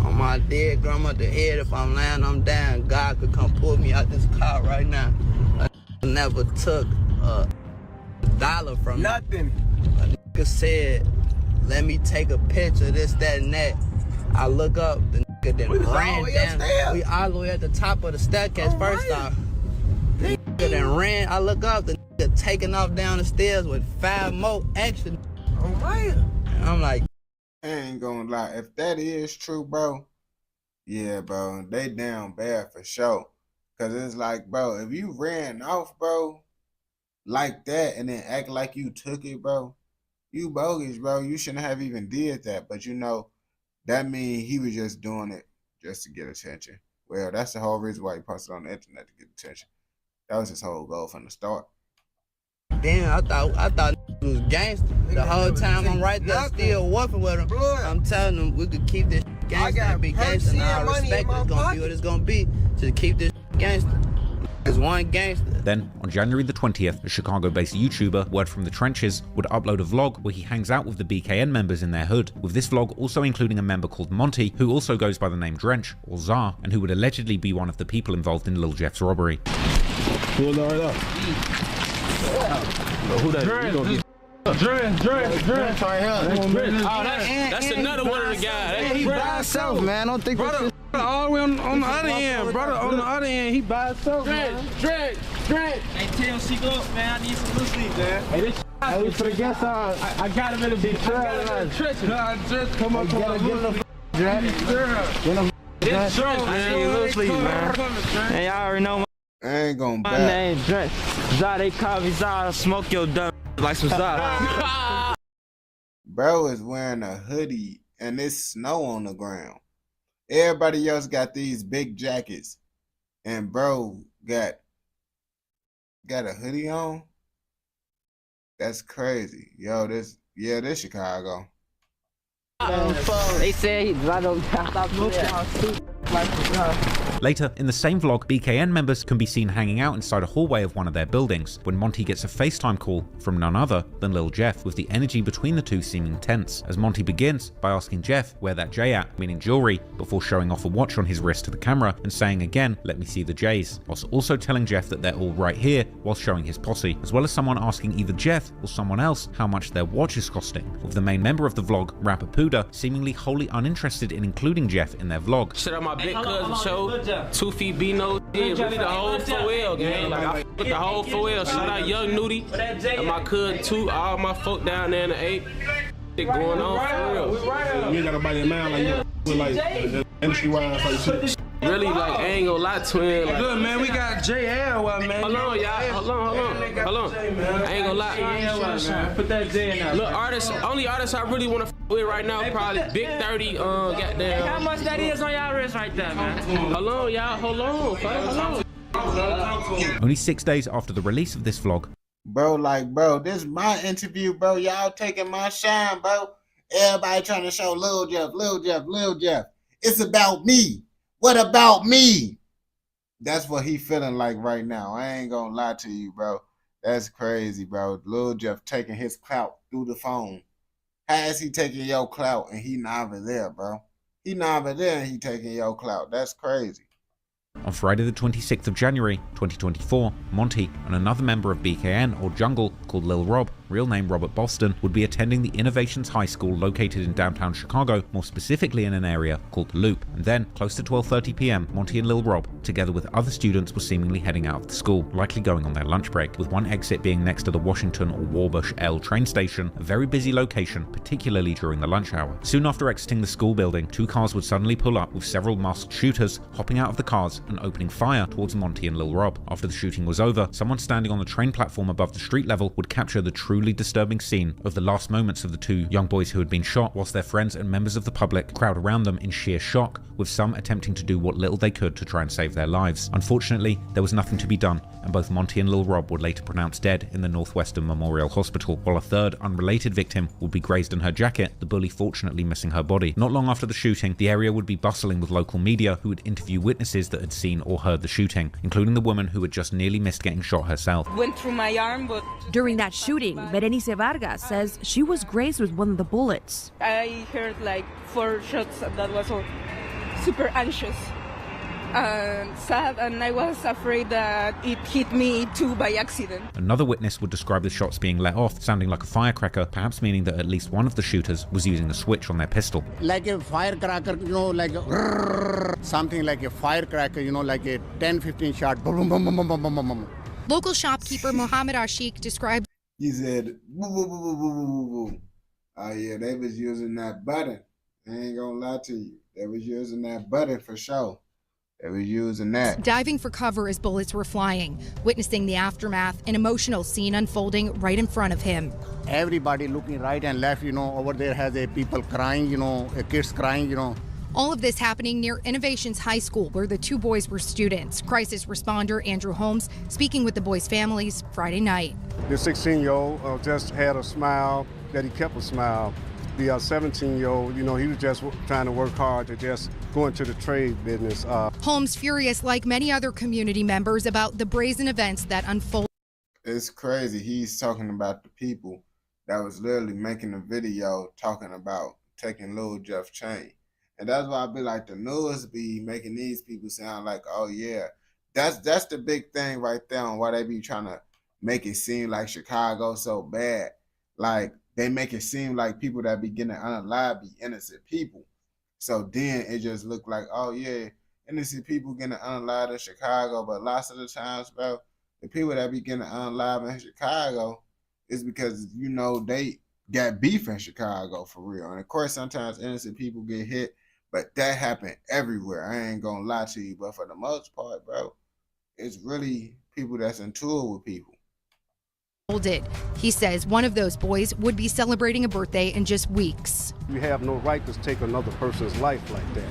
On my dead grandmother's head, if I'm lying, I'm down. God could come pull me out this car right now. I never took a dollar from nothing. A nigga said, let me take a picture, this, that, and that. I look up, the nigga then ran down. We all the way at the top of the staircase first off. The nigga then ran, I look up, the nigga taking off down the stairs with 5 more extra. And I'm like, I ain't gonna lie. If that is true, bro, yeah, bro, they down bad for sure. Cause it's like, bro, if you ran off, bro, like that and then act like you took it, bro, you bogus, bro. You shouldn't have even did that. But you know, that means he was just doing it just to get attention. Well, that's the whole reason why he posted on the internet, to get attention. That was his whole goal from the start. Damn, I thought it was gangster. The whole time I'm right there still working with him. I'm telling them we could keep this gangster and be gangster, and I respect it's gonna be what it's gonna be to keep this gangster. There's one gangster. Then, on January the 20th, a Chicago-based YouTuber, Word from the Trenches, would upload a vlog where he hangs out with the BKN members in their hood, with this vlog also including a member called Monty, who also goes by the name Drench, or Czar, and who would allegedly be one of the people involved in Lil Jeff's robbery. Who that? Drench right here. That's another one of the guys. He by himself, man. I don't think brother all the way on the other end, brother. On the other end, he by himself. Drench. Hey, tell him she go up, man. I need some little sleep, man. Hey, this Hey, for the guest I got him in the big Drench, come up, Get him This Drench, man. You little sleep, man. Hey, y'all already know I ain't gonna my name, Drench. Zah, they call me Zah. Smoke your dumb like some Zah. Bro is wearing a hoodie and there's snow on the ground. Everybody else got these big jackets, and bro got a hoodie on. That's crazy, yo. This Chicago. They said I don't stop Later, in the same vlog, BKN members can be seen hanging out inside a hallway of one of their buildings when Monty gets a FaceTime call from none other than Lil Jeff, with the energy between the two seeming tense, as Monty begins by asking Jeff where that J at, meaning jewelry, before showing off a watch on his wrist to the camera and saying again, let me see the J's, whilst also telling Jeff that they're all right here while showing his posse, as well as someone asking either Jeff or someone else how much their watch is costing, with the main member of the vlog, rapper Puda, seemingly wholly uninterested in including Jeff in their vlog. Shit on my big cousin show. 2 feet B-no, really the whole 4L, gang. Like, I with the whole 4L. Shout out Young Nudie and my cousin too. All my folk down there in the 8. Shit going on for real. You ain't got nobody in mind like you like industry-wise like shit. Really, like, I ain't gonna lie, twin. Like, Good, man. We got JL, man. Hold on, y'all. Hold on. I ain't gonna lie. Put that J in there. Look, only artist I really wanna with right now, probably Big 30, goddamn. How much that is on y'all wrist right there, man? Hold on, y'all. Hold on. Only 6 days after the release of this vlog, Bro, this is my interview, bro. Y'all taking my shine, bro. Everybody trying to show Lil Jeff. It's about me. What about me? That's what he feeling like right now. I ain't gonna lie to you, bro. That's crazy, bro. Lil Jeff taking his clout through the phone. How is he taking your clout and he not over there, bro? He not over there and he taking your clout. That's crazy. on Friday the 26th of January 2024, Monty and another member of BKN or Jungle called Lil Rob, real name Robert Boston, would be attending the Innovations High School located in downtown Chicago, more specifically in an area called Loop. And then, close to 12:30 p.m, Monty and Lil Rob, together with other students, were seemingly heading out of the school, likely going on their lunch break, with one exit being next to the Washington or Warbush L train station, a very busy location, particularly during the lunch hour. Soon after exiting the school building, two cars would suddenly pull up with several masked shooters hopping out of the cars and opening fire towards Monty and Lil Rob. After the shooting was over, someone standing on the train platform above the street level would capture the truly disturbing scene of the last moments of the two young boys who had been shot, whilst their friends and members of the public crowd around them in sheer shock, with some attempting to do what little they could to try and save their lives. Unfortunately, there was nothing to be done, and both Monty and Lil Rob were later pronounced dead in the Northwestern Memorial Hospital, while a third unrelated victim would be grazed in her jacket, the bully fortunately missing her body. Not long after the shooting, the area would be bustling with local media who would interview witnesses that had seen or heard the shooting, including the woman who had just nearly missed getting shot herself. Went through my arm, but during that shooting, Berenice Vargas says she was grazed with one of the bullets. I heard like 4 shots, and that was all super anxious and sad, and I was afraid that it hit me too by accident. Another witness would describe the shots being let off, sounding like a firecracker, perhaps meaning that at least one of the shooters was using a switch on their pistol. Like a firecracker, you know, like a something like a firecracker, you know, like a 10-15 shot. Boom, boom, boom, boom, boom, boom, boom, boom. Local shopkeeper Mohammed Ashik described. He said, woo, woo, woo, woo, woo, woo, woo. Oh yeah, they was using that button. I ain't gonna lie to you. They was using that button for sure. They was using that. Diving for cover as bullets were flying, witnessing the aftermath, an emotional scene unfolding right in front of him. Everybody looking right and left, over there has a people crying, kids crying, All of this happening near Innovations High School, where the two boys were students. Crisis responder Andrew Holmes speaking with the boys' families Friday night. The 16-year-old just had a smile, that he kept a smile. The 17-year-old, he was just trying to work hard to just go into the trade business. Holmes furious, like many other community members, about the brazen events that unfolded. It's crazy. He's talking about the people that was literally making a video talking about taking Lil Jeff Chain. And that's why I be like, the news be making these people sound like, oh yeah, that's the big thing right there on why they be trying to make it seem like Chicago so bad. Like, they make it seem like people that be getting unalive be innocent people. So then it just look like, oh yeah, innocent people getting unalive in Chicago. But lots of the times, bro, the people that be getting unalive in Chicago is because, they got beef in Chicago for real. And of course, sometimes innocent people get hit, but that happened everywhere. I ain't gonna lie to you. But for the most part, bro, it's really people that's in tour with people. He says one of those boys would be celebrating a birthday in just weeks. You have no right to take another person's life like that.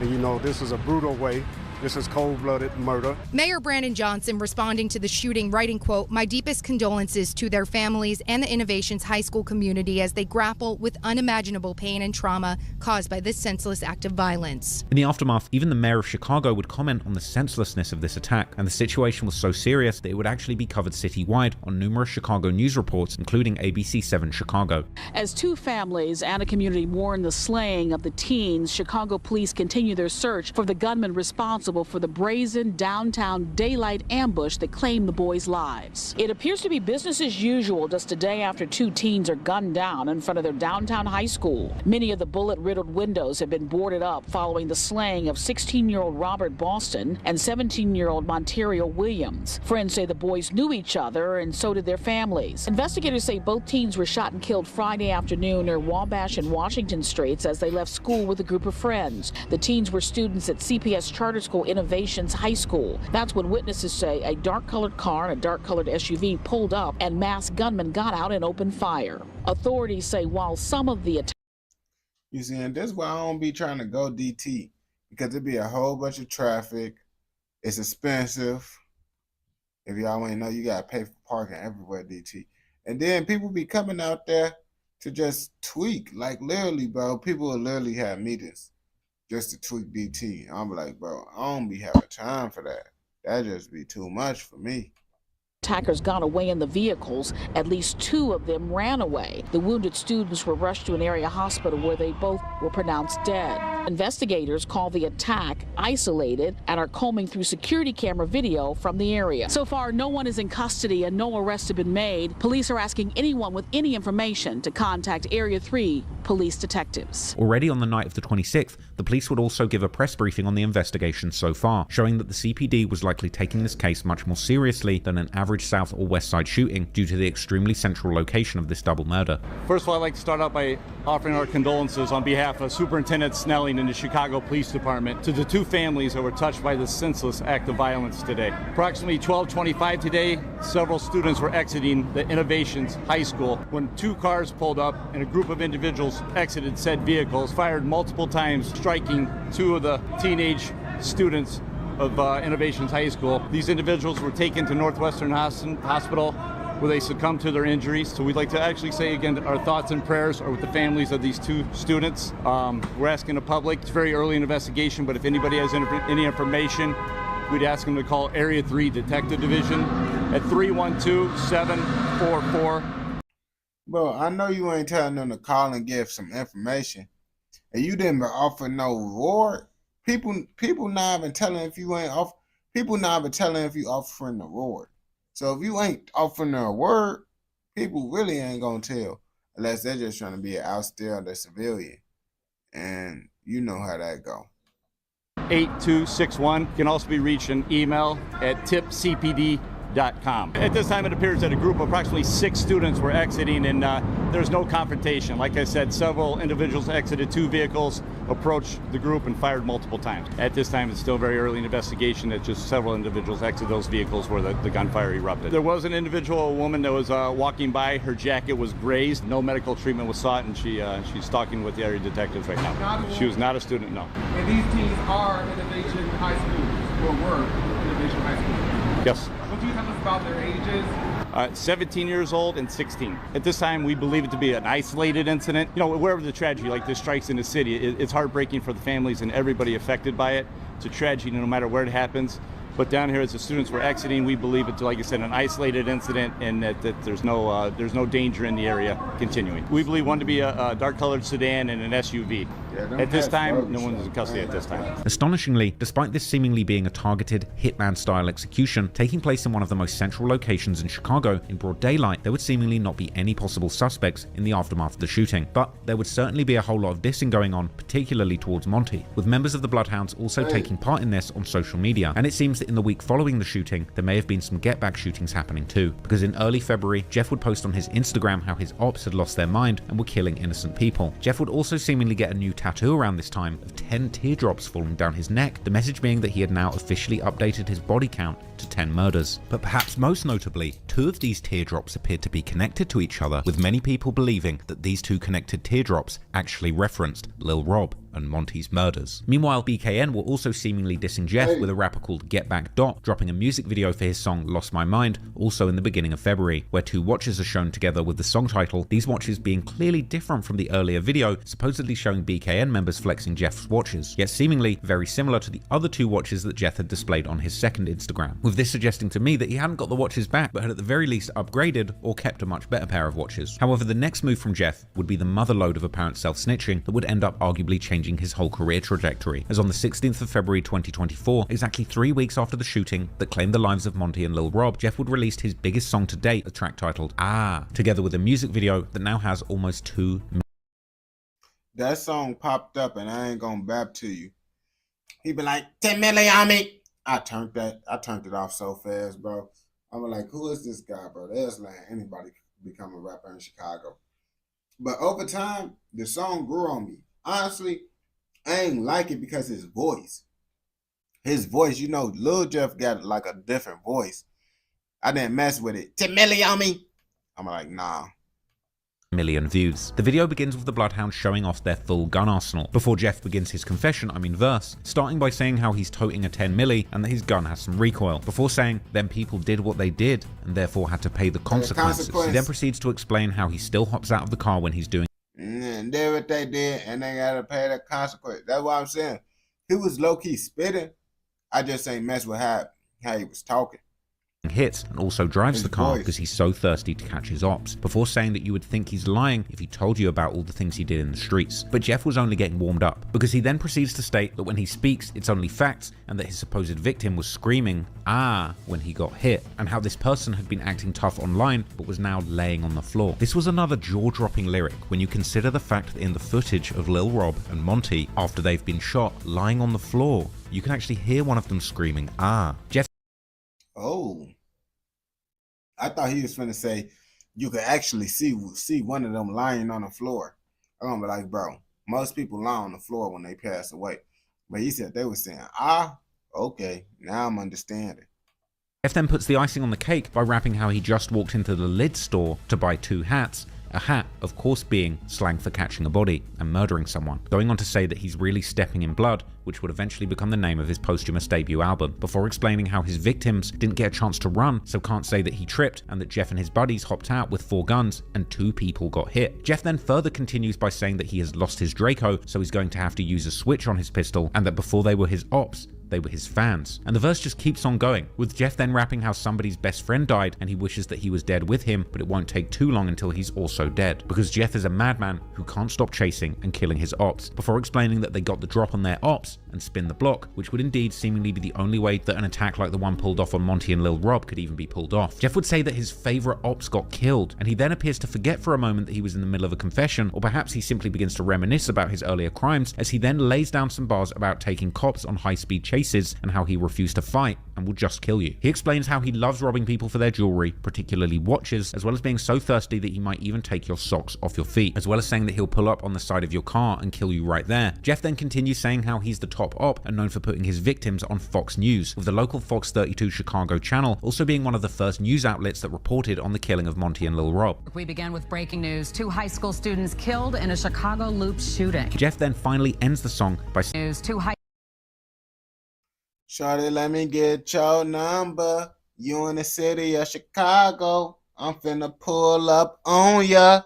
And this is a brutal way. This is cold-blooded murder. Mayor Brandon Johnson responding to the shooting, writing, quote, "My deepest condolences to their families and the Innovations High School community as they grapple with unimaginable pain and trauma caused by this senseless act of violence." In the aftermath, even the mayor of Chicago would comment on the senselessness of this attack, and the situation was so serious that it would actually be covered citywide on numerous Chicago news reports, including ABC 7 Chicago. As two families and a community mourn the slaying of the teens, Chicago police continue their search for the gunman responsible for the brazen downtown daylight ambush that claimed the boys' lives. It appears to be business as usual just a day after two teens are gunned down in front of their downtown high school. Many of the bullet-riddled windows have been boarded up following the slaying of 16-year-old Robert Boston and 17-year-old Monterio Williams. Friends say the boys knew each other, and so did their families. Investigators say both teens were shot and killed Friday afternoon near Wabash and Washington Streets as they left school with a group of friends. The teens were students at CPS Charter School Innovations High School. That's when witnesses say a dark-colored car and a dark-colored SUV pulled up and masked gunmen got out and opened fire. Authorities say while some of the attacks... You see, and this is why I don't be trying to go DT, because it be a whole bunch of traffic. It's expensive. If y'all ain't know, you gotta pay for parking everywhere, DT. And then people be coming out there to just tweak. Like, literally, bro, people will literally have meetings just to tweak DT. I'm like, bro, I don't be having time for that. That just be too much for me. Attackers got away in the vehicles. At least two of them ran away. The wounded students were rushed to an area hospital where they both were pronounced dead. Investigators call the attack isolated and are combing through security camera video from the area. So far, no one is in custody and no arrests have been made. Police are asking anyone with any information to contact Area 3 police detectives. Already on the night of the 26th, the police would also give a press briefing on the investigation so far, showing that the CPD was likely taking this case much more seriously than an average South or West Side shooting due to the extremely central location of this double murder. First of all, I'd like to start out by offering our condolences on behalf of Superintendent Snelling and the Chicago Police Department to the two families that were touched by this senseless act of violence today. Approximately 12:25 today, several students were exiting the Innovations High School when two cars pulled up and a group of individuals exited said vehicles, fired multiple times, striking two of the teenage students of Innovations High School. These individuals were taken to Northwestern Hospital where they succumbed to their injuries. So we'd like to actually say again, our thoughts and prayers are with the families of these two students. We're asking the public, it's very early in investigation, but if anybody has any information, we'd ask them to call Area 3 Detective Division at 312-744. Bro, I know you ain't telling them to call and give some information, and you didn't offer no reward. People not even telling if you ain't off. People not even telling if you offering the reward. So if you ain't offering a word, people really ain't gonna tell unless they're just trying to be out there the civilian, and you know how that go. 8261 can also be reached an email at tipcpd.com. creators.com. At this time, it appears that a group of approximately 6 students were exiting, and there's no confrontation. Like I said, several individuals exited 2 vehicles, approached the group, and fired multiple times. At this time, it's still very early in the investigation. That just several individuals exited those vehicles where the gunfire erupted. There was an individual, a woman that was walking by. Her jacket was grazed. No medical treatment was sought, and she's talking with the area detectives right now. She was not a student, no. And these teens are Innovation High School, or were Innovation High School. Yes. What do you tell us about their ages? 17 years old and 16. At this time, we believe it to be an isolated incident. You know, wherever the tragedy like this strikes in the city, it's heartbreaking for the families and everybody affected by it. It's a tragedy no matter where it happens. But down here, as the students were exiting, we believe it's, like I said, an isolated incident, and that there's no danger in the area continuing. We believe one to be a dark-colored sedan and an SUV. At this time, no one's in custody at this time. Astonishingly, despite this seemingly being a targeted hitman-style execution taking place in one of the most central locations in Chicago in broad daylight, there would seemingly not be any possible suspects in the aftermath of the shooting. But there would certainly be a whole lot of dissing going on, particularly towards Monty, with members of the Bloodhounds also taking part in this on social media. And it seems that in the week following the shooting, there may have been some get-back shootings happening too, because in early February, Jeff would post on his Instagram how his ops had lost their mind and were killing innocent people. Jeff would also seemingly get a new tattoo around this time of 10 teardrops falling down his neck, the message being that he had now officially updated his body count to 10 murders. But perhaps most notably, 2 of these teardrops appeared to be connected to each other, with many people believing that these 2 connected teardrops actually referenced Lil Rob and Monty's murders. Meanwhile, BKN were also seemingly dissing Jeff with a rapper called Get Back Dot, dropping a music video for his song Lost My Mind, also in the beginning of February, where 2 watches are shown together with the song title, these watches being clearly different from the earlier video, supposedly showing BKN members flexing Jeff's watches, yet seemingly very similar to the other 2 watches that Jeff had displayed on his second Instagram, with this suggesting to me that he hadn't got the watches back, but had at the very least upgraded or kept a much better pair of watches. However, the next move from Jeff would be the motherlode of apparent self-snitching that would end up arguably changing his whole career trajectory, as on the 16th of February 2024, exactly 3 weeks after the shooting that claimed the lives of Monty and Lil Rob, Jeff would release his biggest song to date, a track titled Ah, together with a music video that now has almost 2 million. That song popped up, and I ain't gonna bap to you. He be like, 10 million on me. I turned it off so fast, bro. I'm like, who is this guy, bro? There's like anybody become a rapper in Chicago. But over time, the song grew on me. Honestly, I ain't like it because his voice, you know, Lil Jeff got like a different voice. I didn't mess with it. 10 million on me. I'm like, nah. Million views. The video begins with the Bloodhounds showing off their full gun arsenal, before Jeff begins his verse, starting by saying how he's toting a 10 milli and that his gun has some recoil, before saying, then people did what they did and therefore had to pay the consequences. He then proceeds to explain how he still hops out of the car when he's doing and did what they did, and they gotta pay the consequence. That's what I'm saying. He was low-key spitting. I just ain't mess with how he was talking. Hits and also drives the car because he's so thirsty to catch his ops, before saying that you would think he's lying if he told you about all the things he did in the streets. But Jeff was only getting warmed up, because he then proceeds to state that when he speaks it's only facts, and that his supposed victim was screaming ah when he got hit, and how this person had been acting tough online but was now laying on the floor. This was another jaw-dropping lyric when you consider the fact that in the footage of Lil Rob and Monty after they've been shot lying on the floor, you can actually hear one of them screaming ah. Jeff I thought he was finna say you could actually see one of them lying on the floor. I'm gonna be like, bro, most people lie on the floor when they pass away. But he said they were saying, ah, okay, now I'm understanding. Jeff then puts the icing on the cake by rapping how he just walked into the lid store to buy 2 hats. A hat, of course, being slang for catching a body and murdering someone, going on to say that he's really stepping in blood, which would eventually become the name of his posthumous debut album, before explaining how his victims didn't get a chance to run, so can't say that he tripped, and that Jeff and his buddies hopped out with 4 guns and 2 people got hit. Jeff then further continues by saying that he has lost his Draco, so he's going to have to use a switch on his pistol, and that before they were his ops, they were his fans. And the verse just keeps on going, with Jeff then rapping how somebody's best friend died and he wishes that he was dead with him, but it won't take too long until he's also dead, because Jeff is a madman who can't stop chasing and killing his ops, before explaining that they got the drop on their ops and spin the block, which would indeed seemingly be the only way that an attack like the one pulled off on Monty and Lil Rob could even be pulled off. Jeff would say that his favorite ops got killed, and he then appears to forget for a moment that he was in the middle of a confession, or perhaps he simply begins to reminisce about his earlier crimes, as he then lays down some bars about taking cops on high-speed chase faces and how he refused to fight and will just kill you. He explains how he loves robbing people for their jewelry, particularly watches, as well as being so thirsty that he might even take your socks off your feet, as well as saying that he'll pull up on the side of your car and kill you right there. Jeff then continues saying how he's the top op and known for putting his victims on Fox News, with the local Fox 32 Chicago channel also being one of the first news outlets that reported on the killing of Monty and Lil Rob. We begin with breaking news. 2 high school students killed in a Chicago Loop shooting. Jeff then finally ends the song by news. 2 high Shawty, let me get your number. You in the city of Chicago. I'm finna pull up on ya.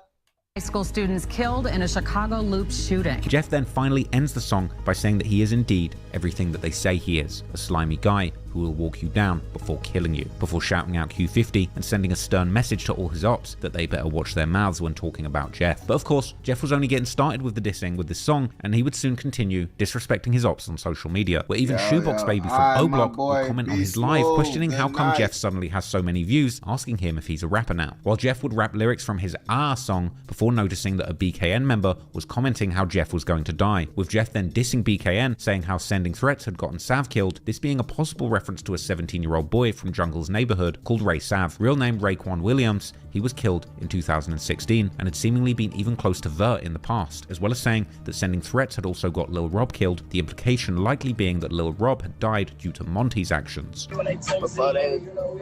high school students killed in a Chicago Loop shooting. Jeff then finally ends the song by saying that he is indeed everything that they say he is, a slimy guy who will walk you down before killing you, before shouting out Q50 and sending a stern message to all his ops that they better watch their mouths when talking about Jeff. But of course, Jeff was only getting started with the dissing with this song, and he would soon continue disrespecting his ops on social media, where even Shoebox Baby from O Block would comment on his live questioning how come Jeff suddenly has so many views, asking him if he's a rapper now. While Jeff would rap lyrics from his song before noticing that a BKN member was commenting how Jeff was going to die, with Jeff then dissing BKN, saying how sending threats had gotten Sav killed, this being a possible reference to a 17-year-old boy from Jungle's neighborhood called Ray Sav, real name Raekwon Williams. He was killed in 2016 and had seemingly been even close to Vert in the past, as well as saying that sending threats had also got Lil Rob killed, the implication likely being that Lil Rob had died due to Monty's actions. Before they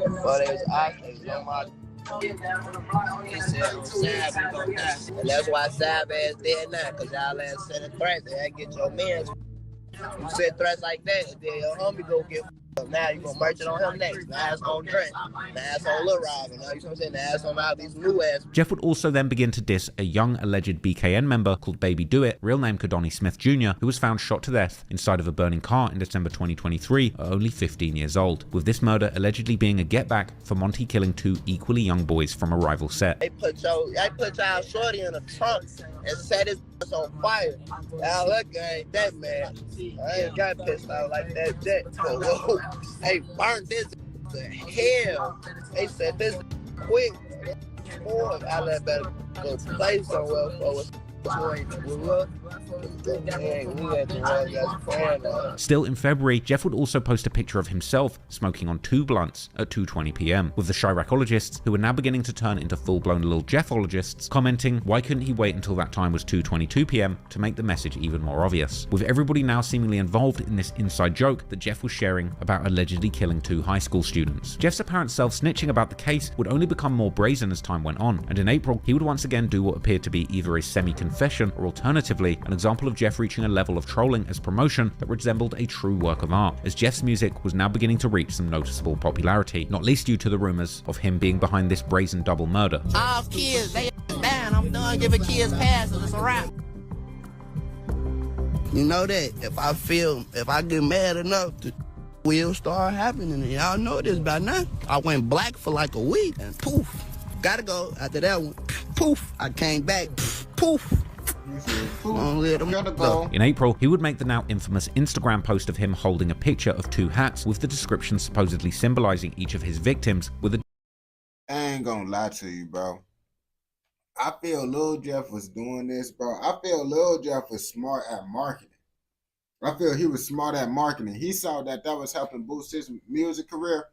was asking, he said Sav gonna die. And that's why Sav ass dead now, because y'all ass sending threats and I get your mans. You said threats like that, and then your homie go get now you gonna merch it on him next. Now it's on Trent. Now it's on Lil Rob. You know what I'm saying? Now it's on all these new ass. Jeff would also then begin to diss a young alleged BKN member called Baby Do It, real name Kadoni Smith Jr., who was found shot to death inside of a burning car in December 2023 at only 15 years old, with this murder allegedly being a get back for Monty killing 2 equally young boys from a rival set. They put y'all shorty in a trunk and set his ass on fire. Y'all look, I ain't that mad. I ain't got pissed out like that jet. Whoa. They burnt this to hell. They said this quick. Boy, I let better go play somewhere for us. Still in February, Jeff would also post a picture of himself smoking on 2 blunts at 2:20 p.m, with the Chiracologists, who were now beginning to turn into full-blown Lil Jeffologists, commenting why couldn't he wait until that time was 2:22 p.m. to make the message even more obvious, with everybody now seemingly involved in this inside joke that Jeff was sharing about allegedly killing 2 high school students. Jeff's apparent self-snitching about the case would only become more brazen as time went on, and in April, he would once again do what appeared to be either a semi-confession or alternatively an example of Jeff reaching a level of trolling as promotion that resembled a true work of art, as Jeff's music was now beginning to reach some noticeable popularity, not least due to the rumors of him being behind this brazen double murder. All kids, they down. I'm done giving kids passes. It's a wrap. You know that if I get mad enough, the will start happening. And y'all know this by now. I went black for like a week and poof, gotta go. After that one, poof, I came back, poof. In April, he would make the now infamous Instagram post of him holding a picture of 2 hats with the description supposedly symbolizing each of his victims with a... I ain't gonna lie to you, bro. I feel Lil Jeff was doing this, bro. I feel Lil Jeff was smart at marketing. I feel he was smart at marketing. He saw that was helping boost his music career,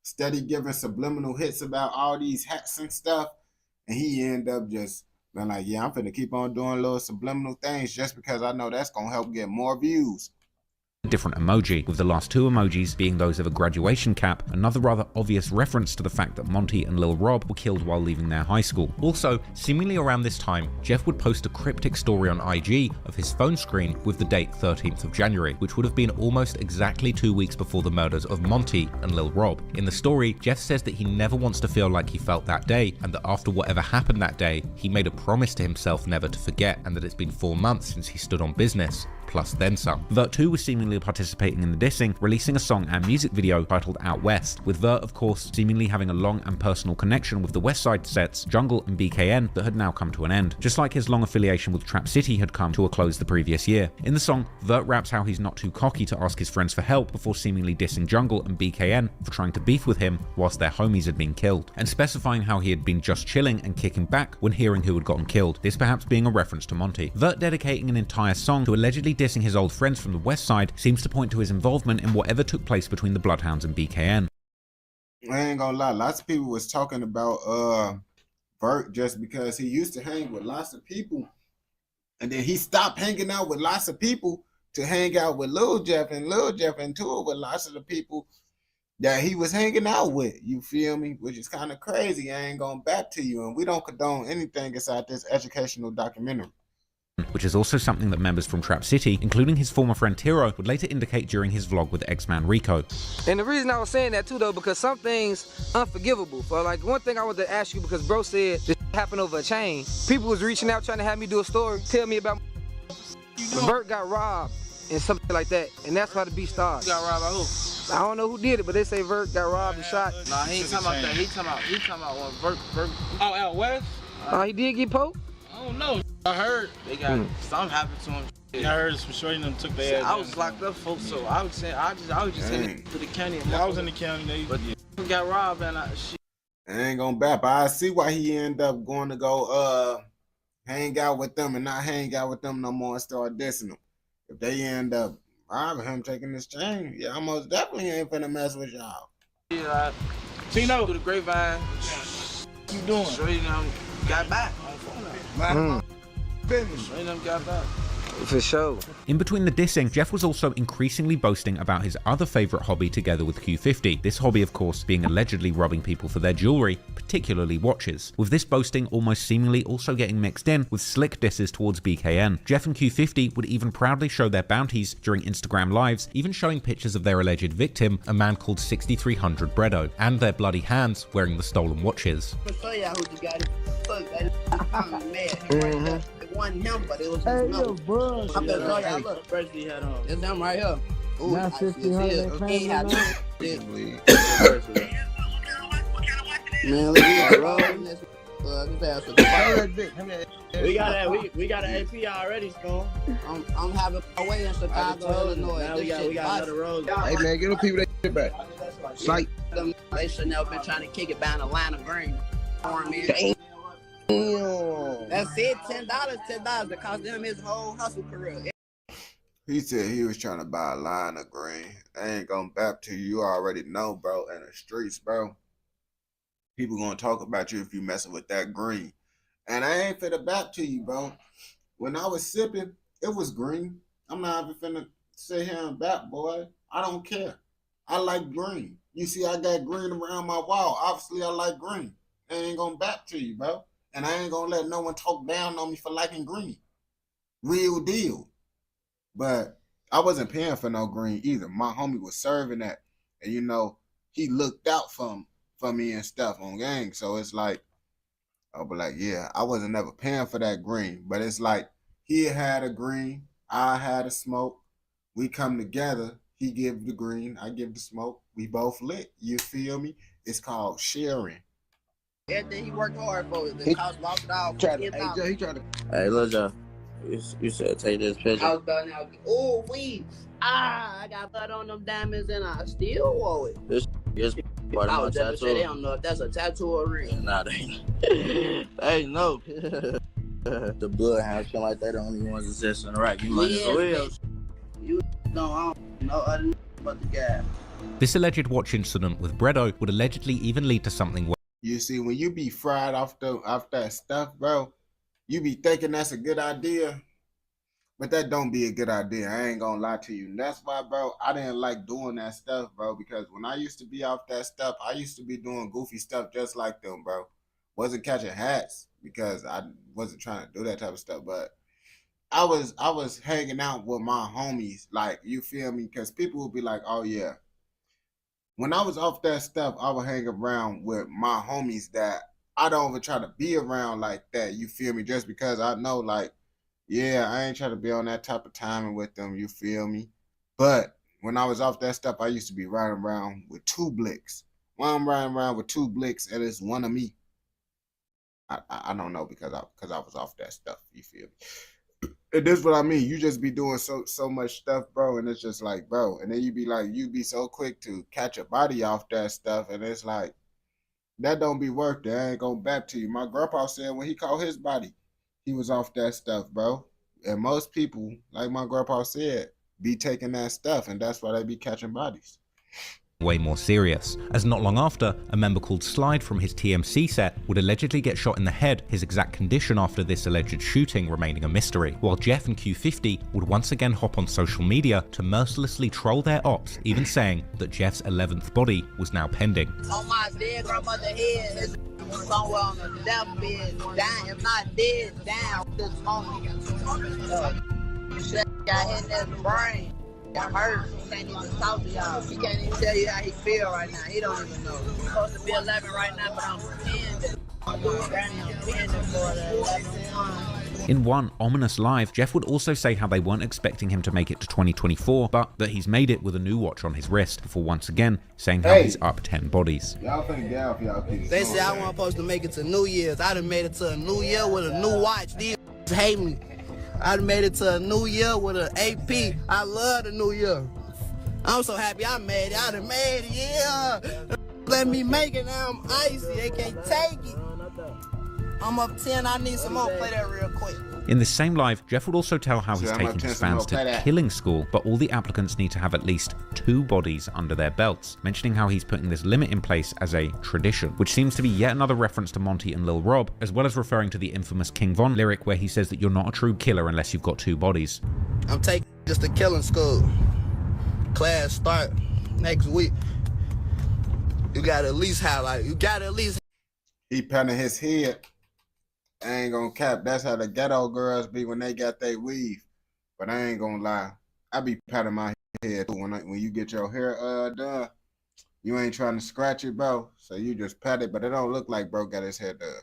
steady giving subliminal hits about all these hats and stuff, and he ended up just being like, yeah, I'm finna keep on doing little subliminal things just because I know that's gonna help get more views. Different emoji, with the last 2 emojis being those of a graduation cap, another rather obvious reference to the fact that Monty and Lil Rob were killed while leaving their high school. Also, seemingly around this time, Jeff would post a cryptic story on IG of his phone screen with the date 13th of January, which would have been almost exactly 2 weeks before the murders of Monty and Lil Rob. In the story, Jeff says that he never wants to feel like he felt that day, and that after whatever happened that day, he made a promise to himself never to forget, and that it's been 4 months since he stood on business, plus then some. Vert 2 was seemingly participating in the dissing, releasing a song and music video titled Out West, with Vert of course seemingly having a long and personal connection with the West Side sets, Jungle and BKN, that had now come to an end, just like his long affiliation with Trap City had come to a close the previous year. In the song, Vert raps how he's not too cocky to ask his friends for help before seemingly dissing Jungle and BKN for trying to beef with him whilst their homies had been killed, and specifying how he had been just chilling and kicking back when hearing who had gotten killed, this perhaps being a reference to Monty. Vert dedicating an entire song to allegedly dissing his old friends from the West Side seems to point to his involvement in whatever took place between the Bloodhounds and BKN. I ain't gonna lie, lots of people was talking about Bert just because he used to hang with lots of people, and then he stopped hanging out with lots of people to hang out with Lil Jeff, and Lil Jeff into it with lots of the people that he was hanging out with. You feel me? Which is kind of crazy. I ain't going back to you, and we don't condone anything inside this educational documentary. Which is also something that members from Trap City, including his former friend Tiro, would later indicate during his vlog with X-Man Rico. And the reason I was saying that too, though, because some things unforgivable. For like one thing I wanted to ask you, because bro said this happened over a chain. People was reaching out trying to have me do a story, tell me about Bert got robbed and something like that, and that's how the beef started. Got robbed by who? I don't know who did it, but they say Bert got robbed and shot. Nah, he ain't talking about that. He talking about when Bert. Oh, out west? He did get poked? I don't know. I heard they got something happened to him. Yeah, I heard some shorty them took their ass. I was locked up, folks. So I was saying, I was just in to the county. I was in the county. But got robbed and shit. I ain't gonna bat, but I see why he ended up going to go hang out with them and not hang out with them no more and start dissing them. If they end up robbing him, taking this chain, yeah, I most definitely ain't finna mess with y'all. Yeah, Tino to the grapevine. You doing? Shorty them got back on phone now. Business. Shorty them got back. For sure. In between the dissing, Jeff was also increasingly boasting about his other favourite hobby together with Q50. This hobby, of course, being allegedly robbing people for their jewellery, particularly watches. With this boasting almost seemingly also getting mixed in with slick disses towards BKN. Jeff and Q50 would even proudly show their bounties during Instagram lives, even showing pictures of their alleged victim, a man called 6300 Bredo, and their bloody hands wearing the stolen watches. I'm gonna show y'all who got it. Fuck that. It wasn't him, but it was his number. I'm gonna show y'all. Look, Freshly had on. it's them right here. Ooh, Now 1600 he had they Man, look at that rolling this. We got an AP already, Stone. I'm having a way in Chicago, Illinois. Now we got another road. Hey man, get them people that shit back. Sight. They should never been trying to kick it down the line of green. That's it, $10 that cost them his whole hustle career. He said he was trying to buy a line of green. I ain't gonna bap to you. You already know, bro. In the streets, bro, people gonna talk about you if you messing with that green. And I ain't finna bap to you, bro. When I was sipping, it was green. I'm not even finna sit here and bap, boy. I don't care. I like green. You see, I got green around my wall. Obviously, I like green. I ain't gonna bap to you, bro. And I ain't gonna let no one talk down on me for liking green. Real deal. But I wasn't paying for no green either. My homie was serving that. And you know, he looked out for me and stuff on gang. So it's like, I'll be like, yeah, I wasn't never paying for that green. But it's like, he had a green, I had a smoke. We come together. He give the green, I give the smoke. We both lit. You feel me? It's called sharing. Everything he worked hard for, the cost lost it all. He tried to. Hey, Lil John, you said take this picture. I was about now. Oh, I got blood on them diamonds and I still wore it. This part I of my was just say they tattoo. don't know if that's a tattoo or a ring. Nah, they know. The bloodhounds feel like they the only ones exist in the right. You might as well. You don't know other but the guy. This alleged watch incident with Bredo would allegedly even lead to something where You see, when you be fried off that stuff, bro, you be thinking that's a good idea, but that don't be a good idea. I ain't gonna lie to you. And that's why, bro, I didn't like doing that stuff, bro, because when I used to be off that stuff, I used to be doing goofy stuff just like them, bro. Wasn't catching hats because I wasn't trying to do that type of stuff, but I was hanging out with my homies, like, you feel me? Because people would be like, oh, yeah. When I was off that stuff, I would hang around with my homies that I don't even try to be around like that, you feel me? Just because I know, like, yeah, I ain't trying to be on that type of timing with them, you feel me? But when I was off that stuff, I used to be riding around with two blicks. When I'm riding around with two blicks, and it's one of me. I don't know because I was off that stuff, you feel me? And this is what I mean. You just be doing so much stuff, bro, and it's just like, bro, and then you be so quick to catch a body off that stuff, and it's like, that don't be worth it. I ain't gonna back to you. My grandpa said when he caught his body, he was off that stuff, bro. And most people, like my grandpa said, be taking that stuff, and that's why they be catching bodies. Way more serious, as not long after, a member called Slide from his TMC set would allegedly get shot in the head, his exact condition after this alleged shooting remaining a mystery, while Jeff and Q50 would once again hop on social media to mercilessly troll their ops, even saying that Jeff's 11th body was now pending. On my dead grandmother's head, his somewhere on the death bed, down, if not dead, down this moment. Shit got hit in his brain. Got hurt. He can't even talk to y'all. He can't even tell you how he feel right now. He don't even know. He's supposed to be 11 right now, but I'm pretending. I'm pretending for the 11. In one ominous live, Jeff would also say how they weren't expecting him to make it to 2024, but that he's made it with a new watch on his wrist, before once again saying how he's up 10 bodies. Y'all think down for y'all kids. They say I wasn't supposed to make it to New Year's. I done made it to a new year with a new watch. These hate me. I done made it to a new year with an AP. I love the new year. I'm so happy I made it. I done made it, yeah. Let me make it, now I'm icy. They can't take it. I'm up 10, I need some more. Play that real quick. In this same live, Jeff would also tell how he's taking his fans to killing school, but all the applicants need to have at least 2 bodies under their belts, mentioning how he's putting this limit in place as a tradition, which seems to be yet another reference to Monty and Lil Rob, as well as referring to the infamous King Von lyric where he says that you're not a true killer unless you've got 2 bodies. I'm taking just to killing school. Class start next week. You gotta at least have He patting his head. I ain't gonna cap. That's how the ghetto girls be when they got their weave. But I ain't gonna lie. I be patting my head too. When you get your hair done, you ain't trying to scratch it, bro. So you just pat it, but it don't look like bro got his hair done.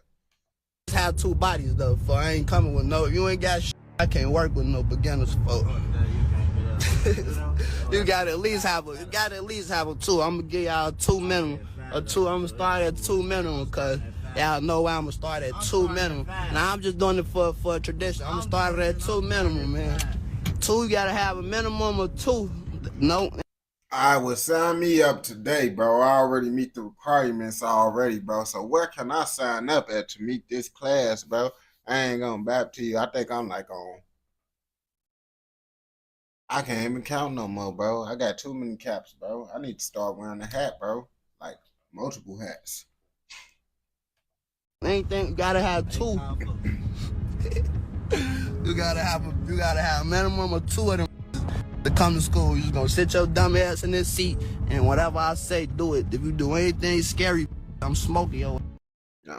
Have 2 bodies though, for I ain't coming with no. You ain't got I can't work with no beginners, folks. You gotta at least have a 2. I'm gonna give y'all 2 minimum. I'm gonna start at 2 minimum, cause y'all know why I'm gonna start at 2 minimum. Now I'm just doing it for a tradition. I'm gonna start at 2 minimum, man. 2, you gotta have a minimum of 2. No. I would sign me up today, bro. I already meet the requirements already, bro. So where can I sign up at to meet this class, bro? I ain't gonna bap to you. I think I'm like on. I can't even count no more, bro. I got too many caps, bro. I need to start wearing a hat, bro. Like multiple hats. Anything, you gotta have 2. you gotta have a minimum of 2 of them to come to school. You just gonna sit your dumb ass in this seat and whatever I say, do it. If you do anything scary, I'm smoking yo.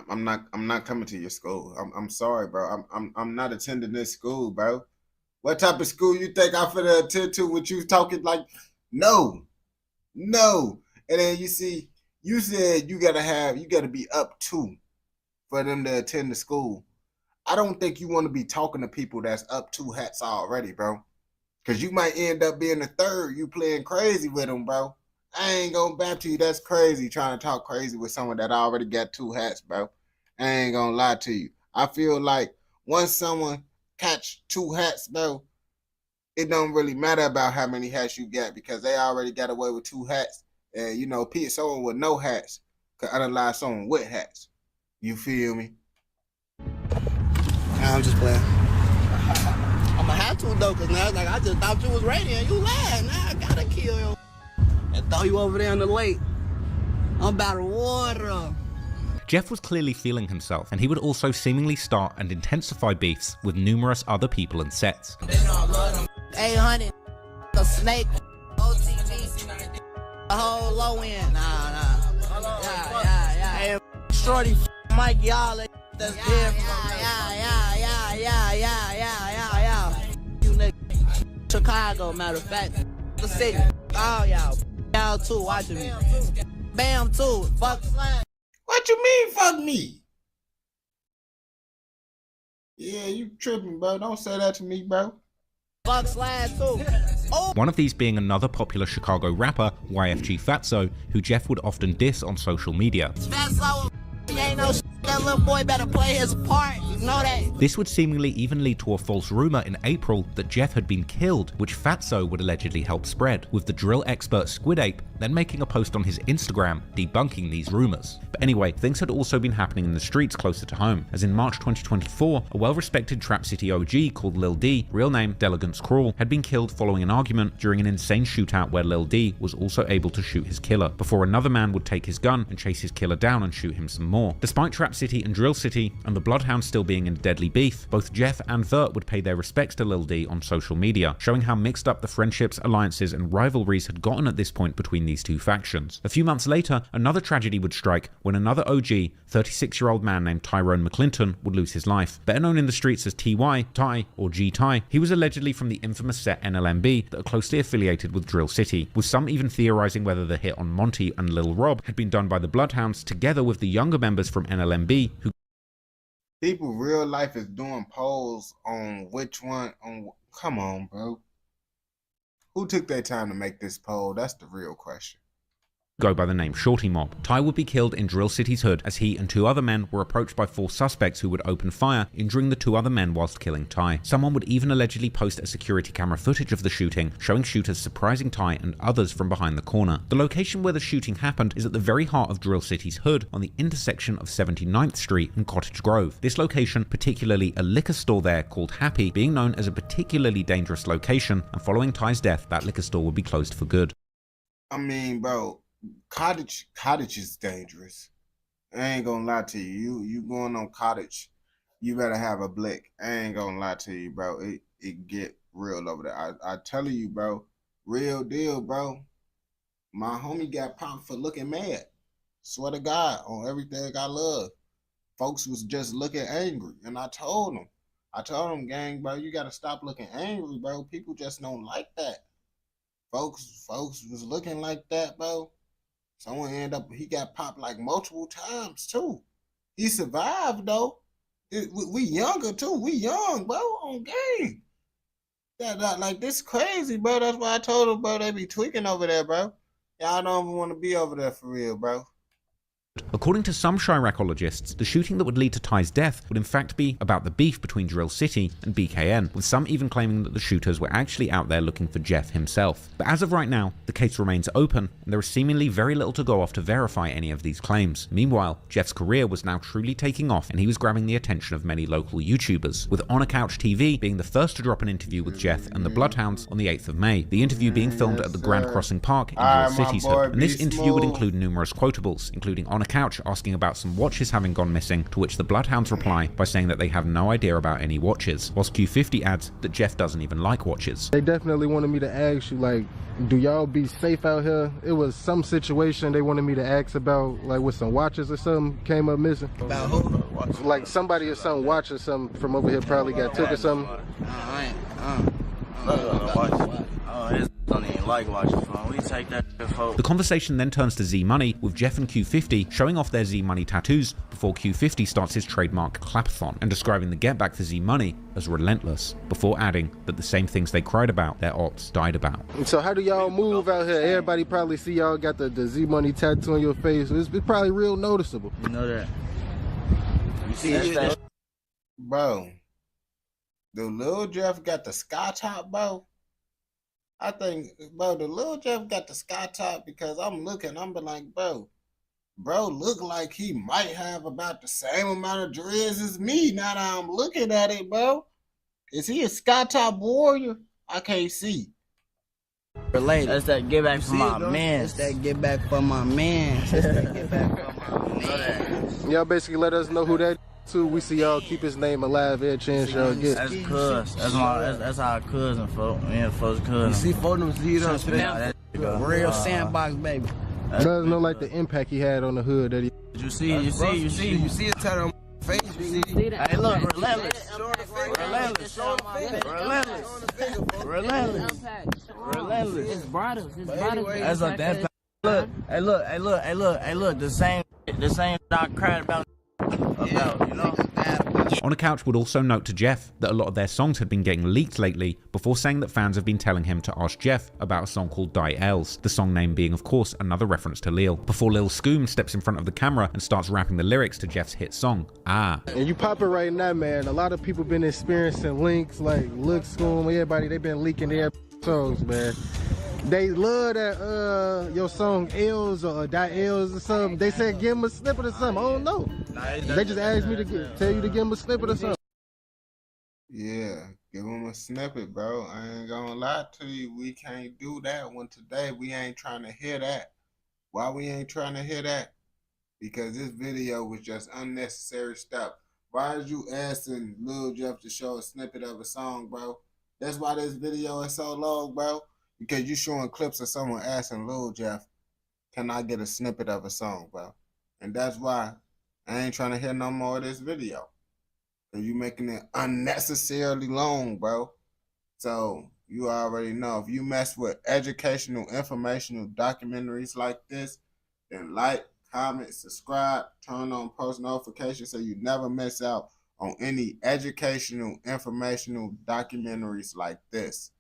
I'm not coming to your school. I'm sorry, bro. I'm not attending this school, bro. What type of school you think I'm finna attend to with you talking like no. And then you see, you said you gotta be up 2 for them to attend the school. I don't think you want to be talking to people that's up 2 hats already, bro. Cause you might end up being the 3rd. You playing crazy with them, bro. I ain't gonna back to you. That's crazy trying to talk crazy with someone that already got 2 hats, bro. I ain't gonna lie to you. I feel like once someone catch 2 hats, bro, it don't really matter about how many hats you got because they already got away with 2 hats. And you know, someone with no hats could analyze someone with hats. You feel me? I'm just playing. I'm gonna have to though, cause now it's like I just thought you was ready and you lied. Now I gotta kill you and throw you over there in the lake. I'm about to water. Jeff was clearly feeling himself, and he would also seemingly start and intensify beefs with numerous other people and sets. 800, a snake, OTV, a whole low end. Nah. Yeah. Hey, shorty, Mike, y'all, that's different. Yeah. You nigga, Chicago, matter of fact, the city. Oh, y'all too, watching me. Bam, too, fuck. What you mean, fuck me? Yeah, you tripping, bro. Don't say that to me, bro. Fuck Slide, too. Oh. One of these being another popular Chicago rapper, YFG Fatso, who Jeff would often diss on social media. Fatso, he ain't no shit. That little boy better play his part. know that. This would seemingly even lead to a false rumor in April that Jeff had been killed, which Fatso would allegedly help spread, with the drill expert Squid Ape then making a post on his Instagram debunking these rumors. But anyway, things had also been happening in the streets closer to home, as in March 2024, a well-respected Trap City OG called Lil D, real name Delegance Crawl, had been killed following an argument during an insane shootout where Lil D was also able to shoot his killer, before another man would take his gun and chase his killer down and shoot him some more. Despite Trap City and Drill City and the Bloodhounds still being in deadly beef, both Jeff and Vert would pay their respects to Lil D on social media, showing how mixed up the friendships, alliances and rivalries had gotten at this point between these two factions. A few months later, another tragedy would strike when another OG, 36-year-old man named Tyrone McClinton would lose his life. Better known in the streets as TY, Ty, or G-Ty, he was allegedly from the infamous set NLMB that are closely affiliated with Drill City, with some even theorizing whether the hit on Monty and Lil Rob had been done by the Bloodhounds together with the younger members from NLMB who... People real life is doing polls on which one, come on, bro. Who took their time to make this poll? That's the real question. Go by the name Shorty Mob. Ty would be killed in Drill City's hood as he and two other men were approached by 4 suspects who would open fire, injuring the 2 other men whilst killing Ty. Someone would even allegedly post a security camera footage of the shooting, showing shooters surprising Ty and others from behind the corner. The location where the shooting happened is at the very heart of Drill City's hood, on the intersection of 79th Street and Cottage Grove. This location, particularly a liquor store there called Happy, being known as a particularly dangerous location, and following Ty's death, that liquor store would be closed for good. I mean, bro, Cottage is dangerous. I ain't gonna lie to you. You going on Cottage, you better have a blick. I ain't gonna lie to you, bro. It get real over there. I tell you, bro, real deal, bro. My homie got popped for looking mad. Swear to God, on everything I love. Folks was just looking angry, and I told them, gang, bro, you gotta stop looking angry, bro. People just don't like that. Folks was looking like that, bro. Someone he got popped like multiple times too. He survived though. We younger too. We young, bro, on game. That like this crazy, bro. That's why I told him, bro, they be tweaking over there, bro. Y'all don't even want to be over there for real, bro. According to some Chiracologists, the shooting that would lead to Ty's death would in fact be about the beef between Drill City and BKN, with some even claiming that the shooters were actually out there looking for Jeff himself. But as of right now, the case remains open, and there is seemingly very little to go off to verify any of these claims. Meanwhile, Jeff's career was now truly taking off, and he was grabbing the attention of many local YouTubers, with On a Couch TV being the first to drop an interview with Jeff and the Bloodhounds on the 8th of May. The interview being filmed at the Grand Crossing Park in Drill City's hood, and this interview would include numerous quotables, including On a Couch asking about some watches having gone missing, to which the Bloodhounds reply by saying that they have no idea about any watches, whilst Q50 adds that Jeff doesn't even like watches. They definitely wanted me to ask you, like, do y'all be safe out here? It was some situation they wanted me to ask about, like with some watches or something came up missing. About who? Like somebody or some watch or something from over here probably got took or something. Don't even like watches, we take that for. The conversation then turns to Z Money, with Jeff and Q50 showing off their Z Money tattoos before Q50 starts his trademark clapathon and describing the get back for Z Money as relentless, before adding that the same things they cried about, their ops died about. So how do y'all move out here? Everybody probably see y'all got the Z Money tattoo on your face. It's probably real noticeable. You know that. You see that? Bro, the Lil Jeff got the sky top, bro. I think, bro, the Lil Jeff got the sky top because I'm like, bro, look like he might have about the same amount of dreads as me now that I'm looking at it, bro. Is he a sky top warrior? I can't see. Related. That's that get back for my man. That's that get back for my man. That's that get back for my man. Y'all basically let us know who that too. We see y'all keep his name alive every chance y'all get. That's cuz. That's our cousin, folks. Me and folks cousin. You see photos, see it real sandbox, baby. Doesn't know like the impact he had on the hood that he. You see it tattoo on my face. You see that? Hey, look, relentless. Relentless. His brothers. That's like that. Look. The same I cried about, you know. On a Couch would also note to Jeff that a lot of their songs had been getting leaked lately, before saying that fans have been telling him to ask Jeff about a song called Die Els, the song name being of course another reference to Lil, before Lil Scoom steps in front of the camera and starts rapping the lyrics to Jeff's hit song, Ah. And you popping right now, man. A lot of people been experiencing links like Lil Scoom, everybody, they been leaking their songs, man. They love that your song Els or Die Els or something. They said give them a snippet or something. I don't know. They just asked me to tell you to give them a snippet or something. Yeah, give them a snippet, bro. I ain't gonna lie to you. We can't do that one today. We ain't trying to hear that. Why we ain't trying to hear that? Because this video was just unnecessary stuff. Why is you asking Lil Jeff to show a snippet of a song, bro? That's why this video is so long, bro. Because you showing clips of someone asking Lil Jeff, can I get a snippet of a song, bro? And that's why I ain't trying to hear no more of this video. And you making it unnecessarily long, bro. So you already know, if you mess with educational, informational documentaries like this, then like, comment, subscribe, turn on post notifications so you never miss out on any educational, informational documentaries like this.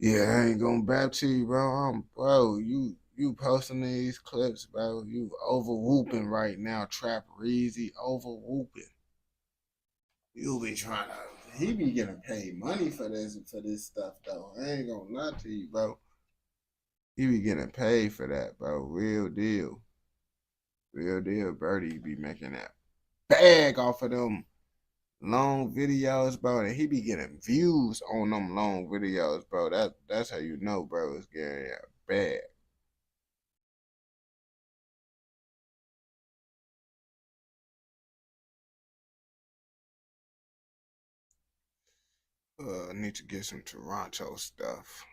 Yeah, I ain't gonna bap to you, bro. Bro, you posting these clips, bro. You over whooping right now, Trap Reezy, over whooping. You be trying to. He be getting paid money for this stuff though. I ain't gonna lie to you, bro. He be getting paid for that, bro. Real deal. Real deal. Birdie be making that bag off of them long videos, bro. And he be getting views on them long videos, bro. That's how you know, bro, it's getting that bag. I need to get some Toronto stuff.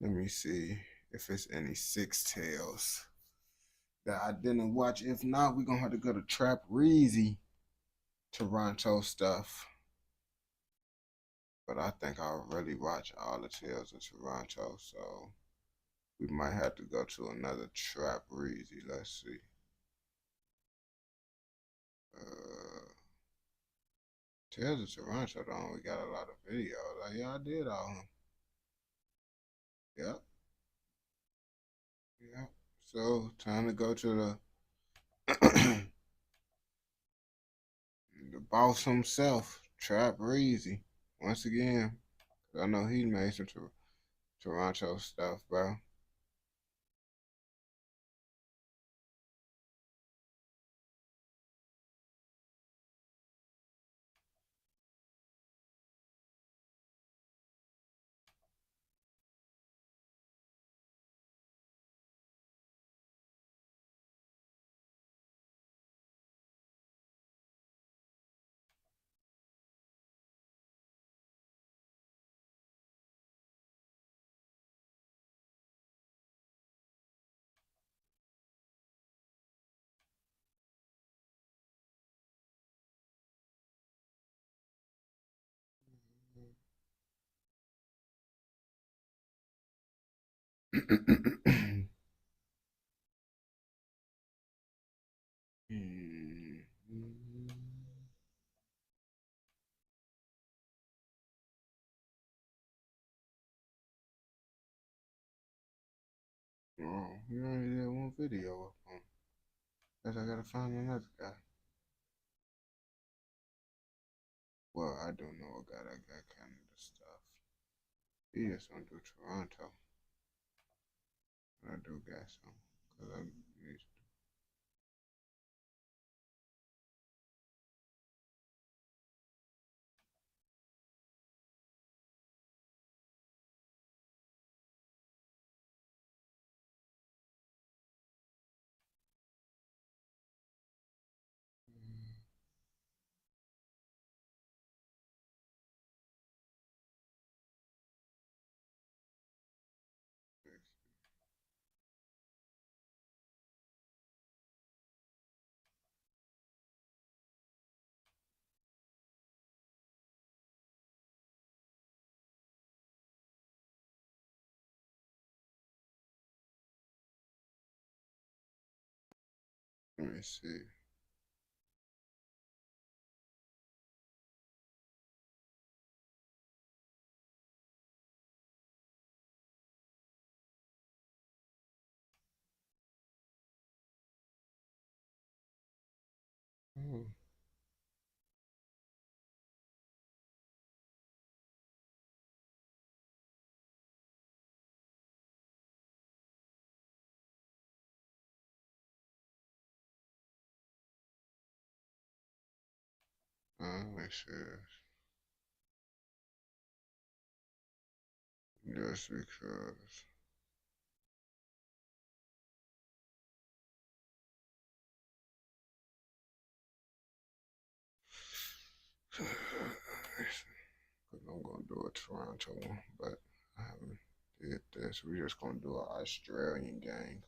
Let me see if it's any Six Tails that I didn't watch. If not, we're gonna have to go to Trap Reezy Toronto stuff. But I think I'll really watch all the Tales of Toronto, so we might have to go to another Trap Reezy. Let's see. Tales of Toronto don't we got a lot of videos. Yeah, I did all of them. Yep. Yep. So time to go to the the boss himself, Trap Reezy. Once again, I know he made some Toronto stuff, bro. Oh, you only did one video up on. Guess I gotta find another guy. Well, I do know a guy that got Canada stuff. He just want to do Toronto. I do got some. Cause I need to. Let me see. Let me see. Just because. I'm gonna do a Toronto one, but I haven't did this. We're just gonna do an Australian gang.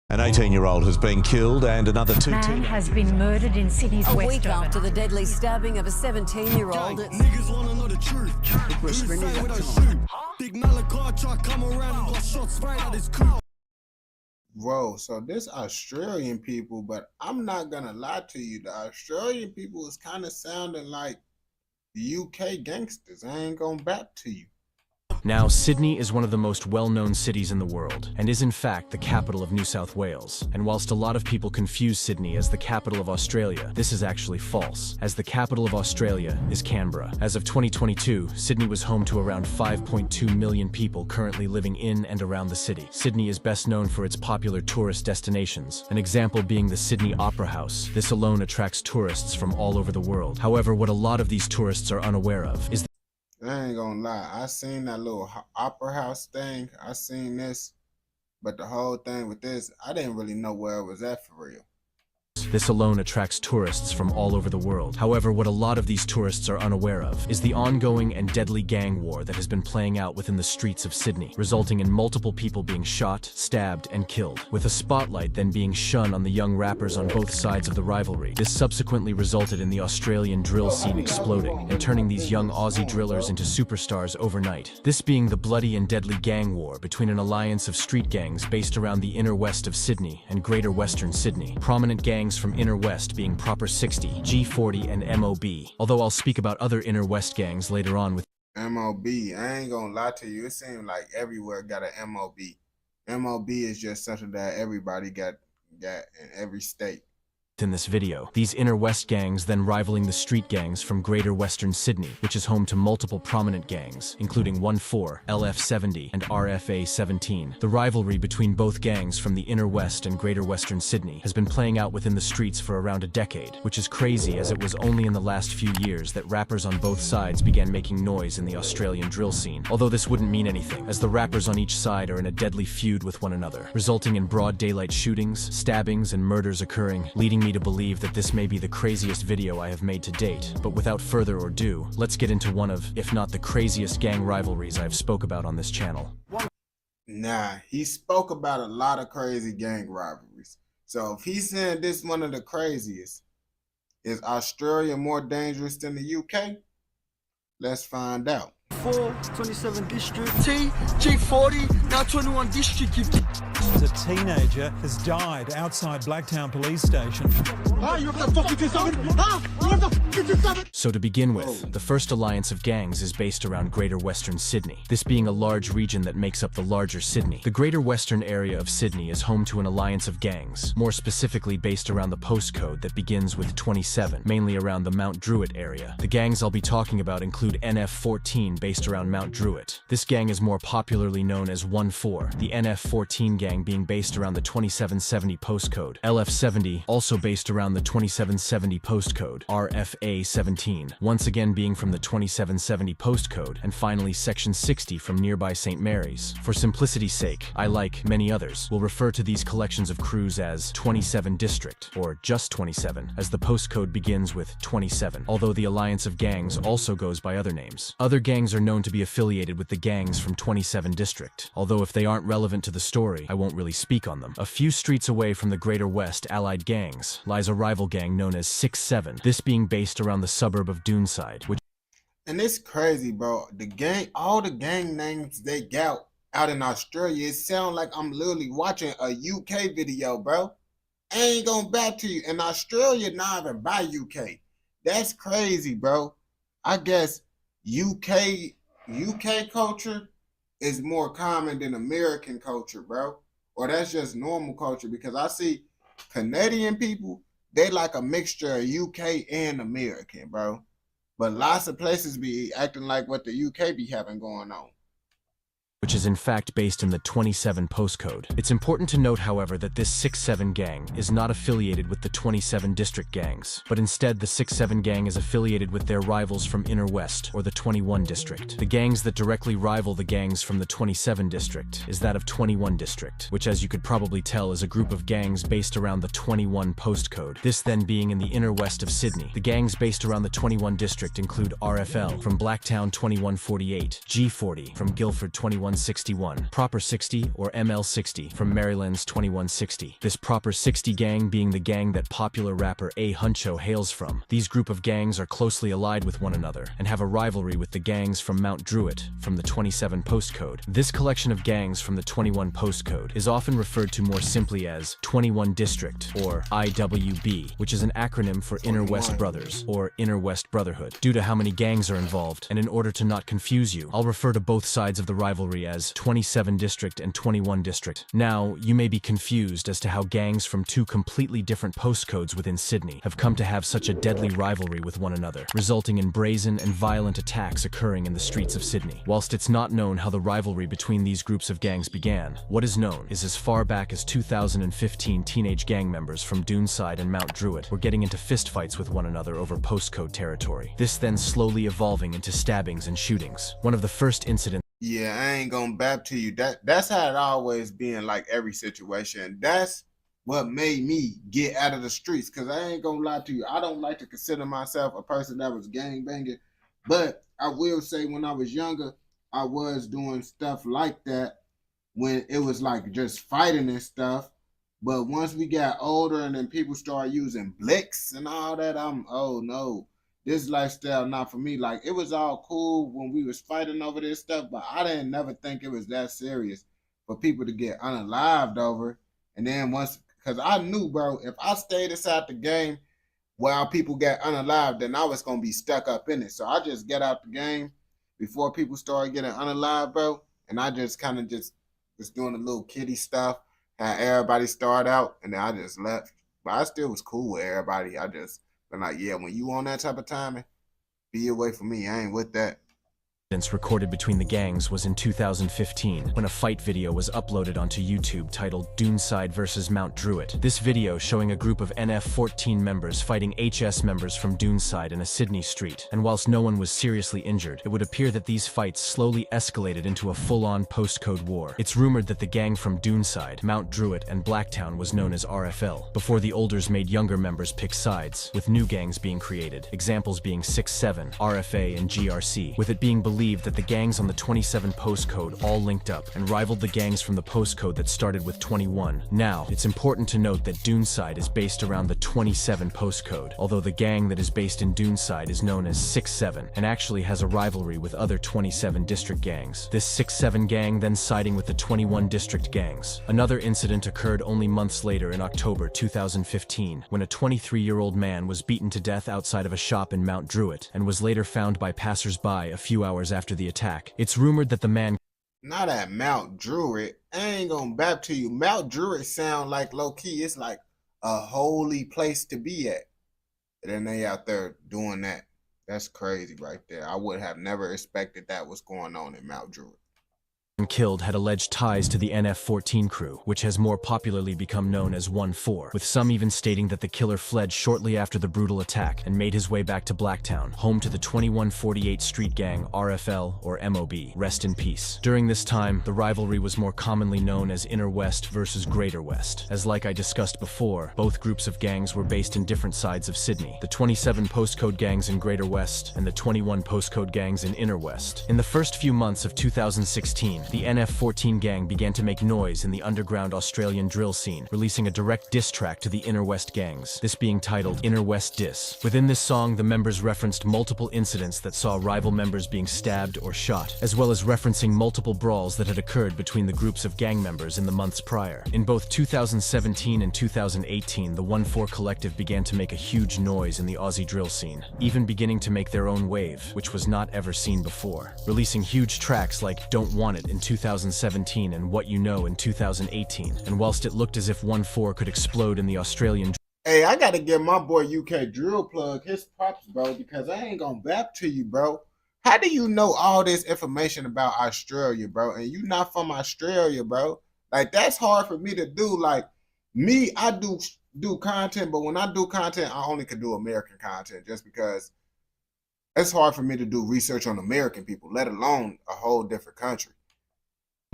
An 18-year-old has been killed and another two Man has been murdered in Sydney's A West week End. after the deadly stabbing of a 17-year-old. Niggas wanna know the truth. Who say we don't shoot? Big Malachi try come around and got shots sprayed at his coupe. Bro, so this Australian people, but I'm not gonna lie to you, the Australian people is kind of sounding like the UK gangsters. I ain't gonna back to you. Now, Sydney is one of the most well-known cities in the world, and is in fact the capital of New South Wales. And whilst a lot of people confuse Sydney as the capital of Australia, this is actually false, as the capital of Australia is Canberra. As of 2022, Sydney was home to around 5.2 million people currently living in and around the city. Sydney is best known for its popular tourist destinations, an example being the Sydney Opera House. This alone attracts tourists from all over the world. However, what a lot of these tourists are unaware of is I ain't gonna lie, I seen that little opera house thing. I seen this, but the whole thing with this, I didn't really know where it was at for real. This alone attracts tourists from all over the world. However, what a lot of these tourists are unaware of is the ongoing and deadly gang war that has been playing out within the streets of Sydney, resulting in multiple people being shot, stabbed, and killed, with a spotlight then being shone on the young rappers on both sides of the rivalry. This subsequently resulted in the Australian drill scene exploding and turning these young Aussie drillers into superstars overnight. This being the bloody and deadly gang war between an alliance of street gangs based around the inner west of Sydney and greater western Sydney. Prominent gangs from inner west being Proper 60, G40, and MOB, although I'll speak about other inner west gangs later on with MOB. I ain't gonna lie to you, it seems like everywhere got an MOB. MOB is just something that everybody got in every state. in this video. These inner west gangs then rivaling the street gangs from greater western Sydney, which is home to multiple prominent gangs, including 1-4, LF70, and RFA17. The rivalry between both gangs from the inner west and greater western Sydney has been playing out within the streets for around a decade, which is crazy as it was only in the last few years that rappers on both sides began making noise in the Australian drill scene. Although this wouldn't mean anything, as the rappers on each side are in a deadly feud with one another, resulting in broad daylight shootings, stabbings, and murders occurring, leading me to believe that this may be the craziest video I have made to date. But without further ado, let's get into one of, if not the craziest gang rivalries I have spoke about on this channel. Nah, he spoke about a lot of crazy gang rivalries. So if he's saying this one of the craziest, is Australia more dangerous than the UK? Let's find out. 4, 27 district, T, G40, now 21 district, you A teenager has died outside Blacktown Police Station. So to begin with, the first alliance of gangs is based around Greater Western Sydney, this being a large region that makes up the larger Sydney. The Greater Western area of Sydney is home to an alliance of gangs, more specifically based around the postcode that begins with 27, mainly around the Mount Druitt area. The gangs I'll be talking about include NF14 based around Mount Druitt. This gang is more popularly known as 1-4, the NF14 gang being based around the 2770 postcode, LF70 also based around the 2770 postcode, RFA17, once again being from the 2770 postcode, and finally Section 60 from nearby St. Mary's. For simplicity's sake, I, like many others, will refer to these collections of crews as 27 District, or just 27, as the postcode begins with 27, although the alliance of gangs also goes by other names. Other gangs are known to be affiliated with the gangs from 27 District, although if they aren't relevant to the story, I won't really speak on them. A few streets away from the Greater West allied gangs lies a rival gang known as 6-7, this being based around the suburb of Doonside, which... And it's crazy, bro. All the gang names they got out in Australia, it sound like I'm literally watching a UK video, bro. I ain't gonna back to you. In Australia, not even by UK. That's crazy, bro. I guess UK culture is more common than American culture, bro. Or that's just normal culture, because I see Canadian people, they like a mixture of UK and American, bro. But lots of places be acting like what the UK be having going on, which is in fact based in the 27 postcode. It's important to note, however, that this 6-7 gang is not affiliated with the 27 district gangs, but instead the 6-7 gang is affiliated with their rivals from Inner West, or the 21 district. The gangs that directly rival the gangs from the 27 district is that of 21 district, which, as you could probably tell, is a group of gangs based around the 21 postcode, this then being in the Inner West of Sydney. The gangs based around the 21 district include RFL from Blacktown 2148, G40 from Guildford 2161, Proper 60 or ML60 from Maryland's 2160. This Proper 60 gang being the gang that popular rapper A Huncho hails from. These group of gangs are closely allied with one another and have a rivalry with the gangs from Mount Druitt from the 27 postcode. This collection of gangs from the 21 postcode is often referred to more simply as 21 District, or IWB, which is an acronym for Inner West Brothers, or Inner West Brotherhood. Due to how many gangs are involved, and in order to not confuse you, I'll refer to both sides of the rivalry as 27 District and 21 District. Now, you may be confused as to how gangs from two completely different postcodes within Sydney have come to have such a deadly rivalry with one another, resulting in brazen and violent attacks occurring in the streets of Sydney. Whilst it's not known how the rivalry between these groups of gangs began, what is known is as far back as 2015 teenage gang members from Doonside and Mount Druitt were getting into fistfights with one another over postcode territory. This then slowly evolving into stabbings and shootings. One of the first incidents... Yeah, I ain't gonna back to you. That's how it always been, like every situation. That's what made me get out of the streets, because I ain't gonna lie to you. I don't like to consider myself a person that was gang banging, but I will say when I was younger, I was doing stuff like that when it was like just fighting and stuff. But once we got older and then people started using blicks and all that, oh no. This lifestyle not for me. Like, it was all cool when we was fighting over this stuff, but I didn't never think it was that serious for people to get unalived over. And then once, because I knew, bro, if I stayed inside the game while people got unalived, then I was going to be stuck up in it. So I just get out the game before people started getting unalived, bro. And I just kind of just was doing a little kiddie stuff, how everybody started out, and then I just left. But I still was cool with everybody. I just... But like, yeah, when you on that type of timing, be away from me. I ain't with that. Recorded between the gangs was in 2015 when a fight video was uploaded onto YouTube titled Doonside vs Mount Druitt. This video showing a group of NF14 members fighting HS members from Doonside in a Sydney street, and whilst no one was seriously injured, it would appear that these fights slowly escalated into a full-on postcode war. It's rumored that the gang from Doonside, Mount Druitt, and Blacktown was known as RFL, before the Olders made younger members pick sides, with new gangs being created, examples being 6-7, RFA, and GRC, with it being believed believed that the gangs on the 27 postcode all linked up and rivaled the gangs from the postcode that started with 21. Now, it's important to note that Duneside is based around the 27 postcode, although the gang that is based in Duneside is known as 6-7 and actually has a rivalry with other 27 district gangs. This 6-7 gang then siding with the 21 district gangs. Another incident occurred only months later in October 2015 when a 23-year-old man was beaten to death outside of a shop in Mount Druitt and was later found by passers-by a few hours after the attack. It's rumored that the man... Not at Mount Druitt. I ain't gonna bap to you. Mount Druitt sound like low-key. It's like a holy place to be at. And then they out there doing that. That's crazy right there. I would have never expected that was going on in Mount Druitt. Killed had alleged ties to the NF-14 crew, which has more popularly become known as 1-4, with some even stating that the killer fled shortly after the brutal attack and made his way back to Blacktown, home to the 2148 street gang RFL or MOB. Rest in peace. During this time, the rivalry was more commonly known as Inner West versus Greater West, as like I discussed before, both groups of gangs were based in different sides of Sydney. The 27 postcode gangs in Greater West and the 21 postcode gangs in Inner West. In the first few months of 2016, the NF-14 gang began to make noise in the underground Australian drill scene, releasing a direct diss track to the Inner West gangs, this being titled Inner West Diss. Within this song, the members referenced multiple incidents that saw rival members being stabbed or shot, as well as referencing multiple brawls that had occurred between the groups of gang members in the months prior. In both 2017 and 2018, the 1-4 collective began to make a huge noise in the Aussie drill scene, even beginning to make their own wave, which was not ever seen before, releasing huge tracks like Don't Want It in 2017 and What You Know in 2018, and whilst it looked as if 1-4 could explode in the Australian... Hey, I gotta give my boy UK Drill Plug his props, bro, because I ain't gonna bap to you, bro. How do you know all this information about Australia, bro, and you not from Australia, bro? Like, that's hard for me to do. Like, me, I do content, but when I do content, I only can do American content just because it's hard for me to do research on American people, let alone a whole different country.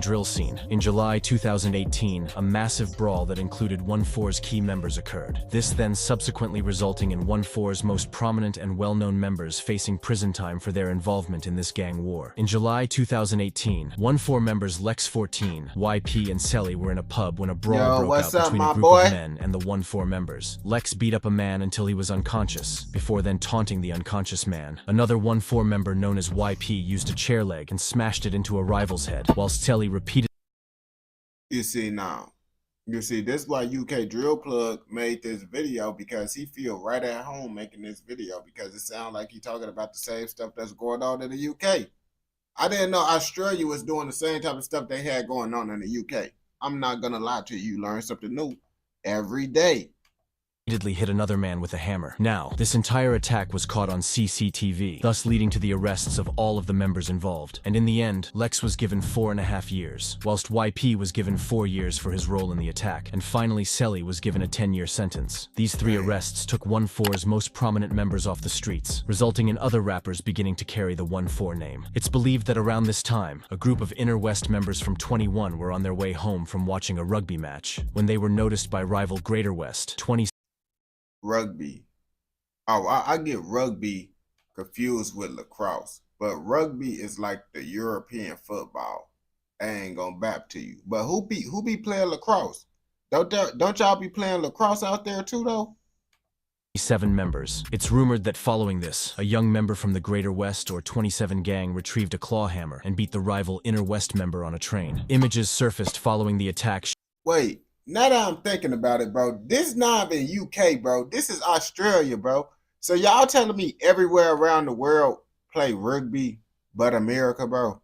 Drill scene. In July 2018, a massive brawl that included 1-4's key members occurred. This then subsequently resulting in 1-4's most prominent and well-known members facing prison time for their involvement in this gang war. In July 2018, 1-4 members Lex 14, YP, and Selly were in a pub when a brawl broke out between a group of men and the 1-4 members. Lex beat up a man until he was unconscious, before then taunting the unconscious man. Another 1-4 member known as YP used a chair leg and smashed it into a rival's head, whilst Selly repeated. You see now, this is why UK Drill Plug made this video, because he feel right at home making this video, because it sounds like he talking about the same stuff that's going on in the UK. I didn't know Australia was doing the same type of stuff they had going on in the UK. I'm not gonna lie to you, you learn something new every day. Repeatedly hit another man with a hammer. Now, this entire attack was caught on CCTV, thus leading to the arrests of all of the members involved. And in the end, Lex was given 4.5 years, whilst YP was given 4 years for his role in the attack, and finally Selly was given a 10-year sentence. These 3 arrests took 1-4's most prominent members off the streets, resulting in other rappers beginning to carry the 1-4 name. It's believed that around this time, a group of Inner West members from 21 were on their way home from watching a rugby match, when they were noticed by rival Greater West 20. Rugby. Oh, I get rugby confused with lacrosse, but rugby is like the European football. I ain't gonna bap to you, but who be playing lacrosse? Don't y'all be playing lacrosse out there too, though? 7 members. It's rumored that following this, a young member from the Greater West or 27 gang retrieved a claw hammer and beat the rival Inner West member on a train. Images surfaced following the attack. Wait. Now that I'm thinking about it, bro, this not in UK, bro. This is Australia, bro. So y'all telling me everywhere around the world play rugby but America, bro?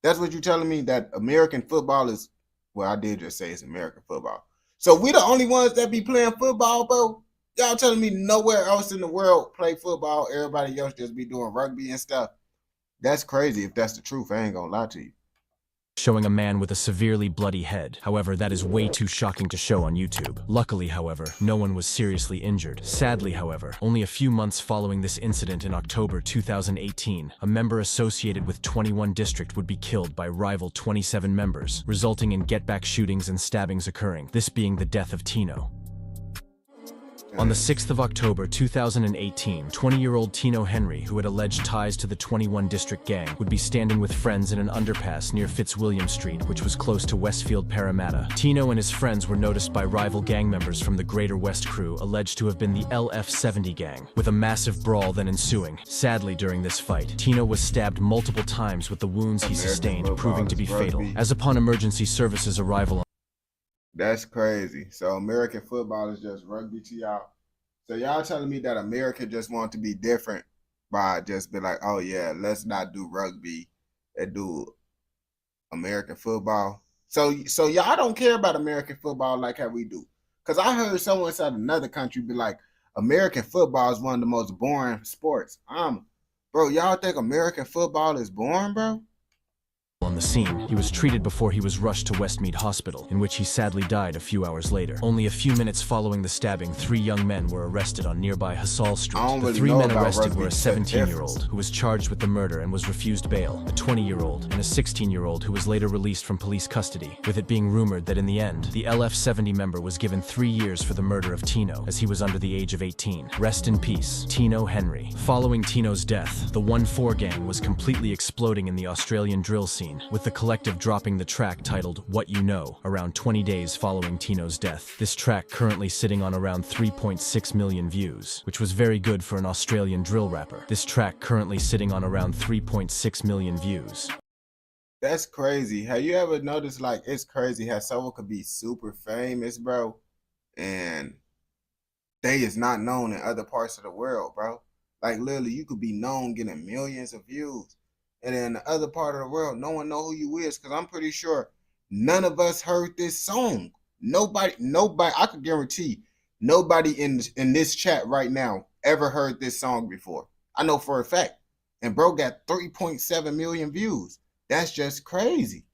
That's what you telling me, that American football is, well, I did just say it's American football. So we the only ones that be playing football, bro? Y'all telling me nowhere else in the world play football, everybody else just be doing rugby and stuff? That's crazy if that's the truth. I ain't gonna lie to you. Showing a man with a severely bloody head. However, that is way too shocking to show on YouTube. Luckily, however, no one was seriously injured. Sadly, however, only a few months following this incident in October 2018, a member associated with 21 District would be killed by rival 27 members, resulting in get-back shootings and stabbings occurring, this being the death of Tino. On the 6th of October 2018, 20-year-old Tino Henry, who had alleged ties to the 21 District Gang, would be standing with friends in an underpass near Fitzwilliam Street, which was close to Westfield, Parramatta. Tino and his friends were noticed by rival gang members from the Greater West crew, alleged to have been the LF70 gang, with a massive brawl then ensuing. Sadly, during this fight, Tino was stabbed multiple times with the wounds he sustained, proving to be fatal. As upon emergency services arrival, That's crazy. So American football is just rugby to y'all. So y'all telling me that America just want to be different by just be like, oh yeah, let's not do rugby and do American football. So y'all don't care about American football like how we do. Because I heard someone said another country be like, American football is one of the most boring sports. Bro, y'all think American football is boring, bro? on the scene, he was treated before he was rushed to Westmead Hospital, in which he sadly died a few hours later. Only a few minutes following the stabbing, 3 young men were arrested on nearby Hassall Street. The 3 men arrested were a 17-year-old who was charged with the murder and was refused bail, a 20-year-old, and a 16-year-old who was later released from police custody, with it being rumored that in the end, the LF70 member was given 3 years for the murder of Tino, as he was under the age of 18. Rest in peace, Tino Henry. Following Tino's death, the 1-4 gang was completely exploding in the Australian drill scene, with the collective dropping the track titled What You Know around 20 days following Tino's death. This track currently sitting on around 3.6 million views, which was very good for an Australian drill rapper. This track currently sitting on around 3.6 million views. That's crazy. Have you ever noticed, like, it's crazy how someone could be super famous, bro, and they is not known in other parts of the world, bro? Like, literally, you could be known getting millions of views, and in the other part of the world, no one know who you is, because I'm pretty sure none of us heard this song. Nobody, I could guarantee nobody in this chat right now ever heard this song before. I know for a fact. And bro got 3.7 million views. That's just crazy.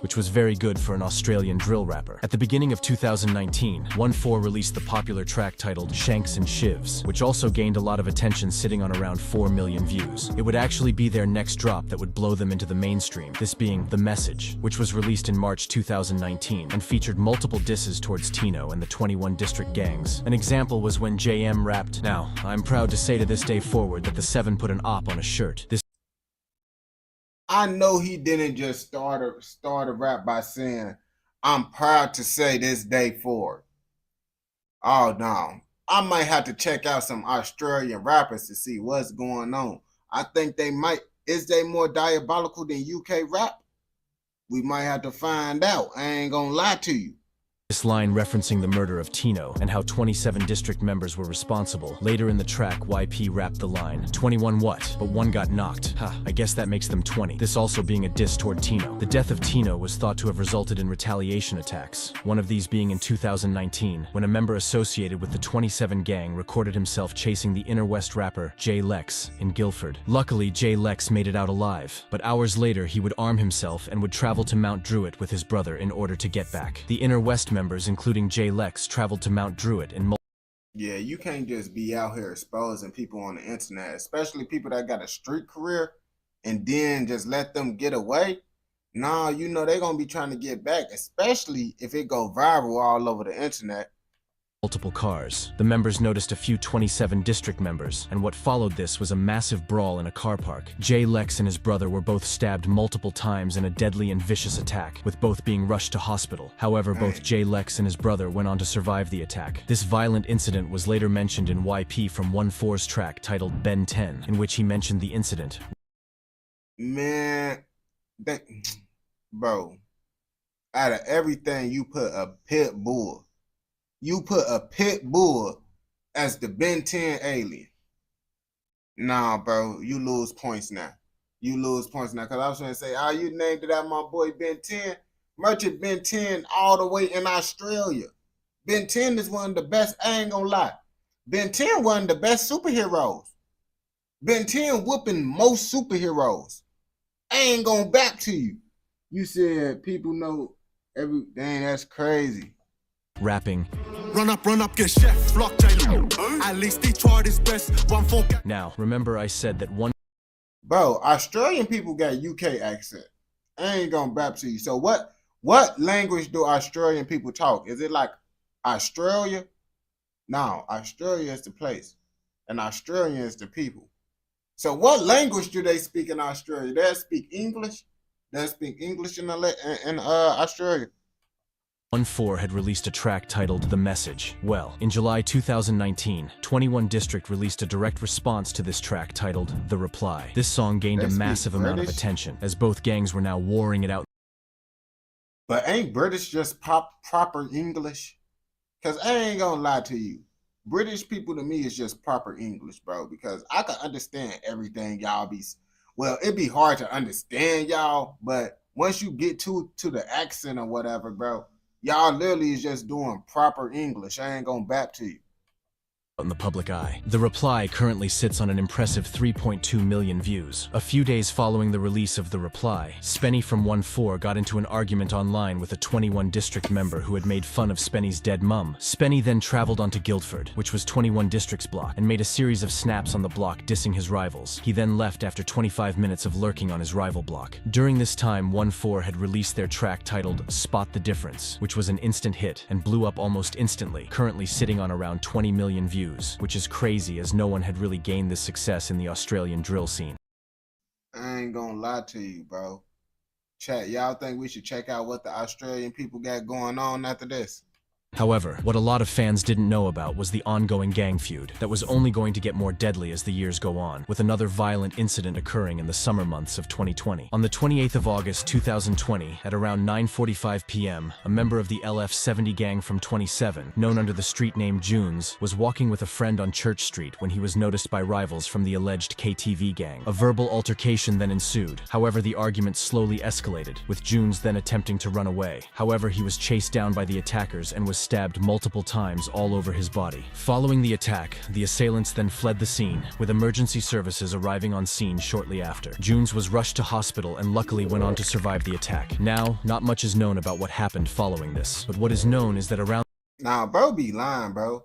Which was very good for an Australian drill rapper. At the beginning of 2019, 1-4 released the popular track titled Shanks and Shivs, which also gained a lot of attention, sitting on around 4 million views. It would actually be their next drop that would blow them into the mainstream, this being The Message, which was released in March 2019 and featured multiple disses towards Tino and the 21 District gangs. An example was when JM rapped, "Now, I'm proud to say to this day forward that the 7 put an op on a shirt. This I know he didn't just start a rap by saying, I'm proud to say this day forward. Oh no, I might have to check out some Australian rappers to see what's going on. I think they might. Is they more diabolical than UK rap? We might have to find out. I ain't gonna lie to you. This line referencing the murder of Tino and how 27 district members were responsible. Later in the track, YP rapped the line, 21 what? But 1 got knocked. Ha, I guess that makes them 20. This also being a diss toward Tino. The death of Tino was thought to have resulted in retaliation attacks. One of these being in 2019, when a member associated with the 27 gang recorded himself chasing the Inner West rapper Jay Lex in Guildford. Luckily, Jay Lex made it out alive, but hours later he would arm himself and would travel to Mount Druitt with his brother in order to get back. The Inner West members, including Jay Lex, traveled to Mount Druitt and yeah, you can't just be out here exposing people on the internet, especially people that got a street career, and then just let them get away. Nah, you know they're gonna be trying to get back, especially if it go viral all over the internet. multiple cars. The members noticed a few 27 district members, and what followed this was a massive brawl in a car park. Jay Lex and his brother were both stabbed multiple times in a deadly and vicious attack, with both being rushed to hospital. However, both Jay Lex and his brother went on to survive the attack. This violent incident was later mentioned in YP from 1-4's track titled Ben 10, in which he mentioned the incident. Man, bro, out of everything you put a pit bull. You put a pit bull as the Ben 10 alien. Nah, bro, you lose points now. You lose points now. Because I was trying to say, oh, you named it after my boy Ben 10. Merchant Ben 10 all the way in Australia. Ben 10 is one of the best, I ain't gonna lie. Ben 10 one of the best superheroes. Ben 10 whooping most superheroes. I ain't gonna back to you. You said people know every, dang, that's crazy. Rapping. Run up, get chef, lock, at least he tried his best. 1-4. Now, remember I said that one. Bro, Australian people got UK accent. I ain't gonna rap to you. So what language do Australian people talk? Is it like Australia? Now, Australia is the place, and Australia is the people. So what language do they speak in Australia? They speak English. They speak English in Australia. 1-4 had released a track titled The Message. Well, in July 2019, 21 District released a direct response to this track titled The Reply. This song gained a massive amount of attention, as both gangs were now warring it out. But ain't British just proper English? Because I ain't gonna lie to you. British people to me is just proper English, bro. Because I can understand everything y'all be... Well, it'd be hard to understand y'all, but once you get to the accent or whatever, bro, y'all literally is just doing proper English. I ain't gonna bap to you. In the public eye. The Reply currently sits on an impressive 3.2 million views. A few days following the release of The Reply, Spenny from 1-4 got into an argument online with a 21 District member who had made fun of Spenny's dead mum. Spenny then traveled onto Guildford, which was 21 District's block, and made a series of snaps on the block dissing his rivals. He then left after 25 minutes of lurking on his rival block. During this time, 1-4 had released their track titled Spot the Difference, which was an instant hit and blew up almost instantly, currently sitting on around 20 million views. Which is crazy as no one had really gained this success in the Australian drill scene. I ain't gonna lie to you, bro. Chat, y'all think we should check out what the Australian people got going on after this? However, what a lot of fans didn't know about was the ongoing gang feud that was only going to get more deadly as the years go on, with another violent incident occurring in the summer months of 2020. On the 28th of August 2020, at around 9:45 p.m., a member of the LF70 gang from 27, known under the street name Junes, was walking with a friend on Church Street when he was noticed by rivals from the alleged KTV gang. A verbal altercation then ensued. However, the argument slowly escalated, with Junes then attempting to run away. However, he was chased down by the attackers and was stabbed multiple times all over his body. Following the attack, the assailants then fled the scene, with emergency services arriving on scene shortly after. Junes was rushed to hospital and luckily went on to survive the attack. Now, not much is known about what happened following this, but what is known is that around... Nah, bro be lying, bro.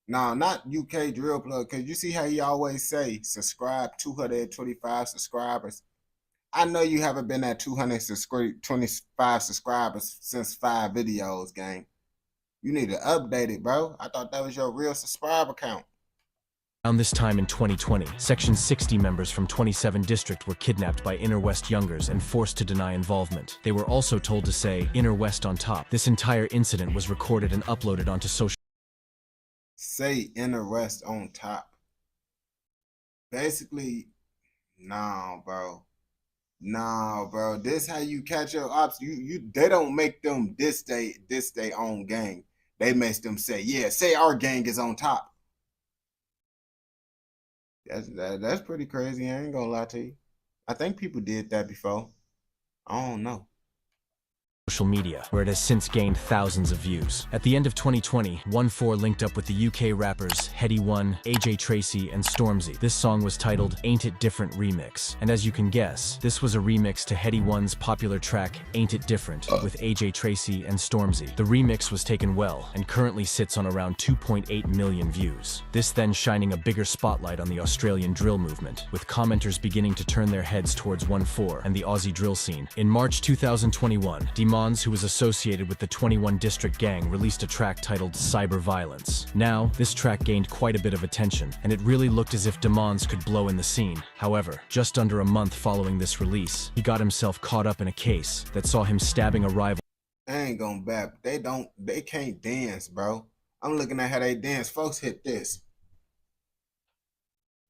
Nah, not UK Drill Plug, because you see how he always say, subscribe, 225 subscribers. I know you haven't been at 225 subscribers since 5 videos, gang. You need to update it, bro. I thought that was your real subscriber count. Around this time in 2020, Section 60 members from 27 District were kidnapped by Inner West youngers and forced to deny involvement. They were also told to say, Inner West on top. This entire incident was recorded and uploaded onto social... Say Inner West on top. Basically, nah, bro. Nah, bro. This how you catch your ops. They don't make them this they own gang. They make them say, yeah, say our gang is on top. That's pretty crazy. I ain't gonna lie to you. I think people did that before. I don't know. Social media, where it has since gained thousands of views. At the end of 2020, 1-4 linked up with the UK rappers Heady One, AJ Tracey, and Stormzy. This song was titled Ain't It Different Remix. And as you can guess, this was a remix to Heady One's popular track Ain't It Different with AJ Tracey and Stormzy. The remix was taken well and currently sits on around 2.8 million views. This then shining a bigger spotlight on the Australian drill movement, with commenters beginning to turn their heads towards 1-4 and the Aussie drill scene. In March 2021, who was associated with the 21 District gang, released a track titled Cyber Violence. Now, this track gained quite a bit of attention, and it really looked as if Demons could blow in the scene. However, just under a month following this release, he got himself caught up in a case that saw him stabbing a rival. I ain't gonna bap. They can't dance, bro. I'm looking at how they dance. Folks hit this.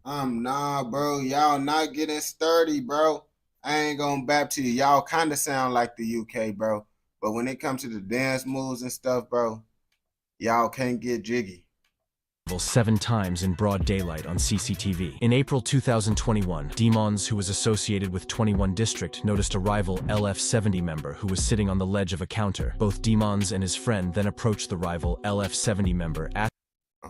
Nah, bro. Y'all not getting sturdy, bro. I ain't gonna bap to you. Y'all kind of sound like the UK, bro. But when it comes to the dance moves and stuff, bro, y'all can't get jiggy. 7 times in broad daylight on CCTV. In April 2021, Demons, who was associated with 21 District, noticed a rival LF70 member who was sitting on the ledge of a counter. Both Demons and his friend then approached the rival LF70 member, I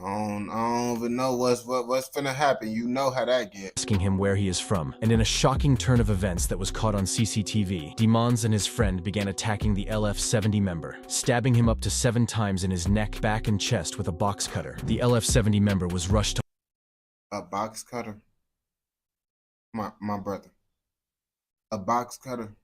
don't even know what's finna happen. You know how that gets. Asking him where he is from. And in a shocking turn of events that was caught on CCTV, Demons and his friend began attacking the LF70 member, stabbing him up to 7 times in his neck, back, and chest with a box cutter. The LF70 member was rushed to... A box cutter? My brother. A box cutter?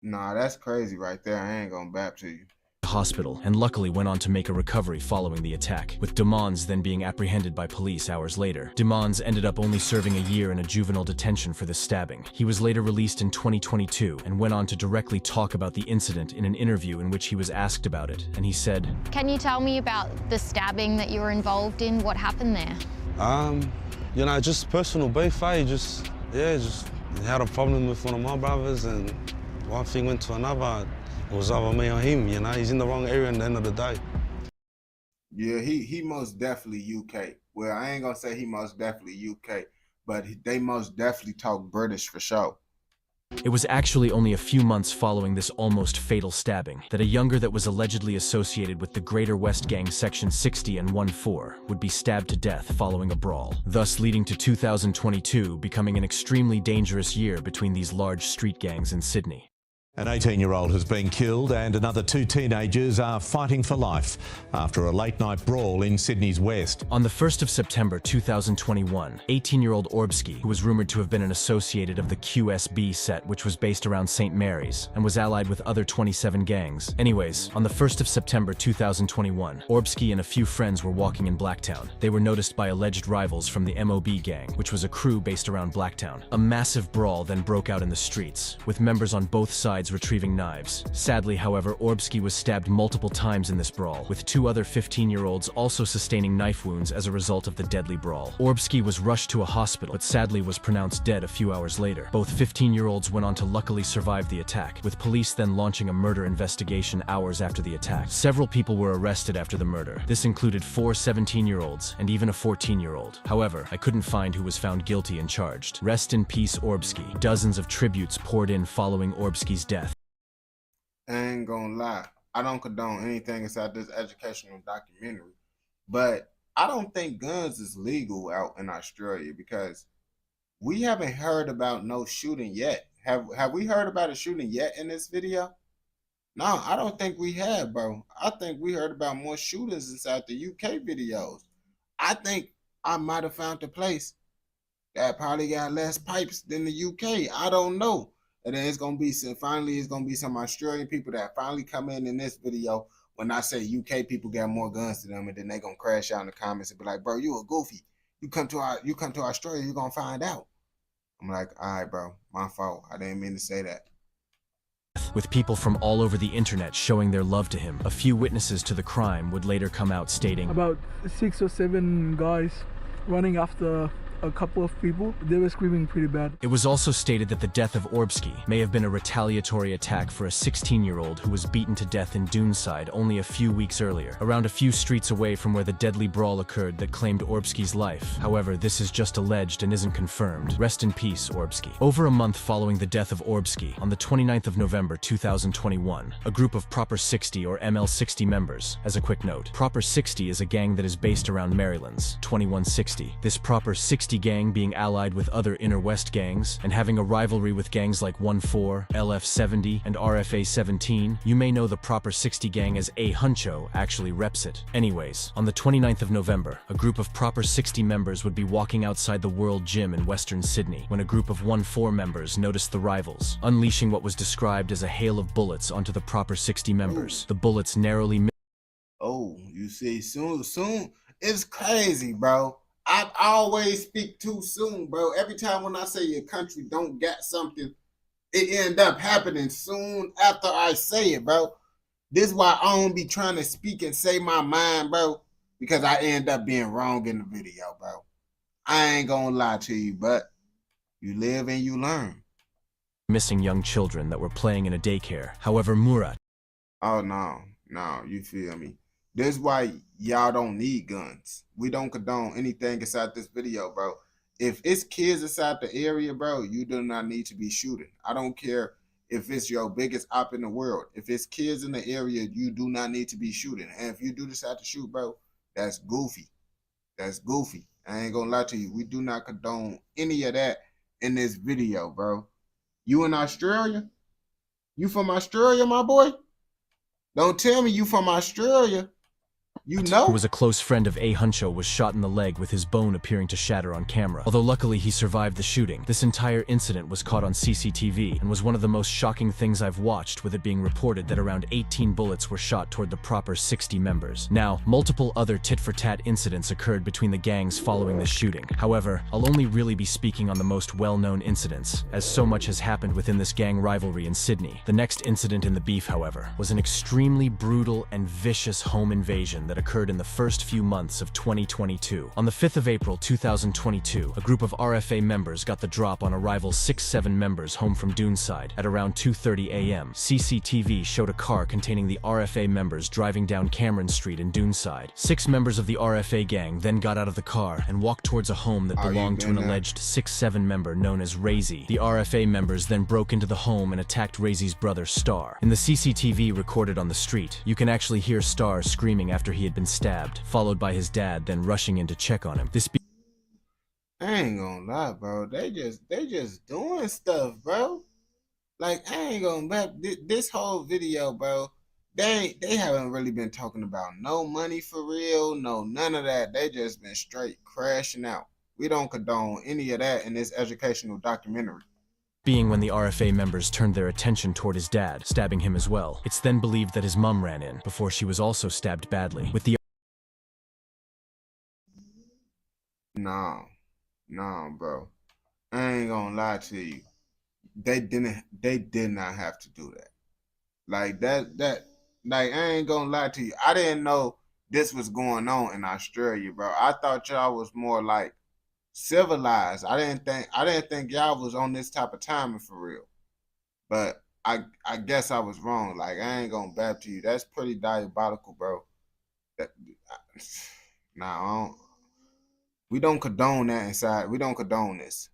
Nah, that's crazy right there. I ain't gonna bap to you. hospital and luckily went on to make a recovery following the attack, with Demons then being apprehended by police hours later. Demons ended up only serving a year in a juvenile detention for this stabbing. He was later released in 2022 and went on to directly talk about the incident in an interview in which he was asked about it, and he said, "Can you tell me about the stabbing that you were involved in? What happened there?" You know, just personal beef, just had a problem with one of my brothers, and one thing went to another. It was either me or him, you know, he's in the wrong area at the end of the day. Yeah, he most definitely UK. Well, I ain't gonna say he most definitely UK, but they most definitely talk British for sure. It was actually only a few months following this almost fatal stabbing that a younger that was allegedly associated with the Greater West Gang Section 60 and 14 would be stabbed to death following a brawl, thus leading to 2022 becoming an extremely dangerous year between these large street gangs in Sydney. An 18-year-old has been killed and another 2 teenagers are fighting for life after a late-night brawl in Sydney's west. On the 1st of September 2021, 18-year-old Orbsky, who was rumoured to have been an associated of the QSB set, which was based around St. Mary's, and was allied with other 27 gangs. Anyways, on the 1st of September 2021, Orbsky and a few friends were walking in Blacktown. They were noticed by alleged rivals from the MOB gang, which was a crew based around Blacktown. A massive brawl then broke out in the streets, with members on both sides retrieving knives. Sadly, however, Orbsky was stabbed multiple times in this brawl, with 2 other 15-year-olds also sustaining knife wounds as a result of the deadly brawl. Orbsky was rushed to a hospital, but sadly was pronounced dead a few hours later. Both 15-year-olds went on to luckily survive the attack, with police then launching a murder investigation hours after the attack. Several people were arrested after the murder. This included 4 17-year-olds and even a 14-year-old. However, I couldn't find who was found guilty and charged. Rest in peace, Orbsky. Dozens of tributes poured in following Orbsky's death. I ain't gonna lie, I don't condone anything inside this educational documentary, but I don't think guns is legal out in Australia because we haven't heard about no shooting yet. Have we heard about a shooting yet in this video? No, I don't think we have, bro. I think we heard about more shootings inside the UK videos. I think I might have found a place that probably got less pipes than the UK. I don't know. And then it's gonna be some Australian people that finally come in this video when I say UK people got more guns to them, and then they gonna crash out in the comments and be like, "Bro, you a goofy. You come to Australia, you're gonna find out." I'm like, "All right, bro, my fault. I didn't mean to say that." With people from all over the internet showing their love to him, a few witnesses to the crime would later come out stating, about 6 or 7 guys running after a couple of people. They were screaming pretty bad. It was also stated that the death of Orbsky may have been a retaliatory attack for a 16-year-old who was beaten to death in Doonside only a few weeks earlier, around a few streets away from where the deadly brawl occurred that claimed Orbsky's life. However, this is just alleged and isn't confirmed. Rest in peace, Orbsky. Over a month following the death of Orbsky, on the 29th of November 2021, a group of Proper 60 or ML60 members, as a quick note, Proper 60 is a gang that is based around Maryland's 2160. This Proper 60 gang being allied with other Inner West gangs and having a rivalry with gangs like 14, LF70, and RFA17, you may know the Proper 60 gang as A Huncho actually reps it. Anyways, on the 29th of November, a group of Proper 60 members would be walking outside the World Gym in Western Sydney when a group of 14 members noticed the rivals, unleashing what was described as a hail of bullets onto the Proper 60 members. The bullets narrowly Oh, you see, soon, it's crazy, bro. I always speak too soon, bro. Every time when I say your country don't get something, it end up happening soon after I say it, bro. This is why I don't be trying to speak and say my mind, bro, because I end up being wrong in the video, bro. I ain't gonna lie to you, but you live and you learn. missing young children that were playing in a daycare. However, Murat... Oh, no, you feel me. This is why y'all don't need guns. We don't condone anything inside this video, bro. If it's kids inside the area, bro, you do not need to be shooting. I don't care if it's your biggest op in the world. If it's kids in the area, you do not need to be shooting. And if you do decide to shoot, bro, that's goofy. That's goofy. I ain't gonna lie to you. We do not condone any of that in this video, bro. You in Australia? You from Australia, my boy? Don't tell me you from Australia. You know? Who was a close friend of A. Huncho, was shot in the leg with his bone appearing to shatter on camera. Although luckily he survived the shooting, this entire incident was caught on CCTV and was one of the most shocking things I've watched, with it being reported that around 18 bullets were shot toward the proper 60 members. Now, multiple other tit-for-tat incidents occurred between the gangs following this shooting. However, I'll only really be speaking on the most well-known incidents, as so much has happened within this gang rivalry in Sydney. The next incident in the beef, however, was an extremely brutal and vicious home invasion that occurred in the first few months of 2022. On the 5th of April 2022, a group of RFA members got the drop on a rival 6-7 members home from Doonside at around 2:30 a.m. CCTV showed a car containing the RFA members driving down Cameron Street in Doonside. 6 members of the RFA gang then got out of the car and walked towards a home that belonged to an alleged 6-7 member known as Razy. The RFA members then broke into the home and attacked Razy's brother Star. In the CCTV recorded on the street, you can actually hear Star screaming after he had been stabbed, followed by his dad then rushing in to check on him. I ain't gonna lie, bro. They just doing stuff, bro. Like, I ain't gonna lie. This whole video, bro, they haven't really been talking about no money for real, no none of that. They just been straight crashing out. We don't condone any of that in this educational documentary. Being when the RFA members turned their attention toward his dad, stabbing him as well. It's then believed that his mum ran in, before she was also stabbed badly, with the No, bro. I ain't gonna lie to you. They did not have to do that. Like like, I ain't gonna lie to you. I didn't know this was going on in Australia, bro. I thought y'all was more like civilized. I didn't think y'all was on this type of timing for real. But I guess I was wrong. Like, I ain't gonna bab to you. That's pretty diabolical, bro. We don't condone that inside. We don't condone this.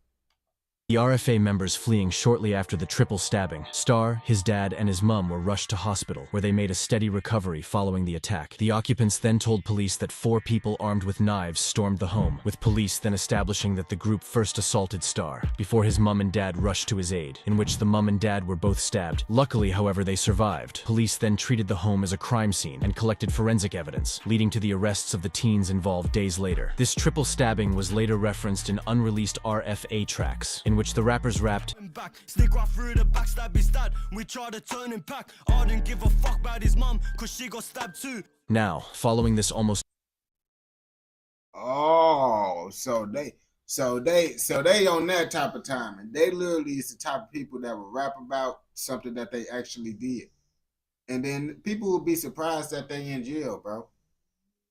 The RFA members fleeing shortly after the triple stabbing. Star, his dad, and his mum were rushed to hospital, where they made a steady recovery following the attack. The occupants then told police that 4 people armed with knives stormed the home, with police then establishing that the group first assaulted Star, before his mum and dad rushed to his aid, in which the mum and dad were both stabbed. Luckily, however, they survived. Police then treated the home as a crime scene and collected forensic evidence, leading to the arrests of the teens involved days later. This triple stabbing was later referenced in unreleased RFA tracks, in which the rappers rapped, Sneak right through the backstab his dad. We tried to turn him back. I didn't give a fuck about his mum, cause she got stabbed too. Now, following this almost so they on that type of time, and they literally is the type of people that will rap about something that they actually did, and then people will be surprised that they in jail, bro.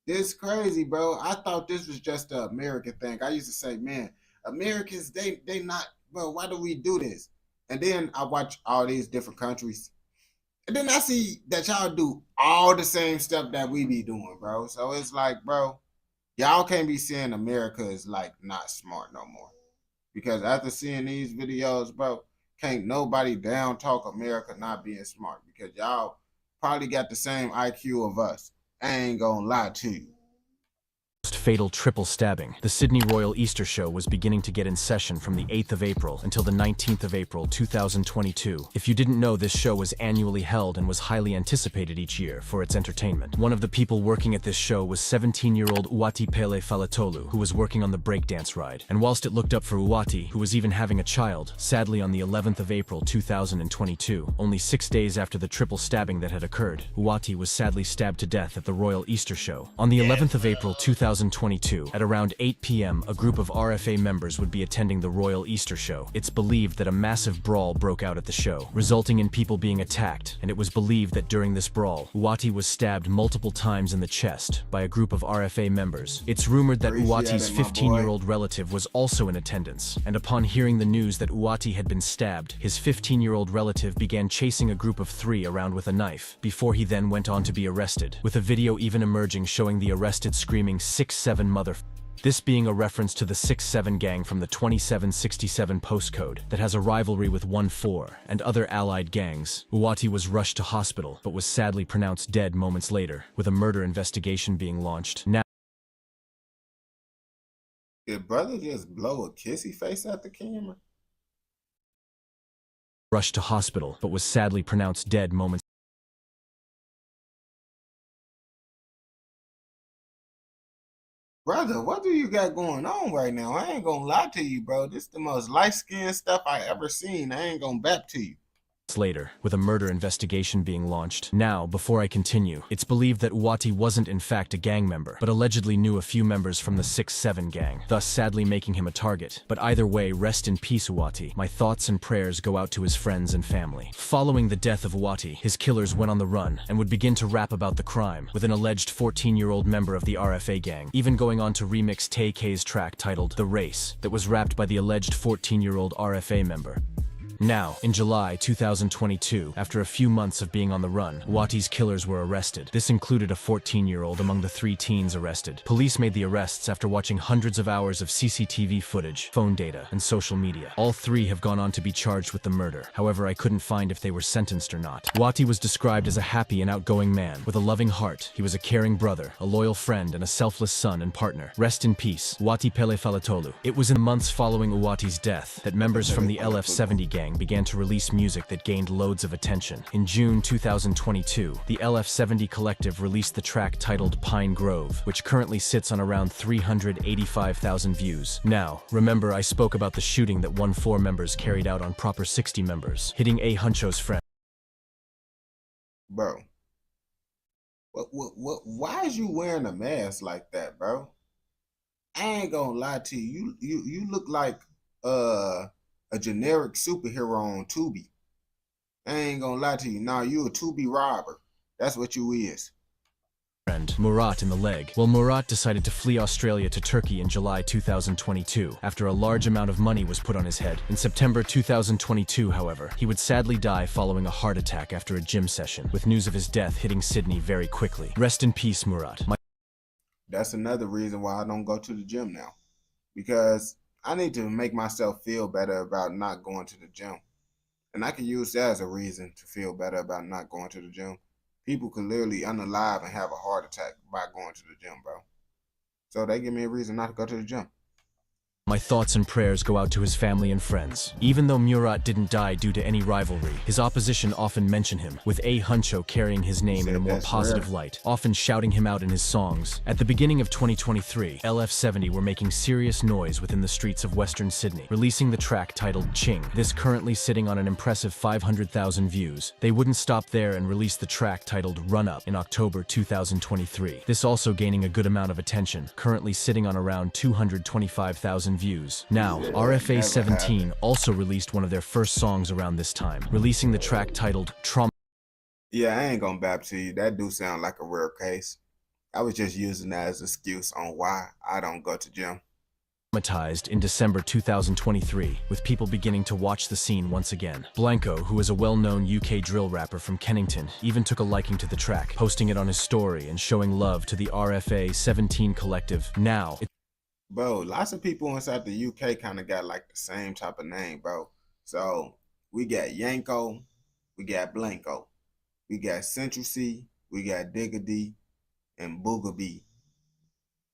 This crazy, bro. I thought this was just an American thing. I used to say, man, Americans, they not, bro, why do we do this? And then I watch all these different countries, and then I see that y'all do all the same stuff that we be doing, bro. So it's like, bro, y'all can't be saying America is like not smart no more. Because after seeing these videos, bro, can't nobody down talk America not being smart, because y'all probably got the same IQ of us. I ain't gonna lie to you. fatal triple stabbing. The Sydney Royal Easter Show was beginning to get in session from the 8th of April until the 19th of April 2022. If you didn't know, this show was annually held and was highly anticipated each year for its entertainment. One of the people working at this show was 17-year-old Uwati Pele Falatolu, who was working on the breakdance ride. And whilst it looked up for Uwati, who was even having a child, sadly on the 11th of April 2022, only 6 days after the triple stabbing that had occurred, Uwati was sadly stabbed to death at the Royal Easter Show. On the 11th of April 2022, at around 8 p.m., a group of RFA members would be attending the Royal Easter Show. It's believed that a massive brawl broke out at the show, resulting in people being attacked, and it was believed that during this brawl, Uwati was stabbed multiple times in the chest by a group of RFA members. It's rumored that Uwati's 15-year-old relative was also in attendance, and upon hearing the news that Uwati had been stabbed, his 15-year-old relative began chasing a group of 3 around with a knife, before he then went on to be arrested, with a video even emerging showing the arrested screaming 6-7 mother. This being a reference to the 6-7 gang from the 2767 postcode that has a rivalry with 1-4 and other allied gangs. Uwati was rushed to hospital, but was sadly pronounced dead moments later, with a murder investigation being launched. Now, did brother just blow a kissy face at the camera? Rushed to hospital, but was sadly pronounced dead moments Brother, what do you got going on right now? I ain't gonna lie to you, bro. This is the most light-skinned stuff I ever seen. I ain't gonna bap to you. Later, with a murder investigation being launched. Now, before I continue, it's believed that Uwati wasn't in fact a gang member, but allegedly knew a few members from the 6-7 gang, thus sadly making him a target. But either way, rest in peace, Uwati. My thoughts and prayers go out to his friends and family. Following the death of Uwati, his killers went on the run and would begin to rap about the crime, with an alleged 14-year-old member of the RFA gang, even going on to remix Tay K's track titled The Race, that was rapped by the alleged 14-year-old RFA member. Now, in July 2022, after a few months of being on the run, Uwati's killers were arrested. This included a 14-year-old among the 3 teens arrested. Police made the arrests after watching hundreds of hours of CCTV footage, phone data, and social media. All 3 have gone on to be charged with the murder. However, I couldn't find if they were sentenced or not. Uwati was described as a happy and outgoing man, with a loving heart. He was a caring brother, a loyal friend, and a selfless son and partner. Rest in peace, Uwati Pele Falatolu. It was in the months following Uwati's death that members from the LF70 gang began to release music that gained loads of attention. In June 2022, the LF70 collective released the track titled Pine Grove, which currently sits on around 385,000 views. Now, remember I spoke about the shooting that 1-4 members carried out on Proper 60 members, hitting A. Huncho's friend. Bro, why is you wearing a mask like that, bro? I ain't gonna lie to you. You look like a generic superhero on Tubi. I ain't gonna lie to you. Nah, you a Tubi robber. That's what you is. Friend Murat in the leg. Well, Murat decided to flee Australia to Turkey in July 2022 after a large amount of money was put on his head. In September 2022, however, he would sadly die following a heart attack after a gym session, with news of his death hitting Sydney very quickly. Rest in peace, Murat. That's another reason why I don't go to the gym now, because I need to make myself feel better about not going to the gym. And I can use that as a reason to feel better about not going to the gym. People could literally unalive and have a heart attack by going to the gym, bro. So they give me a reason not to go to the gym. My thoughts and prayers go out to his family and friends. Even though Murat didn't die due to any rivalry, his opposition often mention him, with A. Huncho carrying his name in a more positive light, often shouting him out in his songs. At the beginning of 2023, LF70 were making serious noise within the streets of Western Sydney, releasing the track titled Ching. This currently sitting on an impressive 500,000 views. They wouldn't stop there and released the track titled Run Up in October 2023. This also gaining a good amount of attention, currently sitting on around 225,000 views. Now, RFA 17 also released one of their first songs around this time, releasing the track titled Trauma. Yeah, I ain't gonna bap to you. That do sound like a rare case. I was just using that as an excuse on why I don't go to gym. Traumatized in December 2023, with people beginning to watch the scene once again. Blanco, who is a well-known UK drill rapper from Kennington, even took a liking to the track, posting it on his story and showing love to the RFA 17 collective. Now, bro, lots of people inside the UK kind of got like the same type of name, bro. So we got Yanko, we got Blanco, we got Central C, we got Diggity, and Boogabee.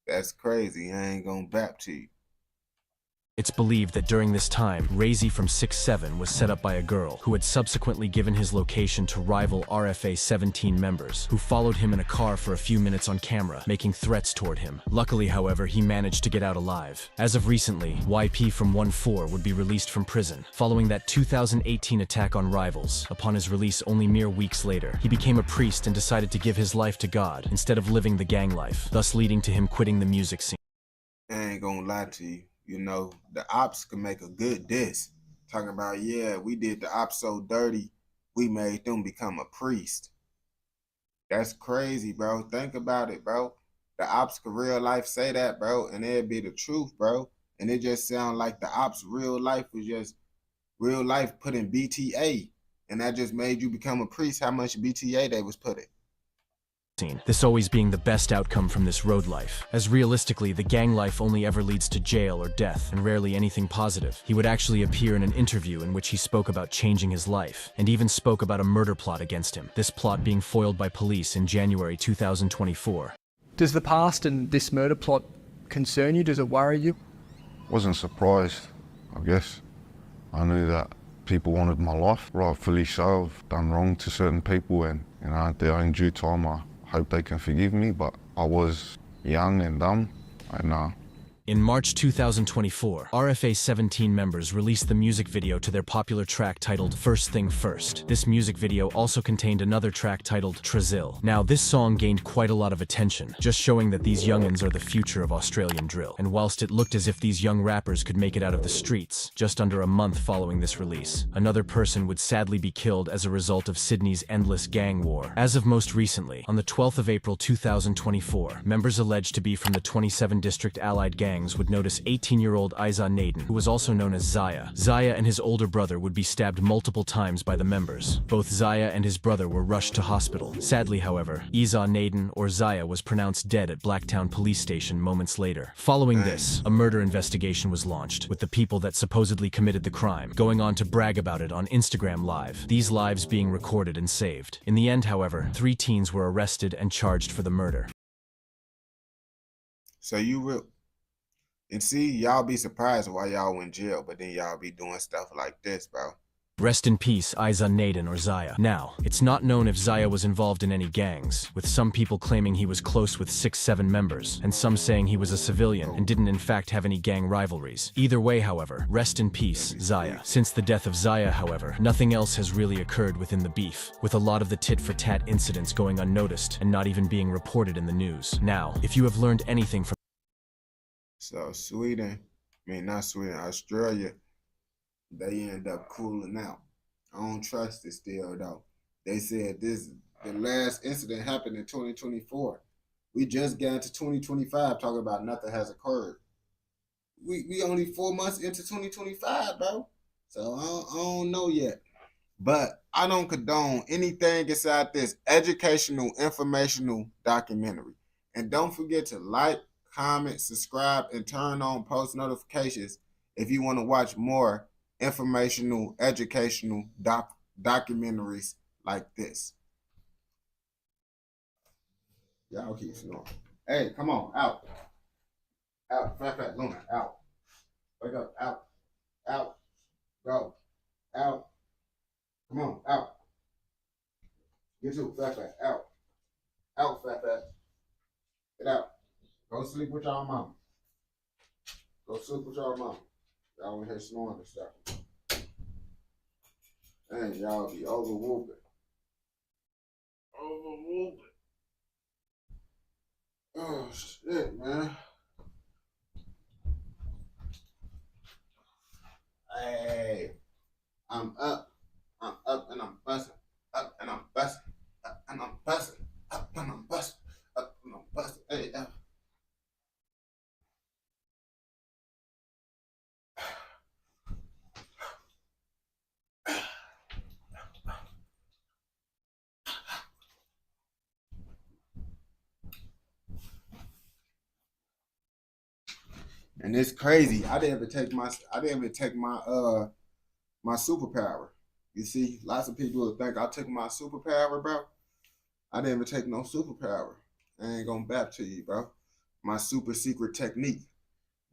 That's crazy. I ain't gonna bap to you. it's believed that during this time, Razy from 6'7" was set up by a girl who had subsequently given his location to rival RFA 17 members, who followed him in a car for a few minutes on camera, making threats toward him. Luckily, however, he managed to get out alive. As of recently, YP from 1-4 would be released from prison, following that 2018 attack on rivals. Upon his release only mere weeks later, he became a priest and decided to give his life to God, instead of living the gang life, thus leading to him quitting the music scene. I ain't gonna lie to you. You know, the ops can make a good diss. Talking about, yeah, we did the ops so dirty, we made them become a priest. That's crazy, bro. Think about it, bro. The ops could real life say that, bro, and it'd be the truth, bro. And it just sound like the ops real life was just real life put in BTA. And that just made you become a priest, how much BTA they was put in. This always being the best outcome from this road life, as realistically the gang life only ever leads to jail or death, and rarely anything positive. He would actually appear in an interview in which he spoke about changing his life, and even spoke about a murder plot against him, this plot being foiled by police in January 2024. Does the past and this murder plot concern you? Does it worry you? Wasn't surprised, I guess. I knew that people wanted my life, rightfully so. I've done wrong to certain people, and at their own due time I hope they can forgive me, but I was young and dumb. Like, nah. In March 2024, RFA 17 members released the music video to their popular track titled First Thing First. This music video also contained another track titled Trazil. Now, this song gained quite a lot of attention, just showing that these youngins are the future of Australian drill. And whilst it looked as if these young rappers could make it out of the streets, just under a month following this release, another person would sadly be killed as a result of Sydney's endless gang war. As of most recently, on the 12th of April 2024, members alleged to be from the 27 District Allied Gang would notice 18-year-old Isa Naden, who was also known as Zaya. Zaya and his older brother would be stabbed multiple times by the members. Both Zaya and his brother were rushed to hospital. Sadly, however, Isa Naden, or Zaya, was pronounced dead at Blacktown Police Station moments later. Following this, a murder investigation was launched, with the people that supposedly committed the crime going on to brag about it on Instagram Live, these lives being recorded and saved. In the end, however, 3 teens were arrested and charged for the murder. So you will... And see, y'all be surprised why y'all in jail, but then y'all be doing stuff like this, bro. Rest in peace, Isa Naden or Zaya. Now, it's not known if Zaya was involved in any gangs, with some people claiming he was close with 6-7 members, and some saying he was a civilian and didn't in fact have any gang rivalries. Either way, however, rest in peace, Zaya. Since the death of Zaya, however, nothing else has really occurred within the beef, with a lot of the tit-for-tat incidents going unnoticed and not even being reported in the news. Now, if you have learned anything from So not Sweden, Australia, they end up cooling out. I don't trust it still though. They said the last incident happened in 2024. We just got into 2025 talking about nothing has occurred. We only 4 months into 2025, bro. So I don't know yet. But I don't condone anything inside this educational, informational documentary. And don't forget to like, comment, subscribe, and turn on post notifications if you want to watch more informational, educational documentaries like this. Y'all keep snoring. Hey, come on, out. Out, fat Luna, out. Wake up, out. Out. Go. Out. Come on, out. Get to fat, out. Out, fat. Get out. Go sleep with y'all mama. Go sleep with y'all mama. Y'all in here snoring and stuff. And y'all be overwhooping. Oh shit, man. Hey, I'm up and I'm busting. Up and I'm busting. Up and I'm busting. Up and I'm busting. Up and I'm busting. Hey, and it's crazy. I didn't even take my my superpower. You see, lots of people will think I took my superpower, bro. I didn't even take no superpower. I ain't gonna back to you, bro. My super secret technique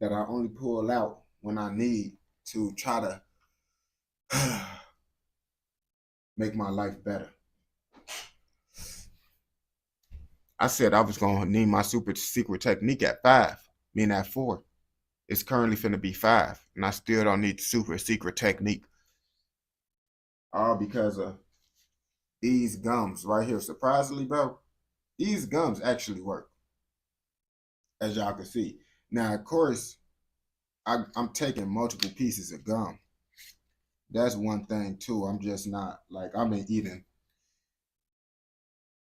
that I only pull out when I need to try to make my life better. I said I was gonna need my super secret technique at 5, meaning at 4. It's currently finna be 5, and I still don't need the super secret technique. All because of these gums right here. Surprisingly, bro, these gums actually work, as y'all can see. Now, of course, I'm taking multiple pieces of gum. That's one thing too. I'm just not like I've been eating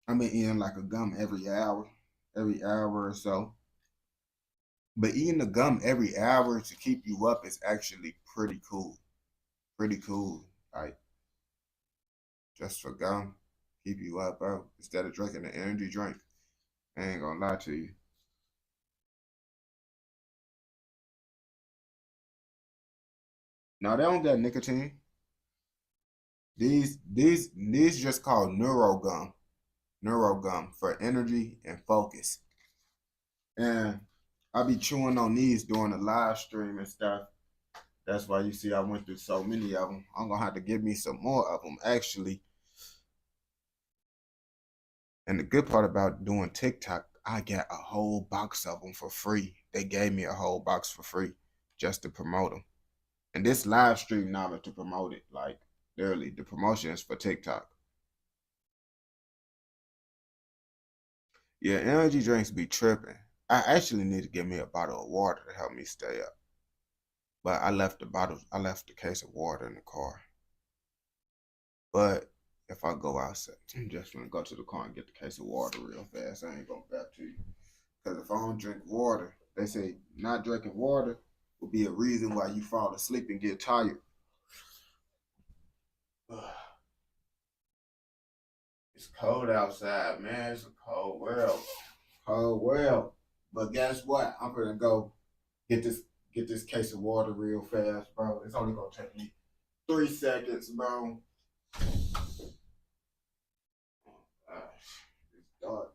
like a gum every hour or so. But eating the gum every hour to keep you up is actually pretty cool. Pretty cool. Like, just for gum, keep you up, bro. Instead of drinking an energy drink. I ain't gonna lie to you. No, they don't got nicotine. These just called neurogum. Neurogum for energy and focus. And I be chewing on these during the live stream and stuff. That's why you see I went through so many of them. I'm gonna have to give me some more of them actually. And the good part about doing TikTok, I got a whole box of them for free. They gave me a whole box for free just to promote them. And this live stream now to promote it. Like, literally, the promotion is for TikTok. Yeah, energy drinks be tripping. I actually need to get me a bottle of water to help me stay up. But I left the case of water in the car. But if I go outside, I'm just gonna go to the car and get the case of water real fast. I ain't gonna back to you. Because if I don't drink water, they say not drinking water will be a reason why you fall asleep and get tired. It's cold outside, man. It's a cold world. Cold world. But guess what? I'm gonna go get this case of water real fast, bro. It's only gonna take me 3 seconds, bro. It's dark.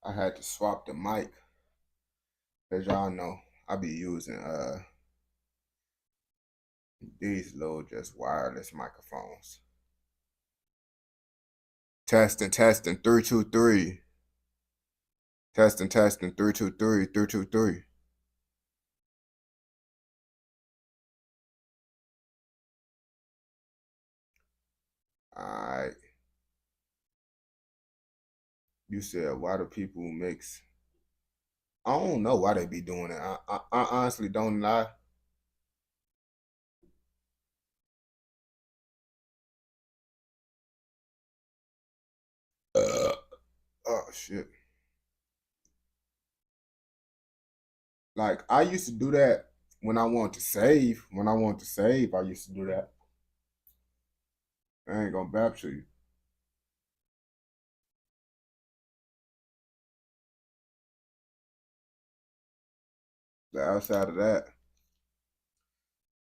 I had to swap the mic. As y'all know, I be using these little just wireless microphones. Testing, 323. Testing, 323, 323. Alright. You said why do people mix? I don't know why they be doing it. I honestly don't lie. Oh shit. Like I used to do that when I want to save. When I want to save, I used to do that. I ain't gonna bap to you. But outside of that,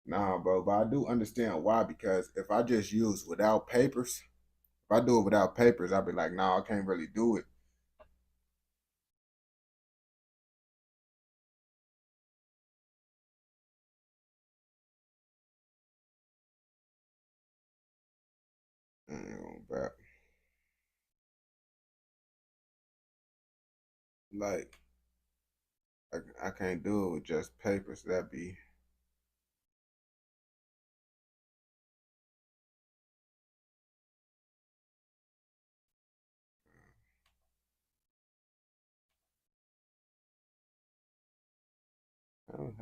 Nah, bro, but I do understand why, because if I just use without papers, if I do it without papers, I'd be like, nah, I can't really do it. I ain't gonna back. Like, I can't do it with just papers. That'd be.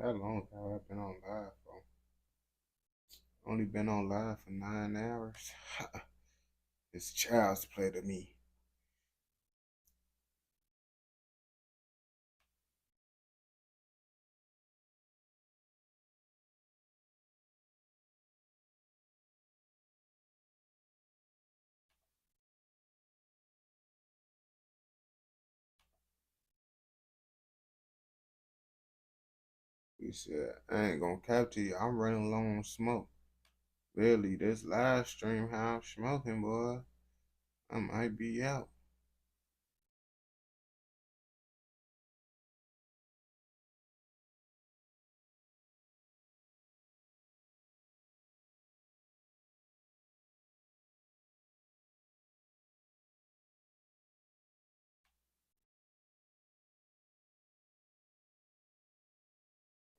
How long have I been on live for? Only been on live for 9 hours. It's child's play to me. He said, I ain't gonna cap to you. I'm running low on smoke. Really, this live stream, how I'm smoking, boy. I might be out.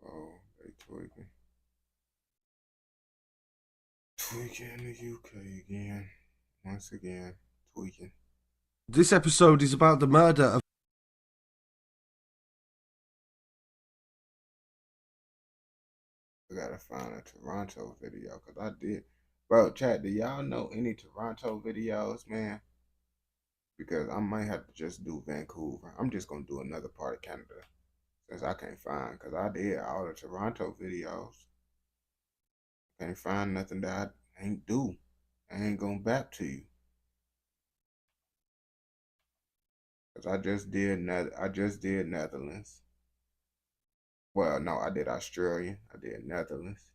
Oh, they tweaking. Tweaking in the UK again. Once again, tweaking. This episode is about the murder of... I gotta find a Toronto video, because I did. Bro, chat, do y'all know any Toronto videos, man? Because I might have to just do Vancouver. I'm just gonna do another part of Canada, since I can't find, because I did all the Toronto videos. Can't find nothing that I ain't do. I ain't going back to you. Cause I just did Netherlands. Well, no, I did Australia. I did Netherlands.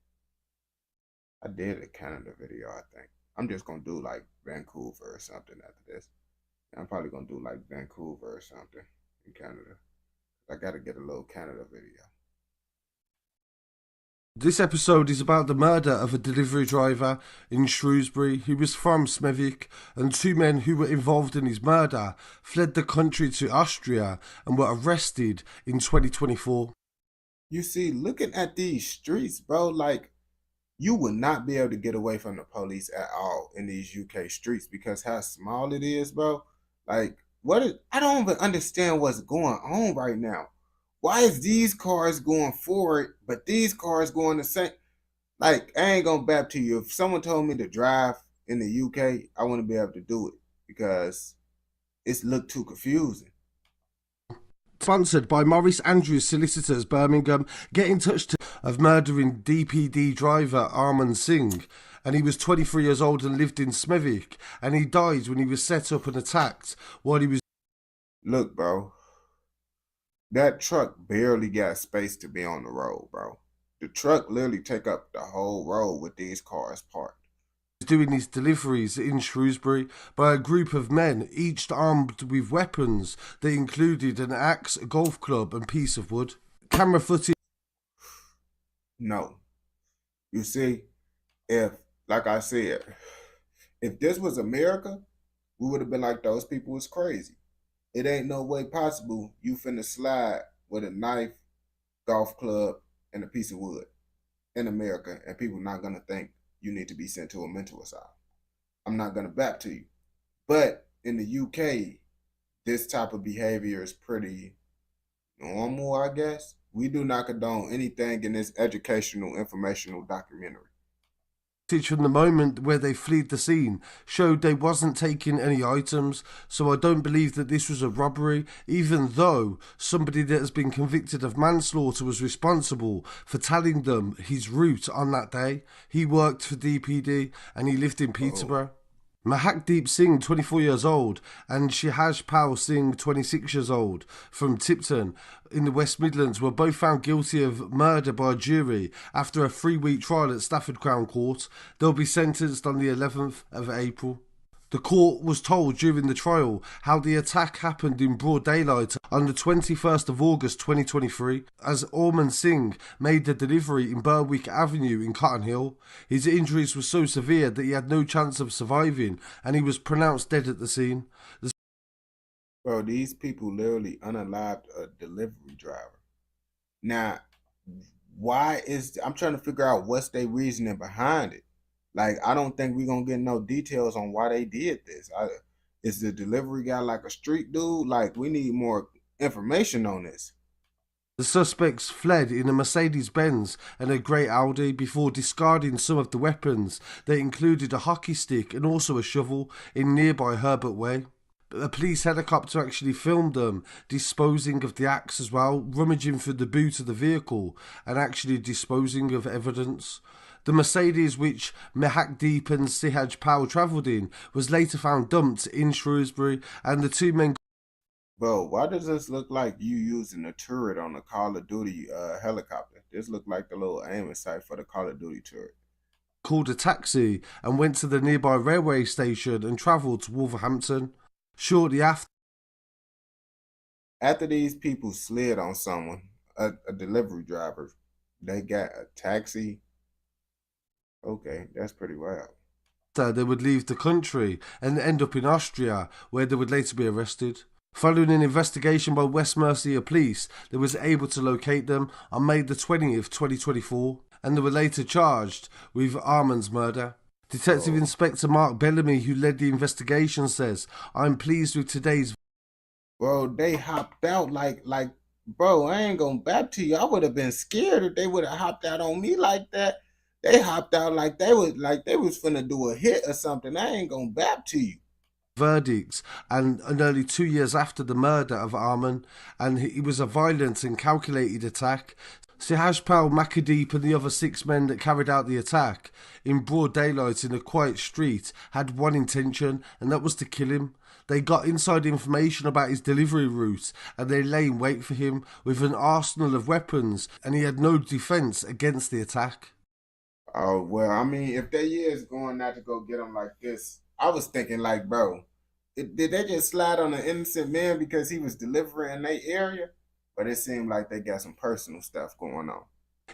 I did a Canada video, I think. I'm just gonna do like Vancouver or something after this. I'm probably gonna do like Vancouver or something in Canada. I gotta get a little Canada video. This episode is about the murder of a delivery driver in Shrewsbury who was from Smethwick, and 2 men who were involved in his murder fled the country to Austria and were arrested in 2024. You see, looking at these streets, bro, like, you would not be able to get away from the police at all in these UK streets because how small it is, bro. Like, I don't even understand what's going on right now. Why is these cars going forward, but these cars going the same? Like, I ain't gonna bap to you. If someone told me to drive in the UK, I wouldn't be able to do it because it's looked too confusing. Sponsored by Maurice Andrews Solicitors, Birmingham. Get in touch of murdering DPD driver Arman Singh, and he was 23 years old and lived in Smethwick, and he died when he was set up and attacked while he was... Look, bro, that truck barely got space to be on the road, bro. The truck literally take up the whole road with these cars parked. Doing his deliveries in Shrewsbury by a group of men, each armed with weapons that included an axe, a golf club and piece of wood. Camera footage. No. You see, like I said, if this was America, we would have been like, those people was crazy. It ain't no way possible you finna slide with a knife, golf club, and a piece of wood in America, and people not gonna think you need to be sent to a mental asylum. I'm not gonna back to you. But in the UK, this type of behavior is pretty normal, I guess. We do not condone anything in this educational, informational documentary. From the moment where they fled the scene showed they wasn't taking any items, so I don't believe that this was a robbery, even though somebody that has been convicted of manslaughter was responsible for telling them his route on that day. He worked for DPD and he lived in Peterborough. Mahakdeep Singh, 24 years old, and Shihaj Singh, 26 years old, from Tipton in the West Midlands, were both found guilty of murder by a jury after a 3-week trial at Stafford Crown Court. They'll be sentenced on the 11th of April. The court was told during the trial how the attack happened in broad daylight on the 21st of August 2023 as Orman Singh made the delivery in Berwick Avenue in Cotton Hill. His injuries were so severe that he had no chance of surviving and he was pronounced dead at the scene. Bro, these people literally unalived a delivery driver. Now, I'm trying to figure out what's their reasoning behind it. Like, I don't think we're going to get no details on why they did this. Is the delivery guy like a street dude? Like, we need more information on this. The suspects fled in a Mercedes-Benz and a grey Audi before discarding some of the weapons. They included a hockey stick and also a shovel in nearby Herbert Way. A police helicopter actually filmed them disposing of the axe as well, rummaging through the boot of the vehicle and actually disposing of evidence. The Mercedes which Mahakdeep and Sihaj Pal travelled in was later found dumped in Shrewsbury, and the two men... Bro, why does this look like you using a turret on a Call of Duty helicopter? This look like the little aiming sight for the Call of Duty turret. ...called a taxi and went to the nearby railway station and travelled to Wolverhampton. Shortly after these people slid on someone, a delivery driver, they got a taxi. Okay, that's pretty wild. They would leave the country and end up in Austria, where they would later be arrested. Following an investigation by West Mercia Police, they was able to locate them on May the 20th, 2024, and they were later charged with Arman's murder. Detective Inspector Mark Bellamy, who led the investigation, says, "I'm pleased with today's..." Bro, they hopped out like, bro, I ain't gonna back to you. I would have been scared if they would have hopped out on me like that. They hopped out like they was finna do a hit or something. I ain't gonna back to you. Verdicts, and nearly 2 years after the murder of Arman, and it was a violent and calculated attack. Sihajpal, Mahakdeep and the other 6 men that carried out the attack in broad daylight in a quiet street had one intention, and that was to kill him. They got inside information about his delivery route and they lay in wait for him with an arsenal of weapons, and he had no defence against the attack. Oh, well, I mean, if they is going out to go get him like this, I was thinking like, bro, did they just slide on an innocent man because he was delivering in their area? But it seemed like they got some personal stuff going on.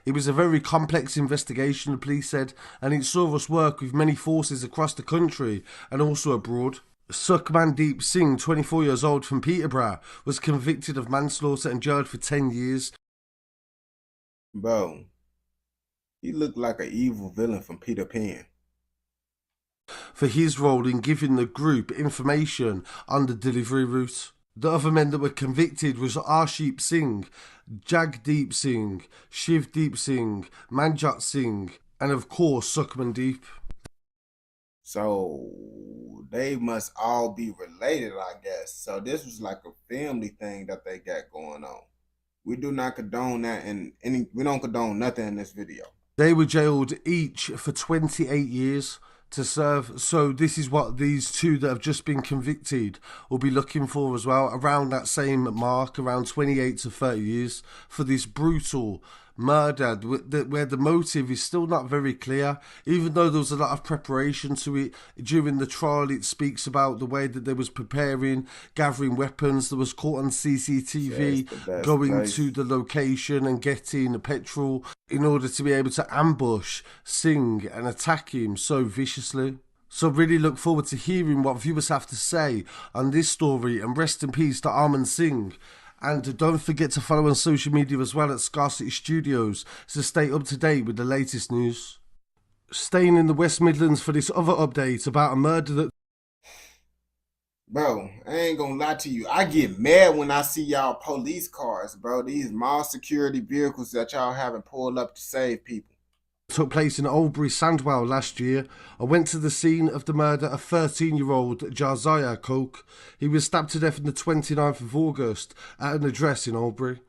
It was a very complex investigation, the police said, and it saw us work with many forces across the country and also abroad. Sukhmandeep Singh, 24 years old from Peterborough, was convicted of manslaughter and jailed for 10 years. Bro, he looked like an evil villain from Peter Pan. For his role in giving the group information on the delivery route. The other men that were convicted was Arshdeep Singh, Jagdeep Singh, Shivdeep Singh, Manjot Singh, and of course Sukhmandeep. So they must all be related, I guess. So this was like a family thing that they got going on. We do not condone that, and we don't condone nothing in this video. They were jailed each for 28 years to serve. So this is what these two that have just been convicted will be looking for as well, around that same mark, around 28 to 30 years for this brutal murder where the motive is still not very clear, even though there was a lot of preparation to it. During the trial it speaks about the way that they was preparing, gathering weapons. There was caught on CCTV going to the location and getting petrol in order to be able to ambush Singh and attack him so viciously. So really look forward to hearing what viewers have to say on this story, and rest in peace to Arman Singh. And don't forget to follow on social media as well at Scarcity Studios to stay up to date with the latest news. Staying in the West Midlands for this other update about a murder that... Bro, I ain't gonna lie to you. I get mad when I see y'all police cars, bro. These mall security vehicles that y'all haven't pulled up to save people. Took place in Albury Sandwell last year. I went to the scene of the murder of 13-year-old Josiah Coke. He was stabbed to death on the 29th of August at an address in Albury.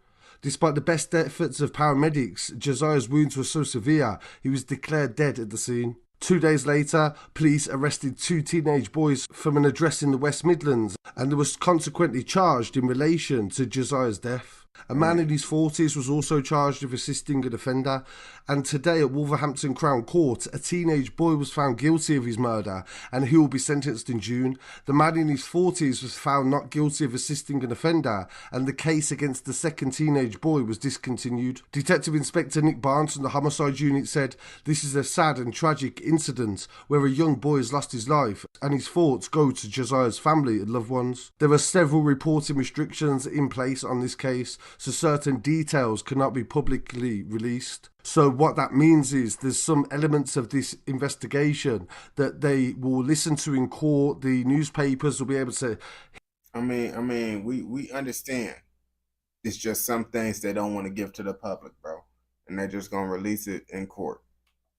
Despite the best efforts of paramedics, Josiah's wounds were so severe he was declared dead at the scene. 2 days later, police arrested 2 teenage boys from an address in the West Midlands, and they were consequently charged in relation to Josiah's death. A man in his 40s was also charged with assisting an offender, and today at Wolverhampton Crown Court, a teenage boy was found guilty of his murder, and he will be sentenced in June. The man in his 40s was found not guilty of assisting an offender, and the case against the second teenage boy was discontinued. Detective Inspector Nick Barnes from the Homicide Unit said, "This is a sad and tragic incident where a young boy has lost his life, and his thoughts go to Josiah's family and loved ones. There are several reporting restrictions in place on this case, so certain details cannot be publicly released." So what that means is there's some elements of this investigation that they will listen to in court. The newspapers will be able to... we understand. It's just some things they don't want to give to the public, bro. And they're just going to release it in court.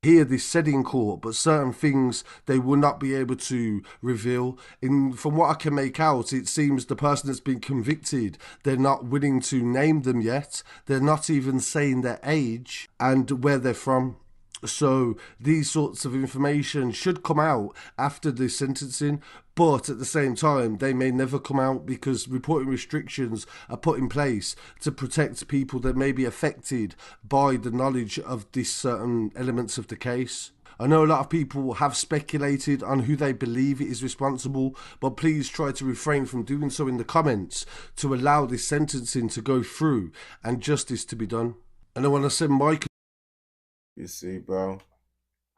Hear this said in court, but certain things they will not be able to reveal. From what I can make out, it seems the person that's been convicted, they're not willing to name them yet. They're not even saying their age and where they're from. So these sorts of information should come out after the sentencing, but at the same time, they may never come out because reporting restrictions are put in place to protect people that may be affected by the knowledge of these certain elements of the case. I know a lot of people have speculated on who they believe is responsible, but please try to refrain from doing so in the comments to allow this sentencing to go through and justice to be done. And I want to send my... You see, bro?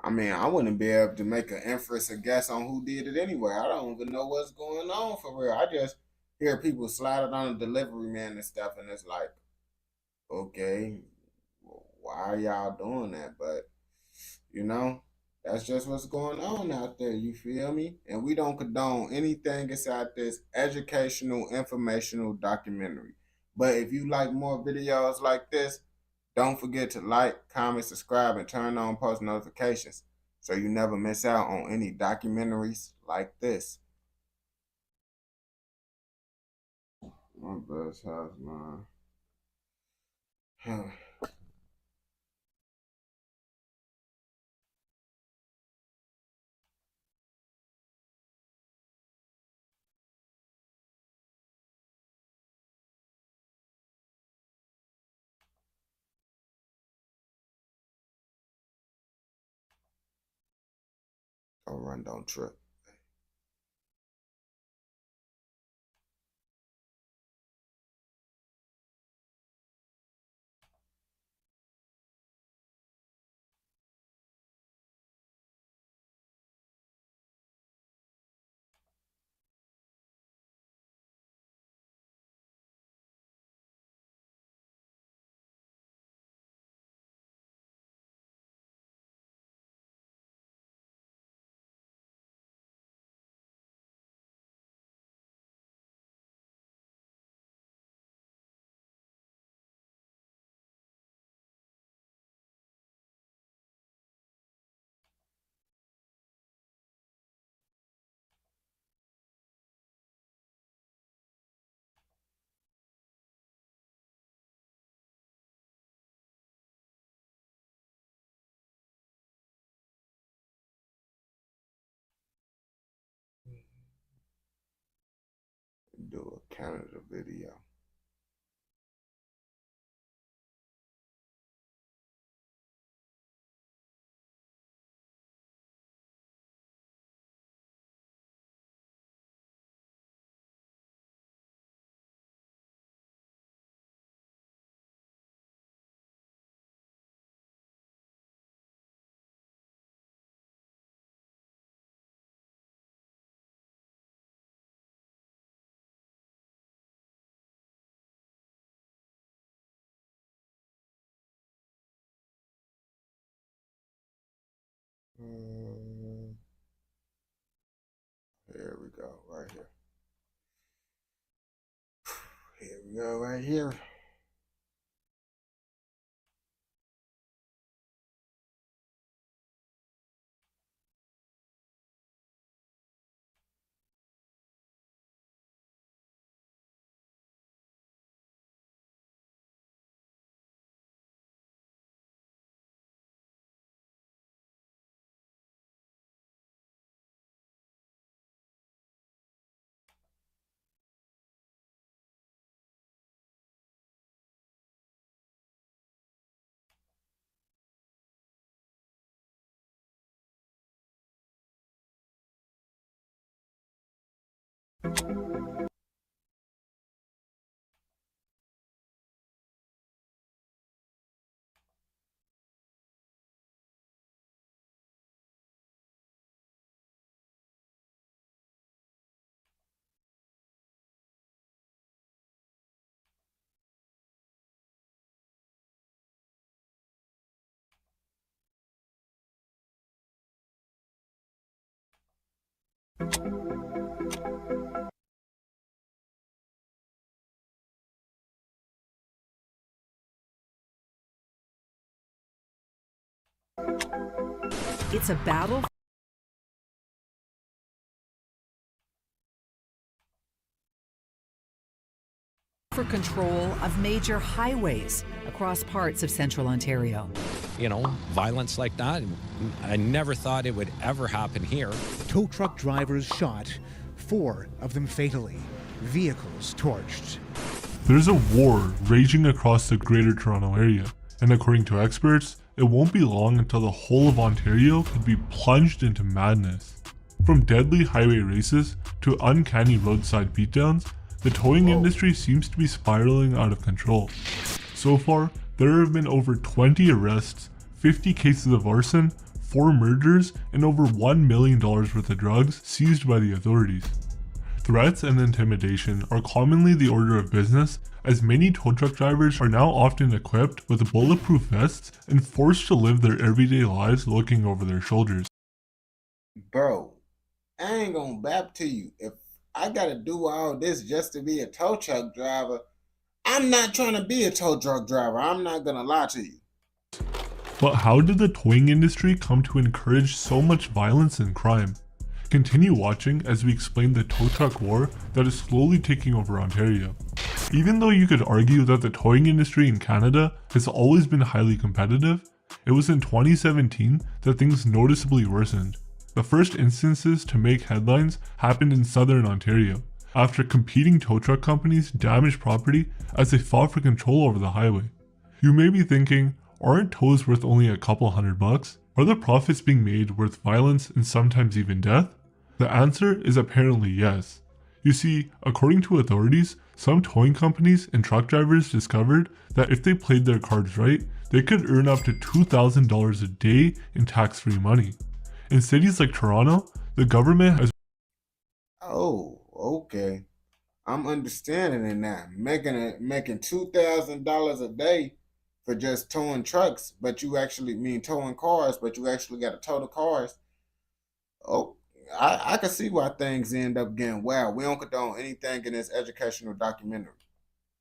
I wouldn't be able to make an inference or guess on who did it anyway. I don't even know what's going on for real. I just hear people slide it on the delivery man and stuff, and it's like, okay, why are y'all doing that? But, that's just what's going on out there, you feel me? And we don't condone anything inside this educational, informational documentary. But if you like more videos like this, don't forget to like, comment, subscribe, and turn on post notifications so you never miss out on any documentaries like this. My best house, man. Don't run, don't trip. Do a Canada video. Here we go, right here. Here we go, right here. It's a battle for control of major highways across parts of central Ontario. You know, violence like that, I never thought it would ever happen here. Tow truck drivers shot, 4 of them fatally. Vehicles torched. There's a war raging across the Greater Toronto Area, and according to experts, it won't be long until the whole of Ontario could be plunged into madness. From deadly highway races to uncanny roadside beatdowns, the towing industry seems to be spiraling out of control. So far, there have been over 20 arrests, 50 cases of arson, 4 murders, and over $1 million worth of drugs seized by the authorities. Threats and intimidation are commonly the order of business, as many tow truck drivers are now often equipped with bulletproof vests and forced to live their everyday lives looking over their shoulders. Bro, I ain't gonna bap to you. If I gotta do all this just to be a tow truck driver, I'm not trying to be a tow truck driver. I'm not gonna lie to you. But how did the towing industry come to encourage so much violence and crime? Continue watching as we explain the tow truck war that is slowly taking over Ontario. Even though you could argue that the towing industry in Canada has always been highly competitive, it was in 2017 that things noticeably worsened. The first instances to make headlines happened in southern Ontario, after competing tow truck companies damaged property as they fought for control over the highway. You may be thinking, aren't tows worth only a couple $100? Are the profits being made worth violence and sometimes even death? The answer is apparently yes. You see, according to authorities, some towing companies and truck drivers discovered that if they played their cards right, they could earn up to $2,000 a day in tax-free money. In cities like Toronto, the government has... Oh, okay. I'm understanding it now. Making $2,000 a day for just towing trucks, but you actually mean towing cars, but you actually got to tow the cars. Oh, I can see why things end up getting wild. We don't condone anything in this educational documentary.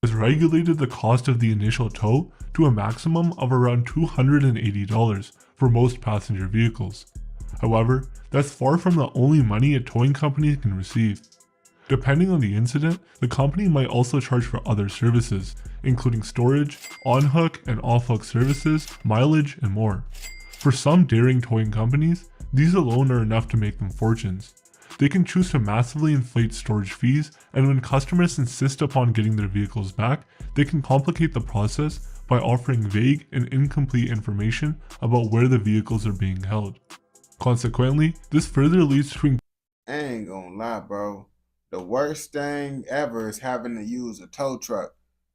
Has regulated the cost of the initial tow to a maximum of around $280 for most passenger vehicles. However, that's far from the only money a towing company can receive. Depending on the incident, the company might also charge for other services, including storage, on-hook and off-hook services, mileage, and more. For some daring towing companies, these alone are enough to make them fortunes. They can choose to massively inflate storage fees, and when customers insist upon getting their vehicles back, they can complicate the process by offering vague and incomplete information about where the vehicles are being held. Consequently, this further leads to... I ain't gonna lie, bro. The worst thing ever is having to use a tow truck.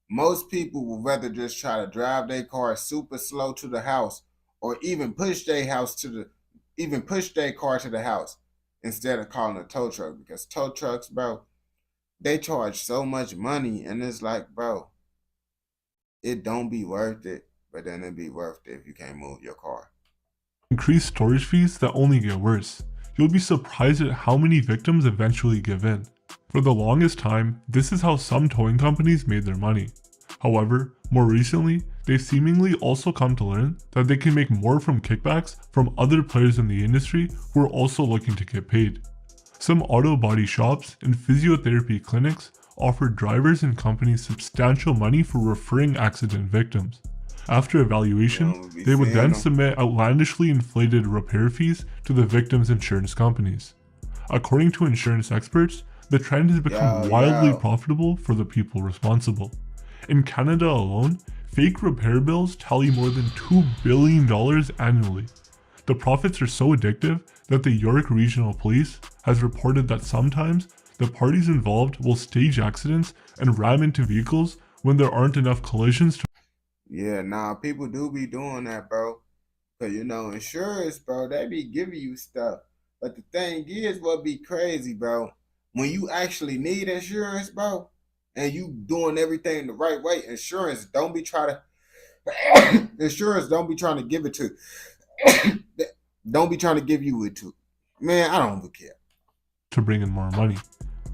Most people would rather just try to drive their car super slow to the house, or even push their car to the house instead of calling a tow truck, because tow trucks, bro, they charge so much money, and it's like, bro, it don't be worth it, but then it be worth it if you can't move your car. Increased storage fees that only get worse. You'll be surprised at how many victims eventually give in. For the longest time, this is how some towing companies made their money. However, more recently, they've seemingly also come to learn that they can make more from kickbacks from other players in the industry who are also looking to get paid. Some auto body shops and physiotherapy clinics offer drivers and companies substantial money for referring accident victims. After evaluation, they would then submit outlandishly inflated repair fees to the victims' insurance companies. According to insurance experts, the trend has become wildly profitable for the people responsible. In Canada alone, fake repair bills tally more than $2 billion annually. The profits are so addictive that the York Regional Police has reported that sometimes the parties involved will stage accidents and ram into vehicles when there aren't enough collisions to... Yeah, nah, people do be doing that, bro. Cause you know, insurance, bro, they be giving you stuff. But the thing is, what be crazy, bro, when you actually need insurance, bro, and you doing everything the right way, insurance don't be trying to give it to don't be trying to give you it to. Man, I don't care. To bring in more money.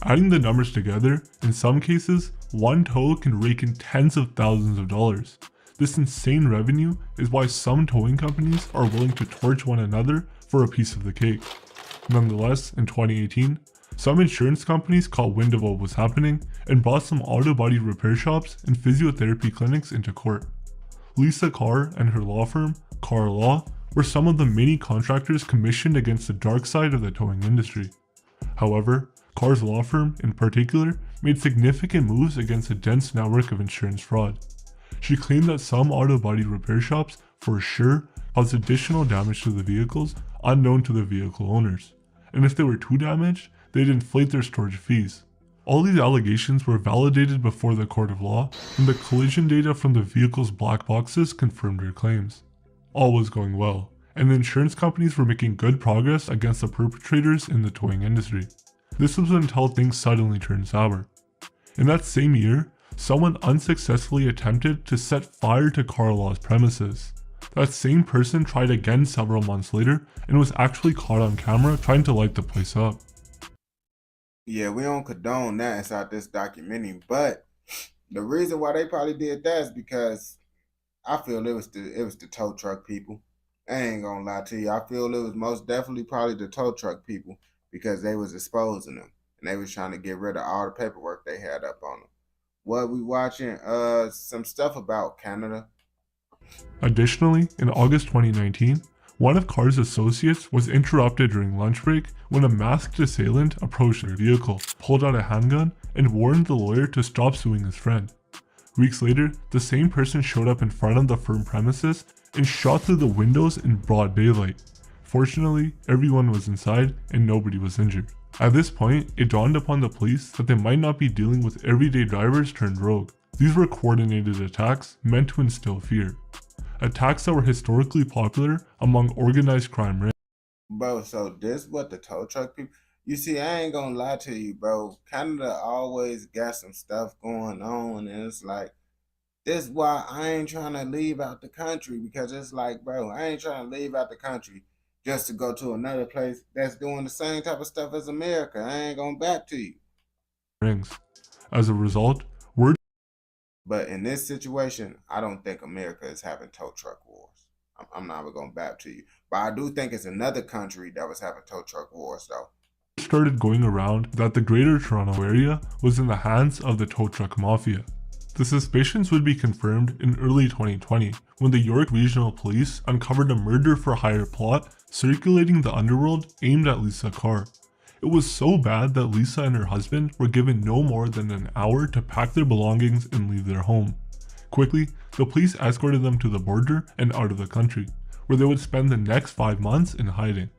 Adding the numbers together, in some cases, one tow can rake in tens of thousands of dollars. This insane revenue is why some towing companies are willing to torch one another for a piece of the cake. Nonetheless, in 2018, some insurance companies caught wind of what was happening and brought some auto body repair shops and physiotherapy clinics into court. Lisa Carr and her law firm, Carr Law, were some of the many contractors commissioned against the dark side of the towing industry. However, Carr's law firm, in particular, made significant moves against a dense network of insurance fraud. She claimed that some auto body repair shops, for sure, caused additional damage to the vehicles unknown to the vehicle owners, and if they were too damaged, they'd inflate their storage fees. All these allegations were validated before the court of law, and the collision data from the vehicle's black boxes confirmed her claims. All was going well, and the insurance companies were making good progress against the perpetrators in the towing industry. This was until things suddenly turned sour. In that same year, someone unsuccessfully attempted to set fire to Carr Law's premises. That same person tried again several months later and was actually caught on camera trying to light the place up. Yeah, we don't condone that inside this documentary, but the reason why they probably did that is because I feel it was the tow truck people. I ain't gonna lie to you. I feel it was most definitely probably the tow truck people because they was exposing them and they was trying to get rid of all the paperwork they had up on them. What we watching? Some stuff about Canada. Additionally, in August 2019, one of Carr's associates was interrupted during lunch break when a masked assailant approached their vehicle, pulled out a handgun, and warned the lawyer to stop suing his friend. Weeks later, the same person showed up in front of the firm premises and shot through the windows in broad daylight. Fortunately, everyone was inside and nobody was injured. At this point, it dawned upon the police that they might not be dealing with everyday drivers turned rogue. These were coordinated attacks meant to instill fear. Attacks that were historically popular among organized crime rings. Bro, so this what the tow truck people... You see, I ain't gonna lie to you, bro. Canada always got some stuff going on, and it's like, this why I ain't trying to leave out the country, because it's like, bro, I ain't trying to leave out the country just to go to another place that's doing the same type of stuff as America. I ain't going back to you. As a result, But in this situation, I don't think America is having tow truck wars. I'm not going back to you. But I do think it's another country that was having tow truck wars, though. Started going around that the Greater Toronto Area was in the hands of the tow truck mafia. The suspicions would be confirmed in early 2020 when the York Regional Police uncovered a murder-for-hire plot circulating the underworld aimed at Lisa Carr. It was so bad that Lisa and her husband were given no more than an hour to pack their belongings and leave their home. Quickly, the police escorted them to the border and out of the country, where they would spend the next 5 months in hiding.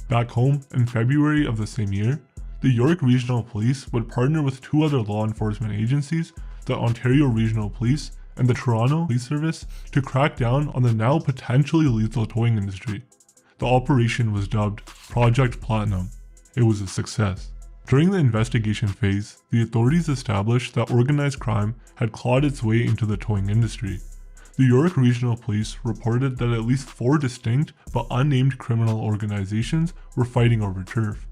Back home, in February of the same year, the York Regional Police would partner with 2 other law enforcement agencies, the Ontario Regional Police and the Toronto Police Service, to crack down on the now potentially lethal towing industry. The operation was dubbed Project Platinum. It was a success. During the investigation phase, the authorities established that organized crime had clawed its way into the towing industry. The York Regional Police reported that at least 4 distinct but unnamed criminal organizations were fighting over turf.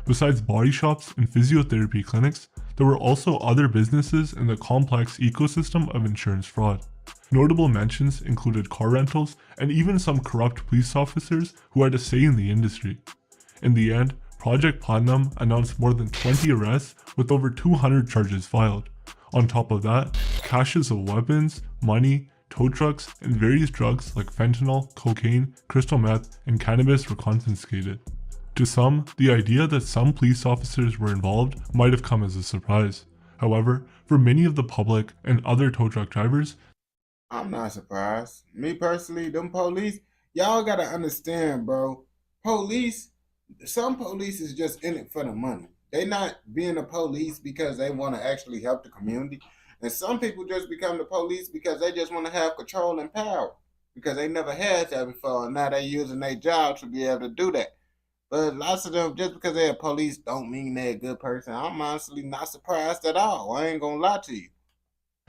Besides body shops and physiotherapy clinics, there were also other businesses in the complex ecosystem of insurance fraud. Notable mentions included car rentals and even some corrupt police officers who had a say in the industry. In the end, Project Platinum announced more than 20 arrests with over 200 charges filed. On top of that, caches of weapons, money, tow trucks, and various drugs like fentanyl, cocaine, crystal meth, and cannabis were confiscated. To some, the idea that some police officers were involved might have come as a surprise. However, for many of the public and other tow truck drivers, I'm not surprised. Me personally, them police, y'all gotta understand, bro. Some police is just in it for the money. They not being the police because they want to actually help the community. And some people just become the police because they just want to have control and power because they never had that before. And now they using their job to be able to do that. But lots of them, just because they're police, don't mean they're a good person. I'm honestly not surprised at all. I ain't gonna lie to you.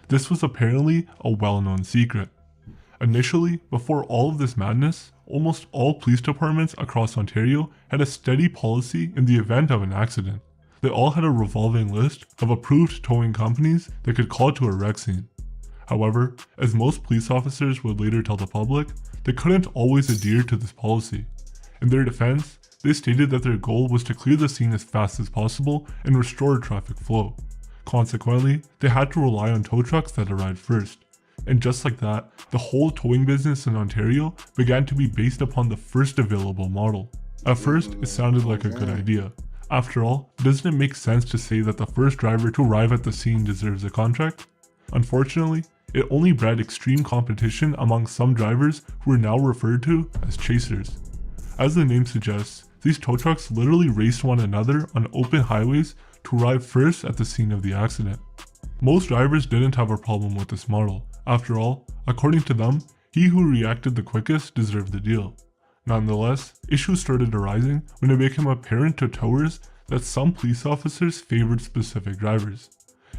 This was apparently a well-known secret. Initially, before all of this madness, almost all police departments across Ontario had a steady policy in the event of an accident. They all had a revolving list of approved towing companies they could call to a wreck scene. However, as most police officers would later tell the public, they couldn't always adhere to this policy. In their defense, they stated that their goal was to clear the scene as fast as possible and restore traffic flow. Consequently, they had to rely on tow trucks that arrived first. And just like that, the whole towing business in Ontario began to be based upon the first available model. At first, it sounded like a good idea. After all, doesn't it make sense to say that the first driver to arrive at the scene deserves a contract? Unfortunately, it only bred extreme competition among some drivers who are now referred to as chasers. As the name suggests, these tow trucks literally raced one another on open highways to arrive first at the scene of the accident. Most drivers didn't have a problem with this model. After all, according to them, he who reacted the quickest deserved the deal. Nonetheless, issues started arising when it became apparent to towers that some police officers favored specific drivers.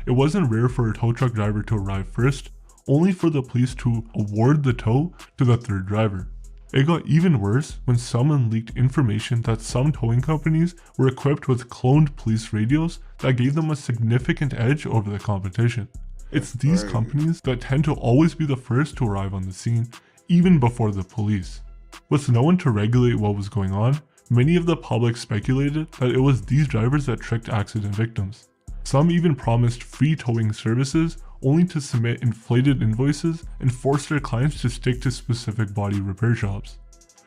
It wasn't rare for a tow truck driver to arrive first, only for the police to award the tow to the third driver. It got even worse when someone leaked information that some towing companies were equipped with cloned police radios that gave them a significant edge over the competition. It's these companies that tend to always be the first to arrive on the scene, even before the police. With no one to regulate what was going on, many of the public speculated that it was these drivers that tricked accident victims. Some even promised free towing services only to submit inflated invoices and force their clients to stick to specific body repair shops.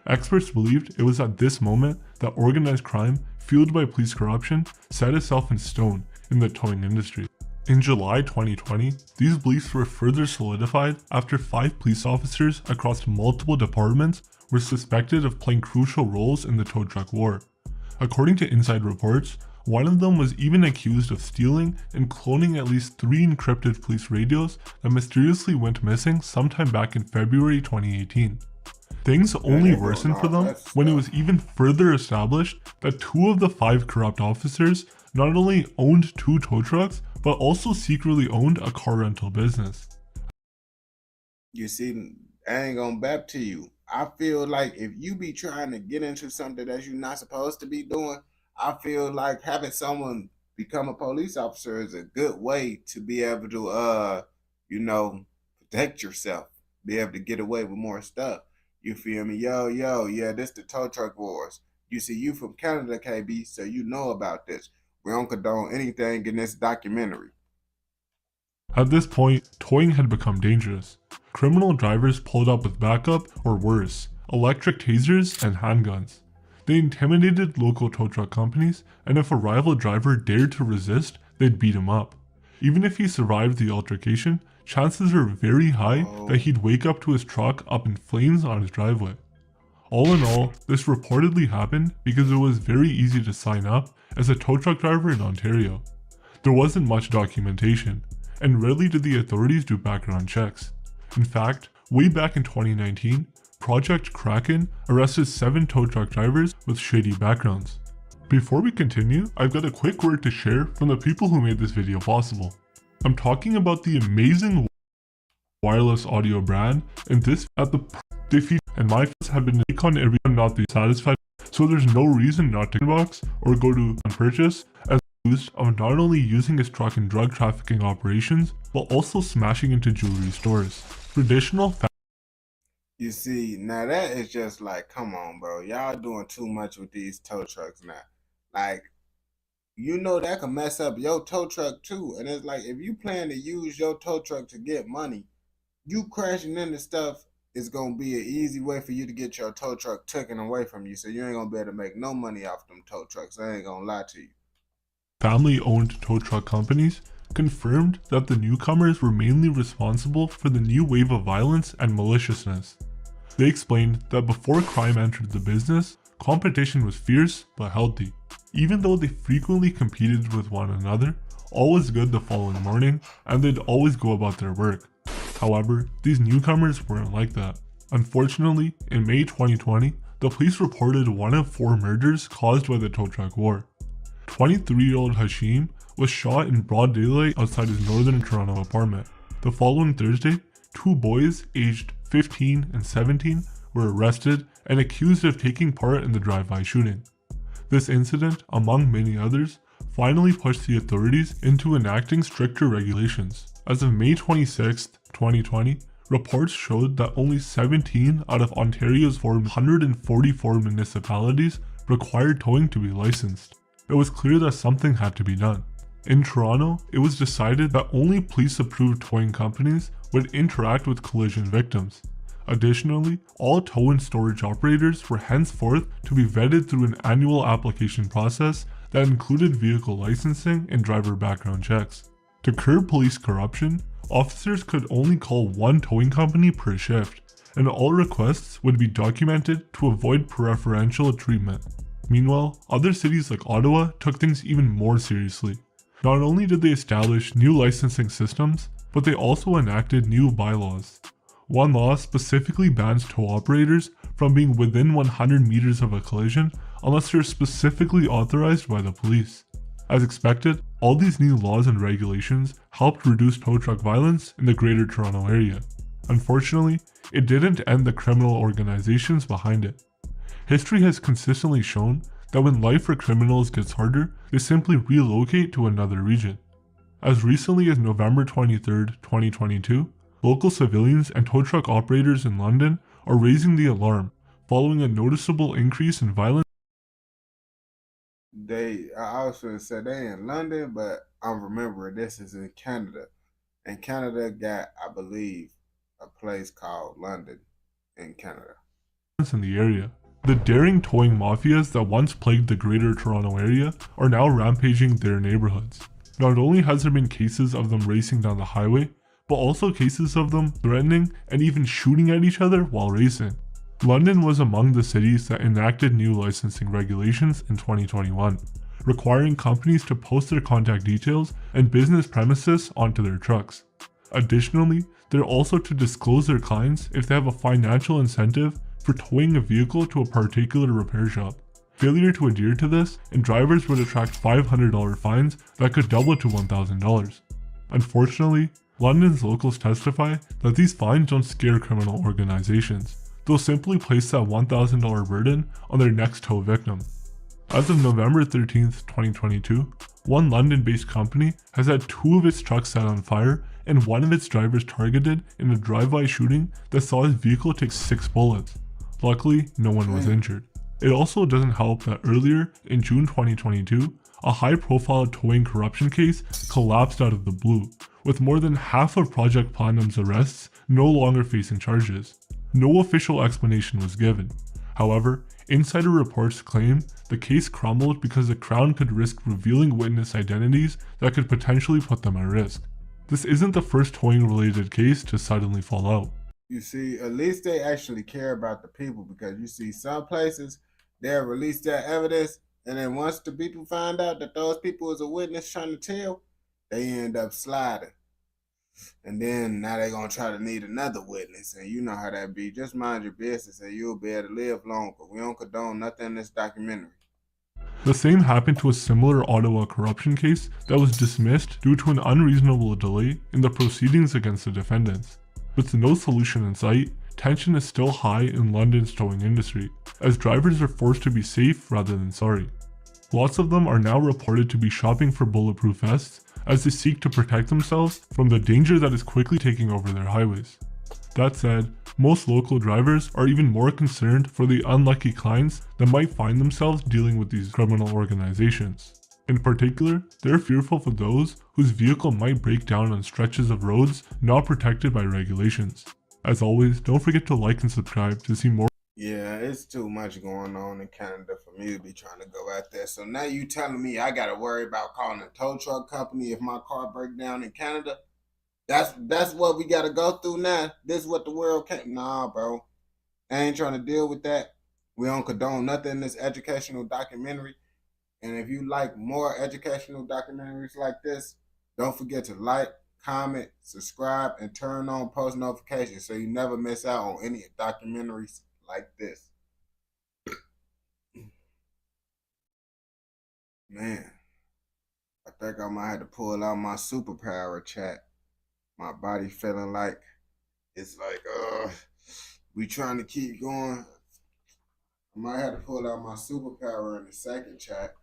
Experts believed it was at this moment that organized crime, fueled by police corruption, set itself in stone in the towing industry. In July 2020, these beliefs were further solidified after 5 police officers across multiple departments were suspected of playing crucial roles in the tow truck war. According to inside reports, one of them was even accused of stealing and cloning at least 3 encrypted police radios that mysteriously went missing sometime back in February 2018. Things only worsened for them when it was even further established that 2 of the 5 corrupt officers not only owned 2 tow trucks, but also secretly owned a car rental business. You see, I ain't gonna bap to you. I feel like if you be trying to get into something that you're not supposed to be doing, I feel like having someone become a police officer is a good way to be able to, protect yourself, be able to get away with more stuff. You feel me? Yeah, this the tow truck wars. You see, you from Canada, KB, so you know about this. We don't condone anything in this documentary. At this point, towing had become dangerous. Criminal drivers pulled up with backup, or worse, electric tasers and handguns. They intimidated local tow truck companies, and if a rival driver dared to resist, they'd beat him up. Even if he survived the altercation, chances are very high that he'd wake up to his truck up in flames on his driveway. All in all, this reportedly happened because it was very easy to sign up as a tow truck driver in Ontario. There wasn't much documentation, and rarely did the authorities do background checks. In fact, way back in 2019, Project Kraken arrested 7 tow truck drivers with shady backgrounds. Before we continue, I've got a quick word to share from the people who made this video possible. I'm talking about the amazing wireless audio brand, and this at the defeat, and my fans have been on everyone not be satisfied, so there's no reason not to inbox or go to purchase as accused of not only using his truck in drug trafficking operations, but also smashing into jewelry stores. Traditional You see, now that is just like, come on, bro. Y'all doing too much with these tow trucks now. Like, that can mess up your tow truck too. And it's like, if you plan to use your tow truck to get money, you crashing into stuff is going to be an easy way for you to get your tow truck taken away from you. So you ain't going to be able to make no money off them tow trucks. I ain't going to lie to you. Family-owned tow truck companies confirmed that the newcomers were mainly responsible for the new wave of violence and maliciousness. They explained that before crime entered the business, competition was fierce but healthy. Even though they frequently competed with one another, all was good the following morning, and they'd always go about their work. However, these newcomers weren't like that. Unfortunately, in May 2020, the police reported 1 of 4 murders caused by the tow truck war. 23-year-old Hashim was shot in broad daylight outside his northern Toronto apartment. The following Thursday, 2 boys aged 15 and 17 were arrested and accused of taking part in the drive-by shooting. This incident, among many others, finally pushed the authorities into enacting stricter regulations. As of May 26, 2020, reports showed that only 17 out of Ontario's 444 municipalities required towing to be licensed. It was clear that something had to be done. In Toronto, it was decided that only police-approved towing companies would interact with collision victims. Additionally, all tow and storage operators were henceforth to be vetted through an annual application process that included vehicle licensing and driver background checks. To curb police corruption, officers could only call one towing company per shift, and all requests would be documented to avoid preferential treatment. Meanwhile, other cities like Ottawa took things even more seriously. Not only did they establish new licensing systems, but they also enacted new bylaws. One law specifically bans tow operators from being within 100 meters of a collision unless they're specifically authorized by the police. As expected, all these new laws and regulations helped reduce tow truck violence in the Greater Toronto Area. Unfortunately, it didn't end the criminal organizations behind it. History has consistently shown that when life for criminals gets harder, they simply relocate to another region. As recently as November 23, 2022, local civilians and tow truck operators in London are raising the alarm following a noticeable increase in violence. I also said they in London, but I'm remembering this is in Canada. And Canada got, I believe, a place called London in Canada. In the area. The daring towing mafias that once plagued the Greater Toronto Area are now rampaging their neighborhoods. Not only has there been cases of them racing down the highway, but also cases of them threatening and even shooting at each other while racing. London was among the cities that enacted new licensing regulations in 2021, requiring companies to post their contact details and business premises onto their trucks. Additionally, they're also to disclose their clients if they have a financial incentive for towing a vehicle to a particular repair shop. Failure to adhere to this, and drivers would attract $500 fines that could double to $1,000. Unfortunately, London's locals testify that these fines don't scare criminal organizations. They'll simply place that $1,000 burden on their next tow victim. As of November 13, 2022, one London-based company has had 2 of its trucks set on fire and 1 of its drivers targeted in a drive-by shooting that saw his vehicle take 6 bullets. Luckily, no one was injured. It also doesn't help that earlier, in June 2022, a high-profile towing corruption case collapsed out of the blue, with more than half of Project Platinum's arrests no longer facing charges. No official explanation was given. However, insider reports claim the case crumbled because the Crown could risk revealing witness identities that could potentially put them at risk. This isn't the first towing-related case to suddenly fall out. You see, at least they actually care about the people, because you see some places, they'll release their evidence, and then once the people find out that those people was a witness trying to tell, they end up sliding. And then now they're going to try to need another witness, and you know how that be. Just mind your business and you'll be able to live longer. We don't condone nothing in this documentary. The same happened to a similar Ottawa corruption case that was dismissed due to an unreasonable delay in the proceedings against the defendants. With no solution in sight, tension is still high in London's towing industry, as drivers are forced to be safe rather than sorry. Lots of them are now reported to be shopping for bulletproof vests as they seek to protect themselves from the danger that is quickly taking over their highways. That said, most local drivers are even more concerned for the unlucky clients that might find themselves dealing with these criminal organizations. In particular, they're fearful for those whose vehicle might break down on stretches of roads not protected by regulations. As always, don't forget to like and subscribe to see more. Yeah, it's too much going on in Canada for me to be trying to go out there. So now you telling me I gotta worry about calling a tow truck company if my car breaks down in Canada? That's what we gotta go through now. This is what the world can't. Nah, bro. I ain't trying to deal with that. We don't condone nothing in this educational documentary. And if you like more educational documentaries like this, don't forget to like, comment, subscribe, and turn on post notifications so you never miss out on any documentaries like this. Man, I think I might have to pull out my superpower chat. My body feeling like it's like, we trying to keep going. I might have to pull out my superpower in the second chat.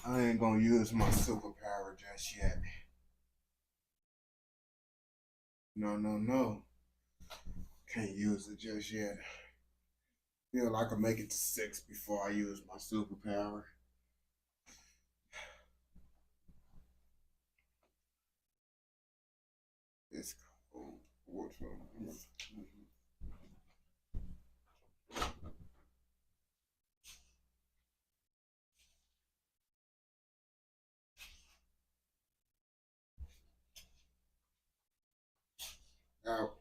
I ain't gonna use my superpower just yet. No. Can't use it just yet. Feel like I can make it to 6 before I use my superpower. It's cold water. Out.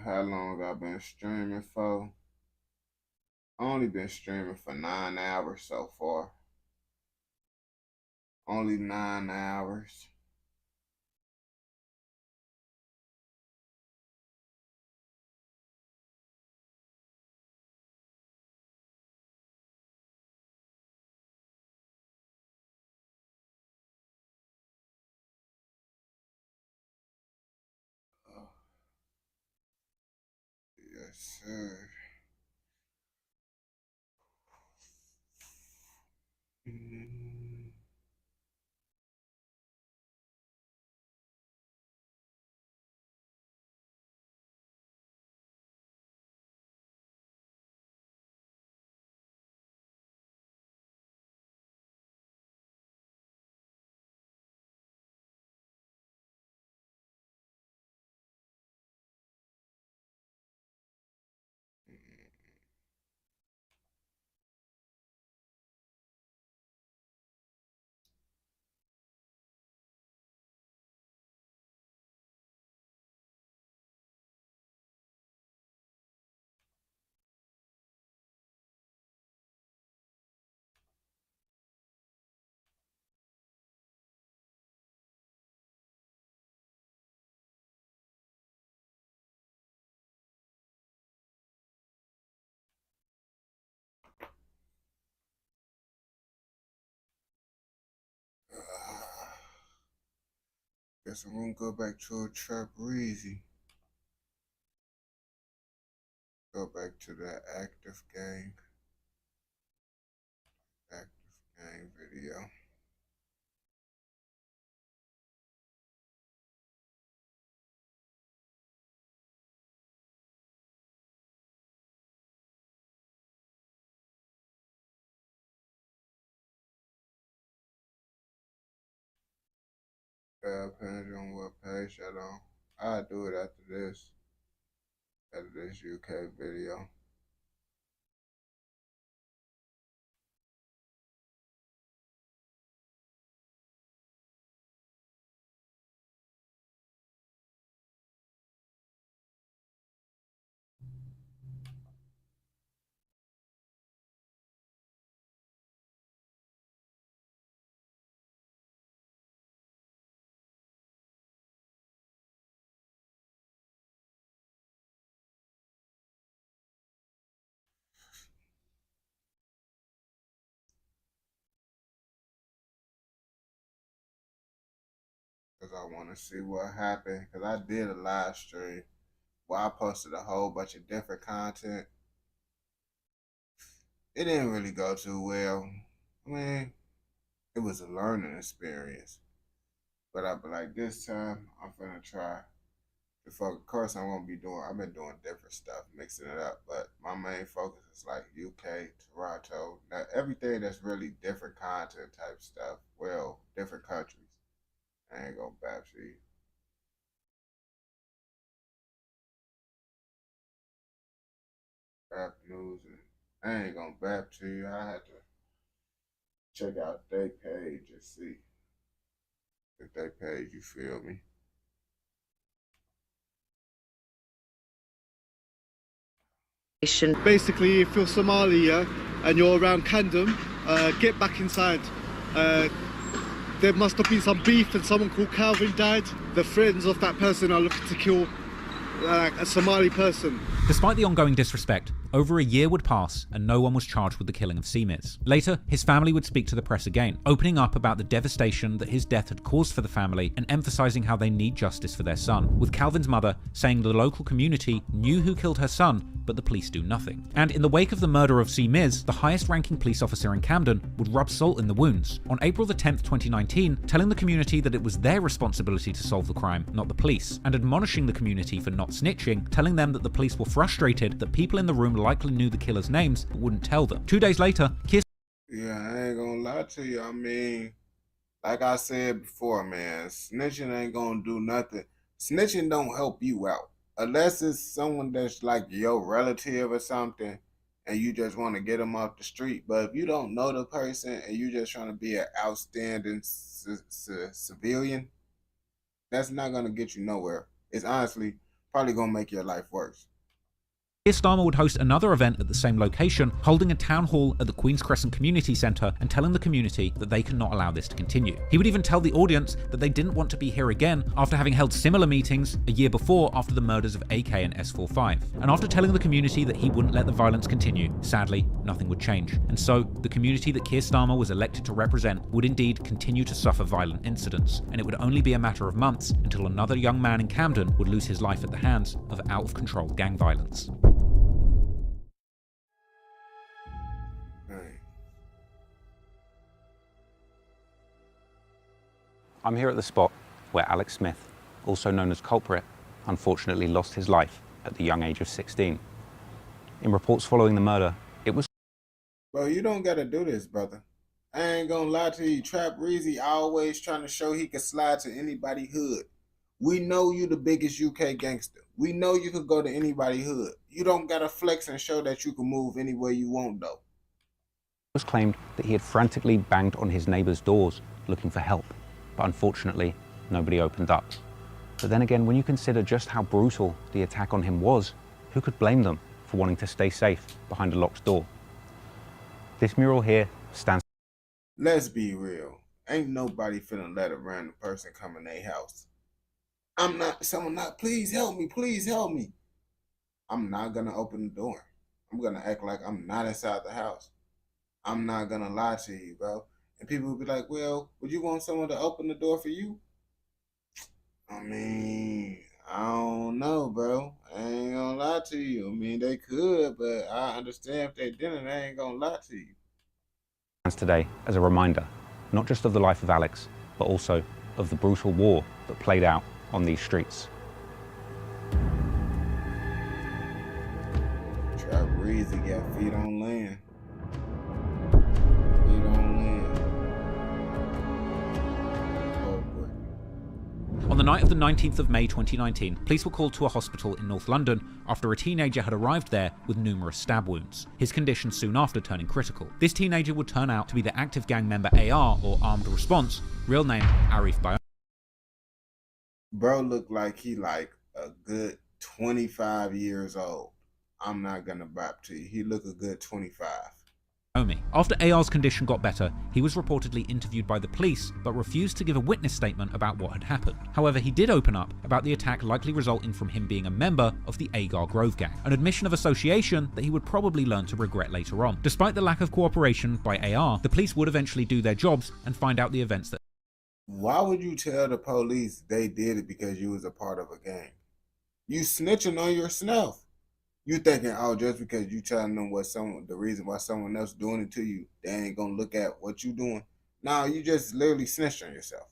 How long I been streaming for? Only been streaming for 9 hours so far. Only 9 hours. Yes, sir. Guess I'm gonna go back to a trap easy. Go back to that active game. Active game video. Depends on what page I on. I'll do it after this. After this UK video. because I want to see what happened. Because I did a live stream where I posted a whole bunch of different content. It didn't really go too well. I mean, it was a learning experience. But I'll be like, this time, I'm finna try. Of course, I'm gonna be doing, I've been doing different stuff, mixing it up. But my main focus is like UK, Toronto, now everything that's really different content type stuff. Well, different countries. I ain't gonna bash you. Rap news, and I ain't gonna bap to you. I had to check out their page and see if they page, you feel me? Basically, if you're Somali, yeah, and you're around Camden, get back inside. There must have been some beef and someone called Calvin died. The friends of that person are looking to kill a Somali person. Despite the ongoing disrespect, over a year would pass and no one was charged with the killing of Semiz. Later, his family would speak to the press again, opening up about the devastation that his death had caused for the family and emphasizing how they need justice for their son, with Calvin's mother saying the local community knew who killed her son, but the police do nothing. And in the wake of the murder of Semiz, the highest ranking police officer in Camden would rub salt in the wounds, on April the 10th, 2019, telling the community that it was their responsibility to solve the crime, not the police, and admonishing the community for not snitching, telling them that the police were frustrated that people in the room likely knew the killers' names but wouldn't tell them. 2 days later, Yeah, I ain't gonna lie to you. I mean, like I said before, man, snitching ain't gonna do nothing. Snitching don't help you out. Unless it's someone that's like your relative or something and you just want to get them off the street. But if you don't know the person and you just trying to be an outstanding civilian, that's not going to get you nowhere. It's honestly probably going to make your life worse. Keir Starmer would host another event at the same location, holding a town hall at the Queen's Crescent Community Centre and telling the community that they cannot allow this to continue. He would even tell the audience that they didn't want to be here again after having held similar meetings a year before after the murders of AK and S45. And after telling the community that he wouldn't let the violence continue, sadly, nothing would change. And so, the community that Keir Starmer was elected to represent would indeed continue to suffer violent incidents, and it would only be a matter of months until another young man in Camden would lose his life at the hands of out-of-control gang violence. I'm here at the spot where Alex Smith, also known as Culprit, unfortunately lost his life at the young age of 16. In reports following the murder, it was... Bro, you don't gotta do this, brother. I ain't gonna lie to you. Trap Reezy always trying to show he can slide to anybody hood. We know you the biggest UK gangster. We know you could go to anybody hood. You don't gotta flex and show that you can move anywhere you want, though. It was claimed that he had frantically banged on his neighbours' doors looking for help. But unfortunately, nobody opened up. But then again, when you consider just how brutal the attack on him was, who could blame them for wanting to stay safe behind a locked door? This mural here stands... Let's be real. Ain't nobody finna let a random person come in their house. Please help me, please help me. I'm not gonna open the door. I'm gonna act like I'm not inside the house. I'm not gonna lie to you, bro. And people would be like, well, would you want someone to open the door for you? I mean, I don't know, bro. I ain't gonna lie to you. I mean, they could, but I understand if they didn't, I ain't gonna lie to you. Today as a reminder, not just of the life of Alex, but also of the brutal war that played out on these streets. Trap Reezy got feet on land. On the night of the 19th of May 2019, police were called to a hospital in North London after a teenager had arrived there with numerous stab wounds, his condition soon after turning critical. This teenager would turn out to be the active gang member AR, or Armed Response, real name Arif Bayon. Bro looked like he like a good 25 years old. I'm not gonna bop to you. He looked a good 25. After AR's condition got better, he was reportedly interviewed by the police, but refused to give a witness statement about what had happened. However, he did open up about the attack likely resulting from him being a member of the Agar Grove gang, an admission of association that he would probably learn to regret later on. Despite the lack of cooperation by AR, the police would eventually do their jobs and find out the events that... Why would you tell the police they did it because you was a part of a gang? You snitching on yourself. You thinking, oh, just because you telling them the reason why someone else doing it to you, they ain't gonna look at what you doing. No, you just literally snitched on yourself.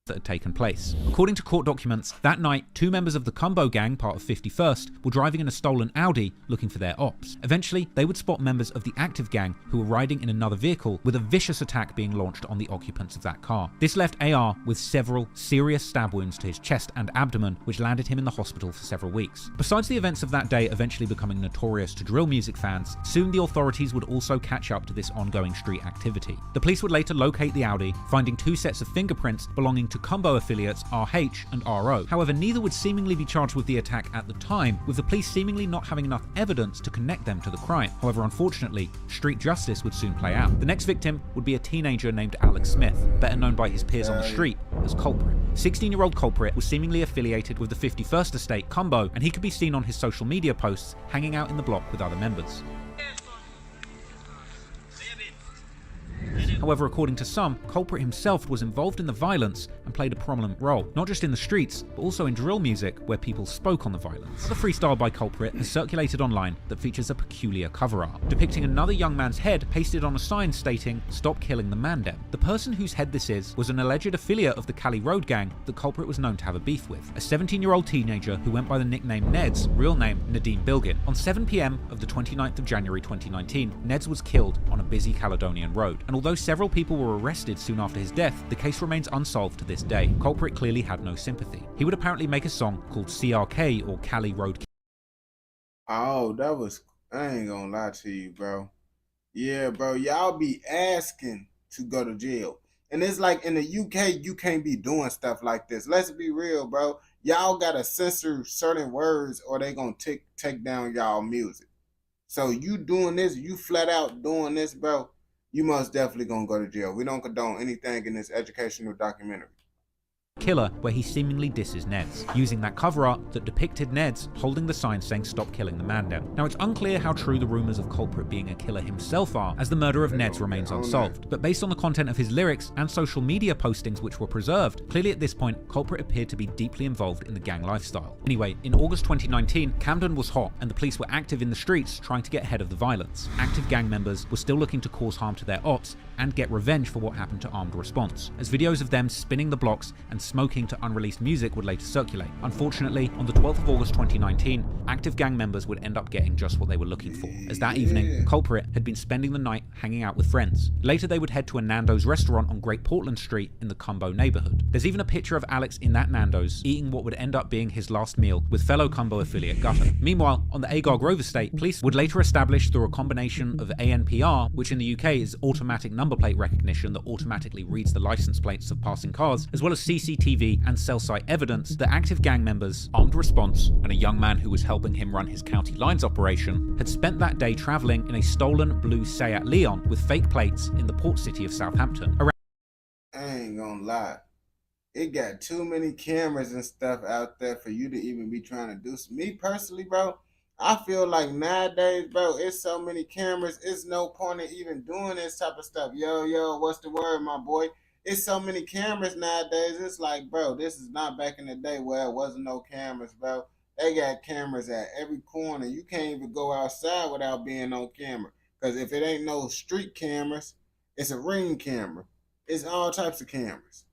That had taken place. According to court documents, that night, 2 members of the Combo gang, part of 51st, were driving in a stolen Audi looking for their ops. Eventually, they would spot members of the active gang who were riding in another vehicle, with a vicious attack being launched on the occupants of that car. This left AR with several serious stab wounds to his chest and abdomen, which landed him in the hospital for several weeks. Besides the events of that day eventually becoming notorious to drill music fans, soon the authorities would also catch up to this ongoing street activity. The police would later locate the Audi, finding 2 sets of fingerprints belonging to Combo affiliates RH and RO. However, neither would seemingly be charged with the attack at the time, with the police seemingly not having enough evidence to connect them to the crime. However, unfortunately, street justice would soon play out. The next victim would be a teenager named Alex Smith, better known by his peers on the street as Culprit. 16-year-old Culprit was seemingly affiliated with the 51st Estate Combo, and he could be seen on his social media posts hanging out in the block with other members. However, according to some, Culprit himself was involved in the violence and played a prominent role, not just in the streets, but also in drill music where people spoke on the violence. The freestyle by Culprit has circulated online that features a peculiar cover art, depicting another young man's head pasted on a sign stating, "Stop killing the Mandem." The person whose head this is was an alleged affiliate of the Cali Road gang that Culprit was known to have a beef with, a 17-year-old teenager who went by the nickname Neds, real name Nadeem Bilgin. On 7 PM of the 29th of January 2019, Neds was killed on a busy Caledonian road, and although several people were arrested soon after his death, the case remains unsolved to this day. Culprit clearly had no sympathy. He would apparently make a song called CRK, or Cali Road. Oh, that was, I ain't gonna lie to you, bro. Yeah, bro, y'all be asking to go to jail. And it's like in the UK, you can't be doing stuff like this. Let's be real, bro. Y'all gotta censor certain words or they gonna take down y'all music. So you doing this, you flat out doing this, bro, you most definitely gonna go to jail. We don't condone anything in this educational documentary. Killer, where he seemingly disses Neds, using that cover art that depicted Neds holding the sign saying "Stop killing the Mandem." Now, it's unclear how true the rumors of Culprit being a killer himself are, as the murder of Neds remains unsolved. But based on the content of his lyrics and social media postings which were preserved, clearly at this point, Culprit appeared to be deeply involved in the gang lifestyle. Anyway, in August 2019, Camden was hot, and the police were active in the streets trying to get ahead of the violence. Active gang members were still looking to cause harm to their ops and get revenge for what happened to Armed Response, as videos of them spinning the blocks and smoking to unreleased music would later circulate. Unfortunately, on the 12th of August 2019, active gang members would end up getting just what they were looking for, as that evening, Culprit had been spending the night hanging out with friends. Later, they would head to a Nando's restaurant on Great Portland Street in the Combo neighborhood. There's even a picture of Alex in that Nando's, eating what would end up being his last meal with fellow Combo affiliate Gutter. Meanwhile, on the Agar Grove estate, police would later establish through a combination of ANPR, which in the UK is automatic number plate recognition that automatically reads the license plates of passing cars, as well as CCTV and cell site evidence that active gang members, Armed Response, and a young man who was helping him run his county lines operation had spent that day traveling in a stolen blue Seat Leon with fake plates in the port city of Southampton. I ain't gonna lie. It got too many cameras and stuff out there for you to even be trying to do. Me personally, bro, I feel like nowadays, bro, it's so many cameras, it's no point in even doing this type of stuff. Yo, what's the word, my boy? It's so many cameras nowadays. It's like, bro, this is not back in the day where it wasn't no cameras, bro. They got cameras at every corner. You can't even go outside without being on camera. Because if it ain't no street cameras, it's a ring camera. It's all types of cameras.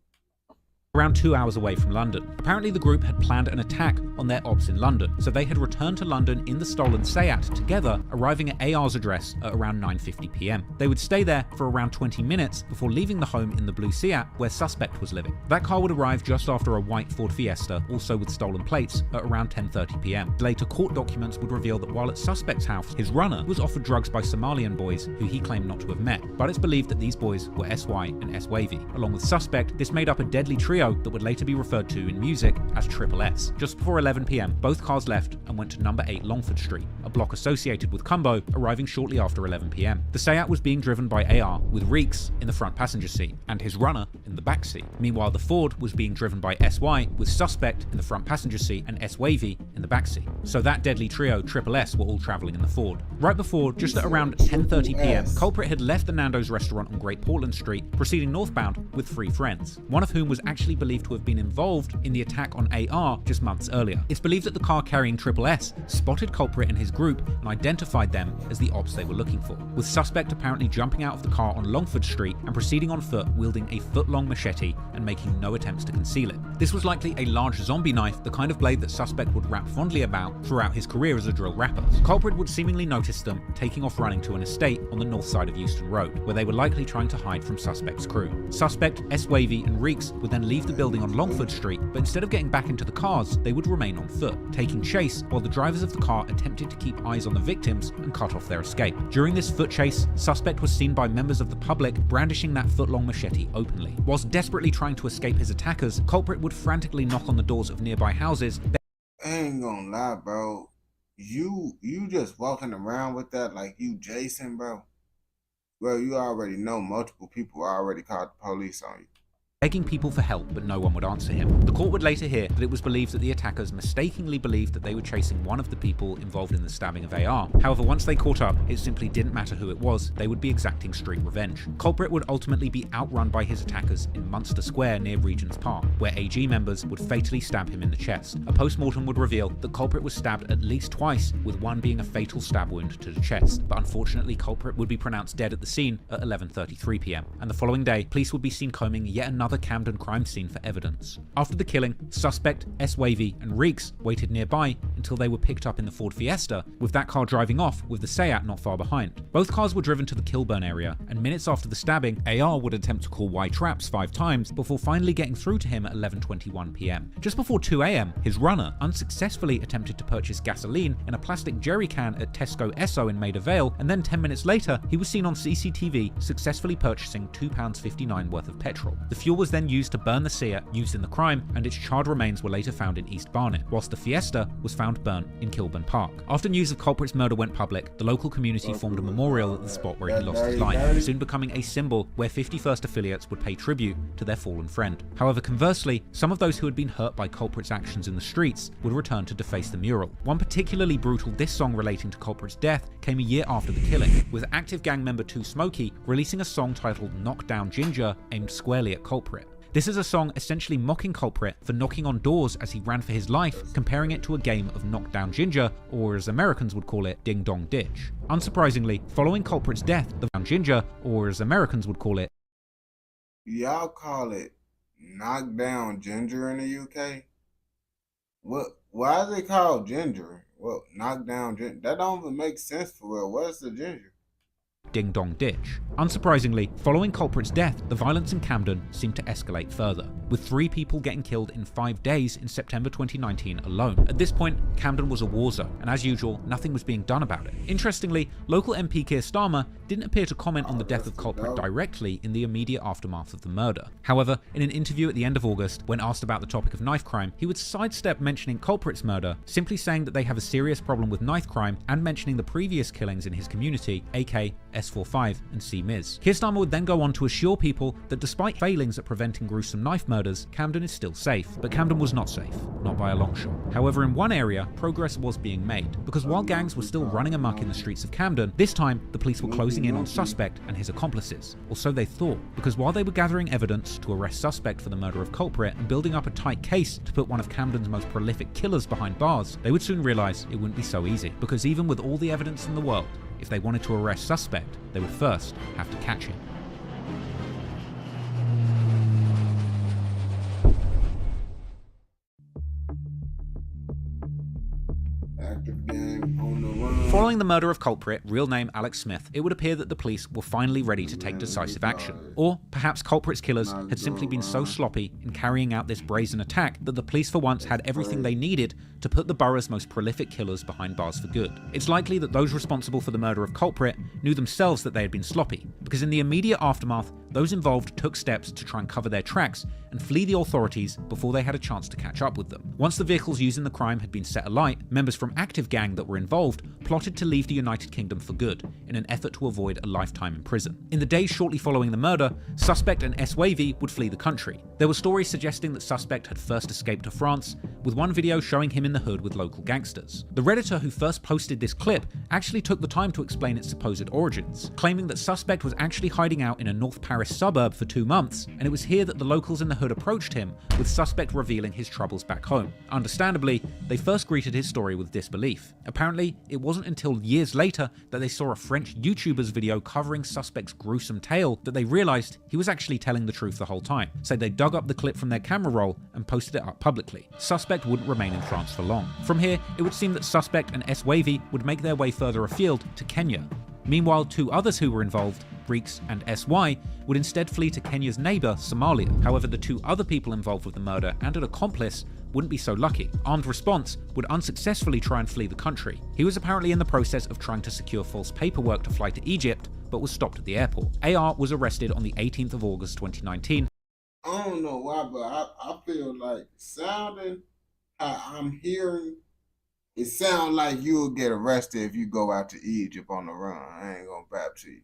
Around 2 hours away from London. Apparently the group had planned an attack on their ops in London, so they had returned to London in the stolen Seat together, arriving at AR's address at around 9:50 PM. They would stay there for around 20 minutes before leaving the home in the blue Seat where suspect was living. That car would arrive just after a white Ford Fiesta, also with stolen plates, at around 10:30 PM. Later court documents would reveal that while at suspect's house, his runner was offered drugs by Somalian boys who he claimed not to have met, but it's believed that these boys were SY and S-Wavy. Along with suspect, this made up a deadly trio that would later be referred to in music as Triple S. Just before 11 PM, both cars left and went to number 8 Longford Street, a block associated with Cumbo, arriving shortly after 11 p.m. The Seat was being driven by AR with Reeks in the front passenger seat and his runner in the back seat. Meanwhile, the Ford was being driven by SY with Suspect in the front passenger seat and S-Wavy in the back seat. So that deadly trio, Triple S, were all traveling in the Ford. Right before, just at around 10:30 p.m, culprit had left the Nando's restaurant on Great Portland Street, proceeding northbound with 3 friends, one of whom was actually believed to have been involved in the attack on AR just months earlier. It's believed that the car carrying Triple S spotted culprit and his group and identified them as the ops they were looking for, with Suspect apparently jumping out of the car on Longford Street and proceeding on foot wielding a foot-long machete and making no attempts to conceal it. This was likely a large zombie knife, the kind of blade that Suspect would rap fondly about throughout his career as a drill rapper. Culprit would seemingly notice them taking off running to an estate on the north side of Euston Road, where they were likely trying to hide from Suspect's crew. Suspect, S-Wavy and Reeks would then leave the building on Longford Street, but instead of getting back into the cars, they would remain on foot, taking chase while the drivers of the car attempted to keep eyes on the victims and cut off their escape. During this foot chase, Suspect was seen by members of the public brandishing that foot-long machete openly. Whilst desperately trying to escape his attackers, culprit would frantically knock on the doors of nearby houses. I ain't gonna lie, bro. You just walking around with that like you Jason, bro. Well, you already know multiple people already called the police on you, begging people for help, but no one would answer him. The court would later hear that it was believed that the attackers mistakenly believed that they were chasing one of the people involved in the stabbing of AR. However, once they caught up, it simply didn't matter who it was, they would be exacting street revenge. Culprit would ultimately be outrun by his attackers in Munster Square near Regent's Park, where AG members would fatally stab him in the chest. A post-mortem would reveal that Culprit was stabbed at least twice, with one being a fatal stab wound to the chest, but unfortunately Culprit would be pronounced dead at the scene at 11:33 p.m, and the following day, police would be seen combing yet another Camden crime scene for evidence. After the killing, Suspect, S-Wavy and Reeks waited nearby until they were picked up in the Ford Fiesta, with that car driving off with the Seat not far behind. Both cars were driven to the Kilburn area, and minutes after the stabbing, AR would attempt to call Y Traps 5 times before finally getting through to him at 11:21 p.m. Just before 2 a.m, his runner unsuccessfully attempted to purchase gasoline in a plastic jerry can at Tesco Esso in Maida Vale, and then 10 minutes later, he was seen on CCTV successfully purchasing £2.59 worth of petrol. The fuel was then used to burn the Seat used in the crime, and its charred remains were later found in East Barnet, whilst the Fiesta was found burnt in Kilburn Park. After news of culprit's murder went public, the local community formed a memorial at the spot where he lost his life, soon becoming a symbol where 51st affiliates would pay tribute to their fallen friend. However, conversely, some of those who had been hurt by culprit's actions in the streets would return to deface the mural. One particularly brutal diss song relating to culprit's death came a year after the killing, with active gang member 2 Smokey releasing a song titled Knock Down Ginger aimed squarely at culprit. This is a song essentially mocking culprit for knocking on doors as he ran for his life, comparing it to a game of Knock Down Ginger, or as Americans would call it, Ding Dong Ditch. Unsurprisingly, following culprit's death, the Down Ginger, or as Americans would call it, y'all call it Knock Down Ginger in the UK? What? Why is it called ginger? Well, Knock Down Ginger. That don't even make sense for real. What's the ginger? Ding Dong Ditch. Unsurprisingly, following culprit's death, the violence in Camden seemed to escalate further, with 3 people getting killed in 5 days in September 2019 alone. At this point, Camden was a war zone, and as usual, nothing was being done about it. Interestingly, local MP Keir Starmer didn't appear to comment on the death of culprit directly in the immediate aftermath of the murder. However, in an interview at the end of August, when asked about the topic of knife crime, he would sidestep mentioning culprit's murder, simply saying that they have a serious problem with knife crime and mentioning the previous killings in his community, AK, S45 and C-Miz. Keir Starmer would then go on to assure people that despite failings at preventing gruesome knife murders, Camden is still safe. But Camden was not safe, not by a long shot. However, in one area, progress was being made, because while gangs were still running amok in the streets of Camden, this time the police were closing in on Suspect and his accomplices, or so they thought, because while they were gathering evidence to arrest Suspect for the murder of culprit and building up a tight case to put one of Camden's most prolific killers behind bars, they would soon realise it wouldn't be so easy, because even with all the evidence in the world, if they wanted to arrest Suspect, they would first have to catch him. Following the murder of culprit, real name Alex Smith, it would appear that the police were finally ready to take decisive action. Or perhaps culprit's killers had simply been so sloppy in carrying out this brazen attack that the police for once had everything they needed to put the borough's most prolific killers behind bars for good. It's likely that those responsible for the murder of culprit knew themselves that they had been sloppy, because in the immediate aftermath, those involved took steps to try and cover their tracks and flee the authorities before they had a chance to catch up with them. Once the vehicles used in the crime had been set alight, members from active gangs gang that were involved plotted to leave the United Kingdom for good in an effort to avoid a lifetime in prison. In the days shortly following the murder, Suspect and S. Wavy would flee the country. There were stories suggesting that Suspect had first escaped to France, with one video showing him in the hood with local gangsters. The Redditor who first posted this clip actually took the time to explain its supposed origins, claiming that Suspect was actually hiding out in a North Paris suburb for 2 months, and it was here that the locals in the hood approached him, with Suspect revealing his troubles back home. Understandably, they first greeted his story with disbelief. Apparently, it wasn't until years later that they saw a French YouTuber's video covering Suspect's gruesome tale that they realized he was actually telling the truth the whole time, so they dug up the clip from their camera roll and posted it up publicly. Suspect wouldn't remain in France for long. From here, it would seem that Suspect and S. Wavy would make their way further afield to Kenya. Meanwhile, 2 others who were involved, Breeks and SY, would instead flee to Kenya's neighbour, Somalia. However, the 2 other people involved with the murder and an accomplice wouldn't be so lucky. Armed Response would unsuccessfully try and flee the country. He was apparently in the process of trying to secure false paperwork to fly to Egypt, but was stopped at the airport. AR was arrested on the 18th of August 2019. I don't know why, but I feel like sounding how I'm hearing, it sounds like you'll get arrested if you go out to Egypt on the run. I ain't gonna bap to you.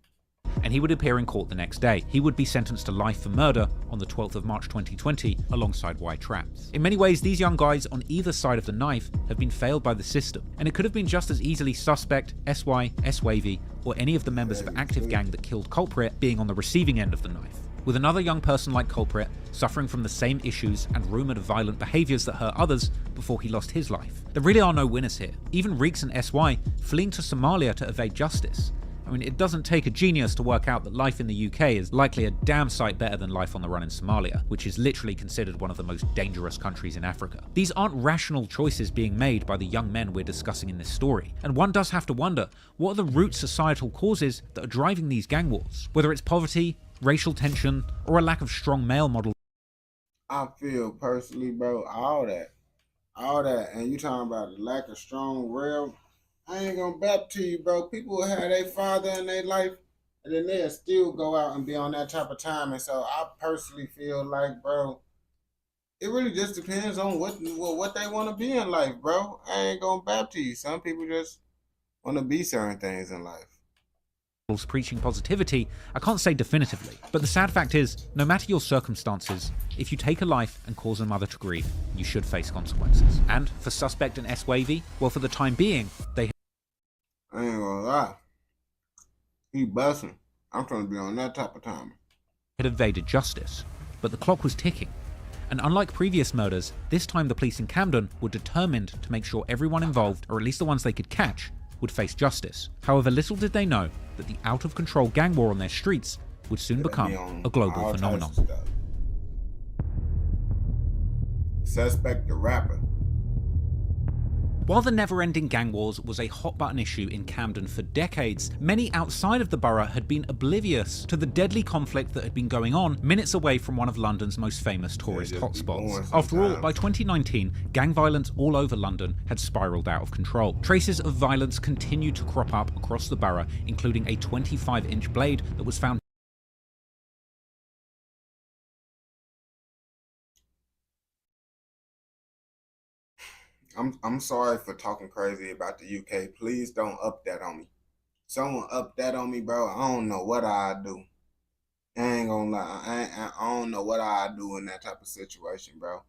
And he would appear in court the next day. He would be sentenced to life for murder on the 12th of March 2020 alongside White Traps. In many ways, these young guys on either side of the knife have been failed by the system, and it could have been just as easily Suspect, SY, S-Wavy, or any of the members of active gang that killed Culprit being on the receiving end of the knife. With another young person like Culprit suffering from the same issues and rumoured violent behaviours that hurt others before he lost his life. There really are no winners here. Even Reeks and SY fleeing to Somalia to evade justice. I mean, it doesn't take a genius to work out that life in the UK is likely a damn sight better than life on the run in Somalia, which is literally considered one of the most dangerous countries in Africa. These aren't rational choices being made by the young men we're discussing in this story, and one does have to wonder, what are the root societal causes that are driving these gang wars? Whether it's poverty, racial tension, or a lack of strong male model. I feel personally, bro, all that, and you talking about the lack of strong real. I ain't gonna bap to you, bro. People will have their father in their life, and then they'll still go out and be on that type of time. And so I personally feel like, bro, it really just depends on what they want to be in life, bro. I ain't gonna bap to you. Some people just want to be certain things in life. Preaching positivity, I can't say definitively, but the sad fact is, no matter your circumstances, if you take a life and cause a mother to grieve, you should face consequences. And for Suspect and S-Wavy, well, for the time being, they I ain't gonna lie. He busting. I'm trying to be on that type of time. had evaded justice, but the clock was ticking. And unlike previous murders, this time the police in Camden were determined to make sure everyone involved, or at least the ones they could catch, would face justice. However, little did they know that the out-of-control gang war on their streets would soon become a global phenomenon. Suspect the rapper. While the never-ending gang wars was a hot-button issue in Camden for decades, many outside of the borough had been oblivious to the deadly conflict that had been going on minutes away from one of London's most famous tourist hotspots. After all, by 2019, gang violence all over London had spiralled out of control. Traces of violence continued to crop up across the borough, including a 25-inch blade that was found I'm sorry for talking crazy about the UK. Please don't up that on me. Someone up that on me, bro. I don't know what I'd do. I ain't gonna lie. I don't know what I'd do in that type of situation, bro.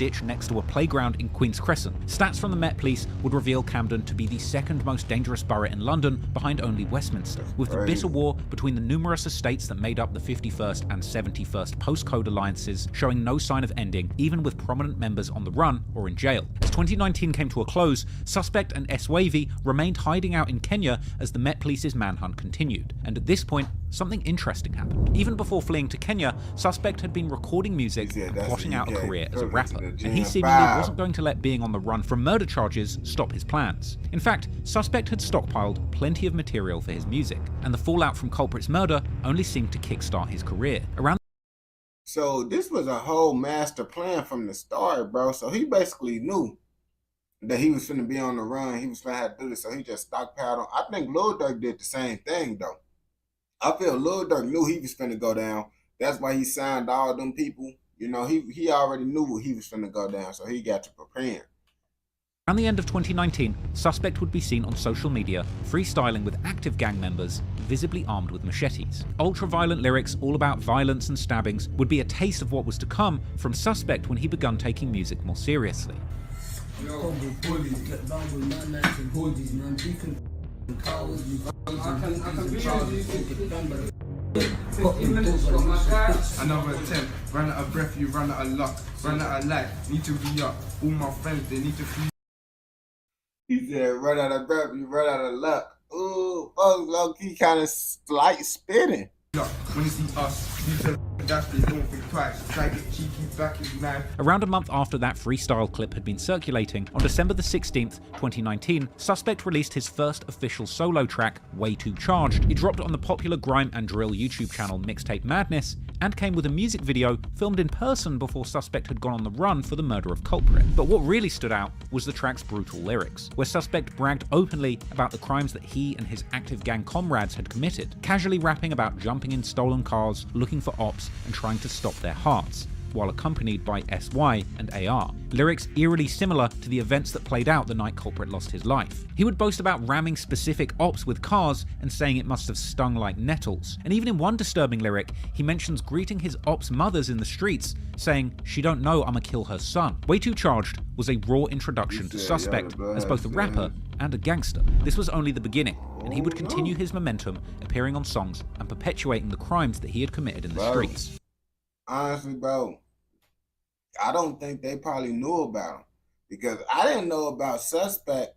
ditch next to a playground in Queen's Crescent. Stats from the Met Police would reveal Camden to be the second most dangerous borough in London, behind only Westminster, with the bitter war between the numerous estates that made up the 51st and 71st postcode alliances showing no sign of ending, even with prominent members on the run or in jail. As 2019 came to a close, Suspect and S-Wavy remained hiding out in Kenya as the Met Police's manhunt continued, and at this point, something interesting happened. Even before fleeing to Kenya, Suspect had been recording music and plotting out a career as a rapper, and he seemingly wasn't going to let being on the run from murder charges stop his plans. In fact, Suspect had stockpiled plenty of material for his music, and the fallout from Culprit's murder only seemed to kickstart his career. So this was a whole master plan from the start, bro. So he basically knew that he was finna be on the run. He was finna have to do this, so he just stockpiled on. I think Lil Durk did the same thing, though. I feel Lil Durk knew he was finna go down. That's why he signed all them people. You know, he already knew he was finna go down, so he got to prepare. Around the end of 2019, Suspect would be seen on social media freestyling with active gang members, visibly armed with machetes. Ultra-violent lyrics all about violence and stabbings would be a taste of what was to come from Suspect when he begun taking music more seriously. Another attempt, run out of breath, you run out of luck, run out of light, need to be up. All my friends, they need to feel. He said, run out of breath, you run out of luck. Ooh, oh, low-key kind of slight spitting. When you see us, you tell that they don't think twice. Try to get cheeky back in knife. Around a month after that freestyle clip had been circulating, on December the 16th, 2019, Suspect released his first official solo track, Way Too Charged. It dropped on the popular grime and drill YouTube channel Mixtape Madness, and came with a music video filmed in person before Suspect had gone on the run for the murder of Culprit. But what really stood out was the track's brutal lyrics, where Suspect bragged openly about the crimes that he and his active gang comrades had committed, casually rapping about jumping in stolen cars, looking for ops, and trying to stop their hearts, while accompanied by SY and AR. Lyrics eerily similar to the events that played out the night Culprit lost his life. He would boast about ramming specific ops with cars and saying it must have stung like nettles. And even in one disturbing lyric, he mentions greeting his ops' mothers in the streets, saying, "She don't know I'ma kill her son." Way Too Charged was a raw introduction to Suspect as both a rapper and a gangster. This was only the beginning, and he would continue his momentum, appearing on songs and perpetuating the crimes that he had committed in the streets. Honestly, bro, I don't think they probably knew about him, because I didn't know about Suspect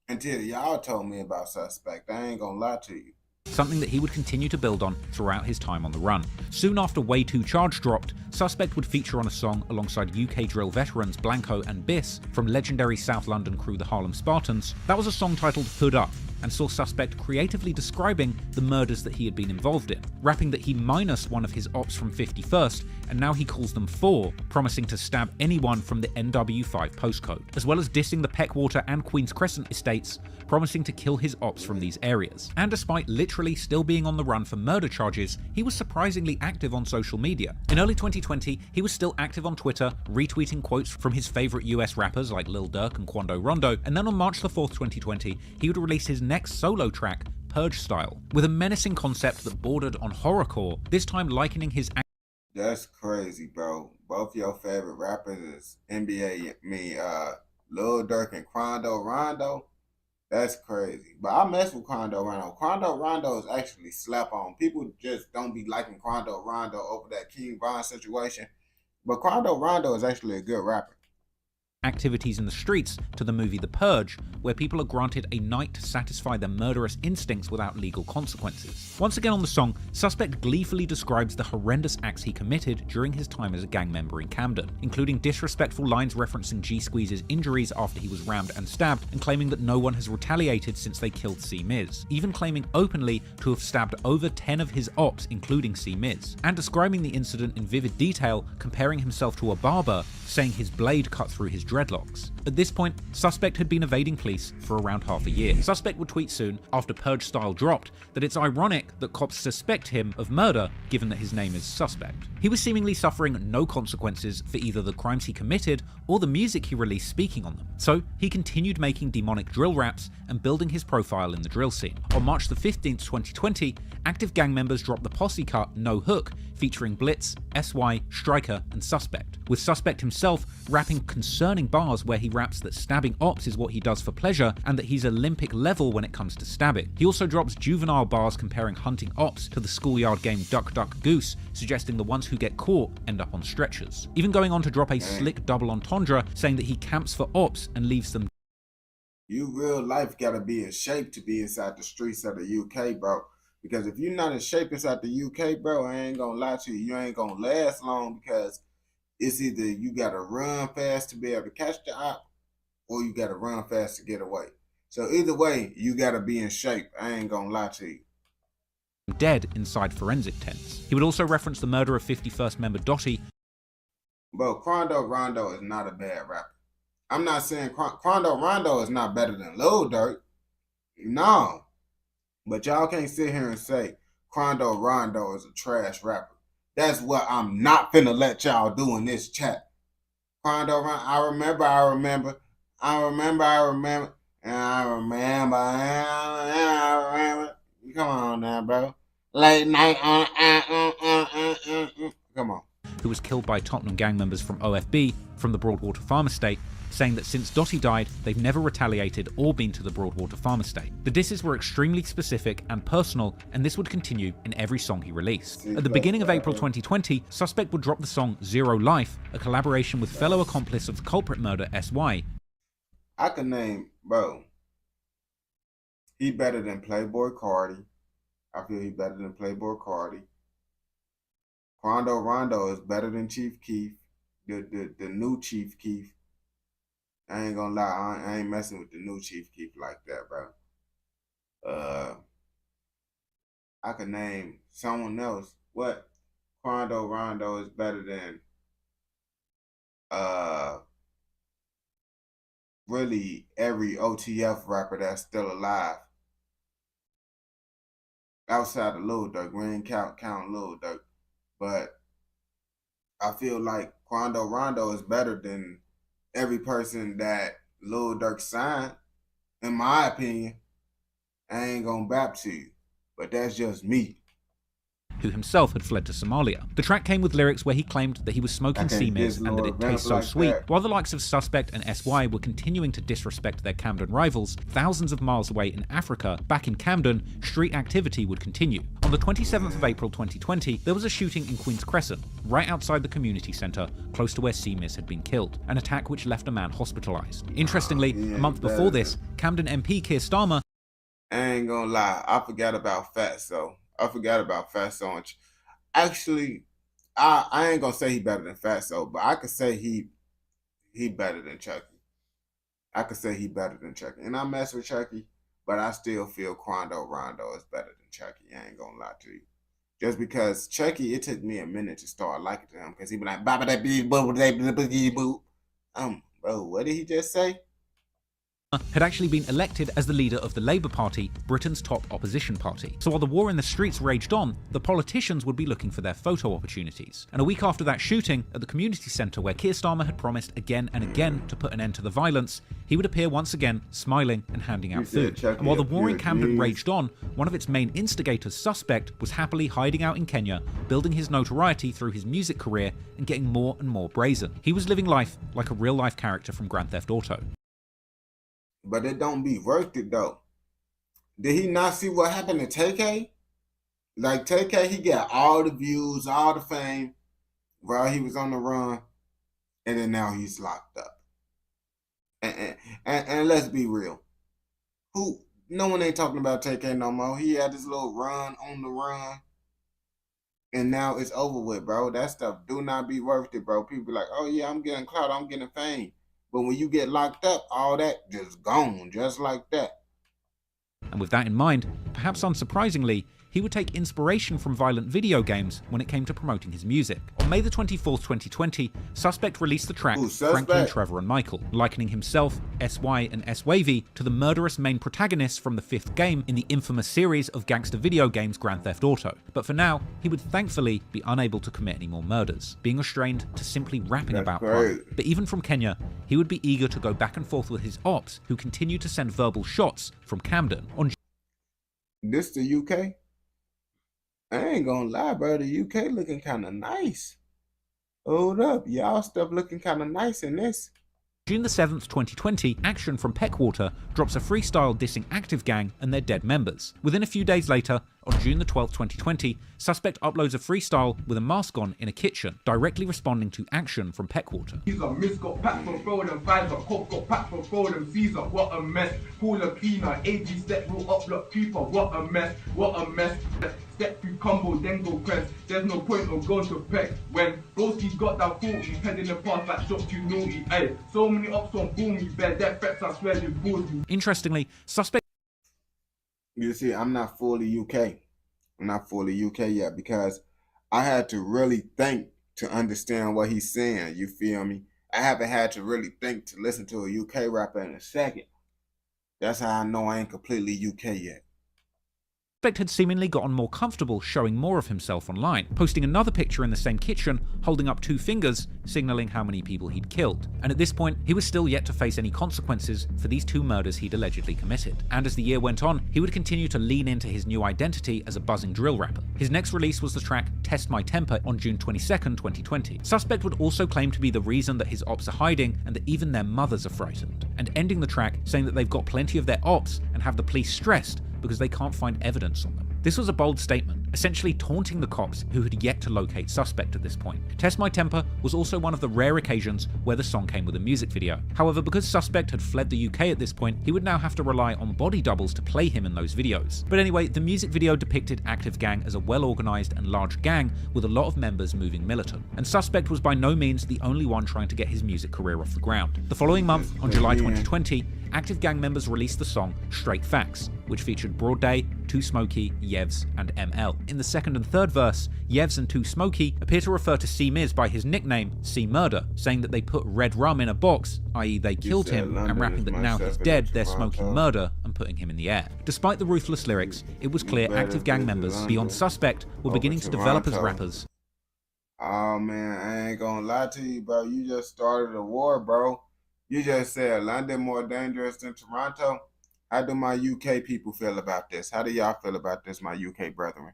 until y'all told me about Suspect. I ain't gonna lie to you. Something that he would continue to build on throughout his time on the run. Soon after Way Too Charged dropped, Suspect would feature on a song alongside UK drill veterans Blanco and Biss from legendary South London crew the Harlem Spartans. That was a song titled Hood Up, and saw Suspect creatively describing the murders that he had been involved in, rapping that he minus one of his ops from 51st, and now he calls them 4, promising to stab anyone from the NW5 postcode, as well as dissing the Peckwater and Queen's Crescent estates, promising to kill his ops from these areas. And despite literally still being on the run for murder charges, he was surprisingly active on social media. In early 2020, he was still active on Twitter, retweeting quotes from his favorite US rappers like Lil Durk and Quando Rondo, and then on March the 4th, 2020, he would release his next solo track, Purge Style, with a menacing concept that bordered on horrorcore, this time likening his That's crazy, bro. Both your favorite rappers is Lil Durk and Quando Rondo. That's crazy. But I mess with Quando Rondo. Quando Rondo is actually slap on. People just don't be liking Quando Rondo over that King Von situation. But Quando Rondo is actually a good rapper. Activities in the streets to the movie The Purge, where people are granted a night to satisfy their murderous instincts without legal consequences. Once again on the song, Suspect gleefully describes the horrendous acts he committed during his time as a gang member in Camden, including disrespectful lines referencing G-Squeeze's injuries after he was rammed and stabbed, and claiming that no one has retaliated since they killed C-Miz, even claiming openly to have stabbed over 10 of his ops, including C-Miz, and describing the incident in vivid detail, comparing himself to a barber, saying his blade cut through his dreadlocks. At this point, Suspect had been evading police for around half a year. Suspect would tweet soon, after Purge Style dropped, that it's ironic that cops suspect him of murder, given that his name is Suspect. He was seemingly suffering no consequences for either the crimes he committed or the music he released speaking on them. So he continued making demonic drill raps and building his profile in the drill scene. On March the 15th, 2020, active gang members dropped the posse cut No Hook, featuring Blitz, SY, Striker, and Suspect, with Suspect himself rapping concerning bars where he raps that stabbing ops is what he does for pleasure and that he's Olympic level when it comes to stabbing. He also drops juvenile bars comparing hunting ops to the schoolyard game Duck Duck Goose, suggesting the ones who get caught end up on stretchers. Even going on to drop a slick double entendre saying that he camps for ops and leaves them. You real life gotta be in shape to be inside the streets of the UK, bro. Because if you're not in shape inside the UK, bro, I ain't gonna lie to you, you ain't gonna last long, because it's either you gotta run fast to be able to catch the op, or you gotta run fast to get away. So either way, you gotta be in shape. I ain't gonna lie to you. Dead inside forensic tents. He would also reference the murder of 51st member Dottie. Bro, Quando Rondo is not a bad rapper. I'm not saying Quando Rondo is not better than Lil Durk. No. But y'all can't sit here and say Quando Rondo is a trash rapper. That's what I'm not finna let y'all do in this chat. Quando Rondo, I remember. I remember, and I remember, and I remember. Come on now, bro. Late night on, come on. Who was killed by Tottenham gang members from OFB from the Broadwater Farm Estate, saying that since Dottie died, they've never retaliated or been to the Broadwater Farm Estate. The disses were extremely specific and personal, and this would continue in every song he released. At the beginning of April 2020, Suspect would drop the song Zero Life, a collaboration with fellow accomplice of the culprit murder SY. I can name, bro, he better than Playboy Cardi. I feel he better than Playboy Cardi. Quando Rondo is better than Chief Keef, the new Chief Keef. I ain't gonna lie, I ain't messing with the new Chief Keef like that, bro. I could name someone else. What? Quando Rondo is better than really every OTF rapper that's still alive. Outside of Lil Durk, we ain't count Lil Durk. But I feel like Quando Rondo is better than every person that Lil Durk signed, in my opinion. I ain't gonna bap to you, but that's just me. Who himself had fled to Somalia. The track came with lyrics where he claimed that he was smoking CMIS and that it tastes so sweet. While the likes of Suspect and SY were continuing to disrespect their Camden rivals, thousands of miles away in Africa, back in Camden, street activity would continue. On the 27th of April 2020, there was a shooting in Queen's Crescent, right outside the community centre, close to where CMIS had been killed, an attack which left a man hospitalised. Interestingly, a month before this, Camden MP Keir Starmer... I ain't gonna lie, I forgot about Fatso. Actually, I ain't gonna say he better than Fatso, but I could say he better than Chucky. I could say he better than Chucky. And I mess with Chucky, but I still feel Quando Rondo is better than Chucky. I ain't gonna lie to you. Just because Chucky, it took me a minute to start liking him, because he be like, baba that bee boo. Bro, what did he just say? Had actually been elected as the leader of the Labour Party, Britain's top opposition party. So while the war in the streets raged on, the politicians would be looking for their photo opportunities. And a week after that shooting, at the community centre where Keir Starmer had promised again and again to put an end to the violence, he would appear once again, smiling and handing out food. And while the war in Camden raged on, one of its main instigators, Suspect, was happily hiding out in Kenya, building his notoriety through his music career and getting more and more brazen. He was living life like a real-life character from Grand Theft Auto. But it don't be worth it though. Did he not see what happened to TK? Like TK, he got all the views, all the fame while he was on the run, and then now he's locked up. And let's be real. No one ain't talking about TK no more. He had this little run on the run, and now it's over with, bro. That stuff do not be worth it, bro. People be like, oh yeah, I'm getting clout, I'm getting fame. But when you get locked up, all that just gone, just like that. And with that in mind, perhaps unsurprisingly, he would take inspiration from violent video games when it came to promoting his music. On May the 24th, 2020, Suspect released the track Franklin, Trevor and Michael, likening himself, SY and S-Wavy to the murderous main protagonists from the 5th game in the infamous series of gangster video games Grand Theft Auto. But for now, he would thankfully be unable to commit any more murders, being restrained to simply rapping about crime. But even from Kenya, he would be eager to go back and forth with his ops, who continue to send verbal shots from Camden. On this the UK? I ain't gonna lie, bro. The UK looking kind of nice. Hold up. Y'all stuff looking kind of nice in this. June the 7th, 2020, Action from Peckwater drops a freestyle dissing Active Gang and their dead members. Within a few days later, on June the 12th, 2020, Suspect uploads a freestyle with a mask on in a kitchen, directly responding to Action from Peckwater. Caesar, Miss got packed from Frozen, Pfizer, Coke got packed from Frozen, Caesar, what a mess. Paula cleaner, AG step, roll up, block creeper, what a mess, what a mess. Step through combo, then go press. There's no point of going to peck. When Broski's got that 40, heading the path like shot too naughty. Ay, so many ups on boomy bed, that threats I swear they bored me. Interestingly, Suspect... You see, I'm not fully UK. I'm not fully UK yet because I had to really think to understand what he's saying. You feel me? I haven't had to really think to listen to a UK rapper in a second. That's how I know I ain't completely UK yet. Suspect had seemingly gotten more comfortable showing more of himself online, posting another picture in the same kitchen, holding up 2 fingers, signaling how many people he'd killed. And at this point, he was still yet to face any consequences for these 2 murders he'd allegedly committed. And as the year went on, he would continue to lean into his new identity as a buzzing drill rapper. His next release was the track Test My Temper on June 22nd, 2020. Suspect would also claim to be the reason that his ops are hiding and that even their mothers are frightened, and ending the track saying that they've got plenty of their ops and have the police stressed because they can't find evidence on them. This was a bold statement, essentially taunting the cops who had yet to locate Suspect at this point. Test My Temper was also one of the rare occasions where the song came with a music video. However, because Suspect had fled the UK at this point, he would now have to rely on body doubles to play him in those videos. But anyway, the music video depicted Active Gang as a well-organised and large gang with a lot of members moving militant. And Suspect was by no means the only one trying to get his music career off the ground. The following month, on July 2020, Active Gang members released the song Straight Facts, which featured Broad Day, 2 Smoky, Yevs, and ML. In the second and third verse, Yevs and 2 Smoky appear to refer to C Miz by his nickname, C Murder, saying that they put red rum in a box, i.e. they killed him, and rapping that now he's dead, they're smoking murder and putting him in the air. Despite the ruthless lyrics, it was clear Active Gang members, beyond Suspect, were beginning to develop as rappers. Oh man, I ain't gonna lie to you, bro. You just started a war, bro. You just said London more dangerous than Toronto. How do my UK people feel about this? How do y'all feel about this, my UK brethren?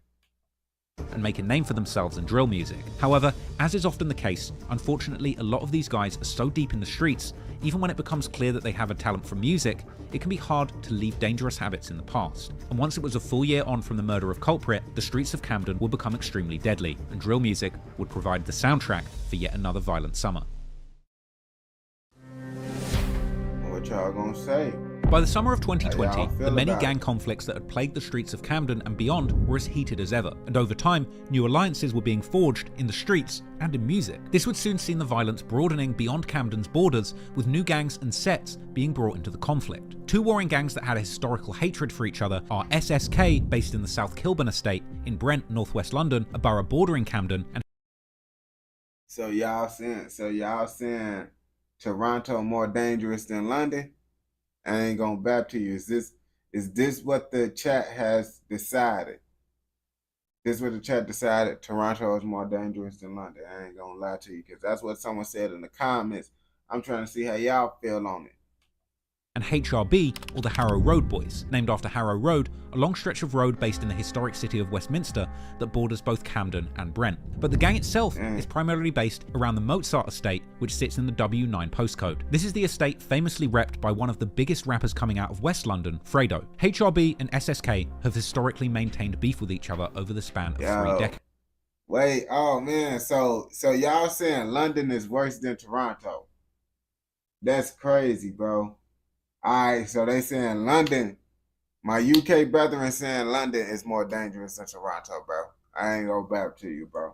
And make a name for themselves in drill music. However, as is often the case, unfortunately a lot of these guys are so deep in the streets, even when it becomes clear that they have a talent for music, it can be hard to leave dangerous habits in the past. And once it was a full year on from the murder of Culprit, the streets of Camden would become extremely deadly, and drill music would provide the soundtrack for yet another violent summer. What y'all gonna say? By the summer of 2020, the many gang conflicts that had plagued the streets of Camden and beyond were as heated as ever, and over time, new alliances were being forged in the streets and in music. This would soon see the violence broadening beyond Camden's borders, with new gangs and sets being brought into the conflict. 2 warring gangs that had a historical hatred for each other are SSK, based in the South Kilburn estate in Brent, northwest London, a borough bordering Camden, and So y'all saying Toronto more dangerous than London? I ain't gonna bap to you. Is this what the chat has decided? This is what the chat decided. Toronto is more dangerous than London. I ain't gonna lie to you, because that's what someone said in the comments. I'm trying to see how y'all feel on it. and HRB, or the Harrow Road Boys, named after Harrow Road, a long stretch of road based in the historic city of Westminster that borders both Camden and Brent. But the gang itself is primarily based around the Mozart estate, which sits in the W9 postcode. This is the estate famously repped by one of the biggest rappers coming out of West London, Fredo. HRB and SSK have historically maintained beef with each other over the span of 3 decades. Wait, oh man, so y'all saying London is worse than Toronto? That's crazy, bro. Alright, so they saying London, my UK brethren saying London is more dangerous than Toronto, bro. I ain't gonna back to you, bro.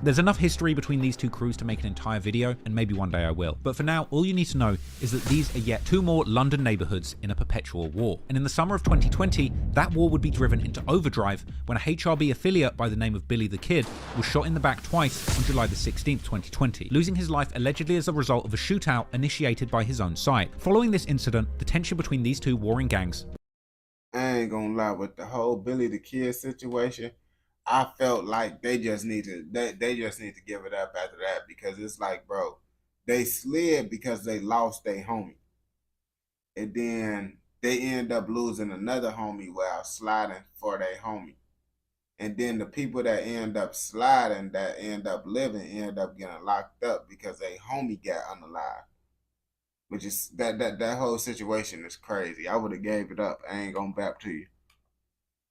There's enough history between these two crews to make an entire video, and maybe one day I will. But for now, all you need to know is that these are yet 2 more London neighbourhoods in a perpetual war. And in the summer of 2020, that war would be driven into overdrive when a HRB affiliate by the name of Billy the Kid was shot in the back twice on July the 16th, 2020, losing his life allegedly as a result of a shootout initiated by his own side. Following this incident, the tension between these two warring gangs... I ain't gonna lie, with the whole Billy the Kid situation, I felt like they just need to give it up after that, because it's like, bro, they slid because they lost their homie, and then they end up losing another homie while sliding for their homie, and then the people that end up sliding, that end up living, end up getting locked up because their homie got unalive. Which is that whole situation is crazy. I would have gave it up. I ain't gonna back to you.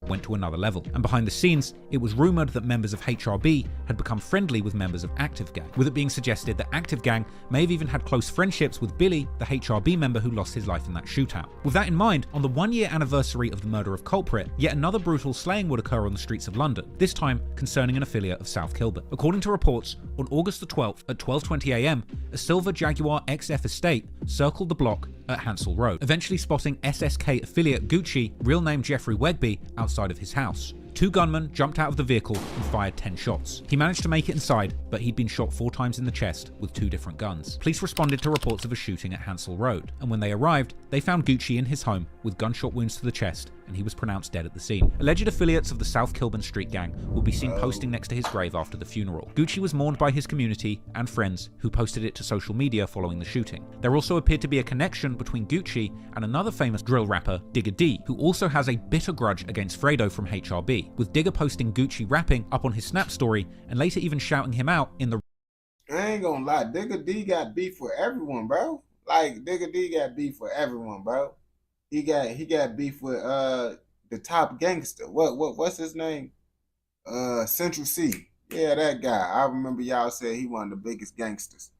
Went to another level, and behind the scenes, it was rumoured that members of HRB had become friendly with members of Active Gang, with it being suggested that Active Gang may have even had close friendships with Billy, the HRB member who lost his life in that shootout. With that in mind, on the 1-year anniversary of the murder of Culprit, yet another brutal slaying would occur on the streets of London, this time concerning an affiliate of South Kilburn. According to reports, on August the 12th at 12:20 AM, a silver Jaguar XF estate circled the block at Hansel Road, eventually spotting SSK affiliate Gucci, real name Jeffrey Wegby, outside of his house. 2 gunmen jumped out of the vehicle and fired 10 shots. He managed to make it inside, but he'd been shot 4 times in the chest with 2 different guns. Police responded to reports of a shooting at Hansel Road, and when they arrived, they found Gucci in his home with gunshot wounds to the chest and he was pronounced dead at the scene. Alleged affiliates of the South Kilburn street gang will be seen posting next to his grave after the funeral. Gucci was mourned by his community and friends who posted it to social media following the shooting. There also appeared to be a connection between Gucci and another famous drill rapper, Digga D, who also has a bitter grudge against Fredo from HRB, with Digga posting Gucci rapping up on his Snap story and later even shouting him out in the... I ain't gonna lie, Digga D got beef with everyone, bro. Like, Digga D got beef with everyone, bro. He got beef with the top gangster. What's his name? Central C. Yeah, that guy. I remember y'all said he one of the biggest gangsters.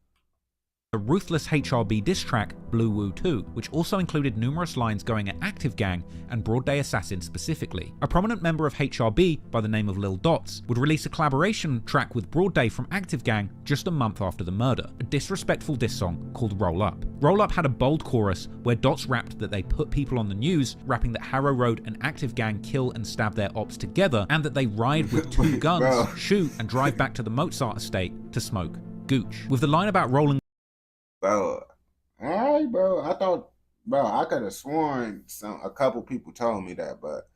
The ruthless HRB diss track, Blue Woo 2, which also included numerous lines going at Active Gang and Broad Day Assassin specifically. A prominent member of HRB by the name of Lil Dots would release a collaboration track with Broad Day from Active Gang just a month after the murder, a disrespectful diss song called Roll Up. Roll Up had a bold chorus where Dots rapped that they put people on the news, rapping that Harrow Road and Active Gang kill and stab their ops together, and that they ride with 2 guns, shoot and drive back to the Mozart estate to smoke gooch. With the line about rolling... Bro, alright, bro. I thought, bro, I could have sworn a couple people told me that, but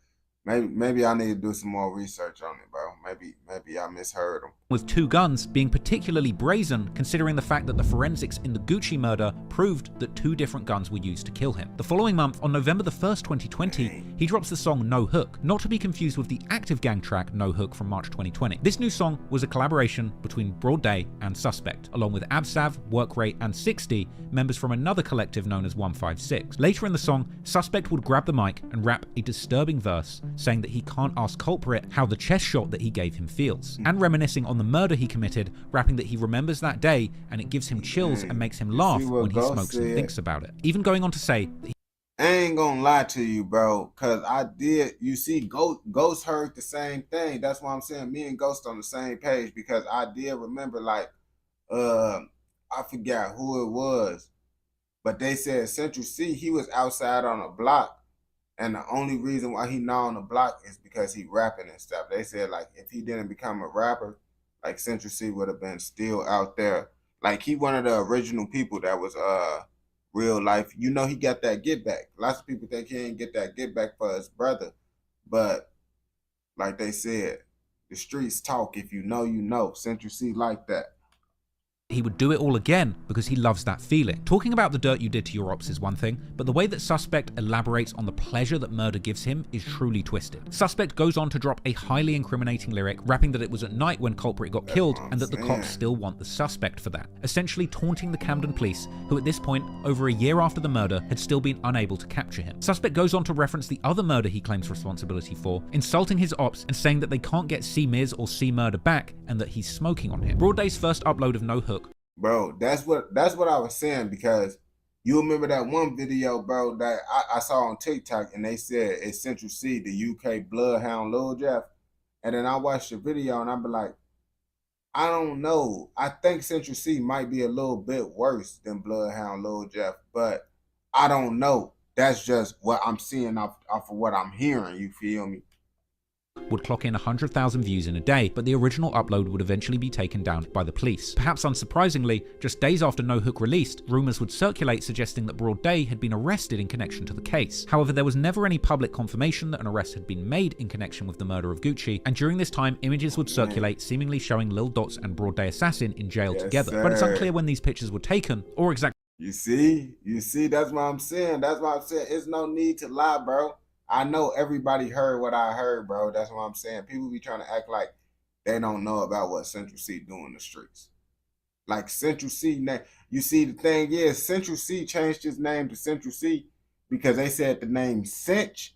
maybe I need to do some more research on it, bro. Maybe I misheard them. With 2 guns being particularly brazen, considering the fact that the forensics in the Gucci murder proved that 2 different guns were used to kill him. The following month, on November the 1st, 2020, he drops the song No Hook, not to be confused with the Active Gang track No Hook from March 2020. This new song was a collaboration between Broad Day and Suspect, along with Absav, Work Rate, and 60, members from another collective known as 156. Later in the song, Suspect would grab the mic and rap a disturbing verse, saying that he can't ask culprit how the chest shot that he gave him feels, and reminiscing on the murder he committed, rapping that he remembers that day and it gives him chills and makes him laugh when he smokes and thinks about it. Even going on to say that I ain't gonna lie to you, bro, cause you see, Ghost heard the same thing. That's why I'm saying me and Ghost on the same page, because I did remember, like, I forgot who it was, but they said Central C, he was outside on a block, and the only reason why he not on the block is because he rapping and stuff. They said, like, if he didn't become a rapper, like, Central C would have been still out there. Like, he one of the original people that was real life. You know, he got that get back. Lots of people think he ain't get that get back for his brother, but like they said, the streets talk. If you know, you know. Central C like that. he would do it all again because he loves that feeling. Talking about the dirt you did to your ops is one thing, but the way that Suspect elaborates on the pleasure that murder gives him is truly twisted. Suspect goes on to drop a highly incriminating lyric, rapping that it was at night when culprit got killed and that the cops still want the suspect for that, essentially taunting the Camden police, who at this point, over a year after the murder, had still been unable to capture him. Suspect goes on to reference the other murder he claims responsibility for, insulting his ops and saying that they can't get C Miz or C Murder back and that he's smoking on him. Broad Day's first upload of No Hook. Bro, that's what I was saying, because you remember that one video, bro, that I saw on TikTok, and they said it's Central C, the UK Bloodhound Lil Jeff. And then I watched the video and I be like, I don't know. I think Central C might be a little bit worse than Bloodhound Lil Jeff, but I don't know. That's just what I'm seeing off of what I'm hearing, you feel me? Would clock in 100,000 views in a day, but the original upload would eventually be taken down by the police. Perhaps unsurprisingly, just days after No Hook released, rumours would circulate suggesting that Broad Day had been arrested in connection to the case. However, there was never any public confirmation that an arrest had been made in connection with the murder of Gucci, and during this time, images would circulate seemingly showing Lil Dots and Broad Day Assassin in jail together. But it's unclear when these pictures were taken, or exactly. You see, that's what I'm saying. It's no need to lie, bro. I know everybody heard what I heard, bro. That's what I'm saying. People be trying to act like they don't know about what Central C do in the streets. Like Central C, you see, the thing is, Central C changed his name to Central C because they said the name Cinch,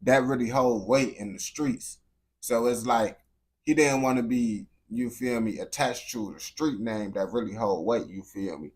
that really hold weight in the streets. So it's like he didn't want to be, you feel me, attached to the street name that really hold weight, you feel me?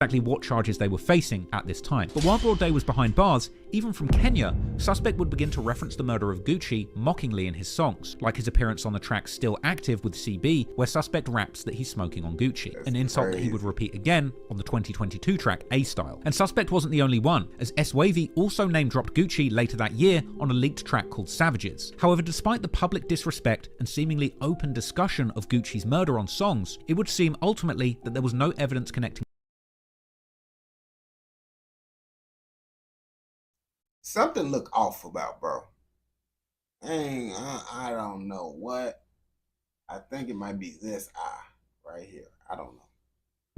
Exactly what charges they were facing at this time. But while Broad Day was behind bars, even from Kenya, Suspect would begin to reference the murder of Gucci mockingly in his songs, like his appearance on the track Still Active with CB, where Suspect raps that he's smoking on Gucci, an insult that he would repeat again on the 2022 track A-Style. And Suspect wasn't the only one, as S-Wavy also name-dropped Gucci later that year on a leaked track called Savages. However, despite the public disrespect and seemingly open discussion of Gucci's murder on songs, it would seem ultimately that there was no evidence connecting something look off about bro. I don't know what. I think it might be this eye right here. I don't know.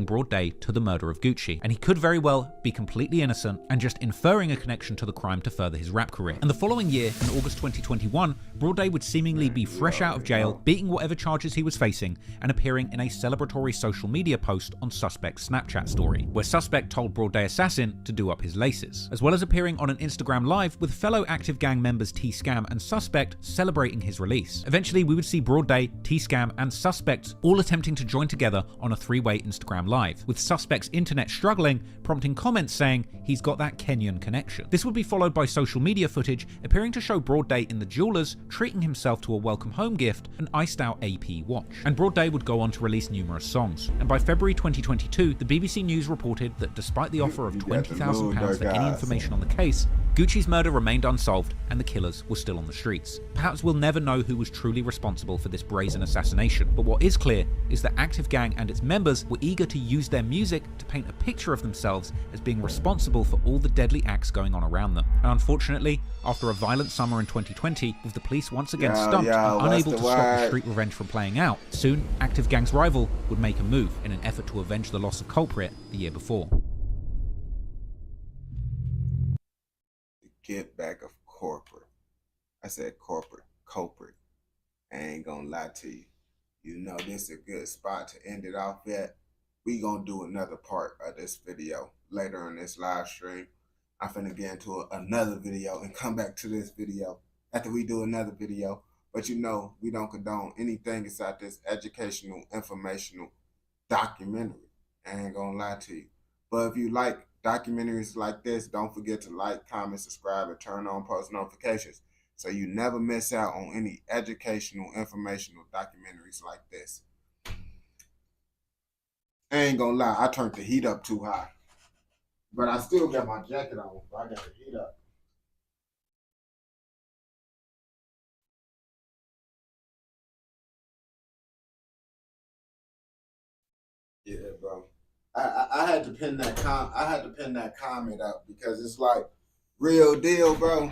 Broad day to the murder of Gucci, and he could very well be completely innocent and just inferring a connection to the crime to further his rap career. And the following year, in August 2021, Broad Day would seemingly be fresh out of jail, beating whatever charges he was facing, and appearing in a celebratory social media post on Suspect's Snapchat story, where Suspect told Broad Day Assassin to do up his laces, as well as appearing on an Instagram live with fellow active gang members T-Scam and Suspect celebrating his release. Eventually, we would see Broad Day, T-Scam, and Suspect all attempting to join together on a three-way Instagram live, with Suspect's internet struggling, prompting comments saying he's got that Kenyan connection. This would be followed by social media footage appearing to show Broad Day in the jewelers treating himself to a welcome home gift, an iced out AP watch. And Broad Day would go on to release numerous songs. And by February 2022, the BBC News reported that despite the offer of £20,000 for any information on the case, Gucci's murder remained unsolved and the killers were still on the streets. Perhaps we'll never know who was truly responsible for this brazen assassination, but what is clear is that Active Gang and its members were eager to use their music to paint a picture of themselves as being responsible for all the deadly acts going on around them. And unfortunately, after a violent summer in 2020, with the police once again stumped and unable to stop the street revenge from playing out, soon Active Gang's rival would make a move in an effort to avenge the loss of culprit the year before. Get back of corporate. I said corporate, culprit. I ain't gonna lie to you. You know this is a good spot to end it off at. We gonna do another part of this video later in this live stream. I'm finna get into another video and come back to this video after we do another video. But you know, we don't condone anything inside this educational, informational documentary. I ain't gonna lie to you. But if you like documentaries like this, don't forget to like, comment, subscribe, and turn on post notifications so you never miss out on any educational, informational documentaries like this. I ain't gonna lie, I turned the heat up too high. But I still got my jacket on, so I got the heat up. Yeah, bro. I had to pin that comment up because it's like real deal, bro.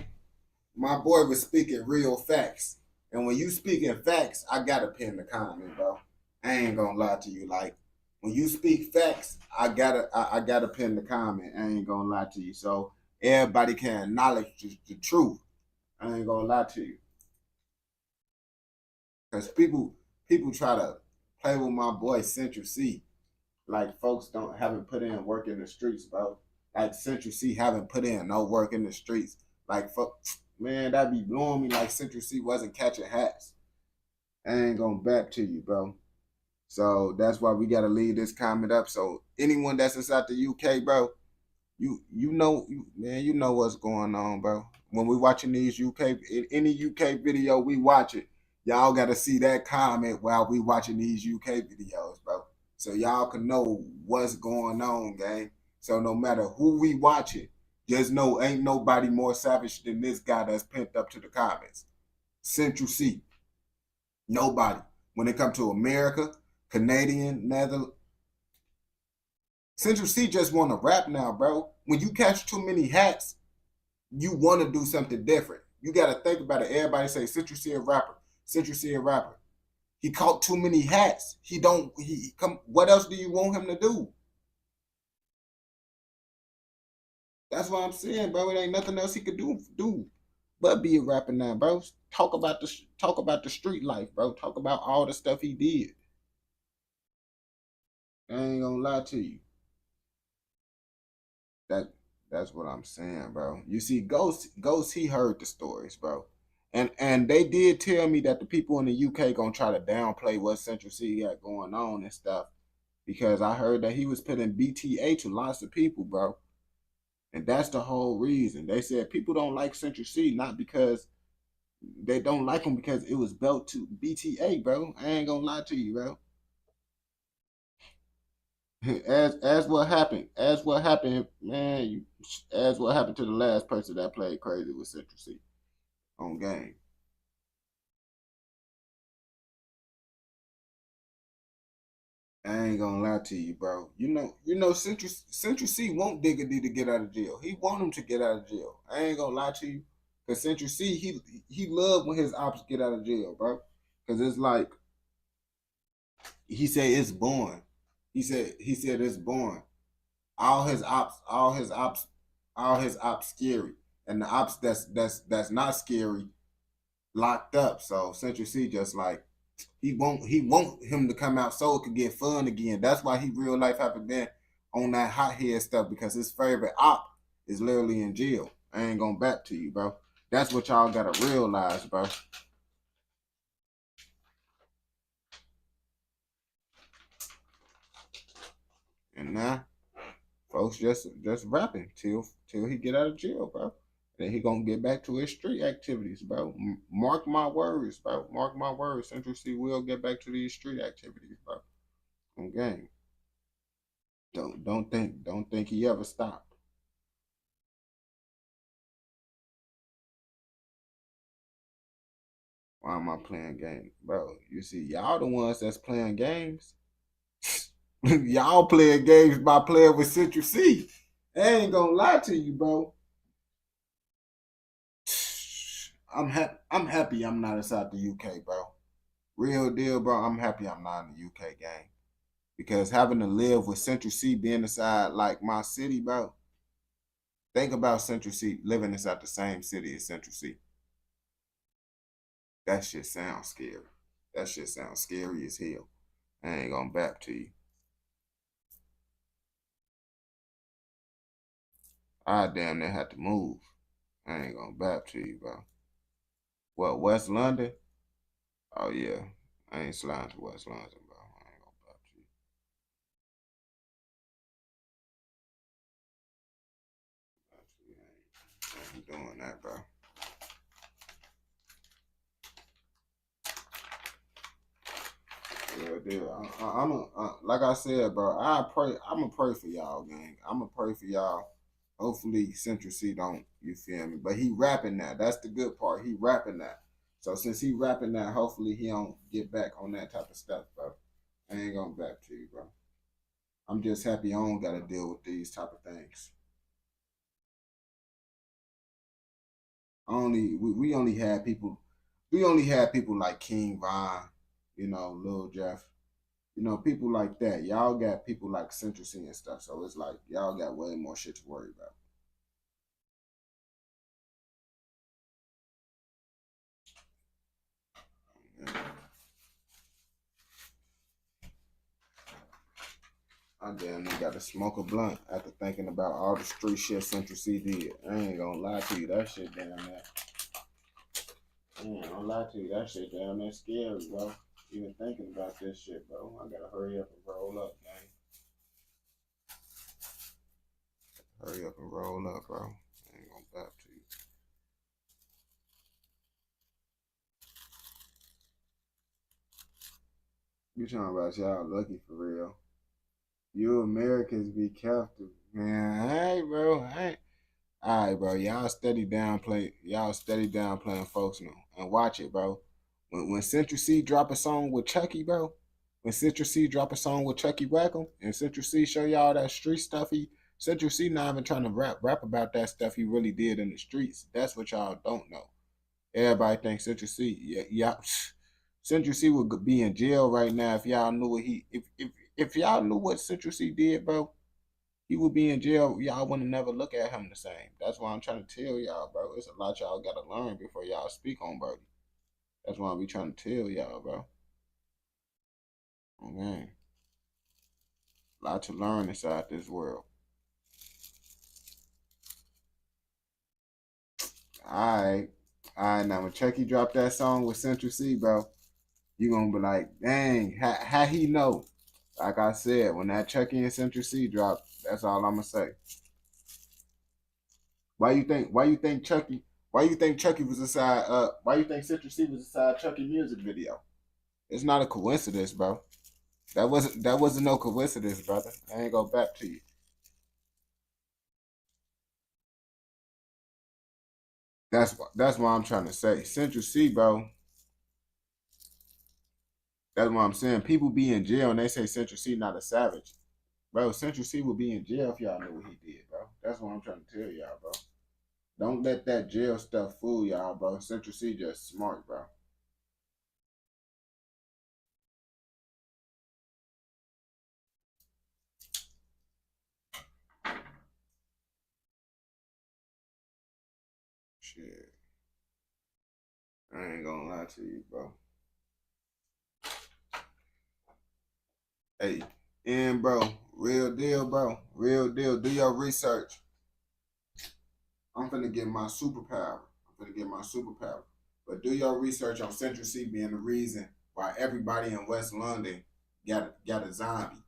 My boy was speaking real facts. And when you speaking facts, I gotta pin the comment, bro. I ain't gonna lie to you. Like when you speak facts, I gotta pin the comment. I ain't gonna lie to you. So everybody can acknowledge the truth. I ain't gonna lie to you. Because people try to play with my boy Central C. Like folks haven't put in work in the streets, bro. Like Central C haven't put in no work in the streets. Like man, that be blowing me like Central C wasn't catching hats. I ain't gonna back to you, bro. So that's why we gotta leave this comment up. So anyone that's inside the UK, bro, you know what's going on, bro. When we watching these any UK video we watch it, y'all gotta see that comment while we watching these UK videos, bro. So y'all can know what's going on, gang. So no matter who we watching, just know ain't nobody more savage than this guy that's pent up to the comments. Central C. Nobody. When it comes to America, Canadian, Netherlands. Central C just want to rap now, bro. When you catch too many hats, you want to do something different. You got to think about it. Everybody say Central C a rapper. Central C a rapper. He caught too many hats. What else do you want him to do? That's what I'm saying, bro. It ain't nothing else he could do but be a rapper now, bro. Talk about the street life, bro. Talk about all the stuff he did. I ain't gonna lie to you. That's what I'm saying, bro. You see, Ghost, he heard the stories, bro. And they did tell me that the people in the UK gonna try to downplay what Central C got going on and stuff. Because I heard that he was putting BTA to lots of people, bro. And that's the whole reason. They said people don't like Central C, not because they don't like him because it was built to BTA, bro. I ain't gonna lie to you, bro. As what happened, man, as what happened to the last person that played crazy with Central C on game. I ain't gonna lie to you, bro. Central C want Digga D to get out of jail. He want him to get out of jail. I ain't gonna lie to you. Cause Central C, he love when his ops get out of jail, bro. Cause it's like he said it's born. He said it's born. All his ops scary. And the ops that's not scary locked up. So Central C just like he want him to come out so it could get fun again. That's why he real life haven't been on that hot head stuff because his favorite op is literally in jail. I ain't gonna back to you, bro. That's what y'all gotta realize, bro. And now, folks just rapping till he get out of jail, bro. Then he gonna get back to his street activities, bro. Mark my words, bro. Mark my words. Central C will get back to these street activities, bro. Okay. Don't think he ever stopped. Why am I playing games, bro? You see, y'all the ones that's playing games. Y'all playing games by playing with Central C. I ain't gonna lie to you, bro. I'm happy I'm not inside the UK, bro. Real deal, bro. I'm happy I'm not in the UK game. Because having to live with Central C being inside like my city, bro. Think about Central C living inside the same city as Central C. That shit sounds scary. That shit sounds scary as hell. I ain't gonna back to you. I damn near had to move. I ain't gonna back to you, bro. What, West London? Oh yeah. I ain't sliding to West London, bro. I ain't gonna back to you. I ain't doing that, bro. Yeah, dude. Like I said, bro. I'ma pray for y'all, gang. I'ma pray for y'all. Hopefully Central C don't, you feel me? But he rapping now. That's the good part. He rapping that. So since he rapping that, hopefully he don't get back on that type of stuff, bro. I ain't gonna back to you, bro. I'm just happy I don't gotta deal with these type of things. We only had people like King Von, Lil Jeff, people like that. Y'all got people like Central C and stuff. So it's like y'all got way more shit to worry about. I damn near got to smoke a blunt after thinking about all the street shit Central C did. I ain't gonna lie to you, that shit damn near. I ain't gonna lie to you, that shit damn near scary, bro. Even thinking about this shit, bro. I gotta hurry up and roll up, gang. Hurry up and roll up, bro. I ain't gonna back to you. You talking about y'all lucky for real. You Americans be careful, man. Hey, bro. Hey. All right, bro. Y'all steady downplaying folks now. And watch it, bro. When Central C drop a song with Chucky, bro. When Central C drop a song with Chucky Wackham and Central C show y'all that street stuff, Central C not even trying to rap about that stuff he really did in the streets. That's what y'all don't know. Everybody thinks Central C, yeah. Central C would be in jail right now if y'all knew what if y'all knew what Central C did, bro. He would be in jail. Y'all wouldn't never look at him the same. That's why I'm trying to tell y'all, bro. It's a lot y'all gotta learn before y'all speak on Brody. That's why I be trying to tell y'all, bro. Okay. A lot to learn inside this world. Alright. Alright, now when Chucky dropped that song with Central C, bro, you gonna be like, dang, how he know? Like I said, when that Chucky and Central C dropped, that's all I'm gonna say. Why you think Chucky was inside why you think Central C was inside Chucky music video? It's not a coincidence, bro. That wasn't no coincidence, brother. I ain't gonna back to you. That's what I'm trying to say. Central C, bro. That's what I'm saying. People be in jail and they say Central C not a savage. Bro, Central C would be in jail if y'all knew what he did, bro. That's what I'm trying to tell y'all, bro. Don't let that jail stuff fool y'all, bro. Central C just smart, bro. Shit. I ain't gonna lie to you, bro. Hey, and bro, real deal, bro. Real deal. Do your research. I'm finna get my superpower. But do your research on Central C being the reason why everybody in West London got a zombie.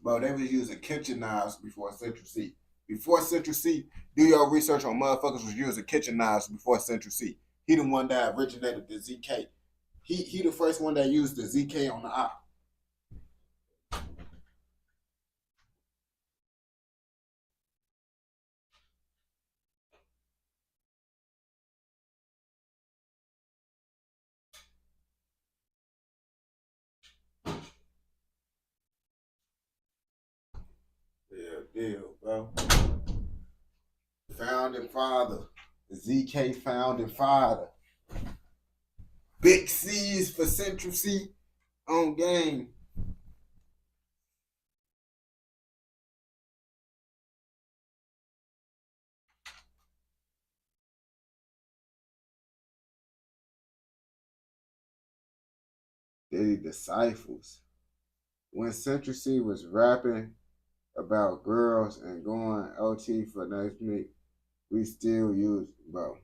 Bro, they was using kitchen knives before Central C. Before Central C, do your research on motherfuckers was using kitchen knives before Central C. He the one that originated the ZK. He the first one that used the ZK on the op. Yeah, deal, bro. Founding father. The ZK founding father. Big C's for Central C on game. Diddy Disciples. When Central C was rapping about girls and going OT for next week, we still use, bro.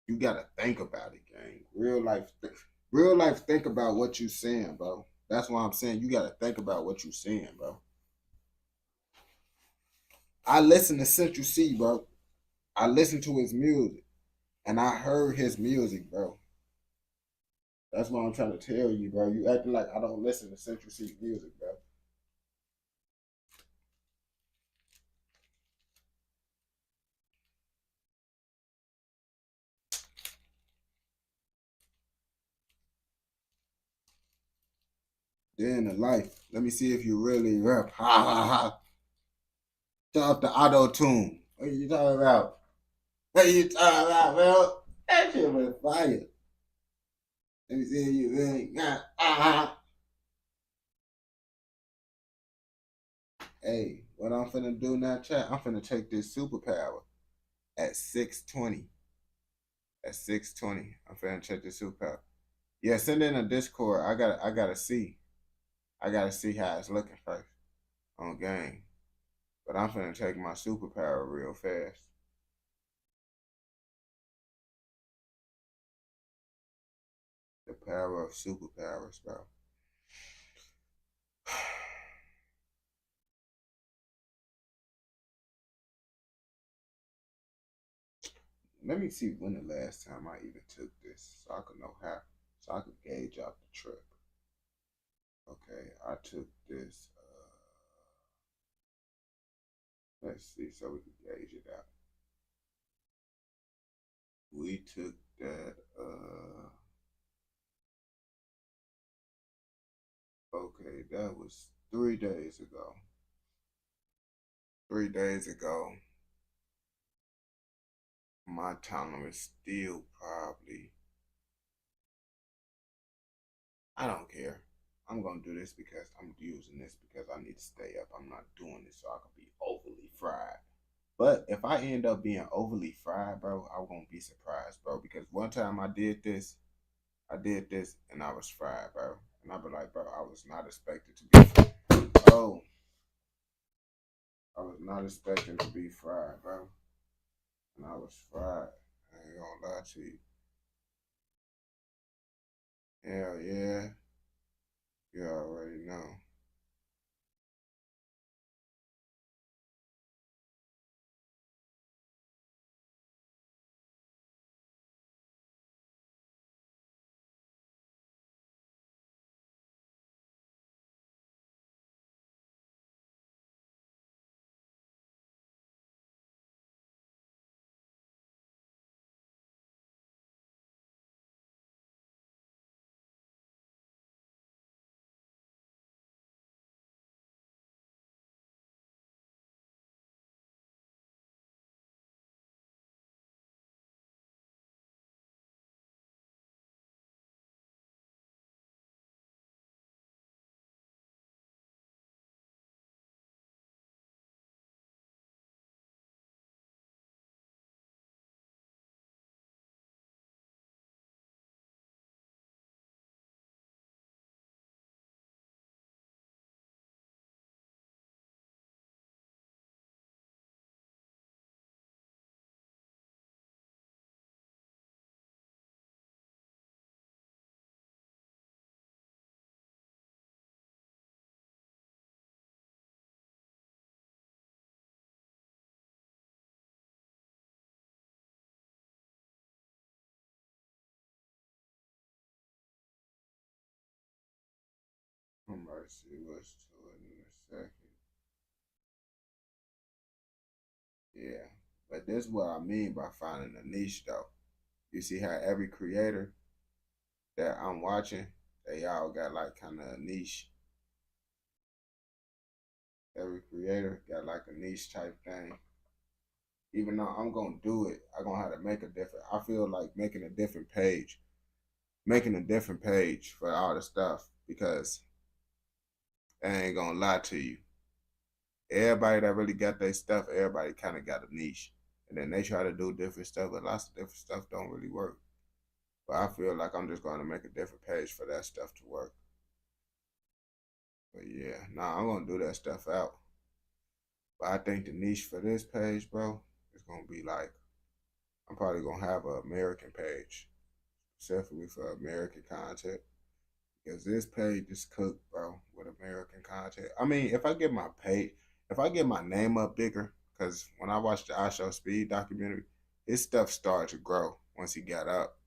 You gotta think about it, gang. Real life, think about what you saying, bro. That's why I'm saying you gotta think about what you saying, bro. I listen to Central C, bro. I listen to his music, and I heard his music, bro. That's what I'm trying to tell you, bro. You acting like I don't listen to Central C music, bro. Then in life, let me see if you really rap. Ha ha ha. Shut off the auto tune. What are you talking about? What are you talking about, bro? That shit was fire. Let me see if you really got. Hey, what I'm finna do now, chat? I'm finna take this superpower at 620. At 620, I'm finna check this superpower. Yeah, send in a Discord. I gotta see. I gotta see how it's looking first on game. But I'm finna take my superpower real fast. The power of superpowers, bro. Let me see when the last time I even took this so I could know how, so I could gauge out the trip. Okay, I took this. Let's see so we can gauge it out. We took that. Okay, that was 3 days ago. 3 days ago. My tolerance still probably. I don't care. I'm gonna do this because I'm using this because I need to stay up. I'm not doing this so I can be overly fried. But if I end up being overly fried, bro, I'm gonna be surprised, bro. Because one time I did this and I was fried, bro. And I be like, bro, I was not expected to be fried. Oh. I was not expecting to be fried, bro. And I was fried. I ain't gonna lie to you. Hell yeah. You already know. see what's to it in a second. Yeah, but this is what I mean by finding a niche though. You see how every creator that I'm watching, they all got like kind of a niche. Every creator got like a niche type thing. Even though I'm gonna do it, I'm gonna have to make a different. I feel like making a different page for all the stuff because I ain't gonna lie to you. Everybody that really got their stuff, everybody kind of got a niche. And then they try to do different stuff, but lots of different stuff don't really work. But I feel like I'm just going to make a different page for that stuff to work. But yeah, nah, I'm going to do that stuff out. But I think the niche for this page, bro, is going to be like, I'm probably going to have an American page, specifically for American content. Because this page is cooked, bro, with American content. I mean, if I get my name up bigger, because when I watched the I Show Speed documentary, his stuff started to grow once he got up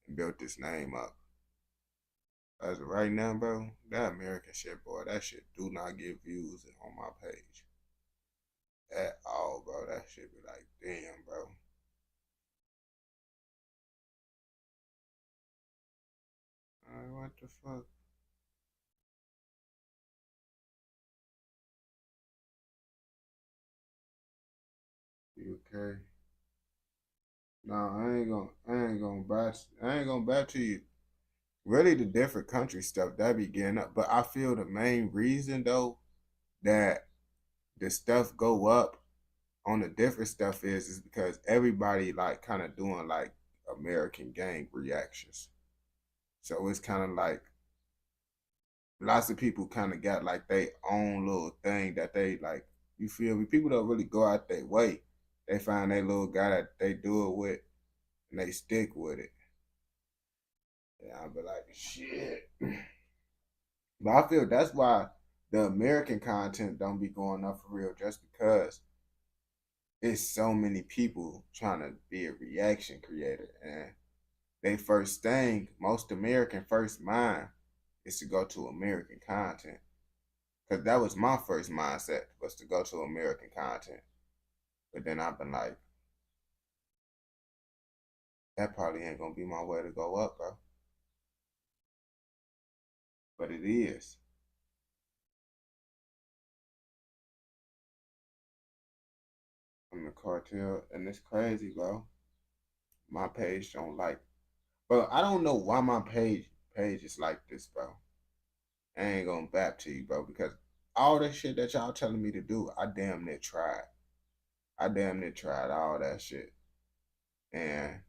and built his name up. As of right now, bro, that American shit, boy, that shit do not get views on my page. At all, bro. That shit be like, damn, bro. Alright, what the fuck? You okay? No, I ain't gonna bat to you. Really, the different country stuff that be getting up, but I feel the main reason though that the stuff go up on the different stuff is because everybody like kind of doing like American gang reactions. So it's kind of like lots of people kind of got like their own little thing that they like. You feel me? People don't really go out their way. They find their little guy that they do it with, and they stick with it. Yeah, I'll be like, shit. But I feel that's why the American content don't be going up for real, just because it's so many people trying to be a reaction creator, and they first thing, most American first mind is to go to American content. Cause that was my first mindset, was to go to American content. But then I've been like, that probably ain't gonna be my way to go up, bro. But it is. I'm the cartel, and it's crazy, bro. My page don't like, bro. I don't know why my page is like this, bro. I ain't gonna bap to you, bro, because all that shit that y'all telling me to do, I damn near tried. I damn near tried all that shit. And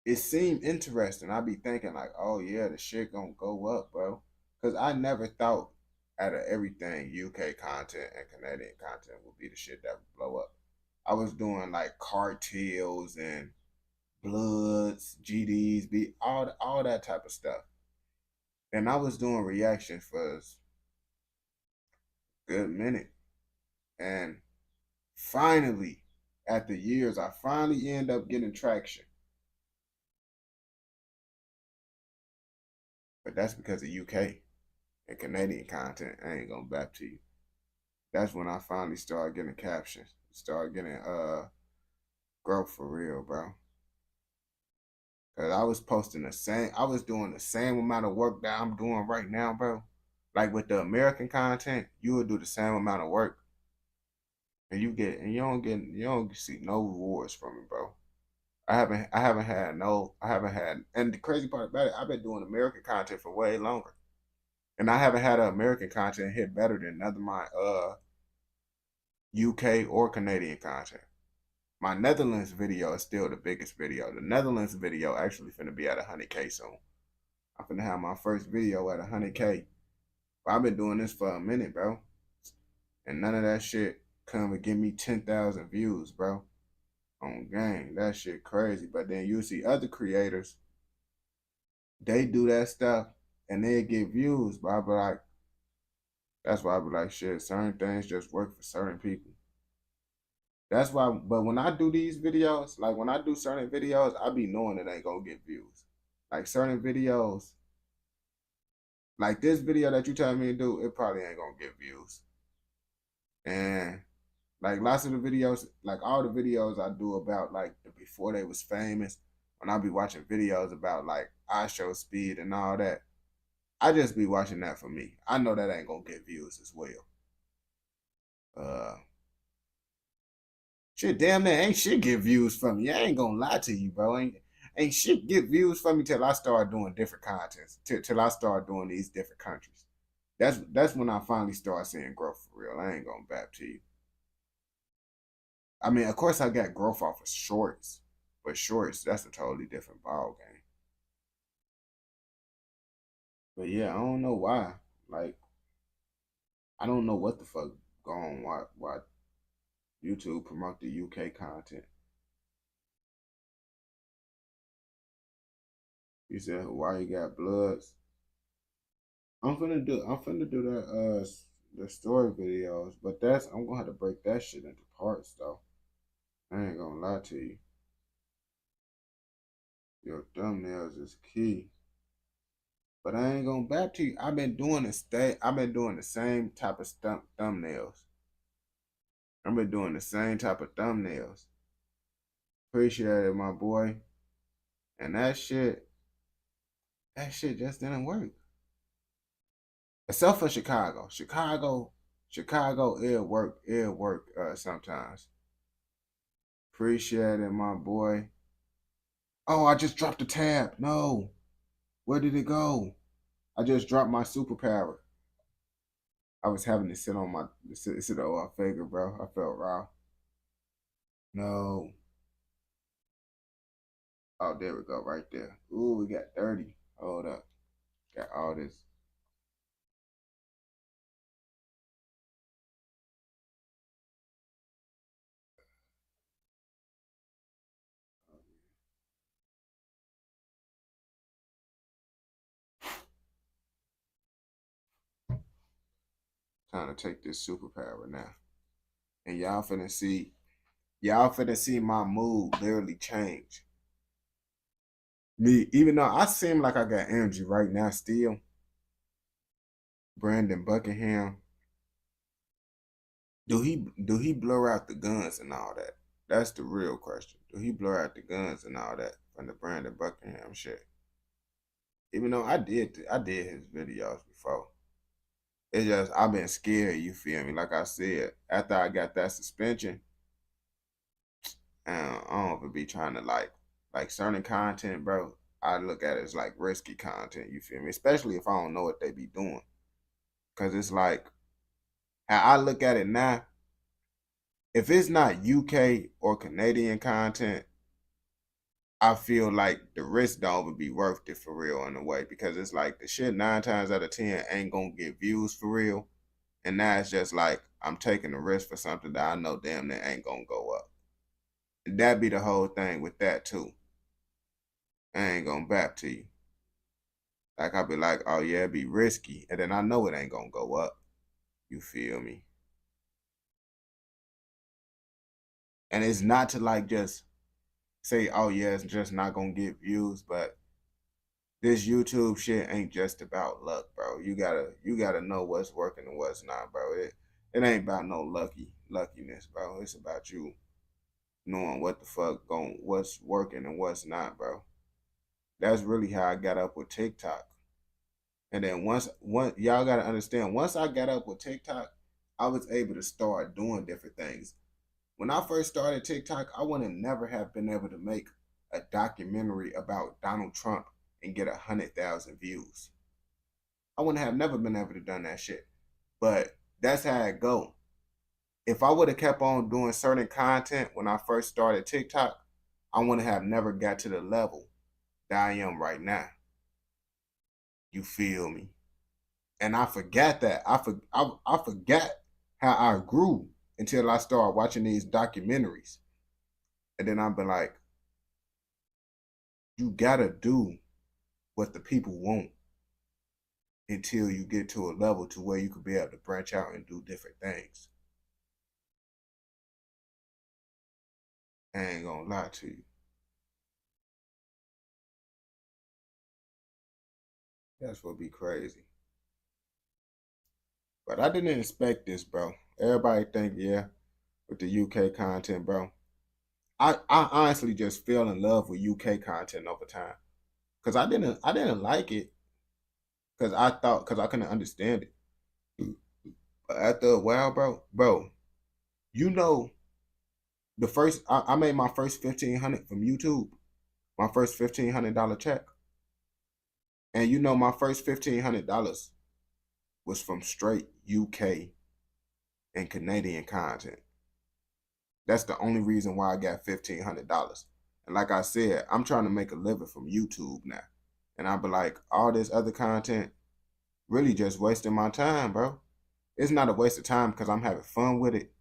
it seemed interesting. I be thinking like, oh yeah, the shit gonna go up, bro. Cause I never thought out of everything UK content and Canadian content would be the shit that would blow up. I was doing like cartels and Bloods, GDs, all that type of stuff. And I was doing reactions for a good minute. And finally, after years, I finally end up getting traction. But that's because of UK and Canadian content. I ain't gonna back to you. That's when I finally started getting captions. Started getting growth for real, bro. Cause I was posting I was doing the same amount of work that I'm doing right now, bro. Like with the American content, you would do the same amount of work. And you don't see no rewards from it, bro. I haven't had, and the crazy part about it, I've been doing American content for way longer. And I haven't had an American content hit better than none of my UK or Canadian content. My Netherlands video is still the biggest video. The Netherlands video actually finna be at 100K soon. I'm finna have my first video at 100K. But I've been doing this for a minute, bro. And none of that shit come and give me 10,000 views, bro. On game, that shit crazy. But then you see other creators, they do that stuff and they get views. But I be like, that's why I be like, shit, certain things just work for certain people. That's why, but when I do these videos, like when I do certain videos, I be knowing it ain't gonna get views. Like certain videos, Like this video that you tell me to do, it probably ain't gonna get views. And like lots of the videos, like all the videos I do about like before they was famous, when I be watching videos about like I show speed and all that, I just be watching that for me. I know that ain't gonna get views as well. Shit, damn that ain't shit get views for me. I ain't gonna lie to you, bro. Ain't shit get views for me till I start doing different contents. Till I start doing these different countries. That's when I finally start seeing growth for real. I ain't gonna bap to you. I mean, of course I got growth off of shorts, but shorts, that's a totally different ball game. But yeah, I don't know why. Like, I don't know what the fuck going on. Why YouTube promote the UK content. You said why you got bloods. I'm finna do that the story videos, but I'm gonna have to break that shit into parts though. I ain't gonna lie to you. Your thumbnails is key. But I ain't gonna back to you. I've been doing the same type of thumbnails. I've been doing the same type of thumbnails. Appreciate it, my boy. And that shit just didn't work. Except for Chicago. Chicago, it'll work sometimes. Appreciate it, my boy. Oh, I just dropped the tab. No. Where did it go? I just dropped my superpower. I was having to sit on my finger, bro. I felt raw. No. Oh, there we go, right there. Ooh, we got 30. Hold up. Got all this. Time to take this superpower now. And y'all finna see my mood literally change. Me, even though I seem like I got energy right now still, Brandon Buckingham, do he blur out the guns and all that? That's the real question. Do he blur out the guns and all that from the Brandon Buckingham shit? Even though I did his videos before. It's just I've been scared, you feel me? Like I said, after I got that suspension, I don't even be trying to like certain content, bro. I look at it as like risky content, you feel me? Especially if I don't know what they be doing. Cause it's like how I look at it now, if it's not UK or Canadian content, I feel like the risk don't even be worth it for real in a way. Because it's like the shit 9 times out of 10 ain't gonna get views for real. And now it's just like I'm taking a risk for something that I know damn near ain't gonna go up. And that be the whole thing with that too. I ain't gonna bap to you. Like I'll be like, oh yeah, it'd be risky. And then I know it ain't gonna go up. You feel me? And it's not to like just say, oh yeah, it's just not gonna get views, but this YouTube shit ain't just about luck, bro. You gotta know what's working and what's not, bro. It ain't about no luckiness, bro. It's about you knowing what the fuck what's working and what's not, bro. That's really how I got up with TikTok. And then once y'all gotta understand, once I got up with TikTok, I was able to start doing different things. When I first started TikTok, I wouldn't never have been able to make a documentary about Donald Trump and get 100,000 views. I wouldn't have never been able to done that shit. But that's how it go. If I would have kept on doing certain content when I first started TikTok, I wouldn't have never got to the level that I am right now. You feel me? And I forgot that. I forgot how I grew until I started watching these documentaries. And then I've been like, you gotta do what the people want until you get to a level to where you could be able to branch out and do different things. I ain't gonna lie to you. That's what be crazy. But I didn't expect this, bro. Everybody think, yeah, with the UK content, bro. I honestly just fell in love with UK content over time. Cause I didn't like it because I couldn't understand it. But after a while, bro, you know the first I made my first 1,500 from YouTube. My first $1,500 check. And you know my first $1,500 was from straight UK and Canadian content. That's the only reason why I got $1,500. And like I said, I'm trying to make a living from YouTube now. And I'll be like, all this other content really just wasting my time, bro. It's not a waste of time because I'm having fun with it.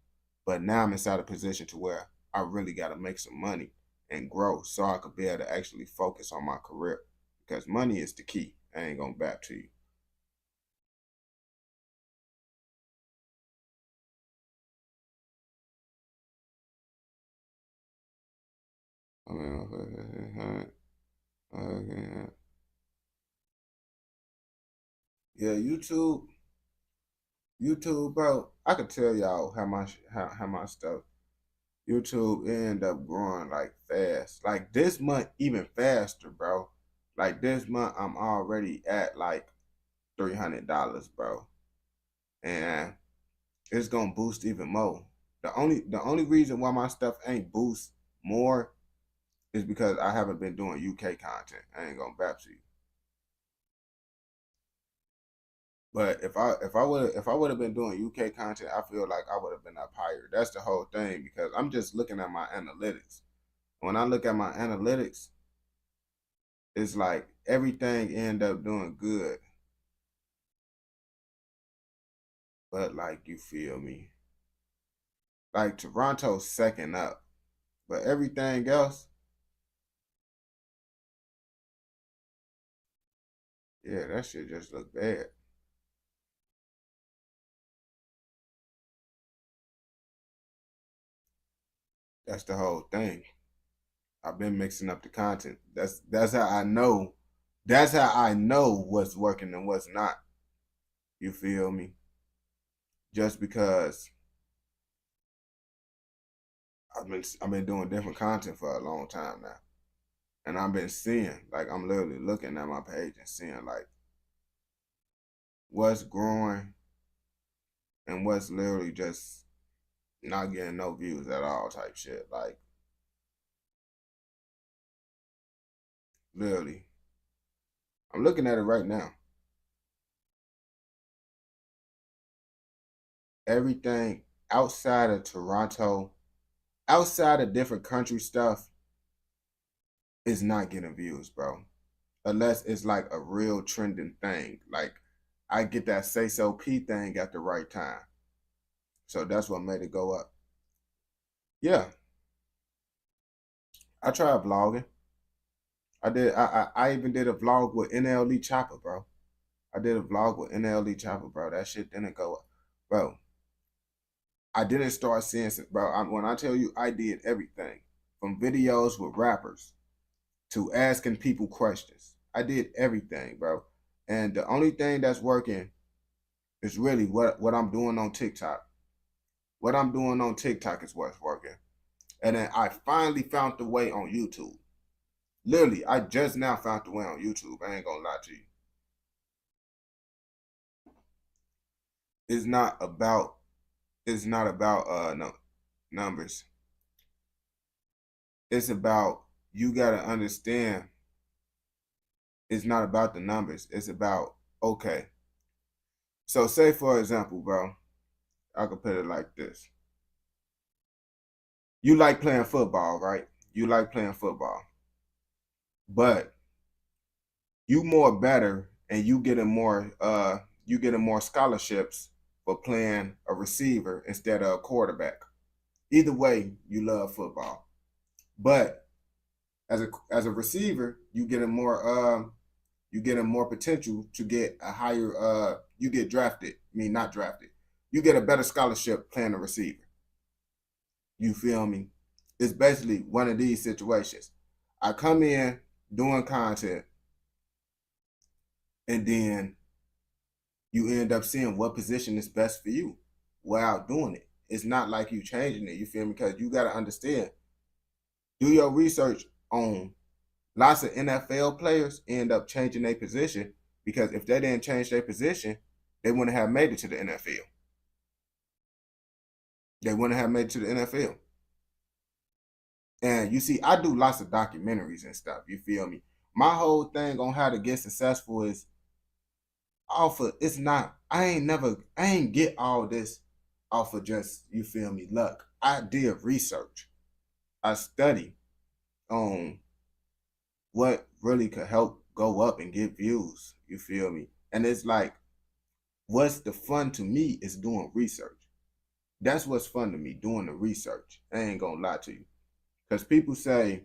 But now I'm inside a position to where I really got to make some money and grow so I could be able to actually focus on my career. Because money is the key. I ain't going to back to you. Yeah, YouTube, bro. I could tell y'all how my stuff. YouTube end up growing like fast. Like this month, even faster, bro. Like this month, I'm already at like $300, bro, and it's gonna boost even more. The only reason why my stuff ain't boost more is because I haven't been doing UK content. I ain't gonna back to you. But if I would have been doing UK content, I feel like I would have been up higher. That's the whole thing because I'm just looking at my analytics. When I look at my analytics, it's like everything end up doing good. But like you feel me? Like Toronto's second up. But everything else, yeah, that shit just look bad. That's the whole thing. I've been mixing up the content. That's how I know. That's how I know what's working and what's not. You feel me? Just because I've been doing different content for a long time now. And I've been seeing, like I'm literally looking at my page and seeing like what's growing and what's literally just not getting no views at all type shit. Like literally. I'm looking at it right now. Everything outside of Toronto, outside of different country stuff, is not getting views, bro. Unless it's like a real trending thing. Like I get that say so P thing at the right time. So that's what made it go up. Yeah. I tried vlogging. I even did a vlog with NLE Chopper, bro. I did a vlog with NLE Chopper, bro. That shit didn't go up. Bro, I didn't start seeing, bro. When I tell you I did everything from videos with rappers to asking people questions. I did everything, bro. And the only thing that's working is really what I'm doing on TikTok. What I'm doing on TikTok is what's working. And then I finally found the way on YouTube. Literally, I just now found the way on YouTube. I ain't gonna lie to you. It's not about no numbers. It's about you gotta understand it's not about the numbers. It's about, okay. So say for example, bro, I could put it like this. You like playing football, right? You like playing football. But you more better and you getting more scholarships for playing a receiver instead of a quarterback. Either way, you love football. But as a receiver, you getting more potential to get a higher you get drafted. I mean not drafted. You get a better scholarship playing a receiver. You feel me? It's basically one of these situations. I come in doing content and then you end up seeing what position is best for you while doing it. It's not like you changing it, you feel me? Because you got to understand, do your research on lots of NFL players end up changing their position because if they didn't change their position, they wouldn't have made it to the NFL. They wouldn't have made it to the NFL. And you see, I do lots of documentaries and stuff, you feel me? My whole thing on how to get successful is off of, it's not, I ain't get all this off of just, you feel me, luck. I did research. I study on what really could help go up and get views, you feel me? And it's like, what's the fun to me is doing research. That's what's fun to me, doing the research. I ain't gonna lie to you. Because people say,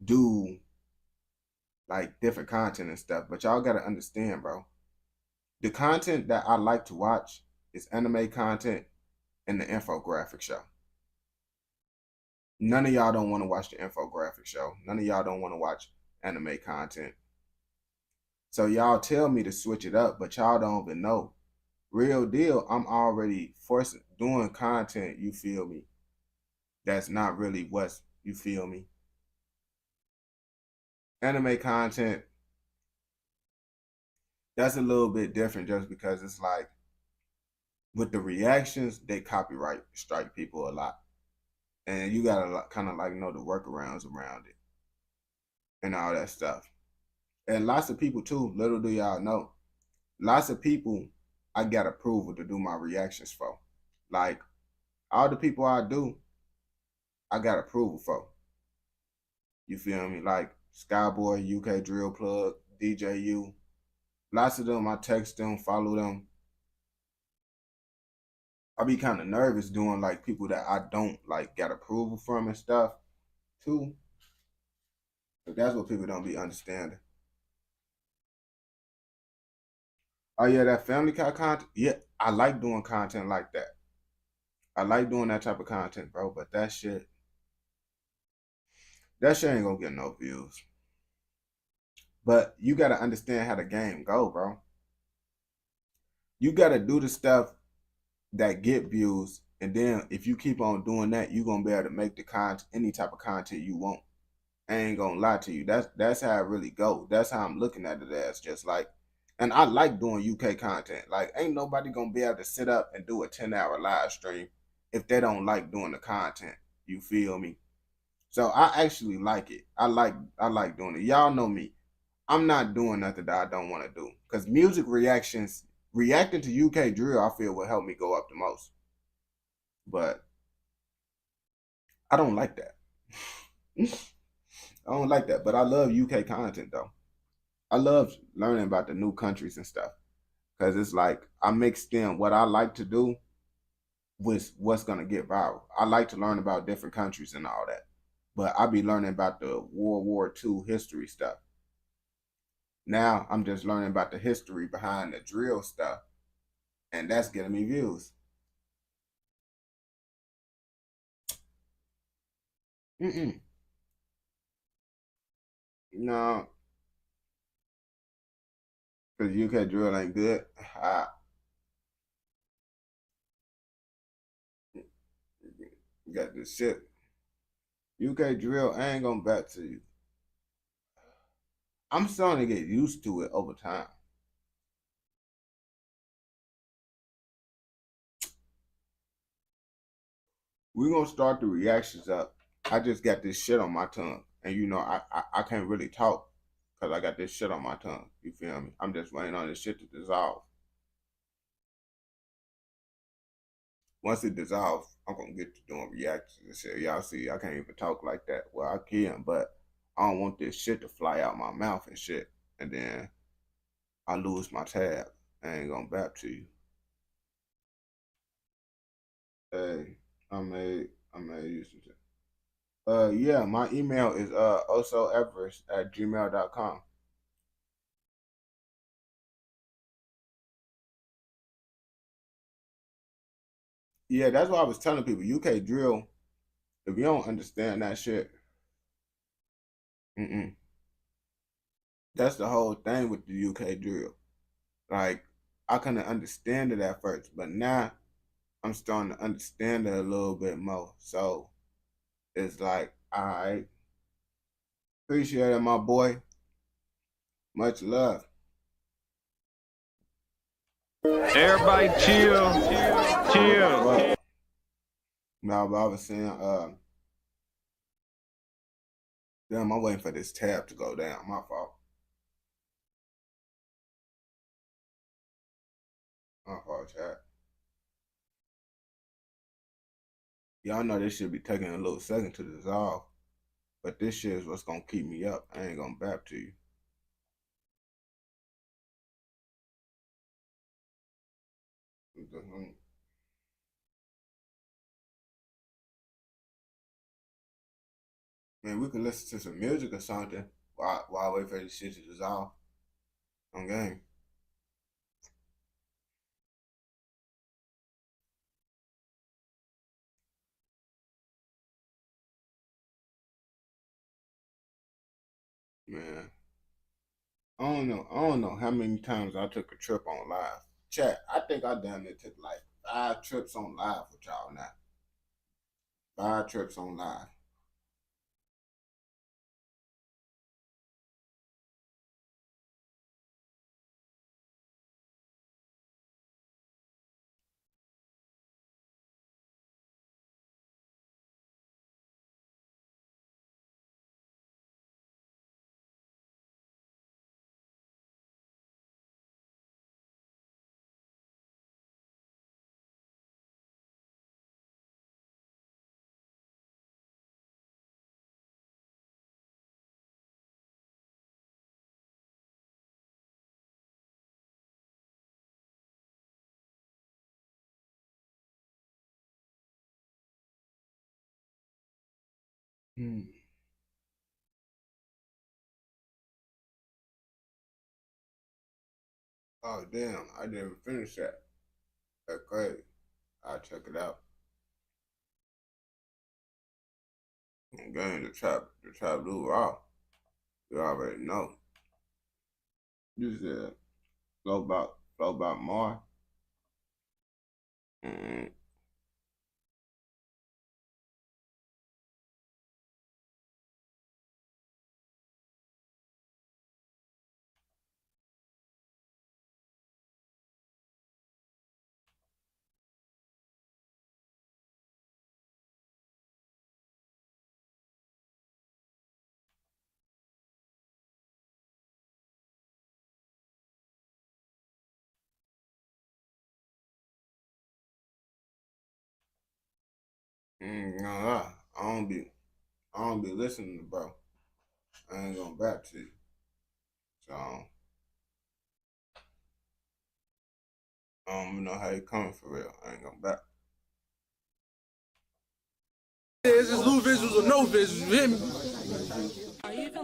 do like different content and stuff, but y'all gotta understand, bro. The content that I like to watch is anime content and the infographic show. None of y'all don't want to watch the infographic show. None of y'all don't want to watch anime content. So y'all tell me to switch it up, but y'all don't even know. Real deal, I'm already doing content, you feel me? That's not really what's, you feel me? Anime content, that's a little bit different just because it's like, with the reactions, they copyright strike people a lot. And you gotta kind of like know the workarounds around it and all that stuff. And lots of people too, little do y'all know, lots of people I got approval to do my reactions for. Like, all the people I do, I got approval for. You feel me? Like Skyboy, UK Drill Plug, DJU. Lots of them, I text them, follow them. I be kind of nervous doing like people that I don't like get approval from and stuff too. But that's what people don't be understanding. Oh yeah, that family content. Yeah, I like doing content like that. I like doing that type of content, bro. But that shit ain't gonna get no views. But you gotta understand how the game go, bro. You gotta do the stuff that get views, and then if you keep on doing that, you're gonna be able to make the any type of content you want. I ain't gonna lie to you. That's how it really go. That's how I'm looking at it as, just like, and I like doing UK content. Like, ain't nobody gonna be able to sit up and do a 10-hour live stream if they don't like doing the content. You feel me? So I actually like it. I like doing it. Y'all know me. I'm not doing nothing that I don't want to do. Because music reactions, reacting to UK drill, I feel will help me go up the most. But I don't like that. I don't like that. But I love UK content though. I love learning about the new countries and stuff. Because it's like I mixed in what I like to do with what's going to get viral. I like to learn about different countries and all that. But I be learning about the World War II history stuff. Now I'm just learning about the history behind the drill stuff. And that's getting me views. No. Because UK drill ain't good. You got this shit. UK drill, I ain't gonna back to you. I'm starting to get used to it over time. We're gonna start the reactions up. I just got this shit on my tongue. And you know, I can't really talk because I got this shit on my tongue. You feel me? I'm just waiting on this shit to dissolve. Once it dissolves, I'm gonna get to doing reactions and shit. Y'all see, I can't even talk like that. Well, I can, but I don't want this shit to fly out my mouth and shit. And then I lose my tab. I ain't gonna back to you. Hey, I made use of it. Yeah, my email is osoeverest@gmail.com. Yeah, that's why I was telling people, UK drill, if you don't understand that shit, that's the whole thing with the UK drill. Like, I couldn't understand it at first, but now I'm starting to understand it a little bit more. So it's like, all right, appreciate it, my boy. Much love. Everybody chill. Chill. Now, but I was saying, damn, I'm waiting for this tab to go down. My fault. My fault, chat. Y'all know this should be taking a little second to dissolve, but this shit is what's gonna keep me up. I ain't gonna bap to you. Man, we could listen to some music or something while I wait for this shit to dissolve. On game. Man, I don't know how many times I took a trip on live. Chat, I think I damn near took like 5 trips on live with y'all now. 5 trips on live. Oh damn, I didn't even finish that. That's crazy. I'll check it out. Again, the trap blue raw. You already know. You said flow about more. Nah, I don't be listening to bro. I ain't gonna back to you. So I don't even know how you coming for real. I ain't gonna back. It's just new visuals or no visuals, you hear me?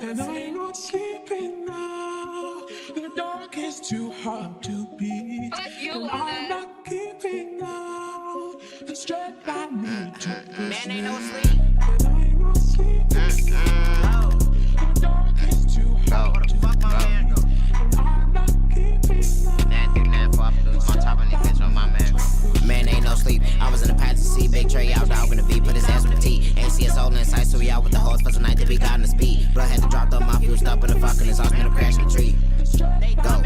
And I ain't not sleeping now. The dark is too hard to beat. And I'm not keeping now the strength I need to push. Man, ain't no sleep. And I ain't not sleeping now. The dark is too hard to beat. And I'm not keeping now. Man, ain't no sleep. I was in the passenger seat, big tray out, dog in the beat, put his ass with the T. Ain't see a soul inside, so we out with the horse for tonight that we got in the speed. Blood had to drop up, my fuse up in the fucking his house, gonna crash in the tree. Go.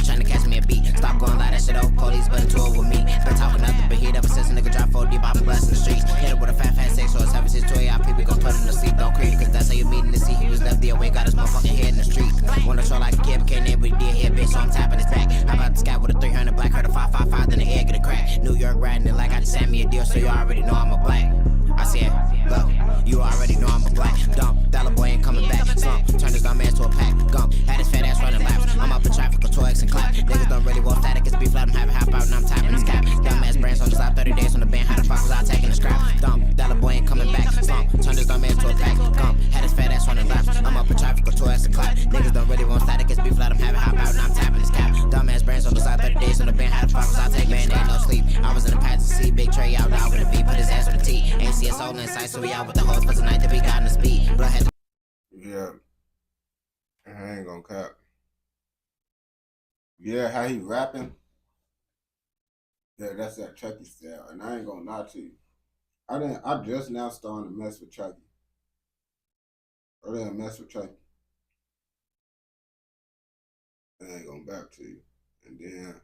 Trying to catch me a beat. Stop going like that shit up. Police but into it with me. Been talking nothing but heat ever since a nigga dropped 4 deep, I've been blessed in the streets. Hit it with a fat 6 or a 762 AP, we gon' put him to sleep, don't creep. Cause that's how you meet in the seat. He was left the away, got his motherfucking head in the street. Wanna show like a kid, but can't name what he did here, bitch, so I'm tapping his back. I about the sky with a 300 black, heard a 555, then the head get a crack. New York riding it like I just sent me a deal, so you already know I'm a black. I said, look, you already know I'm a black. Dumb, dollar boy ain't coming back. Slump, turn this dumb ass to a pack. Gump, had his fat ass running laps. I'm up in traffic with 2X and clap. Niggas don't really want static, it's beef, let them have a hop out and I'm tapping his cap. Dumb ass brands on the side, 30 days on the band, how the fuck was I taking the scrap? Dumb, dollar boy ain't coming back. Slump, turn this dumb ass to a pack. Gump, had his fat ass running laps. I'm up in traffic with 2X and clap. Niggas don't really want static, it's beef, let them have a hop out and I'm tapping his cap. Dumb ass brands on the side, 30 days on the band, how the fuck was I taking the scrap? Man, ain't no sleep. I was in the passenger seat, big tray out, dog with a beat, put his ass with a T. Ain't see a soul inside, so we out with the horse for tonight that we got in the speed. Blood had to Yeah. I ain't gonna cap. Yeah, how he rapping. Yeah, that's that Chucky style. And I ain't gonna lie to you. I just now starting to mess with Chucky. I didn't mess with Chucky. I ain't gonna back to you. And then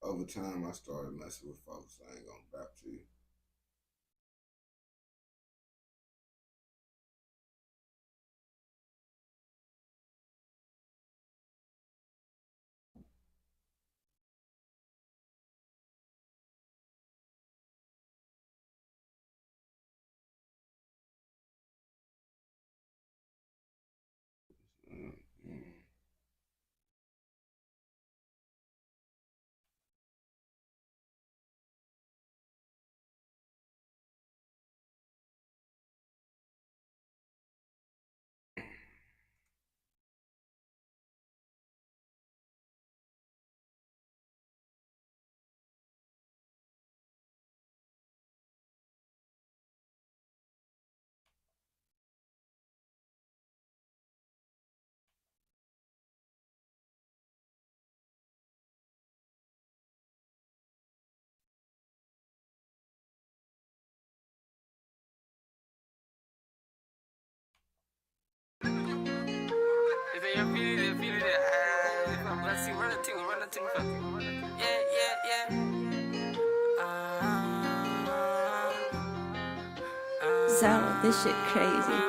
over time I started messing with folks. I ain't gonna back to you. Zell, this shit crazy.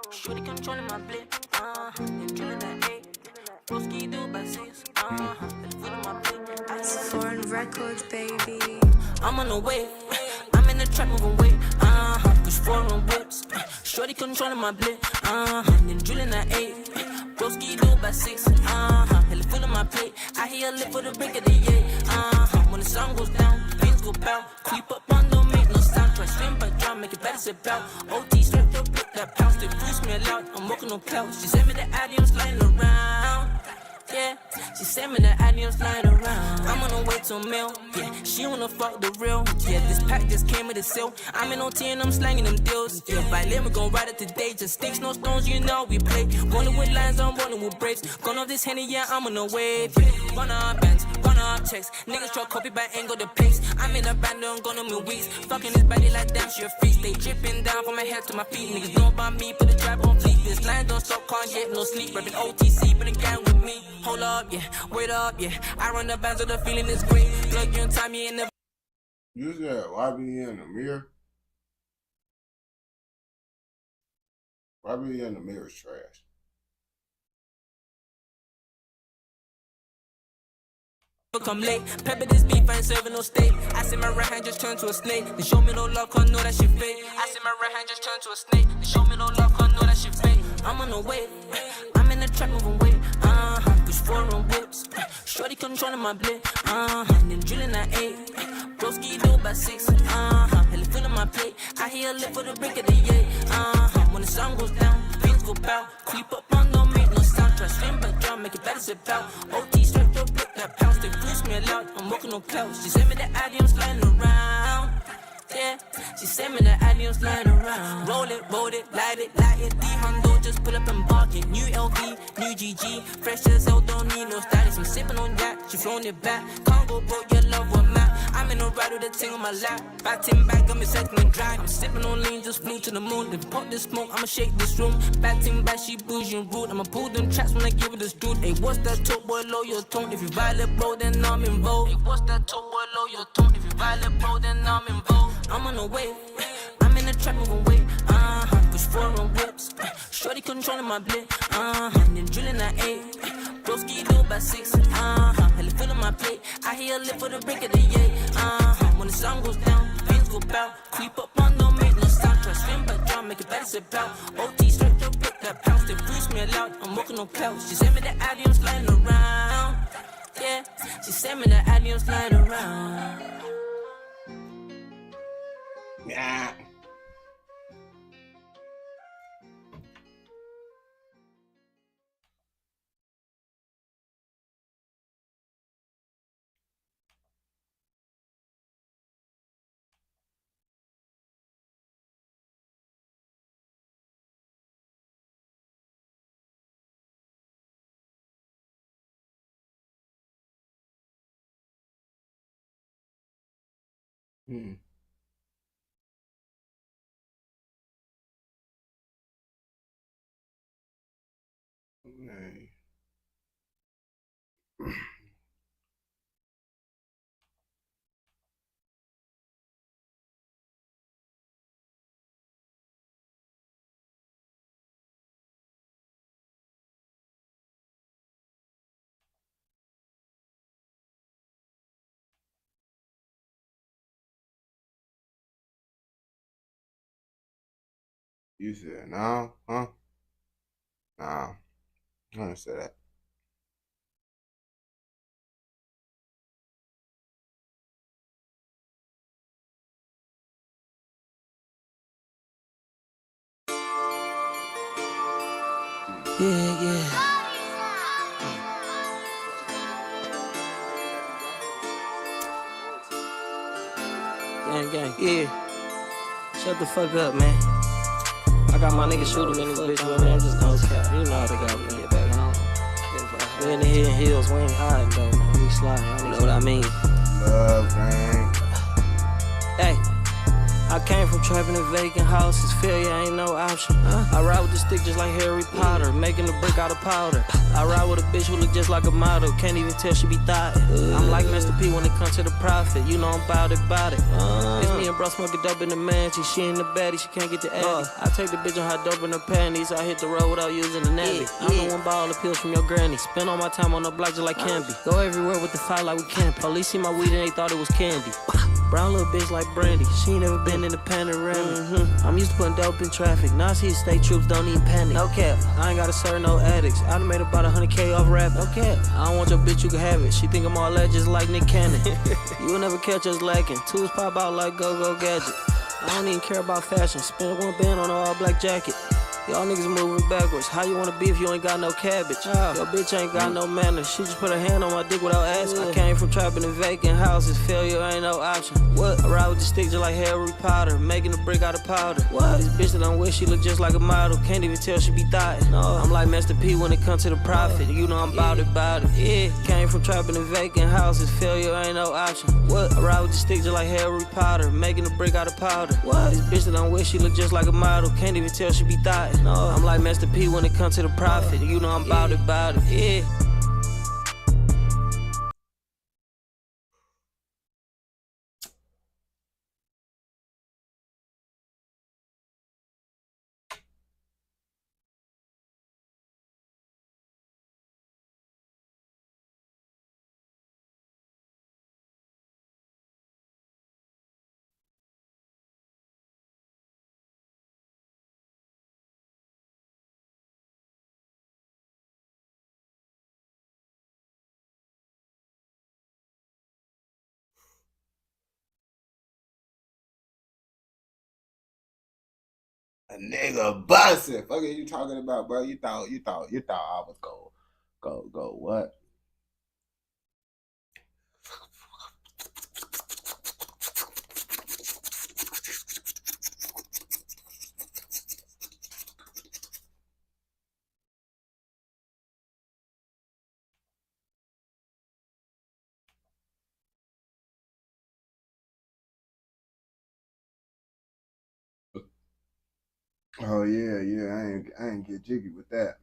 Shorty controlling my blip, and drilling that eight. Broski do by six, foot on my plate. I see foreign records, baby. I'm on the way, I'm in the trap moving weight, push foreign whips. Shorty controlling my blip, and drilling that eight. Broski do by six, hella foot on my plate. I hear a lip for the break of the day, when the sun goes down, things go bow. Creep up on, don't make no sound. Try swim but drown, make it better sit out. OT straight up, pick that pounce. They boost me aloud, I'm walking on clouds. She sent me the addy, I'm sliding around. Yeah, she sent me the addy, I'm sliding around. I'm on the way to a meal, yeah. She wanna fuck the real, yeah. This pack just came with a sale. I'm in OT and I'm slanging them deals, yeah. Violin, we gon' ride it today. Just sticks, no stones, you know we play. Rolling with lines, I'm rolling with braids. Gone off this Henny, yeah, I'm on the wave, yeah. Run up bands, run up checks. Niggas try copy but ain't got the pace. I'm in a band, I'm gonna move weeks. Fucking this body like damn, she a freak. They dripping down from my head to my feet. Niggas know about me, put the trap on fleek. This line don't stop, can't get no sleep. Rapping OTC, but the gang with me. Hold up, yeah, wait up, yeah. I run the bands, so the feeling is great. Plug you in time, you ain't never. You said YB in the mirror? YB in the mirror is trash. Come late, pepper this beef, I ain't serving no steak. I see my right hand just turn to a snake. They show me no love, cause know that shit fake. I see my right hand just turn to a snake. They show me no love, cause know that shit fake. I'm on the way, I'm in the trap moving weight, push foreign whips. Shorty controlling my blip, and then drilling that eight. Broski do by six, hella foot on my plate. I hear a lip for the break of the day, when the sun goes down, things go bow. Creep up on, don't make no sound. Try swim but drown, make it better sit out. OT straight up, pick that pounce. They boost me aloud, I'm walking on clouds. She sent me the addy, I'm sliding around. Yeah, she sent me the addy, I'm sliding around. Roll it, light it, D-Hondo, just pull up and bargain. New LV, new GG, fresh as hell, don't need no status. I'm sipping on that, she flown it back. Can't go broke, your love will map. I'm in a ride with a ting on my lap. Batting back, got me setting and dry. I'm sipping on lean, just flew to the moon. Then pop this smoke, I'ma shake this room. Batting back, she bougie and rude. I'ma pull them tracks when I give it this dude. Hey, what's that top boy, low your tone? If you violate, bro, then I'm involved. Hey, what's that top boy, low your tone? If you violate, bro, then I'm involved. I'm on the way, I'm in the trap moving weight, push foreign whips. Shorty controlling my blip, and then drilling that eight. Broski do by six, hella foot on my plate. I hear a lip for the break of the day, when the sun goes down, things go bow. Creep up on, don't make no sound. Try swim but drown, make it better sit out. OT straight up, pick that pounce. They boost me aloud, I'm walking on clouds. She sent me the addy, I'm sliding around. Yeah, she sent me the addy, I'm sliding around. Yeah. Hmm. Man. You said no, huh? Nah, I didn't say that. Yeah, yeah. Gang, gang, yeah. Shut the fuck up, man. I got my nigga shooting in this bitch, man. I'm just gonna cap. You know how they got me. Get back home. We in the hidden hills, we ain't hiding though, man. We sliding, you know what I mean? Love, gang. Hey. I came from trapping in vacant houses, failure ain't no option. I ride with the stick just like Harry Potter, making a brick out of powder. I ride with a bitch who look just like a model, can't even tell she be thought. I'm like Mr. P when it comes to the profit, you know I'm bout it. It's me and bro smoking dope in the mansion, she in the baddie, she can't get the addy. I take the bitch on hot dope in her panties, I hit the road without using the navy. I'm the one buy all the pills from your granny, spend all my time on the block just like Canby. Go everywhere with the fire like we camp, police see my weed and they thought it was candy. Brown little bitch like Brandy, she ain't never been in the panoramic. I'm used to putting dope in traffic, now I see the state troops don't even panic. No cap, I ain't gotta serve no addicts, I done made about 100K off rapping. No cap, I don't want your bitch, you can have it, she think I'm all that just like Nick Cannon. You will never catch us lacking, tools pop out like go-go gadget. I don't even care about fashion, spend one band on an all black jacket. Y'all niggas moving backwards. How you wanna be if you ain't got no cabbage? Your bitch ain't got no manners. She just put her hand on my dick without asking. I came from trapping in vacant houses. Failure ain't no option. What? I ride with the stick just like Harry Potter, making a brick out of powder. What? This bitch that I'm with, she look just like a model. Can't even tell she be thought. No, I'm like Master P when it comes to the profit. You know I'm bout it. Yeah, came from trapping in vacant houses. Failure ain't no option. What? I ride with the stick just like Harry Potter, making a brick out of powder. What? This bitch that I'm with, she look just like a model. Can't even tell she be thought. No, I'm like Master P when it comes to the profit. You know I'm bout it. Yeah. A nigga busting. Fuck are you talking about, bro? You thought I was go what? Oh yeah. I ain't get jiggy with that.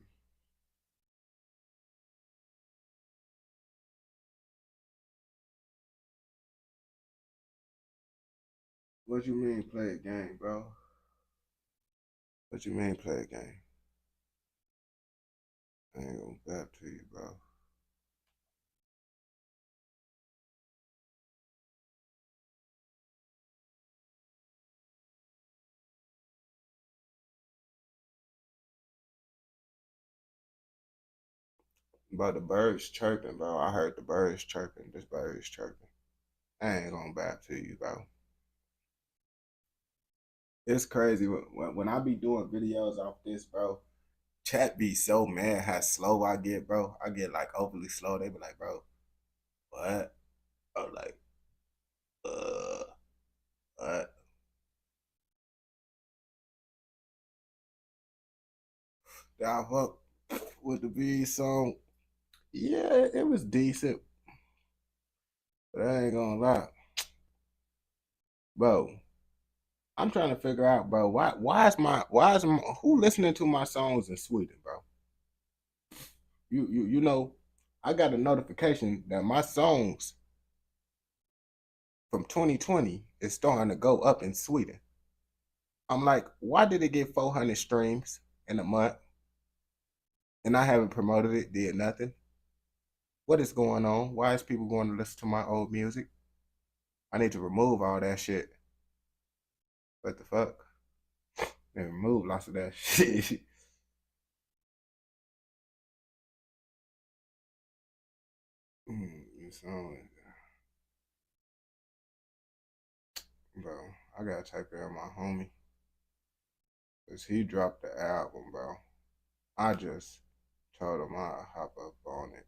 What you mean play a game, bro? What you mean play a game? I ain't gonna back to you, bro. But the birds chirping, bro. I heard the birds chirping. This bird is chirping. I ain't gonna back to you, bro. It's crazy when I be doing videos off this, bro. Chat be so mad how slow I get, bro. I get like overly slow. They be like, bro, what? I'm like, what? That fuck with the B song. Yeah, it was decent, but I ain't gonna lie. bro. I'm trying to figure out, bro. Why is my who listening to my songs in Sweden, bro? You know, I got a notification that my songs from 2020 is starting to go up in Sweden. I'm like, why did it get 400 streams in a month and I haven't promoted it, did nothing? What is going on? Why is people going to listen to my old music? I need to remove all that shit. What the fuck? And remove lots of that shit. It's on, bro. I gotta take care of my homie. Cause he dropped the album, bro. I just told him I'd hop up on it.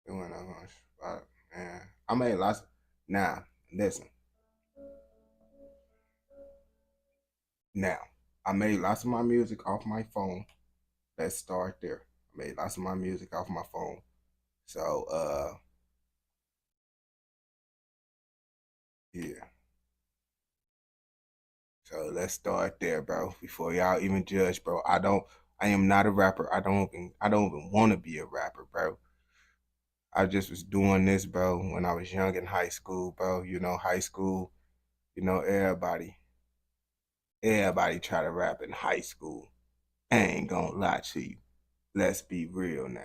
Doing a much spot, man. I made lots. Now, listen. Now, I made lots of my music off my phone. Let's start there. I made lots of my music off my phone. So, yeah. So let's start there, bro. Before y'all even judge, bro. I am not a rapper. I don't even want to be a rapper, bro. I just was doing this, bro, when I was young in high school, bro. You know, high school, everybody try to rap in high school. I ain't gonna lie to you. Let's be real now.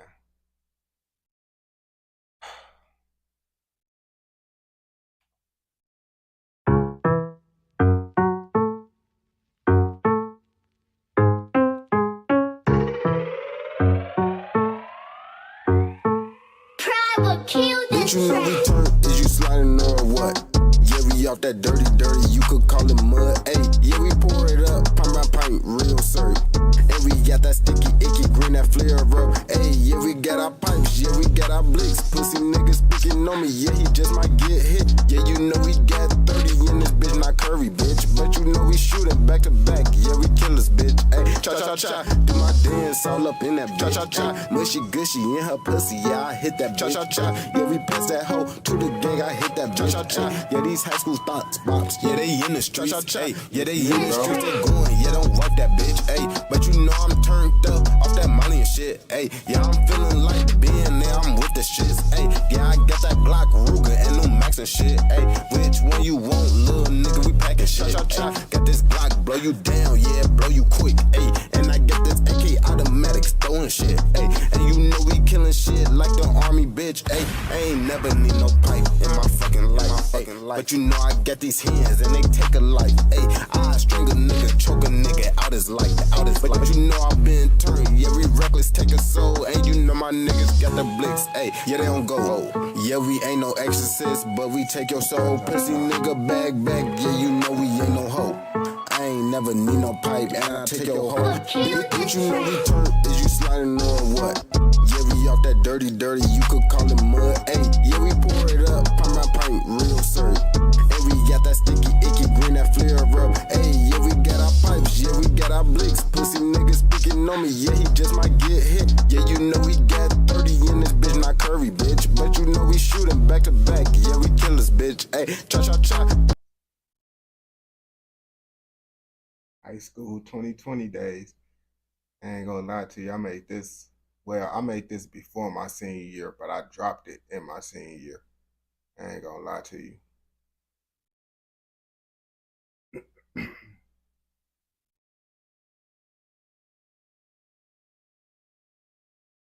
Bitch, you know we turn, is you sliding or what? Yeah, we off that dirty, you could call it mud. Ayy, yeah, we pour it up, pint by pint, real syrup. And we got that sticky, icky, green, that flare up. Ayy, yeah, we got our pipes, yeah, we got our blicks. Pussy niggas speaking on me, yeah, he just might get hit. Yeah, you know we got 30 in this bitch, not curry, bitch. But you know we shooting back to back, yeah, we killers, bitch. Ayy, cha-cha-cha, do my dance all up in that bitch. Cha-cha-cha, mushy gushy in her pussy, yeah, I hit that bitch. Cha-cha-cha, yeah, we pass that hoe to the gang, I hit that bitch. Cha-cha-cha, yeah, these high school thoughts, bops, yeah, they in the streets. Ay, yeah, they in the streets, they going, yeah, don't wipe that bitch. Ay, but you know I'm turned up off that Molly and shit. Ay, yeah, I'm feeling like being there, I'm with the shits. Ay, yeah, I got that Glock Ruger and no Max and shit. Ay, which one you want, little nigga, we packing shit. Ay, got this Glock, blow you down, yeah, blow you quick. Ay, and I got this AK automatics throwing shit. Ay, and you know we killing shit like the army, bitch. Ay, I ain't never need no pipe in my fucking life. But you know I got these hands and they take a life. Ay, I string a nigga, choke a nigga out his life, But you know I've been turned, yeah, we reckless, take a soul. And you know my niggas got the blicks, ay, yeah, they don't go. Yeah, we ain't no exorcist, but we take your soul. Pussy nigga, back, yeah, you know we ain't no hoe. I ain't never need no pipe, and I take your hoe. Bitch, you know we turn, is you sliding or what? Yeah, we off that dirty, you could call it mud. Ay, yeah, we pour it up, pint by pint, real syrup. And we got that sticky, icky, green, that flare up. Ay, yeah, we got our pipes, yeah, we got our blicks. Pussy niggas speaking on me, yeah, he just might get hit. Yeah, you know we got 30 in this bitch, not curry, bitch. But you know we shooting back to back, yeah, we killers, bitch. Ay, cha-cha-cha. High school 2020 days. I ain't gonna lie to you. I made this before my senior year, but I dropped it in my senior year. I ain't gonna lie to you.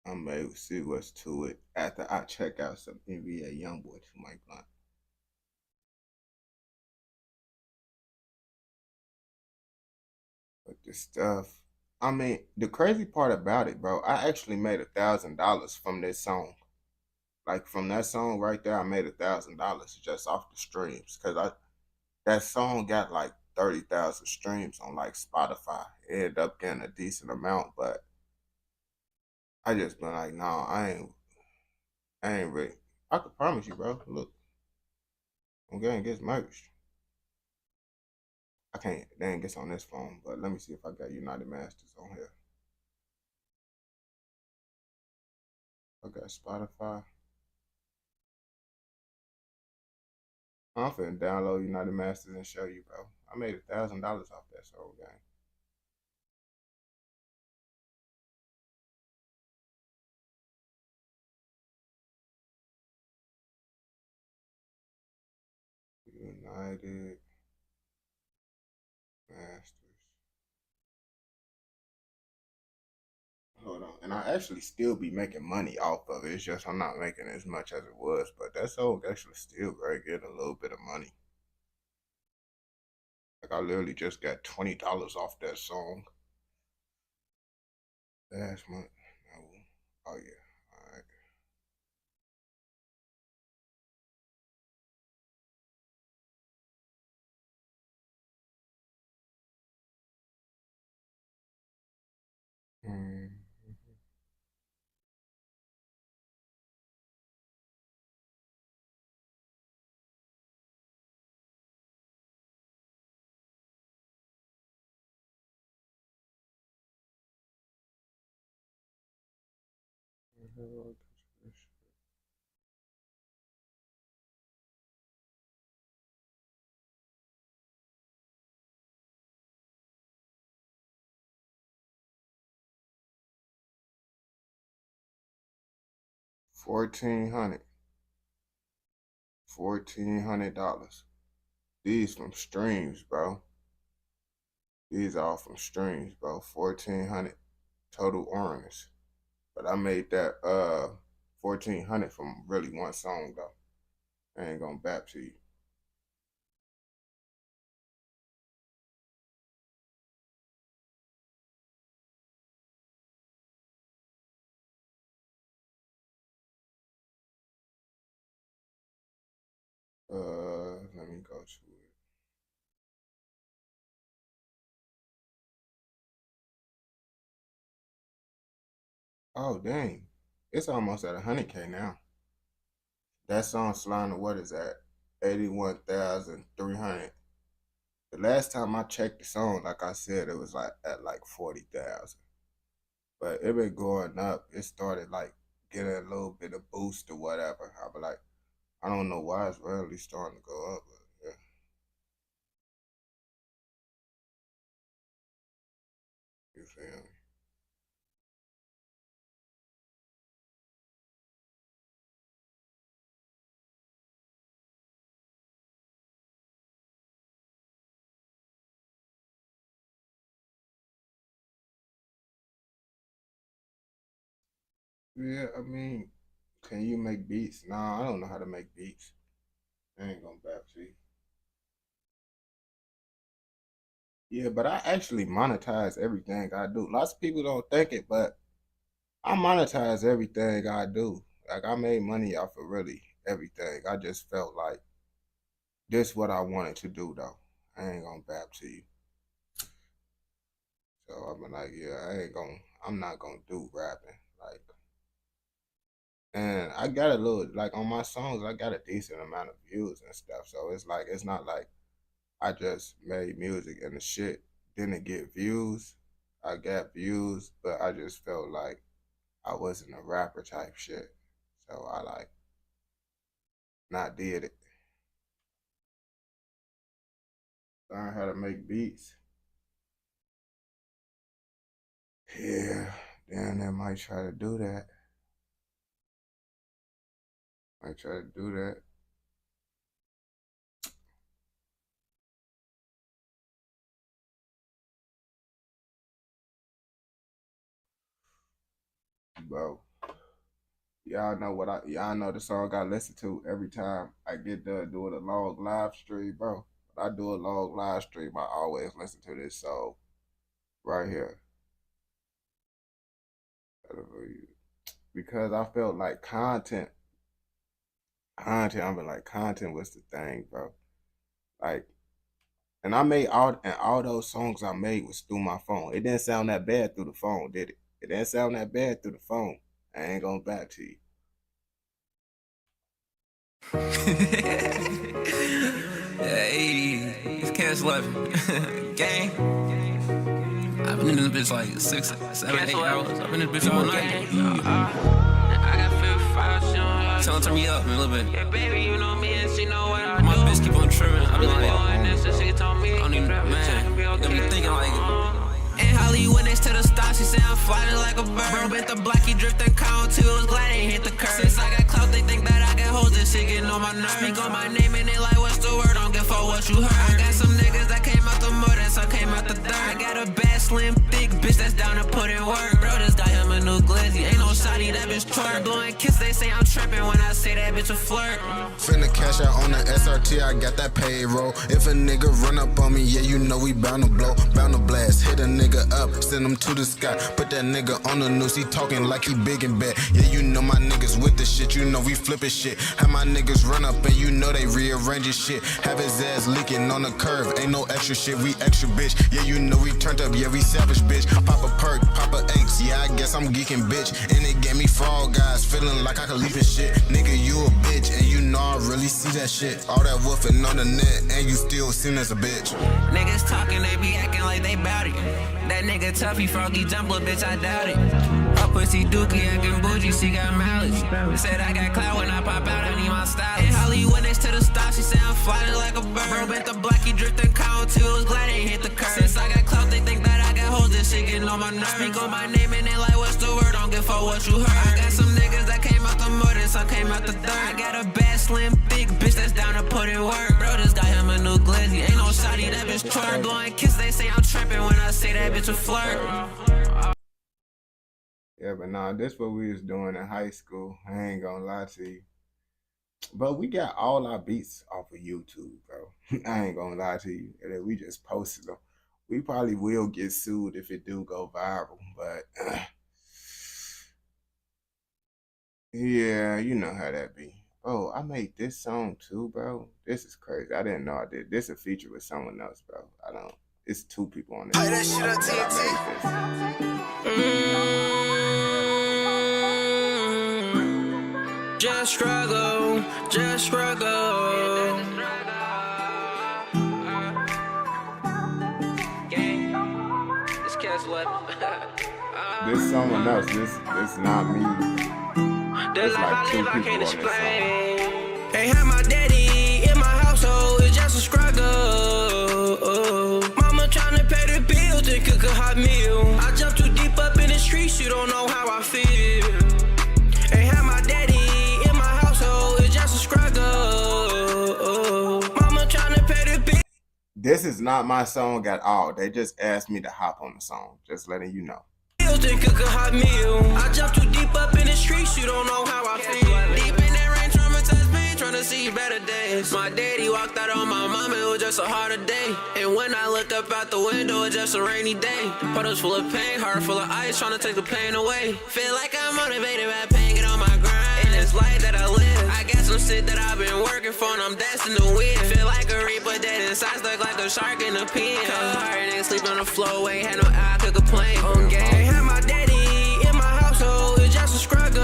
I may see what's to it after I check out some NBA YoungBoy to my blunt. But the stuff, I mean, the crazy part about it, bro, I actually made $1,000 from this song. Like from that song right there, I made $1,000 just off the streams because that song got like 30,000 streams on like Spotify. It ended up getting a decent amount, but I just been like, nah, I ain't ready. I could promise you, bro. Look, I'm getting gets merged. I can't, they ain't gets on this phone, but let me see if I got United Masters on here. I got Spotify. I'm finna download United Masters and show you, bro. I made $1,000 off that soul game. United Masters. Hold on. And I actually still be making money off of it. It's just I'm not making as much as it was. But that song actually still great, getting a little bit of money. Like I literally just got $20 off that song. Last month. No. Oh yeah. Alright. $1,400. These from streams, bro. These all from streams, bro. 1,400 total earnings. But I made that 1,400 from really one song though. I ain't gonna bap to you. Let me go to it. Oh dang. It's almost at 100K now. That song Slime, what is that? 81,300. The last time I checked the song, like I said, it was like at like 40,000. But it been going up. It started like getting a little bit of boost or whatever. I be like, I don't know why it's really starting to go up, but yeah. You feel me? Yeah, I mean, can you make beats? Nah, I don't know how to make beats. I ain't gonna bap to you. Yeah, but I actually monetize everything I do. Lots of people don't think it, but I monetize everything I do. Like I made money off of really everything. I just felt like this what I wanted to do though. I ain't gonna bap to you. So I'm like, yeah, I'm not gonna do rapping. Like, and I got a little, like on my songs, I got a decent amount of views and stuff. So it's like, it's not like I just made music and the shit didn't get views. I got views, but I just felt like I wasn't a rapper type shit. So I like not did it. Learn how to make beats. Yeah, damn, I might try to do that. Might try to do that. Bro, y'all know the song I listen to every time I get done doing a long live stream, bro. When I do a long live stream, I always listen to this song right here. Because I felt like content, I mean like content was the thing, bro. Like, and I made all those songs I made was through my phone. It didn't sound that bad through the phone, did it? It didn't sound that bad through the phone. I ain't gonna back to you. Hey, it's Cash 11. Gang. I've been in this bitch like 6, 7, 8 hours. I've been in this bitch all night. I got 55, Tell her turn me up a little bit. Yeah, baby, you know me and she know what I do. My bitch keep on tripping. I be like, she told me. I don't even, man. Got me thinking like. In Hollywood next to the stars, she say I'm flying like a bird. Bro, bent the block, he drifting count too. Was glad he hit the curb. Since I got clout, they think that I can hold this shit, getting on my nerves. Speak on my name and they like, what's the word? Don't give for what you heard. I got some niggas that came out the mud and some came out the dirt. I got a bad, slim, thick bitch that's down to put in work. Bro, this guy him a new glizzy. Ain't no shawty, that bitch twerk. Blowing kiss, they say I'm tripping when I say that bitch a flirt. Finna cash out on the SRT, I got that payroll. If a nigga run up on me, yeah, you know we bound to blow, bound to blast. Hit a nigga up, send him to the sky. Put that nigga on the news, he talking like he big and bad. Yeah, you know my niggas with the shit, you know we flipping shit. Have my niggas run up and you know they rearranging shit. Have his ass leaking on the curve, ain't no extra shit, we extra bitch. Yeah, you know we turned up, yeah, we savage bitch. Pop a perk, pop a X, yeah, I guess I'm geeking bitch. And it gave me frog guys, feeling like I could leave his shit. Nigga, you a bitch, and you know I really see that shit. All that woofing on the net, and you still seen as a bitch. Niggas talking, they be acting like they bout it. That nigga toughy, froggy jumper, bitch, I doubt it. Her pussy dookie, acting bougie, she got mileage. Said I got clout when I pop out, I need my style. In Hollywood next to the stars, she say I'm flying like a bird. Bro, bent the block, he drifting count too. Was glad he hit the curb. Since I got clout, they think that I can hold this shit, getting on my nerves. Speak on my name and they like, what's the word? Don't give for what you heard. I got some niggas that came out the mud and some came out the dirt. I got a bad, slim, thick bitch that's down to put in work. Bro, this guy him a new glizzy. Ain't no shawty, that bitch twerk. Blowing kiss, they say I'm tripping when I say that bitch a flirt. Yeah, but nah, this what we was doing in high school. I ain't gonna lie to you. But we got all our beats off of YouTube, bro. I ain't gonna lie to you. And then we just posted them. We probably will get sued if it do go viral, but yeah, you know how that be. Oh, I made this song too, bro. This is crazy. I didn't know I did. This is a feature with someone else, bro. I don't. It's two people on this. Play that shit on TNT. Just struggle, just struggle. This cat's left. This someone else. This not me. It's like two people on this song. Ain't have my daddy in my household, it's just a struggle. Mama tryna pay the bills and cook a hot meal. I jump too deep up in the streets, you don't know how I feel. Ain't have my daddy in my household, it's just a struggle. Mama tryna pay the bills. This is not my song at all. They just asked me to hop on the song. Just letting you know. And cook a hot meal. I jump too deep up in the streets, you don't know how I feel. Deep in that rain, traumatized pain, trying to see better days. My daddy walked out on my mama, it was just a harder day. And when I look up out the window, it's just a rainy day. Puddles full of pain, heart full of ice, trying to take the pain away. Feel like I'm motivated by pain, get on my grind. In this life that I live, I got some shit that I've been working for, and I'm destined to win. Feel like a reaper dead inside, stuck like a shark in a pen. Cause hard niggas sleep on the floor, ain't had no eye, could complain. On game. My daddy in my household, it's just a struggle.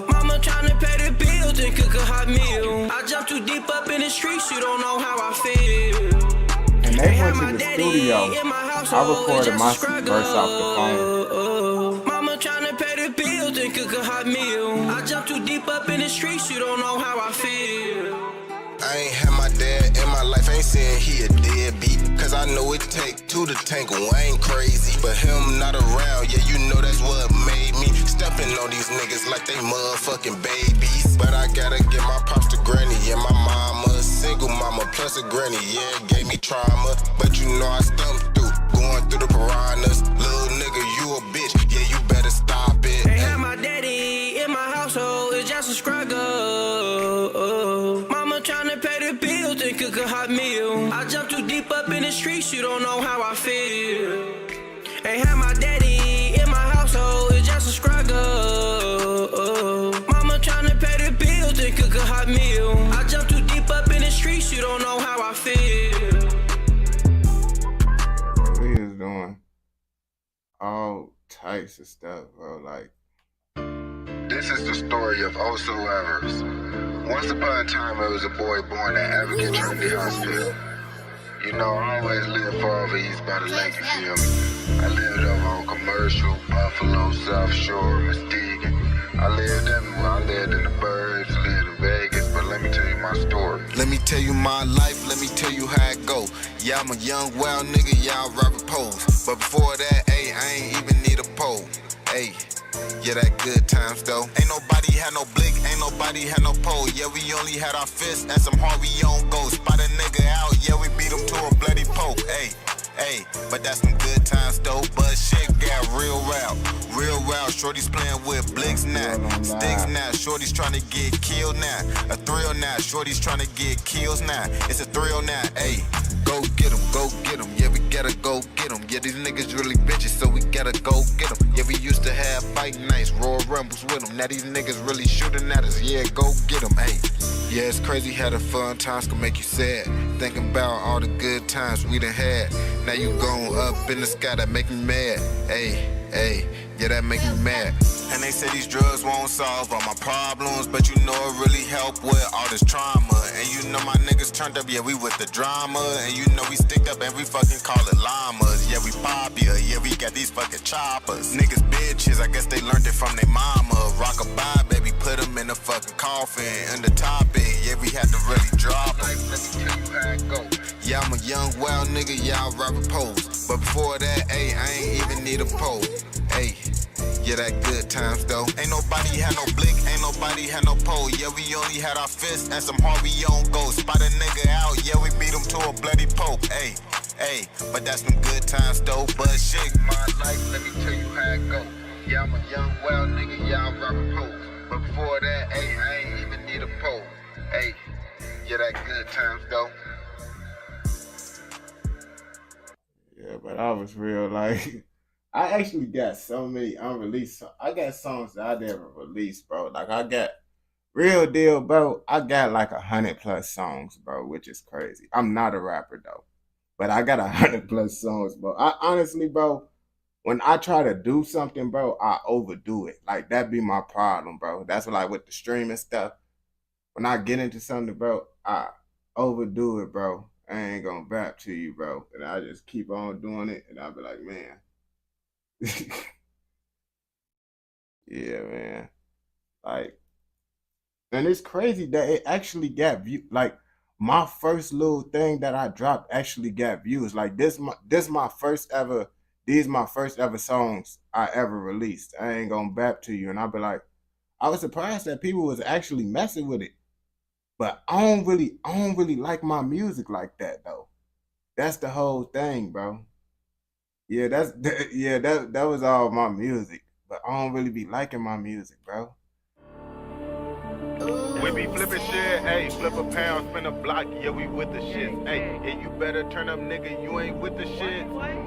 Mama tryna pay the bills and cook a hot meal. I jump too deep up in the streets, you don't know how I feel. And they went to the studio. I recorded my verse off the phone. Mama tryna pay the bills and cook a hot meal. I jump too deep up in the streets, you don't know how I feel. I ain't had my dad in my life, ain't saying he a deadbeat. Cause I know it take two to tangle, I ain't crazy. But him not around, yeah, you know that's what made me. Stepping on these niggas like they motherfucking babies. But I gotta give my pops to granny, yeah, my mama. Single mama plus a granny, yeah, it gave me trauma. But you know I stumped through, going through the piranhas. Little nigga, you a bitch, yeah, you better stop it. Ain't have my daddy in my household, it's just a struggle. Mama tryna pay the bills and cook a hot meal. I jump too deep up in the streets, you don't know how I feel. Ain't have my daddy in my household, it's just a struggle. Mama tryna pay the bills and cook a hot meal. I jump too deep up in the streets, you don't know how I feel. We is doing all types of stuff, bro. Like, this is the story of Also Evers. Once upon a time, there was a boy born at Advocate Trinity Hospital. You know, I always lived far over east by the lake, you feel me? I lived over on Commercial, Buffalo, South Shore, Muskegon. I lived everywhere. I lived in the birds, lived in Vegas, but let me tell you my story. Let me tell you my life, let me tell you how it go. Yeah, I'm a young, wild nigga, y'all Robert Pose. But before that, ayy, I ain't even need a pole. Ayy, yeah, that good times though. Ain't nobody had no blick, ain't nobody had no pole. Yeah, we only had our fists and some Harvey on go. Spot a nigga out, yeah, we beat him to a bloody poke. Ayy. Hey, but that's some good times though. But shit got real wild, real wild. Shorty's playing with blicks now, sticks now. Shorty's trying to get killed now. A thrill now. Shorty's trying to get kills now. It's a thrill now. Hey, go get 'em, go get 'em. Yeah, we gotta go get 'em. Yeah, these niggas really bitches, so we gotta go get 'em. Yeah, we used to have fight nights, Royal Rumbles with 'em. Now these niggas really shooting at us. Yeah, go get 'em. Hey. Yeah, it's crazy how the fun times can make you sad. Thinking about all the good times we done had. Now you going up in the sky, that make me mad. Hey, hey, yeah, that make me mad. And they say these drugs won't solve all my problems, but you know it really help with all this trauma. And you know my niggas turned up, yeah, we with the drama. And you know we sticked up and we fucking call it llamas. Yeah, we popular, yeah, we got these fucking choppers. Niggas bitches, I guess they learned it from their mama. Rock-a-bye, baby, put them in the fucking coffin. In the topic, yeah, we had to really drop them. Let me tell you how it go. Yeah, I'm a young, wild nigga, y'all Robert Pose. But before that, ayy, I ain't even need a pole. Ayy. Yeah, that good times though. Ain't nobody had no blick, ain't nobody had no pole. Yeah, we only had our fists and some Harvey on go. Spot a nigga out, yeah, we beat him to a bloody poke. Ayy, ayy, but that's some good times though. But shit, my life, let me tell you how it go. Yeah, I'm a young, wild nigga, y'all Robert Pose. But before that, ayy, I ain't even need a pole. Ayy, yeah, that good times though. Yeah, but I was real like I actually got so many unreleased. I got songs that I never released, bro. Like I got real deal, bro. I got like 100+ songs, bro, which is crazy. I'm not a rapper though, but I got 100+ songs, bro. I honestly, bro, when I try to do something, bro, I overdo it. Like that be my problem, bro. That's what, like with the streaming stuff. When I get into something, bro, I overdo it, bro. I ain't gonna rap to you, bro. And I just keep on doing it, and I'll be like, man. Yeah, man. Like, and it's crazy that it actually got view. Like, my first little thing that I dropped actually got views. Like, this my first ever. These my first ever songs I ever released. I ain't gonna rap to you, and I'll be like, I was surprised that people was actually messing with it. But I don't really like my music like that though. That's the whole thing, bro. Yeah, that was all my music, but I don't really be liking my music, bro. We be flipping shit, ayy, flip a pound, spin a block, yeah, we with the shit, ayy, yeah, you better turn up, nigga, you ain't with the shit,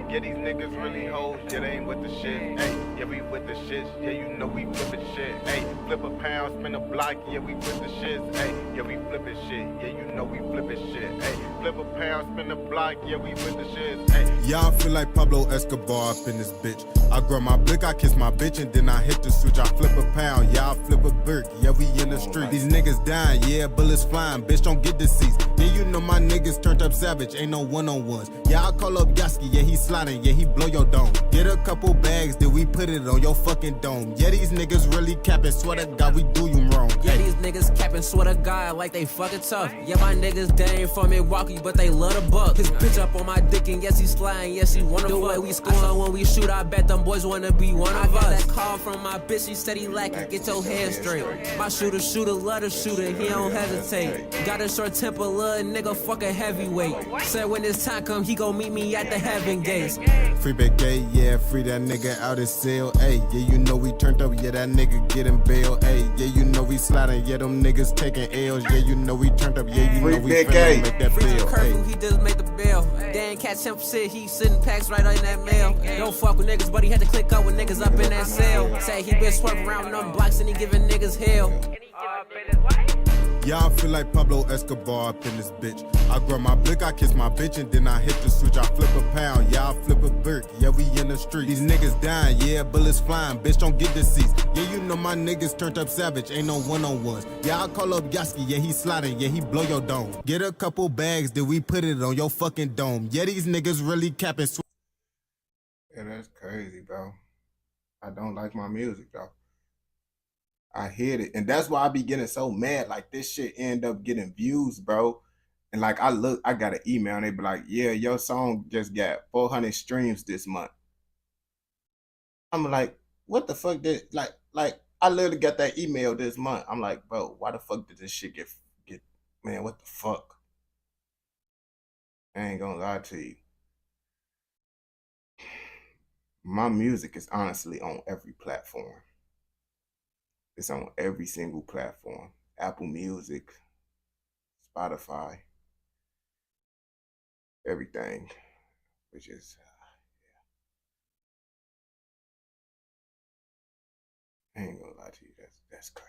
yeah, these niggas really hoes, yeah, they ain't with the shit, ayy, yeah, we with the shit, yeah, you know we flipping shit, ayy, flip a pound, spin a block, yeah, we with the shit, ayy, yeah, we flipping shit, yeah, you know we flipping shit, ayy, flip a pound, spin a block, yeah, we with the shit, ayy. Y'all feel like Pablo Escobar up in this bitch. I grab my blick, I kiss my bitch, and then I hit the switch. I flip a pound, y'all flip a brick, yeah, we in the street. These niggas dying, yeah, bullets flying, bitch, don't get deceased. Yeah, you know my niggas turned up savage, ain't no one-on-ones. Yeah, I call up Yaski, yeah, he sliding, yeah, he blow your dome. Get a couple bags, then we put it on your fucking dome. Yeah, these niggas really capping, swear to God, we do you wrong. Yeah, these niggas capping, swear to God, like they fucking tough. Yeah, my niggas, they ain't from Milwaukee, but they love the buck. His bitch up on my dick, and yes, he's sliding, yes, he wanna fuck. The way we scoring when we shoot, I bet them boys wanna be one of us. I got that call from my bitch, she said he lacking, get your head straight. My shooter, love the shooter, he don't hesitate. Got a short temper, little nigga, fuck a heavyweight. Said when it's time come, he gon' meet me at the heaven gates. Free Big Gay, yeah, free that nigga out his cell, ayy. Yeah, you know we turned up, yeah, that nigga getting bail, ayy. Yeah, you know we sliding, yeah, them niggas taking L's. Yeah, you know we turned up, yeah, you know we finna make that bill, ayy. He just made the bill. They ain't catch him for shit, he sitting packs right in that mail. Don't fuck with niggas, but he had to click up with niggas up in that cell. Say he been swerving around them blocks and he giving niggas hell. Y'all feel like Pablo Escobar up in this bitch. I grab my blick, I kiss my bitch, and then I hit the switch. I flip a pound, y'all flip a brick, yeah, we in the street. These niggas dying, yeah, bullets flying, bitch, don't get deceased. Yeah, you know my niggas turned up savage, ain't no one-on-ones. Yeah, I call up Yaski, yeah, he sliding, yeah, he blow your dome. Get a couple bags, then we put it on your fucking dome. Yeah, these niggas really capping. Yeah, that's crazy, bro. I don't like my music, though. I hit it. And that's why I be getting so mad. Like, this shit end up getting views, bro. And like, I got an email and they be like, yeah, your song just got 400 streams this month. I'm like, what the fuck did, like, I literally got that email this month. I'm like, bro, why the fuck did this shit get, man, what the fuck? I ain't gonna lie to you. My music is honestly on every platform. It's on every single platform. Apple Music, Spotify, everything. Which is, I ain't gonna lie to you, that's crazy.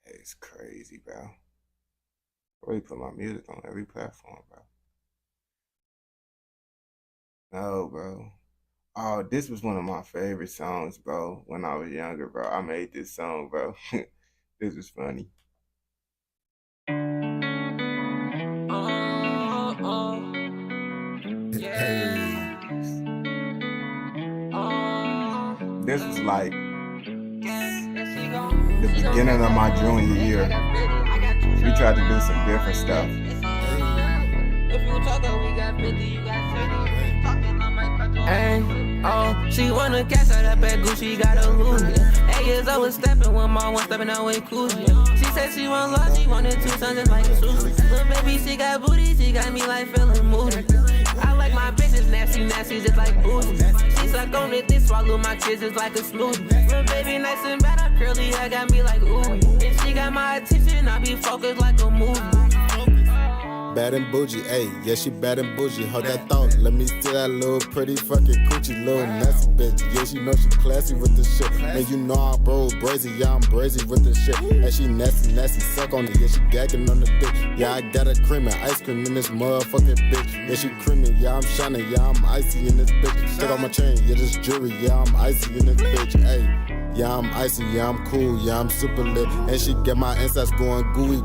It's crazy, bro. I really put my music on every platform, bro. No, bro. Oh, this was one of my favorite songs, bro, when I was younger, bro. I made this song, bro. This was funny. This was like the beginning of my junior year. We tried to do some different stuff. Hey, oh, she wanna catch her up at Gucci, got a Louis. 8 years old was stepping, one more, one stepping out with Cooley. She said she want love, she wanted 2 sons just like Susie. Little baby, she got booty, she got me like feeling moody. I like my bitches nasty, just like booty. She suck on it, this swallow my kids just like a smoothie. Little baby, nice and bad, her curly hair got me like ooh. And she got my attention, I be focused like a movie. Bad and bougie, ayy, yeah, she bad and bougie. Hold that thought, let me see that little pretty fucking coochie, little nasty bitch. Yeah, she know she classy with the shit. And you know I'm bro brazy, yeah, I'm brazy with the shit. And she nasty, suck on it, yeah, she gagging on the dick. Yeah, I got a cream and ice cream in this motherfucking bitch. Yeah, she creamy, yeah, I'm shining, yeah, I'm icy in this bitch. Take off my chain, yeah, this jewelry, yeah, I'm icy in this bitch, ayy. Yeah, I'm icy, yeah, I'm cool, yeah, I'm super lit. And she get my insides going gooey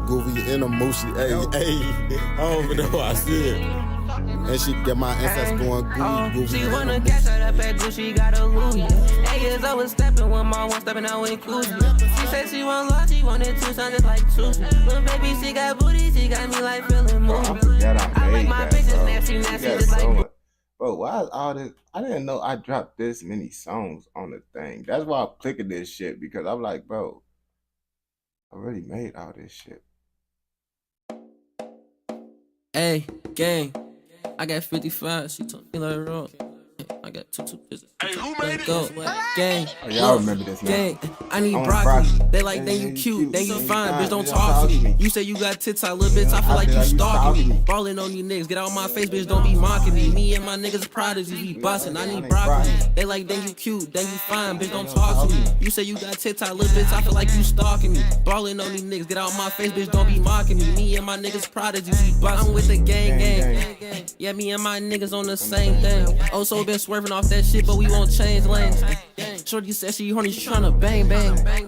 in a mooshy, ayy. I don't even know how I see it. And she get my insides going gooey. She wanna catch her up at Gucci, got a Louis. 8 years old was stepping, one more, one stepping out with Cooley. She said she want love, she wanted 2 sons just like Susie. Little baby, she got booty, she got me like feeling moody. I like my bitches nasty, just like. Bro, why is all this? I didn't know I dropped this many songs on the thing. That's why I'm clicking this shit, because I'm like, bro, I already made all this shit. Hey, gang, I got 55. She told me like wrong. I got two business. Hey, who made it? Go, gang. Oh, y'all remember this, man. Gang, I need broccoli. They like, then you cute, then you fine, bitch, don't talk to me. You say you got tits, I little bitch, I feel like you stalking me. Ballin' on these niggas, get out my face, bitch, don't be mocking me. Me and my niggas prodigies, we bustin', I need broccoli. They like, then you cute, then you fine, bitch, don't talk to me. You say you got tits, I little bitch, I feel like you stalking me. Ballin' on these niggas, get out my face, bitch, don't be mocking me. Me and my niggas prodigies, we bustin'. I'm with the gang. Yeah, me and my niggas on the same thing. Oh, so been swerving off that shit, but we won't change lanes. Shorty said she horny, she tryna bang.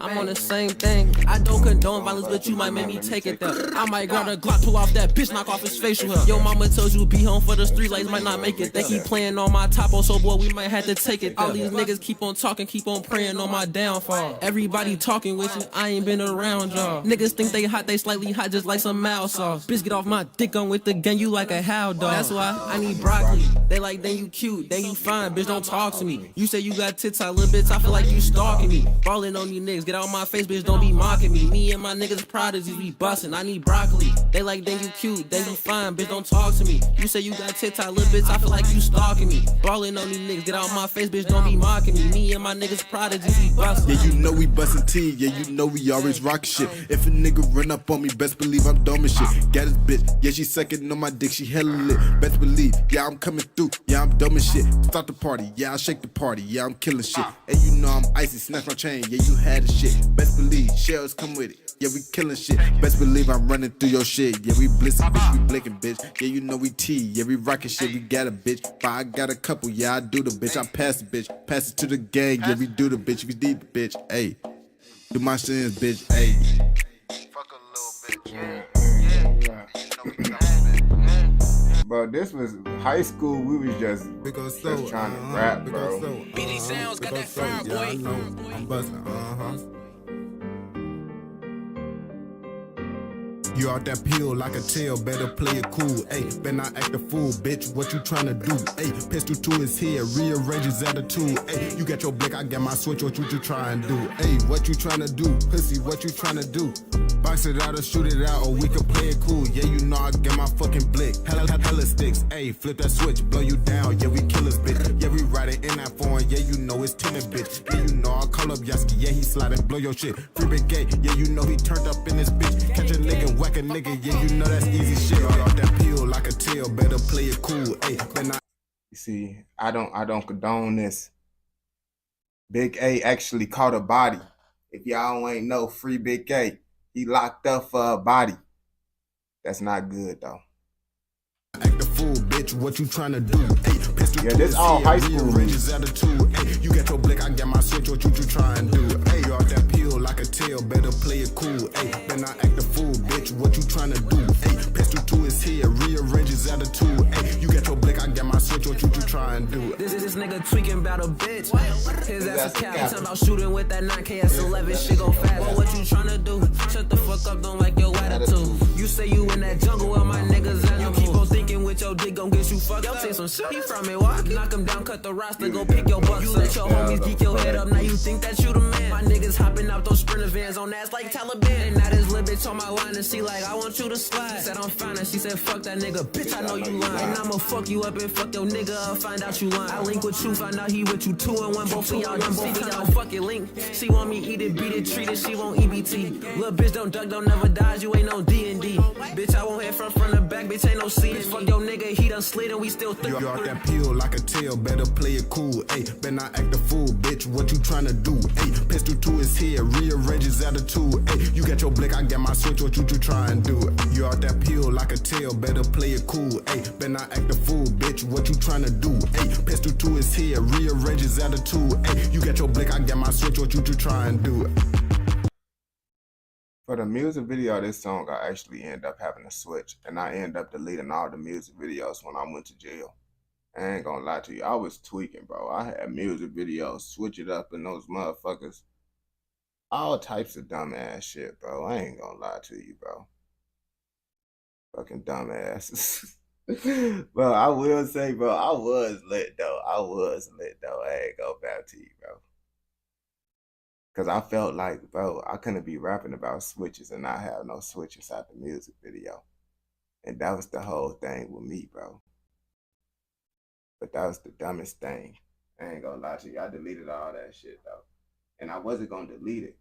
I'm on the same thing. I don't condone violence, but you might make me take it there. I might grab a Glock, pull off that bitch, knock off his facial hair. Yo, mama told you be home for the street lights, might not make it. They keep playing on my top, oh, so boy, we might have to take it there. All these niggas keep on talking, keep on praying on my downfall. Everybody talking with you, I ain't been around y'all. Niggas think they hot, they slightly hot, just like some mouse sauce. Bitch, get off my dick, on with the gun, you like a howl dog. That's why I need broccoli. They like, then you cute, then you fine, bitch, don't talk to me. You say you got tits, I little bitch, I feel like you stalking me. Ballin' on these niggas, get out my face, bitch, don't be mocking me. Me and my niggas prodigies, we bustin', I need broccoli. They like, then you cute, then you fine, bitch, don't talk to me. You say you got tits, I little bitch, I feel like you stalking me. Ballin' on these niggas, get out my face, bitch, don't be mocking me. Me and my niggas prodigies, we bustin'. Yeah, you know we bustin' T, yeah, you know we always rock shit. If a nigga run up on me, best believe I'm dumb as shit. Got his bitch, yeah, she suckin' on my dick, she hella lit. Best believe, yeah, I'm coming through, yeah, I'm dumb as shit. Start the party, yeah, I'll shake the party, yeah, I'm killing shit. And you know I'm icy, snatch my chain, yeah, you had the shit. Best believe, shells come with it, yeah, we killing shit. Best believe I'm running through your shit, yeah, we blissing, bitch, we blinking, bitch. Yeah, you know we T, yeah, we rockin' shit, we got a bitch. But I got a couple, yeah, I do the bitch, I pass the bitch. Pass it to the gang, yeah, we do the bitch, we need the bitch, ayy. Do my sins, bitch, ayy. Fuck a little bitch, yeah. Bro, this was high school. We was just trying to rap, bro. BD Sounds got that fire, boy. I know. I'm busting, You out that pill like a tail, better play it cool. Ayy, better not act a fool, bitch. What you tryna do? Ayy, pistol to his head, rearrange his attitude. Ayy, you got your blick, I got my switch. What you tryna do? Ayy, what you tryna do? Pussy, what you tryna do? Box it out or shoot it out, or we can play it cool. Yeah, you know I get my fucking blick. Hella sticks. Ayy, flip that switch, blow you down. Yeah, we killers, bitch. Yeah, we riding in that foreign. Yeah, you know it's timid, bitch. Yeah, you know I call up Yaski. Yeah, he sliding, blow your shit. Free big gay. Yeah, you know he turned up in this bitch. Catch a nigga, whack a nigga. Yeah, you know that's easy shit. Off that pill like a tail, better play it cool. Ayy, better not. You see, I don't condone this. Big A actually caught a body. If y'all ain't know, free Big A. He locked up for a body. That's not good though. Act a fool, bitch. What you tryna do? Ay, pistol yeah, this all high school. Attitude. Ay, you got your blick, I got my switch. What you trying to do? Ay, you off that pill like a tail. Better play it cool. Ay, better not act a fool, bitch. What you tryna do? Ay, pistol to his head, rearrange his attitude. Ay, you got your blick, I got my switch. What you trying to do? This nigga tweaking about a bitch. His ass a cap. Talking about shooting with that 9KS11. Shit go fast. Well, what you tryna do? Shut the fuck up. Don't like your attitude. You say you in that jungle with my niggas and you keep on thinking with your dick gon' get you fucked up. Say some shit. He from Milwaukee. Knock him down, cut the roster, go pick your bucks. You let your homies geek your head up. Now you think that you the man. My niggas hopping out those sprinter vans on ass like Taliban. And now this little bitch on my line and she like, I want you to slide. Said I'm fine and she said, fuck that nigga. Bitch, I know you lying. And I'ma fuck you up and fuck your nigga up. Find out you lying. I link with you, find out he with you 2 and 1. Both of y'all done both of y'all fucking link. She want me eat it, beat it, treat it. She won't EBT. Little bitch don't duck, don't never dodge. You ain't no D&D. Bitch, I won't head front the back. Bitch, ain't no seat. Fuck your nigga, he done slid and we still you out that pill like a tail, better play it cool. Ayy, better not act a fool, bitch. What you tryna do? Ayy, pistol to his head, rearrange his attitude. Ayy, you got your blick, I got my switch. What you trying to do? You out that pill like a tail, better play it cool. Ayy, better not act a fool, bitch. What you tryna do? Ayy, pistol to his head, rearrange his attitude. Ayy, you got your blick, I got my switch. What you trying to do? For the music video of this song, I actually end up having to switch, and I end up deleting all the music videos when I went to jail. I ain't gonna lie to you, I was tweaking, bro. I had music videos, switch it up in those motherfuckers. All types of dumbass shit, bro. I ain't gonna lie to you, bro. Fucking dumbasses. Bro, I will say, bro, I was lit, though. I ain't gonna back to you, bro. Because I felt like, bro, I couldn't be rapping about switches and not have no switches at the music video. And that was the whole thing with me, bro. But that was the dumbest thing. I ain't gonna lie to you. I deleted all that shit, though. And I wasn't gonna delete it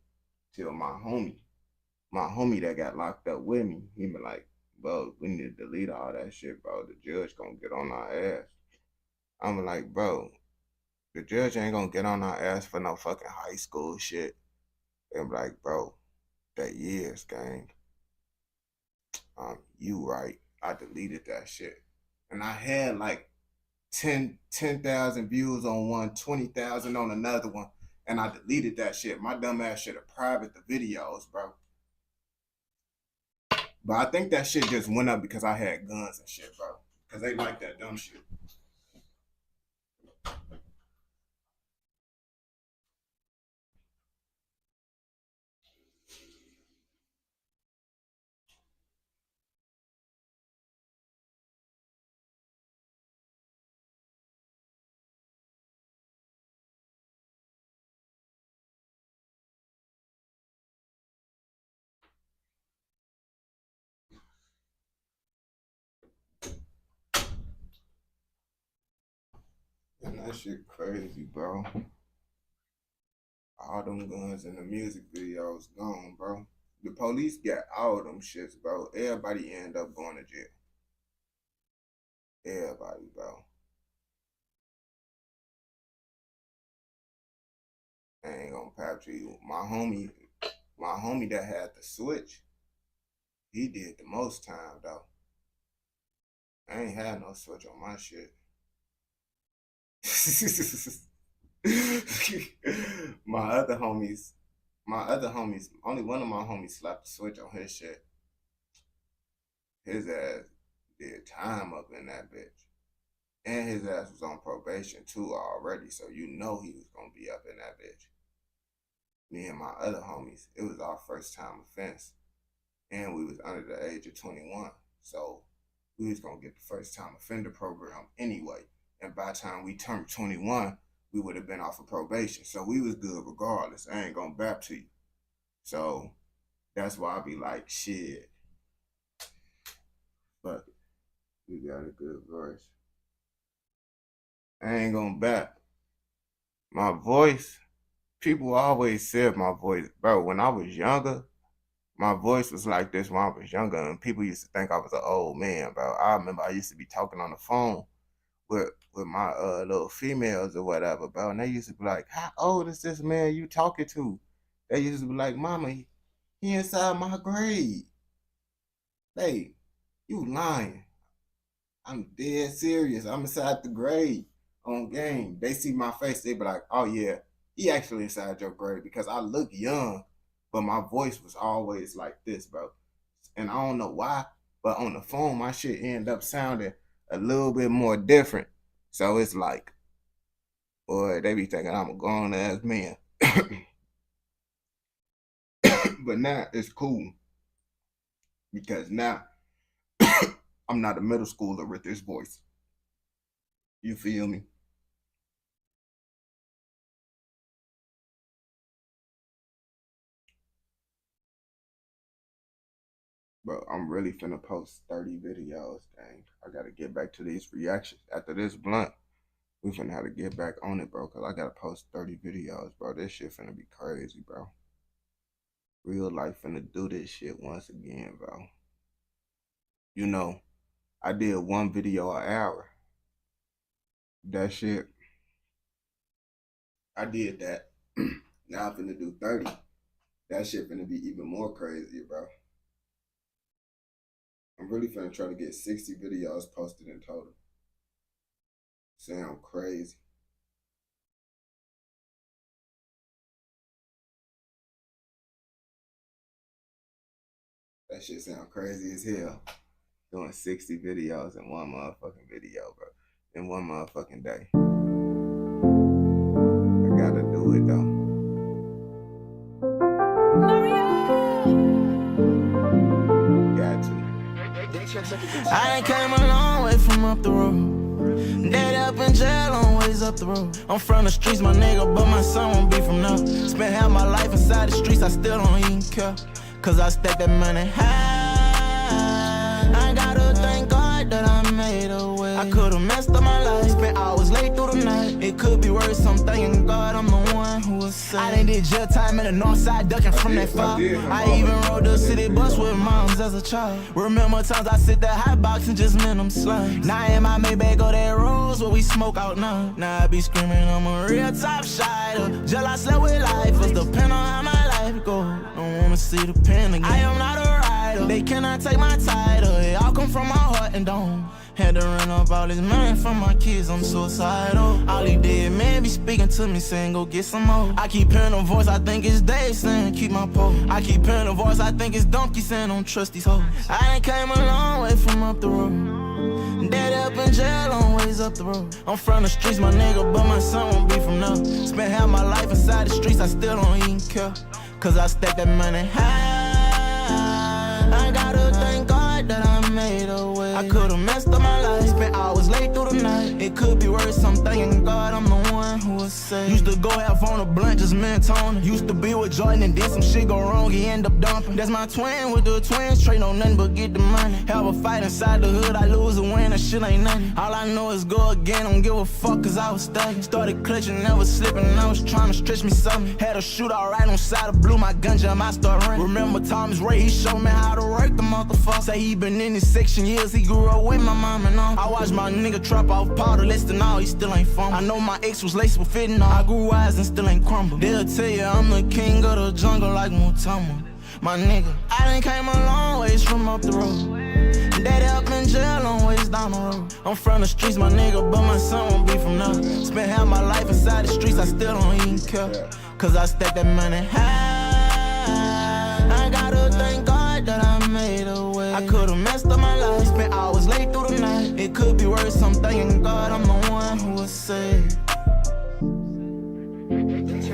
till my homie that got locked up with me, he be like, bro, we need to delete all that shit, bro. The judge gonna get on our ass. I'm like, bro, the judge ain't gonna get on our ass for no fucking high school shit. And I'm like, bro, that years, gang. You right. I deleted that shit. And I had like 10,000 views on one, 20,000 on another one. And I deleted that shit. My dumb ass should have private the videos, bro. But I think that shit just went up because I had guns and shit, bro. Because they like that dumb shit. And that shit crazy, bro. All them guns in the music videos gone, bro. The police got all them shits, bro. Everybody end up going to jail. Everybody, bro. I ain't gonna pap to you. My homie that had the switch, he did the most time, though. I ain't had no switch on my shit. my other homies, only one of my homies slapped the switch on his shit. His ass did time up in that bitch. And his ass was on probation too already, so you know he was gonna be up in that bitch. Me and my other homies, it was our first time offense. And we was under the age of 21. So we was gonna get the first time offender program anyway. And by the time we turned 21, we would have been off of probation. So we was good regardless. I ain't gonna bap to you. So that's why I be like, shit. But we got a good verse. I ain't gonna bap. My voice, people always said my voice, bro, when I was younger, my voice was like this when I was younger, and people used to think I was an old man, bro. I remember I used to be talking on the phone with my little females or whatever, bro, and they used to be like, how old is this man you talking to? They used to be like, mama, he inside my grade. Hey, you lying. I'm dead serious. I'm inside the grade on game. They see my face, they be like, oh yeah, he actually inside your grade, because I look young, but my voice was always like this, bro. And I don't know why, but on the phone, my shit end up sounding a little bit more different. So it's like, boy, they be thinking I'm a grown ass man. But now it's cool, because now I'm not a middle schooler with this voice. You feel me? Bro, I'm really finna post 30 videos, dang. I gotta get back to these reactions. After this blunt, we finna have to get back on it, bro, because I gotta post 30 videos, bro. This shit finna be crazy, bro. Real life finna do this shit once again, bro. You know, I did 1 video an hour. That shit, I did that. Now I'm finna do 30. That shit finna be even more crazy, bro. I'm really finna try to get 60 videos posted in total. Sound crazy. That shit sound crazy as hell. Doing 60 videos in one motherfucking video, bro. In one motherfucking day. I gotta do it though. Got to. I ain't came a long way from up the road. Dead up in jail on ways up the road. I'm from the streets, my nigga, but my son won't be from now. Spent half my life inside the streets, I still don't even care. Cause I stack that money high. I gotta thank God that I made a way. I could've messed up my life, spent hours late through the night. It could be worse, I'm thanking God I'm the one who was saved. I done did jail time in the north side, ducking from that fire. I even rode the city bus with moms as a child. Remember times I sit that hot box and just meant them slugs. Now in my Maybach go that rose where we smoke out now. Now I be screaming I'm a real top shiner. Jail I slept with life, was depend on how my life go. Don't wanna see the pen again. I am not a rider, they cannot take my title. It all come from my heart and dome. Had to run up all this money from my kids, I'm suicidal. All these dead men be speaking to me saying go get some more. I keep hearing a voice, I think it's Dave saying keep my pole. I keep hearing a voice, I think it's Donkey saying don't trust these hoes. I ain't came a long way from up the road. Dead up in jail on ways up the road. I'm from the streets, my nigga, but my son won't be from now. Spent half my life inside the streets, I still don't even care. Cause I stack that money high. I gotta thank God that I made a way. I could've messed up my life, spent hours late through the night. It could be worse, I'm thanking God I'm the one who was saved. Used to go half on a blunt, just me and Tony. Used to be with Jordan and did some shit go wrong, he end up dumping. That's my twin with the twins, trade on nothing but get the money. Have a fight inside the hood, I lose or win, that shit ain't nothing. All I know is go again, don't give a fuck cause I was stuck. Started clutching, never slipping, I was trying to stretch me something. Had a shootout right on side of blue, my gun jam, I start running. Remember Thomas Ray, he showed me how to work the motherfucker. Say he been in this section years, he grew up with my mom and all. I watched my nigga trap off powder, less than all, he still ain't from. I know my ex was laced with fentanyl. I grew wise and still ain't crumble. They'll tell you I'm the king of the jungle like Mutama. My nigga, I done came a long ways from up the road. Daddy up in jail on ways down the road. I'm from the streets, my nigga, but my son won't be from now. Spent half my life inside the streets, I still don't even care. Cause I stack that money high. I gotta thank God that I made a way. I could've messed up my life, spent hours late through worse, I'm thanking God I'm the one who was saved.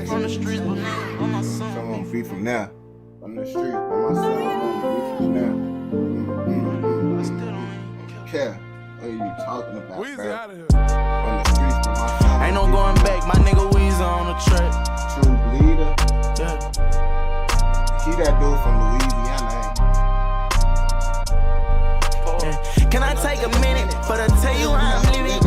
From the streets, but on my son. So I'm gonna be from now. From the streets, but my son, I'm gonna be from now. I still don't care. What are you talking about, Weezy bro? out of here. From the streets, but my son. Ain't no going back, my nigga Weezy on the track. True leader. Yeah. He that dude from Louisiana, Yeah. Can I take a minute for to tell you how I'm living?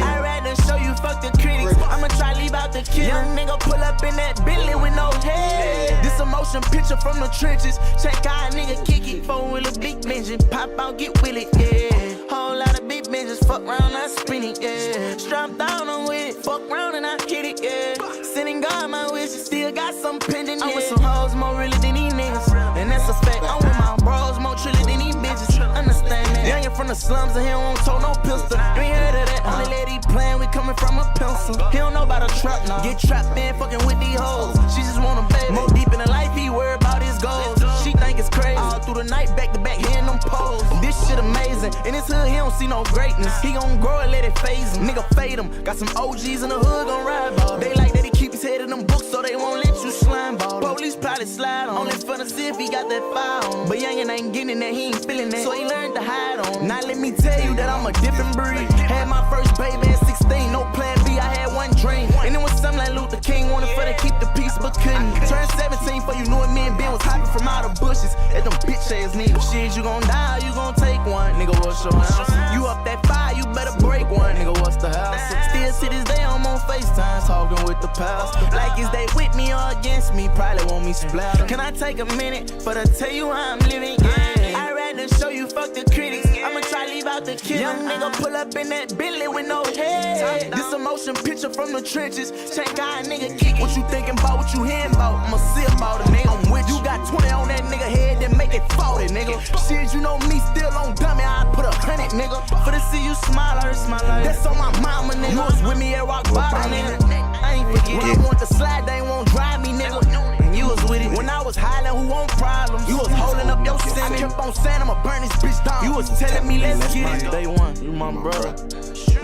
I'd rather show you fuck the critics. I'ma try leave out the kid. Young nigga pull up in that Bentley with no head. This a motion picture from the trenches. Check how a nigga kick it. 4-wheeler big engine. Pop out, get with it, yeah. Whole lot of big bitches. Fuck round, I spin it, yeah. Strapped down, I'm with it. Fuck round and I hit it, yeah. Sending God my wishes. Still got some pending, yeah. I'm with some hoes more really than these niggas. And that's a fact. I'm with my bros more trilly than these bitches. Understand that. Youngin' from the slums and he don't tote no pistol. You ain't heard of that. Only lady playing, we coming from a pencil. He don't know about a trap now. Get trapped in fucking with these hoes. She just want a baby. More deep in the life, he worry about his goals. She think it's crazy. All through the night, back to back, hitting them poles. This shit amazing. In his hood, he don't see no greatness. He gon' grow and let it phase him. Nigga fade him. Got some OGs in the hood gon' ride ball. They like that he keep his head in them books so they won't let you slime ball. Police probably slide on. Only finna see if he got that fire on. But youngin' ain't getting that, he ain't feeling that. So he learned to hide on. Now let me tell you that I'm a different breed. Had my first baby at 16, no plan B, I had one dream. And it was something like Luther King, wanted for to keep the peace, but couldn't. Turned 17 for you knew it, me and Ben was hopping from out of bushes at them bitch ass niggas. Shit, you gon' die, you gon' take one. Nigga, what's your house? You up that fire, you better break one. Nigga, what's the house? Still to this day, I'm on FaceTime, talking with the pastor. Like, is they with me or against me? Probably want me splatter. Can I take a minute for to tell you how I'm living? Yeah. I'd rather show you fuck the critics. I'ma try leave out the kid. Young nigga pull up in that Bentley with no head. This a motion picture from the trenches. Check how a nigga kick. What you thinking about, what you hearing about? I'ma see about it, nigga. I'm with you. Got 20 on that nigga head, then make it 40, nigga. Shit, you know me, still on dummy. I put 100, nigga. For to see you smile, I heard smile like that's on my mama, nigga. You was with me at rock bottom, nigga. I ain't forget. When I want to slide, they won't drive me, nigga. And you was with it. When I was hiding, who want problems? You was holding up your sin. I kept on saying I'ma burn this bitch down. You was telling me let's get it. Day one, you my brother,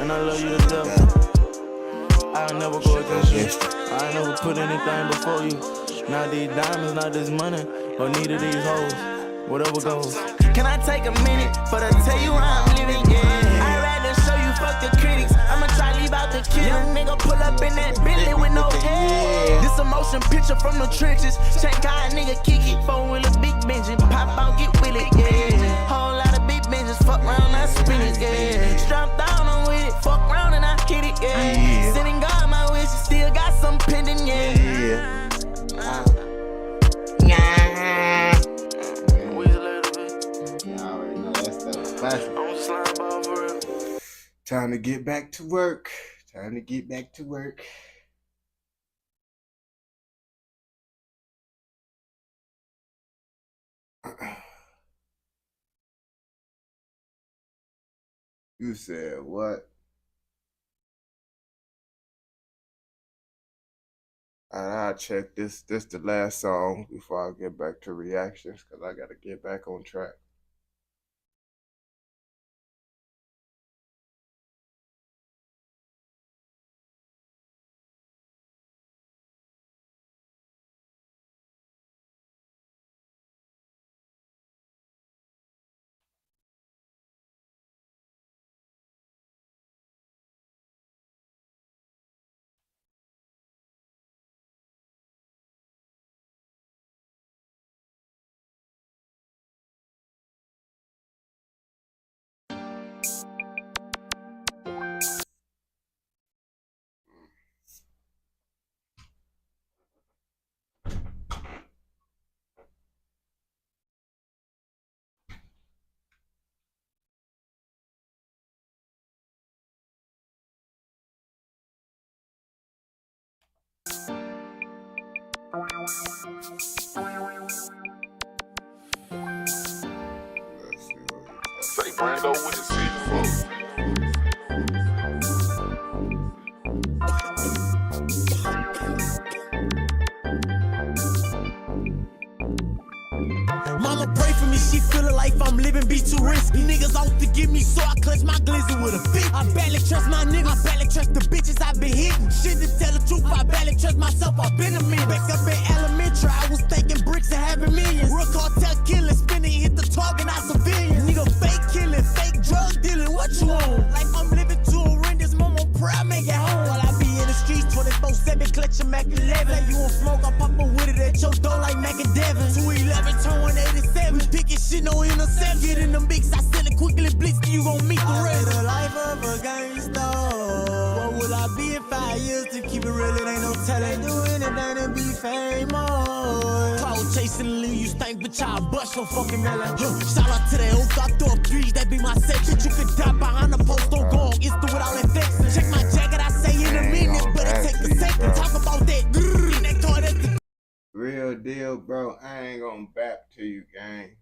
and I love you to death. I'll never go against you. I ain't never put anything before you. Not these diamonds, not this money, or neither these hoes. Whatever goes. Can I take a minute for to tell you how I'm living? Yeah. I'd rather show you fuck the critics. I'ma try leave out the kid. Young nigga pull up in that Bentley with no head. This a motion picture from the trenches. Check how a nigga kick it. 4-wheeler big engine. Pop out, get with it, yeah. Whole lot of big benches. Fuck round, I spin it, yeah. Strapped down, I'm with it. Fuck round and I hit it, yeah. Sending God my wishes. Still got some pending, yeah. Time to get back to work. Time to get back to work. You said what? I'll check this. This the last song before I get back to reactions, because I gotta get back on track. Say Brando with the seat, Mama pray for me, she feel the life I'm living. be too risky. Niggas out to get me, so I clutch my glizzy with a fit. I barely trust my niggas, I barely trust the bitches I been hitting. Shit, to tell the truth, I barely trust myself, I've been a minute. Back up in elementary, I was thinking bricks and having millions. Real cartel killing, spinning, hit the target, not civilians. Nigga fake killing, fake drug dealing, what you want? Like I'm living to a rent, this moment proud, make it home. While I be in the streets, 24/7, clutching Mac 11. Say you want smoke, I pop a with it at your door like Mac and Devin. 211, turn 187, we picking shit, no intercept. Get in them bigs, I sell it quickly, blitz, you gon' meet the rest. The life of a gangster. What will I be in 5 years? To keep it real, it ain't no telling. Do anything to be famous. Cloud chasing, leave you stink, bitch, I'll bust your fucking melon. Shout out to that old I throw up threes, that be my section. You could die behind the post, don't go on Insta without infection. Check my jacket, I say in a minute, but it take a second. Talk about that, that toilet. Real deal, bro. I ain't gonna back to you, gang.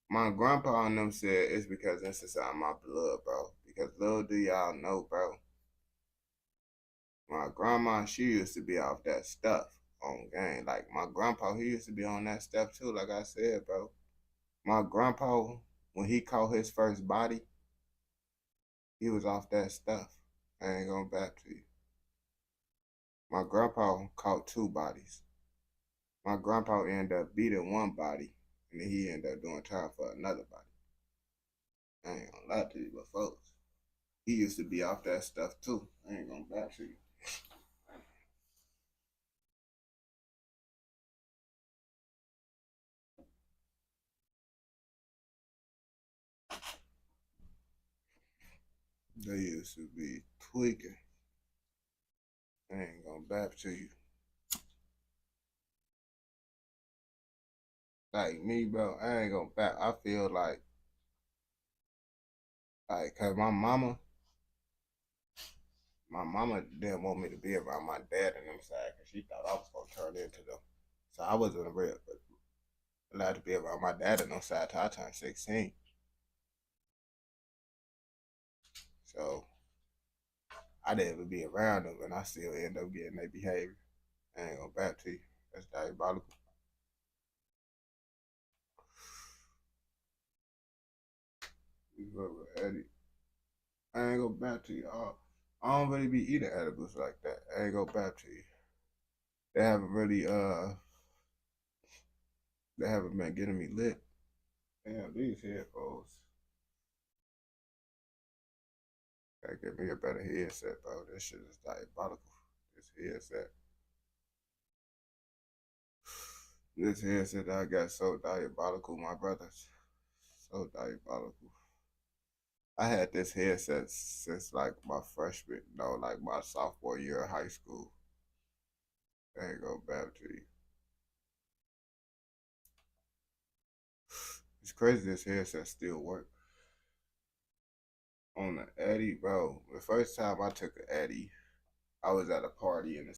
My grandpa and them said it's because it's inside my blood, bro. Because little do y'all know, bro. My grandma, she used to be off that stuff on gang. Like my grandpa, he used to be on that stuff too, like I said, bro. My grandpa, when he caught his first body, he was off that stuff. I ain't gonna back to you. My grandpa caught 2 bodies. My grandpa ended up beating 1 body, and then he ended up doing time for another body. I ain't gonna lie to you, but folks, he used to be off that stuff too. I ain't gonna back to you. They used to be tweaking. I ain't gonna back to you. Like me, bro, I ain't gonna back. I feel like, cause my mama didn't want me to be around my dad and them side, cause she thought I was gonna turn into them. So I wasn't allowed to be around my dad and them side till I turned 16. So I didn't even be around them, and I still end up getting their behavior. I ain't gonna back to you. That's diabolical. Eddie. I ain't gonna back to you. I don't really be eating edibles like that. I ain't gonna back to you. They haven't been getting me lit. Damn, these headphones. Gotta get me a better headset, bro. This shit is diabolical. This headset I got so diabolical, my brothers. So diabolical. I had this headset since like my my sophomore year of high school. I ain't go back to you. It's crazy this headset still works. On the Eddie, bro. The first time I took an Eddie, I was at a party in the